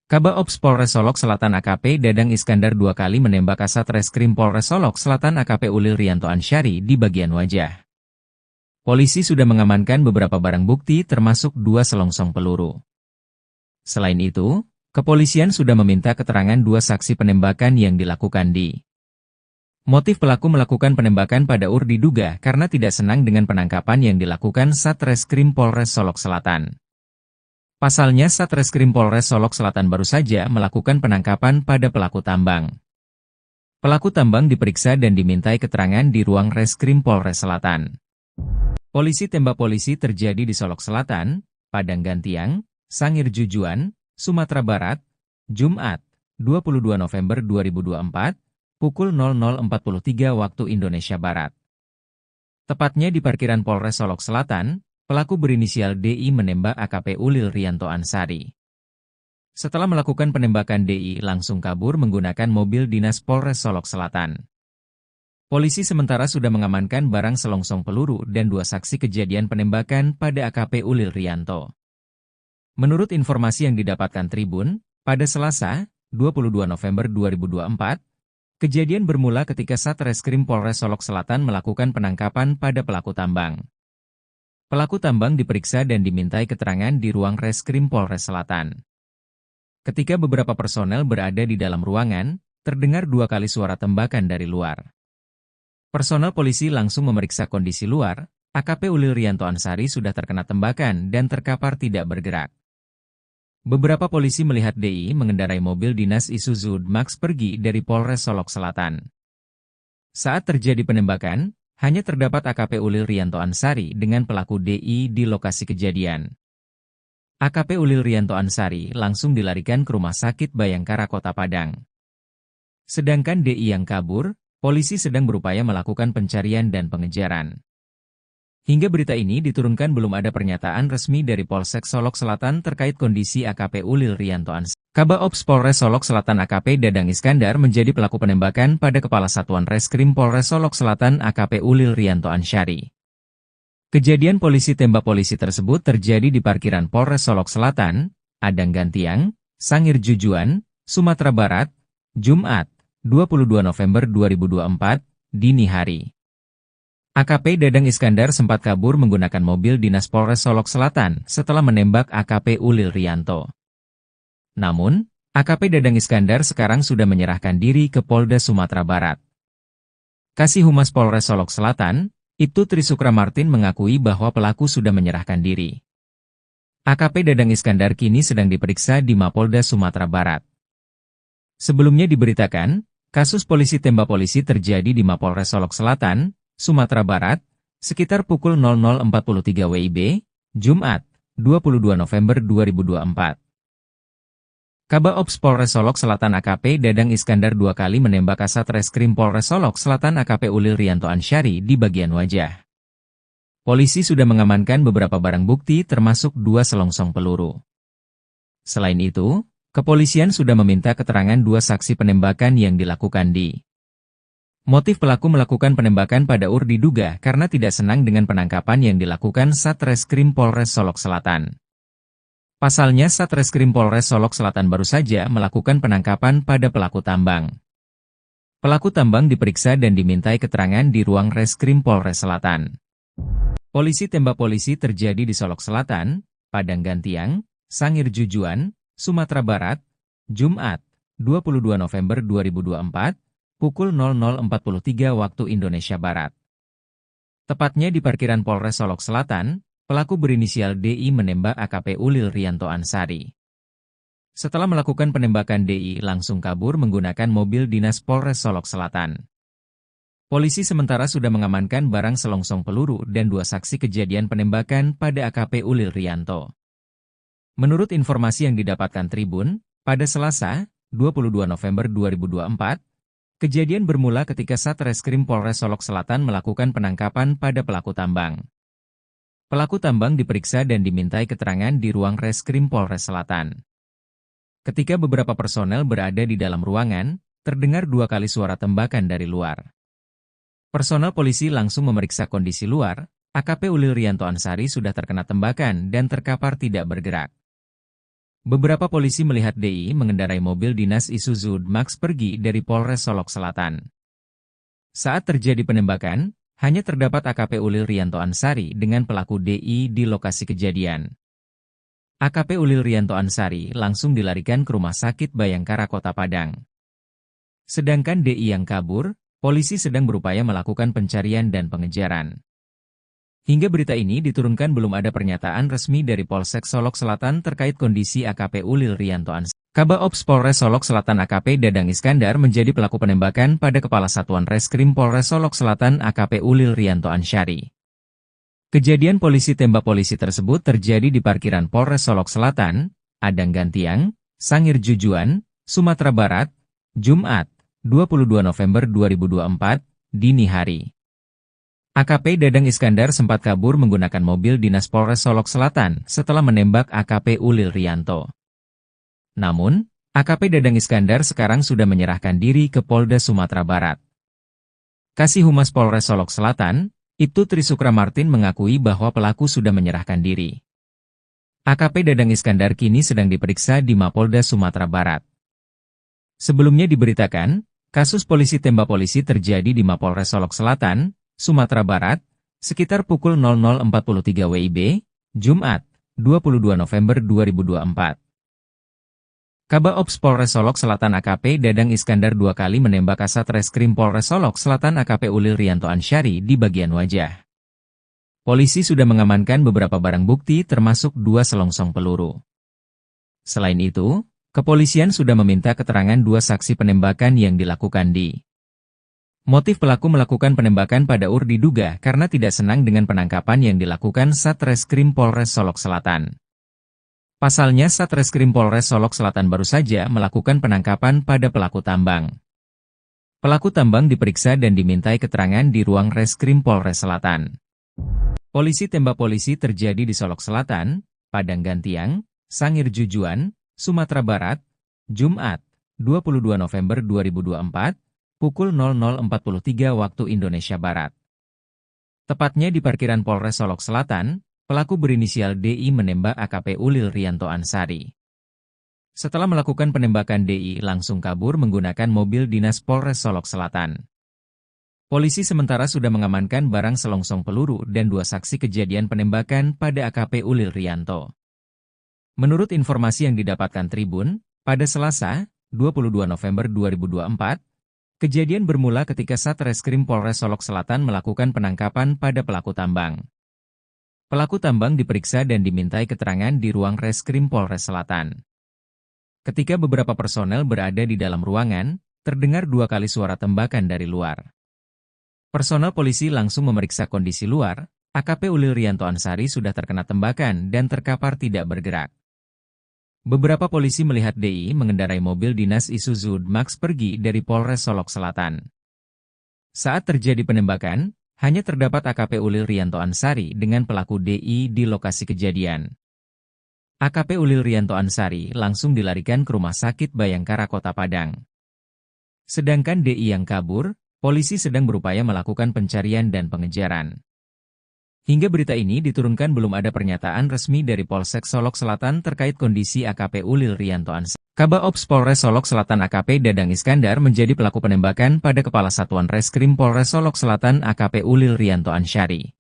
Kabak Ops Polres Solok Selatan AKP Dadang Iskandar 2 kali menembak Kasat Reskrim Polres Solok Selatan AKP Ulil Rianto Ansari di bagian wajah. Polisi sudah mengamankan beberapa barang bukti termasuk 2 selongsong peluru. Selain itu, kepolisian sudah meminta keterangan 2 saksi penembakan yang dilakukan di. Motif pelaku melakukan penembakan pada UR diduga karena tidak senang dengan penangkapan yang dilakukan Satreskrim Polres Solok Selatan. Pasalnya Satreskrim Polres Solok Selatan baru saja melakukan penangkapan pada pelaku tambang. Pelaku tambang diperiksa dan dimintai keterangan di ruang Reskrim Polres Selatan. Polisi tembak polisi terjadi di Solok Selatan, Padang Gantiang, Sangir Jujuan, Sumatera Barat, Jumat, 22 November 2024, pukul 00.43 waktu Indonesia Barat. Tepatnya di parkiran Polres Solok Selatan, pelaku berinisial DI menembak AKP Ulil Rianto Ansari. Setelah melakukan penembakan, DI langsung kabur menggunakan mobil dinas Polres Solok Selatan. Polisi sementara sudah mengamankan barang selongsong peluru dan 2 saksi kejadian penembakan pada AKP Ulil Rianto. Menurut informasi yang didapatkan Tribun, pada Selasa, 22 November 2024, kejadian bermula ketika Satreskrim Polres Solok Selatan melakukan penangkapan pada pelaku tambang. Pelaku tambang diperiksa dan dimintai keterangan di ruang Reskrim Polres Selatan. Ketika beberapa personel berada di dalam ruangan, terdengar 2 kali suara tembakan dari luar. Personel polisi langsung memeriksa kondisi luar. AKP Ulil Rianto Ansari sudah terkena tembakan dan terkapar tidak bergerak. Beberapa polisi melihat DI mengendarai mobil dinas Isuzu Max pergi dari Polres Solok Selatan. Saat terjadi penembakan, hanya terdapat AKP Ulil Rianto Ansari dengan pelaku DI di lokasi kejadian. AKP Ulil Rianto Ansari langsung dilarikan ke Rumah Sakit Bayangkara Kota Padang. Sedangkan DI yang kabur, polisi sedang berupaya melakukan pencarian dan pengejaran. Hingga berita ini diturunkan belum ada pernyataan resmi dari Polsek Solok Selatan terkait kondisi AKP Ulil Rianto Ansari. Kabaops Polres Solok Selatan AKP Dadang Iskandar menjadi pelaku penembakan pada Kepala Satuan Reskrim Polres Solok Selatan AKP Ulil Rianto Ansari. Kejadian polisi tembak polisi tersebut terjadi di parkiran Polres Solok Selatan, Padang Gantiang, Sangir Jujuan, Sumatera Barat, Jumat, 22 November 2024, dini hari. AKP Dadang Iskandar sempat kabur menggunakan mobil dinas Polres Solok Selatan setelah menembak AKP Ulil Rianto. Namun, AKP Dadang Iskandar sekarang sudah menyerahkan diri ke Polda Sumatera Barat. Kasih Humas Polres Solok Selatan, Ibtu Trisukra Martin mengakui bahwa pelaku sudah menyerahkan diri. AKP Dadang Iskandar kini sedang diperiksa di Mapolda Sumatera Barat. Sebelumnya diberitakan, kasus polisi tembak polisi terjadi di Mapolres Solok Selatan, Sumatera Barat, sekitar pukul 00.43 WIB, Jumat, 22 November 2024. Kabaops Polres Solok Selatan AKP Dadang Iskandar 2 kali menembak Kasat Reskrim Polres Solok Selatan AKP Ulil Rianto Ansari di bagian wajah. Polisi sudah mengamankan beberapa barang bukti termasuk 2 selongsong peluru. Selain itu, kepolisian sudah meminta keterangan 2 saksi penembakan yang dilakukan di. Motif pelaku melakukan penembakan pada UR diduga karena tidak senang dengan penangkapan yang dilakukan Satreskrim Polres Solok Selatan. Pasalnya Satreskrim Polres Solok Selatan baru saja melakukan penangkapan pada pelaku tambang. Pelaku tambang diperiksa dan dimintai keterangan di ruang Reskrim Polres Selatan. Polisi tembak polisi terjadi di Solok Selatan, Padang Gantiang, Sangir Jujuan, Sumatera Barat, Jumat, 22 November 2024, pukul 00.43 waktu Indonesia Barat. Tepatnya di parkiran Polres Solok Selatan, pelaku berinisial DI menembak AKP Ulil Rianto Ansari. Setelah melakukan penembakan, DI langsung kabur menggunakan mobil dinas Polres Solok Selatan. Polisi sementara sudah mengamankan barang selongsong peluru dan 2 saksi kejadian penembakan pada AKP Ulil Rianto. Menurut informasi yang didapatkan Tribun, pada Selasa, 22 November 2024, kejadian bermula ketika Satreskrim Polres Solok Selatan melakukan penangkapan pada pelaku tambang. Pelaku tambang diperiksa dan dimintai keterangan di ruang Reskrim Polres Selatan. Ketika beberapa personel berada di dalam ruangan, terdengar 2 kali suara tembakan dari luar. Personel polisi langsung memeriksa kondisi luar. AKP Ulil Rianto Ansari sudah terkena tembakan dan terkapar tidak bergerak. Beberapa polisi melihat DI mengendarai mobil dinas Isuzu Max pergi dari Polres Solok Selatan. Saat terjadi penembakan, hanya terdapat AKP Ulil Rianto Ansari dengan pelaku DI di lokasi kejadian. AKP Ulil Rianto Ansari langsung dilarikan ke Rumah Sakit Bayangkara Kota Padang. Sedangkan DI yang kabur, polisi sedang berupaya melakukan pencarian dan pengejaran. Hingga berita ini diturunkan belum ada pernyataan resmi dari Polsek Solok Selatan terkait kondisi AKP Ulil Rianto Ansari. Kabak Ops Polres Solok Selatan AKP Dadang Iskandar menjadi pelaku penembakan pada Kepala Satuan Reskrim Polres Solok Selatan AKP Ulil Rianto Ansari. Kejadian polisi tembak polisi tersebut terjadi di parkiran Polres Solok Selatan, Adang Gantiang, Sangir Jujuan, Sumatera Barat, Jumat, 22 November 2024, dini hari. AKP Dadang Iskandar sempat kabur menggunakan mobil dinas Polres Solok Selatan setelah menembak AKP Ulil Rianto. Namun, AKP Dadang Iskandar sekarang sudah menyerahkan diri ke Polda Sumatera Barat. Kasih Humas Polres Solok Selatan, Ibtu Trisukra Martin mengakui bahwa pelaku sudah menyerahkan diri. AKP Dadang Iskandar kini sedang diperiksa di Mapolda Sumatera Barat. Sebelumnya diberitakan, kasus polisi tembak polisi terjadi di Mapolres Solok Selatan, Sumatera Barat, sekitar pukul 00.43 WIB, Jumat, 22 November 2024. Kabak Ops Polres Solok Selatan AKP Dadang Iskandar 2 kali menembak Kasat Reskrim Polres Solok Selatan AKP Ulil Rianto Ansari di bagian wajah. Polisi sudah mengamankan beberapa barang bukti termasuk 2 selongsong peluru. Selain itu, kepolisian sudah meminta keterangan 2 saksi penembakan yang dilakukan di. Motif pelaku melakukan penembakan pada UR diduga karena tidak senang dengan penangkapan yang dilakukan Satreskrim Polres Solok Selatan. Pasalnya Satreskrim Polres Solok Selatan baru saja melakukan penangkapan pada pelaku tambang. Pelaku tambang diperiksa dan dimintai keterangan di ruang Reskrim Polres Selatan. Polisi tembak polisi terjadi di Solok Selatan, Padang Gantiang, Sangir Jujuan, Sumatera Barat, Jumat, 22 November 2024, pukul 00.43 waktu Indonesia Barat. Tepatnya di parkiran Polres Solok Selatan, pelaku berinisial DI menembak AKP Ulil Rianto Ansari. Setelah melakukan penembakan DI langsung kabur menggunakan mobil dinas Polres Solok Selatan. Polisi sementara sudah mengamankan barang selongsong peluru dan 2 saksi kejadian penembakan pada AKP Ulil Rianto. Menurut informasi yang didapatkan Tribun, pada Selasa, 22 November 2024, kejadian bermula ketika Satreskrim Polres Solok Selatan melakukan penangkapan pada pelaku tambang. Pelaku tambang diperiksa dan dimintai keterangan di ruang Reskrim Polres Selatan. Ketika beberapa personel berada di dalam ruangan, terdengar 2 kali suara tembakan dari luar. Personel polisi langsung memeriksa kondisi luar, AKP Ulil Rianto Ansari sudah terkena tembakan dan terkapar tidak bergerak. Beberapa polisi melihat DI mengendarai mobil dinas Isuzu Max pergi dari Polres Solok Selatan. Saat terjadi penembakan, hanya terdapat AKP Ulil Rianto Ansari dengan pelaku DI di lokasi kejadian. AKP Ulil Rianto Ansari langsung dilarikan ke Rumah Sakit Bayangkara Kota Padang. Sedangkan DI yang kabur, polisi sedang berupaya melakukan pencarian dan pengejaran. Hingga berita ini diturunkan belum ada pernyataan resmi dari Polsek Solok Selatan terkait kondisi AKP Ulil Rianto Ansari. Kabak Ops Polres Solok Selatan AKP Dadang Iskandar menjadi pelaku penembakan pada Kepala Satuan Reskrim Polres Solok Selatan AKP Ulil Rianto Ansari.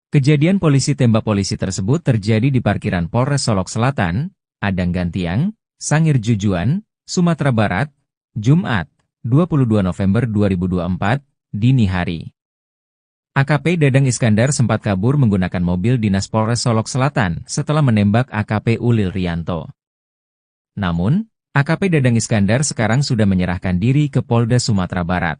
Kejadian polisi tembak polisi tersebut terjadi di parkiran Polres Solok Selatan, Adang Gantiang, Sangir Jujuan, Sumatera Barat, Jumat, 22 November 2024, dini hari. AKP Dadang Iskandar sempat kabur menggunakan mobil dinas Polres Solok Selatan setelah menembak AKP Ulil Rianto. Namun, AKP Dadang Iskandar sekarang sudah menyerahkan diri ke Polda Sumatera Barat.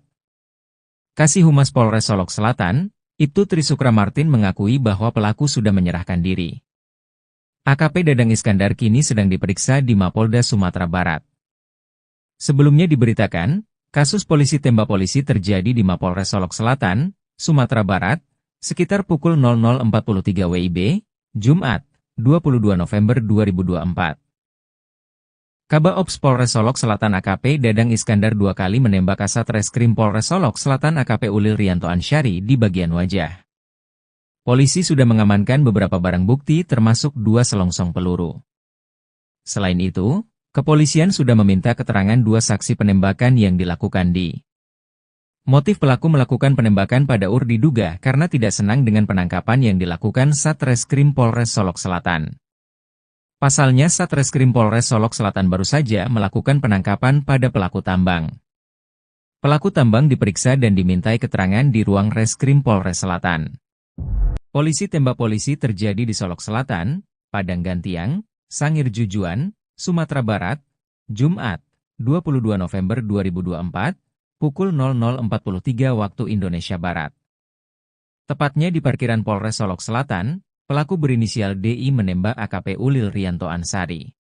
Kasih Humas Polres Solok Selatan, Ibtu Trisukra Martin mengakui bahwa pelaku sudah menyerahkan diri. AKP Dadang Iskandar kini sedang diperiksa di Mapolda Sumatera Barat. Sebelumnya diberitakan, kasus polisi tembak polisi terjadi di Mapolres Solok Selatan, Sumatera Barat, sekitar pukul 00.43 WIB, Jumat, 22 November 2024. Kabak Ops Polres Solok Selatan AKP Dadang Iskandar 2 kali menembak Kasat Reskrim Polres Solok Selatan AKP Ulil Rianto Ansari di bagian wajah. Polisi sudah mengamankan beberapa barang bukti termasuk 2 selongsong peluru. Selain itu, kepolisian sudah meminta keterangan 2 saksi penembakan yang dilakukan di. Motif pelaku melakukan penembakan pada UR diduga karena tidak senang dengan penangkapan yang dilakukan Satreskrim Polres Solok Selatan. Pasalnya Satreskrim Polres Solok Selatan baru saja melakukan penangkapan pada pelaku tambang. Pelaku tambang diperiksa dan dimintai keterangan di ruang Reskrim Polres Selatan. Polisi tembak polisi terjadi di Solok Selatan, Padang Gantiang, Sangir Jujuan, Sumatera Barat, Jumat, 22 November 2024, pukul 00.43 waktu Indonesia Barat. Tepatnya di parkiran Polres Solok Selatan, pelaku berinisial DI menembak AKP Ulil Rianto Ansari.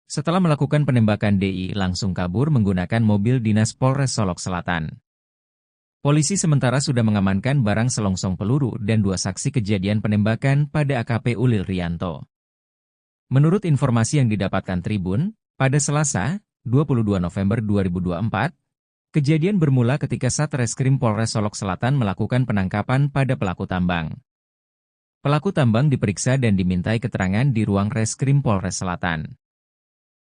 Setelah melakukan penembakan, DI langsung kabur menggunakan mobil dinas Polres Solok Selatan. Polisi sementara sudah mengamankan barang selongsong peluru dan 2 saksi kejadian penembakan pada AKP Ulil Rianto. Menurut informasi yang didapatkan Tribun, pada Selasa, 22 November 2024, kejadian bermula ketika Satreskrim Polres Solok Selatan melakukan penangkapan pada pelaku tambang. Pelaku tambang diperiksa dan dimintai keterangan di ruang Reskrim Polres Selatan.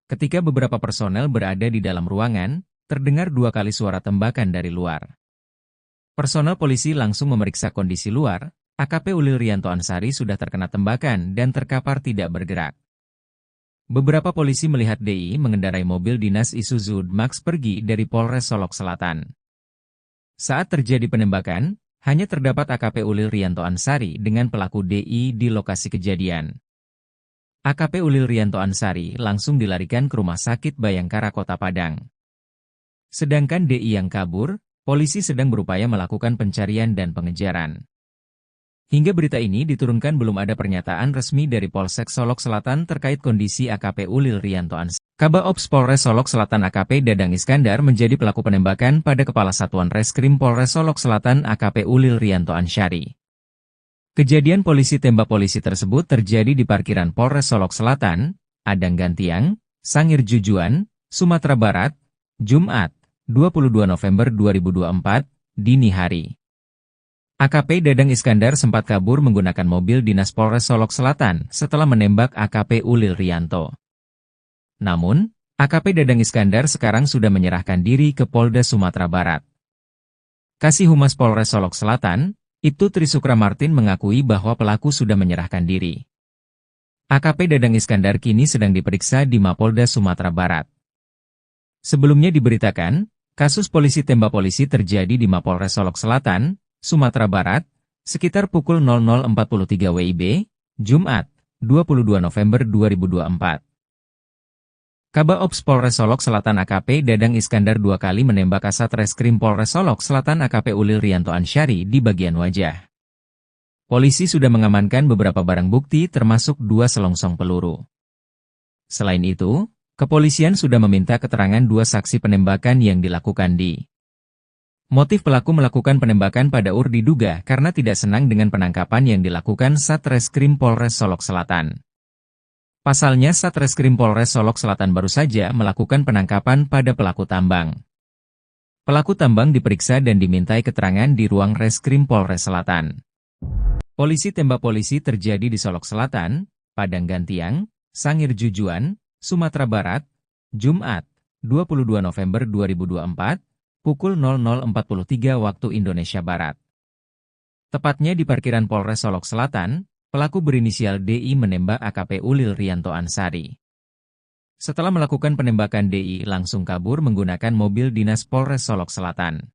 Ketika beberapa personel berada di dalam ruangan, terdengar 2 kali suara tembakan dari luar. Personel polisi langsung memeriksa kondisi luar. AKP Ulil Rianto Ansari sudah terkena tembakan dan terkapar tidak bergerak. Beberapa polisi melihat DI mengendarai mobil dinas Isuzu Max pergi dari Polres Solok Selatan. Saat terjadi penembakan, hanya terdapat AKP Ulil Rianto Ansari dengan pelaku DI di lokasi kejadian. AKP Ulil Rianto Ansari langsung dilarikan ke Rumah Sakit Bayangkara Kota Padang. Sedangkan DI yang kabur, polisi sedang berupaya melakukan pencarian dan pengejaran. Hingga berita ini diturunkan belum ada pernyataan resmi dari Polsek Solok Selatan terkait kondisi AKP Ulil Rianto Ansari. Kabak Ops Polres Solok Selatan AKP Dadang Iskandar menjadi pelaku penembakan pada Kepala Satuan Reskrim Polres Solok Selatan AKP Ulil Rianto Ansari. Kejadian polisi tembak polisi tersebut terjadi di parkiran Polres Solok Selatan, Padang Gantiang, Sangir Jujuan, Sumatera Barat, Jumat, 22 November 2024, dini hari. AKP Dadang Iskandar sempat kabur menggunakan mobil dinas Polres Solok Selatan setelah menembak AKP Ulil Rianto. Namun, AKP Dadang Iskandar sekarang sudah menyerahkan diri ke Polda Sumatera Barat. Kasih Humas Polres Solok Selatan, Ibtu Trisukra Martin mengakui bahwa pelaku sudah menyerahkan diri. AKP Dadang Iskandar kini sedang diperiksa di Mapolda Sumatera Barat. Sebelumnya diberitakan, kasus polisi tembak polisi terjadi di Mapolres Solok Selatan, Sumatera Barat, sekitar pukul 00.43 WIB, Jumat, 22 November 2024. Kabak Ops Polres Solok Selatan AKP Dadang Iskandar 2 kali menembak Kasat Reskrim Polres Solok Selatan AKP Ulil Rianto Ansari di bagian wajah. Polisi sudah mengamankan beberapa barang bukti termasuk 2 selongsong peluru. Selain itu, kepolisian sudah meminta keterangan 2 saksi penembakan yang dilakukan di. Motif pelaku melakukan penembakan pada UR diduga karena tidak senang dengan penangkapan yang dilakukan Satreskrim Polres Solok Selatan. Pasalnya Satreskrim Polres Solok Selatan baru saja melakukan penangkapan pada pelaku tambang. Pelaku tambang diperiksa dan dimintai keterangan di ruang Reskrim Polres Selatan. Polisi tembak polisi terjadi di Solok Selatan, Padang Gantiang, Sangir Jujuan, Sumatera Barat, Jumat, 22 November 2024, pukul 00.43 waktu Indonesia Barat. Tepatnya di parkiran Polres Solok Selatan, pelaku berinisial DI menembak AKP Ulil Rianto Ansari. Setelah melakukan penembakan, DI langsung kabur menggunakan mobil dinas Polres Solok Selatan.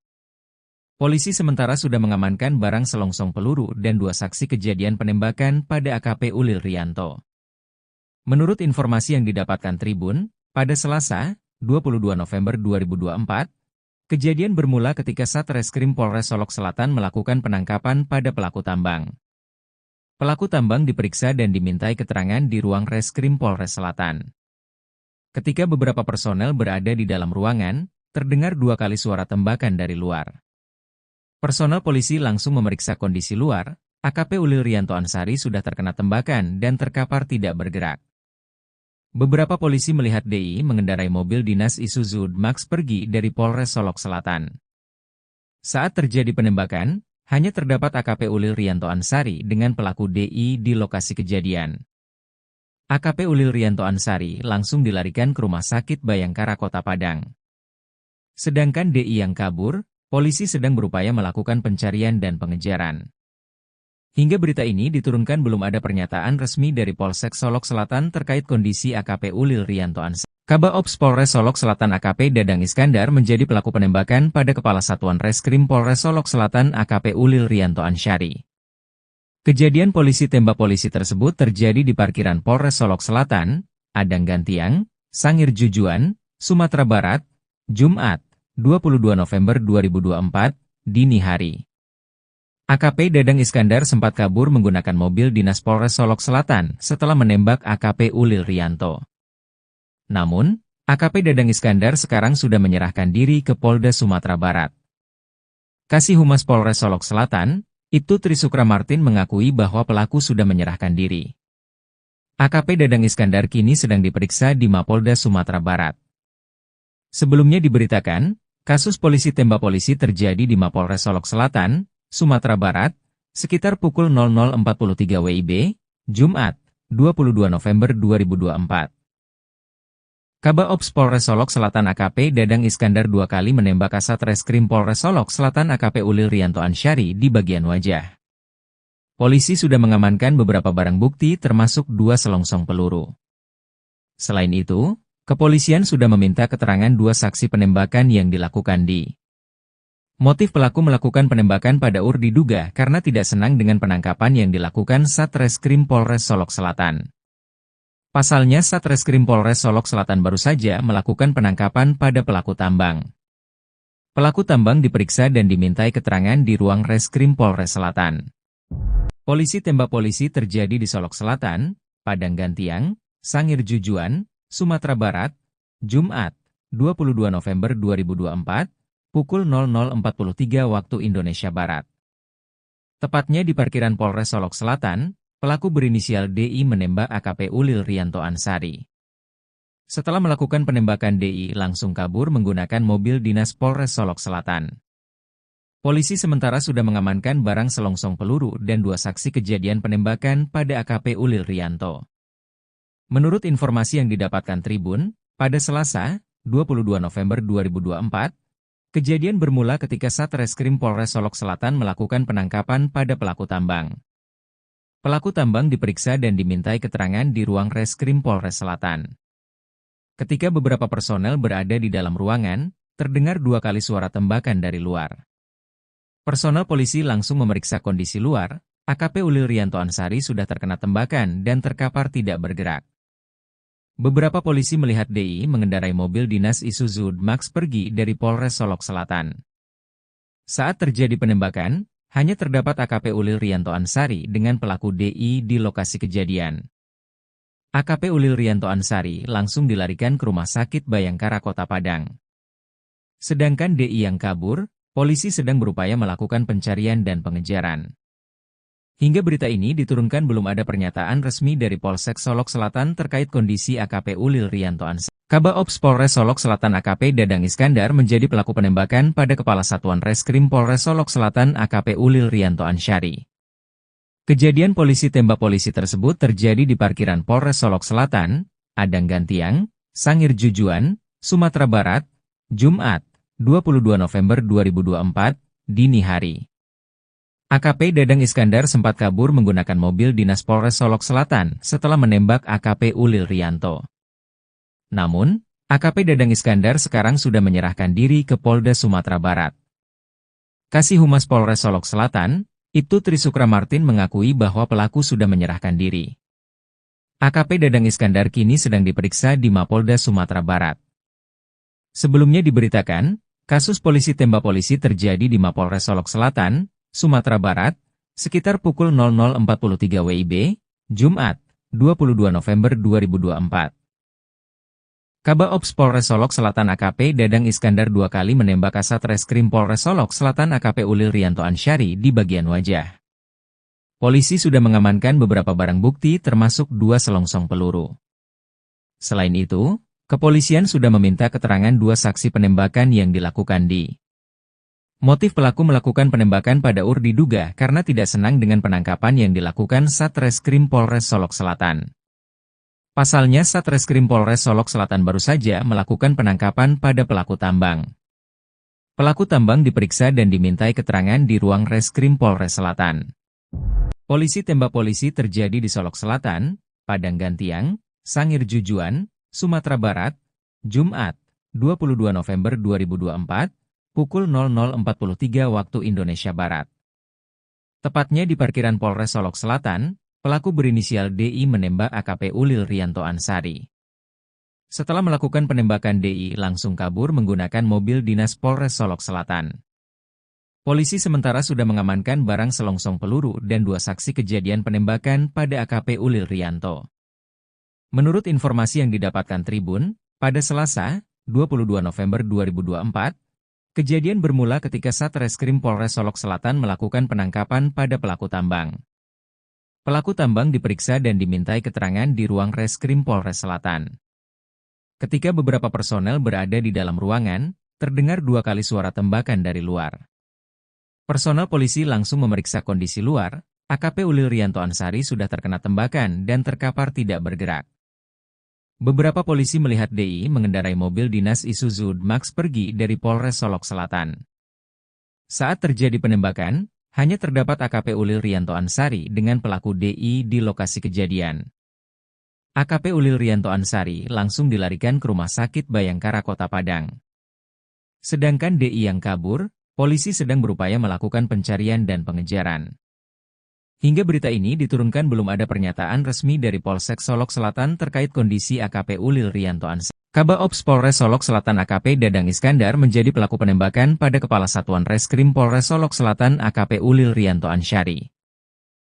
Polisi sementara sudah mengamankan barang selongsong peluru dan 2 saksi kejadian penembakan pada AKP Ulil Rianto. Menurut informasi yang didapatkan Tribun, pada Selasa, 22 November 2024, kejadian bermula ketika Satreskrim Polres Solok Selatan melakukan penangkapan pada pelaku tambang. Pelaku tambang diperiksa dan dimintai keterangan di ruang Reskrim Polres Selatan. Ketika beberapa personel berada di dalam ruangan, terdengar 2 kali suara tembakan dari luar. Personel polisi langsung memeriksa kondisi luar. AKP Ulil Rianto Ansari sudah terkena tembakan dan terkapar tidak bergerak. Beberapa polisi melihat DI mengendarai mobil dinas Isuzu Max pergi dari Polres Solok Selatan. Saat terjadi penembakan, hanya terdapat AKP Ulil Rianto Ansari dengan pelaku DI di lokasi kejadian. AKP Ulil Rianto Ansari langsung dilarikan ke Rumah Sakit Bayangkara Kota Padang. Sedangkan DI yang kabur, polisi sedang berupaya melakukan pencarian dan pengejaran. Hingga berita ini diturunkan belum ada pernyataan resmi dari Polsek Solok Selatan terkait kondisi AKP Ulil Rianto Ansari. Kabak Ops Polres Solok Selatan AKP Dadang Iskandar menjadi pelaku penembakan pada Kepala Satuan Reskrim Polres Solok Selatan AKP Ulil Rianto Ansari. Kejadian polisi tembak polisi tersebut terjadi di parkiran Polres Solok Selatan, Adang Gantiang, Sangir Jujuan, Sumatera Barat, Jumat, 22 November 2024, dini hari. AKP Dadang Iskandar sempat kabur menggunakan mobil dinas Polres Solok Selatan setelah menembak AKP Ulil Rianto. Namun, AKP Dadang Iskandar sekarang sudah menyerahkan diri ke Polda Sumatera Barat. Kasih Humas Polres Solok Selatan, Ibtu Trisukra Martin mengakui bahwa pelaku sudah menyerahkan diri. AKP Dadang Iskandar kini sedang diperiksa di Mapolda Sumatera Barat. Sebelumnya diberitakan, kasus polisi tembak polisi terjadi di Mapolres Solok Selatan, Sumatera Barat, sekitar pukul 00.43 WIB, Jumat, 22 November 2024. Kabak Ops Polres Solok Selatan AKP Dadang Iskandar 2 kali menembak Kasat Reskrim Polres Solok Selatan AKP Ulil Rianto Ansyari di bagian wajah. Polisi sudah mengamankan beberapa barang bukti termasuk 2 selongsong peluru. Selain itu, kepolisian sudah meminta keterangan 2 saksi penembakan yang dilakukan di. Motif pelaku melakukan penembakan pada diduga karena tidak senang dengan penangkapan yang dilakukan Satreskrim Polres Solok Selatan. Pasalnya Satreskrim Polres Solok Selatan baru saja melakukan penangkapan pada pelaku tambang. Pelaku tambang diperiksa dan dimintai keterangan di ruang Reskrim Polres Selatan. Polisi tembak polisi terjadi di Solok Selatan, Padang Gantiang, Sangir Jujuan, Sumatera Barat, Jumat, 22 November 2024, pukul 00.43 waktu Indonesia Barat. Tepatnya di parkiran Polres Solok Selatan, pelaku berinisial DI menembak AKP Ulil Rianto Ansyari. Setelah melakukan penembakan DI langsung kabur menggunakan mobil dinas Polres Solok Selatan. Polisi sementara sudah mengamankan barang selongsong peluru dan 2 saksi kejadian penembakan pada AKP Ulil Rianto. Menurut informasi yang didapatkan Tribun, pada Selasa, 22 November 2024, kejadian bermula ketika Satreskrim Polres Solok Selatan melakukan penangkapan pada pelaku tambang. Pelaku tambang diperiksa dan dimintai keterangan di ruang Reskrim Polres Selatan. Ketika beberapa personel berada di dalam ruangan, terdengar 2 kali suara tembakan dari luar. Personel polisi langsung memeriksa kondisi luar, AKP Ulil Rianto Ansyari sudah terkena tembakan dan terkapar tidak bergerak. Beberapa polisi melihat DI mengendarai mobil dinas Isuzu Max pergi dari Polres Solok Selatan. Saat terjadi penembakan, hanya terdapat AKP Ulil Rianto Ansyari dengan pelaku DI di lokasi kejadian. AKP Ulil Rianto Ansyari langsung dilarikan ke Rumah Sakit Bayangkara Kota Padang. Sedangkan DI yang kabur, polisi sedang berupaya melakukan pencarian dan pengejaran. Hingga berita ini diturunkan belum ada pernyataan resmi dari Polsek Solok Selatan terkait kondisi AKP Ulil Rianto Ansyari. Kabak Ops Polres Solok Selatan AKP Dadang Iskandar menjadi pelaku penembakan pada Kepala Satuan Reskrim Polres Solok Selatan AKP Ulil Rianto Ansyari. Kejadian polisi tembak polisi tersebut terjadi di parkiran Polres Solok Selatan, Adang Gantiang, Sangir Jujuan, Sumatera Barat, Jumat, 22 November 2024, dini hari. AKP Dadang Iskandar sempat kabur menggunakan mobil dinas Polres Solok Selatan setelah menembak AKP Ulil Rianto. Namun, AKP Dadang Iskandar sekarang sudah menyerahkan diri ke Polda Sumatera Barat. Kasih Humas Polres Solok Selatan, Ibtu Trisukra Martin mengakui bahwa pelaku sudah menyerahkan diri. AKP Dadang Iskandar kini sedang diperiksa di Mapolda Sumatera Barat. Sebelumnya diberitakan, kasus polisi tembak polisi terjadi di Mapolres Solok Selatan, Sumatera Barat, sekitar pukul 00.43 WIB, Jumat, 22 November 2024. Kabak Ops Polres Solok Selatan AKP Dadang Iskandar 2 kali menembak Kasat Reskrim Polres Solok Selatan AKP Ulil Rianto Ansyari di bagian wajah. Polisi sudah mengamankan beberapa barang bukti termasuk 2 selongsong peluru. Selain itu, kepolisian sudah meminta keterangan 2 saksi penembakan yang dilakukan di. Motif pelaku melakukan penembakan pada diduga karena tidak senang dengan penangkapan yang dilakukan Satreskrim Polres Solok Selatan. Pasalnya Satreskrim Polres Solok Selatan baru saja melakukan penangkapan pada pelaku tambang. Pelaku tambang diperiksa dan dimintai keterangan di ruang Reskrim Polres Selatan. Polisi tembak polisi terjadi di Solok Selatan, Padang Gantiang, Sangir Jujuan, Sumatera Barat, Jumat, 22 November 2024, pukul 00.43 waktu Indonesia Barat. Tepatnya di parkiran Polres Solok Selatan, pelaku berinisial DI menembak AKP Ulil Rianto Ansari. Setelah melakukan penembakan, DI langsung kabur menggunakan mobil dinas Polres Solok Selatan. Polisi sementara sudah mengamankan barang selongsong peluru dan 2 saksi kejadian penembakan pada AKP Ulil Rianto. Menurut informasi yang didapatkan Tribun, pada Selasa, 22 November 2024, kejadian bermula ketika Satreskrim Polres Solok Selatan melakukan penangkapan pada pelaku tambang. Pelaku tambang diperiksa dan dimintai keterangan di ruang Reskrim Polres Selatan. Ketika beberapa personel berada di dalam ruangan, terdengar 2 kali suara tembakan dari luar. Personel polisi langsung memeriksa kondisi luar. AKP Ulil Rianto Ansari sudah terkena tembakan dan terkapar tidak bergerak. Beberapa polisi melihat DI mengendarai mobil dinas Isuzu D-Max pergi dari Polres Solok Selatan. Saat terjadi penembakan, hanya terdapat AKP Ulil Rianto Ansari dengan pelaku DI di lokasi kejadian. AKP Ulil Rianto Ansari langsung dilarikan ke Rumah Sakit Bayangkara Kota Padang. Sedangkan DI yang kabur, polisi sedang berupaya melakukan pencarian dan pengejaran. Hingga berita ini diturunkan belum ada pernyataan resmi dari Polsek Solok Selatan terkait kondisi AKP Ulil Rianto Ansari. Kabak Ops Polres Solok Selatan AKP Dadang Iskandar menjadi pelaku penembakan pada Kepala Satuan Reskrim Polres Solok Selatan AKP Ulil Rianto Ansari.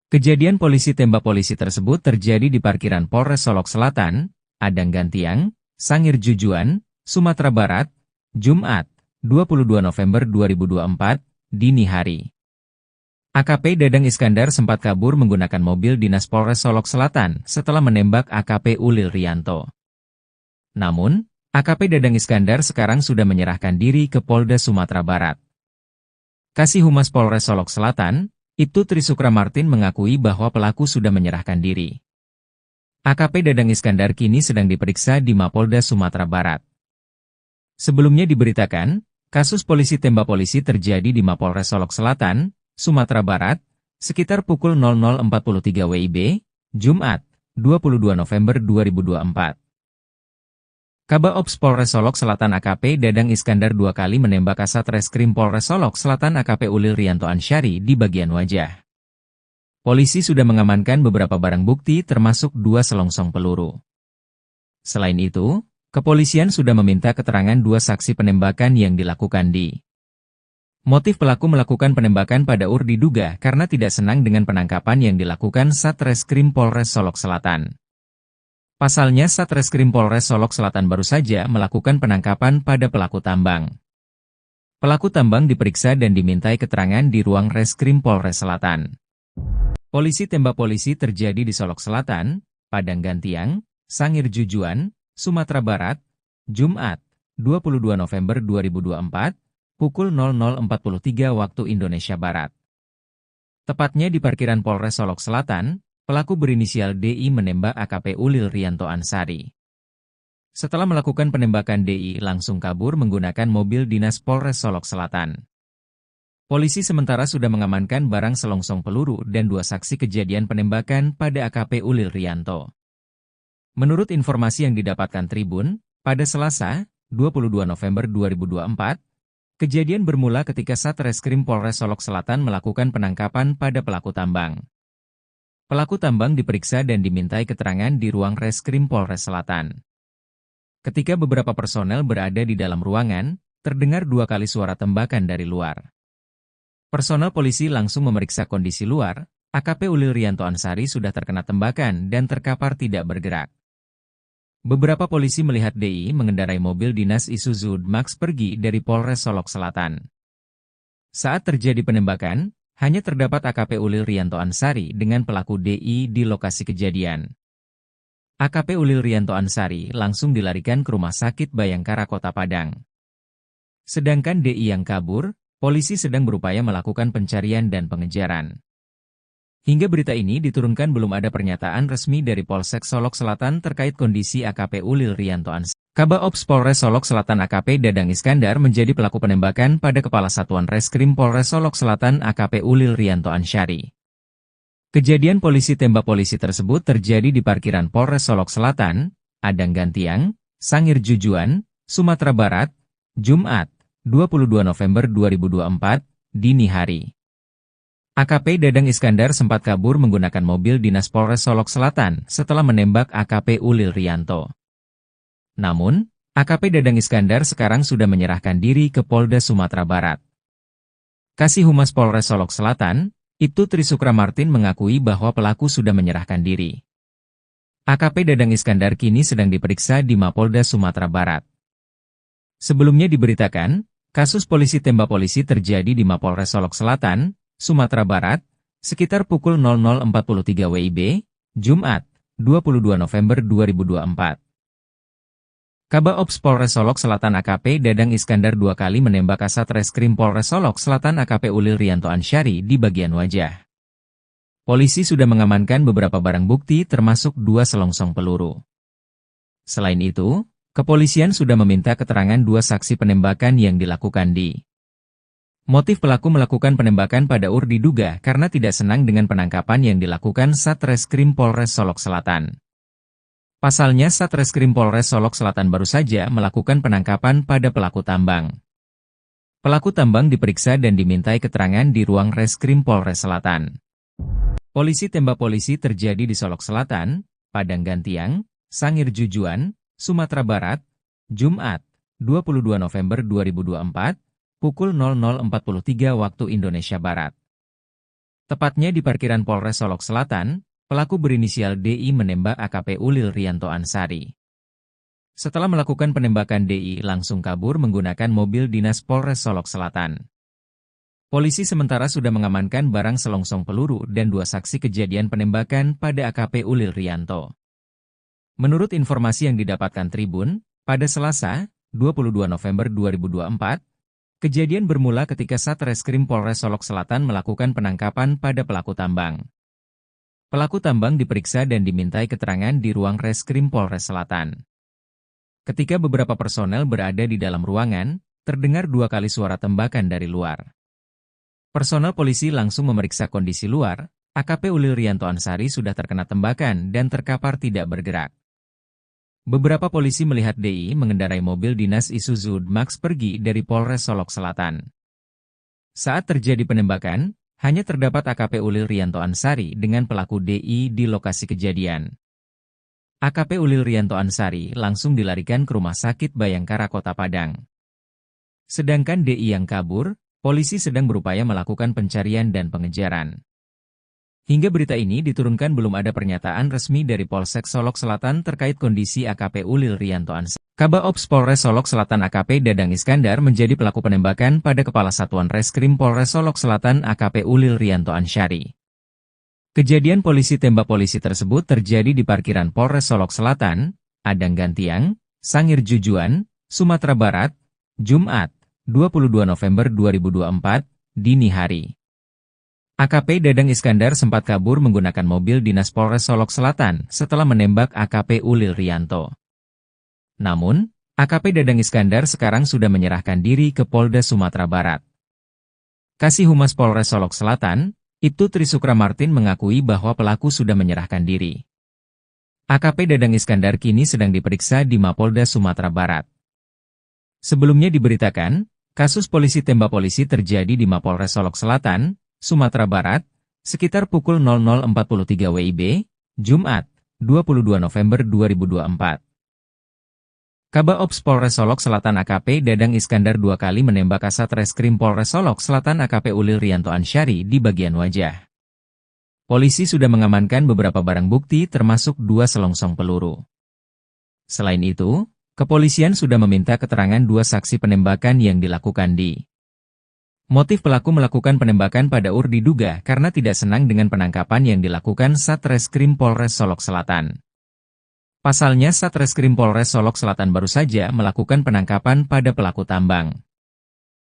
Kejadian polisi tembak polisi tersebut terjadi di parkiran Polres Solok Selatan, Adang Gantiang, Sangir Jujuan, Sumatera Barat, Jumat, 22 November 2024, dini hari. AKP Dadang Iskandar sempat kabur menggunakan mobil dinas Polres Solok Selatan setelah menembak AKP Ulil Rianto. Namun, AKP Dadang Iskandar sekarang sudah menyerahkan diri ke Polda Sumatera Barat. Kasih Humas Polres Solok Selatan, Ibtu Trisukra Martin mengakui bahwa pelaku sudah menyerahkan diri. AKP Dadang Iskandar kini sedang diperiksa di Mapolda Sumatera Barat. Sebelumnya diberitakan, kasus polisi tembak polisi terjadi di Mapolres Solok Selatan, Sumatera Barat, sekitar pukul 00.43 WIB, Jumat, 22 November 2024. Kabak Ops Polres Solok Selatan AKP Dadang Iskandar 2 kali menembak Kasat Reskrim Polres Solok Selatan AKP Ulil Rianto Ansari di bagian wajah. Polisi sudah mengamankan beberapa barang bukti termasuk 2 selongsong peluru. Selain itu, kepolisian sudah meminta keterangan 2 saksi penembakan yang dilakukan di. Motif pelaku melakukan penembakan pada UR diduga karena tidak senang dengan penangkapan yang dilakukan Satreskrim Polres Solok Selatan. Pasalnya Satreskrim Polres Solok Selatan baru saja melakukan penangkapan pada pelaku tambang. Pelaku tambang diperiksa dan dimintai keterangan di ruang Reskrim Polres Selatan. Polisi tembak polisi terjadi di Solok Selatan, Padang Gantiang, Sangir Jujuan, Sumatera Barat, Jumat, 22 November 2024, pukul 00.43 waktu Indonesia Barat. Tepatnya di parkiran Polres Solok Selatan, pelaku berinisial DI menembak AKP Ulil Rianto Ansari. Setelah melakukan penembakan, DI langsung kabur menggunakan mobil dinas Polres Solok Selatan. Polisi sementara sudah mengamankan barang selongsong peluru dan 2 saksi kejadian penembakan pada AKP Ulil Rianto. Menurut informasi yang didapatkan Tribun, pada Selasa, 22 November 2024, kejadian bermula ketika Satreskrim Polres Solok Selatan melakukan penangkapan pada pelaku tambang. Pelaku tambang diperiksa dan dimintai keterangan di ruang Reskrim Polres Selatan. Ketika beberapa personel berada di dalam ruangan, terdengar 2 kali suara tembakan dari luar. Personel polisi langsung memeriksa kondisi luar. AKP Ulil Rianto Ansari sudah terkena tembakan dan terkapar tidak bergerak. Beberapa polisi melihat DI mengendarai mobil dinas Isuzu D-Max pergi dari Polres Solok Selatan. Saat terjadi penembakan, hanya terdapat AKP Ulil Rianto Ansari dengan pelaku DI di lokasi kejadian. AKP Ulil Rianto Ansari langsung dilarikan ke Rumah Sakit Bayangkara Kota Padang. Sedangkan DI yang kabur, polisi sedang berupaya melakukan pencarian dan pengejaran. Hingga berita ini diturunkan belum ada pernyataan resmi dari Polsek Solok Selatan terkait kondisi AKP Ulil Rianto Ansari. Kabak Ops Polres Solok Selatan AKP Dadang Iskandar menjadi pelaku penembakan pada Kepala Satuan Reskrim Polres Solok Selatan AKP Ulil Rianto Ansari. Kejadian polisi tembak polisi tersebut terjadi di parkiran Polres Solok Selatan, Adang Gantiang, Sangir Jujuan, Sumatera Barat, Jumat, 22 November 2024, dini hari. AKP Dadang Iskandar sempat kabur menggunakan mobil dinas Polres Solok Selatan setelah menembak AKP Ulil Rianto. Namun, AKP Dadang Iskandar sekarang sudah menyerahkan diri ke Polda Sumatera Barat. Kasih Humas Polres Solok Selatan, Ibtu Trisukra Martin mengakui bahwa pelaku sudah menyerahkan diri. AKP Dadang Iskandar kini sedang diperiksa di Mapolda Sumatera Barat. Sebelumnya diberitakan, kasus polisi tembak polisi terjadi di Mapolres Solok Selatan, Sumatera Barat, sekitar pukul 00.43 WIB, Jumat, 22 November 2024. Kaba Ops Polres Solok Selatan AKP Dadang Iskandar 2 kali menembak Kasat Reskrim Polres Solok Selatan AKP Ulil Rianto Ansyari di bagian wajah. Polisi sudah mengamankan beberapa barang bukti termasuk 2 selongsong peluru. Selain itu, kepolisian sudah meminta keterangan 2 saksi penembakan yang dilakukan di. Motif pelaku melakukan penembakan pada UR diduga karena tidak senang dengan penangkapan yang dilakukan Satreskrim Polres Solok Selatan. Pasalnya Satreskrim Polres Solok Selatan baru saja melakukan penangkapan pada pelaku tambang. Pelaku tambang diperiksa dan dimintai keterangan di ruang Reskrim Polres Selatan. Polisi tembak polisi terjadi di Solok Selatan, Padang Gantiang, Sangir Jujuan, Sumatera Barat, Jumat, 22 November 2024, pukul 00.43 waktu Indonesia Barat. Tepatnya di parkiran Polres Solok Selatan, pelaku berinisial DI menembak AKP Ulil Rianto Ansyari. Setelah melakukan penembakan DI langsung kabur menggunakan mobil dinas Polres Solok Selatan. Polisi sementara sudah mengamankan barang selongsong peluru dan 2 saksi kejadian penembakan pada AKP Ulil Rianto. Menurut informasi yang didapatkan Tribun, pada Selasa, 22 November 2024, kejadian bermula ketika Satreskrim Polres Solok Selatan melakukan penangkapan pada pelaku tambang. Pelaku tambang diperiksa dan dimintai keterangan di ruang Reskrim Polres Selatan. Ketika beberapa personel berada di dalam ruangan, terdengar 2 kali suara tembakan dari luar. Personel polisi langsung memeriksa kondisi luar, AKP Ulil Rianto Ansyari sudah terkena tembakan dan terkapar tidak bergerak. Beberapa polisi melihat DI mengendarai mobil dinas Isuzu Max pergi dari Polres Solok Selatan. Saat terjadi penembakan, hanya terdapat AKP Ulil Rianto Ansyari dengan pelaku DI di lokasi kejadian. AKP Ulil Rianto Ansyari langsung dilarikan ke Rumah Sakit Bayangkara Kota Padang. Sedangkan DI yang kabur, polisi sedang berupaya melakukan pencarian dan pengejaran. Hingga berita ini diturunkan belum ada pernyataan resmi dari Polsek Solok Selatan terkait kondisi AKP Ulil Rianto Ansyari. Kaba Ops Polres Solok Selatan AKP Dadang Iskandar menjadi pelaku penembakan pada Kepala Satuan Reskrim Polres Solok Selatan AKP Ulil Rianto Ansyari. Kejadian polisi tembak polisi tersebut terjadi di parkiran Polres Solok Selatan, Padang Gantiang, Sangir Jujuan, Sumatera Barat, Jumat, 22 November 2024, dini hari. AKP Dadang Iskandar sempat kabur menggunakan mobil dinas Polres Solok Selatan setelah menembak AKP Ulil Rianto. Namun, AKP Dadang Iskandar sekarang sudah menyerahkan diri ke Polda Sumatera Barat. Kasih Humas Polres Solok Selatan, Ibtu Trisukra Martin mengakui bahwa pelaku sudah menyerahkan diri. AKP Dadang Iskandar kini sedang diperiksa di Mapolda Sumatera Barat. Sebelumnya diberitakan, kasus polisi tembak polisi terjadi di Mapolres Solok Selatan, Sumatera Barat, sekitar pukul 00.43 WIB, Jumat, 22 November 2024. Kaba Ops Polres Solok Selatan AKP Dadang Iskandar 2 kali menembak Kasat Reskrim Polres Solok Selatan AKP Ulil Rianto Ansyari di bagian wajah. Polisi sudah mengamankan beberapa barang bukti termasuk 2 selongsong peluru. Selain itu, kepolisian sudah meminta keterangan 2 saksi penembakan yang dilakukan di. Motif pelaku melakukan penembakan pada UR diduga karena tidak senang dengan penangkapan yang dilakukan Satreskrim Polres Solok Selatan. Pasalnya Satreskrim Polres Solok Selatan baru saja melakukan penangkapan pada pelaku tambang.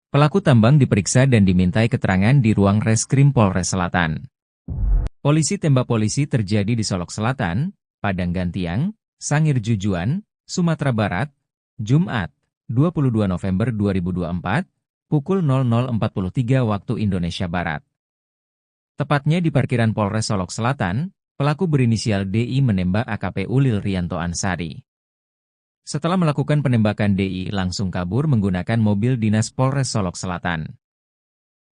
Pelaku tambang diperiksa dan dimintai keterangan di ruang Reskrim Polres Selatan. Polisi tembak polisi terjadi di Solok Selatan, Padang Gantiang, Sangir Jujuan, Sumatera Barat, Jumat, 22 November 2024, pukul 00.43 waktu Indonesia Barat. Tepatnya di parkiran Polres Solok Selatan, pelaku berinisial DI menembak AKP Ulil Rianto Ansyari. Setelah melakukan penembakan DI langsung kabur menggunakan mobil dinas Polres Solok Selatan.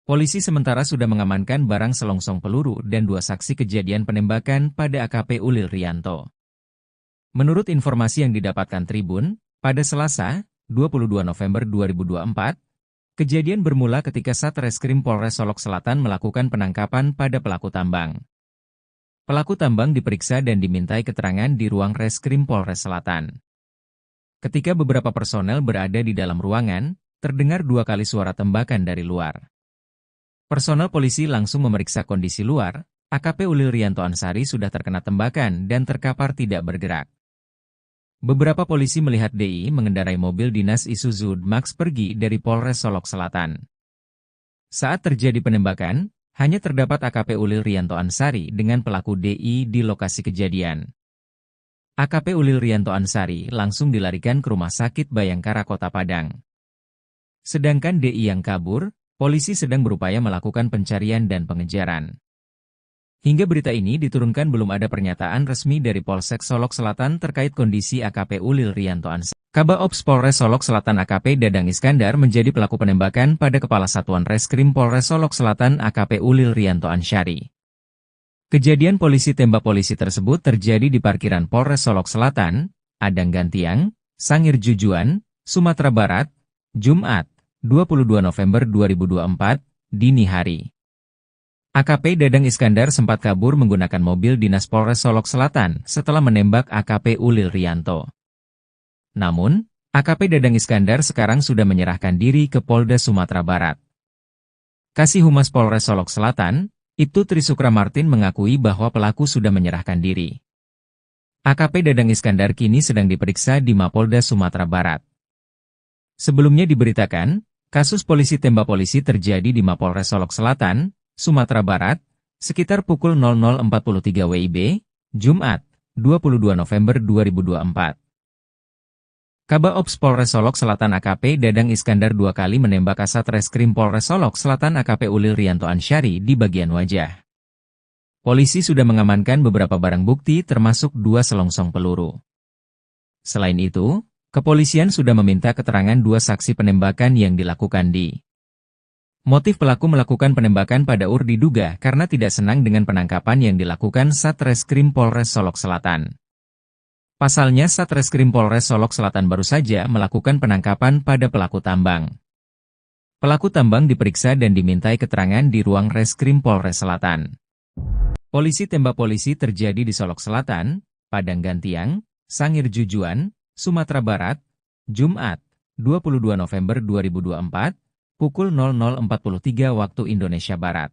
Polisi sementara sudah mengamankan barang selongsong peluru dan 2 saksi kejadian penembakan pada AKP Ulil Riyanto. Menurut informasi yang didapatkan Tribun, pada Selasa, 22 November 2024, kejadian bermula ketika Satreskrim Polres Solok Selatan melakukan penangkapan pada pelaku tambang. Pelaku tambang diperiksa dan dimintai keterangan di ruang Reskrim Polres Selatan. Ketika beberapa personel berada di dalam ruangan, terdengar 2 kali suara tembakan dari luar. Personel polisi langsung memeriksa kondisi luar. AKP Ulil Riyanto Ansari sudah terkena tembakan dan terkapar tidak bergerak. Beberapa polisi melihat DI mengendarai mobil dinas Isuzu Max pergi dari Polres Solok Selatan. Saat terjadi penembakan, hanya terdapat AKP Ulil Riyanto Ansari dengan pelaku DI di lokasi kejadian. AKP Ulil Riyanto Ansari langsung dilarikan ke Rumah Sakit Bayangkara Kota Padang. Sedangkan DI yang kabur, polisi sedang berupaya melakukan pencarian dan pengejaran. Hingga berita ini diturunkan belum ada pernyataan resmi dari Polsek Solok Selatan terkait kondisi AKP Ulil Riyanto Ansari. Kabaops Polres Solok Selatan AKP Dadang Iskandar menjadi pelaku penembakan pada Kepala Satuan Reskrim Polres Solok Selatan AKP Ulil Riyanto Ansari. Kejadian polisi tembak polisi tersebut terjadi di parkiran Polres Solok Selatan, Adang Gantiang, Sangir Jujuan, Sumatera Barat, Jumat, 22 November 2024, dini hari. AKP Dadang Iskandar sempat kabur menggunakan mobil dinas Polres Solok Selatan setelah menembak AKP Ulil Riyanto. Namun, AKP Dadang Iskandar sekarang sudah menyerahkan diri ke Polda Sumatera Barat. Kasih Humas Polres Solok Selatan, Ibtu Trisukra Martin mengakui bahwa pelaku sudah menyerahkan diri. AKP Dadang Iskandar kini sedang diperiksa di Mapolda Sumatera Barat. Sebelumnya diberitakan, kasus polisi tembak polisi terjadi di Mapolres Solok Selatan, Sumatera Barat, sekitar pukul 00.43 WIB, Jumat, 22 November 2024. Kabaops Polres Solok Selatan AKP Dadang Iskandar 2 kali menembak Kasat Reskrim Polres Solok Selatan AKP Ulil Riyanto Ansari di bagian wajah. Polisi sudah mengamankan beberapa barang bukti termasuk 2 selongsong peluru. Selain itu, kepolisian sudah meminta keterangan 2 saksi penembakan yang dilakukan di. Motif pelaku melakukan penembakan pada diduga karena tidak senang dengan penangkapan yang dilakukan Satreskrim Polres Solok Selatan. Pasalnya Satreskrim Polres Solok Selatan baru saja melakukan penangkapan pada pelaku tambang. Pelaku tambang diperiksa dan dimintai keterangan di ruang Reskrim Polres Selatan. Polisi tembak polisi terjadi di Solok Selatan, Padang Gantiang, Sangir Jujuan, Sumatera Barat, Jumat, 22 November 2024, pukul 00.43 waktu Indonesia Barat.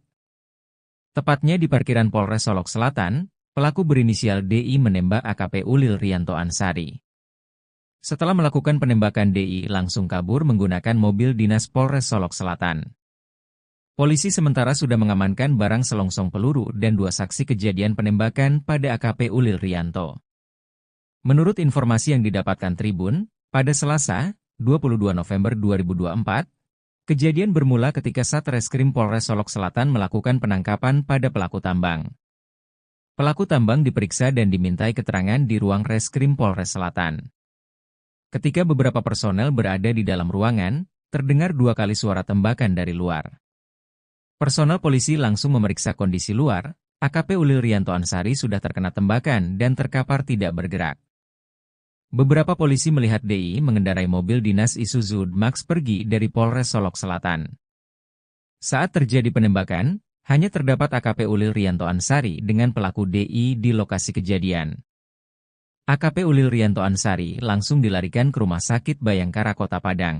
Tepatnya di parkiran Polres Solok Selatan, pelaku berinisial DI menembak AKP Ulil Riyanto Ansari. Setelah melakukan penembakan DI langsung kabur menggunakan mobil dinas Polres Solok Selatan. Polisi sementara sudah mengamankan barang selongsong peluru dan 2 saksi kejadian penembakan pada AKP Ulil Riyanto. Menurut informasi yang didapatkan Tribun, pada Selasa, 22 November 2024, kejadian bermula ketika Satreskrim Polres Solok Selatan melakukan penangkapan pada pelaku tambang. Pelaku tambang diperiksa dan dimintai keterangan di ruang Reskrim Polres Selatan. Ketika beberapa personel berada di dalam ruangan, terdengar 2 kali suara tembakan dari luar. Personel polisi langsung memeriksa kondisi luar. AKP Ulil Riyanto Ansari sudah terkena tembakan dan terkapar tidak bergerak. Beberapa polisi melihat DI mengendarai mobil dinas Isuzu Max pergi dari Polres Solok Selatan. Saat terjadi penembakan, hanya terdapat AKP Ulil Riyanto Ansari dengan pelaku DI di lokasi kejadian. AKP Ulil Riyanto Ansari langsung dilarikan ke Rumah Sakit Bayangkara Kota Padang.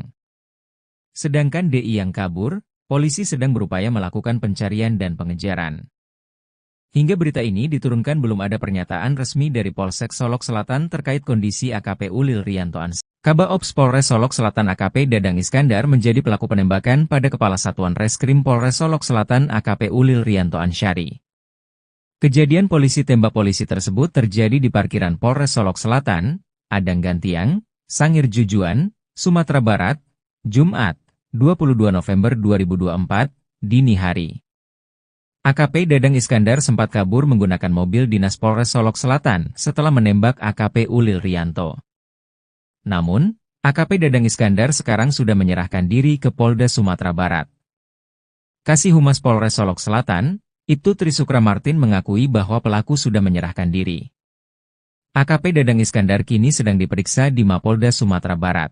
Sedangkan DI yang kabur, polisi sedang berupaya melakukan pencarian dan pengejaran. Hingga berita ini diturunkan belum ada pernyataan resmi dari Polsek Solok Selatan terkait kondisi AKP Ulil Riyanto Ansari. Kabaops Polres Solok Selatan AKP Dadang Iskandar menjadi pelaku penembakan pada Kepala Satuan Reskrim Polres Solok Selatan AKP Ulil Riyanto Ansari. Kejadian polisi tembak polisi tersebut terjadi di parkiran Polres Solok Selatan, Adang Gantiang, Sangir Jujuan, Sumatera Barat, Jumat, 22 November 2024, dini hari. AKP Dadang Iskandar sempat kabur menggunakan mobil dinas Polres Solok Selatan setelah menembak AKP Ulil Riyanto. Namun, AKP Dadang Iskandar sekarang sudah menyerahkan diri ke Polda Sumatera Barat. Kasih Humas Polres Solok Selatan, Ibtu Trisukra Martin mengakui bahwa pelaku sudah menyerahkan diri. AKP Dadang Iskandar kini sedang diperiksa di Mapolda Sumatera Barat.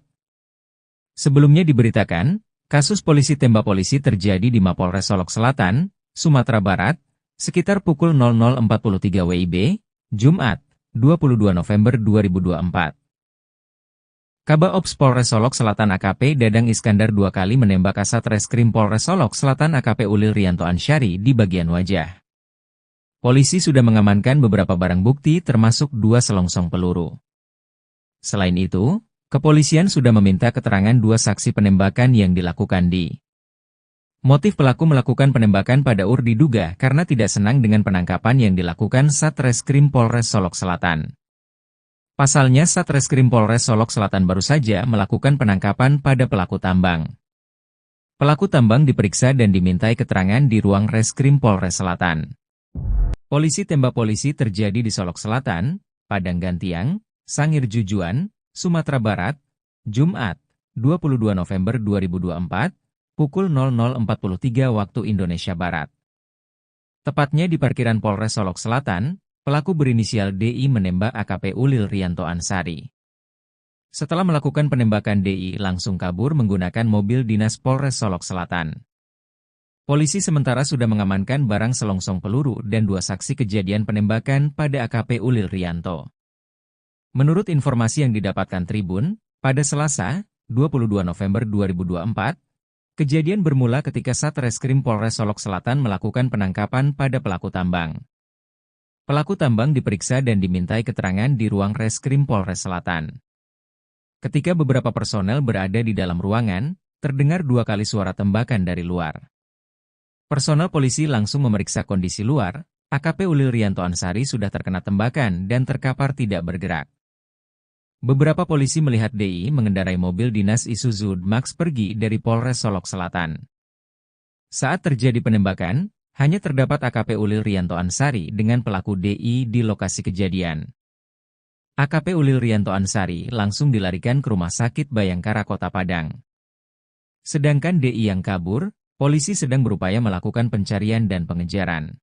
Sebelumnya diberitakan, kasus polisi tembak polisi terjadi di Mapolres Solok Selatan, Sumatera Barat, sekitar pukul 00.43 WIB, Jumat, 22 November 2024. Kabaops Polres Solok Selatan AKP Dadang Iskandar 2 kali menembak Kasat Reskrim Polres Solok Selatan AKP Ulil Rianto Ansyari di bagian wajah. Polisi sudah mengamankan beberapa barang bukti termasuk 2 selongsong peluru. Selain itu, kepolisian sudah meminta keterangan 2 saksi penembakan yang dilakukan di. Motif pelaku melakukan penembakan pada UR diduga karena tidak senang dengan penangkapan yang dilakukan Satreskrim Polres Solok Selatan. Pasalnya Satreskrim Polres Solok Selatan baru saja melakukan penangkapan pada pelaku tambang. Pelaku tambang diperiksa dan dimintai keterangan di ruang Reskrim Polres Selatan. Polisi tembak polisi terjadi di Solok Selatan, Padang Gantiang, Sangir Jujuan, Sumatera Barat, Jumat, 22 November 2024, pukul 00.43 waktu Indonesia Barat. Tepatnya di parkiran Polres Solok Selatan, pelaku berinisial DI menembak AKP Ulil Rianto Ansyari. Setelah melakukan penembakan DI langsung kabur menggunakan mobil dinas Polres Solok Selatan. Polisi sementara sudah mengamankan barang selongsong peluru dan 2 saksi kejadian penembakan pada AKP Ulil Rianto. Menurut informasi yang didapatkan Tribun, pada Selasa, 22 November 2024, kejadian bermula ketika Satreskrim Polres Solok Selatan melakukan penangkapan pada pelaku tambang. Pelaku tambang diperiksa dan dimintai keterangan di ruang Reskrim Polres Selatan. Ketika beberapa personel berada di dalam ruangan, terdengar 2 kali suara tembakan dari luar. Personel polisi langsung memeriksa kondisi luar, AKP Ulil Rianto Ansyari sudah terkena tembakan dan terkapar tidak bergerak. Beberapa polisi melihat DI mengendarai mobil dinas Isuzu Max pergi dari Polres Solok Selatan. Saat terjadi penembakan, hanya terdapat AKP Ulil Rianto Ansyari dengan pelaku DI di lokasi kejadian. AKP Ulil Rianto Ansyari langsung dilarikan ke Rumah Sakit Bayangkara Kota Padang. Sedangkan DI yang kabur, polisi sedang berupaya melakukan pencarian dan pengejaran.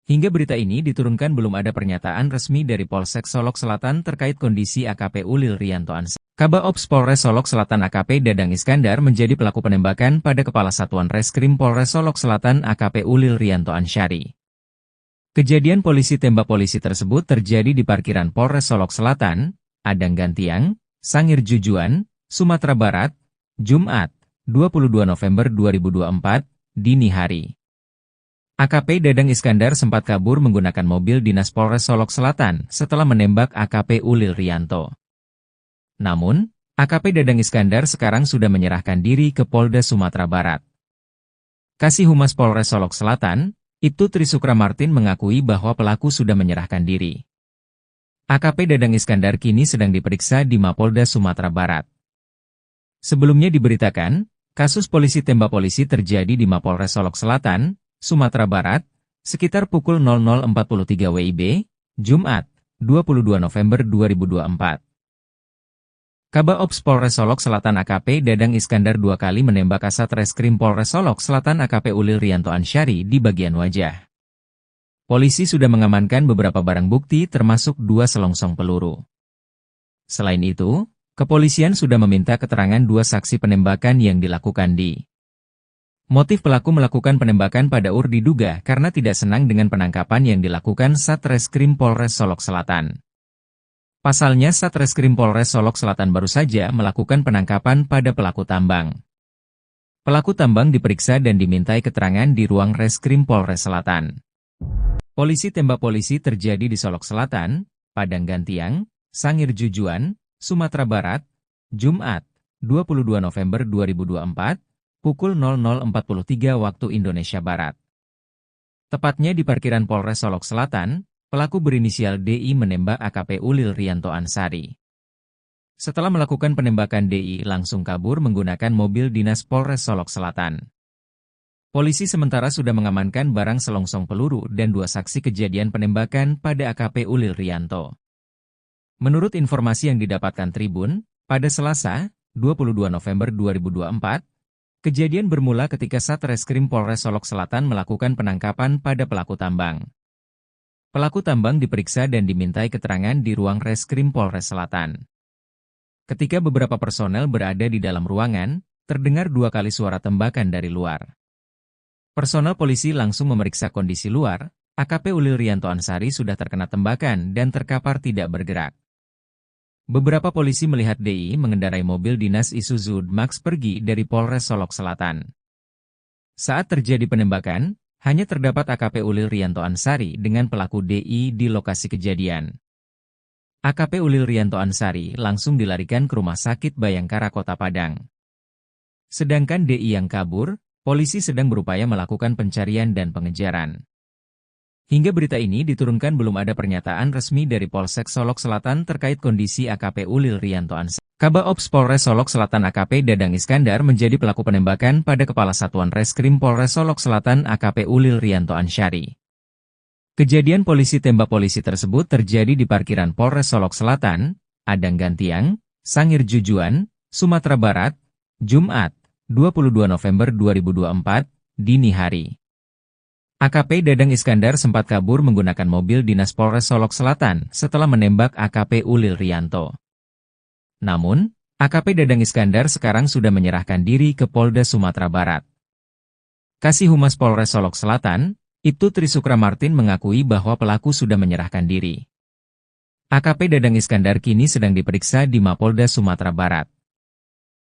Hingga berita ini diturunkan belum ada pernyataan resmi dari Polsek Solok Selatan terkait kondisi AKP Ulil Rianto Ansyari. Kabaops Polres Solok Selatan AKP Dadang Iskandar menjadi pelaku penembakan pada Kepala Satuan Reskrim Polres Solok Selatan AKP Ulil Rianto Ansyari. Kejadian polisi tembak polisi tersebut terjadi di parkiran Polres Solok Selatan, Padang Gantiang, Sangir Jujuan, Sumatera Barat, Jumat, 22 November 2024, dini hari. AKP Dadang Iskandar sempat kabur menggunakan mobil dinas Polres Solok Selatan setelah menembak AKP Ulil Rianto. Namun, AKP Dadang Iskandar sekarang sudah menyerahkan diri ke Polda Sumatera Barat. Kasih Humas Polres Solok Selatan, Ibtu Trisukra Martin mengakui bahwa pelaku sudah menyerahkan diri. AKP Dadang Iskandar kini sedang diperiksa di Mapolda Sumatera Barat. Sebelumnya diberitakan, kasus polisi tembak polisi terjadi di Mapolres Solok Selatan, Sumatera Barat, sekitar pukul 00.43 WIB, Jumat, 22 November 2024. Kabaops Polres Solok Selatan AKP Dadang Iskandar 2 kali menembak Kasat Reskrim Polres Solok Selatan AKP Ulil Rianto Ansyari di bagian wajah. Polisi sudah mengamankan beberapa barang bukti termasuk 2 selongsong peluru. Selain itu, kepolisian sudah meminta keterangan 2 saksi penembakan yang dilakukan di. Motif pelaku melakukan penembakan pada UR diduga karena tidak senang dengan penangkapan yang dilakukan Satreskrim Polres Solok Selatan. Pasalnya Satreskrim Polres Solok Selatan baru saja melakukan penangkapan pada pelaku tambang. Pelaku tambang diperiksa dan dimintai keterangan di ruang Reskrim Polres Selatan. Polisi tembak polisi terjadi di Solok Selatan, Padang Gantiang, Sangir Jujuan, Sumatera Barat, Jumat, 22 November 2024, pukul 00.43 waktu Indonesia Barat. Tepatnya di parkiran Polres Solok Selatan, pelaku berinisial DI menembak AKP Ulil Rianto Ansyari. Setelah melakukan penembakan DI langsung kabur menggunakan mobil dinas Polres Solok Selatan. Polisi sementara sudah mengamankan barang selongsong peluru dan 2 saksi kejadian penembakan pada AKP Ulil Rianto. Menurut informasi yang didapatkan Tribun, pada Selasa, 22 November 2024, Kejadian bermula ketika Satreskrim Polres Solok Selatan melakukan penangkapan pada pelaku tambang. Pelaku tambang diperiksa dan dimintai keterangan di ruang Reskrim Polres Selatan. Ketika beberapa personel berada di dalam ruangan, terdengar 2 kali suara tembakan dari luar. Personel polisi langsung memeriksa kondisi luar. AKP Ulil Rianto Ansari sudah terkena tembakan dan terkapar tidak bergerak. Beberapa polisi melihat DI mengendarai mobil dinas Isuzu Max pergi dari Polres Solok Selatan. Saat terjadi penembakan, hanya terdapat AKP Ulil Rianto Ansari dengan pelaku DI di lokasi kejadian. AKP Ulil Rianto Ansari langsung dilarikan ke Rumah Sakit Bayangkara Kota Padang. Sedangkan DI yang kabur, polisi sedang berupaya melakukan pencarian dan pengejaran. Hingga berita ini diturunkan belum ada pernyataan resmi dari Polsek Solok Selatan terkait kondisi AKP Ulil Rianto Ansari. Kabaops Polres Solok Selatan AKP Dadang Iskandar menjadi pelaku penembakan pada Kepala Satuan Reskrim Polres Solok Selatan AKP Ulil Rianto Ansari. Kejadian polisi tembak polisi tersebut terjadi di parkiran Polres Solok Selatan, Adang Gantiang, Sangir Jujuan, Sumatera Barat, Jumat, 22 November 2024, dini hari. AKP Dadang Iskandar sempat kabur menggunakan mobil dinas Polres Solok Selatan setelah menembak AKP Ulil Rianto. Namun, AKP Dadang Iskandar sekarang sudah menyerahkan diri ke Polda Sumatera Barat. Kasih Humas Polres Solok Selatan, Ibtu Trisukra Martin mengakui bahwa pelaku sudah menyerahkan diri. AKP Dadang Iskandar kini sedang diperiksa di Mapolda Sumatera Barat.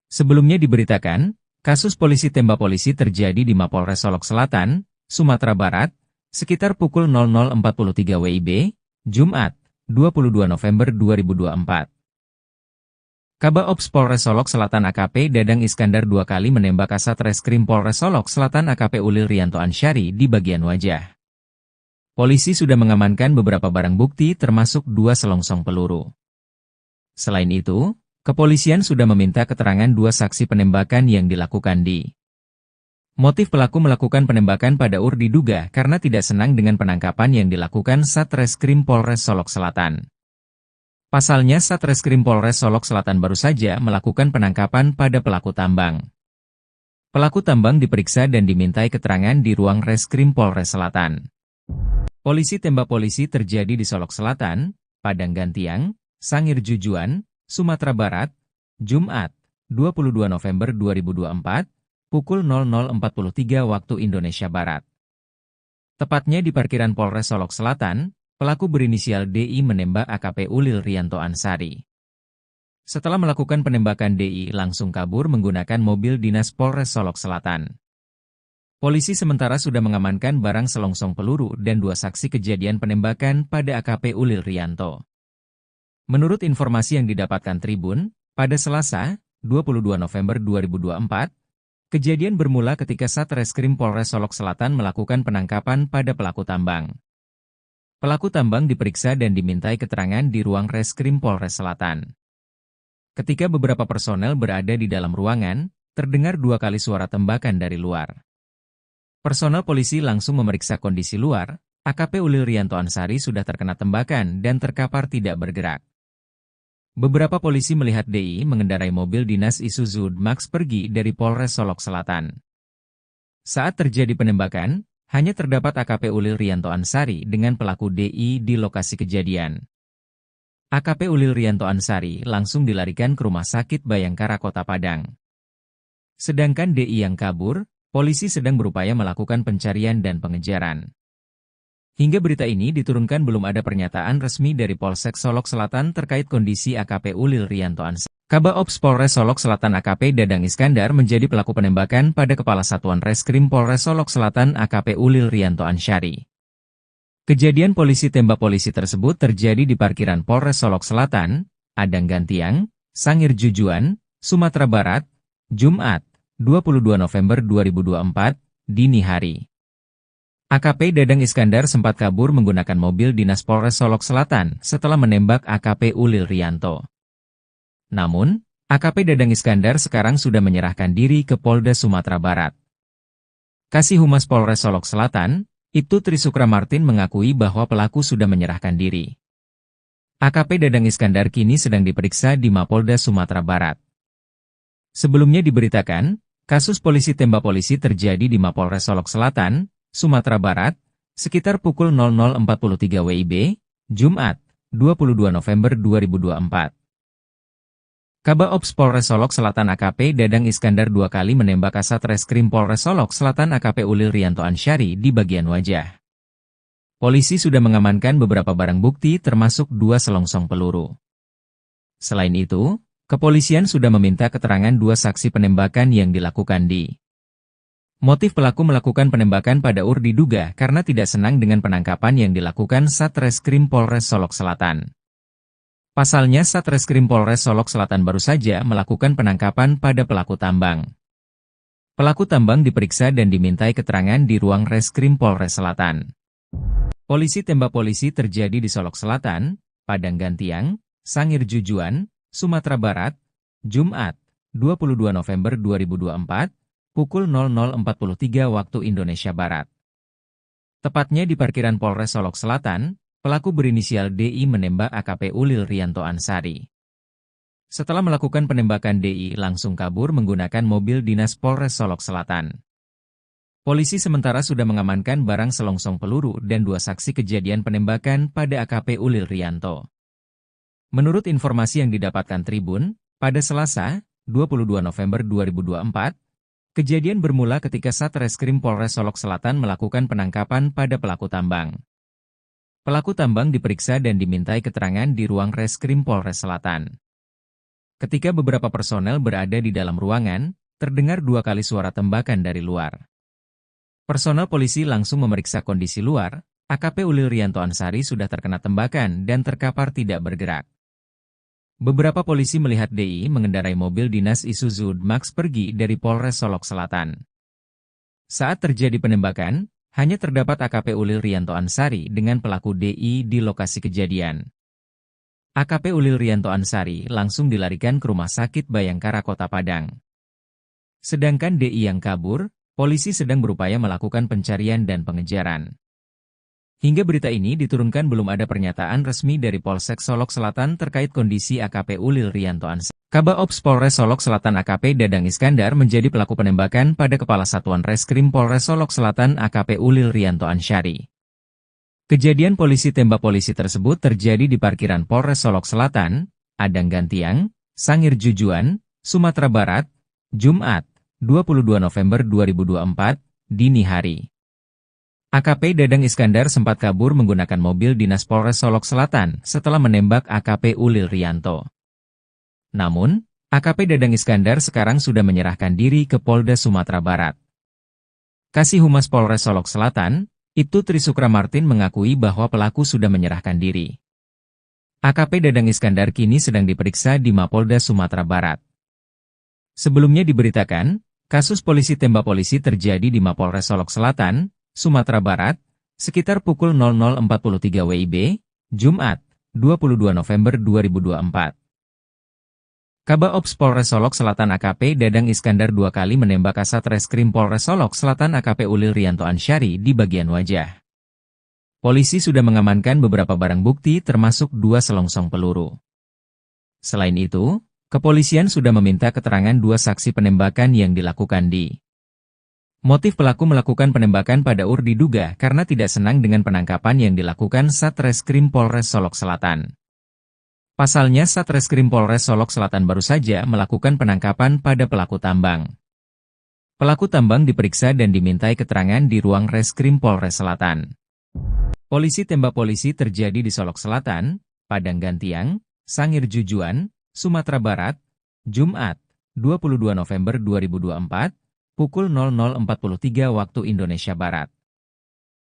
Sebelumnya diberitakan, kasus polisi tembak polisi terjadi di Mapolres Solok Selatan, Sumatera Barat, sekitar pukul 00.43 WIB, Jumat, 22 November 2024. Kabaops Polres Solok Selatan AKP Dadang Iskandar 2 kali menembak Kasat Reskrim Polres Solok Selatan AKP Ulil Rianto Ansari di bagian wajah. Polisi sudah mengamankan beberapa barang bukti termasuk 2 selongsong peluru. Selain itu, kepolisian sudah meminta keterangan 2 saksi penembakan yang dilakukan di. Motif pelaku melakukan penembakan pada diduga karena tidak senang dengan penangkapan yang dilakukan Satreskrim Polres Solok Selatan. Pasalnya Satreskrim Polres Solok Selatan baru saja melakukan penangkapan pada pelaku tambang. Pelaku tambang diperiksa dan dimintai keterangan di ruang Reskrim Polres Selatan. Polisi tembak polisi terjadi di Solok Selatan, Padang Gantiang, Sangir Jujuan, Sumatera Barat, Jumat, 22 November 2024, pukul 00.43 waktu Indonesia Barat. Tepatnya di parkiran Polres Solok Selatan, pelaku berinisial DI menembak AKP Ulil Rianto Ansari. Setelah melakukan penembakan DI langsung kabur menggunakan mobil dinas Polres Solok Selatan. Polisi sementara sudah mengamankan barang selongsong peluru dan 2 saksi kejadian penembakan pada AKP Ulil Rianto. Menurut informasi yang didapatkan Tribun, pada Selasa, 22 November 2024, kejadian bermula ketika Satreskrim Polres Solok Selatan melakukan penangkapan pada pelaku tambang. Pelaku tambang diperiksa dan dimintai keterangan di ruang Reskrim Polres Selatan. Ketika beberapa personel berada di dalam ruangan, terdengar 2 kali suara tembakan dari luar. Personel polisi langsung memeriksa kondisi luar. AKP Ulil Rianto Ansari sudah terkena tembakan dan terkapar tidak bergerak. Beberapa polisi melihat DI mengendarai mobil dinas Isuzu Max pergi dari Polres Solok Selatan. Saat terjadi penembakan, hanya terdapat AKP Ulil Rianto Ansari dengan pelaku DI di lokasi kejadian. AKP Ulil Rianto Ansari langsung dilarikan ke Rumah Sakit Bayangkara Kota Padang. Sedangkan DI yang kabur, polisi sedang berupaya melakukan pencarian dan pengejaran. Hingga berita ini diturunkan belum ada pernyataan resmi dari Polsek Solok Selatan terkait kondisi AKP Ulil Rianto Ansari. Kabaops Polres Solok Selatan AKP Dadang Iskandar menjadi pelaku penembakan pada Kepala Satuan Reskrim Polres Solok Selatan AKP Ulil Rianto Ansari. Kejadian polisi tembak polisi tersebut terjadi di parkiran Polres Solok Selatan, Adang Gantiang, Sangir Jujuan, Sumatera Barat, Jumat, 22 November 2024, dini hari. AKP Dadang Iskandar sempat kabur menggunakan mobil dinas Polres Solok Selatan setelah menembak AKP Ulil Rianto. Namun, AKP Dadang Iskandar sekarang sudah menyerahkan diri ke Polda Sumatera Barat. Kasih Humas Polres Solok Selatan, Ibtu Trisukra Martin mengakui bahwa pelaku sudah menyerahkan diri. AKP Dadang Iskandar kini sedang diperiksa di Mapolda Sumatera Barat. Sebelumnya diberitakan, Kasus polisi tembak polisi terjadi di Mapolres Solok Selatan, Sumatera Barat, sekitar pukul 00.43 WIB, Jumat, 22 November 2024. Kabak Ops Polres Solok Selatan AKP Dadang Iskandar 2 kali menembak Kasat Reskrim Polres Solok Selatan AKP Ulil Rianto Ansyari di bagian wajah. Polisi sudah mengamankan beberapa barang bukti termasuk 2 selongsong peluru. Selain itu, kepolisian sudah meminta keterangan 2 saksi penembakan yang dilakukan di. Motif pelaku melakukan penembakan pada UR diduga karena tidak senang dengan penangkapan yang dilakukan Satreskrim Polres Solok Selatan. Pasalnya Satreskrim Polres Solok Selatan baru saja melakukan penangkapan pada pelaku tambang. Pelaku tambang diperiksa dan dimintai keterangan di ruang Reskrim Polres Selatan. Polisi tembak polisi terjadi di Solok Selatan, Padang Gantiang, Sangir Jujuan, Sumatera Barat, Jumat, 22 November 2024, pukul 00.43 waktu Indonesia Barat. Tepatnya di parkiran Polres Solok Selatan, pelaku berinisial DI menembak AKP Ulil Rianto Ansyari. Setelah melakukan penembakan DI langsung kabur menggunakan mobil dinas Polres Solok Selatan. Polisi sementara sudah mengamankan barang selongsong peluru dan 2 saksi kejadian penembakan pada AKP Ulil Rianto. Menurut informasi yang didapatkan Tribun, pada Selasa, 22 November 2024, kejadian bermula ketika Satreskrim Polres Solok Selatan melakukan penangkapan pada pelaku tambang. Pelaku tambang diperiksa dan dimintai keterangan di ruang Reskrim Polres Selatan. Ketika beberapa personel berada di dalam ruangan, terdengar 2 kali suara tembakan dari luar. Personel polisi langsung memeriksa kondisi luar, AKP Ulil Rianto Ansyari sudah terkena tembakan dan terkapar tidak bergerak. Beberapa polisi melihat DI mengendarai mobil dinas Isuzu Max pergi dari Polres Solok Selatan. Saat terjadi penembakan, hanya terdapat AKP Ulil Rianto Ansyari dengan pelaku DI di lokasi kejadian. AKP Ulil Rianto Ansyari langsung dilarikan ke Rumah Sakit Bayangkara Kota Padang. Sedangkan DI yang kabur, polisi sedang berupaya melakukan pencarian dan pengejaran. Hingga berita ini diturunkan belum ada pernyataan resmi dari Polsek Solok Selatan terkait kondisi AKP Ulil Rianto Ansyari. Kabak Ops Polres Solok Selatan AKP Dadang Iskandar menjadi pelaku penembakan pada Kepala Satuan Reskrim Polres Solok Selatan AKP Ulil Rianto Ansyari. Kejadian polisi tembak polisi tersebut terjadi di parkiran Polres Solok Selatan, Padang Gantiang, Sangir Jujuan, Sumatera Barat, Jumat, 22 November 2024, dini hari. AKP Dadang Iskandar sempat kabur menggunakan mobil dinas Polres Solok Selatan setelah menembak AKP Ulil Rianto. Namun, AKP Dadang Iskandar sekarang sudah menyerahkan diri ke Polda Sumatera Barat. Kasih Humas Polres Solok Selatan, Ibtu Trisukra Martin mengakui bahwa pelaku sudah menyerahkan diri. AKP Dadang Iskandar kini sedang diperiksa di Mapolda Sumatera Barat. Sebelumnya diberitakan, kasus polisi tembak polisi terjadi di Mapolres Solok Selatan, Sumatera Barat, sekitar pukul 00.43 WIB, Jumat, 22 November 2024. Kabak Ops Polres Solok Selatan AKP Dadang Iskandar 2 kali menembak Kasat Reskrim Polres Solok Selatan AKP Ulil Rianto Ansyari di bagian wajah. Polisi sudah mengamankan beberapa barang bukti termasuk 2 selongsong peluru. Selain itu, kepolisian sudah meminta keterangan 2 saksi penembakan yang dilakukan di. Motif pelaku melakukan penembakan pada UR diduga karena tidak senang dengan penangkapan yang dilakukan Satreskrim Polres Solok Selatan. Pasalnya Satreskrim Polres Solok Selatan baru saja melakukan penangkapan pada pelaku tambang. Pelaku tambang diperiksa dan dimintai keterangan di ruang Reskrim Polres Selatan. Polisi tembak polisi terjadi di Solok Selatan, Padang Gantiang, Sangir Jujuan, Sumatera Barat, Jumat, 22 November 2024, pukul 00.43 waktu Indonesia Barat.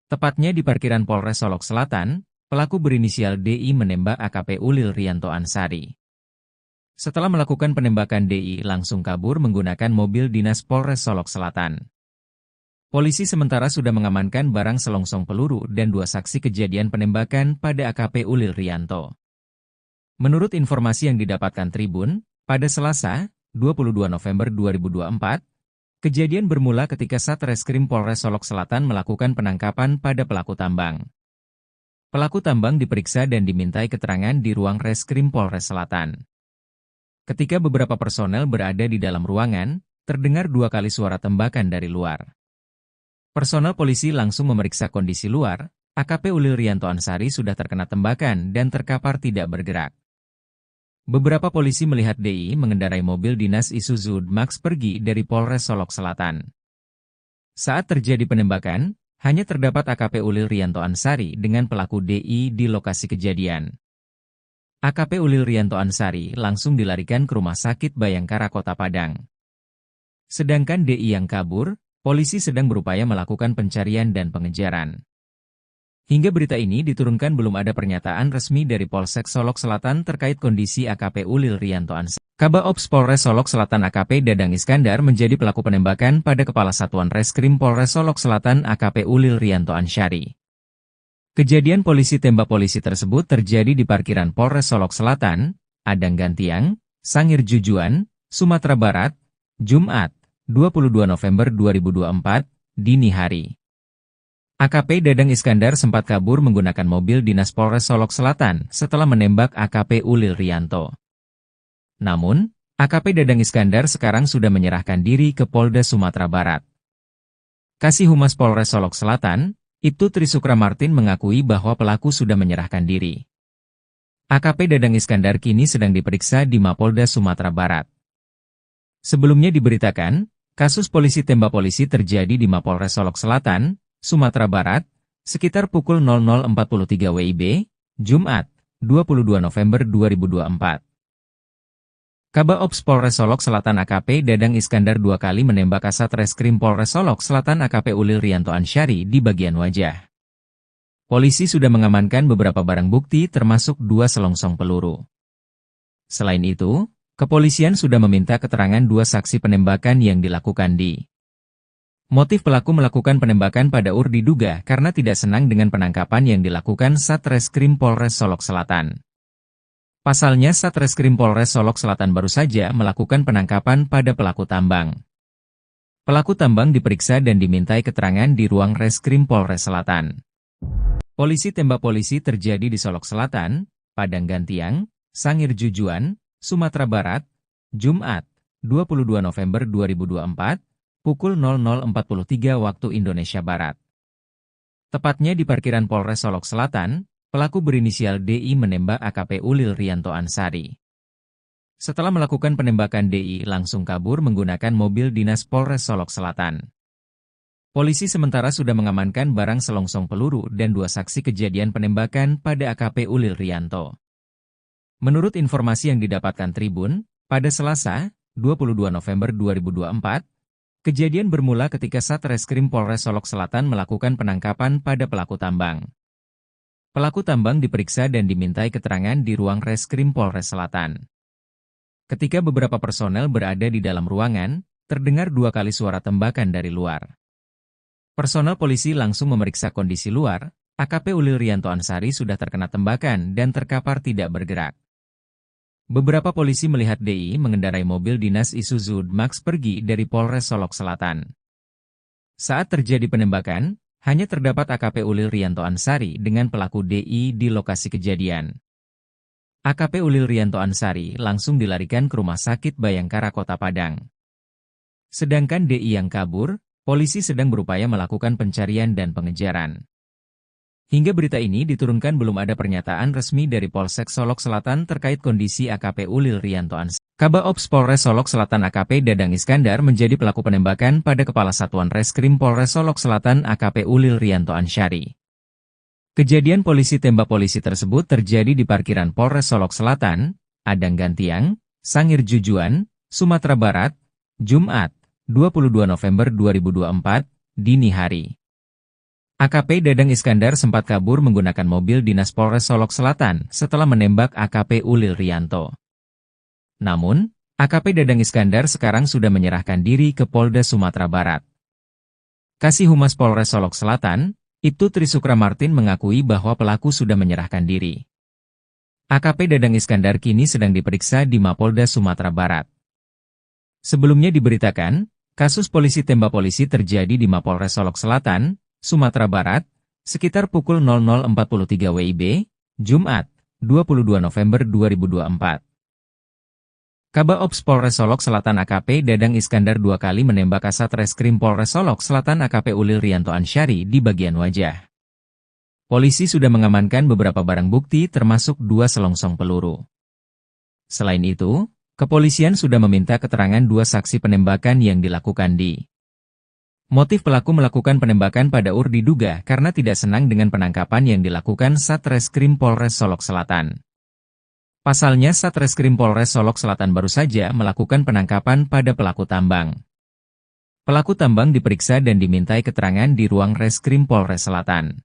Tepatnya di parkiran Polres Solok Selatan, pelaku berinisial DI menembak AKP Ulil Rianto Ansyari. Setelah melakukan penembakan DI langsung kabur menggunakan mobil dinas Polres Solok Selatan. Polisi sementara sudah mengamankan barang selongsong peluru dan 2 saksi kejadian penembakan pada AKP Ulil Rianto. Menurut informasi yang didapatkan Tribun, pada Selasa, 22 November 2024, kejadian bermula ketika Satreskrim Polres Solok Selatan melakukan penangkapan pada pelaku tambang. Pelaku tambang diperiksa dan dimintai keterangan di ruang Reskrim Polres Selatan. Ketika beberapa personel berada di dalam ruangan, Terdengar 2 kali suara tembakan dari luar. Personel polisi langsung memeriksa kondisi luar. AKP Ulil Rianto Ansari sudah terkena tembakan dan terkapar tidak bergerak. Beberapa polisi melihat DI mengendarai mobil dinas Isuzu Max pergi dari Polres Solok Selatan. Saat terjadi penembakan, hanya terdapat AKP Ulil Rianto Ansari dengan pelaku DI di lokasi kejadian. AKP Ulil Rianto Ansari langsung dilarikan ke Rumah Sakit Bayangkara Kota Padang. Sedangkan DI yang kabur, polisi sedang berupaya melakukan pencarian dan pengejaran. Hingga berita ini diturunkan belum ada pernyataan resmi dari Polsek Solok Selatan terkait kondisi AKP Ulil Rianto Ansari. Kabak Ops Polres Solok Selatan AKP Dadang Iskandar menjadi pelaku penembakan pada Kepala Satuan Reskrim Polres Solok Selatan AKP Ulil Rianto Ansari. Kejadian polisi tembak polisi tersebut terjadi di parkiran Polres Solok Selatan, Adang Gantiang, Sangir Jujuan, Sumatera Barat, Jumat, 22 November 2024, dini hari. AKP Dadang Iskandar sempat kabur menggunakan mobil dinas Polres Solok Selatan setelah menembak AKP Ulil Rianto. Namun, AKP Dadang Iskandar sekarang sudah menyerahkan diri ke Polda Sumatera Barat. Kasih Humas Polres Solok Selatan, Ibtu Trisukra Martin mengakui bahwa pelaku sudah menyerahkan diri. AKP Dadang Iskandar kini sedang diperiksa di Mapolda Sumatera Barat. Sebelumnya diberitakan, kasus polisi tembak polisi terjadi di Mapolres Solok Selatan, Sumatera Barat, sekitar pukul 00.43 WIB, Jumat, 22 November 2024. Kabak Ops Polres Solok Selatan AKP Dadang Iskandar 2 kali menembak Kasat Reskrim Polres Solok Selatan AKP Ulil Rianto Ansari di bagian wajah. Polisi sudah mengamankan beberapa barang bukti termasuk 2 selongsong peluru. Selain itu, kepolisian sudah meminta keterangan 2 saksi penembakan yang dilakukan di. Motif pelaku melakukan penembakan pada UR diduga karena tidak senang dengan penangkapan yang dilakukan Satreskrim Polres Solok Selatan. Pasalnya Satreskrim Polres Solok Selatan baru saja melakukan penangkapan pada pelaku tambang. Pelaku tambang diperiksa dan dimintai keterangan di ruang Reskrim Polres Selatan. Polisi tembak polisi terjadi di Solok Selatan, Padang Gantiang, Sangir Jujuan, Sumatera Barat, Jumat, 22 November 2024, pukul 00.43 waktu Indonesia Barat. Tepatnya di parkiran Polres Solok Selatan, pelaku berinisial DI menembak AKP Ulil Rianto Ansari. Setelah melakukan penembakan DI langsung kabur menggunakan mobil dinas Polres Solok Selatan. Polisi sementara sudah mengamankan barang selongsong peluru dan 2 saksi kejadian penembakan pada AKP Ulil Rianto. Menurut informasi yang didapatkan Tribun, pada Selasa, 22 November 2024, kejadian bermula ketika Satreskrim Polres Solok Selatan melakukan penangkapan pada pelaku tambang. Pelaku tambang diperiksa dan dimintai keterangan di ruang Reskrim Polres Selatan. Ketika beberapa personel berada di dalam ruangan, terdengar 2 kali suara tembakan dari luar. Personel polisi langsung memeriksa kondisi luar. AKP Ulil Rianto Ansari sudah terkena tembakan dan terkapar tidak bergerak. Beberapa polisi melihat DI mengendarai mobil dinas Isuzu Max pergi dari Polres Solok Selatan. Saat terjadi penembakan, hanya terdapat AKP Ulil Rianto Ansari dengan pelaku DI di lokasi kejadian. AKP Ulil Rianto Ansari langsung dilarikan ke Rumah Sakit Bayangkara Kota Padang. Sedangkan DI yang kabur, polisi sedang berupaya melakukan pencarian dan pengejaran. Hingga berita ini diturunkan belum ada pernyataan resmi dari Polsek Solok Selatan terkait kondisi AKP Ulil Rianto Ansari. Kabak Ops Polres Solok Selatan AKP Dadang Iskandar menjadi pelaku penembakan pada Kepala Satuan Reskrim Polres Solok Selatan AKP Ulil Rianto Ansari. Kejadian polisi tembak polisi tersebut terjadi di parkiran Polres Solok Selatan, Adang Gantiang, Sangir Jujuan, Sumatera Barat, Jumat, 22 November 2024, dini hari. AKP Dadang Iskandar sempat kabur menggunakan mobil dinas Polres Solok Selatan setelah menembak AKP Ulil Rianto. Namun, AKP Dadang Iskandar sekarang sudah menyerahkan diri ke Polda Sumatera Barat. Kasih Humas Polres Solok Selatan, Ibtu Trisukra Martin mengakui bahwa pelaku sudah menyerahkan diri. AKP Dadang Iskandar kini sedang diperiksa di Mapolda Sumatera Barat. Sebelumnya diberitakan, kasus polisi tembak polisi terjadi di Mapolres Solok Selatan, Sumatera Barat, sekitar pukul 00.43 WIB, Jumat, 22 November 2024. Kabaops Polres Solok Selatan AKP Dadang Iskandar 2 kali menembak Kasat Reskrim Polres Solok Selatan AKP Ulil Rianto Ansyari di bagian wajah. Polisi sudah mengamankan beberapa barang bukti termasuk 2 selongsong peluru. Selain itu, kepolisian sudah meminta keterangan 2 saksi penembakan yang dilakukan di. Motif pelaku melakukan penembakan pada UR diduga karena tidak senang dengan penangkapan yang dilakukan Satreskrim Polres Solok Selatan. Pasalnya Satreskrim Polres Solok Selatan baru saja melakukan penangkapan pada pelaku tambang. Pelaku tambang diperiksa dan dimintai keterangan di ruang Reskrim Polres Selatan.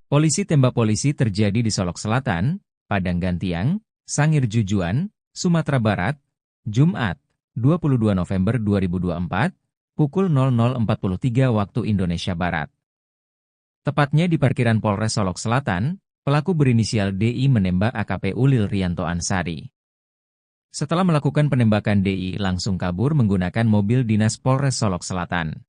Polisi tembak polisi terjadi di Solok Selatan, Padang Gantiang, Sangir Jujuan, Sumatera Barat, Jumat, 22 November 2024, pukul 00.43 waktu Indonesia Barat. Tepatnya di parkiran Polres Solok Selatan, pelaku berinisial DI menembak AKP Ulil Rianto Ansyari. Setelah melakukan penembakan DI langsung kabur menggunakan mobil dinas Polres Solok Selatan.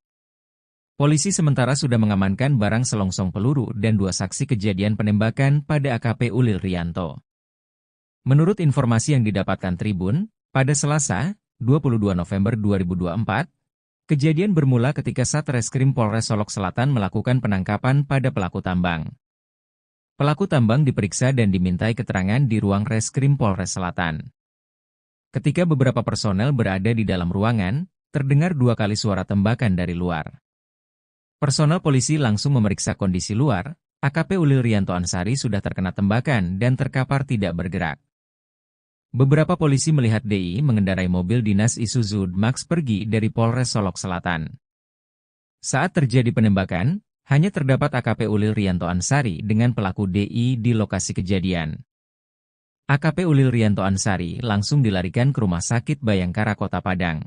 Polisi sementara sudah mengamankan barang selongsong peluru dan 2 saksi kejadian penembakan pada AKP Ulil Rianto. Menurut informasi yang didapatkan Tribun, pada Selasa, 22 November 2024, kejadian bermula ketika Satreskrim Polres Solok Selatan melakukan penangkapan pada pelaku tambang. Pelaku tambang diperiksa dan dimintai keterangan di ruang Reskrim Polres Selatan. Ketika beberapa personel berada di dalam ruangan, terdengar 2 kali suara tembakan dari luar. Personel polisi langsung memeriksa kondisi luar, AKP Ulil Rianto Ansyari sudah terkena tembakan dan terkapar tidak bergerak. Beberapa polisi melihat DI mengendarai mobil dinas Isuzu Max pergi dari Polres Solok Selatan. Saat terjadi penembakan, hanya terdapat AKP Ulil Rianto Ansyari dengan pelaku DI di lokasi kejadian. AKP Ulil Rianto Ansyari langsung dilarikan ke Rumah Sakit Bayangkara Kota Padang.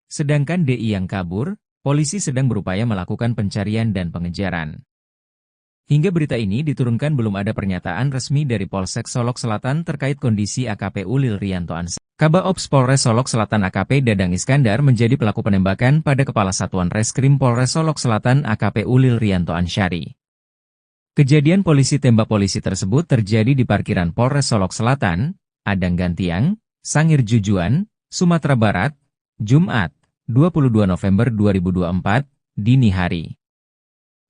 Sedangkan DI yang kabur, polisi sedang berupaya melakukan pencarian dan pengejaran. Hingga berita ini diturunkan belum ada pernyataan resmi dari Polsek Solok Selatan terkait kondisi AKP Ulil Rianto Ansyari. Kabaops Polres Solok Selatan AKP Dadang Iskandar menjadi pelaku penembakan pada Kepala Satuan Reskrim Polres Solok Selatan AKP Ulil Rianto Ansyari. Kejadian polisi tembak polisi tersebut terjadi di parkiran Polres Solok Selatan, Padang Gantiang, Sangir Jujuan, Sumatera Barat, Jumat, 22 November 2024, dini hari.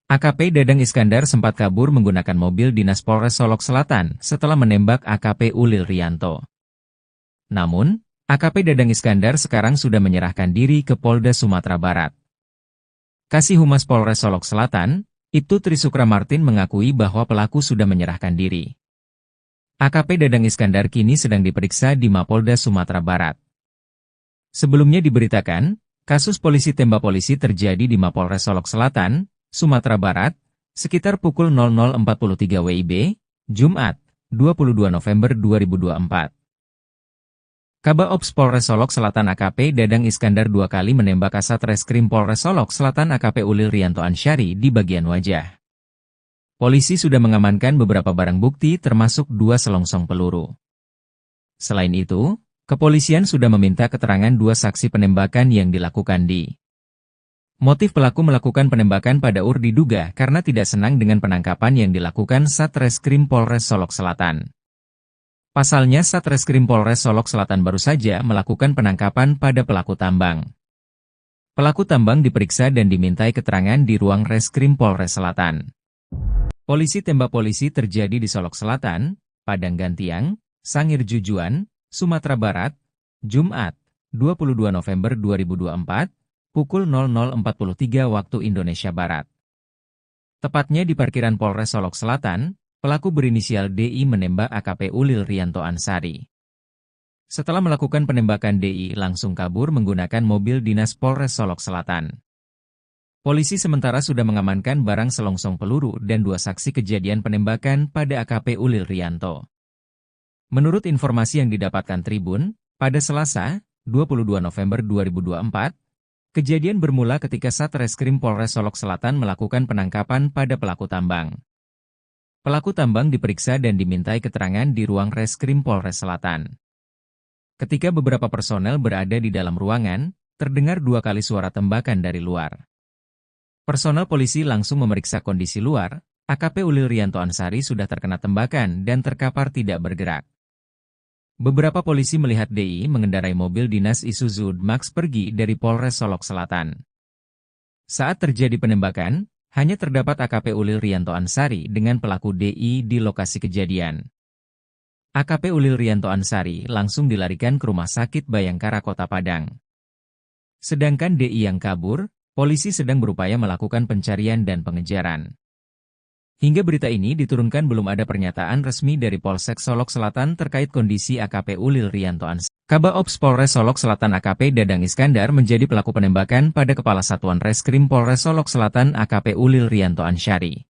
AKP Dadang Iskandar sempat kabur menggunakan mobil dinas Polres Solok Selatan setelah menembak AKP Ulil Rianto. Namun, AKP Dadang Iskandar sekarang sudah menyerahkan diri ke Polda Sumatera Barat. Kasih Humas Polres Solok Selatan, Ibtu Trisukra Martin mengakui bahwa pelaku sudah menyerahkan diri. AKP Dadang Iskandar kini sedang diperiksa di Mapolda Sumatera Barat. Sebelumnya diberitakan, kasus polisi tembak polisi terjadi di Mapolres Solok Selatan, Sumatera Barat, sekitar pukul 00.43 WIB, Jumat, 22 November 2024. Kabaops Polres Solok Selatan AKP Dadang Iskandar 2 kali menembak Kasat Reskrim Polres Solok Selatan AKP Ulil Rianto Ansyari di bagian wajah. Polisi sudah mengamankan beberapa barang bukti termasuk 2 selongsong peluru. Selain itu, kepolisian sudah meminta keterangan 2 saksi penembakan yang dilakukan di. Motif pelaku melakukan penembakan pada UR diduga karena tidak senang dengan penangkapan yang dilakukan Satreskrim Polres Solok Selatan. Pasalnya Satreskrim Polres Solok Selatan baru saja melakukan penangkapan pada pelaku tambang. Pelaku tambang diperiksa dan dimintai keterangan di ruang Reskrim Polres Selatan. Polisi tembak polisi terjadi di Solok Selatan, Padang Gantiang, Sangir Jujuan, Sumatera Barat, Jumat, 22 November 2024, pukul 00.43 waktu Indonesia Barat. Tepatnya di parkiran Polres Solok Selatan, pelaku berinisial DI menembak AKP Ulil Rianto Ansyari. Setelah melakukan penembakan DI langsung kabur menggunakan mobil dinas Polres Solok Selatan. Polisi sementara sudah mengamankan barang selongsong peluru dan 2 saksi kejadian penembakan pada AKP Ulil Rianto. Menurut informasi yang didapatkan Tribun, pada Selasa, 22 November 2024, kejadian bermula ketika Satreskrim Polres Solok Selatan melakukan penangkapan pada pelaku tambang. Pelaku tambang diperiksa dan dimintai keterangan di ruang Reskrim Polres Selatan. Ketika beberapa personel berada di dalam ruangan, terdengar 2 kali suara tembakan dari luar. Personel polisi langsung memeriksa kondisi luar, AKP Ulil Rianto Ansyari sudah terkena tembakan dan terkapar tidak bergerak. Beberapa polisi melihat DI mengendarai mobil dinas Isuzu Max pergi dari Polres Solok Selatan. Saat terjadi penembakan, hanya terdapat AKP Ulil Rianto Ansari dengan pelaku DI di lokasi kejadian. AKP Ulil Rianto Ansari langsung dilarikan ke Rumah Sakit Bayangkara Kota Padang. Sedangkan DI yang kabur, polisi sedang berupaya melakukan pencarian dan pengejaran. Hingga berita ini diturunkan belum ada pernyataan resmi dari Polsek Solok Selatan terkait kondisi AKP Ulil Rianto Ansari. Kabaops Polres Solok Selatan AKP Dadang Iskandar menjadi pelaku penembakan pada Kepala Satuan Reskrim Polres Solok Selatan AKP Ulil Rianto Ansari.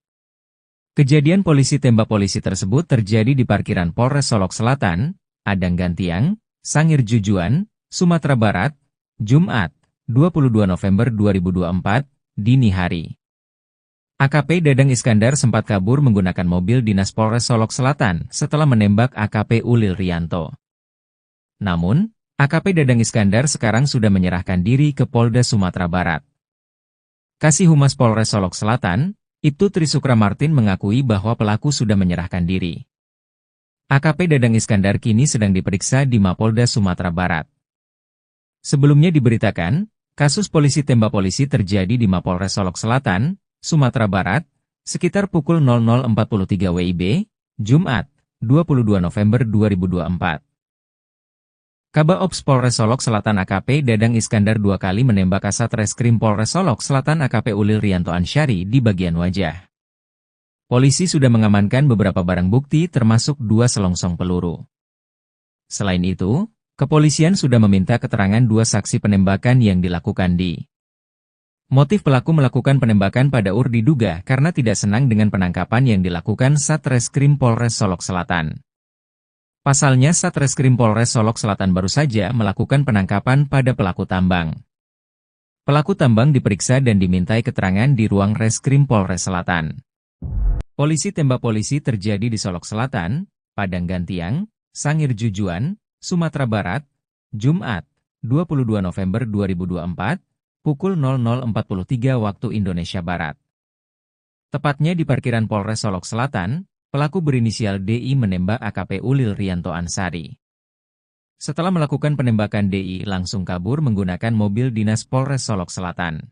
Kejadian polisi tembak polisi tersebut terjadi di parkiran Polres Solok Selatan, Adang Gantiang, Sangir Jujuan, Sumatera Barat, Jumat, 22 November 2024, dini hari. AKP Dadang Iskandar sempat kabur menggunakan mobil dinas Polres Solok Selatan setelah menembak AKP Ulil Rianto. Namun, AKP Dadang Iskandar sekarang sudah menyerahkan diri ke Polda Sumatera Barat. Kasih Humas Polres Solok Selatan, Ibtu Trisukra Martin mengakui bahwa pelaku sudah menyerahkan diri. AKP Dadang Iskandar kini sedang diperiksa di Mapolda Sumatera Barat. Sebelumnya diberitakan, kasus polisi tembak polisi terjadi di Mapolres Solok Selatan, Sumatera Barat, sekitar pukul 00.43 WIB, Jumat, 22 November 2024. Kabaops Polres Solok Selatan AKP Dadang Iskandar 2 kali menembak Kasat Reskrim Polres Solok Selatan AKP Ulil Rianto Ansari di bagian wajah. Polisi sudah mengamankan beberapa barang bukti termasuk 2 selongsong peluru. Selain itu, kepolisian sudah meminta keterangan 2 saksi penembakan yang dilakukan di. Motif pelaku melakukan penembakan pada diduga karena tidak senang dengan penangkapan yang dilakukan Satreskrim Polres Solok Selatan. Pasalnya Satreskrim Polres Solok Selatan baru saja melakukan penangkapan pada pelaku tambang. Pelaku tambang diperiksa dan dimintai keterangan di ruang Reskrim Polres Selatan. Polisi tembak polisi terjadi di Solok Selatan, Padang Gantiang, Sangir Jujuan, Sumatera Barat, Jumat, 22 November 2024, pukul 00.43 waktu Indonesia Barat. Tepatnya di parkiran Polres Solok Selatan, pelaku berinisial DI menembak AKP Ulil Rianto Ansari. Setelah melakukan penembakan DI langsung kabur menggunakan mobil dinas Polres Solok Selatan.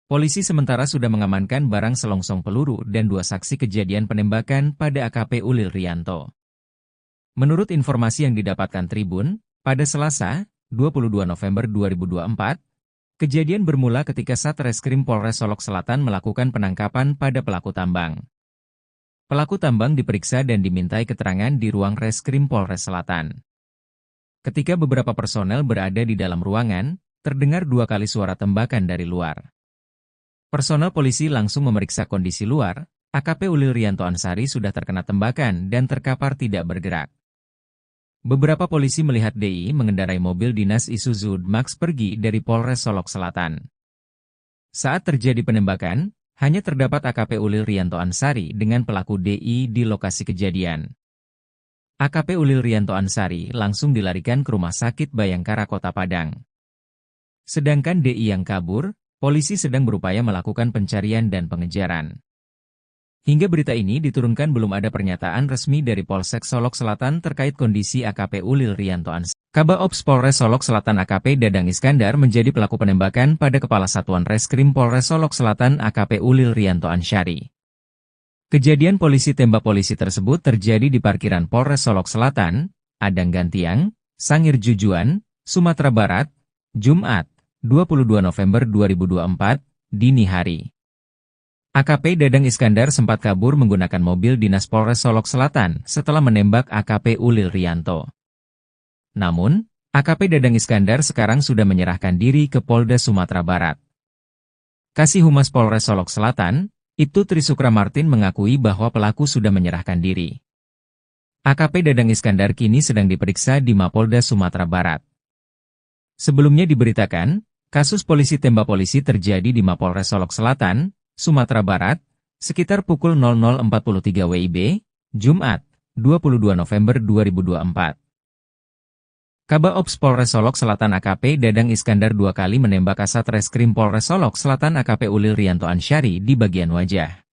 Polisi sementara sudah mengamankan barang selongsong peluru dan 2 saksi kejadian penembakan pada AKP Ulil Rianto. Menurut informasi yang didapatkan Tribun, pada Selasa, 22 November 2024, kejadian bermula ketika Satreskrim Polres Solok Selatan melakukan penangkapan pada pelaku tambang. Pelaku tambang diperiksa dan dimintai keterangan di ruang Reskrim Polres Selatan. Ketika beberapa personel berada di dalam ruangan, terdengar 2 kali suara tembakan dari luar. Personel polisi langsung memeriksa kondisi luar, AKP Ulil Rianto Ansari sudah terkena tembakan dan terkapar tidak bergerak. Beberapa polisi melihat DI mengendarai mobil dinas Isuzu Max pergi dari Polres Solok Selatan. Saat terjadi penembakan, hanya terdapat AKP Ulil Rianto Ansari dengan pelaku DI di lokasi kejadian. AKP Ulil Rianto Ansari langsung dilarikan ke Rumah Sakit Bayangkara Kota Padang. Sedangkan DI yang kabur, polisi sedang berupaya melakukan pencarian dan pengejaran. Hingga berita ini diturunkan belum ada pernyataan resmi dari Polsek Solok Selatan terkait kondisi AKP Ulil Rianto Ansari. Kabaops Polres Solok Selatan AKP Dadang Iskandar menjadi pelaku penembakan pada Kepala Satuan Reskrim Polres Solok Selatan AKP Ulil Rianto Ansari. Kejadian polisi tembak polisi tersebut terjadi di parkiran Polres Solok Selatan, Adang Gantiang, Sangir Jujuan, Sumatera Barat, Jumat, 22 November 2024, dini hari. AKP Dadang Iskandar sempat kabur menggunakan mobil dinas Polres Solok Selatan setelah menembak AKP Ulil Rianto. Namun, AKP Dadang Iskandar sekarang sudah menyerahkan diri ke Polda Sumatera Barat. Kasih Humas Polres Solok Selatan, Ibtu Trisukra Martin mengakui bahwa pelaku sudah menyerahkan diri. AKP Dadang Iskandar kini sedang diperiksa di Mapolda Sumatera Barat. Sebelumnya diberitakan, kasus polisi tembak polisi terjadi di Mapolres Solok Selatan, Sumatera Barat, sekitar pukul 00.43 WIB, Jumat, 22 November 2024. Kabaops Polres Solok Selatan AKP Dadang Iskandar 2 kali menembak Kasat Reskrim Polres Solok Selatan AKP Ulil Rianto Ansari di bagian wajah.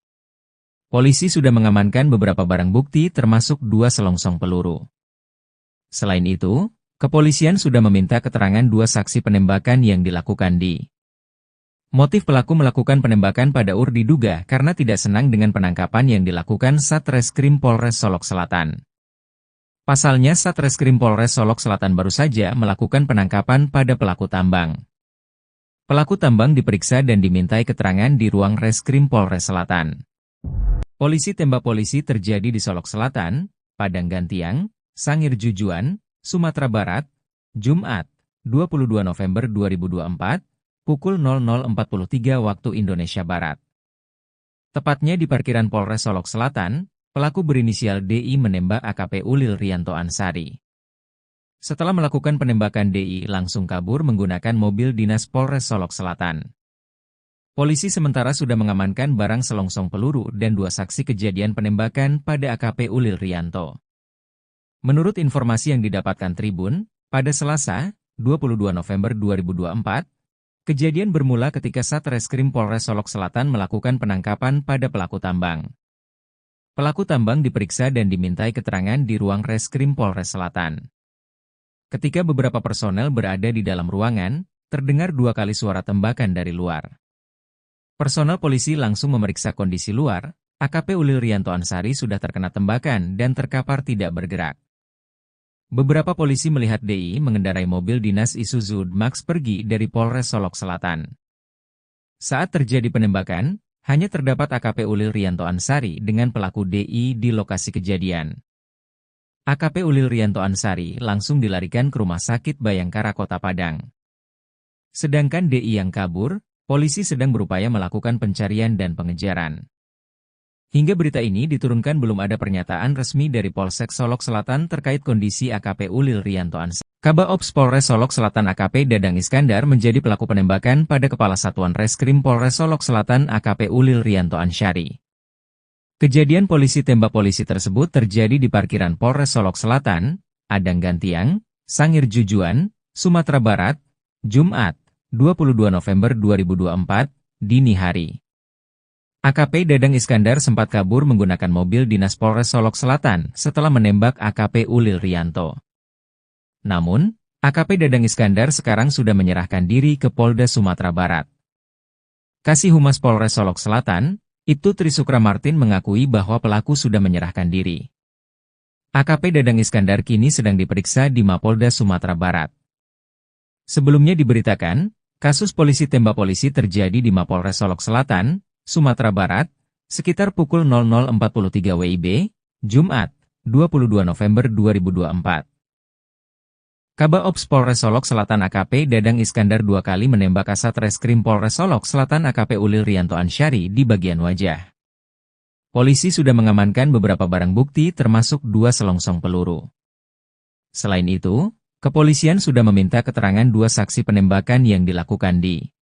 Polisi sudah mengamankan beberapa barang bukti termasuk 2 selongsong peluru. Selain itu, kepolisian sudah meminta keterangan dua saksi penembakan yang dilakukan di. Motif pelaku melakukan penembakan pada UR diduga karena tidak senang dengan penangkapan yang dilakukan Satreskrim Polres Solok Selatan. Pasalnya Satreskrim Polres Solok Selatan baru saja melakukan penangkapan pada pelaku tambang. Pelaku tambang diperiksa dan dimintai keterangan di ruang Reskrim Polres Selatan. Polisi tembak polisi terjadi di Solok Selatan, Padang Gantiang, Sangir Jujuan, Sumatera Barat, Jumat, 22 November 2024, pukul 00.43 waktu Indonesia Barat. Tepatnya di parkiran Polres Solok Selatan, pelaku berinisial DI menembak AKP Ulil Rianto Ansari. Setelah melakukan penembakan DI langsung kabur menggunakan mobil dinas Polres Solok Selatan. Polisi sementara sudah mengamankan barang selongsong peluru dan dua saksi kejadian penembakan pada AKP Ulil Rianto. Menurut informasi yang didapatkan Tribun, pada Selasa, 22 November 2024, kejadian bermula ketika Satreskrim Polres Solok Selatan melakukan penangkapan pada pelaku tambang. Pelaku tambang diperiksa dan dimintai keterangan di ruang Reskrim Polres Selatan. Ketika beberapa personel berada di dalam ruangan, terdengar dua kali suara tembakan dari luar. Personel polisi langsung memeriksa kondisi luar, AKP Ulil Rianto Ansari sudah terkena tembakan dan terkapar tidak bergerak. Beberapa polisi melihat DI mengendarai mobil dinas Isuzu Max pergi dari Polres Solok Selatan. Saat terjadi penembakan, hanya terdapat AKP Ulil Rianto Ansari dengan pelaku DI di lokasi kejadian. AKP Ulil Rianto Ansari langsung dilarikan ke Rumah Sakit Bayangkara Kota Padang. Sedangkan DI yang kabur, polisi sedang berupaya melakukan pencarian dan pengejaran. Hingga berita ini diturunkan belum ada pernyataan resmi dari Polsek Solok Selatan terkait kondisi AKP Ulil Rianto Ansari. Kabaops Polres Solok Selatan AKP Dadang Iskandar menjadi pelaku penembakan pada Kepala Satuan Reskrim Polres Solok Selatan AKP Ulil Rianto Ansari. Kejadian polisi tembak polisi tersebut terjadi di parkiran Polres Solok Selatan, Padang Gantiang, Sangir Jujuan, Sumatera Barat, Jumat, 22 November 2024, dini hari. AKP Dadang Iskandar sempat kabur menggunakan mobil dinas Polres Solok Selatan setelah menembak AKP Ulil Rianto. Namun, AKP Dadang Iskandar sekarang sudah menyerahkan diri ke Polda Sumatera Barat. Kasih Humas Polres Solok Selatan, Ibtu Trisukra Martin mengakui bahwa pelaku sudah menyerahkan diri. AKP Dadang Iskandar kini sedang diperiksa di Mapolda Sumatera Barat. Sebelumnya diberitakan, kasus polisi tembak polisi terjadi di Mapolres Solok Selatan, Sumatera Barat, sekitar pukul 00.43 WIB, Jumat, 22 November 2024. Kabaops Polres Solok Selatan AKP Dadang Iskandar dua kali menembak Kasat Reskrim Polres Solok Selatan AKP Ulil Rianto Ansari di bagian wajah. Polisi sudah mengamankan beberapa barang bukti termasuk dua selongsong peluru. Selain itu, kepolisian sudah meminta keterangan dua saksi penembakan yang dilakukan di.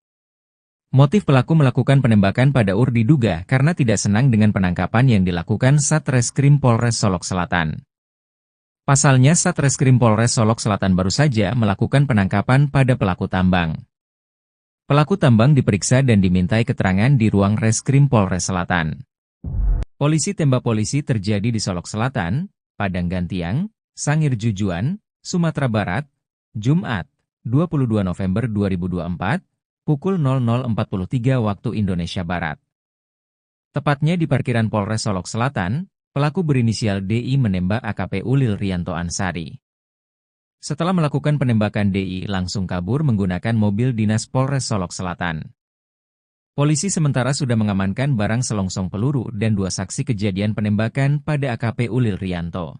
Motif pelaku melakukan penembakan pada UR diduga karena tidak senang dengan penangkapan yang dilakukan Satreskrim Polres Solok Selatan. Pasalnya Satreskrim Polres Solok Selatan baru saja melakukan penangkapan pada pelaku tambang. Pelaku tambang diperiksa dan dimintai keterangan di ruang Reskrim Polres Selatan. Polisi tembak polisi terjadi di Solok Selatan, Padang Gantiang, Sangir Jujuan, Sumatera Barat, Jumat, 22 November 2024, pukul 00.43 waktu Indonesia Barat. Tepatnya di parkiran Polres Solok Selatan, pelaku berinisial DI menembak AKP Ulil Rianto Ansari. Setelah melakukan penembakan DI langsung kabur menggunakan mobil dinas Polres Solok Selatan. Polisi sementara sudah mengamankan barang selongsong peluru dan dua saksi kejadian penembakan pada AKP Ulil Rianto.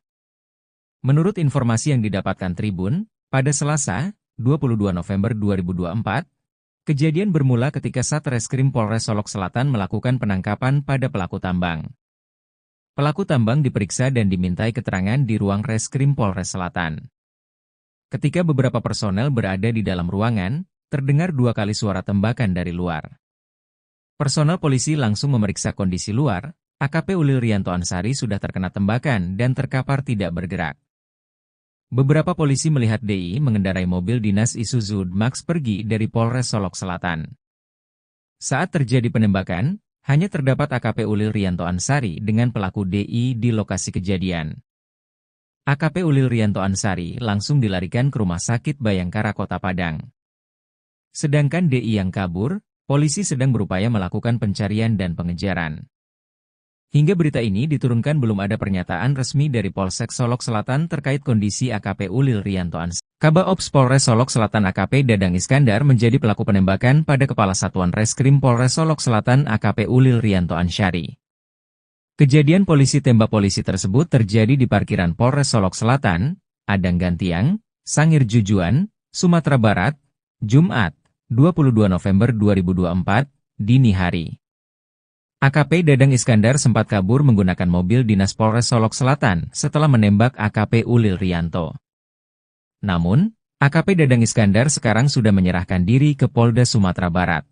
Menurut informasi yang didapatkan Tribun, pada Selasa, 22 November 2024, kejadian bermula ketika Satreskrim Polres Solok Selatan melakukan penangkapan pada pelaku tambang. Pelaku tambang diperiksa dan dimintai keterangan di ruang Reskrim Polres Selatan. Ketika beberapa personel berada di dalam ruangan, terdengar dua kali suara tembakan dari luar. Personel polisi langsung memeriksa kondisi luar, AKP Ulil Rianto Ansari sudah terkena tembakan dan terkapar tidak bergerak. Beberapa polisi melihat DI mengendarai mobil dinas Isuzu Max pergi dari Polres Solok Selatan. Saat terjadi penembakan, hanya terdapat AKP Ulil Rianto Ansari dengan pelaku DI di lokasi kejadian. AKP Ulil Rianto Ansari langsung dilarikan ke Rumah Sakit Bayangkara Kota Padang. Sedangkan DI yang kabur, polisi sedang berupaya melakukan pencarian dan pengejaran. Hingga berita ini diturunkan belum ada pernyataan resmi dari Polsek Solok Selatan terkait kondisi AKP Ulil Rianto Ansari. Kabak Ops Polres Solok Selatan AKP Dadang Iskandar menjadi pelaku penembakan pada Kepala Satuan Reskrim Polres Solok Selatan AKP Ulil Rianto Ansari. Kejadian polisi tembak polisi tersebut terjadi di parkiran Polres Solok Selatan, Adang Gantiang, Sangir Jujuan, Sumatera Barat, Jumat, 22 November 2024, dini hari. AKP Dadang Iskandar sempat kabur menggunakan mobil dinas Polres Solok Selatan setelah menembak AKP Ulil Rianto. Namun, AKP Dadang Iskandar sekarang sudah menyerahkan diri ke Polda Sumatera Barat.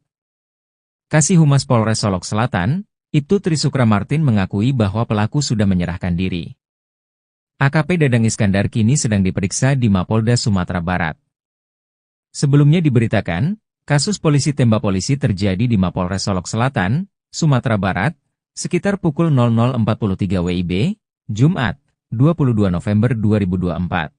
Kasih Humas Polres Solok Selatan, Ibtu Trisukra Martin mengakui bahwa pelaku sudah menyerahkan diri. AKP Dadang Iskandar kini sedang diperiksa di Mapolda Sumatera Barat. Sebelumnya diberitakan, kasus polisi tembak polisi terjadi di Mapolres Solok Selatan, Sumatera Barat, sekitar pukul 00.43 WIB, Jumat, 22 November 2024.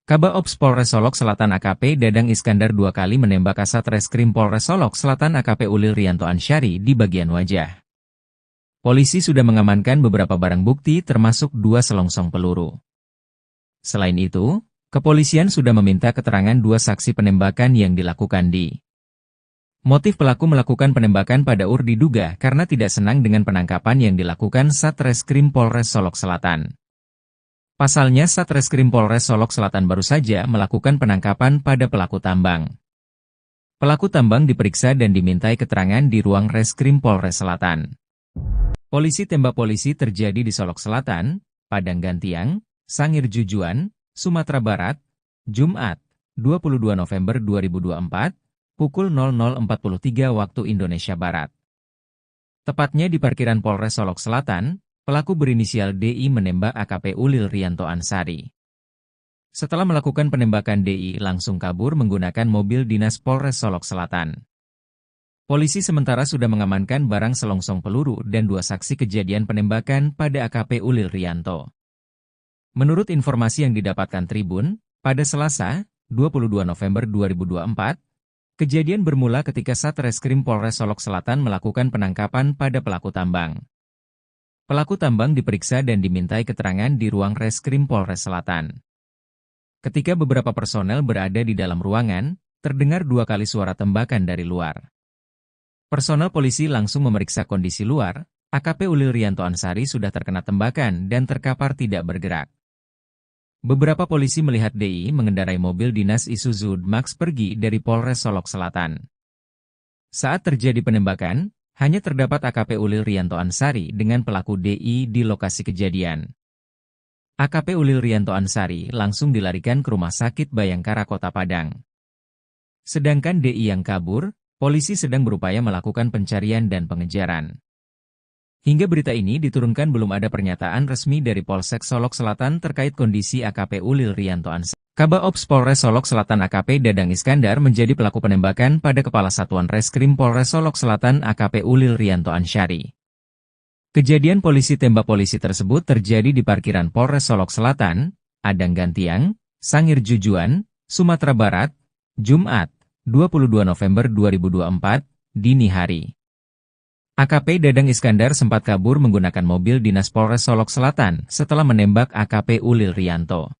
Kabak Ops Polres Solok Selatan AKP Dadang Iskandar 2 kali menembak Kasat Reskrim Polres Solok Selatan AKP Ulil Rianto Ansari di bagian wajah. Polisi sudah mengamankan beberapa barang bukti termasuk 2 selongsong peluru. Selain itu, kepolisian sudah meminta keterangan 2 saksi penembakan yang dilakukan di. Motif pelaku melakukan penembakan pada diduga karena tidak senang dengan penangkapan yang dilakukan Satreskrim Polres Solok Selatan. Pasalnya Satreskrim Polres Solok Selatan baru saja melakukan penangkapan pada pelaku tambang. Pelaku tambang diperiksa dan dimintai keterangan di ruang Reskrim Polres Selatan. Polisi tembak polisi terjadi di Solok Selatan, Padang Gantiang, Sangir Jujuan, Sumatera Barat, Jumat, 22 November 2024, pukul 00.43 waktu Indonesia Barat. Tepatnya di parkiran Polres Solok Selatan, pelaku berinisial DI menembak AKP Ulil Rianto Ansari. Setelah melakukan penembakan DI langsung kabur menggunakan mobil dinas Polres Solok Selatan. Polisi sementara sudah mengamankan barang selongsong peluru dan 2 saksi kejadian penembakan pada AKP Ulil Rianto. Menurut informasi yang didapatkan Tribun, pada Selasa, 22 November 2024, kejadian bermula ketika Satreskrim Polres Solok Selatan melakukan penangkapan pada pelaku tambang. Pelaku tambang diperiksa dan dimintai keterangan di ruang Reskrim Polres Selatan. Ketika beberapa personel berada di dalam ruangan, terdengar 2 kali suara tembakan dari luar. Personel polisi langsung memeriksa kondisi luar, AKP Ulil Rianto Ansari sudah terkena tembakan dan terkapar tidak bergerak. Beberapa polisi melihat DI mengendarai mobil dinas Isuzu Max pergi dari Polres Solok Selatan. Saat terjadi penembakan, hanya terdapat AKP Ulil Rianto Ansari dengan pelaku DI di lokasi kejadian. AKP Ulil Rianto Ansari langsung dilarikan ke Rumah Sakit Bayangkara Kota Padang. Sedangkan DI yang kabur, polisi sedang berupaya melakukan pencarian dan pengejaran. Hingga berita ini diturunkan belum ada pernyataan resmi dari Polsek Solok Selatan terkait kondisi AKP Ulil Rianto Ansari. Kabak Ops Polres Solok Selatan AKP Dadang Iskandar menjadi pelaku penembakan pada Kepala Satuan Reskrim Polres Solok Selatan AKP Ulil Rianto Ansari. Kejadian polisi tembak polisi tersebut terjadi di parkiran Polres Solok Selatan, Adang Gantiang, Sangir Jujuan, Sumatera Barat, Jumat, 22 November 2024, dini hari. AKP Dadang Iskandar sempat kabur menggunakan mobil dinas Polres Solok Selatan setelah menembak AKP Ulil Rianto.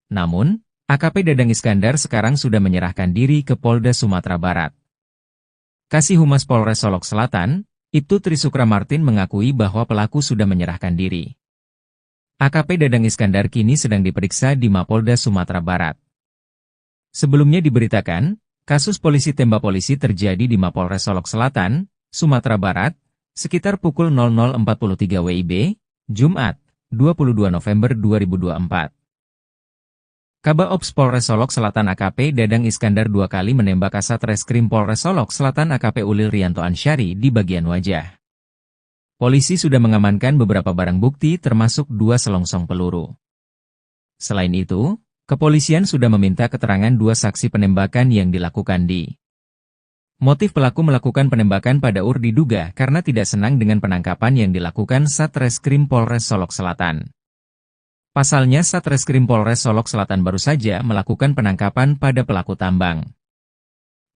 Namun, AKP Dadang Iskandar sekarang sudah menyerahkan diri ke Polda Sumatera Barat. Kasih Humas Polres Solok Selatan, Ibtu Trisukra Martin mengakui bahwa pelaku sudah menyerahkan diri. AKP Dadang Iskandar kini sedang diperiksa di Mapolda Sumatera Barat. Sebelumnya diberitakan, kasus polisi tembak polisi terjadi di Mapolres Solok Selatan, Sumatera Barat, sekitar pukul 00.43 WIB, Jumat, 22 November 2024. Kabak Ops Polres Solok Selatan AKP Dadang Iskandar 2 kali menembak Kasat Reskrim Polres Solok Selatan AKP Ulil Rianto Ansari di bagian wajah. Polisi sudah mengamankan beberapa barang bukti termasuk 2 selongsong peluru. Selain itu, kepolisian sudah meminta keterangan 2 saksi penembakan yang dilakukan di. Motif pelaku melakukan penembakan pada diduga karena tidak senang dengan penangkapan yang dilakukan Satreskrim Polres Solok Selatan. Pasalnya Satreskrim Polres Solok Selatan baru saja melakukan penangkapan pada pelaku tambang.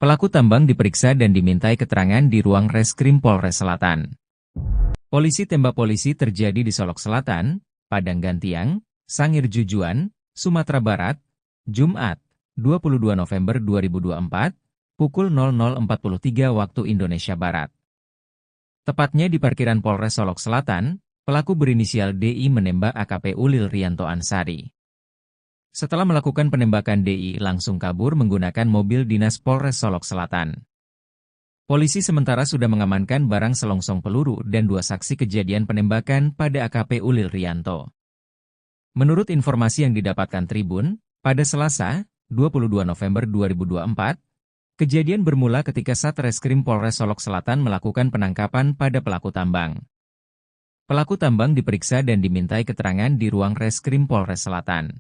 Pelaku tambang diperiksa dan dimintai keterangan di ruang Reskrim Polres Selatan. Polisi tembak polisi terjadi di Solok Selatan, Padang Gantiang, Sangir Jujuan, Sumatera Barat, Jumat, 22 November 2024, pukul 00.43 waktu Indonesia Barat. Tepatnya di parkiran Polres Solok Selatan, pelaku berinisial DI menembak AKP Ulil Rianto Ansari. Setelah melakukan penembakan, DI langsung kabur menggunakan mobil dinas Polres Solok Selatan. Polisi sementara sudah mengamankan barang selongsong peluru dan 2 saksi kejadian penembakan pada AKP Ulil Rianto. Menurut informasi yang didapatkan Tribun, pada Selasa, 22 November 2024, kejadian bermula ketika Satreskrim Polres Solok Selatan melakukan penangkapan pada pelaku tambang. Pelaku tambang diperiksa dan dimintai keterangan di ruang Reskrim Polres Selatan.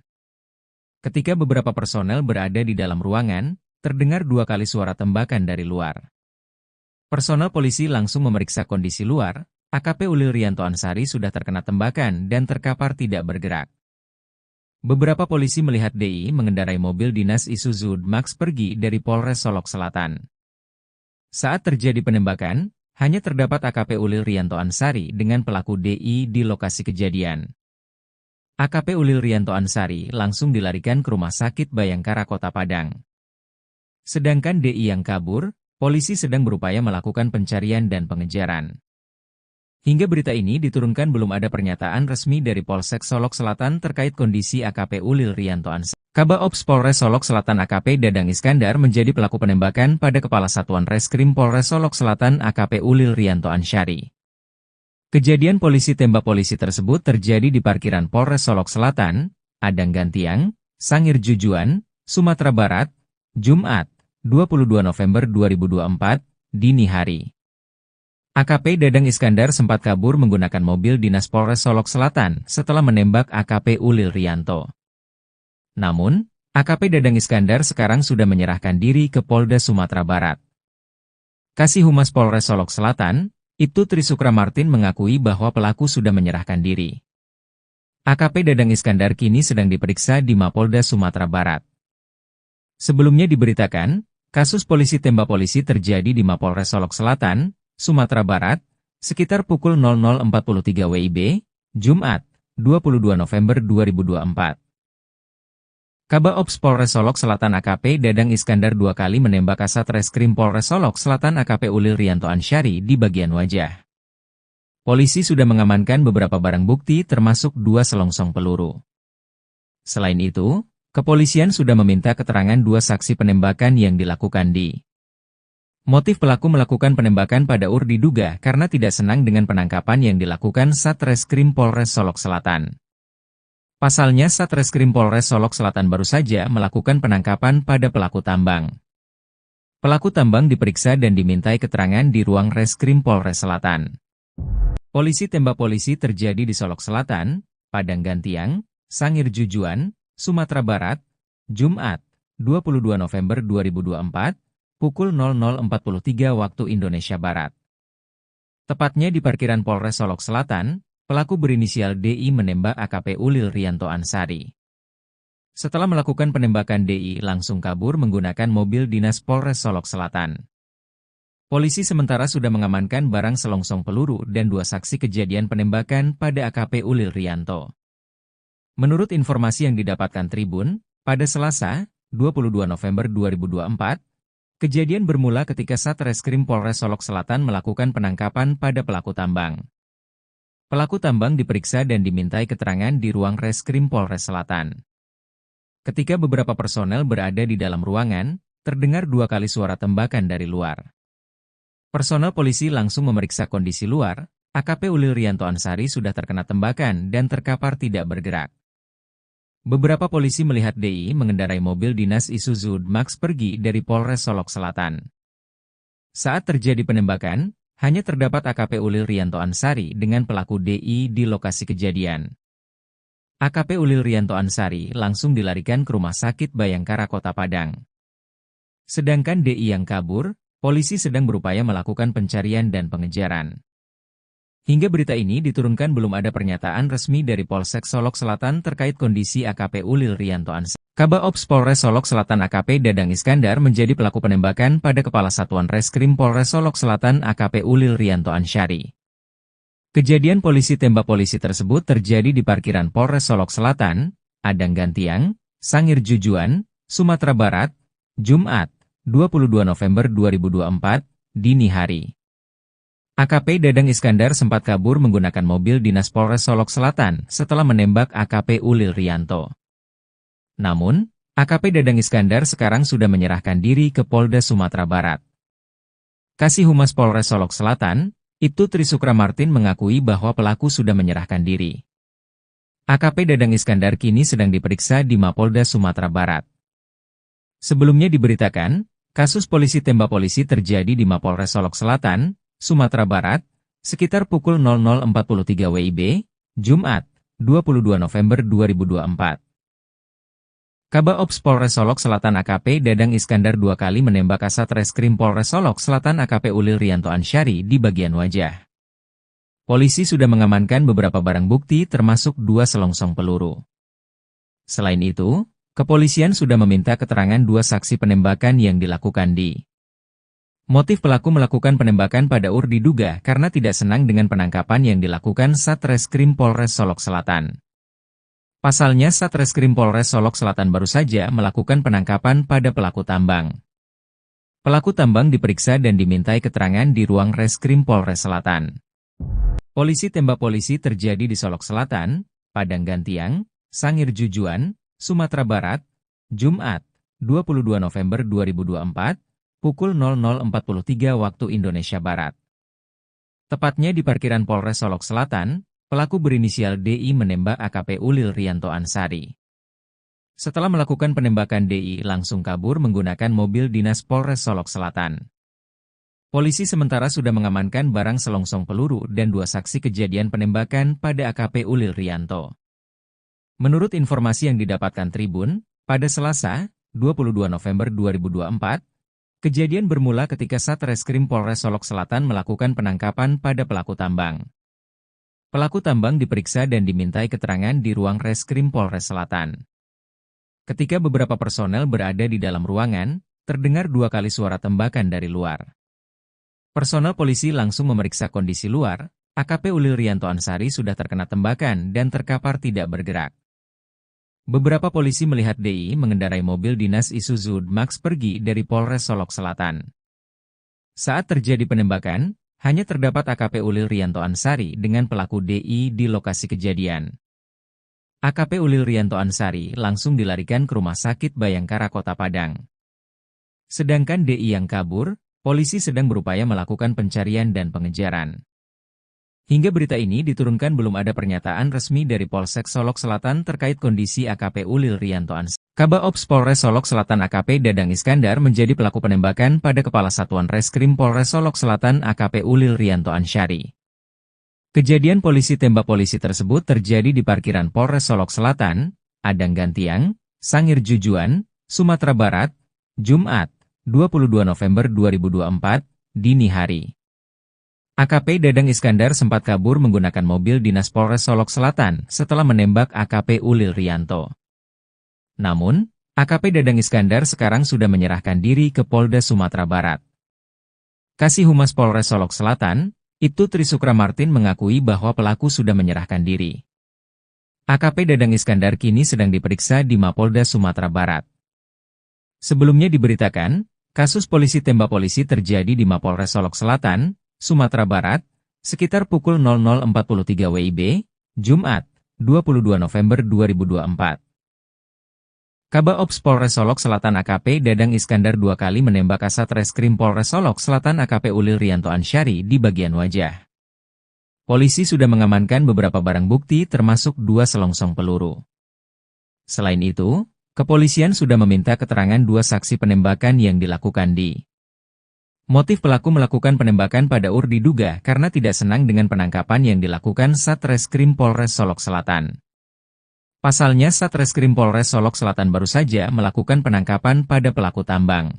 Ketika beberapa personel berada di dalam ruangan, terdengar 2 kali suara tembakan dari luar. Personel polisi langsung memeriksa kondisi luar. AKP Ulil Rianto Ansari sudah terkena tembakan dan terkapar tidak bergerak. Beberapa polisi melihat DI mengendarai mobil dinas Isuzu Max pergi dari Polres Solok Selatan. Saat terjadi penembakan, hanya terdapat AKP Ulil Rianto Ansari dengan pelaku DI di lokasi kejadian. AKP Ulil Rianto Ansari langsung dilarikan ke Rumah Sakit Bayangkara Kota Padang. Sedangkan DI yang kabur, polisi sedang berupaya melakukan pencarian dan pengejaran. Hingga berita ini diturunkan belum ada pernyataan resmi dari Polsek Solok Selatan terkait kondisi AKP Ulil Rianto Ansari. Kabak Ops Polres Solok Selatan AKP Dadang Iskandar menjadi pelaku penembakan pada Kepala Satuan Reskrim Polres Solok Selatan AKP Ulil Rianto Ansari. Kejadian polisi tembak polisi tersebut terjadi di parkiran Polres Solok Selatan, Padang Gantiang, Sangir Jujuan, Sumatera Barat, Jumat, 22 November 2024, dini hari. AKP Dadang Iskandar sempat kabur menggunakan mobil dinas Polres Solok Selatan setelah menembak AKP Ulil Rianto. Namun, AKP Dadang Iskandar sekarang sudah menyerahkan diri ke Polda Sumatera Barat. Kasih Humas Polres Solok Selatan, Ibtu Trisukra Martin mengakui bahwa pelaku sudah menyerahkan diri. AKP Dadang Iskandar kini sedang diperiksa di Mapolda Sumatera Barat. Sebelumnya diberitakan, kasus polisi tembak polisi terjadi di Mapolres Solok Selatan, Sumatera Barat, sekitar pukul 00.43 WIB, Jumat, 22 November 2024. Kabak Ops Polres Solok Selatan AKP Dadang Iskandar 2 kali menembak Kasat Reskrim Polres Solok Selatan AKP Ulil Rianto Ansari di bagian wajah. Polisi sudah mengamankan beberapa barang bukti termasuk 2 selongsong peluru. Selain itu, kepolisian sudah meminta keterangan 2 saksi penembakan yang dilakukan di. Motif pelaku melakukan penembakan pada UR diduga karena tidak senang dengan penangkapan yang dilakukan Satreskrim Polres Solok Selatan. Pasalnya Satreskrim Polres Solok Selatan baru saja melakukan penangkapan pada pelaku tambang. Pelaku tambang diperiksa dan dimintai keterangan di ruang Reskrim Polres Selatan. Polisi tembak polisi terjadi di Solok Selatan, Padang Gantiang, Sangir Jujuan, Sumatera Barat, Jumat, 22 November 2024, pukul 00.43 waktu Indonesia Barat. Tepatnya di parkiran Polres Solok Selatan, pelaku berinisial DI menembak AKP Ulil Rianto Ansari. Setelah melakukan penembakan, DI langsung kabur menggunakan mobil dinas Polres Solok Selatan. Polisi sementara sudah mengamankan barang selongsong peluru dan 2 saksi kejadian penembakan pada AKP Ulil Rianto. Menurut informasi yang didapatkan Tribun, pada Selasa, 22 November 2024, kejadian bermula ketika Satreskrim Polres Solok Selatan melakukan penangkapan pada pelaku tambang. Pelaku tambang diperiksa dan dimintai keterangan di ruang Reskrim Polres Selatan. Ketika beberapa personel berada di dalam ruangan, terdengar 2 kali suara tembakan dari luar. Personel polisi langsung memeriksa kondisi luar. AKP Ulil Rianto Ansari sudah terkena tembakan dan terkapar tidak bergerak. Beberapa polisi melihat DI mengendarai mobil dinas Isuzu Max pergi dari Polres Solok Selatan. Saat terjadi penembakan, hanya terdapat AKP Ulil Rianto Ansari dengan pelaku DI di lokasi kejadian. AKP Ulil Rianto Ansari langsung dilarikan ke Rumah Sakit Bayangkara Kota Padang. Sedangkan DI yang kabur, polisi sedang berupaya melakukan pencarian dan pengejaran. Hingga berita ini diturunkan belum ada pernyataan resmi dari Polsek Solok Selatan terkait kondisi AKP Ulil Rianto Ansari. Kabak Ops Polres Solok Selatan AKP Dadang Iskandar menjadi pelaku penembakan pada Kepala Satuan Reskrim Polres Solok Selatan AKP Ulil Rianto Ansari. Kejadian polisi tembak polisi tersebut terjadi di parkiran Polres Solok Selatan, Adang Gantiang, Sangir Jujuan, Sumatera Barat, Jumat, 22 November 2024, dini hari. AKP Dadang Iskandar sempat kabur menggunakan mobil dinas Polres Solok Selatan setelah menembak AKP Ulil Rianto. Namun, AKP Dadang Iskandar sekarang sudah menyerahkan diri ke Polda Sumatera Barat. Kasih Humas Polres Solok Selatan, Ibtu Trisukra Martin mengakui bahwa pelaku sudah menyerahkan diri. AKP Dadang Iskandar kini sedang diperiksa di Mapolda Sumatera Barat. Sebelumnya diberitakan, kasus polisi tembak polisi terjadi di Mapolres Solok Selatan, Sumatera Barat, sekitar pukul 00.43 WIB, Jumat, 22 November 2024. Kabak Ops Polres Solok Selatan AKP Dadang Iskandar 2 kali menembak Kasat Reskrim Polres Solok Selatan AKP Ulil Rianto Ansari di bagian wajah. Polisi sudah mengamankan beberapa barang bukti termasuk 2 selongsong peluru. Selain itu, kepolisian sudah meminta keterangan 2 saksi penembakan yang dilakukan di. Motif pelaku melakukan penembakan pada diduga karena tidak senang dengan penangkapan yang dilakukan Satreskrim Polres Solok Selatan. Pasalnya Satreskrim Polres Solok Selatan baru saja melakukan penangkapan pada pelaku tambang. Pelaku tambang diperiksa dan dimintai keterangan di ruang Reskrim Polres Selatan. Polisi tembak polisi terjadi di Solok Selatan, Padang Gantiang, Sangir Jujuan, Sumatera Barat, Jumat, 22 November 2024, pukul 00.43 waktu Indonesia Barat. Tepatnya di parkiran Polres Solok Selatan, pelaku berinisial DI menembak AKP Ulil Rianto Ansari. Setelah melakukan penembakan DI langsung kabur menggunakan mobil dinas Polres Solok Selatan. Polisi sementara sudah mengamankan barang selongsong peluru dan 2 saksi kejadian penembakan pada AKP Ulil Rianto. Menurut informasi yang didapatkan Tribun, pada Selasa, 22 November 2024, kejadian bermula ketika Satreskrim Polres Solok Selatan melakukan penangkapan pada pelaku tambang. Pelaku tambang diperiksa dan dimintai keterangan di ruang Reskrim Polres Selatan. Ketika beberapa personel berada di dalam ruangan, terdengar 2 kali suara tembakan dari luar. Personel polisi langsung memeriksa kondisi luar, AKP Ulil Rianto Ansari sudah terkena tembakan dan terkapar tidak bergerak. Beberapa polisi melihat DI mengendarai mobil dinas Isuzu Max pergi dari Polres Solok Selatan. Saat terjadi penembakan, hanya terdapat AKP Ulil Rianto Ansari dengan pelaku DI di lokasi kejadian. AKP Ulil Rianto Ansari langsung dilarikan ke Rumah Sakit Bayangkara Kota Padang. Sedangkan DI yang kabur, polisi sedang berupaya melakukan pencarian dan pengejaran. Hingga berita ini diturunkan belum ada pernyataan resmi dari Polsek Solok Selatan terkait kondisi AKP Ulil Rianto Ansari. Kabak Ops Polres Solok Selatan AKP Dadang Iskandar menjadi pelaku penembakan pada Kepala Satuan Reskrim Polres Solok Selatan AKP Ulil Rianto Ansari. Kejadian polisi tembak polisi tersebut terjadi di parkiran Polres Solok Selatan, Adang Gantiang, Sangir Jujuan, Sumatera Barat, Jumat, 22 November 2024, dini hari. AKP Dadang Iskandar sempat kabur menggunakan mobil dinas Polres Solok Selatan setelah menembak AKP Ulil Rianto. Namun, AKP Dadang Iskandar sekarang sudah menyerahkan diri ke Polda Sumatera Barat. Kasih Humas Polres Solok Selatan, Ibtu Trisukra Martin mengakui bahwa pelaku sudah menyerahkan diri. AKP Dadang Iskandar kini sedang diperiksa di Mapolda Sumatera Barat. Sebelumnya diberitakan, kasus polisi tembak polisi terjadi di Mapolres Solok Selatan, Sumatera Barat, sekitar pukul 00.43 WIB, Jumat, 22 November 2024. Kabak Ops Polres Solok Selatan AKP Dadang Iskandar 2 kali menembak Kasat Reskrim Polres Solok Selatan AKP Ulil Rianto Ansari di bagian wajah. Polisi sudah mengamankan beberapa barang bukti termasuk 2 selongsong peluru. Selain itu, kepolisian sudah meminta keterangan 2 saksi penembakan yang dilakukan di. Motif pelaku melakukan penembakan pada diduga karena tidak senang dengan penangkapan yang dilakukan Satreskrim Polres Solok Selatan. Pasalnya Satreskrim Polres Solok Selatan baru saja melakukan penangkapan pada pelaku tambang.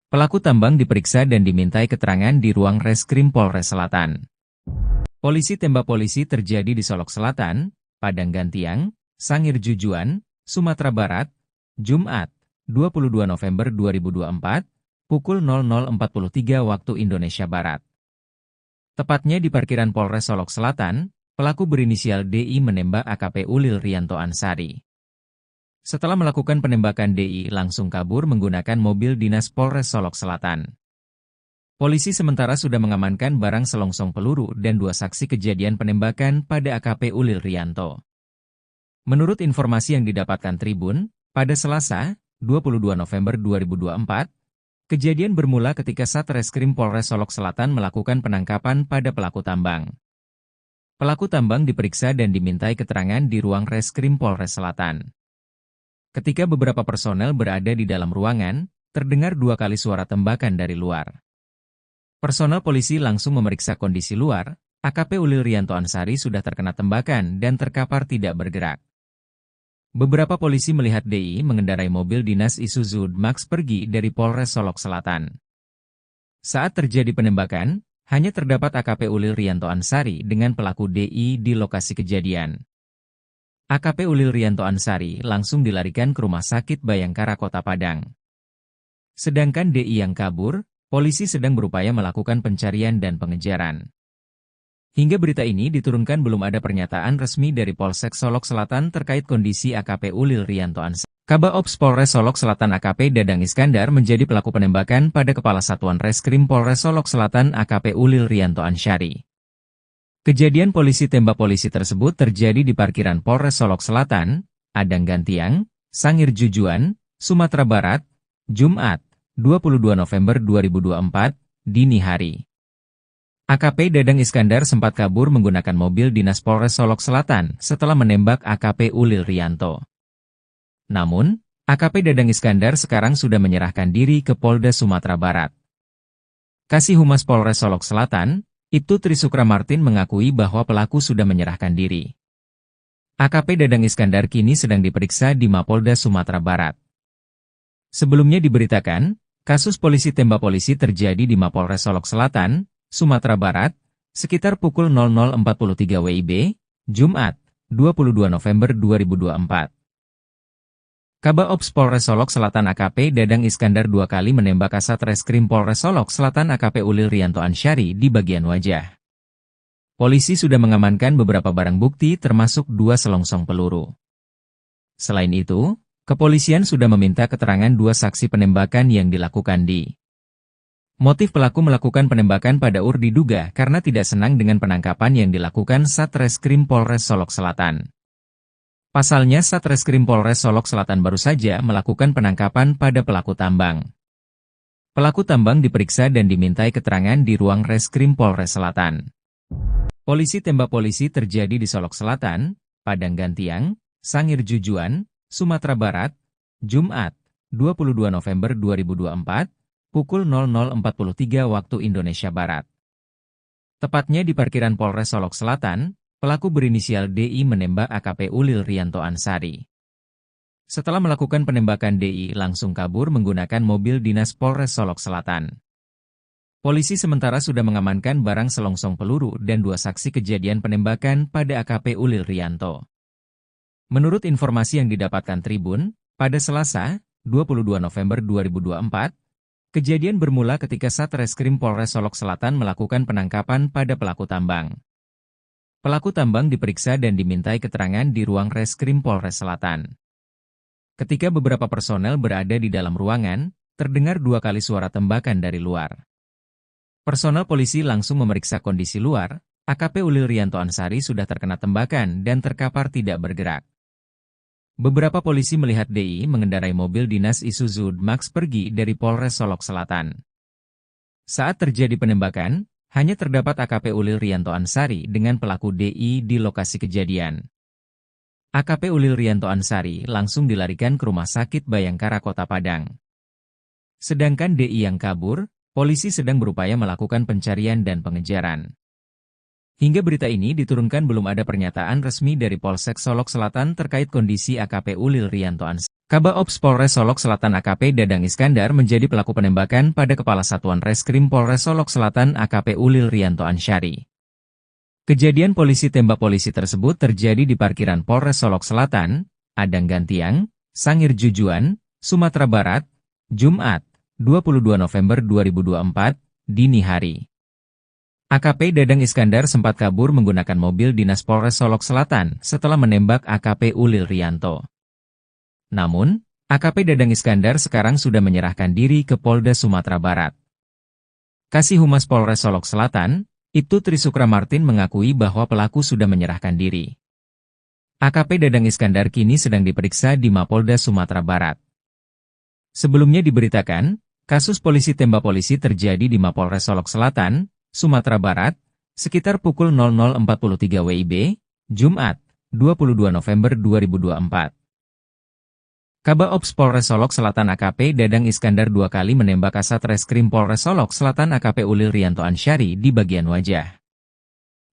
Pelaku tambang diperiksa dan dimintai keterangan di ruang Reskrim Polres Selatan. Polisi tembak polisi terjadi di Solok Selatan, Padang Gantiang, Sangir Jujuan, Sumatera Barat, Jumat, 22 November 2024, pukul 00.43 waktu Indonesia Barat. Tepatnya di parkiran Polres Solok Selatan, pelaku berinisial DI menembak AKP Ulil Rianto Ansari. Setelah melakukan penembakan, DI langsung kabur menggunakan mobil dinas Polres Solok Selatan. Polisi sementara sudah mengamankan barang selongsong peluru dan 2 saksi kejadian penembakan pada AKP Ulil Rianto. Menurut informasi yang didapatkan Tribun, pada Selasa, 22 November 2024, kejadian bermula ketika Satreskrim Polres Solok Selatan melakukan penangkapan pada pelaku tambang. Pelaku tambang diperiksa dan dimintai keterangan di ruang Reskrim Polres Selatan. Ketika beberapa personel berada di dalam ruangan, terdengar 2 kali suara tembakan dari luar. Personel polisi langsung memeriksa kondisi luar. AKP Ulil Rianto Ansari sudah terkena tembakan dan terkapar tidak bergerak. Beberapa polisi melihat DI mengendarai mobil dinas Isuzu D-Max pergi dari Polres Solok Selatan. Saat terjadi penembakan, hanya terdapat AKP Ulil Rianto Ansari dengan pelaku DI di lokasi kejadian. AKP Ulil Rianto Ansari langsung dilarikan ke Rumah Sakit Bayangkara Kota Padang. Sedangkan DI yang kabur, polisi sedang berupaya melakukan pencarian dan pengejaran. Hingga berita ini diturunkan belum ada pernyataan resmi dari Polsek Solok Selatan terkait kondisi AKP Ulil Rianto Ansari. Kabaops Polres Solok Selatan AKP Dadang Iskandar menjadi pelaku penembakan pada Kepala Satuan Reskrim Polres Solok Selatan AKP Ulil Rianto Ansari. Kejadian polisi tembak polisi tersebut terjadi di parkiran Polres Solok Selatan, Padang Gantiang, Sangir Jujuan, Sumatera Barat, Jumat, 22 November 2024, dini hari. AKP Dadang Iskandar sempat kabur menggunakan mobil dinas Polres Solok Selatan setelah menembak AKP Ulil Rianto. Namun, AKP Dadang Iskandar sekarang sudah menyerahkan diri ke Polda Sumatera Barat. Kasih Humas Polres Solok Selatan, Ibtu Trisukra Martin mengakui bahwa pelaku sudah menyerahkan diri. AKP Dadang Iskandar kini sedang diperiksa di Mapolda Sumatera Barat. Sebelumnya diberitakan, kasus polisi tembak polisi terjadi di Mapolres Solok Selatan, Sumatera Barat, sekitar pukul 00.43 WIB, Jumat, 22 November 2024. Kabaops Polres Solok Selatan AKP Dadang Iskandar 2 kali menembak Kasat Reskrim Polres Solok Selatan AKP Ulil Rianto Ansari di bagian wajah. Polisi sudah mengamankan beberapa barang bukti termasuk 2 selongsong peluru. Selain itu, kepolisian sudah meminta keterangan 2 saksi penembakan yang dilakukan di. Motif pelaku melakukan penembakan pada diduga karena tidak senang dengan penangkapan yang dilakukan Satreskrim Polres Solok Selatan. Pasalnya Satreskrim Polres Solok Selatan baru saja melakukan penangkapan pada pelaku tambang. Pelaku tambang diperiksa dan dimintai keterangan di ruang Reskrim Polres Selatan. Polisi tembak polisi terjadi di Solok Selatan, Padang Gantiang, Sangir Jujuan, Sumatera Barat, Jumat, 22 November 2024, pukul 00.43 waktu Indonesia Barat. Tepatnya di parkiran Polres Solok Selatan, pelaku berinisial DI menembak AKP Ulil Rianto Ansari. Setelah melakukan penembakan, DI langsung kabur menggunakan mobil dinas Polres Solok Selatan. Polisi sementara sudah mengamankan barang selongsong peluru dan 2 saksi kejadian penembakan pada AKP Ulil Rianto. Menurut informasi yang didapatkan Tribun, pada Selasa, 22 November 2024, kejadian bermula ketika Satreskrim Polres Solok Selatan melakukan penangkapan pada pelaku tambang. Pelaku tambang diperiksa dan dimintai keterangan di ruang Reskrim Polres Selatan. Ketika beberapa personel berada di dalam ruangan, terdengar 2 kali suara tembakan dari luar. Personel polisi langsung memeriksa kondisi luar. AKP Ulil Rianto Ansari sudah terkena tembakan dan terkapar tidak bergerak. Beberapa polisi melihat DI mengendarai mobil dinas Isuzu D-Max pergi dari Polres Solok Selatan. Saat terjadi penembakan, hanya terdapat AKP Ulil Rianto Ansari dengan pelaku DI di lokasi kejadian. AKP Ulil Rianto Ansari langsung dilarikan ke Rumah Sakit Bayangkara Kota Padang. Sedangkan DI yang kabur, polisi sedang berupaya melakukan pencarian dan pengejaran. Hingga berita ini diturunkan belum ada pernyataan resmi dari Polsek Solok Selatan terkait kondisi AKP Ulil Rianto Ansari. Kabaops Polres Solok Selatan AKP Dadang Iskandar menjadi pelaku penembakan pada Kepala Satuan Reskrim Polres Solok Selatan AKP Ulil Rianto Ansari. Kejadian polisi tembak polisi tersebut terjadi di parkiran Polres Solok Selatan, Adang Gantiang, Sangir Jujuan, Sumatera Barat, Jumat, 22 November 2024, dini hari. AKP Dadang Iskandar sempat kabur menggunakan mobil dinas Polres Solok Selatan setelah menembak AKP Ulil Rianto. Namun, AKP Dadang Iskandar sekarang sudah menyerahkan diri ke Polda Sumatera Barat. Kasih Humas Polres Solok Selatan, Ibtu Trisukra Martin mengakui bahwa pelaku sudah menyerahkan diri. AKP Dadang Iskandar kini sedang diperiksa di Mapolda Sumatera Barat. Sebelumnya diberitakan, kasus polisi tembak polisi terjadi di Mapolres Solok Selatan, Sumatera Barat, sekitar pukul 00.43 WIB, Jumat, 22 November 2024. Kabaops Polres Solok Selatan AKP Dadang Iskandar 2 kali menembak Kasat Reskrim Polres Solok Selatan AKP Ulil Rianto Ansyari di bagian wajah.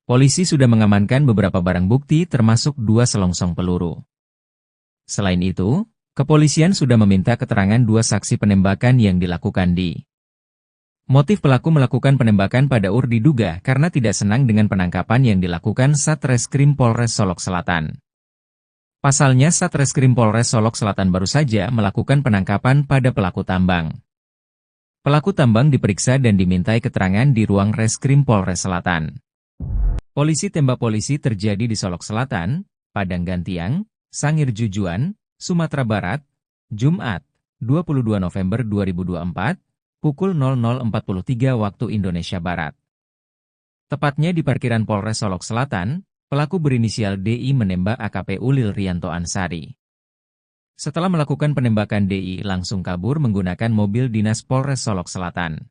Polisi sudah mengamankan beberapa barang bukti termasuk 2 selongsong peluru. Selain itu, kepolisian sudah meminta keterangan 2 saksi penembakan yang dilakukan di. Motif pelaku melakukan penembakan pada UR diduga karena tidak senang dengan penangkapan yang dilakukan Satreskrim Polres Solok Selatan. Pasalnya Satreskrim Polres Solok Selatan baru saja melakukan penangkapan pada pelaku tambang. Pelaku tambang diperiksa dan dimintai keterangan di ruang Reskrim Polres Selatan. Polisi tembak polisi terjadi di Solok Selatan, Padang Gantiang, Sangir Jujuan, Sumatera Barat, Jumat, 22 November 2024, pukul 00.43 waktu Indonesia Barat. Tepatnya di parkiran Polres Solok Selatan, pelaku berinisial DI menembak AKP Ulil Rianto Ansyari. Setelah melakukan penembakan DI langsung kabur menggunakan mobil dinas Polres Solok Selatan.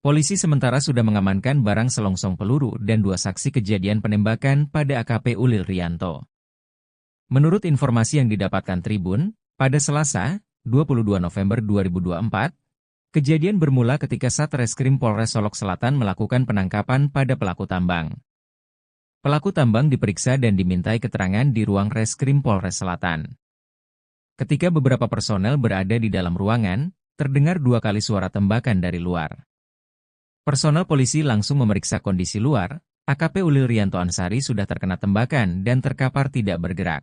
Polisi sementara sudah mengamankan barang selongsong peluru dan 2 saksi kejadian penembakan pada AKP Ulil Rianto. Menurut informasi yang didapatkan Tribun, pada Selasa, 22 November 2024, kejadian bermula ketika Satreskrim Polres Solok Selatan melakukan penangkapan pada pelaku tambang. Pelaku tambang diperiksa dan dimintai keterangan di ruang Reskrim Polres Selatan. Ketika beberapa personel berada di dalam ruangan, terdengar 2 kali suara tembakan dari luar. Personel polisi langsung memeriksa kondisi luar, AKP Ulil Rianto Ansyari sudah terkena tembakan dan terkapar tidak bergerak.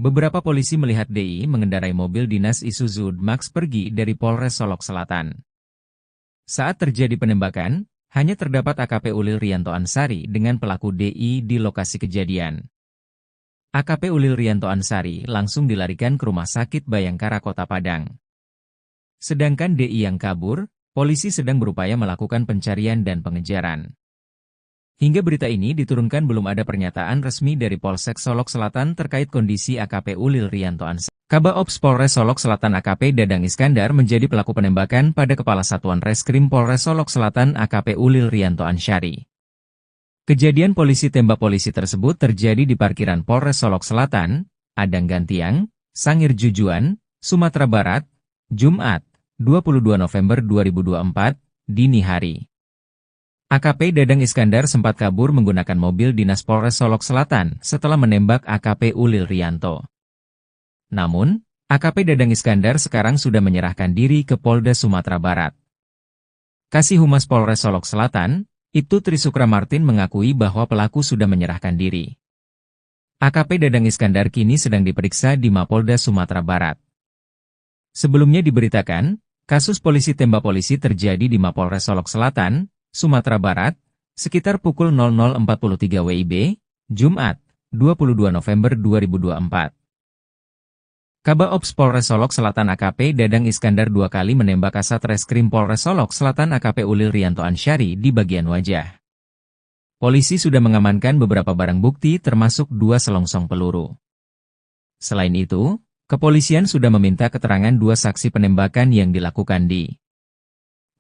Beberapa polisi melihat DI mengendarai mobil dinas Isuzu Max pergi dari Polres Solok Selatan. Saat terjadi penembakan, hanya terdapat AKP Ulil Rianto Ansyari dengan pelaku DI di lokasi kejadian. AKP Ulil Rianto Ansyari langsung dilarikan ke Rumah Sakit Bayangkara Kota Padang. Sedangkan DI yang kabur, polisi sedang berupaya melakukan pencarian dan pengejaran. Hingga berita ini diturunkan belum ada pernyataan resmi dari Polsek Solok Selatan terkait kondisi AKP Ulil Rianto Ansyari. Kabaops Polres Solok Selatan AKP Dadang Iskandar menjadi pelaku penembakan pada Kepala Satuan Reskrim Polres Solok Selatan AKP Ulil Rianto Ansyari. Kejadian polisi tembak polisi tersebut terjadi di parkiran Polres Solok Selatan, Adang Gantiang, Sangir Jujuan, Sumatera Barat, Jumat, 22 November 2024, dini hari. AKP Dadang Iskandar sempat kabur menggunakan mobil dinas Polres Solok Selatan setelah menembak AKP Ulil Rianto. Namun, AKP Dadang Iskandar sekarang sudah menyerahkan diri ke Polda Sumatera Barat. Kasih Humas Polres Solok Selatan, Ibtu Trisukra Martin mengakui bahwa pelaku sudah menyerahkan diri. AKP Dadang Iskandar kini sedang diperiksa di Mapolda Sumatera Barat. Sebelumnya diberitakan, kasus polisi tembak polisi terjadi di Mapolres Solok Selatan, Sumatera Barat, sekitar pukul 00.43 WIB, Jumat, 22 November 2024. Kabaops Polres Solok Selatan AKP Dadang Iskandar 2 kali menembak Kasat Reskrim Polres Solok Selatan AKP Ulil Rianto Ansyari di bagian wajah. Polisi sudah mengamankan beberapa barang bukti termasuk 2 selongsong peluru. Selain itu, kepolisian sudah meminta keterangan 2 saksi penembakan yang dilakukan di.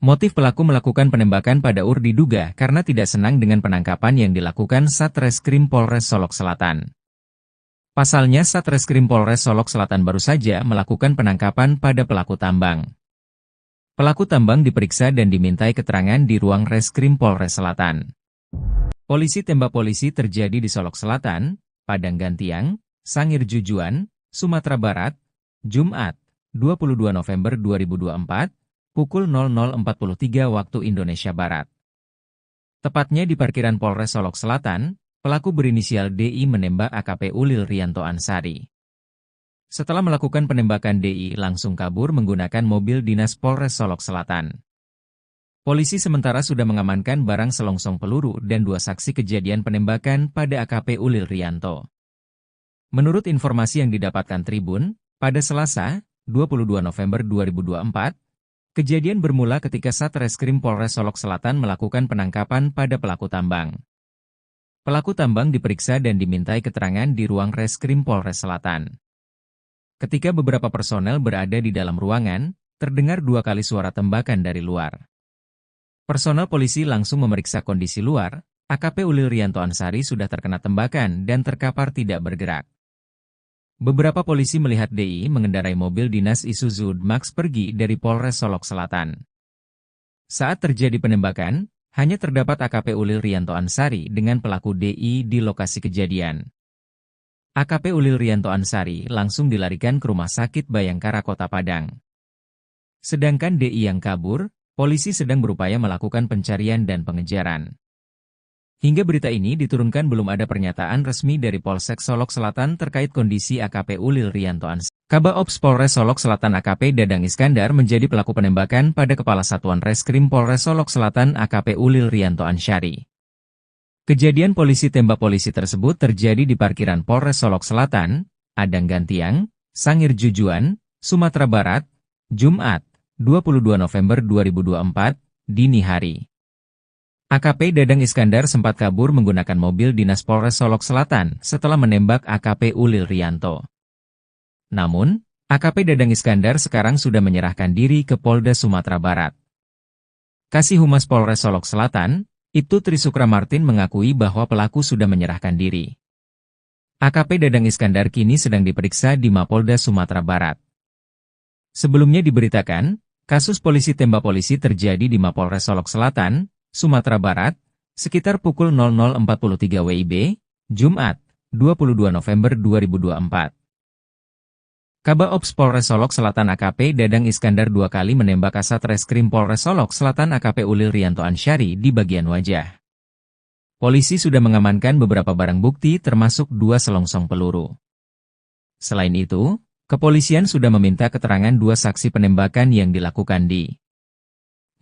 Motif pelaku melakukan penembakan pada UR diduga karena tidak senang dengan penangkapan yang dilakukan Satreskrim Polres Solok Selatan. Pasalnya Satreskrim Polres Solok Selatan baru saja melakukan penangkapan pada pelaku tambang. Pelaku tambang diperiksa dan dimintai keterangan di ruang Reskrim Polres Selatan. Polisi tembak polisi terjadi di Solok Selatan, Padang Gantiang, Sangir Jujuan, Sumatera Barat, Jumat, 22 November 2024, pukul 00.43 waktu Indonesia Barat. Tepatnya di parkiran Polres Solok Selatan, pelaku berinisial DI menembak AKP Ulil Rianto Ansari. Setelah melakukan penembakan, DI langsung kabur menggunakan mobil dinas Polres Solok Selatan. Polisi sementara sudah mengamankan barang selongsong peluru dan 2 saksi kejadian penembakan pada AKP Ulil Rianto. Menurut informasi yang didapatkan Tribun, pada Selasa, 22 November 2024, kejadian bermula ketika Satreskrim Polres Solok Selatan melakukan penangkapan pada pelaku tambang. Pelaku tambang diperiksa dan dimintai keterangan di ruang Reskrim Polres Selatan. Ketika beberapa personel berada di dalam ruangan, terdengar 2 kali suara tembakan dari luar. Personel polisi langsung memeriksa kondisi luar. AKP Ulil Rianto Ansari sudah terkena tembakan dan terkapar tidak bergerak. Beberapa polisi melihat DI mengendarai mobil dinas Isuzu D-Max pergi dari Polres Solok Selatan. Saat terjadi penembakan, hanya terdapat AKP Ulil Rianto Ansari dengan pelaku DI di lokasi kejadian. AKP Ulil Rianto Ansari langsung dilarikan ke Rumah Sakit Bayangkara Kota Padang. Sedangkan DI yang kabur, polisi sedang berupaya melakukan pencarian dan pengejaran. Hingga berita ini diturunkan belum ada pernyataan resmi dari Polsek Solok Selatan terkait kondisi AKP Ulil Rianto Ansari. Kabak Ops Polres Solok Selatan AKP Dadang Iskandar menjadi pelaku penembakan pada Kepala Satuan Reskrim Polres Solok Selatan AKP Ulil Rianto Ansari. Kejadian polisi tembak polisi tersebut terjadi di parkiran Polres Solok Selatan, Adang Gantiang, Sangir Jujuan, Sumatera Barat, Jumat, 22 November 2024, dini hari. AKP Dadang Iskandar sempat kabur menggunakan mobil dinas Polres Solok Selatan setelah menembak AKP Ulil Rianto. Namun, AKP Dadang Iskandar sekarang sudah menyerahkan diri ke Polda Sumatera Barat. Kasih Humas Polres Solok Selatan, Ibtu Trisukra Martin mengakui bahwa pelaku sudah menyerahkan diri. AKP Dadang Iskandar kini sedang diperiksa di Mapolda Sumatera Barat. Sebelumnya diberitakan, kasus polisi tembak polisi terjadi di Mapolres Solok Selatan, Sumatera Barat, sekitar pukul 00.43 WIB, Jumat, 22 November 2024. Kabak Ops Polres Solok Selatan AKP Dadang Iskandar 2 kali menembak Kasat Reskrim Polres Solok Selatan AKP Ulil Rianto Ansari di bagian wajah. Polisi sudah mengamankan beberapa barang bukti termasuk 2 selongsong peluru. Selain itu, kepolisian sudah meminta keterangan 2 saksi penembakan yang dilakukan di.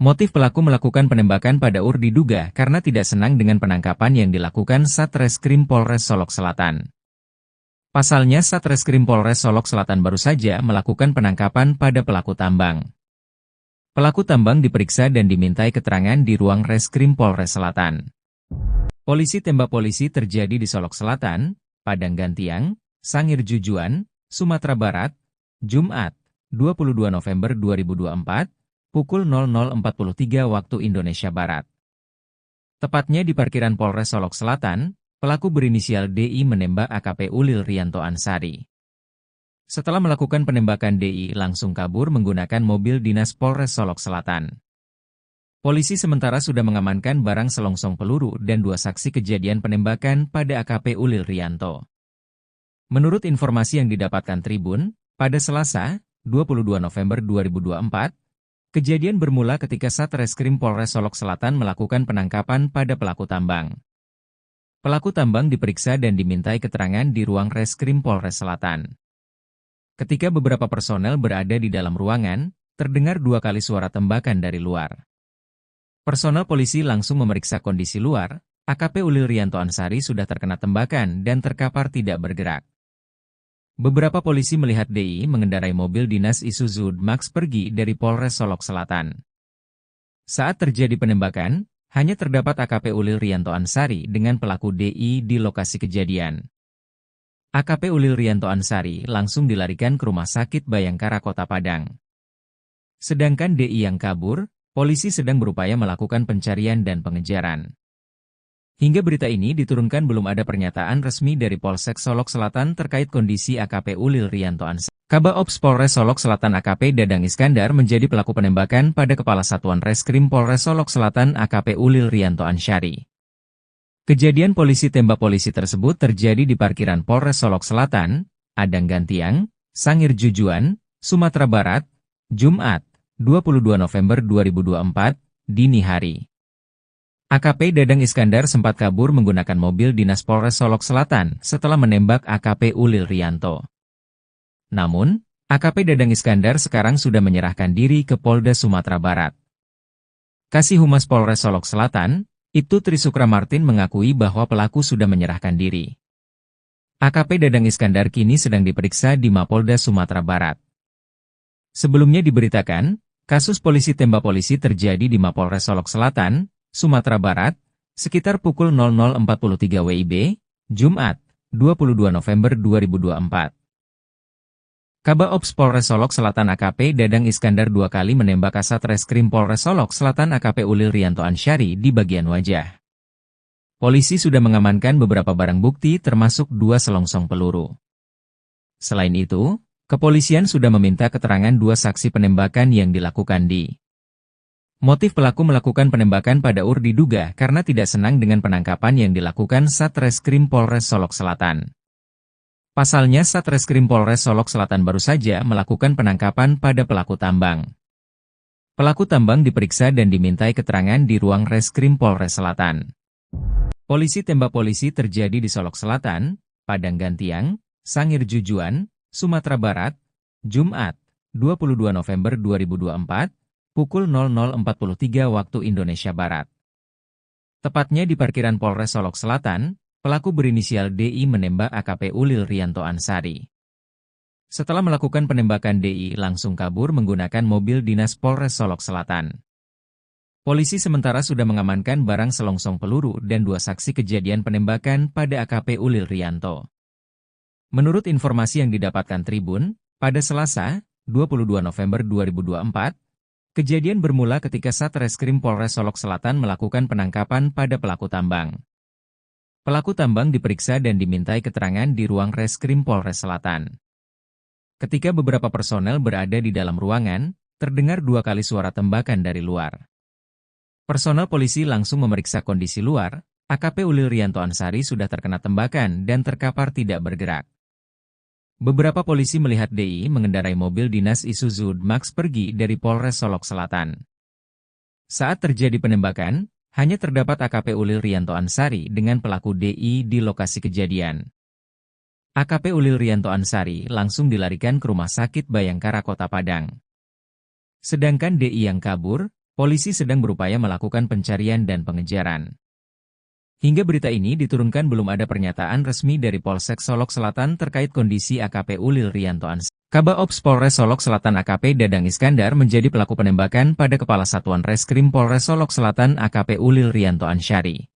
Motif pelaku melakukan penembakan pada UR diduga karena tidak senang dengan penangkapan yang dilakukan Satreskrim Polres Solok Selatan. Pasalnya Satreskrim Polres Solok Selatan baru saja melakukan penangkapan pada pelaku tambang. Pelaku tambang diperiksa dan dimintai keterangan di ruang Reskrim Polres Selatan. Polisi tembak polisi terjadi di Solok Selatan, Padang Gantiang, Sangir Jujuan, Sumatera Barat, Jumat, 22 November 2024, pukul 00.43 waktu Indonesia Barat. Tepatnya di parkiran Polres Solok Selatan, pelaku berinisial DI menembak AKP Ulil Rianto Ansari. Setelah melakukan penembakan, DI langsung kabur menggunakan mobil dinas Polres Solok Selatan. Polisi sementara sudah mengamankan barang selongsong peluru dan 2 saksi kejadian penembakan pada AKP Ulil Rianto. Menurut informasi yang didapatkan Tribun, pada Selasa, 22 November 2024, kejadian bermula ketika Satreskrim Polres Solok Selatan melakukan penangkapan pada pelaku tambang. Pelaku tambang diperiksa dan dimintai keterangan di ruang Reskrim Polres Selatan. Ketika beberapa personel berada di dalam ruangan, terdengar 2 kali suara tembakan dari luar. Personel polisi langsung memeriksa kondisi luar. AKP Ulil Rianto Ansari sudah terkena tembakan dan terkapar tidak bergerak. Beberapa polisi melihat DI mengendarai mobil dinas Isuzu D-Max pergi dari Polres Solok Selatan. Saat terjadi penembakan, hanya terdapat AKP Ulil Rianto Ansari dengan pelaku DI di lokasi kejadian. AKP Ulil Rianto Ansari langsung dilarikan ke Rumah Sakit Bayangkara Kota Padang. Sedangkan DI yang kabur, polisi sedang berupaya melakukan pencarian dan pengejaran. Hingga berita ini diturunkan belum ada pernyataan resmi dari Polsek Solok Selatan terkait kondisi AKP Ulil Rianto Ansari. Kabak Ops Polres Solok Selatan AKP Dadang Iskandar menjadi pelaku penembakan pada Kepala Satuan Reskrim Polres Solok Selatan AKP Ulil Rianto Ansari. Kejadian polisi tembak polisi tersebut terjadi di parkiran Polres Solok Selatan, Adang Gantiang, Sangir Jujuan, Sumatera Barat, Jumat, 22 November 2024, dini hari. AKP Dadang Iskandar sempat kabur menggunakan mobil dinas Polres Solok Selatan setelah menembak AKP Ulil Rianto. Namun, AKP Dadang Iskandar sekarang sudah menyerahkan diri ke Polda Sumatera Barat. Kasih Humas Polres Solok Selatan, Ibtu Trisukra Martin mengakui bahwa pelaku sudah menyerahkan diri. AKP Dadang Iskandar kini sedang diperiksa di Mapolda Sumatera Barat. Sebelumnya diberitakan, kasus polisi tembak polisi terjadi di Mapolres Solok Selatan, Sumatera Barat, sekitar pukul 00.43 WIB, Jumat, 22 November 2024. Kaba Ops Polres Solok Selatan AKP Dadang Iskandar dua kali menembak Kasat Reskrim Polres Solok Selatan AKP Ulil Rianto Ansyari di bagian wajah. Polisi sudah mengamankan beberapa barang bukti termasuk 2 selongsong peluru. Selain itu, kepolisian sudah meminta keterangan 2 saksi penembakan yang dilakukan di. Motif pelaku melakukan penembakan pada UR diduga karena tidak senang dengan penangkapan yang dilakukan Satreskrim Polres Solok Selatan. Pasalnya Satreskrim Polres Solok Selatan baru saja melakukan penangkapan pada pelaku tambang. Pelaku tambang diperiksa dan dimintai keterangan di ruang Reskrim Polres Selatan. Polisi tembak polisi terjadi di Solok Selatan, Padang Gantiang, Sangir Jujuan, Sumatera Barat, Jumat, 22 November 2024, pukul 00.43 waktu Indonesia Barat. Tepatnya di parkiran Polres Solok Selatan, pelaku berinisial DI menembak AKP Ulil Rianto Ansyari. Setelah melakukan penembakan DI langsung kabur menggunakan mobil dinas Polres Solok Selatan. Polisi sementara sudah mengamankan barang selongsong peluru dan 2 saksi kejadian penembakan pada AKP Ulil Rianto. Menurut informasi yang didapatkan Tribun, pada Selasa, 22 November 2024, kejadian bermula ketika Satreskrim Polres Solok Selatan melakukan penangkapan pada pelaku tambang. Pelaku tambang diperiksa dan dimintai keterangan di ruang Reskrim Polres Selatan. Ketika beberapa personel berada di dalam ruangan, terdengar 2 kali suara tembakan dari luar. Personel polisi langsung memeriksa kondisi luar, AKP Ulil Rianto Ansyari sudah terkena tembakan dan terkapar tidak bergerak. Beberapa polisi melihat DI mengendarai mobil dinas Isuzu Max pergi dari Polres Solok Selatan. Saat terjadi penembakan, hanya terdapat AKP Ulil Rianto Ansyari dengan pelaku DI di lokasi kejadian. AKP Ulil Rianto Ansyari langsung dilarikan ke Rumah Sakit Bayangkara Kota Padang. Sedangkan DI yang kabur, polisi sedang berupaya melakukan pencarian dan pengejaran. Hingga berita ini diturunkan belum ada pernyataan resmi dari Polsek Solok Selatan terkait kondisi AKP Ulil Rianto Ansyari. Kaba Ops Polres Solok Selatan AKP Dadang Iskandar menjadi pelaku penembakan pada Kepala Satuan Reskrim Polres Solok Selatan AKP Ulil Rianto Ansyari.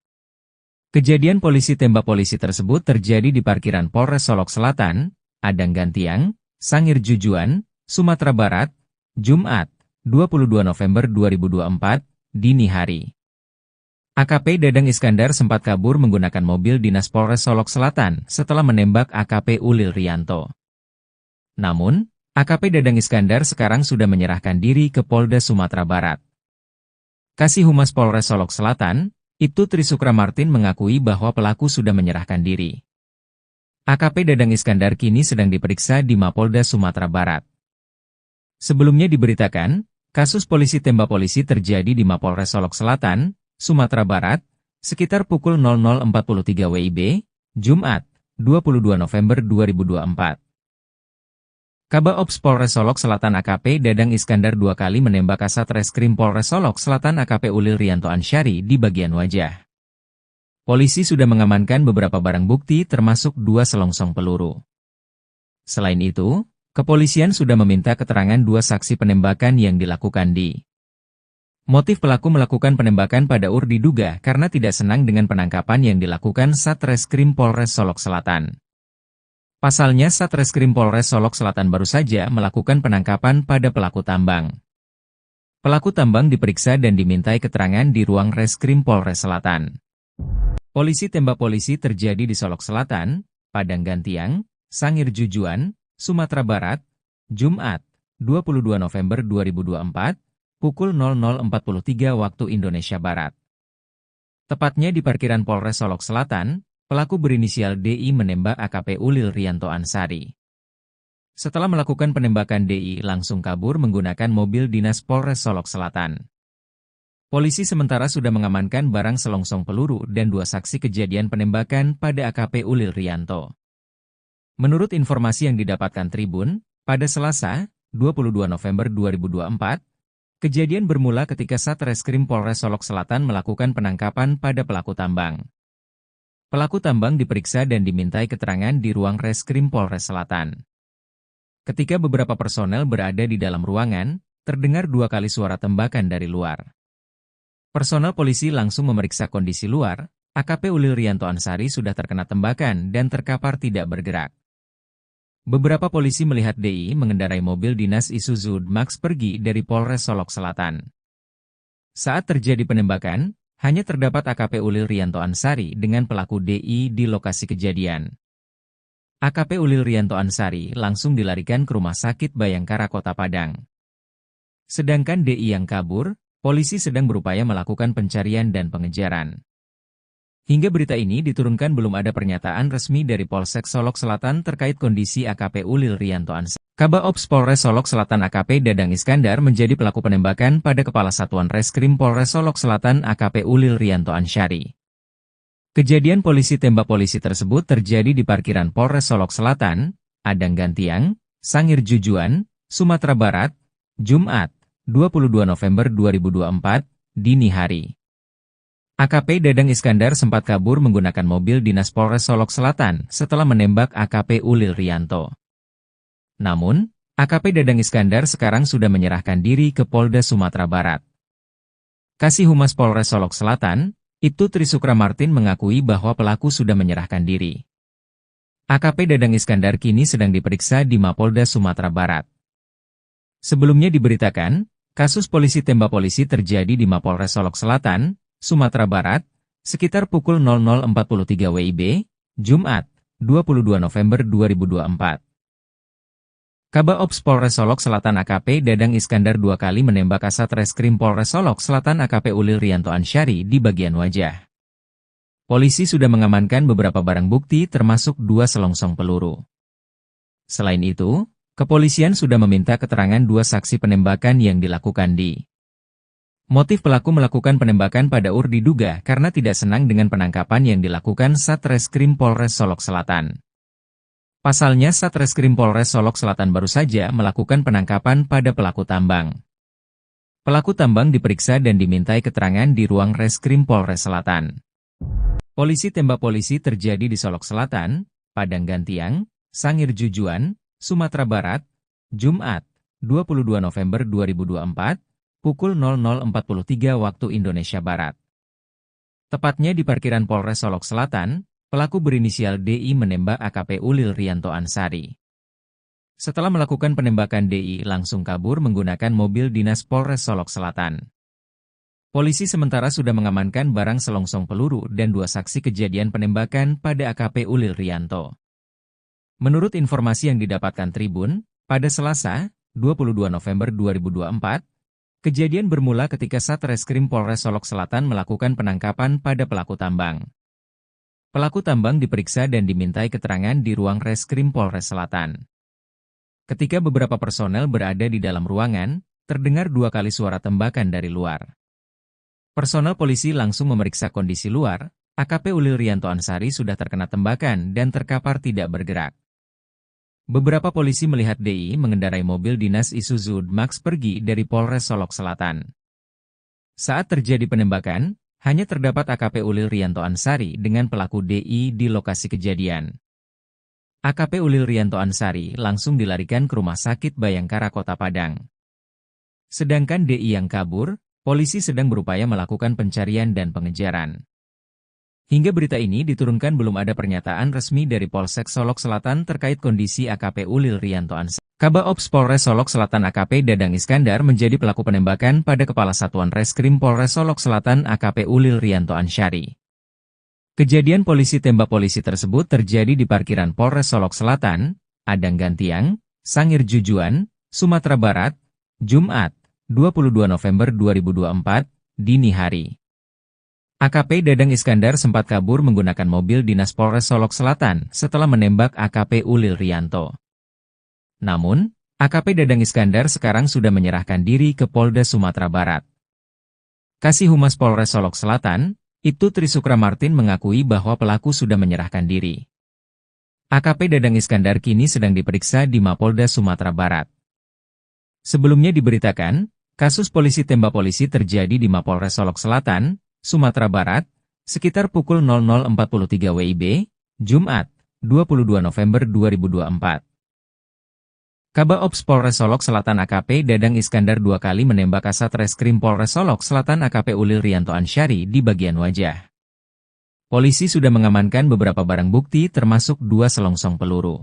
Kejadian polisi tembak polisi tersebut terjadi di parkiran Polres Solok Selatan, Padang Gantiang, Sangir Jujuan, Sumatera Barat, Jumat, 22 November 2024, dini hari. AKP Dadang Iskandar sempat kabur menggunakan mobil dinas Polres Solok Selatan setelah menembak AKP Ulil Rianto. Namun, AKP Dadang Iskandar sekarang sudah menyerahkan diri ke Polda Sumatera Barat. Kasih Humas Polres Solok Selatan, Ibtu Trisukra Martin mengakui bahwa pelaku sudah menyerahkan diri. AKP Dadang Iskandar kini sedang diperiksa di Mapolda Sumatera Barat. Sebelumnya diberitakan, kasus polisi tembak polisi terjadi di Mapolres Solok Selatan, Sumatera Barat, sekitar pukul 00.43 WIB, Jumat, 22 November 2024. Kaba Ops Polres Solok Selatan AKP Dadang Iskandar 2 kali menembak Kasat Reskrim Polres Solok Selatan AKP Ulil Rianto Ansyari di bagian wajah. Polisi sudah mengamankan beberapa barang bukti termasuk 2 selongsong peluru. Selain itu, kepolisian sudah meminta keterangan 2 saksi penembakan yang dilakukan di. Motif pelaku melakukan penembakan pada UR diduga karena tidak senang dengan penangkapan yang dilakukan Satreskrim Polres Solok Selatan. Pasalnya Satreskrim Polres Solok Selatan baru saja melakukan penangkapan pada pelaku tambang. Pelaku tambang diperiksa dan dimintai keterangan di ruang Reskrim Polres Selatan. Polisi tembak polisi terjadi di Solok Selatan, Padang Gantiang, Sangir Jujuan, Sumatera Barat, Jumat, 22 November 2024, pukul 00.43 waktu Indonesia Barat. Tepatnya di parkiran Polres Solok Selatan, pelaku berinisial DI menembak AKP Ulil Rianto Ansyari. Setelah melakukan penembakan DI langsung kabur menggunakan mobil dinas Polres Solok Selatan. Polisi sementara sudah mengamankan barang selongsong peluru dan 2 saksi kejadian penembakan pada AKP Ulil Riyanto. Menurut informasi yang didapatkan Tribun, pada Selasa, 22 November 2024, kejadian bermula ketika Satreskrim Polres Solok Selatan melakukan penangkapan pada pelaku tambang. Pelaku tambang diperiksa dan dimintai keterangan di ruang Reskrim Polres Selatan. Ketika beberapa personel berada di dalam ruangan, terdengar 2 kali suara tembakan dari luar. Personel polisi langsung memeriksa kondisi luar. AKP Ulil Riyanto Ansari sudah terkena tembakan dan terkapar tidak bergerak. Beberapa polisi melihat DI mengendarai mobil dinas Isuzu Max pergi dari Polres Solok Selatan. Saat terjadi penembakan, hanya terdapat AKP Ulil Riyanto Ansari dengan pelaku DI di lokasi kejadian. AKP Ulil Riyanto Ansari langsung dilarikan ke Rumah Sakit Bayangkara Kota Padang. Sedangkan DI yang kabur, polisi sedang berupaya melakukan pencarian dan pengejaran. Hingga berita ini diturunkan belum ada pernyataan resmi dari Polsek Solok Selatan terkait kondisi AKP Ulil Riyanto Ansari. Kabaops Polres Solok Selatan AKP Dadang Iskandar menjadi pelaku penembakan pada Kepala Satuan Reskrim Polres Solok Selatan AKP Ulil Riyanto Ansari. Kejadian polisi tembak polisi tersebut terjadi di parkiran Polres Solok Selatan, Adang Gantiang, Sangir Jujuan, Sumatera Barat, Jumat, 22 November 2024, dini hari. AKP Dadang Iskandar sempat kabur menggunakan mobil dinas Polres Solok Selatan setelah menembak AKP Ulil Riyanto. Namun, AKP Dadang Iskandar sekarang sudah menyerahkan diri ke Polda Sumatera Barat. Kasih Humas Polres Solok Selatan, Ibtu Trisukra Martin mengakui bahwa pelaku sudah menyerahkan diri. AKP Dadang Iskandar kini sedang diperiksa di Mapolda Sumatera Barat. Sebelumnya diberitakan, kasus polisi tembak polisi terjadi di Mapolres Solok Selatan, Sumatera Barat, sekitar pukul 00.43 WIB, Jumat, 22 November 2024. Kabaops Polres Solok Selatan AKP Dadang Iskandar 2 kali menembak Kasat Reskrim Polres Solok Selatan AKP Ulil Riyanto Ansari di bagian wajah. Polisi sudah mengamankan beberapa barang bukti termasuk 2 selongsong peluru. Selain itu, kepolisian sudah meminta keterangan 2 saksi penembakan yang dilakukan di. Motif pelaku melakukan penembakan pada diduga karena tidak senang dengan penangkapan yang dilakukan Satreskrim Polres Solok Selatan. Pasalnya Satreskrim Polres Solok Selatan baru saja melakukan penangkapan pada pelaku tambang. Pelaku tambang diperiksa dan dimintai keterangan di ruang Reskrim Polres Selatan. Polisi tembak polisi terjadi di Solok Selatan, Padang Gantiang, Sangir Jujuan, Sumatera Barat, Jumat, 22 November 2024, pukul 00.43 waktu Indonesia Barat. Tepatnya di parkiran Polres Solok Selatan, pelaku berinisial DI menembak AKP Ulil Riyanto Ansari. Setelah melakukan penembakan DI langsung kabur menggunakan mobil dinas Polres Solok Selatan. Polisi sementara sudah mengamankan barang selongsong peluru dan 2 saksi kejadian penembakan pada AKP Ulil Riyanto. Menurut informasi yang didapatkan Tribun, pada Selasa, 22 November 2024, kejadian bermula ketika Satreskrim Polres Solok Selatan melakukan penangkapan pada pelaku tambang. Pelaku tambang diperiksa dan dimintai keterangan di ruang Reskrim Polres Selatan. Ketika beberapa personel berada di dalam ruangan, terdengar 2 kali suara tembakan dari luar. Personel polisi langsung memeriksa kondisi luar. AKP Ulil Riyanto Ansari sudah terkena tembakan dan terkapar tidak bergerak. Beberapa polisi melihat DI mengendarai mobil dinas Isuzu Max pergi dari Polres Solok Selatan. Saat terjadi penembakan, hanya terdapat AKP Ulil Riyanto Ansari dengan pelaku DI di lokasi kejadian. AKP Ulil Riyanto Ansari langsung dilarikan ke Rumah Sakit Bayangkara Kota Padang. Sedangkan DI yang kabur, polisi sedang berupaya melakukan pencarian dan pengejaran. Hingga berita ini diturunkan belum ada pernyataan resmi dari Polsek Solok Selatan terkait kondisi AKP Ulil Riyanto Ansari. Kabaops Polres Solok Selatan AKP Dadang Iskandar menjadi pelaku penembakan pada Kepala Satuan Reskrim Polres Solok Selatan AKP Ulil Riyanto Ansari. Kejadian polisi tembak polisi tersebut terjadi di parkiran Polres Solok Selatan, Adang Gantiang, Sangir Jujuan, Sumatera Barat, Jumat, 22 November 2024, dini hari. AKP Dadang Iskandar sempat kabur menggunakan mobil dinas Polres Solok Selatan setelah menembak AKP Ulil Riyanto. Namun, AKP Dadang Iskandar sekarang sudah menyerahkan diri ke Polda Sumatera Barat. Kasih Humas Polres Solok Selatan, Ibtu Trisukra Martin mengakui bahwa pelaku sudah menyerahkan diri. AKP Dadang Iskandar kini sedang diperiksa di Mapolda Sumatera Barat. Sebelumnya diberitakan, kasus polisi tembak polisi terjadi di Mapolres Solok Selatan, Sumatera Barat, sekitar pukul 00.43 WIB, Jumat, 22 November 2024. Kabaops Polres Solok Selatan AKP Dadang Iskandar 2 kali menembak Kasat Reskrim Polres Solok Selatan AKP Ulil Rianto Ansyari di bagian wajah. Polisi sudah mengamankan beberapa barang bukti termasuk 2 selongsong peluru.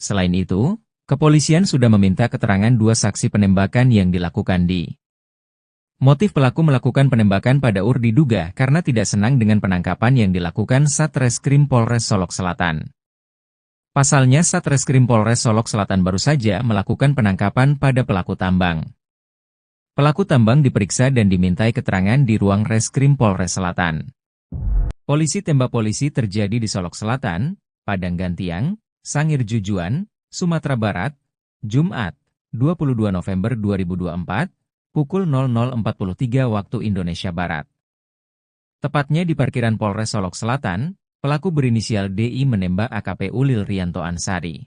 Selain itu, kepolisian sudah meminta keterangan 2 saksi penembakan yang dilakukan di. Motif pelaku melakukan penembakan pada UR diduga karena tidak senang dengan penangkapan yang dilakukan Satreskrim Polres Solok Selatan. Pasalnya Satreskrim Polres Solok Selatan baru saja melakukan penangkapan pada pelaku tambang. Pelaku tambang diperiksa dan dimintai keterangan di ruang Reskrim Polres Selatan. Polisi tembak polisi terjadi di Solok Selatan, Padang Gantiang, Sangir Jujuan, Sumatera Barat, Jumat, 22 November 2024, pukul 00.43 waktu Indonesia Barat. Tepatnya di parkiran Polres Solok Selatan, pelaku berinisial DI menembak AKP Ulil Rianto Ansyari.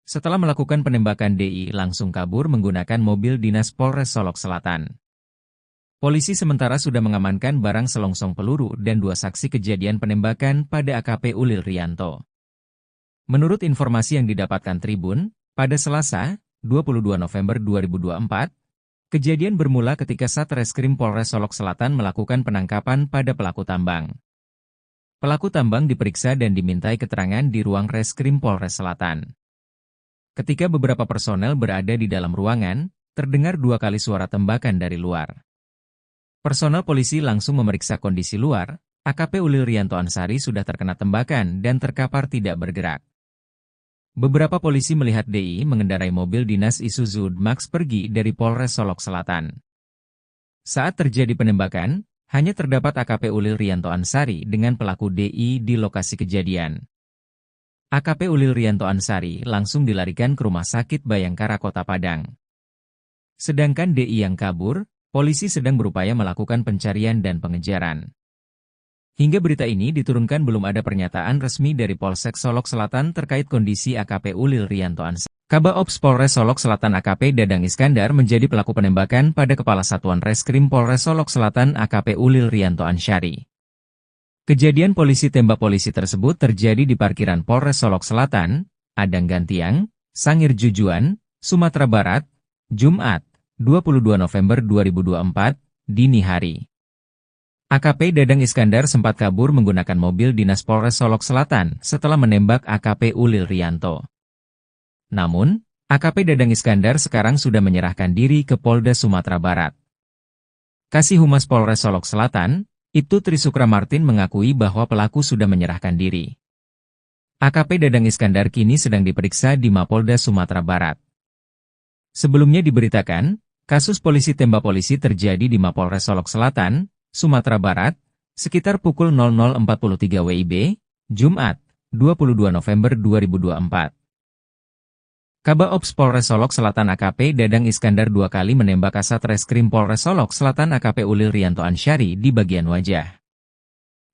Setelah melakukan penembakan DI langsung kabur menggunakan mobil dinas Polres Solok Selatan. Polisi sementara sudah mengamankan barang selongsong peluru dan 2 saksi kejadian penembakan pada AKP Ulil Rianto. Menurut informasi yang didapatkan Tribun, pada Selasa, 22 November 2024, kejadian bermula ketika Satreskrim Polres Solok Selatan melakukan penangkapan pada pelaku tambang. Pelaku tambang diperiksa dan dimintai keterangan di ruang Reskrim Polres Selatan. Ketika beberapa personel berada di dalam ruangan, terdengar 2 kali suara tembakan dari luar. Personel polisi langsung memeriksa kondisi luar, AKP Ulil Rianto Ansyari sudah terkena tembakan dan terkapar tidak bergerak. Beberapa polisi melihat DI mengendarai mobil dinas Isuzu Max pergi dari Polres Solok Selatan. Saat terjadi penembakan, hanya terdapat AKP Ulil Rianto Ansyari dengan pelaku DI di lokasi kejadian. AKP Ulil Rianto Ansyari langsung dilarikan ke Rumah Sakit Bayangkara Kota Padang. Sedangkan DI yang kabur, polisi sedang berupaya melakukan pencarian dan pengejaran. Hingga berita ini diturunkan belum ada pernyataan resmi dari Polsek Solok Selatan terkait kondisi AKP Ulil Rianto Ansyari. Kabaops Polres Solok Selatan AKP Dadang Iskandar menjadi pelaku penembakan pada Kepala Satuan Reskrim Polres Solok Selatan AKP Ulil Rianto Ansyari. Kejadian polisi tembak polisi tersebut terjadi di parkiran Polres Solok Selatan, Padang Gantiang, Sangir Jujuan, Sumatera Barat, Jumat, 22 November 2024, dini hari. AKP Dadang Iskandar sempat kabur menggunakan mobil dinas Polres Solok Selatan setelah menembak AKP Ulil Rianto. Namun, AKP Dadang Iskandar sekarang sudah menyerahkan diri ke Polda Sumatera Barat. Kasih Humas Polres Solok Selatan, Ibtu Trisukra Martin mengakui bahwa pelaku sudah menyerahkan diri. AKP Dadang Iskandar kini sedang diperiksa di Mapolda Sumatera Barat. Sebelumnya diberitakan, kasus polisi tembak polisi terjadi di Mapolres Solok Selatan, Sumatera Barat, sekitar pukul 00.43 WIB, Jumat, 22 November 2024. Kabaops Polres Solok Selatan AKP Dadang Iskandar 2 kali menembak Kasat Reskrim Polres Solok Selatan AKP Ulil Rianto Ansyari di bagian wajah.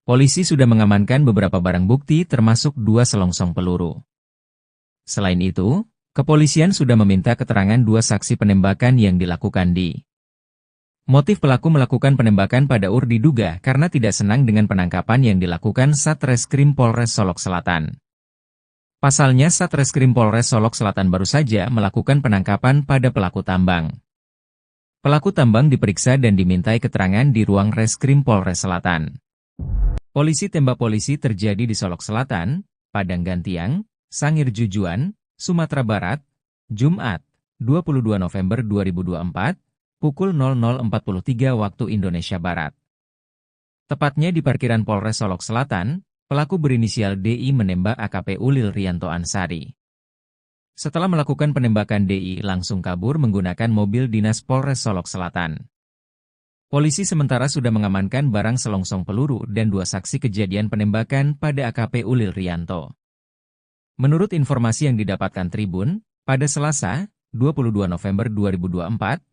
Polisi sudah mengamankan beberapa barang bukti termasuk 2 selongsong peluru. Selain itu, kepolisian sudah meminta keterangan 2 saksi penembakan yang dilakukan di. Motif pelaku melakukan penembakan pada UR diduga karena tidak senang dengan penangkapan yang dilakukan Satreskrim Polres Solok Selatan. Pasalnya Satreskrim Polres Solok Selatan baru saja melakukan penangkapan pada pelaku tambang. Pelaku tambang diperiksa dan dimintai keterangan di ruang Reskrim Polres Selatan. Polisi tembak polisi terjadi di Solok Selatan, Padang Gantiang, Sangir Jujuan, Sumatera Barat, Jumat, 22 November 2024, pukul 00.43 waktu Indonesia Barat. Tepatnya di parkiran Polres Solok Selatan, pelaku berinisial DI menembak AKP Ulil Rianto Ansyari. Setelah melakukan penembakan DI langsung kabur menggunakan mobil dinas Polres Solok Selatan. Polisi sementara sudah mengamankan barang selongsong peluru dan 2 saksi kejadian penembakan pada AKP Ulil Rianto. Menurut informasi yang didapatkan Tribun, pada Selasa, 22 November 2024,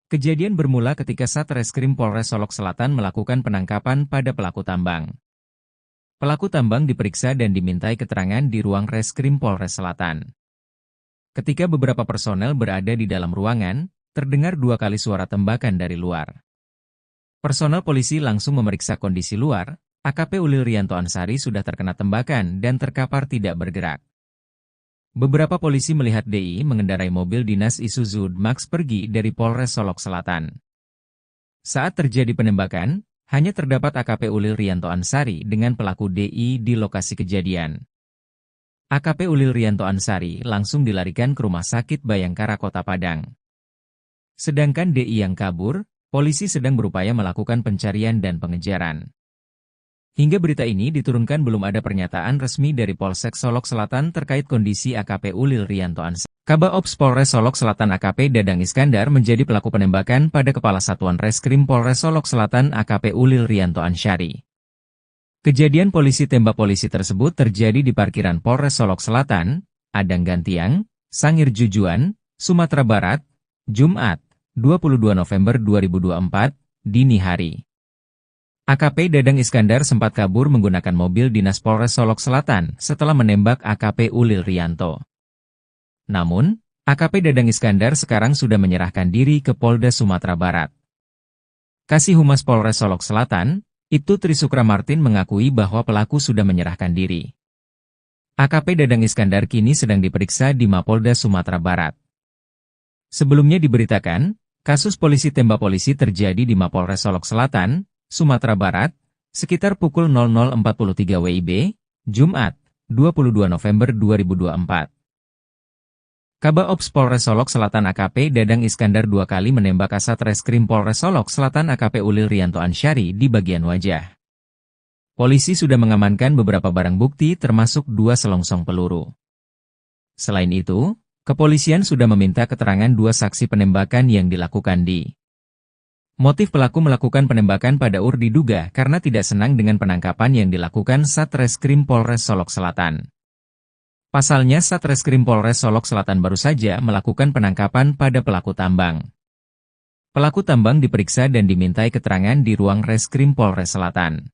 Kejadian bermula ketika Satreskrim Polres Solok Selatan melakukan penangkapan pada pelaku tambang. Pelaku tambang diperiksa dan dimintai keterangan di ruang Reskrim Polres Selatan. Ketika beberapa personel berada di dalam ruangan, terdengar 2 kali suara tembakan dari luar. Personel polisi langsung memeriksa kondisi luar. AKP Ulil Rianto Ansari sudah terkena tembakan dan terkapar tidak bergerak. Beberapa polisi melihat DI mengendarai mobil dinas Isuzu Max pergi dari Polres Solok Selatan. Saat terjadi penembakan, hanya terdapat AKP Ulil Rianto Ansari dengan pelaku DI di lokasi kejadian. AKP Ulil Rianto Ansari langsung dilarikan ke Rumah Sakit Bayangkara Kota Padang. Sedangkan DI yang kabur, polisi sedang berupaya melakukan pencarian dan pengejaran. Hingga berita ini diturunkan belum ada pernyataan resmi dari Polsek Solok Selatan terkait kondisi AKP Ulil Rianto Ansari. Kabak Ops Polres Solok Selatan AKP Dadang Iskandar menjadi pelaku penembakan pada Kepala Satuan Reskrim Polres Solok Selatan AKP Ulil Rianto Ansari. Kejadian polisi tembak polisi tersebut terjadi di parkiran Polres Solok Selatan, Adang Gantiang, Sangir Jujuan, Sumatera Barat, Jumat, 22 November 2024, dini hari. AKP Dadang Iskandar sempat kabur menggunakan mobil dinas Polres Solok Selatan setelah menembak AKP Ulil Rianto. Namun, AKP Dadang Iskandar sekarang sudah menyerahkan diri ke Polda Sumatera Barat. Kasih Humas Polres Solok Selatan, Ibtu Trisukra Martin mengakui bahwa pelaku sudah menyerahkan diri. AKP Dadang Iskandar kini sedang diperiksa di Mapolda Sumatera Barat. Sebelumnya diberitakan, kasus polisi tembak polisi terjadi di Mapolres Solok Selatan, Sumatera Barat, sekitar pukul 00.43 WIB, Jumat, 22 November 2024. Kabak Ops Polres Solok Selatan AKP Dadang Iskandar 2 kali menembak Kasat Reskrim Polres Solok Selatan AKP Ulil Rianto Ansari di bagian wajah. Polisi sudah mengamankan beberapa barang bukti termasuk 2 selongsong peluru. Selain itu, kepolisian sudah meminta keterangan 2 saksi penembakan yang dilakukan di. Motif pelaku melakukan penembakan pada diduga karena tidak senang dengan penangkapan yang dilakukan Satreskrim Polres Solok Selatan. Pasalnya Satreskrim Polres Solok Selatan baru saja melakukan penangkapan pada pelaku tambang. Pelaku tambang diperiksa dan dimintai keterangan di ruang Reskrim Polres Selatan.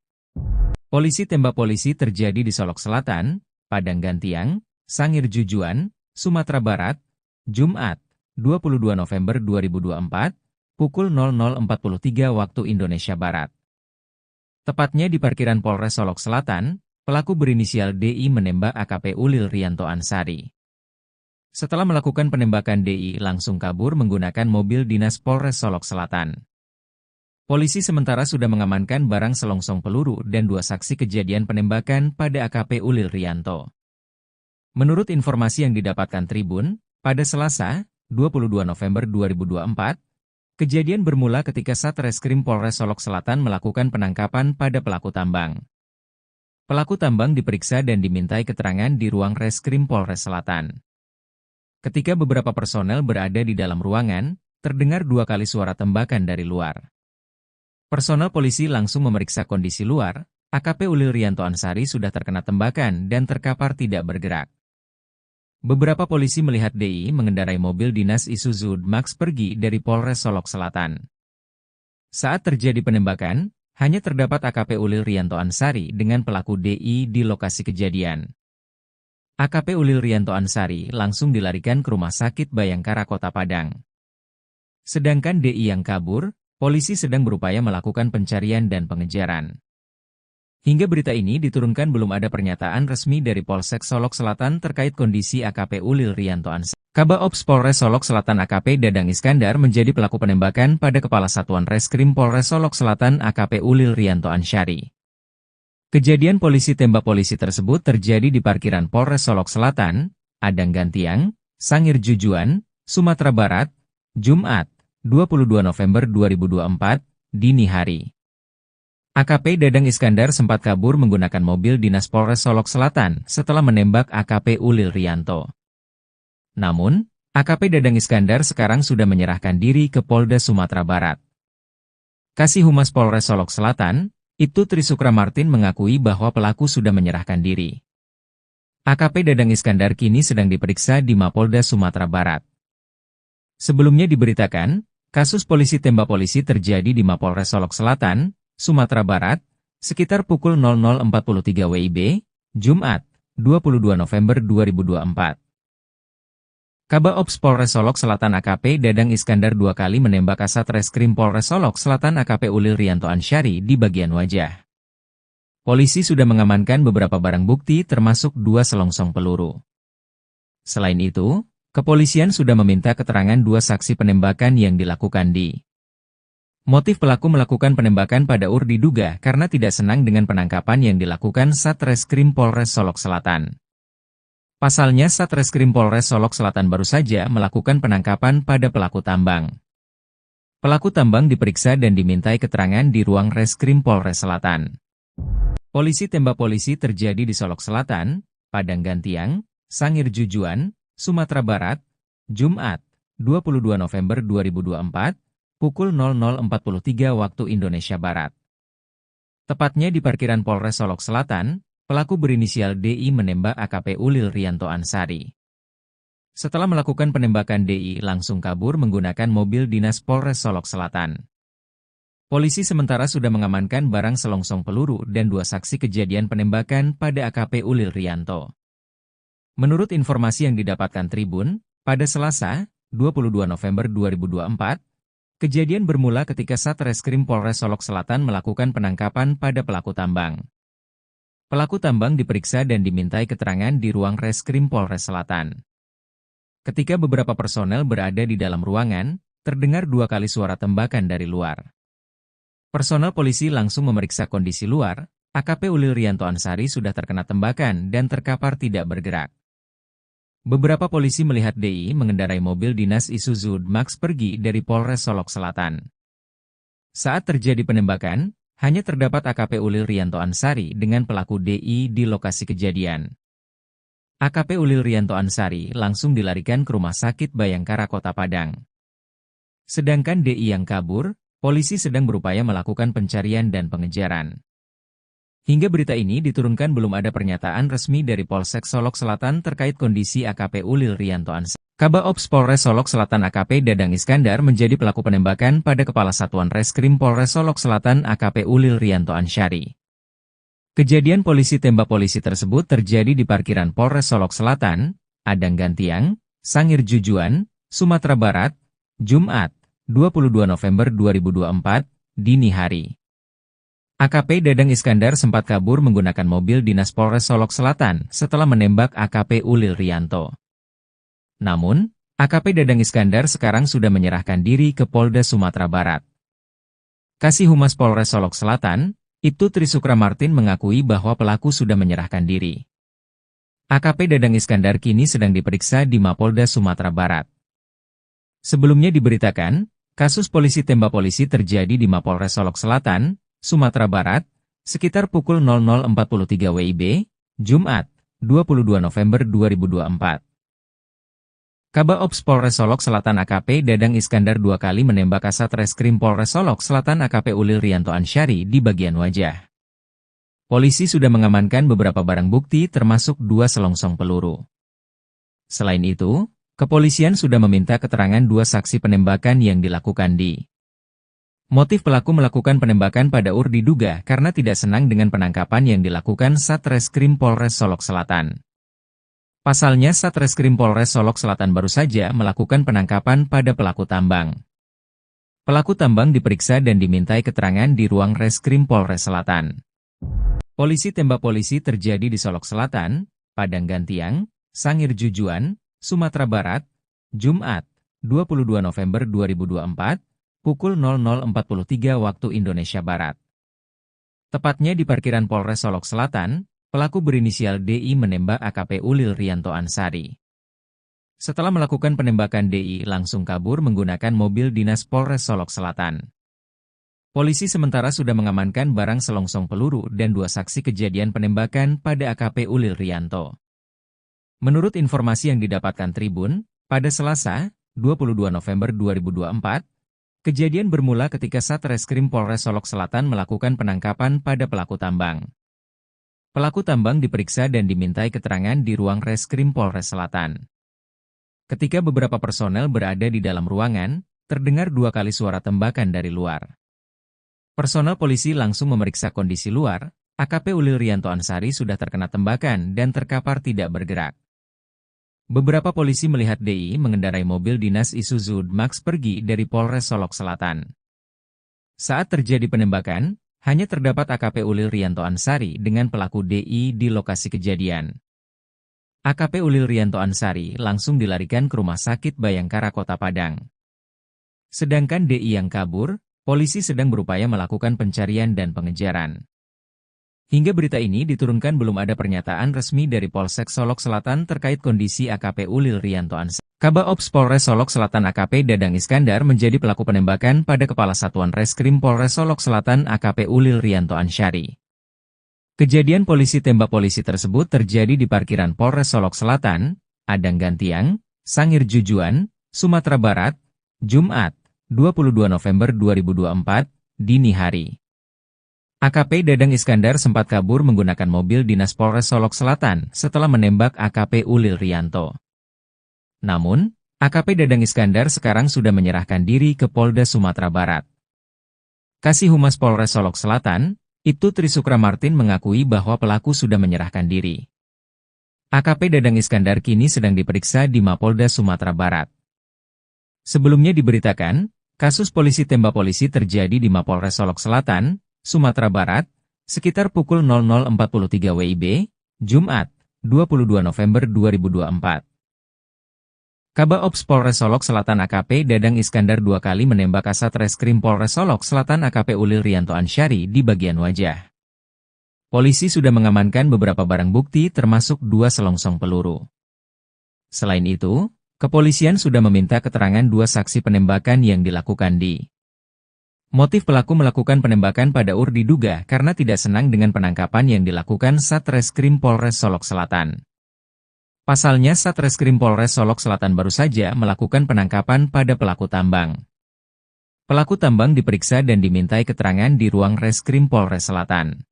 Polisi tembak polisi terjadi di Solok Selatan, Padang Gantiang, Sangir Jujuan, Sumatera Barat, Jumat, 22 November 2024, pukul 00.43 waktu Indonesia Barat. Tepatnya di parkiran Polres Solok Selatan, pelaku berinisial DI menembak AKP Ulil Rianto Ansari. Setelah melakukan penembakan DI langsung kabur menggunakan mobil dinas Polres Solok Selatan. Polisi sementara sudah mengamankan barang selongsong peluru dan 2 saksi kejadian penembakan pada AKP Ulil Rianto. Menurut informasi yang didapatkan Tribun, pada Selasa, 22 November 2024, kejadian bermula ketika Satreskrim Polres Solok Selatan melakukan penangkapan pada pelaku tambang. Pelaku tambang diperiksa dan dimintai keterangan di ruang Reskrim Polres Selatan. Ketika beberapa personel berada di dalam ruangan, terdengar 2 kali suara tembakan dari luar. Personel polisi langsung memeriksa kondisi luar. AKP Ulil Rianto Ansari sudah terkena tembakan dan terkapar tidak bergerak. Beberapa polisi melihat DI mengendarai mobil dinas Isuzu Max pergi dari Polres Solok Selatan. Saat terjadi penembakan, hanya terdapat AKP Ulil Rianto Ansari dengan pelaku DI di lokasi kejadian. AKP Ulil Rianto Ansari langsung dilarikan ke Rumah Sakit Bayangkara Kota Padang. Sedangkan DI yang kabur, polisi sedang berupaya melakukan pencarian dan pengejaran. Hingga berita ini diturunkan belum ada pernyataan resmi dari Polsek Solok Selatan terkait kondisi AKP Ulil Rianto Ansari. Kabak Ops Polres Solok Selatan AKP Dadang Iskandar menjadi pelaku penembakan pada Kepala Satuan Reskrim Polres Solok Selatan AKP Ulil Rianto Ansari. Kejadian polisi tembak polisi tersebut terjadi di parkiran Polres Solok Selatan, Adang Gantiang, Sangir Jujuan, Sumatera Barat, Jumat, 22 November 2024, dini hari. AKP Dadang Iskandar sempat kabur menggunakan mobil dinas Polres Solok Selatan setelah menembak AKP Ulil Rianto. Namun, AKP Dadang Iskandar sekarang sudah menyerahkan diri ke Polda Sumatera Barat. Kasih Humas Polres Solok Selatan, Ibtu Trisukra Martin mengakui bahwa pelaku sudah menyerahkan diri. AKP Dadang Iskandar kini sedang diperiksa di Mapolda Sumatera Barat. Sebelumnya diberitakan, Kasus polisi tembak polisi terjadi di Mapolres Solok Selatan, Sumatera Barat, sekitar pukul 00.43 WIB, Jumat, 22 November 2024. Kabaops Polres Solok Selatan AKP Dadang Iskandar 2 kali menembak Kasat Reskrim Polres Solok Selatan AKP Ulil Rianto Ansyari di bagian wajah. Polisi sudah mengamankan beberapa barang bukti termasuk 2 selongsong peluru. Selain itu, kepolisian sudah meminta keterangan 2 saksi penembakan yang dilakukan di. Motif pelaku melakukan penembakan pada UR diduga karena tidak senang dengan penangkapan yang dilakukan Satreskrim Polres Solok Selatan. Pasalnya Satreskrim Polres Solok Selatan baru saja melakukan penangkapan pada pelaku tambang. Pelaku tambang diperiksa dan dimintai keterangan di ruang Reskrim Polres Selatan. Polisi tembak polisi terjadi di Solok Selatan, Padang Gantiang, Sangir Jujuan, Sumatera Barat, Jumat, 22 November 2024, pukul 00.43 waktu Indonesia Barat. Tepatnya di parkiran Polres Solok Selatan, pelaku berinisial DI menembak AKP Ulil Rianto Ansyari. Setelah melakukan penembakan DI langsung kabur menggunakan mobil dinas Polres Solok Selatan. Polisi sementara sudah mengamankan barang selongsong peluru dan 2 saksi kejadian penembakan pada AKP Ulil Rianto. Menurut informasi yang didapatkan Tribun, pada Selasa, 22 November 2024, kejadian bermula ketika Satreskrim Polres Solok Selatan melakukan penangkapan pada pelaku tambang. Pelaku tambang diperiksa dan dimintai keterangan di ruang Reskrim Polres Selatan. Ketika beberapa personel berada di dalam ruangan, terdengar 2 kali suara tembakan dari luar. Personel polisi langsung memeriksa kondisi luar, AKP Ulil Rianto Ansyari sudah terkena tembakan dan terkapar tidak bergerak. Beberapa polisi melihat DI mengendarai mobil dinas Isuzu Max pergi dari Polres Solok Selatan. Saat terjadi penembakan, hanya terdapat AKP Ulil Rianto Ansyari dengan pelaku DI di lokasi kejadian. AKP Ulil Rianto Ansyari langsung dilarikan ke Rumah Sakit Bayangkara Kota Padang. Sedangkan DI yang kabur, polisi sedang berupaya melakukan pencarian dan pengejaran. Hingga berita ini diturunkan belum ada pernyataan resmi dari Polsek Solok Selatan terkait kondisi AKP Ulil Rianto Ansyari. Kabaops Polres Solok Selatan AKP Dadang Iskandar menjadi pelaku penembakan pada Kepala Satuan Reskrim Polres Solok Selatan AKP Ulil Rianto Ansyari. Kejadian polisi tembak polisi tersebut terjadi di parkiran Polres Solok Selatan, Padang Gantiang, Sangir Jujuan, Sumatera Barat, Jumat, 22 November 2024, dini hari. AKP Dadang Iskandar sempat kabur menggunakan mobil dinas Polres Solok Selatan setelah menembak AKP Ulil Rianto. Namun, AKP Dadang Iskandar sekarang sudah menyerahkan diri ke Polda Sumatera Barat. Kasih Humas Polres Solok Selatan, Ibtu Trisukra Martin mengakui bahwa pelaku sudah menyerahkan diri. AKP Dadang Iskandar kini sedang diperiksa di Mapolda Sumatera Barat. Sebelumnya diberitakan, kasus polisi tembak polisi terjadi di Mapolres Solok Selatan, Sumatera Barat, sekitar pukul 00.43 WIB, Jumat, 22 November 2024. Kabaops Polres Solok Selatan AKP Dadang Iskandar 2 kali menembak Kasat Reskrim Polres Solok Selatan AKP Ulil Rianto Ansyari di bagian wajah. Polisi sudah mengamankan beberapa barang bukti termasuk 2 selongsong peluru. Selain itu, kepolisian sudah meminta keterangan 2 saksi penembakan yang dilakukan di. Motif pelaku melakukan penembakan pada UR diduga karena tidak senang dengan penangkapan yang dilakukan Satreskrim Polres Solok Selatan. Pasalnya Satreskrim Polres Solok Selatan baru saja melakukan penangkapan pada pelaku tambang. Pelaku tambang diperiksa dan dimintai keterangan di ruang Reskrim Polres Selatan. Polisi tembak polisi terjadi di Solok Selatan, Padang Gantiang, Sangir Jujuan, Sumatera Barat, Jumat, 22 November 2024, pukul 00.43 waktu Indonesia Barat. Tepatnya di parkiran Polres Solok Selatan, pelaku berinisial DI menembak AKP Ulil Rianto Ansyari. Setelah melakukan penembakan DI langsung kabur menggunakan mobil dinas Polres Solok Selatan. Polisi sementara sudah mengamankan barang selongsong peluru dan 2 saksi kejadian penembakan pada AKP Ulil Rianto. Menurut informasi yang didapatkan Tribun, pada Selasa, 22 November 2024, kejadian bermula ketika Satreskrim Polres Solok Selatan melakukan penangkapan pada pelaku tambang. Pelaku tambang diperiksa dan dimintai keterangan di ruang Reskrim Polres Selatan. Ketika beberapa personel berada di dalam ruangan, terdengar 2 kali suara tembakan dari luar. Personel polisi langsung memeriksa kondisi luar. AKP Ulil Rianto Ansari sudah terkena tembakan dan terkapar tidak bergerak. Beberapa polisi melihat DI mengendarai mobil dinas Isuzu Max pergi dari Polres Solok Selatan. Saat terjadi penembakan, hanya terdapat AKP Ulil Rianto Ansari dengan pelaku DI di lokasi kejadian. AKP Ulil Rianto Ansari langsung dilarikan ke Rumah Sakit Bayangkara Kota Padang. Sedangkan DI yang kabur, polisi sedang berupaya melakukan pencarian dan pengejaran. Hingga berita ini diturunkan belum ada pernyataan resmi dari Polsek Solok Selatan terkait kondisi AKP Ulil Rianto Ansari. Kabaops Polres Solok Selatan AKP Dadang Iskandar menjadi pelaku penembakan pada Kepala Satuan Reskrim Polres Solok Selatan AKP Ulil Rianto Ansari. Kejadian polisi tembak polisi tersebut terjadi di parkiran Polres Solok Selatan, Adang Gantiang, Sangir Jujuan, Sumatera Barat, Jumat, 22 November 2024, dini hari. AKP Dadang Iskandar sempat kabur menggunakan mobil dinas Polres Solok Selatan setelah menembak AKP Ulil Rianto. Namun, AKP Dadang Iskandar sekarang sudah menyerahkan diri ke Polda Sumatera Barat. Kasih Humas Polres Solok Selatan, Ibtu Trisukra Martin mengakui bahwa pelaku sudah menyerahkan diri. AKP Dadang Iskandar kini sedang diperiksa di Mapolda Sumatera Barat. Sebelumnya diberitakan, kasus polisi tembak polisi terjadi di Mapolres Solok Selatan, Sumatera Barat, sekitar pukul 00.43 WIB, Jumat, 22 November 2024. Kabaops Polres Solok Selatan AKP Dadang Iskandar 2 kali menembak Kasat Reskrim Polres Solok Selatan AKP Ulil Rianto Ansari di bagian wajah. Polisi sudah mengamankan beberapa barang bukti termasuk 2 selongsong peluru. Selain itu, kepolisian sudah meminta keterangan 2 saksi penembakan yang dilakukan di. Motif pelaku melakukan penembakan pada diduga karena tidak senang dengan penangkapan yang dilakukan Satreskrim Polres Solok Selatan. Pasalnya Satreskrim Polres Solok Selatan baru saja melakukan penangkapan pada pelaku tambang. Pelaku tambang diperiksa dan dimintai keterangan di ruang Reskrim Polres Selatan.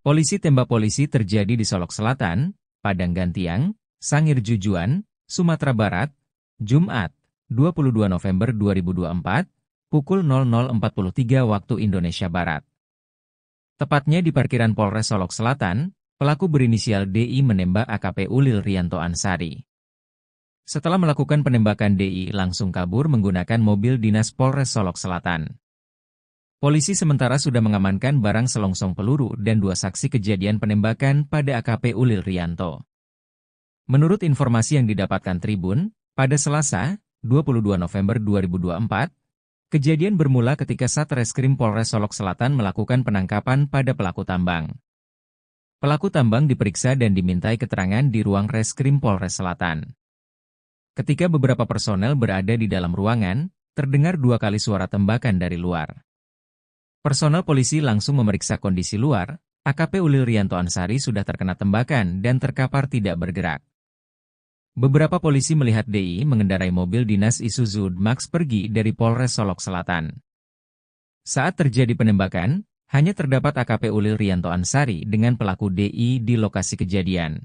Polisi tembak polisi terjadi di Solok Selatan, Padang Gantiang, Sangir Jujuan, Sumatera Barat, Jumat, 22 November 2024, pukul 00.43 waktu Indonesia Barat. Tepatnya di parkiran Polres Solok Selatan, pelaku berinisial DI menembak AKP Ulil Rianto Ansari. Setelah melakukan penembakan DI langsung kabur menggunakan mobil dinas Polres Solok Selatan. Polisi sementara sudah mengamankan barang selongsong peluru dan 2 saksi kejadian penembakan pada AKP Ulil Rianto. Menurut informasi yang didapatkan Tribun, pada Selasa, 22 November 2024, kejadian bermula ketika Satreskrim Polres Solok Selatan melakukan penangkapan pada pelaku tambang. Pelaku tambang diperiksa dan dimintai keterangan di ruang Reskrim Polres Selatan. Ketika beberapa personel berada di dalam ruangan, terdengar 2 kali suara tembakan dari luar. Personel polisi langsung memeriksa kondisi luar. AKP Ulil Rianto Ansari sudah terkena tembakan dan terkapar tidak bergerak. Beberapa polisi melihat DI mengendarai mobil dinas Isuzu Max pergi dari Polres Solok Selatan. Saat terjadi penembakan, hanya terdapat AKP Ulil Rianto Ansari dengan pelaku DI di lokasi kejadian.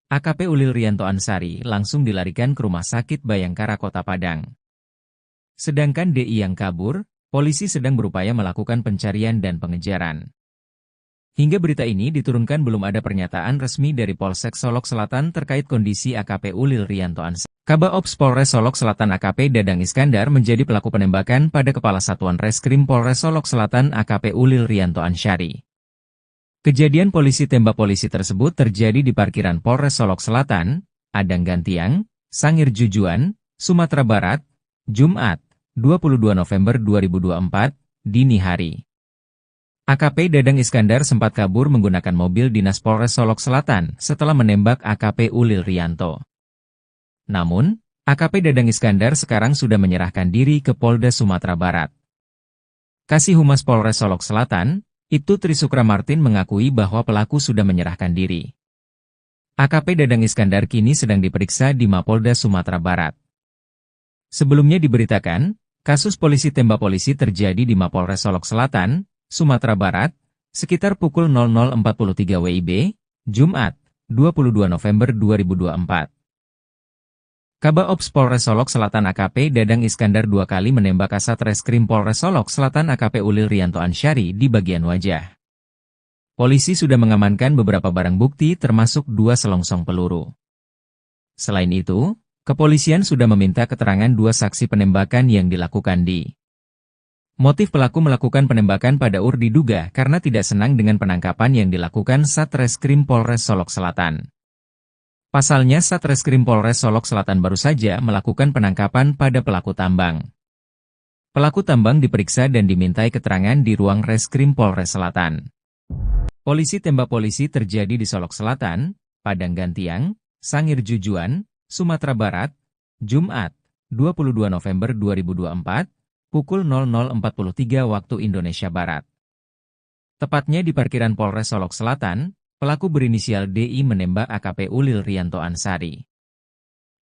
AKP Ulil Rianto Ansari langsung dilarikan ke Rumah Sakit Bayangkara Kota Padang. Sedangkan DI yang kabur, polisi sedang berupaya melakukan pencarian dan pengejaran. Hingga berita ini diturunkan belum ada pernyataan resmi dari Polsek Solok Selatan terkait kondisi AKP Ulil Rianto Ansari. Kabaops Polres Solok Selatan AKP Dadang Iskandar menjadi pelaku penembakan pada Kepala Satuan Reskrim Polres Solok Selatan AKP Ulil Rianto Ansari. Kejadian polisi tembak polisi tersebut terjadi di parkiran Polres Solok Selatan, Adang Gantiang, Sangir Jujuan, Sumatera Barat, Jumat, 22 November 2024, dini hari. AKP Dadang Iskandar sempat kabur menggunakan mobil dinas Polres Solok Selatan setelah menembak AKP Ulil Rianto. Namun, AKP Dadang Iskandar sekarang sudah menyerahkan diri ke Polda Sumatera Barat. Kasih Humas Polres Solok Selatan, Ibtu Trisukra Martin mengakui bahwa pelaku sudah menyerahkan diri. AKP Dadang Iskandar kini sedang diperiksa di Mapolda Sumatera Barat. Sebelumnya diberitakan, kasus polisi tembak polisi terjadi di Mapolres Solok Selatan, Sumatera Barat, sekitar pukul 00.43 WIB, Jumat, 22 November 2024. Kabaops Polres Solok Selatan AKP Dadang Iskandar 2 kali menembak Kasat Reskrim Polres Solok Selatan AKP Ulil Rianto Ansyari di bagian wajah. Polisi sudah mengamankan beberapa barang bukti termasuk 2 selongsong peluru. Selain itu, kepolisian sudah meminta keterangan 2 saksi penembakan yang dilakukan di. Motif pelaku melakukan penembakan pada diduga karena tidak senang dengan penangkapan yang dilakukan Satreskrim Polres Solok Selatan. Pasalnya Satreskrim Polres Solok Selatan baru saja melakukan penangkapan pada pelaku tambang. Pelaku tambang diperiksa dan dimintai keterangan di ruang Reskrim Polres Selatan. Polisi tembak polisi terjadi di Solok Selatan, Padang Gantiang, Sangir Jujuan, Sumatera Barat, Jumat, 22 November 2024, pukul 00.43 waktu Indonesia Barat. Tepatnya di parkiran Polres Solok Selatan, pelaku berinisial DI menembak AKP Ulil Rianto Ansyari.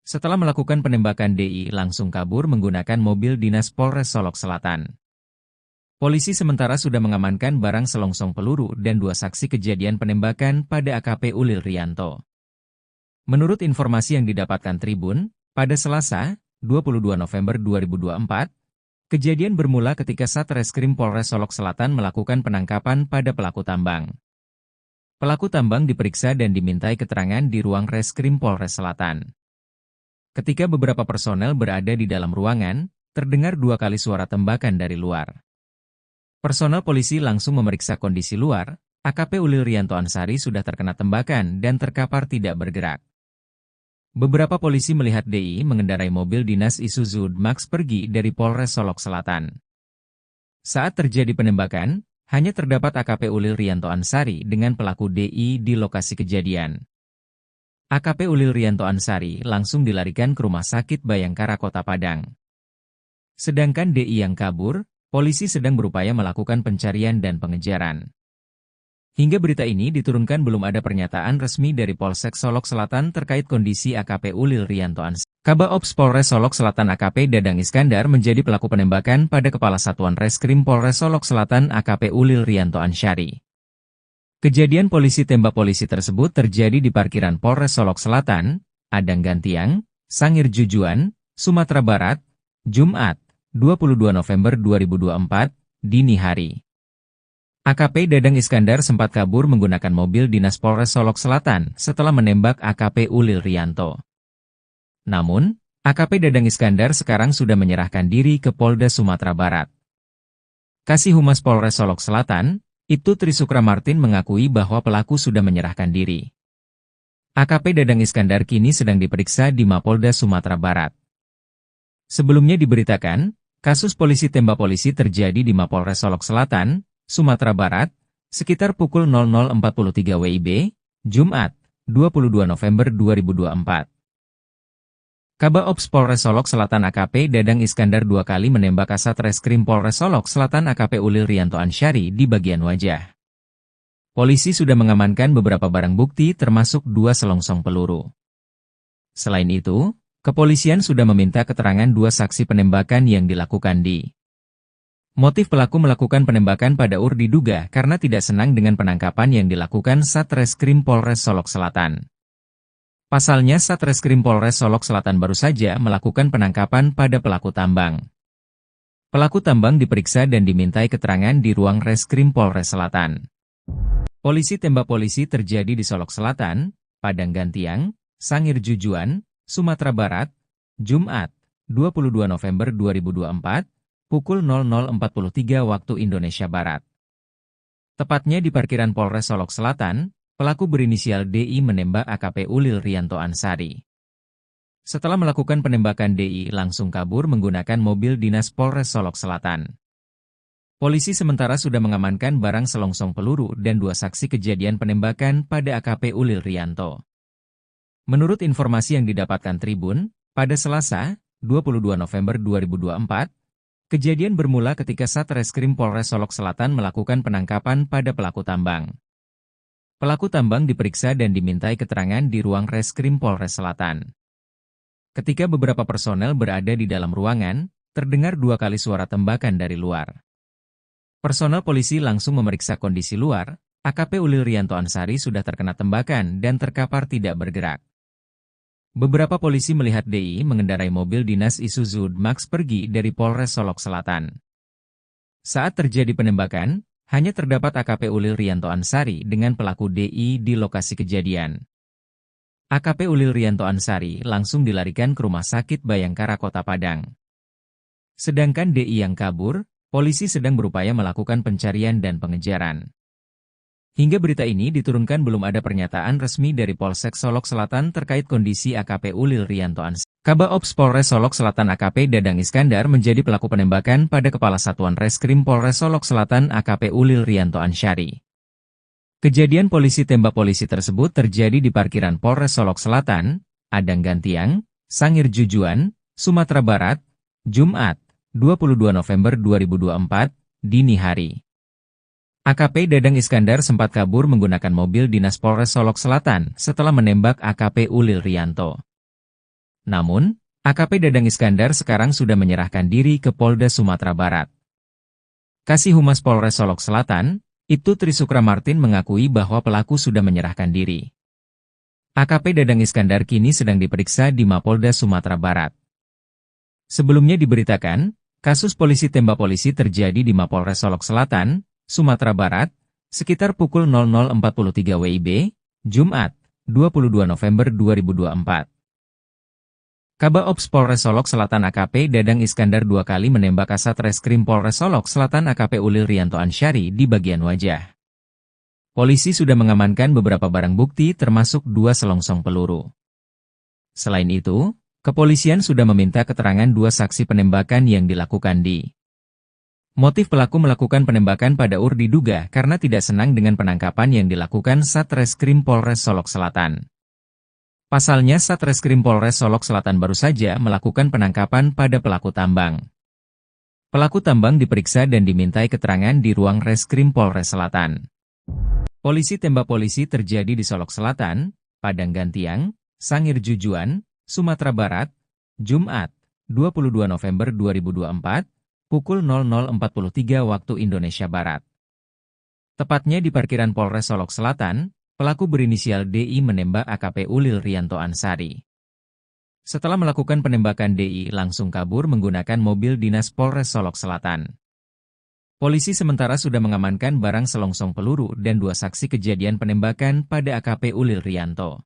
Setelah melakukan penembakan DI langsung kabur menggunakan mobil dinas Polres Solok Selatan. Polisi sementara sudah mengamankan barang selongsong peluru dan 2 saksi kejadian penembakan pada AKP Ulil Rianto. Menurut informasi yang didapatkan Tribun, pada Selasa, 22 November 2024, kejadian bermula ketika Satreskrim Polres Solok Selatan melakukan penangkapan pada pelaku tambang. Pelaku tambang diperiksa dan dimintai keterangan di ruang Reskrim Polres Selatan. Ketika beberapa personel berada di dalam ruangan, terdengar 2 kali suara tembakan dari luar. Personel polisi langsung memeriksa kondisi luar, AKP Ulil Rianto Ansyari sudah terkena tembakan dan terkapar tidak bergerak. Beberapa polisi melihat DI mengendarai mobil dinas Isuzu Max pergi dari Polres Solok Selatan. Saat terjadi penembakan, hanya terdapat AKP Ulil Rianto Ansyari dengan pelaku DI di lokasi kejadian. AKP Ulil Rianto Ansyari langsung dilarikan ke Rumah Sakit Bayangkara Kota Padang. Sedangkan DI yang kabur, polisi sedang berupaya melakukan pencarian dan pengejaran. Hingga berita ini diturunkan belum ada pernyataan resmi dari Polsek Solok Selatan terkait kondisi AKP Ulil Rianto Ansyari. Kabaops Polres Solok Selatan AKP Dadang Iskandar menjadi pelaku penembakan pada Kepala Satuan Reskrim Polres Solok Selatan AKP Ulil Rianto Ansyari. Kejadian polisi tembak polisi tersebut terjadi di parkiran Polres Solok Selatan, Padang Gantiang, Sangir Jujuan, Sumatera Barat, Jumat, 22 November 2024, dini hari. AKP Dadang Iskandar sempat kabur menggunakan mobil dinas Polres Solok Selatan setelah menembak AKP Ulil Rianto. Namun, AKP Dadang Iskandar sekarang sudah menyerahkan diri ke Polda Sumatera Barat. Kasih Humas Polres Solok Selatan, Ibtu Trisukra Martin mengakui bahwa pelaku sudah menyerahkan diri. AKP Dadang Iskandar kini sedang diperiksa di Mapolda Sumatera Barat. Sebelumnya diberitakan, kasus polisi tembak polisi terjadi di Mapolres Solok Selatan, Sumatera Barat, sekitar pukul 00.43 WIB, Jumat, 22 November 2024. Kabaops Polres Solok Selatan AKP Dadang Iskandar 2 kali menembak Kasat Reskrim Polres Solok Selatan AKP Ulil Rianto Ansyari di bagian wajah. Polisi sudah mengamankan beberapa barang bukti termasuk 2 selongsong peluru. Selain itu, kepolisian sudah meminta keterangan 2 saksi penembakan yang dilakukan di. Motif pelaku melakukan penembakan pada diduga karena tidak senang dengan penangkapan yang dilakukan Satreskrim Polres Solok Selatan. Pasalnya Satreskrim Polres Solok Selatan baru saja melakukan penangkapan pada pelaku tambang. Pelaku tambang diperiksa dan dimintai keterangan di ruang Reskrim Polres Selatan. Polisi tembak polisi terjadi di Solok Selatan, Padang Gantiang, Sangir Jujuan, Sumatera Barat, Jumat, 22 November 2024, pukul 00.43 waktu Indonesia Barat. Tepatnya di parkiran Polres Solok Selatan, pelaku berinisial DI menembak AKP Ulil Rianto Ansyari. Setelah melakukan penembakan DI langsung kabur menggunakan mobil dinas Polres Solok Selatan. Polisi sementara sudah mengamankan barang selongsong peluru dan 2 saksi kejadian penembakan pada AKP Ulil Rianto. Menurut informasi yang didapatkan Tribun, pada Selasa, 22 November 2024, kejadian bermula ketika Satreskrim Polres Solok Selatan melakukan penangkapan pada pelaku tambang. Pelaku tambang diperiksa dan dimintai keterangan di ruang Reskrim Polres Selatan. Ketika beberapa personel berada di dalam ruangan, terdengar 2 kali suara tembakan dari luar. Personel polisi langsung memeriksa kondisi luar, AKP Ulil Rianto Ansyari sudah terkena tembakan dan terkapar tidak bergerak. Beberapa polisi melihat DI mengendarai mobil dinas Isuzu Max pergi dari Polres Solok Selatan. Saat terjadi penembakan, hanya terdapat AKP Ulil Rianto Ansari dengan pelaku DI di lokasi kejadian. AKP Ulil Rianto Ansari langsung dilarikan ke Rumah Sakit Bayangkara Kota Padang. Sedangkan DI yang kabur, polisi sedang berupaya melakukan pencarian dan pengejaran. Hingga berita ini diturunkan belum ada pernyataan resmi dari Polsek Solok Selatan terkait kondisi AKP Ulil Rianto Ansari. Kabak Ops Polres Solok Selatan AKP Dadang Iskandar menjadi pelaku penembakan pada Kepala Satuan Reskrim Polres Solok Selatan AKP Ulil Rianto Ansari. Kejadian polisi tembak polisi tersebut terjadi di parkiran Polres Solok Selatan, Adang Gantiang, Sangir Jujuan, Sumatera Barat, Jumat, 22 November 2024, dini hari. AKP Dadang Iskandar sempat kabur menggunakan mobil dinas Polres Solok Selatan setelah menembak AKP Ulil Rianto. Namun, AKP Dadang Iskandar sekarang sudah menyerahkan diri ke Polda Sumatera Barat. Kasih Humas Polres Solok Selatan, Ibtu Trisukra Martin mengakui bahwa pelaku sudah menyerahkan diri. AKP Dadang Iskandar kini sedang diperiksa di Mapolda Sumatera Barat. Sebelumnya diberitakan, kasus polisi tembak polisi terjadi di Mapolres Solok Selatan, Sumatera Barat, sekitar pukul 00.43 WIB, Jumat, 22 November 2024. Kabak Ops Polres Solok Selatan AKP Dadang Iskandar 2 kali menembak Kasat Reskrim Polres Solok Selatan AKP Ulil Rianto Ansari di bagian wajah. Polisi sudah mengamankan beberapa barang bukti termasuk 2 selongsong peluru. Selain itu, kepolisian sudah meminta keterangan 2 saksi penembakan yang dilakukan di. Motif pelaku melakukan penembakan pada diduga karena tidak senang dengan penangkapan yang dilakukan Satreskrim Polres Solok Selatan. Pasalnya Satreskrim Polres Solok Selatan baru saja melakukan penangkapan pada pelaku tambang. Pelaku tambang diperiksa dan dimintai keterangan di ruang Reskrim Polres Selatan. Polisi tembak polisi terjadi di Solok Selatan, Padang Gantiang, Sangir Jujuan, Sumatera Barat, Jumat, 22 November 2024, pukul 00.43 waktu Indonesia Barat. Tepatnya di parkiran Polres Solok Selatan, pelaku berinisial DI menembak AKP Ulil Rianto Ansari. Setelah melakukan penembakan DI langsung kabur menggunakan mobil dinas Polres Solok Selatan. Polisi sementara sudah mengamankan barang selongsong peluru dan 2 saksi kejadian penembakan pada AKP Ulil Rianto.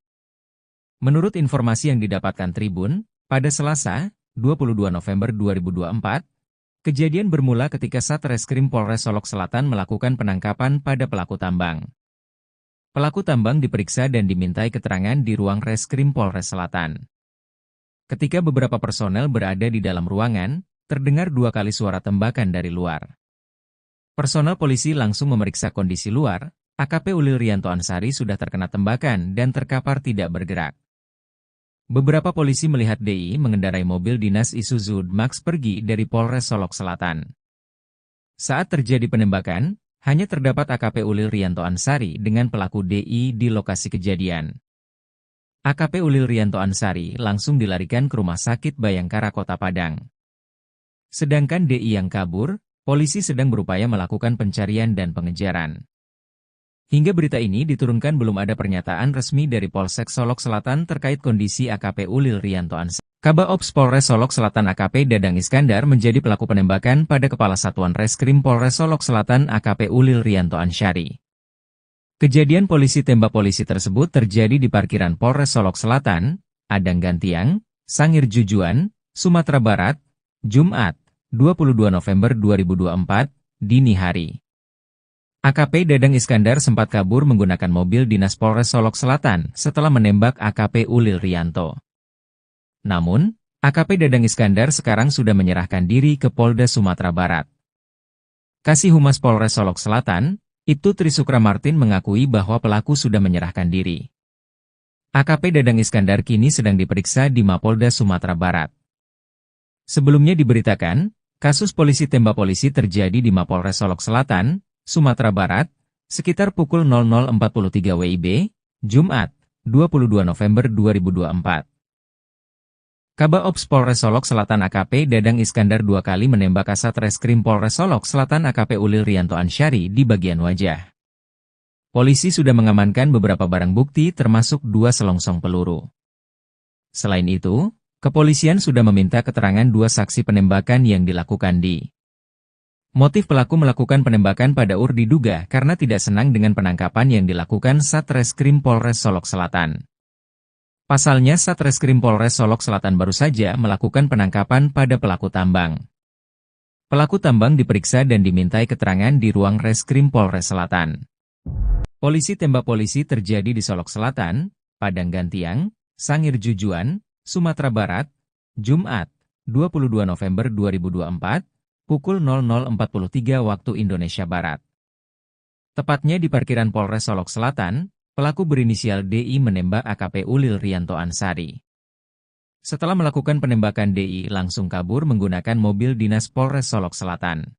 Menurut informasi yang didapatkan Tribun, pada Selasa, 22 November 2024, kejadian bermula ketika Satreskrim Polres Solok Selatan melakukan penangkapan pada pelaku tambang. Pelaku tambang diperiksa dan dimintai keterangan di ruang Reskrim Polres Selatan. Ketika beberapa personel berada di dalam ruangan, terdengar 2 kali suara tembakan dari luar. Personel polisi langsung memeriksa kondisi luar, AKP Ulil Rianto Ansari sudah terkena tembakan dan terkapar tidak bergerak. Beberapa polisi melihat DI mengendarai mobil dinas Isuzu Max pergi dari Polres Solok Selatan. Saat terjadi penembakan, hanya terdapat AKP Ulil Rianto Ansari dengan pelaku DI di lokasi kejadian. AKP Ulil Rianto Ansari langsung dilarikan ke Rumah Sakit Bayangkara Kota Padang. Sedangkan DI yang kabur, polisi sedang berupaya melakukan pencarian dan pengejaran. Hingga berita ini diturunkan belum ada pernyataan resmi dari Polsek Solok Selatan terkait kondisi AKP Ulil Rianto Ansari. Kabak Ops Polres Solok Selatan AKP Dadang Iskandar menjadi pelaku penembakan pada Kepala Satuan Reskrim Polres Solok Selatan AKP Ulil Rianto Ansari. Kejadian polisi tembak polisi tersebut terjadi di parkiran Polres Solok Selatan, Adang Gantiang, Sangir Jujuan, Sumatera Barat, Jumat, 22 November 2024, dini hari. AKP Dadang Iskandar sempat kabur menggunakan mobil dinas Polres Solok Selatan setelah menembak AKP Ulil Rianto. Namun, AKP Dadang Iskandar sekarang sudah menyerahkan diri ke Polda Sumatera Barat. Kasih Humas Polres Solok Selatan, Ibtu Trisukra Martin mengakui bahwa pelaku sudah menyerahkan diri. AKP Dadang Iskandar kini sedang diperiksa di Mapolda Sumatera Barat. Sebelumnya diberitakan, kasus polisi tembak polisi terjadi di Mapolres Solok Selatan, Sumatera Barat, sekitar pukul 00.43 WIB, Jumat, 22 November 2024. Kabak Ops Polres Solok Selatan AKP Dadang Iskandar 2 kali menembak Kasat Reskrim Polres Solok Selatan AKP Ulil Rianto Ansari di bagian wajah. Polisi sudah mengamankan beberapa barang bukti termasuk 2 selongsong peluru. Selain itu, kepolisian sudah meminta keterangan dua saksi penembakan yang dilakukan di. Motif pelaku melakukan penembakan pada UR diduga karena tidak senang dengan penangkapan yang dilakukan Satreskrim Polres Solok Selatan. Pasalnya Satreskrim Polres Solok Selatan baru saja melakukan penangkapan pada pelaku tambang. Pelaku tambang diperiksa dan dimintai keterangan di ruang Reskrim Polres Selatan. Polisi tembak polisi terjadi di Solok Selatan, Padang Gantiang, Sangir Jujuan, Sumatera Barat, Jumat, 22 November 2024, pukul 00.43 waktu Indonesia Barat. Tepatnya di parkiran Polres Solok Selatan, pelaku berinisial DI menembak AKP Ulil Rianto Ansari. Setelah melakukan penembakan DI langsung kabur menggunakan mobil dinas Polres Solok Selatan.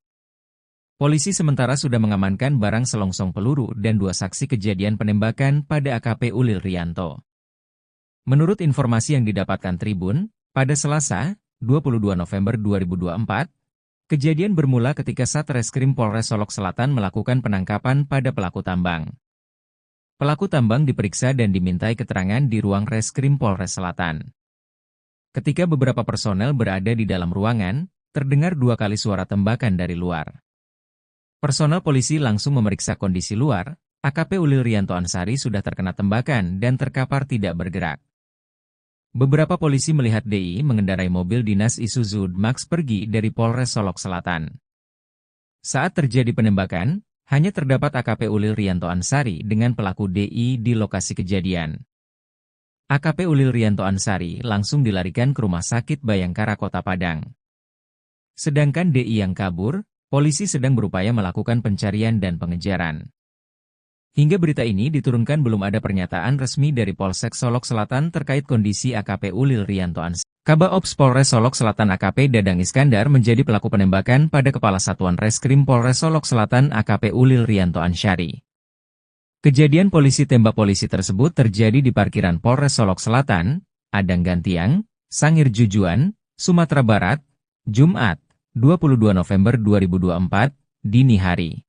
Polisi sementara sudah mengamankan barang selongsong peluru dan dua saksi kejadian penembakan pada AKP Ulil Rianto. Menurut informasi yang didapatkan Tribun, pada Selasa, 22 November 2024, kejadian bermula ketika Satreskrim Polres Solok Selatan melakukan penangkapan pada pelaku tambang. Pelaku tambang diperiksa dan dimintai keterangan di ruang Reskrim Polres Selatan. Ketika beberapa personel berada di dalam ruangan, terdengar dua kali suara tembakan dari luar. Personel polisi langsung memeriksa kondisi luar, AKP Ulil Rianto Ansari sudah terkena tembakan dan terkapar tidak bergerak. Beberapa polisi melihat DI mengendarai mobil dinas Isuzu Max pergi dari Polres Solok Selatan. Saat terjadi penembakan, hanya terdapat AKP Ulil Rianto Ansari dengan pelaku DI di lokasi kejadian. AKP Ulil Rianto Ansari langsung dilarikan ke Rumah Sakit Bayangkara Kota Padang. Sedangkan DI yang kabur, polisi sedang berupaya melakukan pencarian dan pengejaran. Hingga berita ini diturunkan belum ada pernyataan resmi dari Polsek Solok Selatan terkait kondisi AKP Ulil Rianto Ansari. Kabak Ops Polres Solok Selatan AKP Dadang Iskandar menjadi pelaku penembakan pada Kepala Satuan Reskrim Polres Solok Selatan AKP Ulil Rianto Ansari. Kejadian polisi tembak polisi tersebut terjadi di parkiran Polres Solok Selatan, Padang Gantiang, Sangir Jujuan, Sumatera Barat, Jumat, 22 November 2024, dini hari.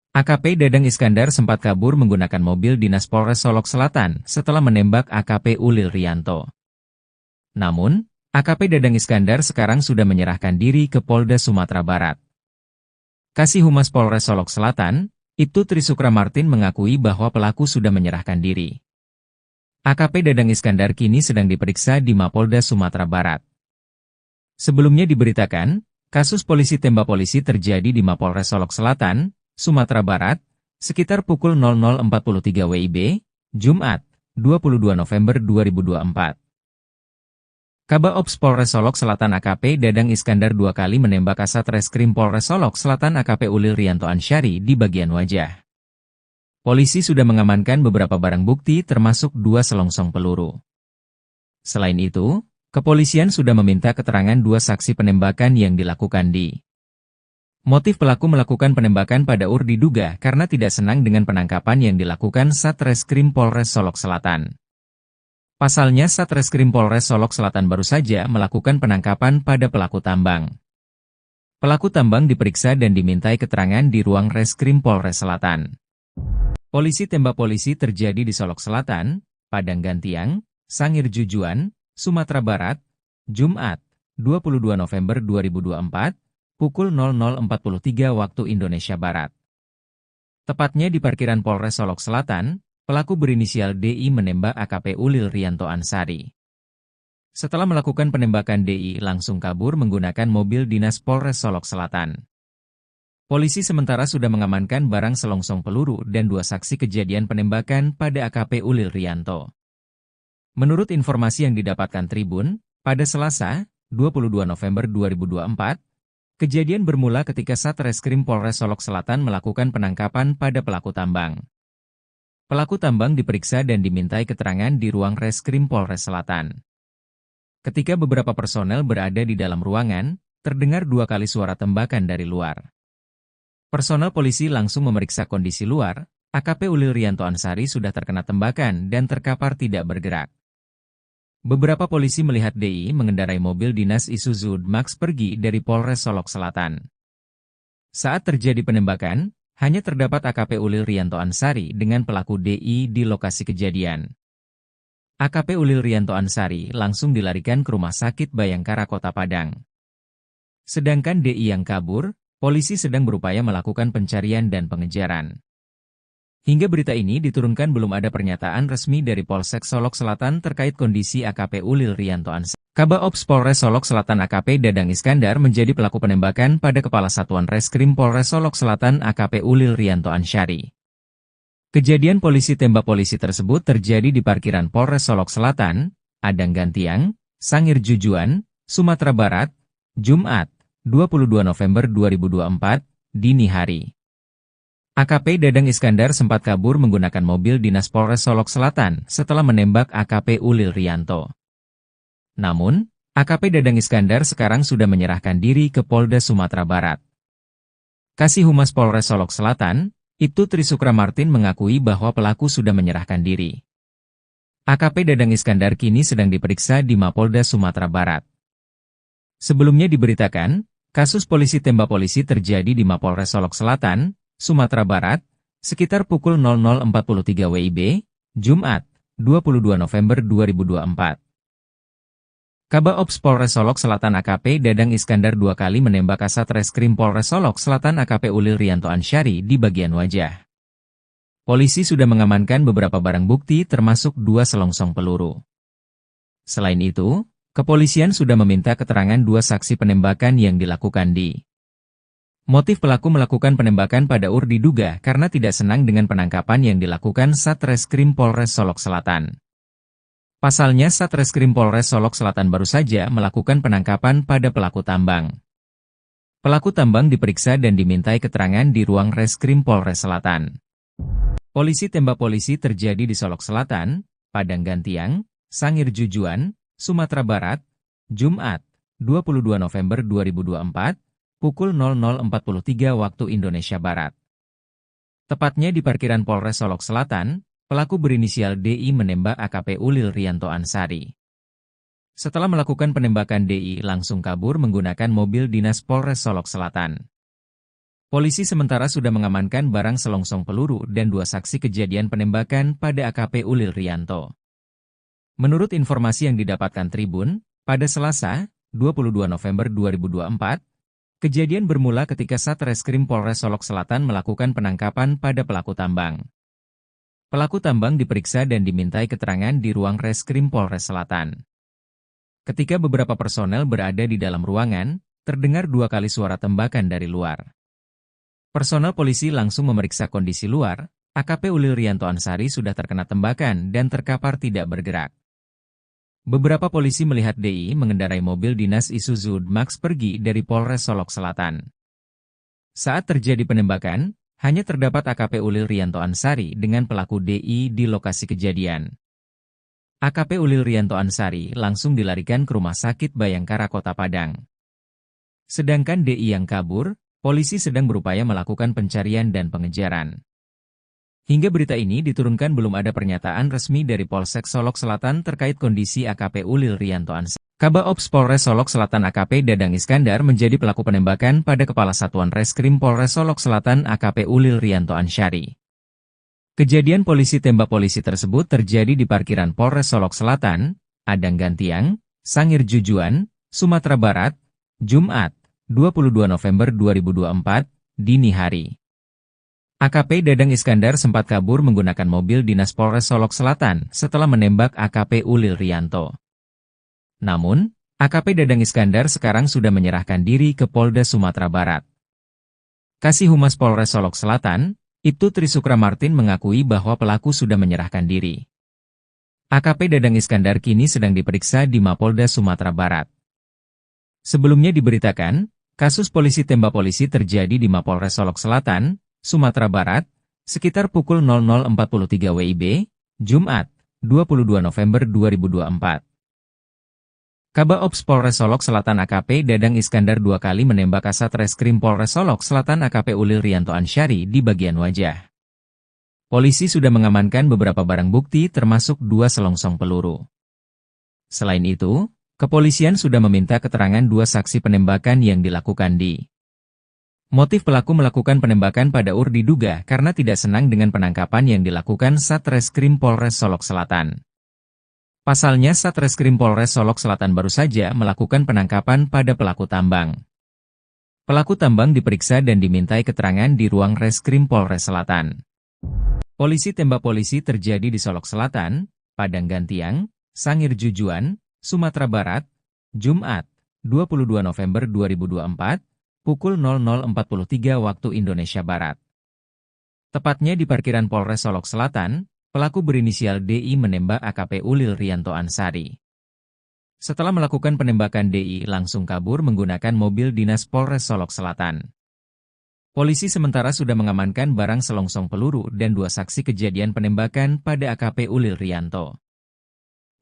AKP Dadang Iskandar sempat kabur menggunakan mobil dinas Polres Solok Selatan setelah menembak AKP Ulil Rianto. Namun, AKP Dadang Iskandar sekarang sudah menyerahkan diri ke Polda Sumatera Barat. Kasih Humas Polres Solok Selatan, Ibtu Trisukra Martin mengakui bahwa pelaku sudah menyerahkan diri. AKP Dadang Iskandar kini sedang diperiksa di Mapolda Sumatera Barat. Sebelumnya diberitakan, kasus polisi tembak polisi terjadi di Mapolres Solok Selatan, Sumatera Barat, sekitar pukul 00.43 WIB, Jumat, 22 November 2024. Kabak Ops Polres Solok Selatan AKP Dadang Iskandar dua kali menembak Kasat Reskrim Polres Solok Selatan AKP Ulil Rianto Ansari di bagian wajah. Polisi sudah mengamankan beberapa barang bukti termasuk dua selongsong peluru. Selain itu, kepolisian sudah meminta keterangan dua saksi penembakan yang dilakukan di. Motif pelaku melakukan penembakan pada UR diduga karena tidak senang dengan penangkapan yang dilakukan Satreskrim Polres Solok Selatan. Pasalnya Satreskrim Polres Solok Selatan baru saja melakukan penangkapan pada pelaku tambang. Pelaku tambang diperiksa dan dimintai keterangan di ruang Reskrim Polres Selatan. Polisi tembak polisi terjadi di Solok Selatan, Padang Gantiang, Sangir Jujuan, Sumatera Barat, Jumat, 22 November 2024, pukul 00.43 waktu Indonesia Barat. Tepatnya di parkiran Polres Solok Selatan, pelaku berinisial DI menembak AKP Ulil Rianto Ansari. Setelah melakukan penembakan DI langsung kabur menggunakan mobil dinas Polres Solok Selatan. Polisi sementara sudah mengamankan barang selongsong peluru dan dua saksi kejadian penembakan pada AKP Ulil Rianto. Menurut informasi yang didapatkan Tribun, pada Selasa, 22 November 2024, kejadian bermula ketika Satreskrim Polres Solok Selatan melakukan penangkapan pada pelaku tambang. Pelaku tambang diperiksa dan dimintai keterangan di ruang Reskrim Polres Selatan. Ketika beberapa personel berada di dalam ruangan, terdengar dua kali suara tembakan dari luar. Personel polisi langsung memeriksa kondisi luar, AKP Ulil Rianto Ansari sudah terkena tembakan dan terkapar tidak bergerak. Beberapa polisi melihat DI mengendarai mobil dinas Isuzu Max pergi dari Polres Solok Selatan. Saat terjadi penembakan, hanya terdapat AKP Ulil Rianto Ansari dengan pelaku DI di lokasi kejadian. AKP Ulil Rianto Ansari langsung dilarikan ke Rumah Sakit Bayangkara Kota Padang. Sedangkan DI yang kabur, polisi sedang berupaya melakukan pencarian dan pengejaran. Hingga berita ini diturunkan belum ada pernyataan resmi dari Polsek Solok Selatan terkait kondisi AKP Ulil Rianto Ansari. Kabaops Polres Solok Selatan AKP Dadang Iskandar menjadi pelaku penembakan pada Kepala Satuan Reskrim Polres Solok Selatan AKP Ulil Rianto Ansari. Kejadian polisi tembak polisi tersebut terjadi di parkiran Polres Solok Selatan, Adang Gantiang, Sangir Jujuan, Sumatera Barat, Jumat, 22 November 2024, dini hari. AKP Dadang Iskandar sempat kabur menggunakan mobil dinas Polres Solok Selatan setelah menembak AKP Ulil Rianto. Namun, AKP Dadang Iskandar sekarang sudah menyerahkan diri ke Polda Sumatera Barat. Kasih Humas Polres Solok Selatan, Ibtu Trisukra Martin mengakui bahwa pelaku sudah menyerahkan diri. AKP Dadang Iskandar kini sedang diperiksa di Mapolda Sumatera Barat. Sebelumnya diberitakan, kasus polisi tembak polisi terjadi di Mapolres Solok Selatan, Sumatera Barat, sekitar pukul 00.43 WIB, Jumat, 22 November 2024. Kabaops Polres Solok Selatan AKP Dadang Iskandar 2 kali menembak Kasat Reskrim Polres Solok Selatan AKP Ulil Rianto Ansari di bagian wajah. Polisi sudah mengamankan beberapa barang bukti termasuk 2 selongsong peluru. Selain itu, kepolisian sudah meminta keterangan 2 saksi penembakan yang dilakukan di. Motif pelaku melakukan penembakan pada diduga karena tidak senang dengan penangkapan yang dilakukan Satreskrim Polres Solok Selatan. Pasalnya Satreskrim Polres Solok Selatan baru saja melakukan penangkapan pada pelaku tambang. Pelaku tambang diperiksa dan dimintai keterangan di ruang Reskrim Polres Selatan. Polisi tembak polisi terjadi di Solok Selatan, Padang Gantiang, Sangir Jujuan, Sumatera Barat, Jumat, 22 November 2024, pukul 00.43 waktu Indonesia Barat. Tepatnya di parkiran Polres Solok Selatan, pelaku berinisial DI menembak AKP Ulil Rianto Ansari. Setelah melakukan penembakan DI langsung kabur menggunakan mobil dinas Polres Solok Selatan. Polisi sementara sudah mengamankan barang selongsong peluru dan 2 saksi kejadian penembakan pada AKP Ulil Rianto. Menurut informasi yang didapatkan Tribun, pada Selasa, 22 November 2024, kejadian bermula ketika Satreskrim Polres Solok Selatan melakukan penangkapan pada pelaku tambang. Pelaku tambang diperiksa dan dimintai keterangan di ruang Reskrim Polres Selatan. Ketika beberapa personel berada di dalam ruangan, terdengar 2 kali suara tembakan dari luar. Personel polisi langsung memeriksa kondisi luar, AKP Ulil Rianto Ansari sudah terkena tembakan dan terkapar tidak bergerak. Beberapa polisi melihat DI mengendarai mobil dinas Isuzu Max pergi dari Polres Solok Selatan. Saat terjadi penembakan, hanya terdapat AKP Ulil Rianto Ansari dengan pelaku DI di lokasi kejadian. AKP Ulil Rianto Ansari langsung dilarikan ke Rumah Sakit Bayangkara Kota Padang. Sedangkan DI yang kabur, polisi sedang berupaya melakukan pencarian dan pengejaran. Hingga berita ini diturunkan belum ada pernyataan resmi dari Polsek Solok Selatan terkait kondisi AKP Ulil Rianto Ansari. Kabaops Polres Solok Selatan AKP Dadang Iskandar menjadi pelaku penembakan pada Kepala Satuan Reskrim Polres Solok Selatan AKP Ulil Rianto Ansari. Kejadian polisi tembak polisi tersebut terjadi di parkiran Polres Solok Selatan, Adang Gantiang, Sangir Jujuan, Sumatera Barat, Jumat, 22 November 2024, dini hari. AKP Dadang Iskandar sempat kabur menggunakan mobil dinas Polres Solok Selatan setelah menembak AKP Ulil Rianto. Namun, AKP Dadang Iskandar sekarang sudah menyerahkan diri ke Polda Sumatera Barat. Kasih Humas Polres Solok Selatan, Ibtu Trisukra Martin mengakui bahwa pelaku sudah menyerahkan diri. AKP Dadang Iskandar kini sedang diperiksa di Mapolda Sumatera Barat. Sebelumnya diberitakan, kasus polisi tembak polisi terjadi di Mapolres Solok Selatan, Sumatera Barat, sekitar pukul 00.43 WIB, Jumat, 22 November 2024. Kabaops Polres Solok Selatan AKP Dadang Iskandar 2 kali menembak Kasat Reskrim Polres Solok Selatan AKP Ulil Rianto Ansari di bagian wajah. Polisi sudah mengamankan beberapa barang bukti termasuk 2 selongsong peluru. Selain itu, kepolisian sudah meminta keterangan 2 saksi penembakan yang dilakukan di. Motif pelaku melakukan penembakan pada diduga karena tidak senang dengan penangkapan yang dilakukan Satreskrim Polres Solok Selatan. Pasalnya Satreskrim Polres Solok Selatan baru saja melakukan penangkapan pada pelaku tambang. Pelaku tambang diperiksa dan dimintai keterangan di ruang Reskrim Polres Selatan. Polisi tembak polisi terjadi di Solok Selatan, Padang Gantiang, Sangir Jujuan, Sumatera Barat, Jumat, 22 November 2024, pukul 00.43 waktu Indonesia Barat. Tepatnya di parkiran Polres Solok Selatan, pelaku berinisial DI menembak AKP Ulil Rianto Ansari. Setelah melakukan penembakan, DI langsung kabur menggunakan mobil dinas Polres Solok Selatan. Polisi sementara sudah mengamankan barang selongsong peluru dan 2 saksi kejadian penembakan pada AKP Ulil Rianto.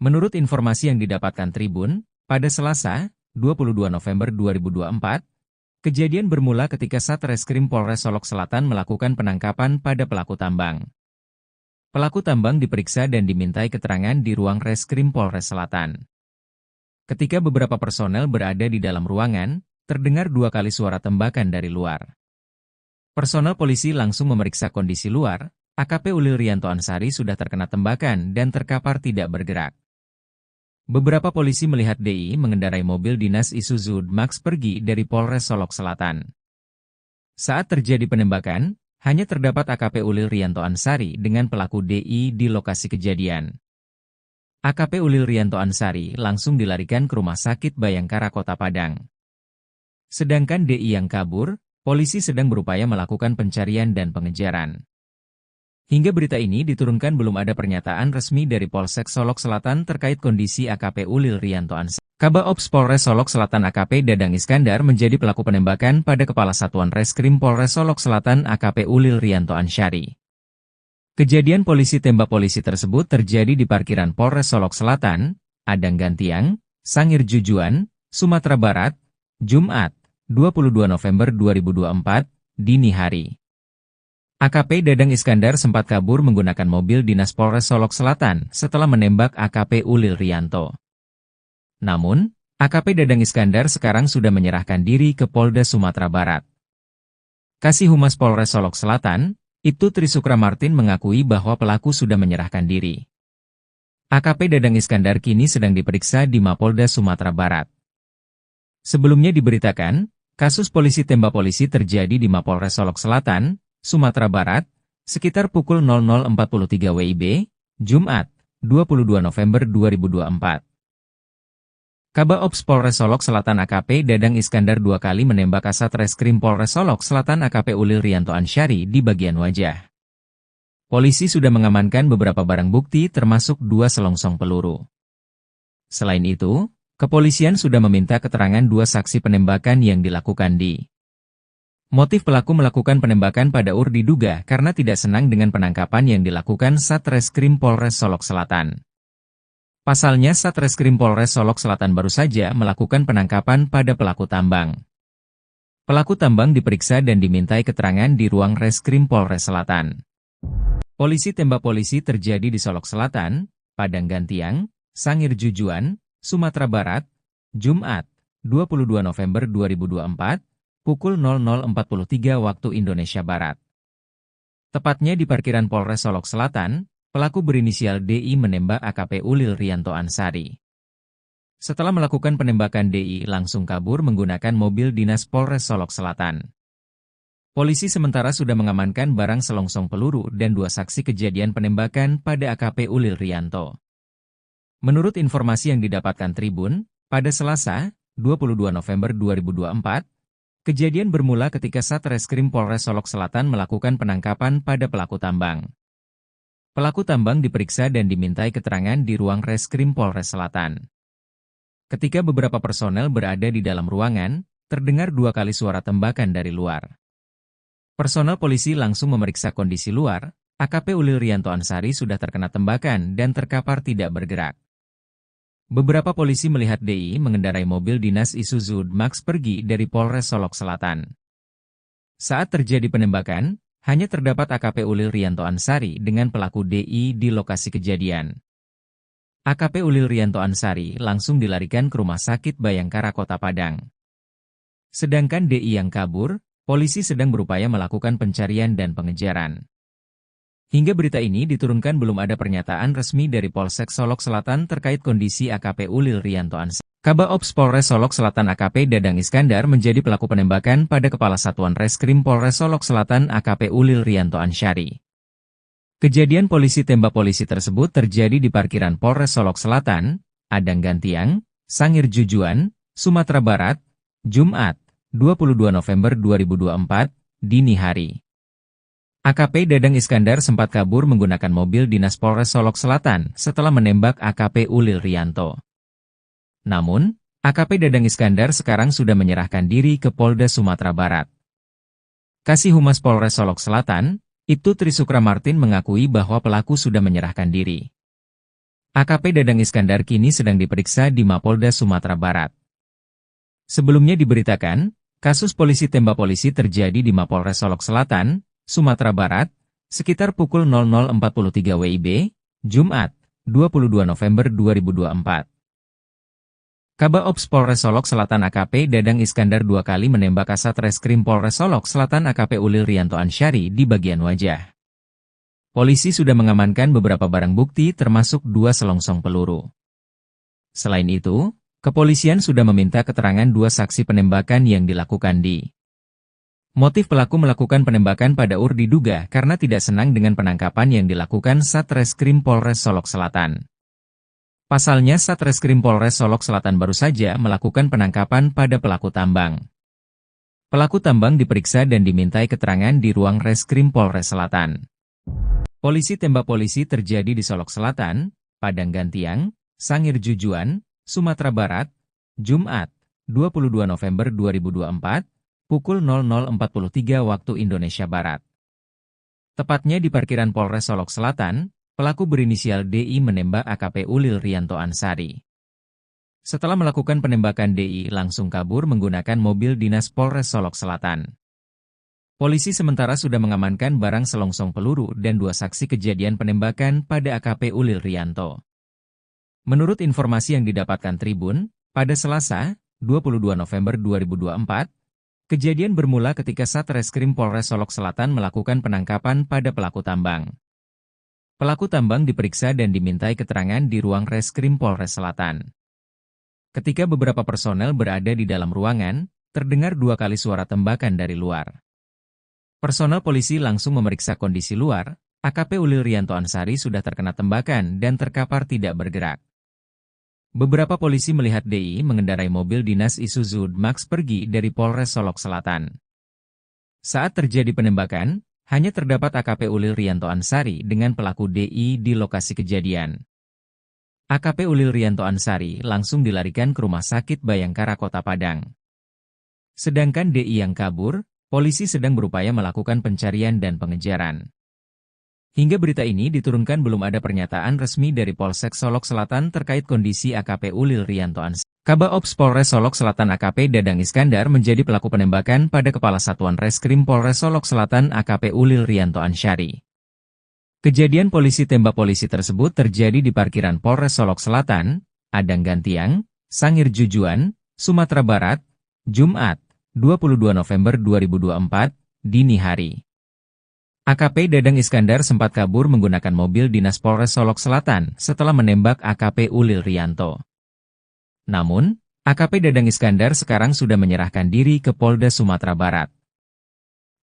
Menurut informasi yang didapatkan Tribun, pada Selasa, 22 November 2024, kejadian bermula ketika Satreskrim Polres Solok Selatan melakukan penangkapan pada pelaku tambang. Pelaku tambang diperiksa dan dimintai keterangan di ruang Reskrim Polres Selatan. Ketika beberapa personel berada di dalam ruangan, terdengar 2 kali suara tembakan dari luar. Personel polisi langsung memeriksa kondisi luar. AKP Ulil Rianto Ansari sudah terkena tembakan dan terkapar tidak bergerak. Beberapa polisi melihat DI mengendarai mobil dinas Isuzu Max pergi dari Polres Solok Selatan. Saat terjadi penembakan, hanya terdapat AKP Ulil Rianto Ansari dengan pelaku DI di lokasi kejadian. AKP Ulil Rianto Ansari langsung dilarikan ke Rumah Sakit Bayangkara Kota Padang. Sedangkan DI yang kabur, polisi sedang berupaya melakukan pencarian dan pengejaran. Hingga berita ini diturunkan belum ada pernyataan resmi dari Polsek Solok Selatan terkait kondisi AKP Ulil Rianto Ansari. Kabaops Polres Solok Selatan AKP Dadang Iskandar menjadi pelaku penembakan pada Kepala Satuan Reskrim Polres Solok Selatan AKP Ulil Rianto Ansari. Kejadian polisi tembak polisi tersebut terjadi di parkiran Polres Solok Selatan, Padang Gantiang, Sangir Jujuan, Sumatera Barat, Jumat, 22 November 2024, dini hari. AKP Dadang Iskandar sempat kabur menggunakan mobil dinas Polres Solok Selatan setelah menembak AKP Ulil Rianto. Namun, AKP Dadang Iskandar sekarang sudah menyerahkan diri ke Polda Sumatera Barat. Kasih Humas Polres Solok Selatan, Ibtu Trisukra Martin mengakui bahwa pelaku sudah menyerahkan diri. AKP Dadang Iskandar kini sedang diperiksa di Mapolda Sumatera Barat. Sebelumnya diberitakan, kasus polisi tembak polisi terjadi di Mapolres Solok Selatan, Sumatera Barat, sekitar pukul 00.43 WIB, Jumat, 22 November 2024. Kabaops Polres Solok Selatan AKP Dadang Iskandar 2 kali menembak Kasat Reskrim Polres Solok Selatan AKP Ulil Rianto Ansari di bagian wajah. Polisi sudah mengamankan beberapa barang bukti termasuk 2 selongsong peluru. Selain itu, kepolisian sudah meminta keterangan 2 saksi penembakan yang dilakukan di. Motif pelaku melakukan penembakan pada UR diduga karena tidak senang dengan penangkapan yang dilakukan Satreskrim Polres Solok Selatan. Pasalnya Satreskrim Polres Solok Selatan baru saja melakukan penangkapan pada pelaku tambang. Pelaku tambang diperiksa dan dimintai keterangan di ruang Reskrim Polres Selatan. Polisi tembak polisi terjadi di Solok Selatan, Padang Gantiang, Sangir Jujuan, Sumatera Barat, Jumat, 22 November 2024, pukul 00.43 waktu Indonesia Barat. Tepatnya di parkiran Polres Solok Selatan, pelaku berinisial DI menembak AKP Ulil Rianto Ansari. Setelah melakukan penembakan, DI langsung kabur menggunakan mobil dinas Polres Solok Selatan. Polisi sementara sudah mengamankan barang selongsong peluru dan 2 saksi kejadian penembakan pada AKP Ulil Rianto. Menurut informasi yang didapatkan Tribun, pada Selasa, 22 November 2024, kejadian bermula ketika Satreskrim Polres Solok Selatan melakukan penangkapan pada pelaku tambang. Pelaku tambang diperiksa dan dimintai keterangan di ruang Reskrim Polres Selatan. Ketika beberapa personel berada di dalam ruangan, terdengar 2 kali suara tembakan dari luar. Personel polisi langsung memeriksa kondisi luar. AKP Ulil Rianto Ansari sudah terkena tembakan dan terkapar tidak bergerak. Beberapa polisi melihat DI mengendarai mobil dinas Isuzu Max pergi dari Polres Solok Selatan. Saat terjadi penembakan, hanya terdapat AKP Ulil Rianto Ansari dengan pelaku DI di lokasi kejadian. AKP Ulil Rianto Ansari langsung dilarikan ke Rumah Sakit Bayangkara Kota Padang. Sedangkan DI yang kabur, polisi sedang berupaya melakukan pencarian dan pengejaran. Hingga berita ini diturunkan belum ada pernyataan resmi dari Polsek Solok Selatan terkait kondisi AKP Ulil Rianto Ansari. Kabaops Polres Solok Selatan AKP Dadang Iskandar menjadi pelaku penembakan pada Kepala Satuan Reskrim Polres Solok Selatan AKP Ulil Rianto Ansari. Kejadian polisi tembak polisi tersebut terjadi di parkiran Polres Solok Selatan, Adang Gantiang, Sangir Jujuan, Sumatera Barat, Jumat, 22 November 2024, dini hari. AKP Dadang Iskandar sempat kabur menggunakan mobil dinas Polres Solok Selatan setelah menembak AKP Ulil Rianto. Namun, AKP Dadang Iskandar sekarang sudah menyerahkan diri ke Polda Sumatera Barat. Kasih Humas Polres Solok Selatan, Ibtu Trisukra Martin mengakui bahwa pelaku sudah menyerahkan diri. AKP Dadang Iskandar kini sedang diperiksa di Mapolda Sumatera Barat. Sebelumnya diberitakan, kasus polisi tembak polisi terjadi di Mapolres Solok Selatan, Sumatera Barat, sekitar pukul 00.43 WIB, Jumat, 22 November 2024. Kabaops Polres Solok Selatan AKP Dadang Iskandar 2 kali menembak Kasat Reskrim Polres Solok Selatan AKP Ulil Rianto Ansari di bagian wajah. Polisi sudah mengamankan beberapa barang bukti termasuk 2 selongsong peluru. Selain itu, kepolisian sudah meminta keterangan 2 saksi penembakan yang dilakukan di. Motif pelaku melakukan penembakan pada UR diduga karena tidak senang dengan penangkapan yang dilakukan Satreskrim Polres Solok Selatan. Pasalnya Satreskrim Polres Solok Selatan baru saja melakukan penangkapan pada pelaku tambang. Pelaku tambang diperiksa dan dimintai keterangan di ruang Reskrim Polres Selatan. Polisi tembak polisi terjadi di Solok Selatan, Padang Gantiang, Sangir Jujuan, Sumatera Barat, Jumat, 22 November 2024, pukul 00.43 waktu Indonesia Barat. Tepatnya di parkiran Polres Solok Selatan, pelaku berinisial DI menembak AKP Ulil Rianto Ansari. Setelah melakukan penembakan DI langsung kabur menggunakan mobil dinas Polres Solok Selatan. Polisi sementara sudah mengamankan barang selongsong peluru dan 2 saksi kejadian penembakan pada AKP Ulil Rianto. Menurut informasi yang didapatkan Tribun, pada Selasa, 22 November 2024, kejadian bermula ketika Satreskrim Polres Solok Selatan melakukan penangkapan pada pelaku tambang. Pelaku tambang diperiksa dan dimintai keterangan di ruang Reskrim Polres Selatan. Ketika beberapa personel berada di dalam ruangan, terdengar 2 kali suara tembakan dari luar. Personel polisi langsung memeriksa kondisi luar, AKP Ulil Rianto Ansari sudah terkena tembakan dan terkapar tidak bergerak. Beberapa polisi melihat DI mengendarai mobil dinas Isuzu Max pergi dari Polres Solok Selatan. Saat terjadi penembakan, hanya terdapat AKP Ulil Rianto Ansari dengan pelaku DI di lokasi kejadian. AKP Ulil Rianto Ansari langsung dilarikan ke Rumah Sakit Bayangkara Kota Padang. Sedangkan DI yang kabur, polisi sedang berupaya melakukan pencarian dan pengejaran. Hingga berita ini diturunkan belum ada pernyataan resmi dari Polsek Solok Selatan terkait kondisi AKP Ulil Rianto Ansari. Kabaops Polres Solok Selatan AKP Dadang Iskandar menjadi pelaku penembakan pada Kepala Satuan Reskrim Polres Solok Selatan AKP Ulil Rianto Ansari. Kejadian polisi tembak polisi tersebut terjadi di parkiran Polres Solok Selatan, Adang Gantiang, Sangir Jujuan, Sumatera Barat, Jumat, 22 November 2024, dini hari. AKP Dadang Iskandar sempat kabur menggunakan mobil dinas Polres Solok Selatan setelah menembak AKP Ulil Rianto. Namun, AKP Dadang Iskandar sekarang sudah menyerahkan diri ke Polda Sumatera Barat.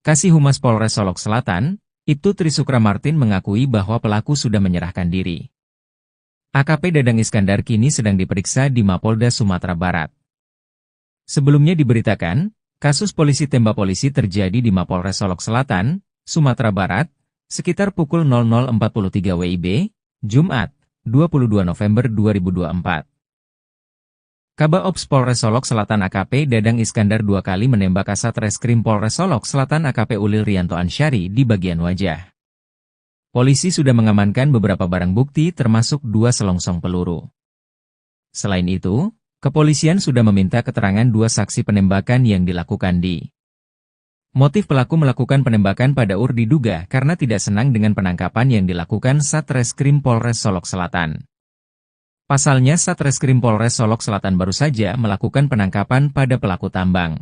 Kasih Humas Polres Solok Selatan, Ibtu Trisukra Martin mengakui bahwa pelaku sudah menyerahkan diri. AKP Dadang Iskandar kini sedang diperiksa di Mapolda Sumatera Barat. Sebelumnya diberitakan, kasus polisi tembak polisi terjadi di Mapolres Solok Selatan, Sumatera Barat, sekitar pukul 00.43 WIB, Jumat, 22 November 2024. Kabaops Polres Solok Selatan AKP Dadang Iskandar 2 kali menembak Kasat Reskrim Polres Solok Selatan AKP Ulil Rianto Ansari di bagian wajah. Polisi sudah mengamankan beberapa barang bukti termasuk 2 selongsong peluru. Selain itu, kepolisian sudah meminta keterangan 2 saksi penembakan yang dilakukan di. Motif pelaku melakukan penembakan pada UR diduga karena tidak senang dengan penangkapan yang dilakukan Satreskrim Polres Solok Selatan. Pasalnya Satreskrim Polres Solok Selatan baru saja melakukan penangkapan pada pelaku tambang.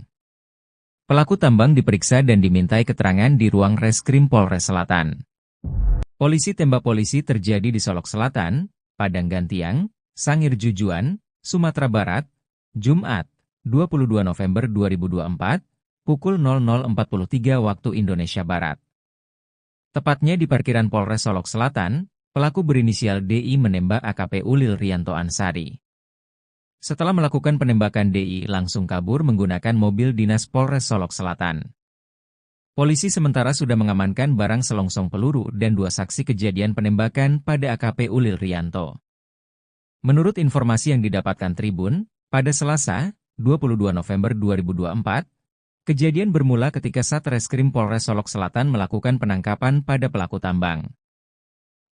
Pelaku tambang diperiksa dan dimintai keterangan di ruang Reskrim Polres Selatan. Polisi tembak polisi terjadi di Solok Selatan, Padang Gantiang, Sangir Jujuan, Sumatera Barat, Jumat, 22 November 2024, pukul 00.43 waktu Indonesia Barat. Tepatnya di parkiran Polres Solok Selatan, pelaku berinisial DI menembak AKP Ulil Rianto Ansari. Setelah melakukan penembakan, DI langsung kabur menggunakan mobil dinas Polres Solok Selatan. Polisi sementara sudah mengamankan barang selongsong peluru dan 2 saksi kejadian penembakan pada AKP Ulil Rianto. Menurut informasi yang didapatkan Tribun, pada Selasa, 22 November 2024, kejadian bermula ketika Satreskrim Polres Solok Selatan melakukan penangkapan pada pelaku tambang.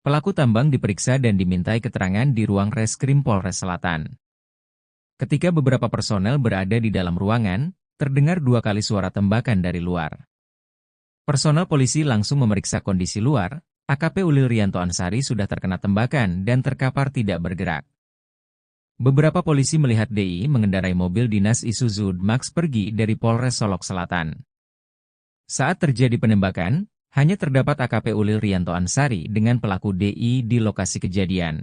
Pelaku tambang diperiksa dan dimintai keterangan di ruang Reskrim Polres Selatan. Ketika beberapa personel berada di dalam ruangan, terdengar 2 kali suara tembakan dari luar. Personel polisi langsung memeriksa kondisi luar. AKP Ulil Rianto Ansari sudah terkena tembakan dan terkapar tidak bergerak. Beberapa polisi melihat DI mengendarai mobil dinas Isuzu Max pergi dari Polres Solok Selatan. Saat terjadi penembakan, hanya terdapat AKP Ulil Rianto Ansari dengan pelaku DI di lokasi kejadian.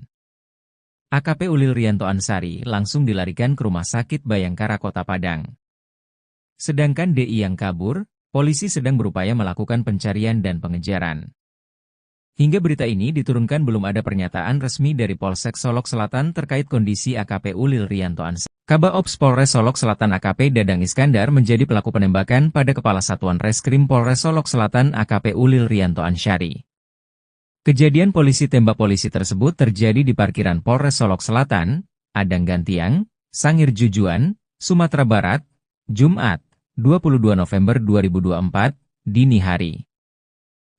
AKP Ulil Rianto Ansari langsung dilarikan ke Rumah Sakit Bayangkara Kota Padang. Sedangkan DI yang kabur, polisi sedang berupaya melakukan pencarian dan pengejaran. Hingga berita ini diturunkan belum ada pernyataan resmi dari Polsek Solok Selatan terkait kondisi AKP Ulil Rianto Ansari. Kabaops Polres Solok Selatan AKP Dadang Iskandar menjadi pelaku penembakan pada Kepala Satuan Reskrim Polres Solok Selatan AKP Ulil Rianto Ansari. Kejadian polisi tembak polisi tersebut terjadi di parkiran Polres Solok Selatan, Padang Gantiang, Sangir Jujuan, Sumatera Barat, Jumat, 22 November 2024, dini hari.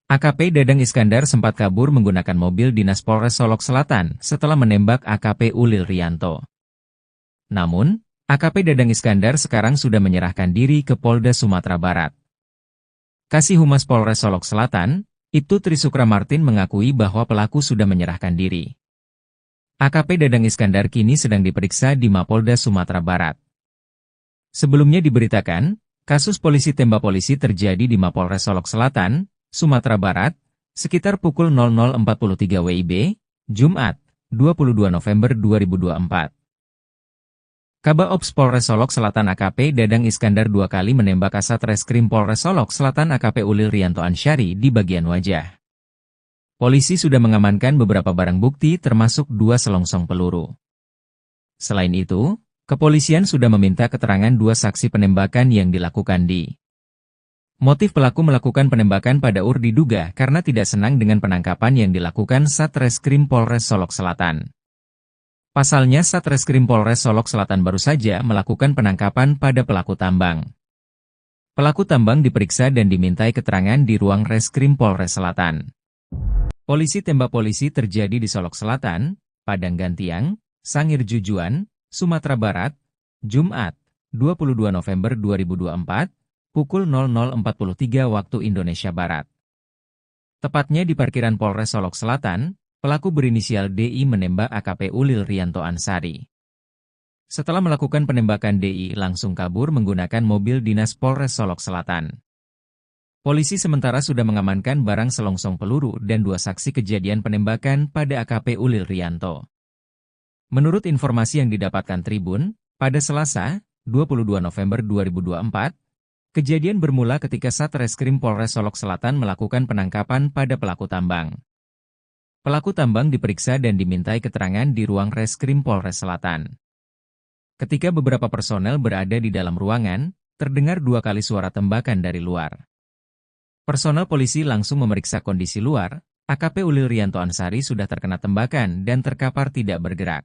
AKP Dadang Iskandar sempat kabur menggunakan mobil dinas Polres Solok Selatan setelah menembak AKP Ulil Rianto. Namun, AKP Dadang Iskandar sekarang sudah menyerahkan diri ke Polda Sumatera Barat. Kasih Humas Polres Solok Selatan, Ibtu Trisukra Martin mengakui bahwa pelaku sudah menyerahkan diri. AKP Dadang Iskandar kini sedang diperiksa di Mapolda Sumatera Barat. Sebelumnya diberitakan, kasus polisi tembak polisi terjadi di Mapolres Solok Selatan, Sumatera Barat, sekitar pukul 00.43 WIB, Jumat, 22 November 2024. Kabaops Polres Solok Selatan AKP Dadang Iskandar 2 kali menembak Kasat Reskrim Polres Solok Selatan AKP Ulil Rianto Ansari di bagian wajah. Polisi sudah mengamankan beberapa barang bukti termasuk 2 selongsong peluru. Selain itu, kepolisian sudah meminta keterangan 2 saksi penembakan yang dilakukan di. Motif pelaku melakukan penembakan pada diduga karena tidak senang dengan penangkapan yang dilakukan Satreskrim Polres Solok Selatan. Pasalnya Satreskrim Polres Solok Selatan baru saja melakukan penangkapan pada pelaku tambang. Pelaku tambang diperiksa dan dimintai keterangan di ruang Reskrim Polres Selatan. Polisi tembak polisi terjadi di Solok Selatan, Padang Gantiang, Sangir Jujuan, Sumatera Barat, Jumat, 22 November 2024, pukul 00.43 waktu Indonesia Barat. Tepatnya di parkiran Polres Solok Selatan, pelaku berinisial DI menembak AKP Ulil Rianto Ansari. Setelah melakukan penembakan, DI langsung kabur menggunakan mobil dinas Polres Solok Selatan. Polisi sementara sudah mengamankan barang selongsong peluru dan 2 saksi kejadian penembakan pada AKP Ulil Rianto. Menurut informasi yang didapatkan Tribun, pada Selasa, 22 November 2024, kejadian bermula ketika Satreskrim Polres Solok Selatan melakukan penangkapan pada pelaku tambang. Pelaku tambang diperiksa dan dimintai keterangan di ruang Reskrim Polres Selatan. Ketika beberapa personel berada di dalam ruangan, terdengar 2 kali suara tembakan dari luar. Personel polisi langsung memeriksa kondisi luar. AKP Ulil Rianto Ansari sudah terkena tembakan dan terkapar tidak bergerak.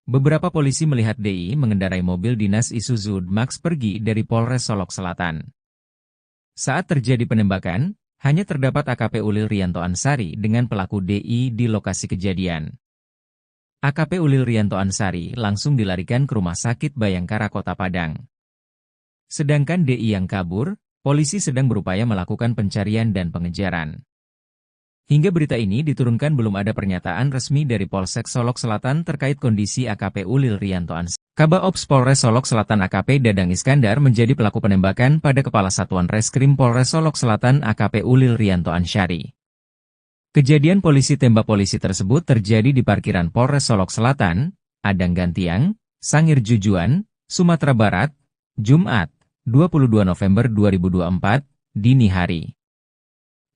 Beberapa polisi melihat DI mengendarai mobil dinas Isuzu Max pergi dari Polres Solok Selatan. Saat terjadi penembakan, hanya terdapat AKP Ulil Rianto Ansari dengan pelaku DI di lokasi kejadian. AKP Ulil Rianto Ansari langsung dilarikan ke Rumah Sakit Bayangkara Kota Padang. Sedangkan DI yang kabur, polisi sedang berupaya melakukan pencarian dan pengejaran. Hingga berita ini diturunkan belum ada pernyataan resmi dari Polsek Solok Selatan terkait kondisi AKP Ulil Rianto Ansari. Kabaops Polres Solok Selatan AKP Dadang Iskandar menjadi pelaku penembakan pada Kepala Satuan Reskrim Polres Solok Selatan AKP Ulil Rianto Ansari. Kejadian polisi tembak polisi tersebut terjadi di parkiran Polres Solok Selatan, Adang Gantiang, Sangir Jujuan, Sumatera Barat, Jumat, 22 November 2024, dini hari.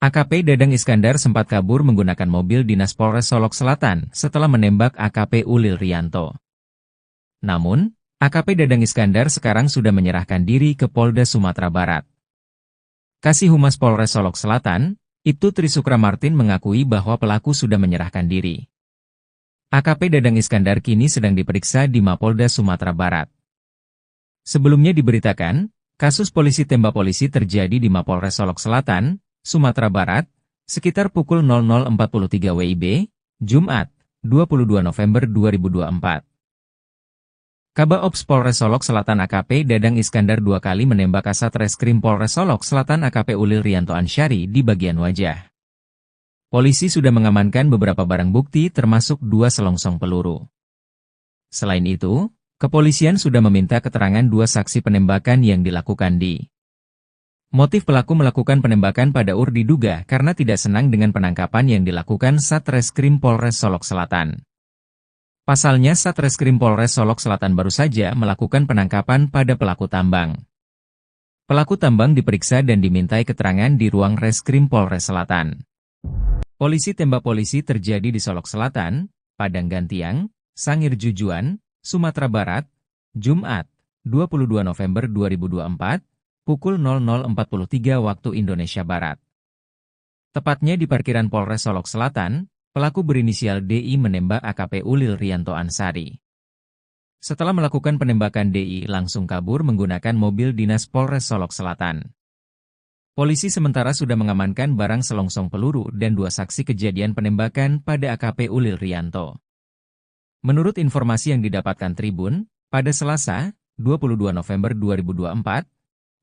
AKP Dadang Iskandar sempat kabur menggunakan mobil dinas Polres Solok Selatan setelah menembak AKP Ulil Rianto. Namun, AKP Dadang Iskandar sekarang sudah menyerahkan diri ke Polda Sumatera Barat. Kasih Humas Polres Solok Selatan, Ibtu Trisukra Martin mengakui bahwa pelaku sudah menyerahkan diri. AKP Dadang Iskandar kini sedang diperiksa di Mapolda Sumatera Barat. Sebelumnya diberitakan, kasus polisi tembak polisi terjadi di Mapolres Solok Selatan, Sumatera Barat, sekitar pukul 00.43 WIB, Jumat, 22 November 2024. Kabak Ops Polres Solok Selatan AKP Dadang Iskandar 2 kali menembak Kasat Reskrim Polres Solok Selatan AKP Ulil Rianto Ansyari di bagian wajah. Polisi sudah mengamankan beberapa barang bukti termasuk 2 selongsong peluru. Selain itu, kepolisian sudah meminta keterangan 2 saksi penembakan yang dilakukan di. Motif pelaku melakukan penembakan pada diduga karena tidak senang dengan penangkapan yang dilakukan Satreskrim Polres Solok Selatan. Pasalnya Satreskrim Polres Solok Selatan baru saja melakukan penangkapan pada pelaku tambang. Pelaku tambang diperiksa dan dimintai keterangan di ruang Reskrim Polres Selatan. Polisi tembak polisi terjadi di Solok Selatan, Padang Gantiang, Sangir Jujuan, Sumatera Barat, Jumat, 22 November 2024, pukul 00.43 waktu Indonesia Barat. Tepatnya di parkiran Polres Solok Selatan, pelaku berinisial DI menembak AKP Ulil Rianto Ansari. Setelah melakukan penembakan DI langsung kabur menggunakan mobil dinas Polres Solok Selatan. Polisi sementara sudah mengamankan barang selongsong peluru dan 2 saksi kejadian penembakan pada AKP Ulil Rianto. Menurut informasi yang didapatkan Tribun, pada Selasa, 22 November 2024,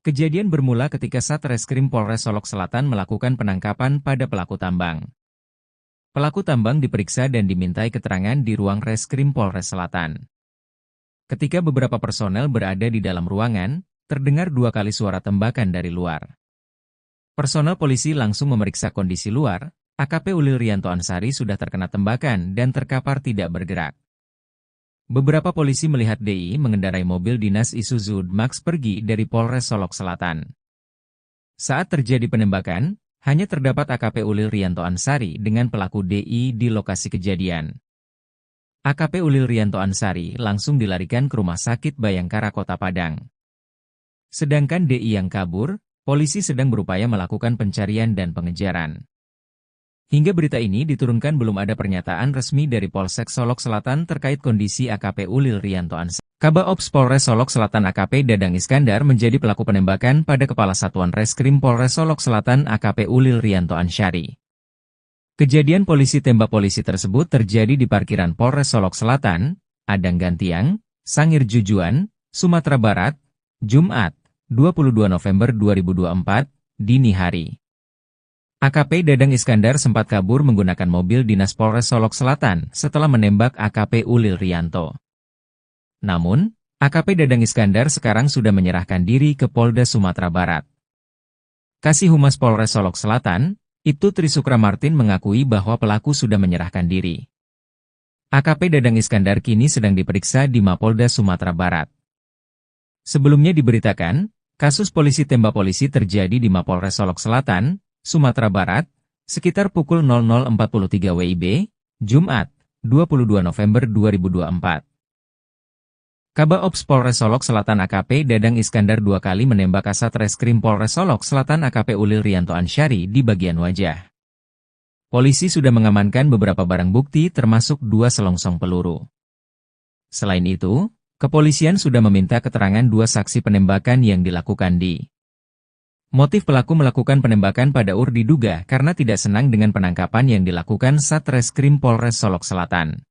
kejadian bermula ketika Satreskrim Polres Solok Selatan melakukan penangkapan pada pelaku tambang. Pelaku tambang diperiksa dan dimintai keterangan di ruang Reskrim Polres Selatan. Ketika beberapa personel berada di dalam ruangan, terdengar 2 kali suara tembakan dari luar. Personel polisi langsung memeriksa kondisi luar, AKP Ulil Rianto Ansari sudah terkena tembakan dan terkapar tidak bergerak. Beberapa polisi melihat DI mengendarai mobil dinas Isuzu Max pergi dari Polres Solok Selatan. Saat terjadi penembakan, hanya terdapat AKP Ulil Rianto Ansari dengan pelaku DI di lokasi kejadian. AKP Ulil Rianto Ansari langsung dilarikan ke Rumah Sakit Bayangkara Kota Padang. Sedangkan DI yang kabur, polisi sedang berupaya melakukan pencarian dan pengejaran. Hingga berita ini diturunkan belum ada pernyataan resmi dari Polsek Solok Selatan terkait kondisi AKP Ulil Rianto Ansari. Kabak Ops Polres Solok Selatan AKP Dadang Iskandar menjadi pelaku penembakan pada Kepala Satuan Reskrim Polres Solok Selatan AKP Ulil Rianto Ansyari. Kejadian polisi tembak polisi tersebut terjadi di parkiran Polres Solok Selatan, Adang Gantiang, Sangir Jujuan, Sumatera Barat, Jumat, 22 November 2024, dini hari. AKP Dadang Iskandar sempat kabur menggunakan mobil dinas Polres Solok Selatan setelah menembak AKP Ulil Rianto. Namun, AKP Dadang Iskandar sekarang sudah menyerahkan diri ke Polda Sumatera Barat. Kasih Humas Polres Solok Selatan, Ibtu Trisukra Martin mengakui bahwa pelaku sudah menyerahkan diri. AKP Dadang Iskandar kini sedang diperiksa di Mapolda Sumatera Barat. Sebelumnya diberitakan, kasus polisi tembak polisi terjadi di Mapolres Solok Selatan, Sumatera Barat, sekitar pukul 00.43 WIB, Jumat, 22 November 2024. Kabak Ops Polres Solok Selatan AKP Dadang Iskandar 2 kali menembak Kasat Reskrim Polres Solok Selatan AKP Ulil Rianto Ansyari di bagian wajah. Polisi sudah mengamankan beberapa barang bukti termasuk 2 selongsong peluru. Selain itu, kepolisian sudah meminta keterangan 2 saksi penembakan yang dilakukan di. Motif pelaku melakukan penembakan pada diduga karena tidak senang dengan penangkapan yang dilakukan Satreskrim Polres Solok Selatan.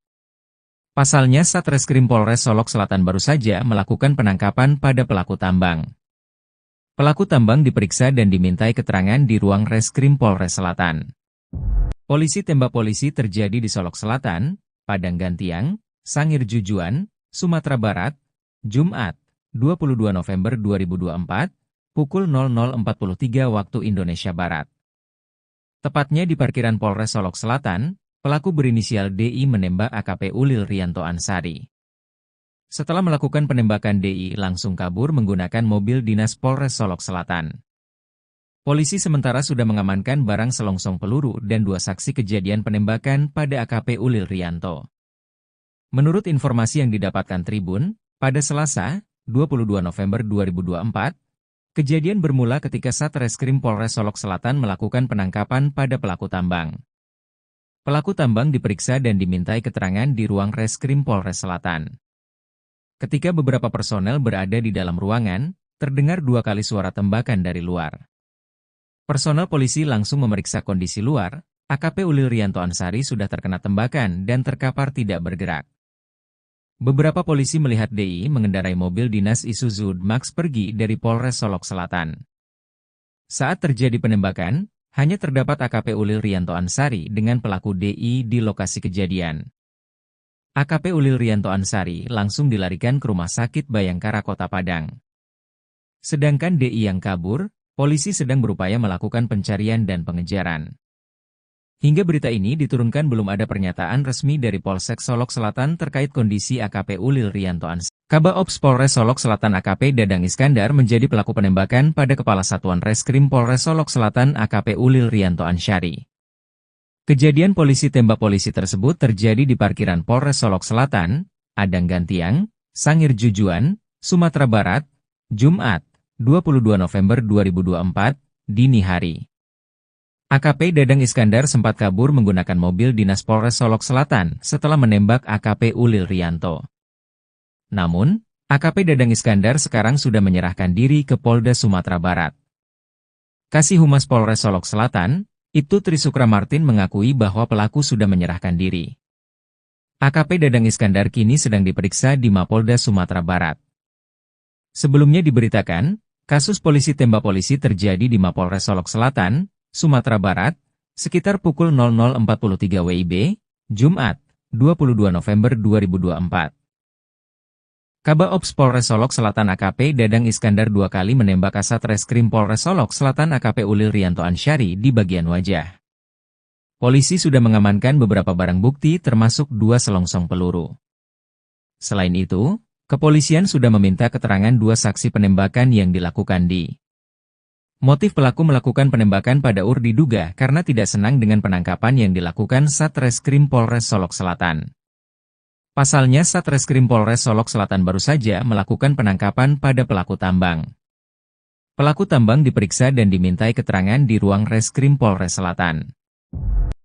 Pasalnya Satreskrim Polres Solok Selatan baru saja melakukan penangkapan pada pelaku tambang. Pelaku tambang diperiksa dan dimintai keterangan di ruang Reskrim Polres Selatan. Polisi tembak polisi terjadi di Solok Selatan, Padang Gantiang, Sangir Jujuan, Sumatera Barat, Jumat, 22 November 2024, pukul 00.43 waktu Indonesia Barat. Tepatnya di parkiran Polres Solok Selatan, pelaku berinisial DI menembak AKP Ulil Rianto Ansari. Setelah melakukan penembakan, DI langsung kabur menggunakan mobil dinas Polres Solok Selatan. Polisi sementara sudah mengamankan barang selongsong peluru dan 2 saksi kejadian penembakan pada AKP Ulil Rianto. Menurut informasi yang didapatkan Tribun, pada Selasa, 22 November 2024, kejadian bermula ketika Satreskrim Polres Solok Selatan melakukan penangkapan pada pelaku tambang. Pelaku tambang diperiksa dan dimintai keterangan di ruang Reskrim Polres Selatan. Ketika beberapa personel berada di dalam ruangan, terdengar 2 kali suara tembakan dari luar. Personel polisi langsung memeriksa kondisi luar. AKP Ulil Rianto Ansari sudah terkena tembakan dan terkapar tidak bergerak. Beberapa polisi melihat DI mengendarai mobil dinas Isuzu Max pergi dari Polres Solok Selatan. Saat terjadi penembakan, hanya terdapat AKP Ulil Rianto Ansari dengan pelaku DI di lokasi kejadian. AKP Ulil Rianto Ansari langsung dilarikan ke Rumah Sakit Bayangkara Kota Padang. Sedangkan DI yang kabur, polisi sedang berupaya melakukan pencarian dan pengejaran. Hingga berita ini diturunkan belum ada pernyataan resmi dari Polsek Solok Selatan terkait kondisi AKP Ulil Rianto Ansari. Kabaops Polres Solok Selatan AKP Dadang Iskandar menjadi pelaku penembakan pada Kepala Satuan Reskrim Polres Solok Selatan AKP Ulil Rianto Ansari. Kejadian polisi tembak polisi tersebut terjadi di parkiran Polres Solok Selatan, Adang Gantiang, Sangir Jujuan, Sumatera Barat, Jumat, 22 November 2024, dini hari. AKP Dadang Iskandar sempat kabur menggunakan mobil dinas Polres Solok Selatan setelah menembak AKP Ulil Rianto. Namun, AKP Dadang Iskandar sekarang sudah menyerahkan diri ke Polda Sumatera Barat. Kasih Humas Polres Solok Selatan, Ibtu Trisukra Martin mengakui bahwa pelaku sudah menyerahkan diri. AKP Dadang Iskandar kini sedang diperiksa di Mapolda Sumatera Barat. Sebelumnya diberitakan, kasus polisi tembak polisi terjadi di Mapolres Solok Selatan, Sumatera Barat, sekitar pukul 00.43 WIB, Jumat, 22 November 2024. Kabaops Polres Solok Selatan AKP Dadang Iskandar 2 kali menembak Kasat Reskrim Polres Solok Selatan AKP Ulil Rianto Ansari di bagian wajah. Polisi sudah mengamankan beberapa barang bukti termasuk 2 selongsong peluru. Selain itu, kepolisian sudah meminta keterangan 2 saksi penembakan yang dilakukan di. Motif pelaku melakukan penembakan pada UR diduga karena tidak senang dengan penangkapan yang dilakukan Satreskrim Polres Solok Selatan. Pasalnya Satreskrim Polres Solok Selatan baru saja melakukan penangkapan pada pelaku tambang. Pelaku tambang diperiksa dan dimintai keterangan di ruang Reskrim Polres Selatan.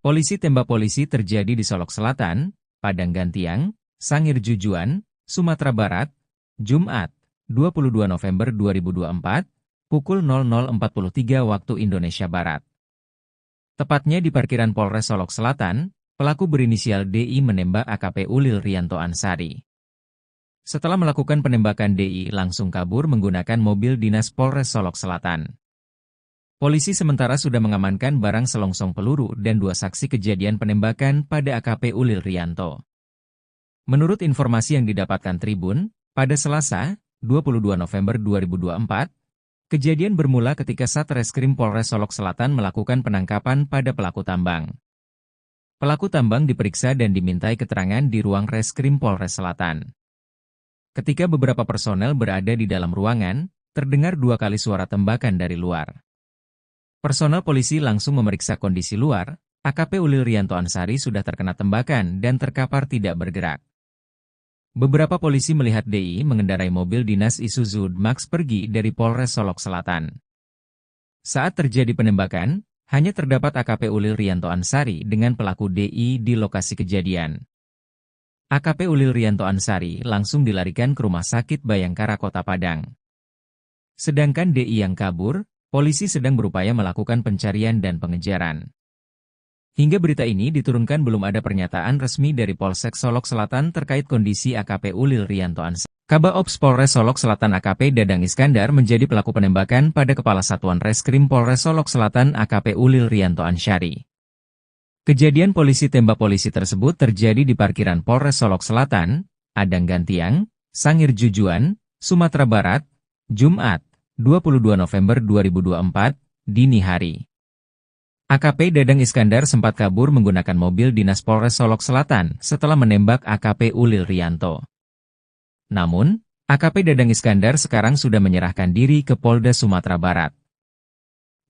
Polisi tembak polisi terjadi di Solok Selatan, Padang Gantiang, Sangir Jujuan, Sumatera Barat, Jumat, 22 November 2024, pukul 00.43 waktu Indonesia Barat. Tepatnya di parkiran Polres Solok Selatan, pelaku berinisial DI menembak AKP Ulil Rianto Ansari. Setelah melakukan penembakan, DI langsung kabur menggunakan mobil dinas Polres Solok Selatan. Polisi sementara sudah mengamankan barang selongsong peluru dan 2 saksi kejadian penembakan pada AKP Ulil Rianto. Menurut informasi yang didapatkan Tribun, pada Selasa, 22 November 2024, kejadian bermula ketika Satreskrim Polres Solok Selatan melakukan penangkapan pada pelaku tambang. Pelaku tambang diperiksa dan dimintai keterangan di ruang Reskrim Polres Selatan. Ketika beberapa personel berada di dalam ruangan, terdengar 2 kali suara tembakan dari luar. Personel polisi langsung memeriksa kondisi luar. AKP Ulil Rianto Ansari sudah terkena tembakan dan terkapar tidak bergerak. Beberapa polisi melihat DI mengendarai mobil dinas Isuzu Max pergi dari Polres Solok Selatan. Saat terjadi penembakan, hanya terdapat AKP Ulil Rianto Ansari dengan pelaku DI di lokasi kejadian. AKP Ulil Rianto Ansari langsung dilarikan ke Rumah Sakit Bayangkara Kota Padang. Sedangkan DI yang kabur, polisi sedang berupaya melakukan pencarian dan pengejaran. Hingga berita ini diturunkan belum ada pernyataan resmi dari Polsek Solok Selatan terkait kondisi AKP Ulil Rianto Ansari. Kabaops Polres Solok Selatan AKP Dadang Iskandar menjadi pelaku penembakan pada Kepala Satuan Reskrim Polres Solok Selatan AKP Ulil Rianto Ansari. Kejadian polisi tembak polisi tersebut terjadi di parkiran Polres Solok Selatan, Adang Gantiang, Sangir Jujuan, Sumatera Barat, Jumat, 22 November 2024, dini hari. AKP Dadang Iskandar sempat kabur menggunakan mobil dinas Polres Solok Selatan setelah menembak AKP Ulil Rianto. Namun, AKP Dadang Iskandar sekarang sudah menyerahkan diri ke Polda Sumatera Barat.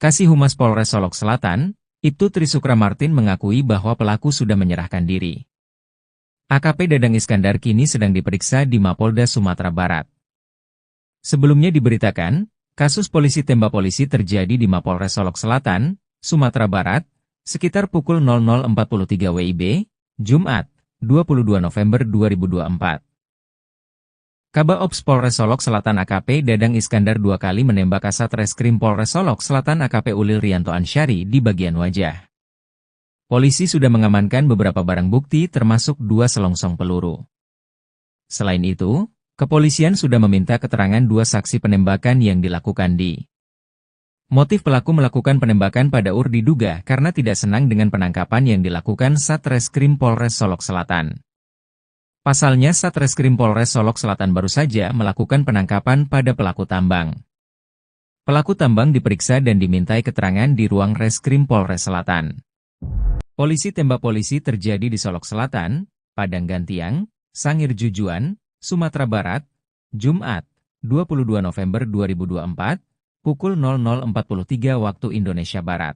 Kasih Humas Polres Solok Selatan, Ibtu Trisukra Martin mengakui bahwa pelaku sudah menyerahkan diri. AKP Dadang Iskandar kini sedang diperiksa di Mapolda Sumatera Barat. Sebelumnya diberitakan, kasus polisi tembak polisi terjadi di Mapolres Solok Selatan, Sumatera Barat, sekitar pukul 00.43 WIB, Jumat, 22 November 2024. Kaba Ops Polres Solok Selatan AKP Dadang Iskandar dua kali menembak Kasat Reskrim Polres Solok Selatan AKP Ulil Rianto Ansyari di bagian wajah. Polisi sudah mengamankan beberapa barang bukti termasuk 2 selongsong peluru. Selain itu, kepolisian sudah meminta keterangan 2 saksi penembakan yang dilakukan di. Motif pelaku melakukan penembakan pada UR diduga karena tidak senang dengan penangkapan yang dilakukan Satreskrim Polres Solok Selatan. Pasalnya Satreskrim Polres Solok Selatan baru saja melakukan penangkapan pada pelaku tambang. Pelaku tambang diperiksa dan dimintai keterangan di ruang Reskrim Polres Selatan. Polisi tembak polisi terjadi di Solok Selatan, Padang Gantiang, Sangir Jujuan, Sumatera Barat, Jumat, 22 November 2024, pukul 00.43 waktu Indonesia Barat.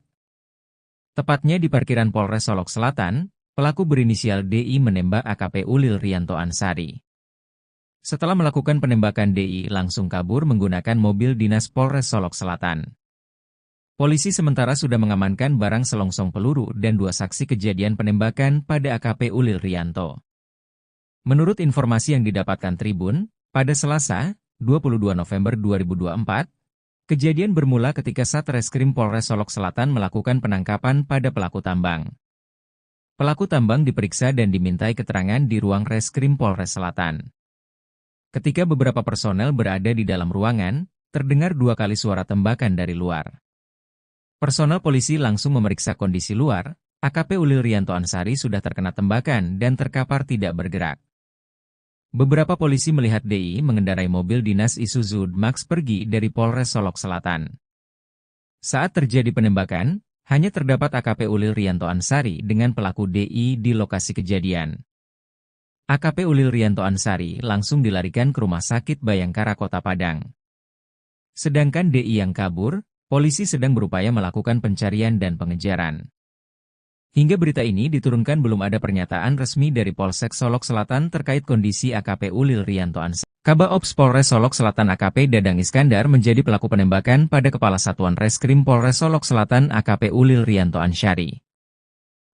Tepatnya di parkiran Polres Solok Selatan, pelaku berinisial DI menembak AKP Ulil Rianto Ansyari. Setelah melakukan penembakan DI langsung kabur menggunakan mobil dinas Polres Solok Selatan. Polisi sementara sudah mengamankan barang selongsong peluru dan 2 saksi kejadian penembakan pada AKP Ulil Rianto. Menurut informasi yang didapatkan Tribun, pada Selasa, 22 November 2024, kejadian bermula ketika Satreskrim Polres Solok Selatan melakukan penangkapan pada pelaku tambang. Pelaku tambang diperiksa dan dimintai keterangan di ruang Reskrim Polres Selatan. Ketika beberapa personel berada di dalam ruangan, terdengar 2 kali suara tembakan dari luar. Personel polisi langsung memeriksa kondisi luar, AKP Ulil Rianto Ansyari sudah terkena tembakan dan terkapar tidak bergerak. Beberapa polisi melihat DI mengendarai mobil dinas Isuzu Max pergi dari Polres Solok Selatan. Saat terjadi penembakan, hanya terdapat AKP Ulil Rianto Ansyari dengan pelaku DI di lokasi kejadian. AKP Ulil Rianto Ansyari langsung dilarikan ke Rumah Sakit Bayangkara Kota Padang. Sedangkan DI yang kabur, polisi sedang berupaya melakukan pencarian dan pengejaran. Hingga berita ini diturunkan belum ada pernyataan resmi dari Polsek Solok Selatan terkait kondisi AKP Ulil Rianto Ansyari. Kaba Ops Polres Solok Selatan AKP Dadang Iskandar menjadi pelaku penembakan pada Kepala Satuan Reskrim Polres Solok Selatan AKP Ulil Rianto Ansyari.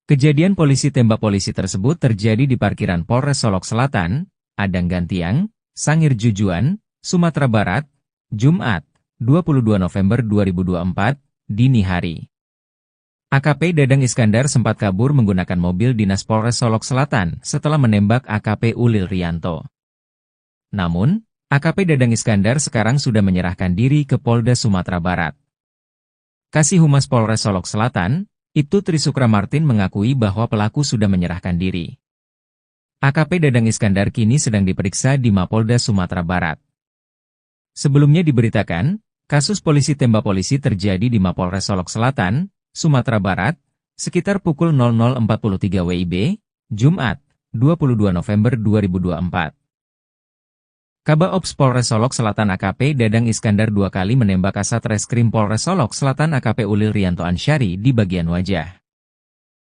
Kejadian polisi tembak polisi tersebut terjadi di parkiran Polres Solok Selatan, Padang Gantiang, Sangir Jujuan, Sumatera Barat, Jumat, 22 November 2024, dini hari. AKP Dadang Iskandar sempat kabur menggunakan mobil dinas Polres Solok Selatan setelah menembak AKP Ulil Rianto. Namun, AKP Dadang Iskandar sekarang sudah menyerahkan diri ke Polda Sumatera Barat. Kasih Humas Polres Solok Selatan, Ibtu Trisukra Martin mengakui bahwa pelaku sudah menyerahkan diri. AKP Dadang Iskandar kini sedang diperiksa di Mapolda Sumatera Barat. Sebelumnya diberitakan, kasus polisi tembak polisi terjadi di Mapolres Solok Selatan, Sumatera Barat, sekitar pukul 00.43 WIB, Jumat, 22 November 2024. Kaba Ops Polres Solok Selatan AKP Dadang Iskandar 2 kali menembak Kasat Reskrim Polres Solok Selatan AKP Ulil Rianto Ansyari di bagian wajah.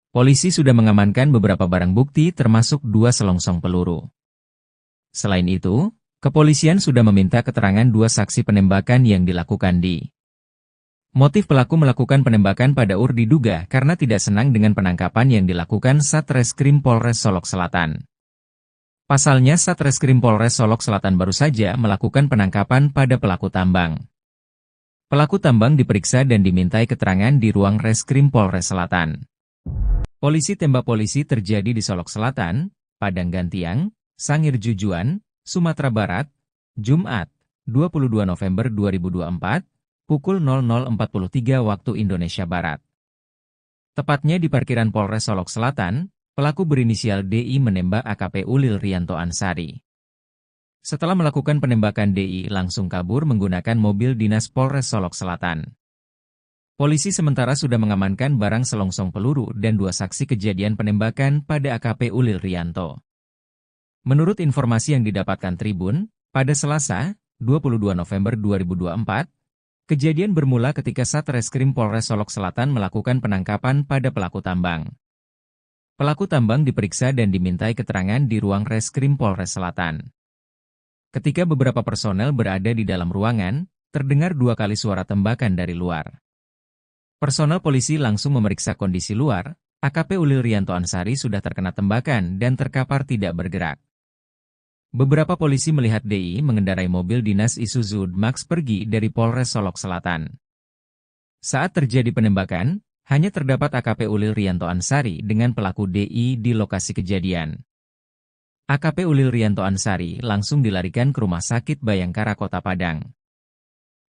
Polisi sudah mengamankan beberapa barang bukti termasuk 2 selongsong peluru. Selain itu, kepolisian sudah meminta keterangan 2 saksi penembakan yang dilakukan di. Motif pelaku melakukan penembakan pada UR diduga karena tidak senang dengan penangkapan yang dilakukan Satreskrim Polres Solok Selatan. Pasalnya Satreskrim Polres Solok Selatan baru saja melakukan penangkapan pada pelaku tambang. Pelaku tambang diperiksa dan dimintai keterangan di ruang Reskrim Polres Selatan. Polisi tembak polisi terjadi di Solok Selatan, Padang Gantiang, Sangir Jujuan, Sumatera Barat, Jumat, 22 November 2024, pukul 00.43 waktu Indonesia Barat. Tepatnya di parkiran Polres Solok Selatan, pelaku berinisial DI menembak AKP Ulil Rianto Ansyari. Setelah melakukan penembakan DI langsung kabur menggunakan mobil dinas Polres Solok Selatan. Polisi sementara sudah mengamankan barang selongsong peluru dan 2 saksi kejadian penembakan pada AKP Ulil Riyanto. Menurut informasi yang didapatkan Tribun, pada Selasa, 22 November 2024, kejadian bermula ketika Satreskrim Polres Solok Selatan melakukan penangkapan pada pelaku tambang. Pelaku tambang diperiksa dan dimintai keterangan di ruang Reskrim Polres Selatan. Ketika beberapa personel berada di dalam ruangan, terdengar 2 kali suara tembakan dari luar. Personel polisi langsung memeriksa kondisi luar. AKP Ulil Riyanto Ansari sudah terkena tembakan dan terkapar tidak bergerak. Beberapa polisi melihat DI mengendarai mobil dinas Isuzu Max pergi dari Polres Solok Selatan. Saat terjadi penembakan, hanya terdapat AKP Ulil Riyanto Ansari dengan pelaku DI di lokasi kejadian. AKP Ulil Riyanto Ansari langsung dilarikan ke Rumah Sakit Bayangkara Kota Padang.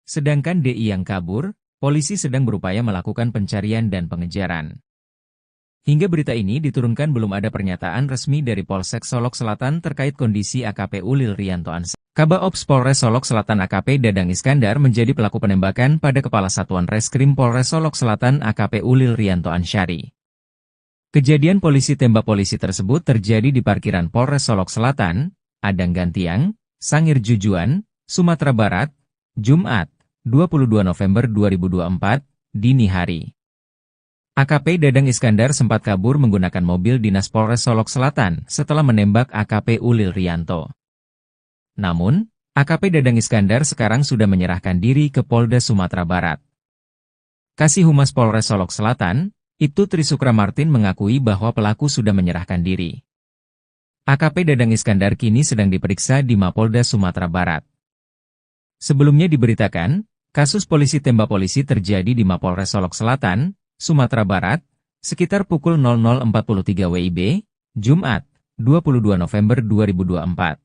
Sedangkan DI yang kabur, polisi sedang berupaya melakukan pencarian dan pengejaran. Hingga berita ini diturunkan belum ada pernyataan resmi dari Polsek Solok Selatan terkait kondisi AKP Ulil Riyanto Ansari. Kabaops Polres Solok Selatan AKP Dadang Iskandar menjadi pelaku penembakan pada Kepala Satuan Reskrim Polres Solok Selatan AKP Ulil Riyanto Ansari. Kejadian polisi tembak polisi tersebut terjadi di parkiran Polres Solok Selatan, Adang Gantiang, Sangir Jujuan, Sumatera Barat, Jumat, 22 November 2024, dini hari. AKP Dadang Iskandar sempat kabur menggunakan mobil dinas Polres Solok Selatan setelah menembak AKP Ulil Riyanto. Namun, AKP Dadang Iskandar sekarang sudah menyerahkan diri ke Polda Sumatera Barat. Kasih Humas Polres Solok Selatan, Ibtu Trisukra Martin mengakui bahwa pelaku sudah menyerahkan diri. AKP Dadang Iskandar kini sedang diperiksa di Mapolda Sumatera Barat. Sebelumnya diberitakan, kasus polisi tembak polisi terjadi di Mapolres Solok Selatan, Sumatera Barat, sekitar pukul 00.43 WIB, Jumat, 22 November 2024.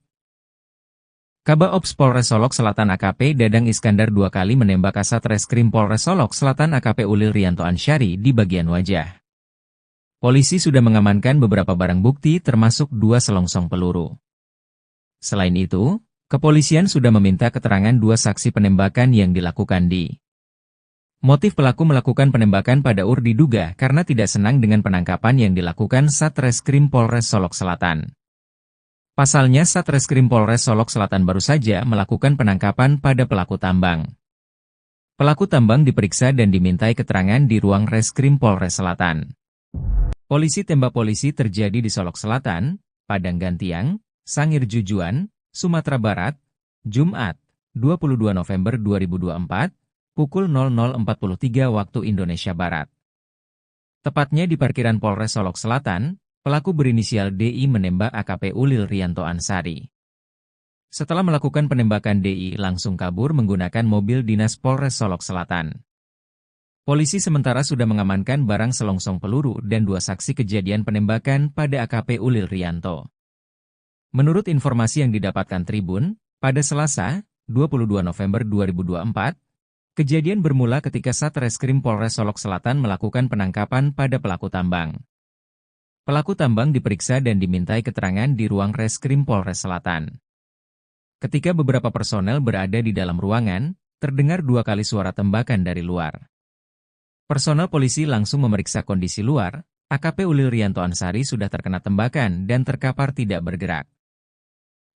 Kabaops Polres Solok Selatan AKP Dadang Iskandar 2 kali menembak Kasat Reskrim Polres Solok Selatan AKP Ulil Riyanto Ansari di bagian wajah. Polisi sudah mengamankan beberapa barang bukti termasuk 2 selongsong peluru. Selain itu, kepolisian sudah meminta keterangan 2 saksi penembakan yang dilakukan di. Motif pelaku melakukan penembakan pada diduga karena tidak senang dengan penangkapan yang dilakukan Satreskrim Polres Solok Selatan. Pasalnya Satreskrim Polres Solok Selatan baru saja melakukan penangkapan pada pelaku tambang. Pelaku tambang diperiksa dan dimintai keterangan di ruang Reskrim Polres Selatan. Polisi tembak polisi terjadi di Solok Selatan, Padang Gantiang, Sangir Jujuan, Sumatera Barat, Jumat, 22 November 2024, pukul 00.43 waktu Indonesia Barat. Tepatnya di parkiran Polres Solok Selatan, pelaku berinisial DI menembak AKP Ulil Riyanto Ansari. Setelah melakukan penembakan DI langsung kabur menggunakan mobil dinas Polres Solok Selatan. Polisi sementara sudah mengamankan barang selongsong peluru dan 2 saksi kejadian penembakan pada AKP Ulil Riyanto. Menurut informasi yang didapatkan Tribun, pada Selasa, 22 November 2024, kejadian bermula ketika Satreskrim Polres Solok Selatan melakukan penangkapan pada pelaku tambang. Pelaku tambang diperiksa dan dimintai keterangan di ruang Reskrim Polres Selatan. Ketika beberapa personel berada di dalam ruangan, terdengar 2 kali suara tembakan dari luar. Personel polisi langsung memeriksa kondisi luar. AKP Ulil Riyanto Ansari sudah terkena tembakan dan terkapar tidak bergerak.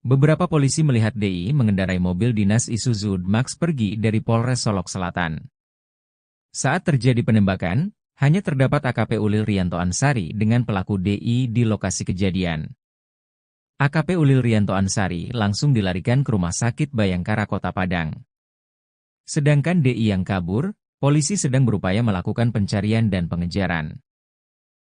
Beberapa polisi melihat DI mengendarai mobil dinas Isuzu Max pergi dari Polres Solok Selatan. Saat terjadi penembakan, hanya terdapat AKP Ulil Riyanto Ansari dengan pelaku DI di lokasi kejadian. AKP Ulil Riyanto Ansari langsung dilarikan ke Rumah Sakit Bayangkara Kota Padang. Sedangkan DI yang kabur, polisi sedang berupaya melakukan pencarian dan pengejaran.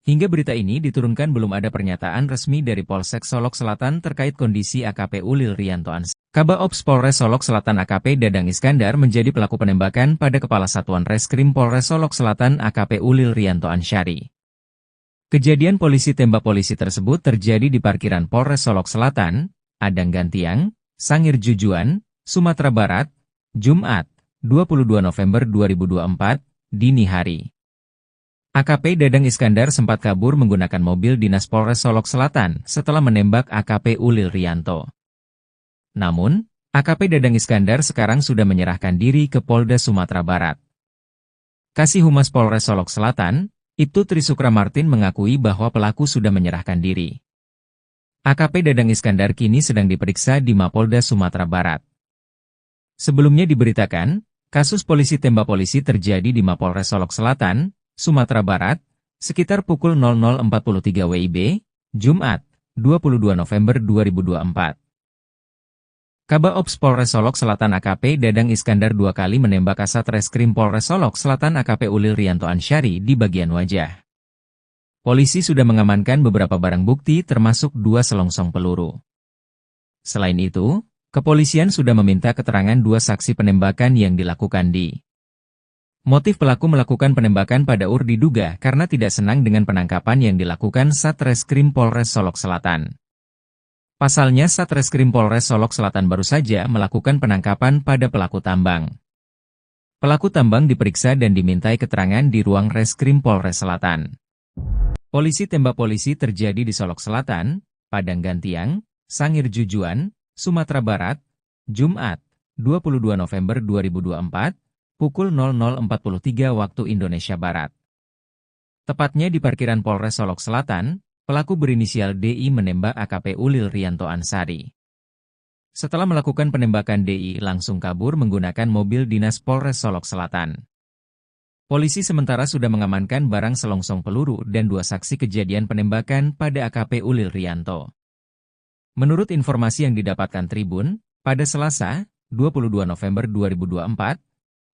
Hingga berita ini diturunkan belum ada pernyataan resmi dari Polsek Solok Selatan terkait kondisi AKP Ulil Riyanto Ansari. Kabaops Polres Solok Selatan AKP Dadang Iskandar menjadi pelaku penembakan pada Kepala Satuan Reskrim Polres Solok Selatan AKP Ulil Riyanto Ansari. Kejadian polisi tembak polisi tersebut terjadi di parkiran Polres Solok Selatan, Adang Gantiang, Sangir Jujuan, Sumatera Barat, Jumat, 22 November 2024, dini hari. AKP Dadang Iskandar sempat kabur menggunakan mobil dinas Polres Solok Selatan setelah menembak AKP Ulil Riyanto. Namun, AKP Dadang Iskandar sekarang sudah menyerahkan diri ke Polda Sumatera Barat. Kasih Humas Polres Solok Selatan, Ibtu Trisukra Martin mengakui bahwa pelaku sudah menyerahkan diri. AKP Dadang Iskandar kini sedang diperiksa di Mapolda Sumatera Barat. Sebelumnya diberitakan, kasus polisi tembak polisi terjadi di Mapolres Solok Selatan, Sumatera Barat, sekitar pukul 00.43 WIB, Jumat, 22 November 2024. Kabaops Polres Solok Selatan AKP Dadang Iskandar 2 kali menembak Kasat Reskrim Polres Solok Selatan AKP Ulil Rianto Ansyari di bagian wajah. Polisi sudah mengamankan beberapa barang bukti termasuk 2 selongsong peluru. Selain itu, kepolisian sudah meminta keterangan 2 saksi penembakan yang dilakukan di. Motif pelaku melakukan penembakan pada diduga karena tidak senang dengan penangkapan yang dilakukan Satreskrim Polres Solok Selatan. Pasalnya Satreskrim Polres Solok Selatan baru saja melakukan penangkapan pada pelaku tambang. Pelaku tambang diperiksa dan dimintai keterangan di ruang Reskrim Polres Selatan. Polisi tembak polisi terjadi di Solok Selatan, Padang Gantiang, Sangir Jujuan, Sumatera Barat, Jumat, 22 November 2024, pukul 00.43 waktu Indonesia Barat. Tepatnya di parkiran Polres Solok Selatan, pelaku berinisial DI menembak AKP Ulil Rianto Ansyari. Setelah melakukan penembakan DI langsung kabur menggunakan mobil dinas Polres Solok Selatan. Polisi sementara sudah mengamankan barang selongsong peluru dan 2 saksi kejadian penembakan pada AKP Ulil Rianto. Menurut informasi yang didapatkan Tribun, pada Selasa, 22 November 2024,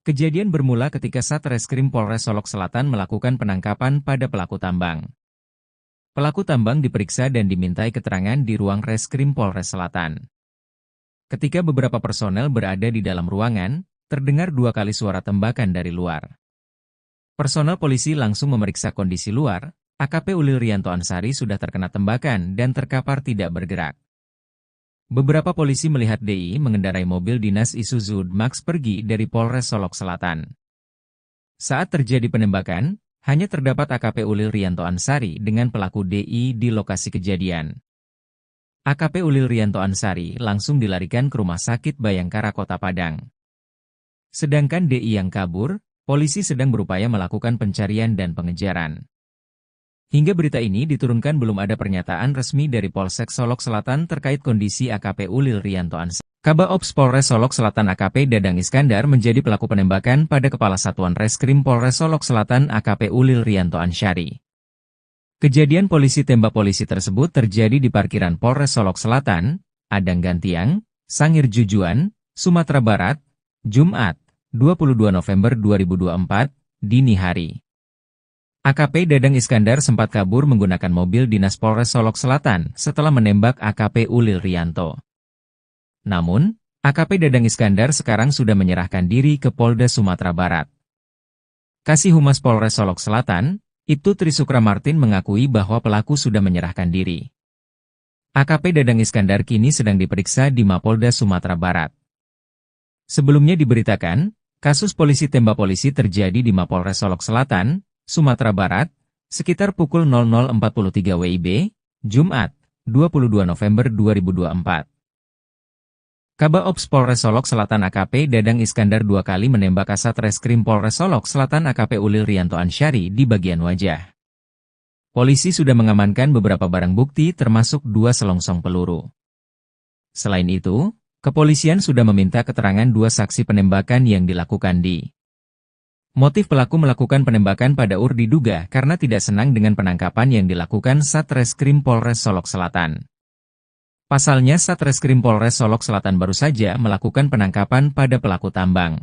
kejadian bermula ketika Satreskrim Polres Solok Selatan melakukan penangkapan pada pelaku tambang. Pelaku tambang diperiksa dan dimintai keterangan di ruang Reskrim Polres Selatan. Ketika beberapa personel berada di dalam ruangan, terdengar 2 kali suara tembakan dari luar. Personel polisi langsung memeriksa kondisi luar, AKP Ulil Rianto Ansyari sudah terkena tembakan dan terkapar tidak bergerak. Beberapa polisi melihat DI mengendarai mobil dinas Isuzu Max pergi dari Polres Solok Selatan. Saat terjadi penembakan, hanya terdapat AKP Ulil Rianto Ansyari dengan pelaku DI di lokasi kejadian. AKP Ulil Rianto Ansyari langsung dilarikan ke Rumah Sakit Bayangkara Kota Padang. Sedangkan DI yang kabur, polisi sedang berupaya melakukan pencarian dan pengejaran. Hingga berita ini diturunkan belum ada pernyataan resmi dari Polsek Solok Selatan terkait kondisi AKP Ulil Rianto Ansyari. Kabaops Polres Solok Selatan AKP Dadang Iskandar menjadi pelaku penembakan pada Kepala Satuan Reskrim Polres Solok Selatan AKP Ulil Rianto Ansyari. Kejadian polisi tembak polisi tersebut terjadi di parkiran Polres Solok Selatan, Padang Gantiang, Sangir Jujuan, Sumatera Barat, Jumat, 22 November 2024, dini hari. AKP Dadang Iskandar sempat kabur menggunakan mobil dinas Polres Solok Selatan setelah menembak AKP Ulil Rianto. Namun, AKP Dadang Iskandar sekarang sudah menyerahkan diri ke Polda Sumatera Barat. Kasih Humas Polres Solok Selatan, Ibtu Trisukra Martin mengakui bahwa pelaku sudah menyerahkan diri. AKP Dadang Iskandar kini sedang diperiksa di Mapolda Sumatera Barat. Sebelumnya diberitakan, kasus polisi tembak polisi terjadi di Mapolres Solok Selatan, Sumatera Barat, sekitar pukul 00.43 WIB, Jumat, 22 November 2024. Kabaops Polres Solok Selatan AKP Dadang Iskandar 2 kali menembak Kasat Reskrim Polres Solok Selatan AKP Ulil Rianto Ansyari di bagian wajah. Polisi sudah mengamankan beberapa barang bukti termasuk 2 selongsong peluru. Selain itu, kepolisian sudah meminta keterangan 2 saksi penembakan yang dilakukan di. Motif pelaku melakukan penembakan pada diduga karena tidak senang dengan penangkapan yang dilakukan Satreskrim Polres Solok Selatan. Pasalnya Satreskrim Polres Solok Selatan baru saja melakukan penangkapan pada pelaku tambang.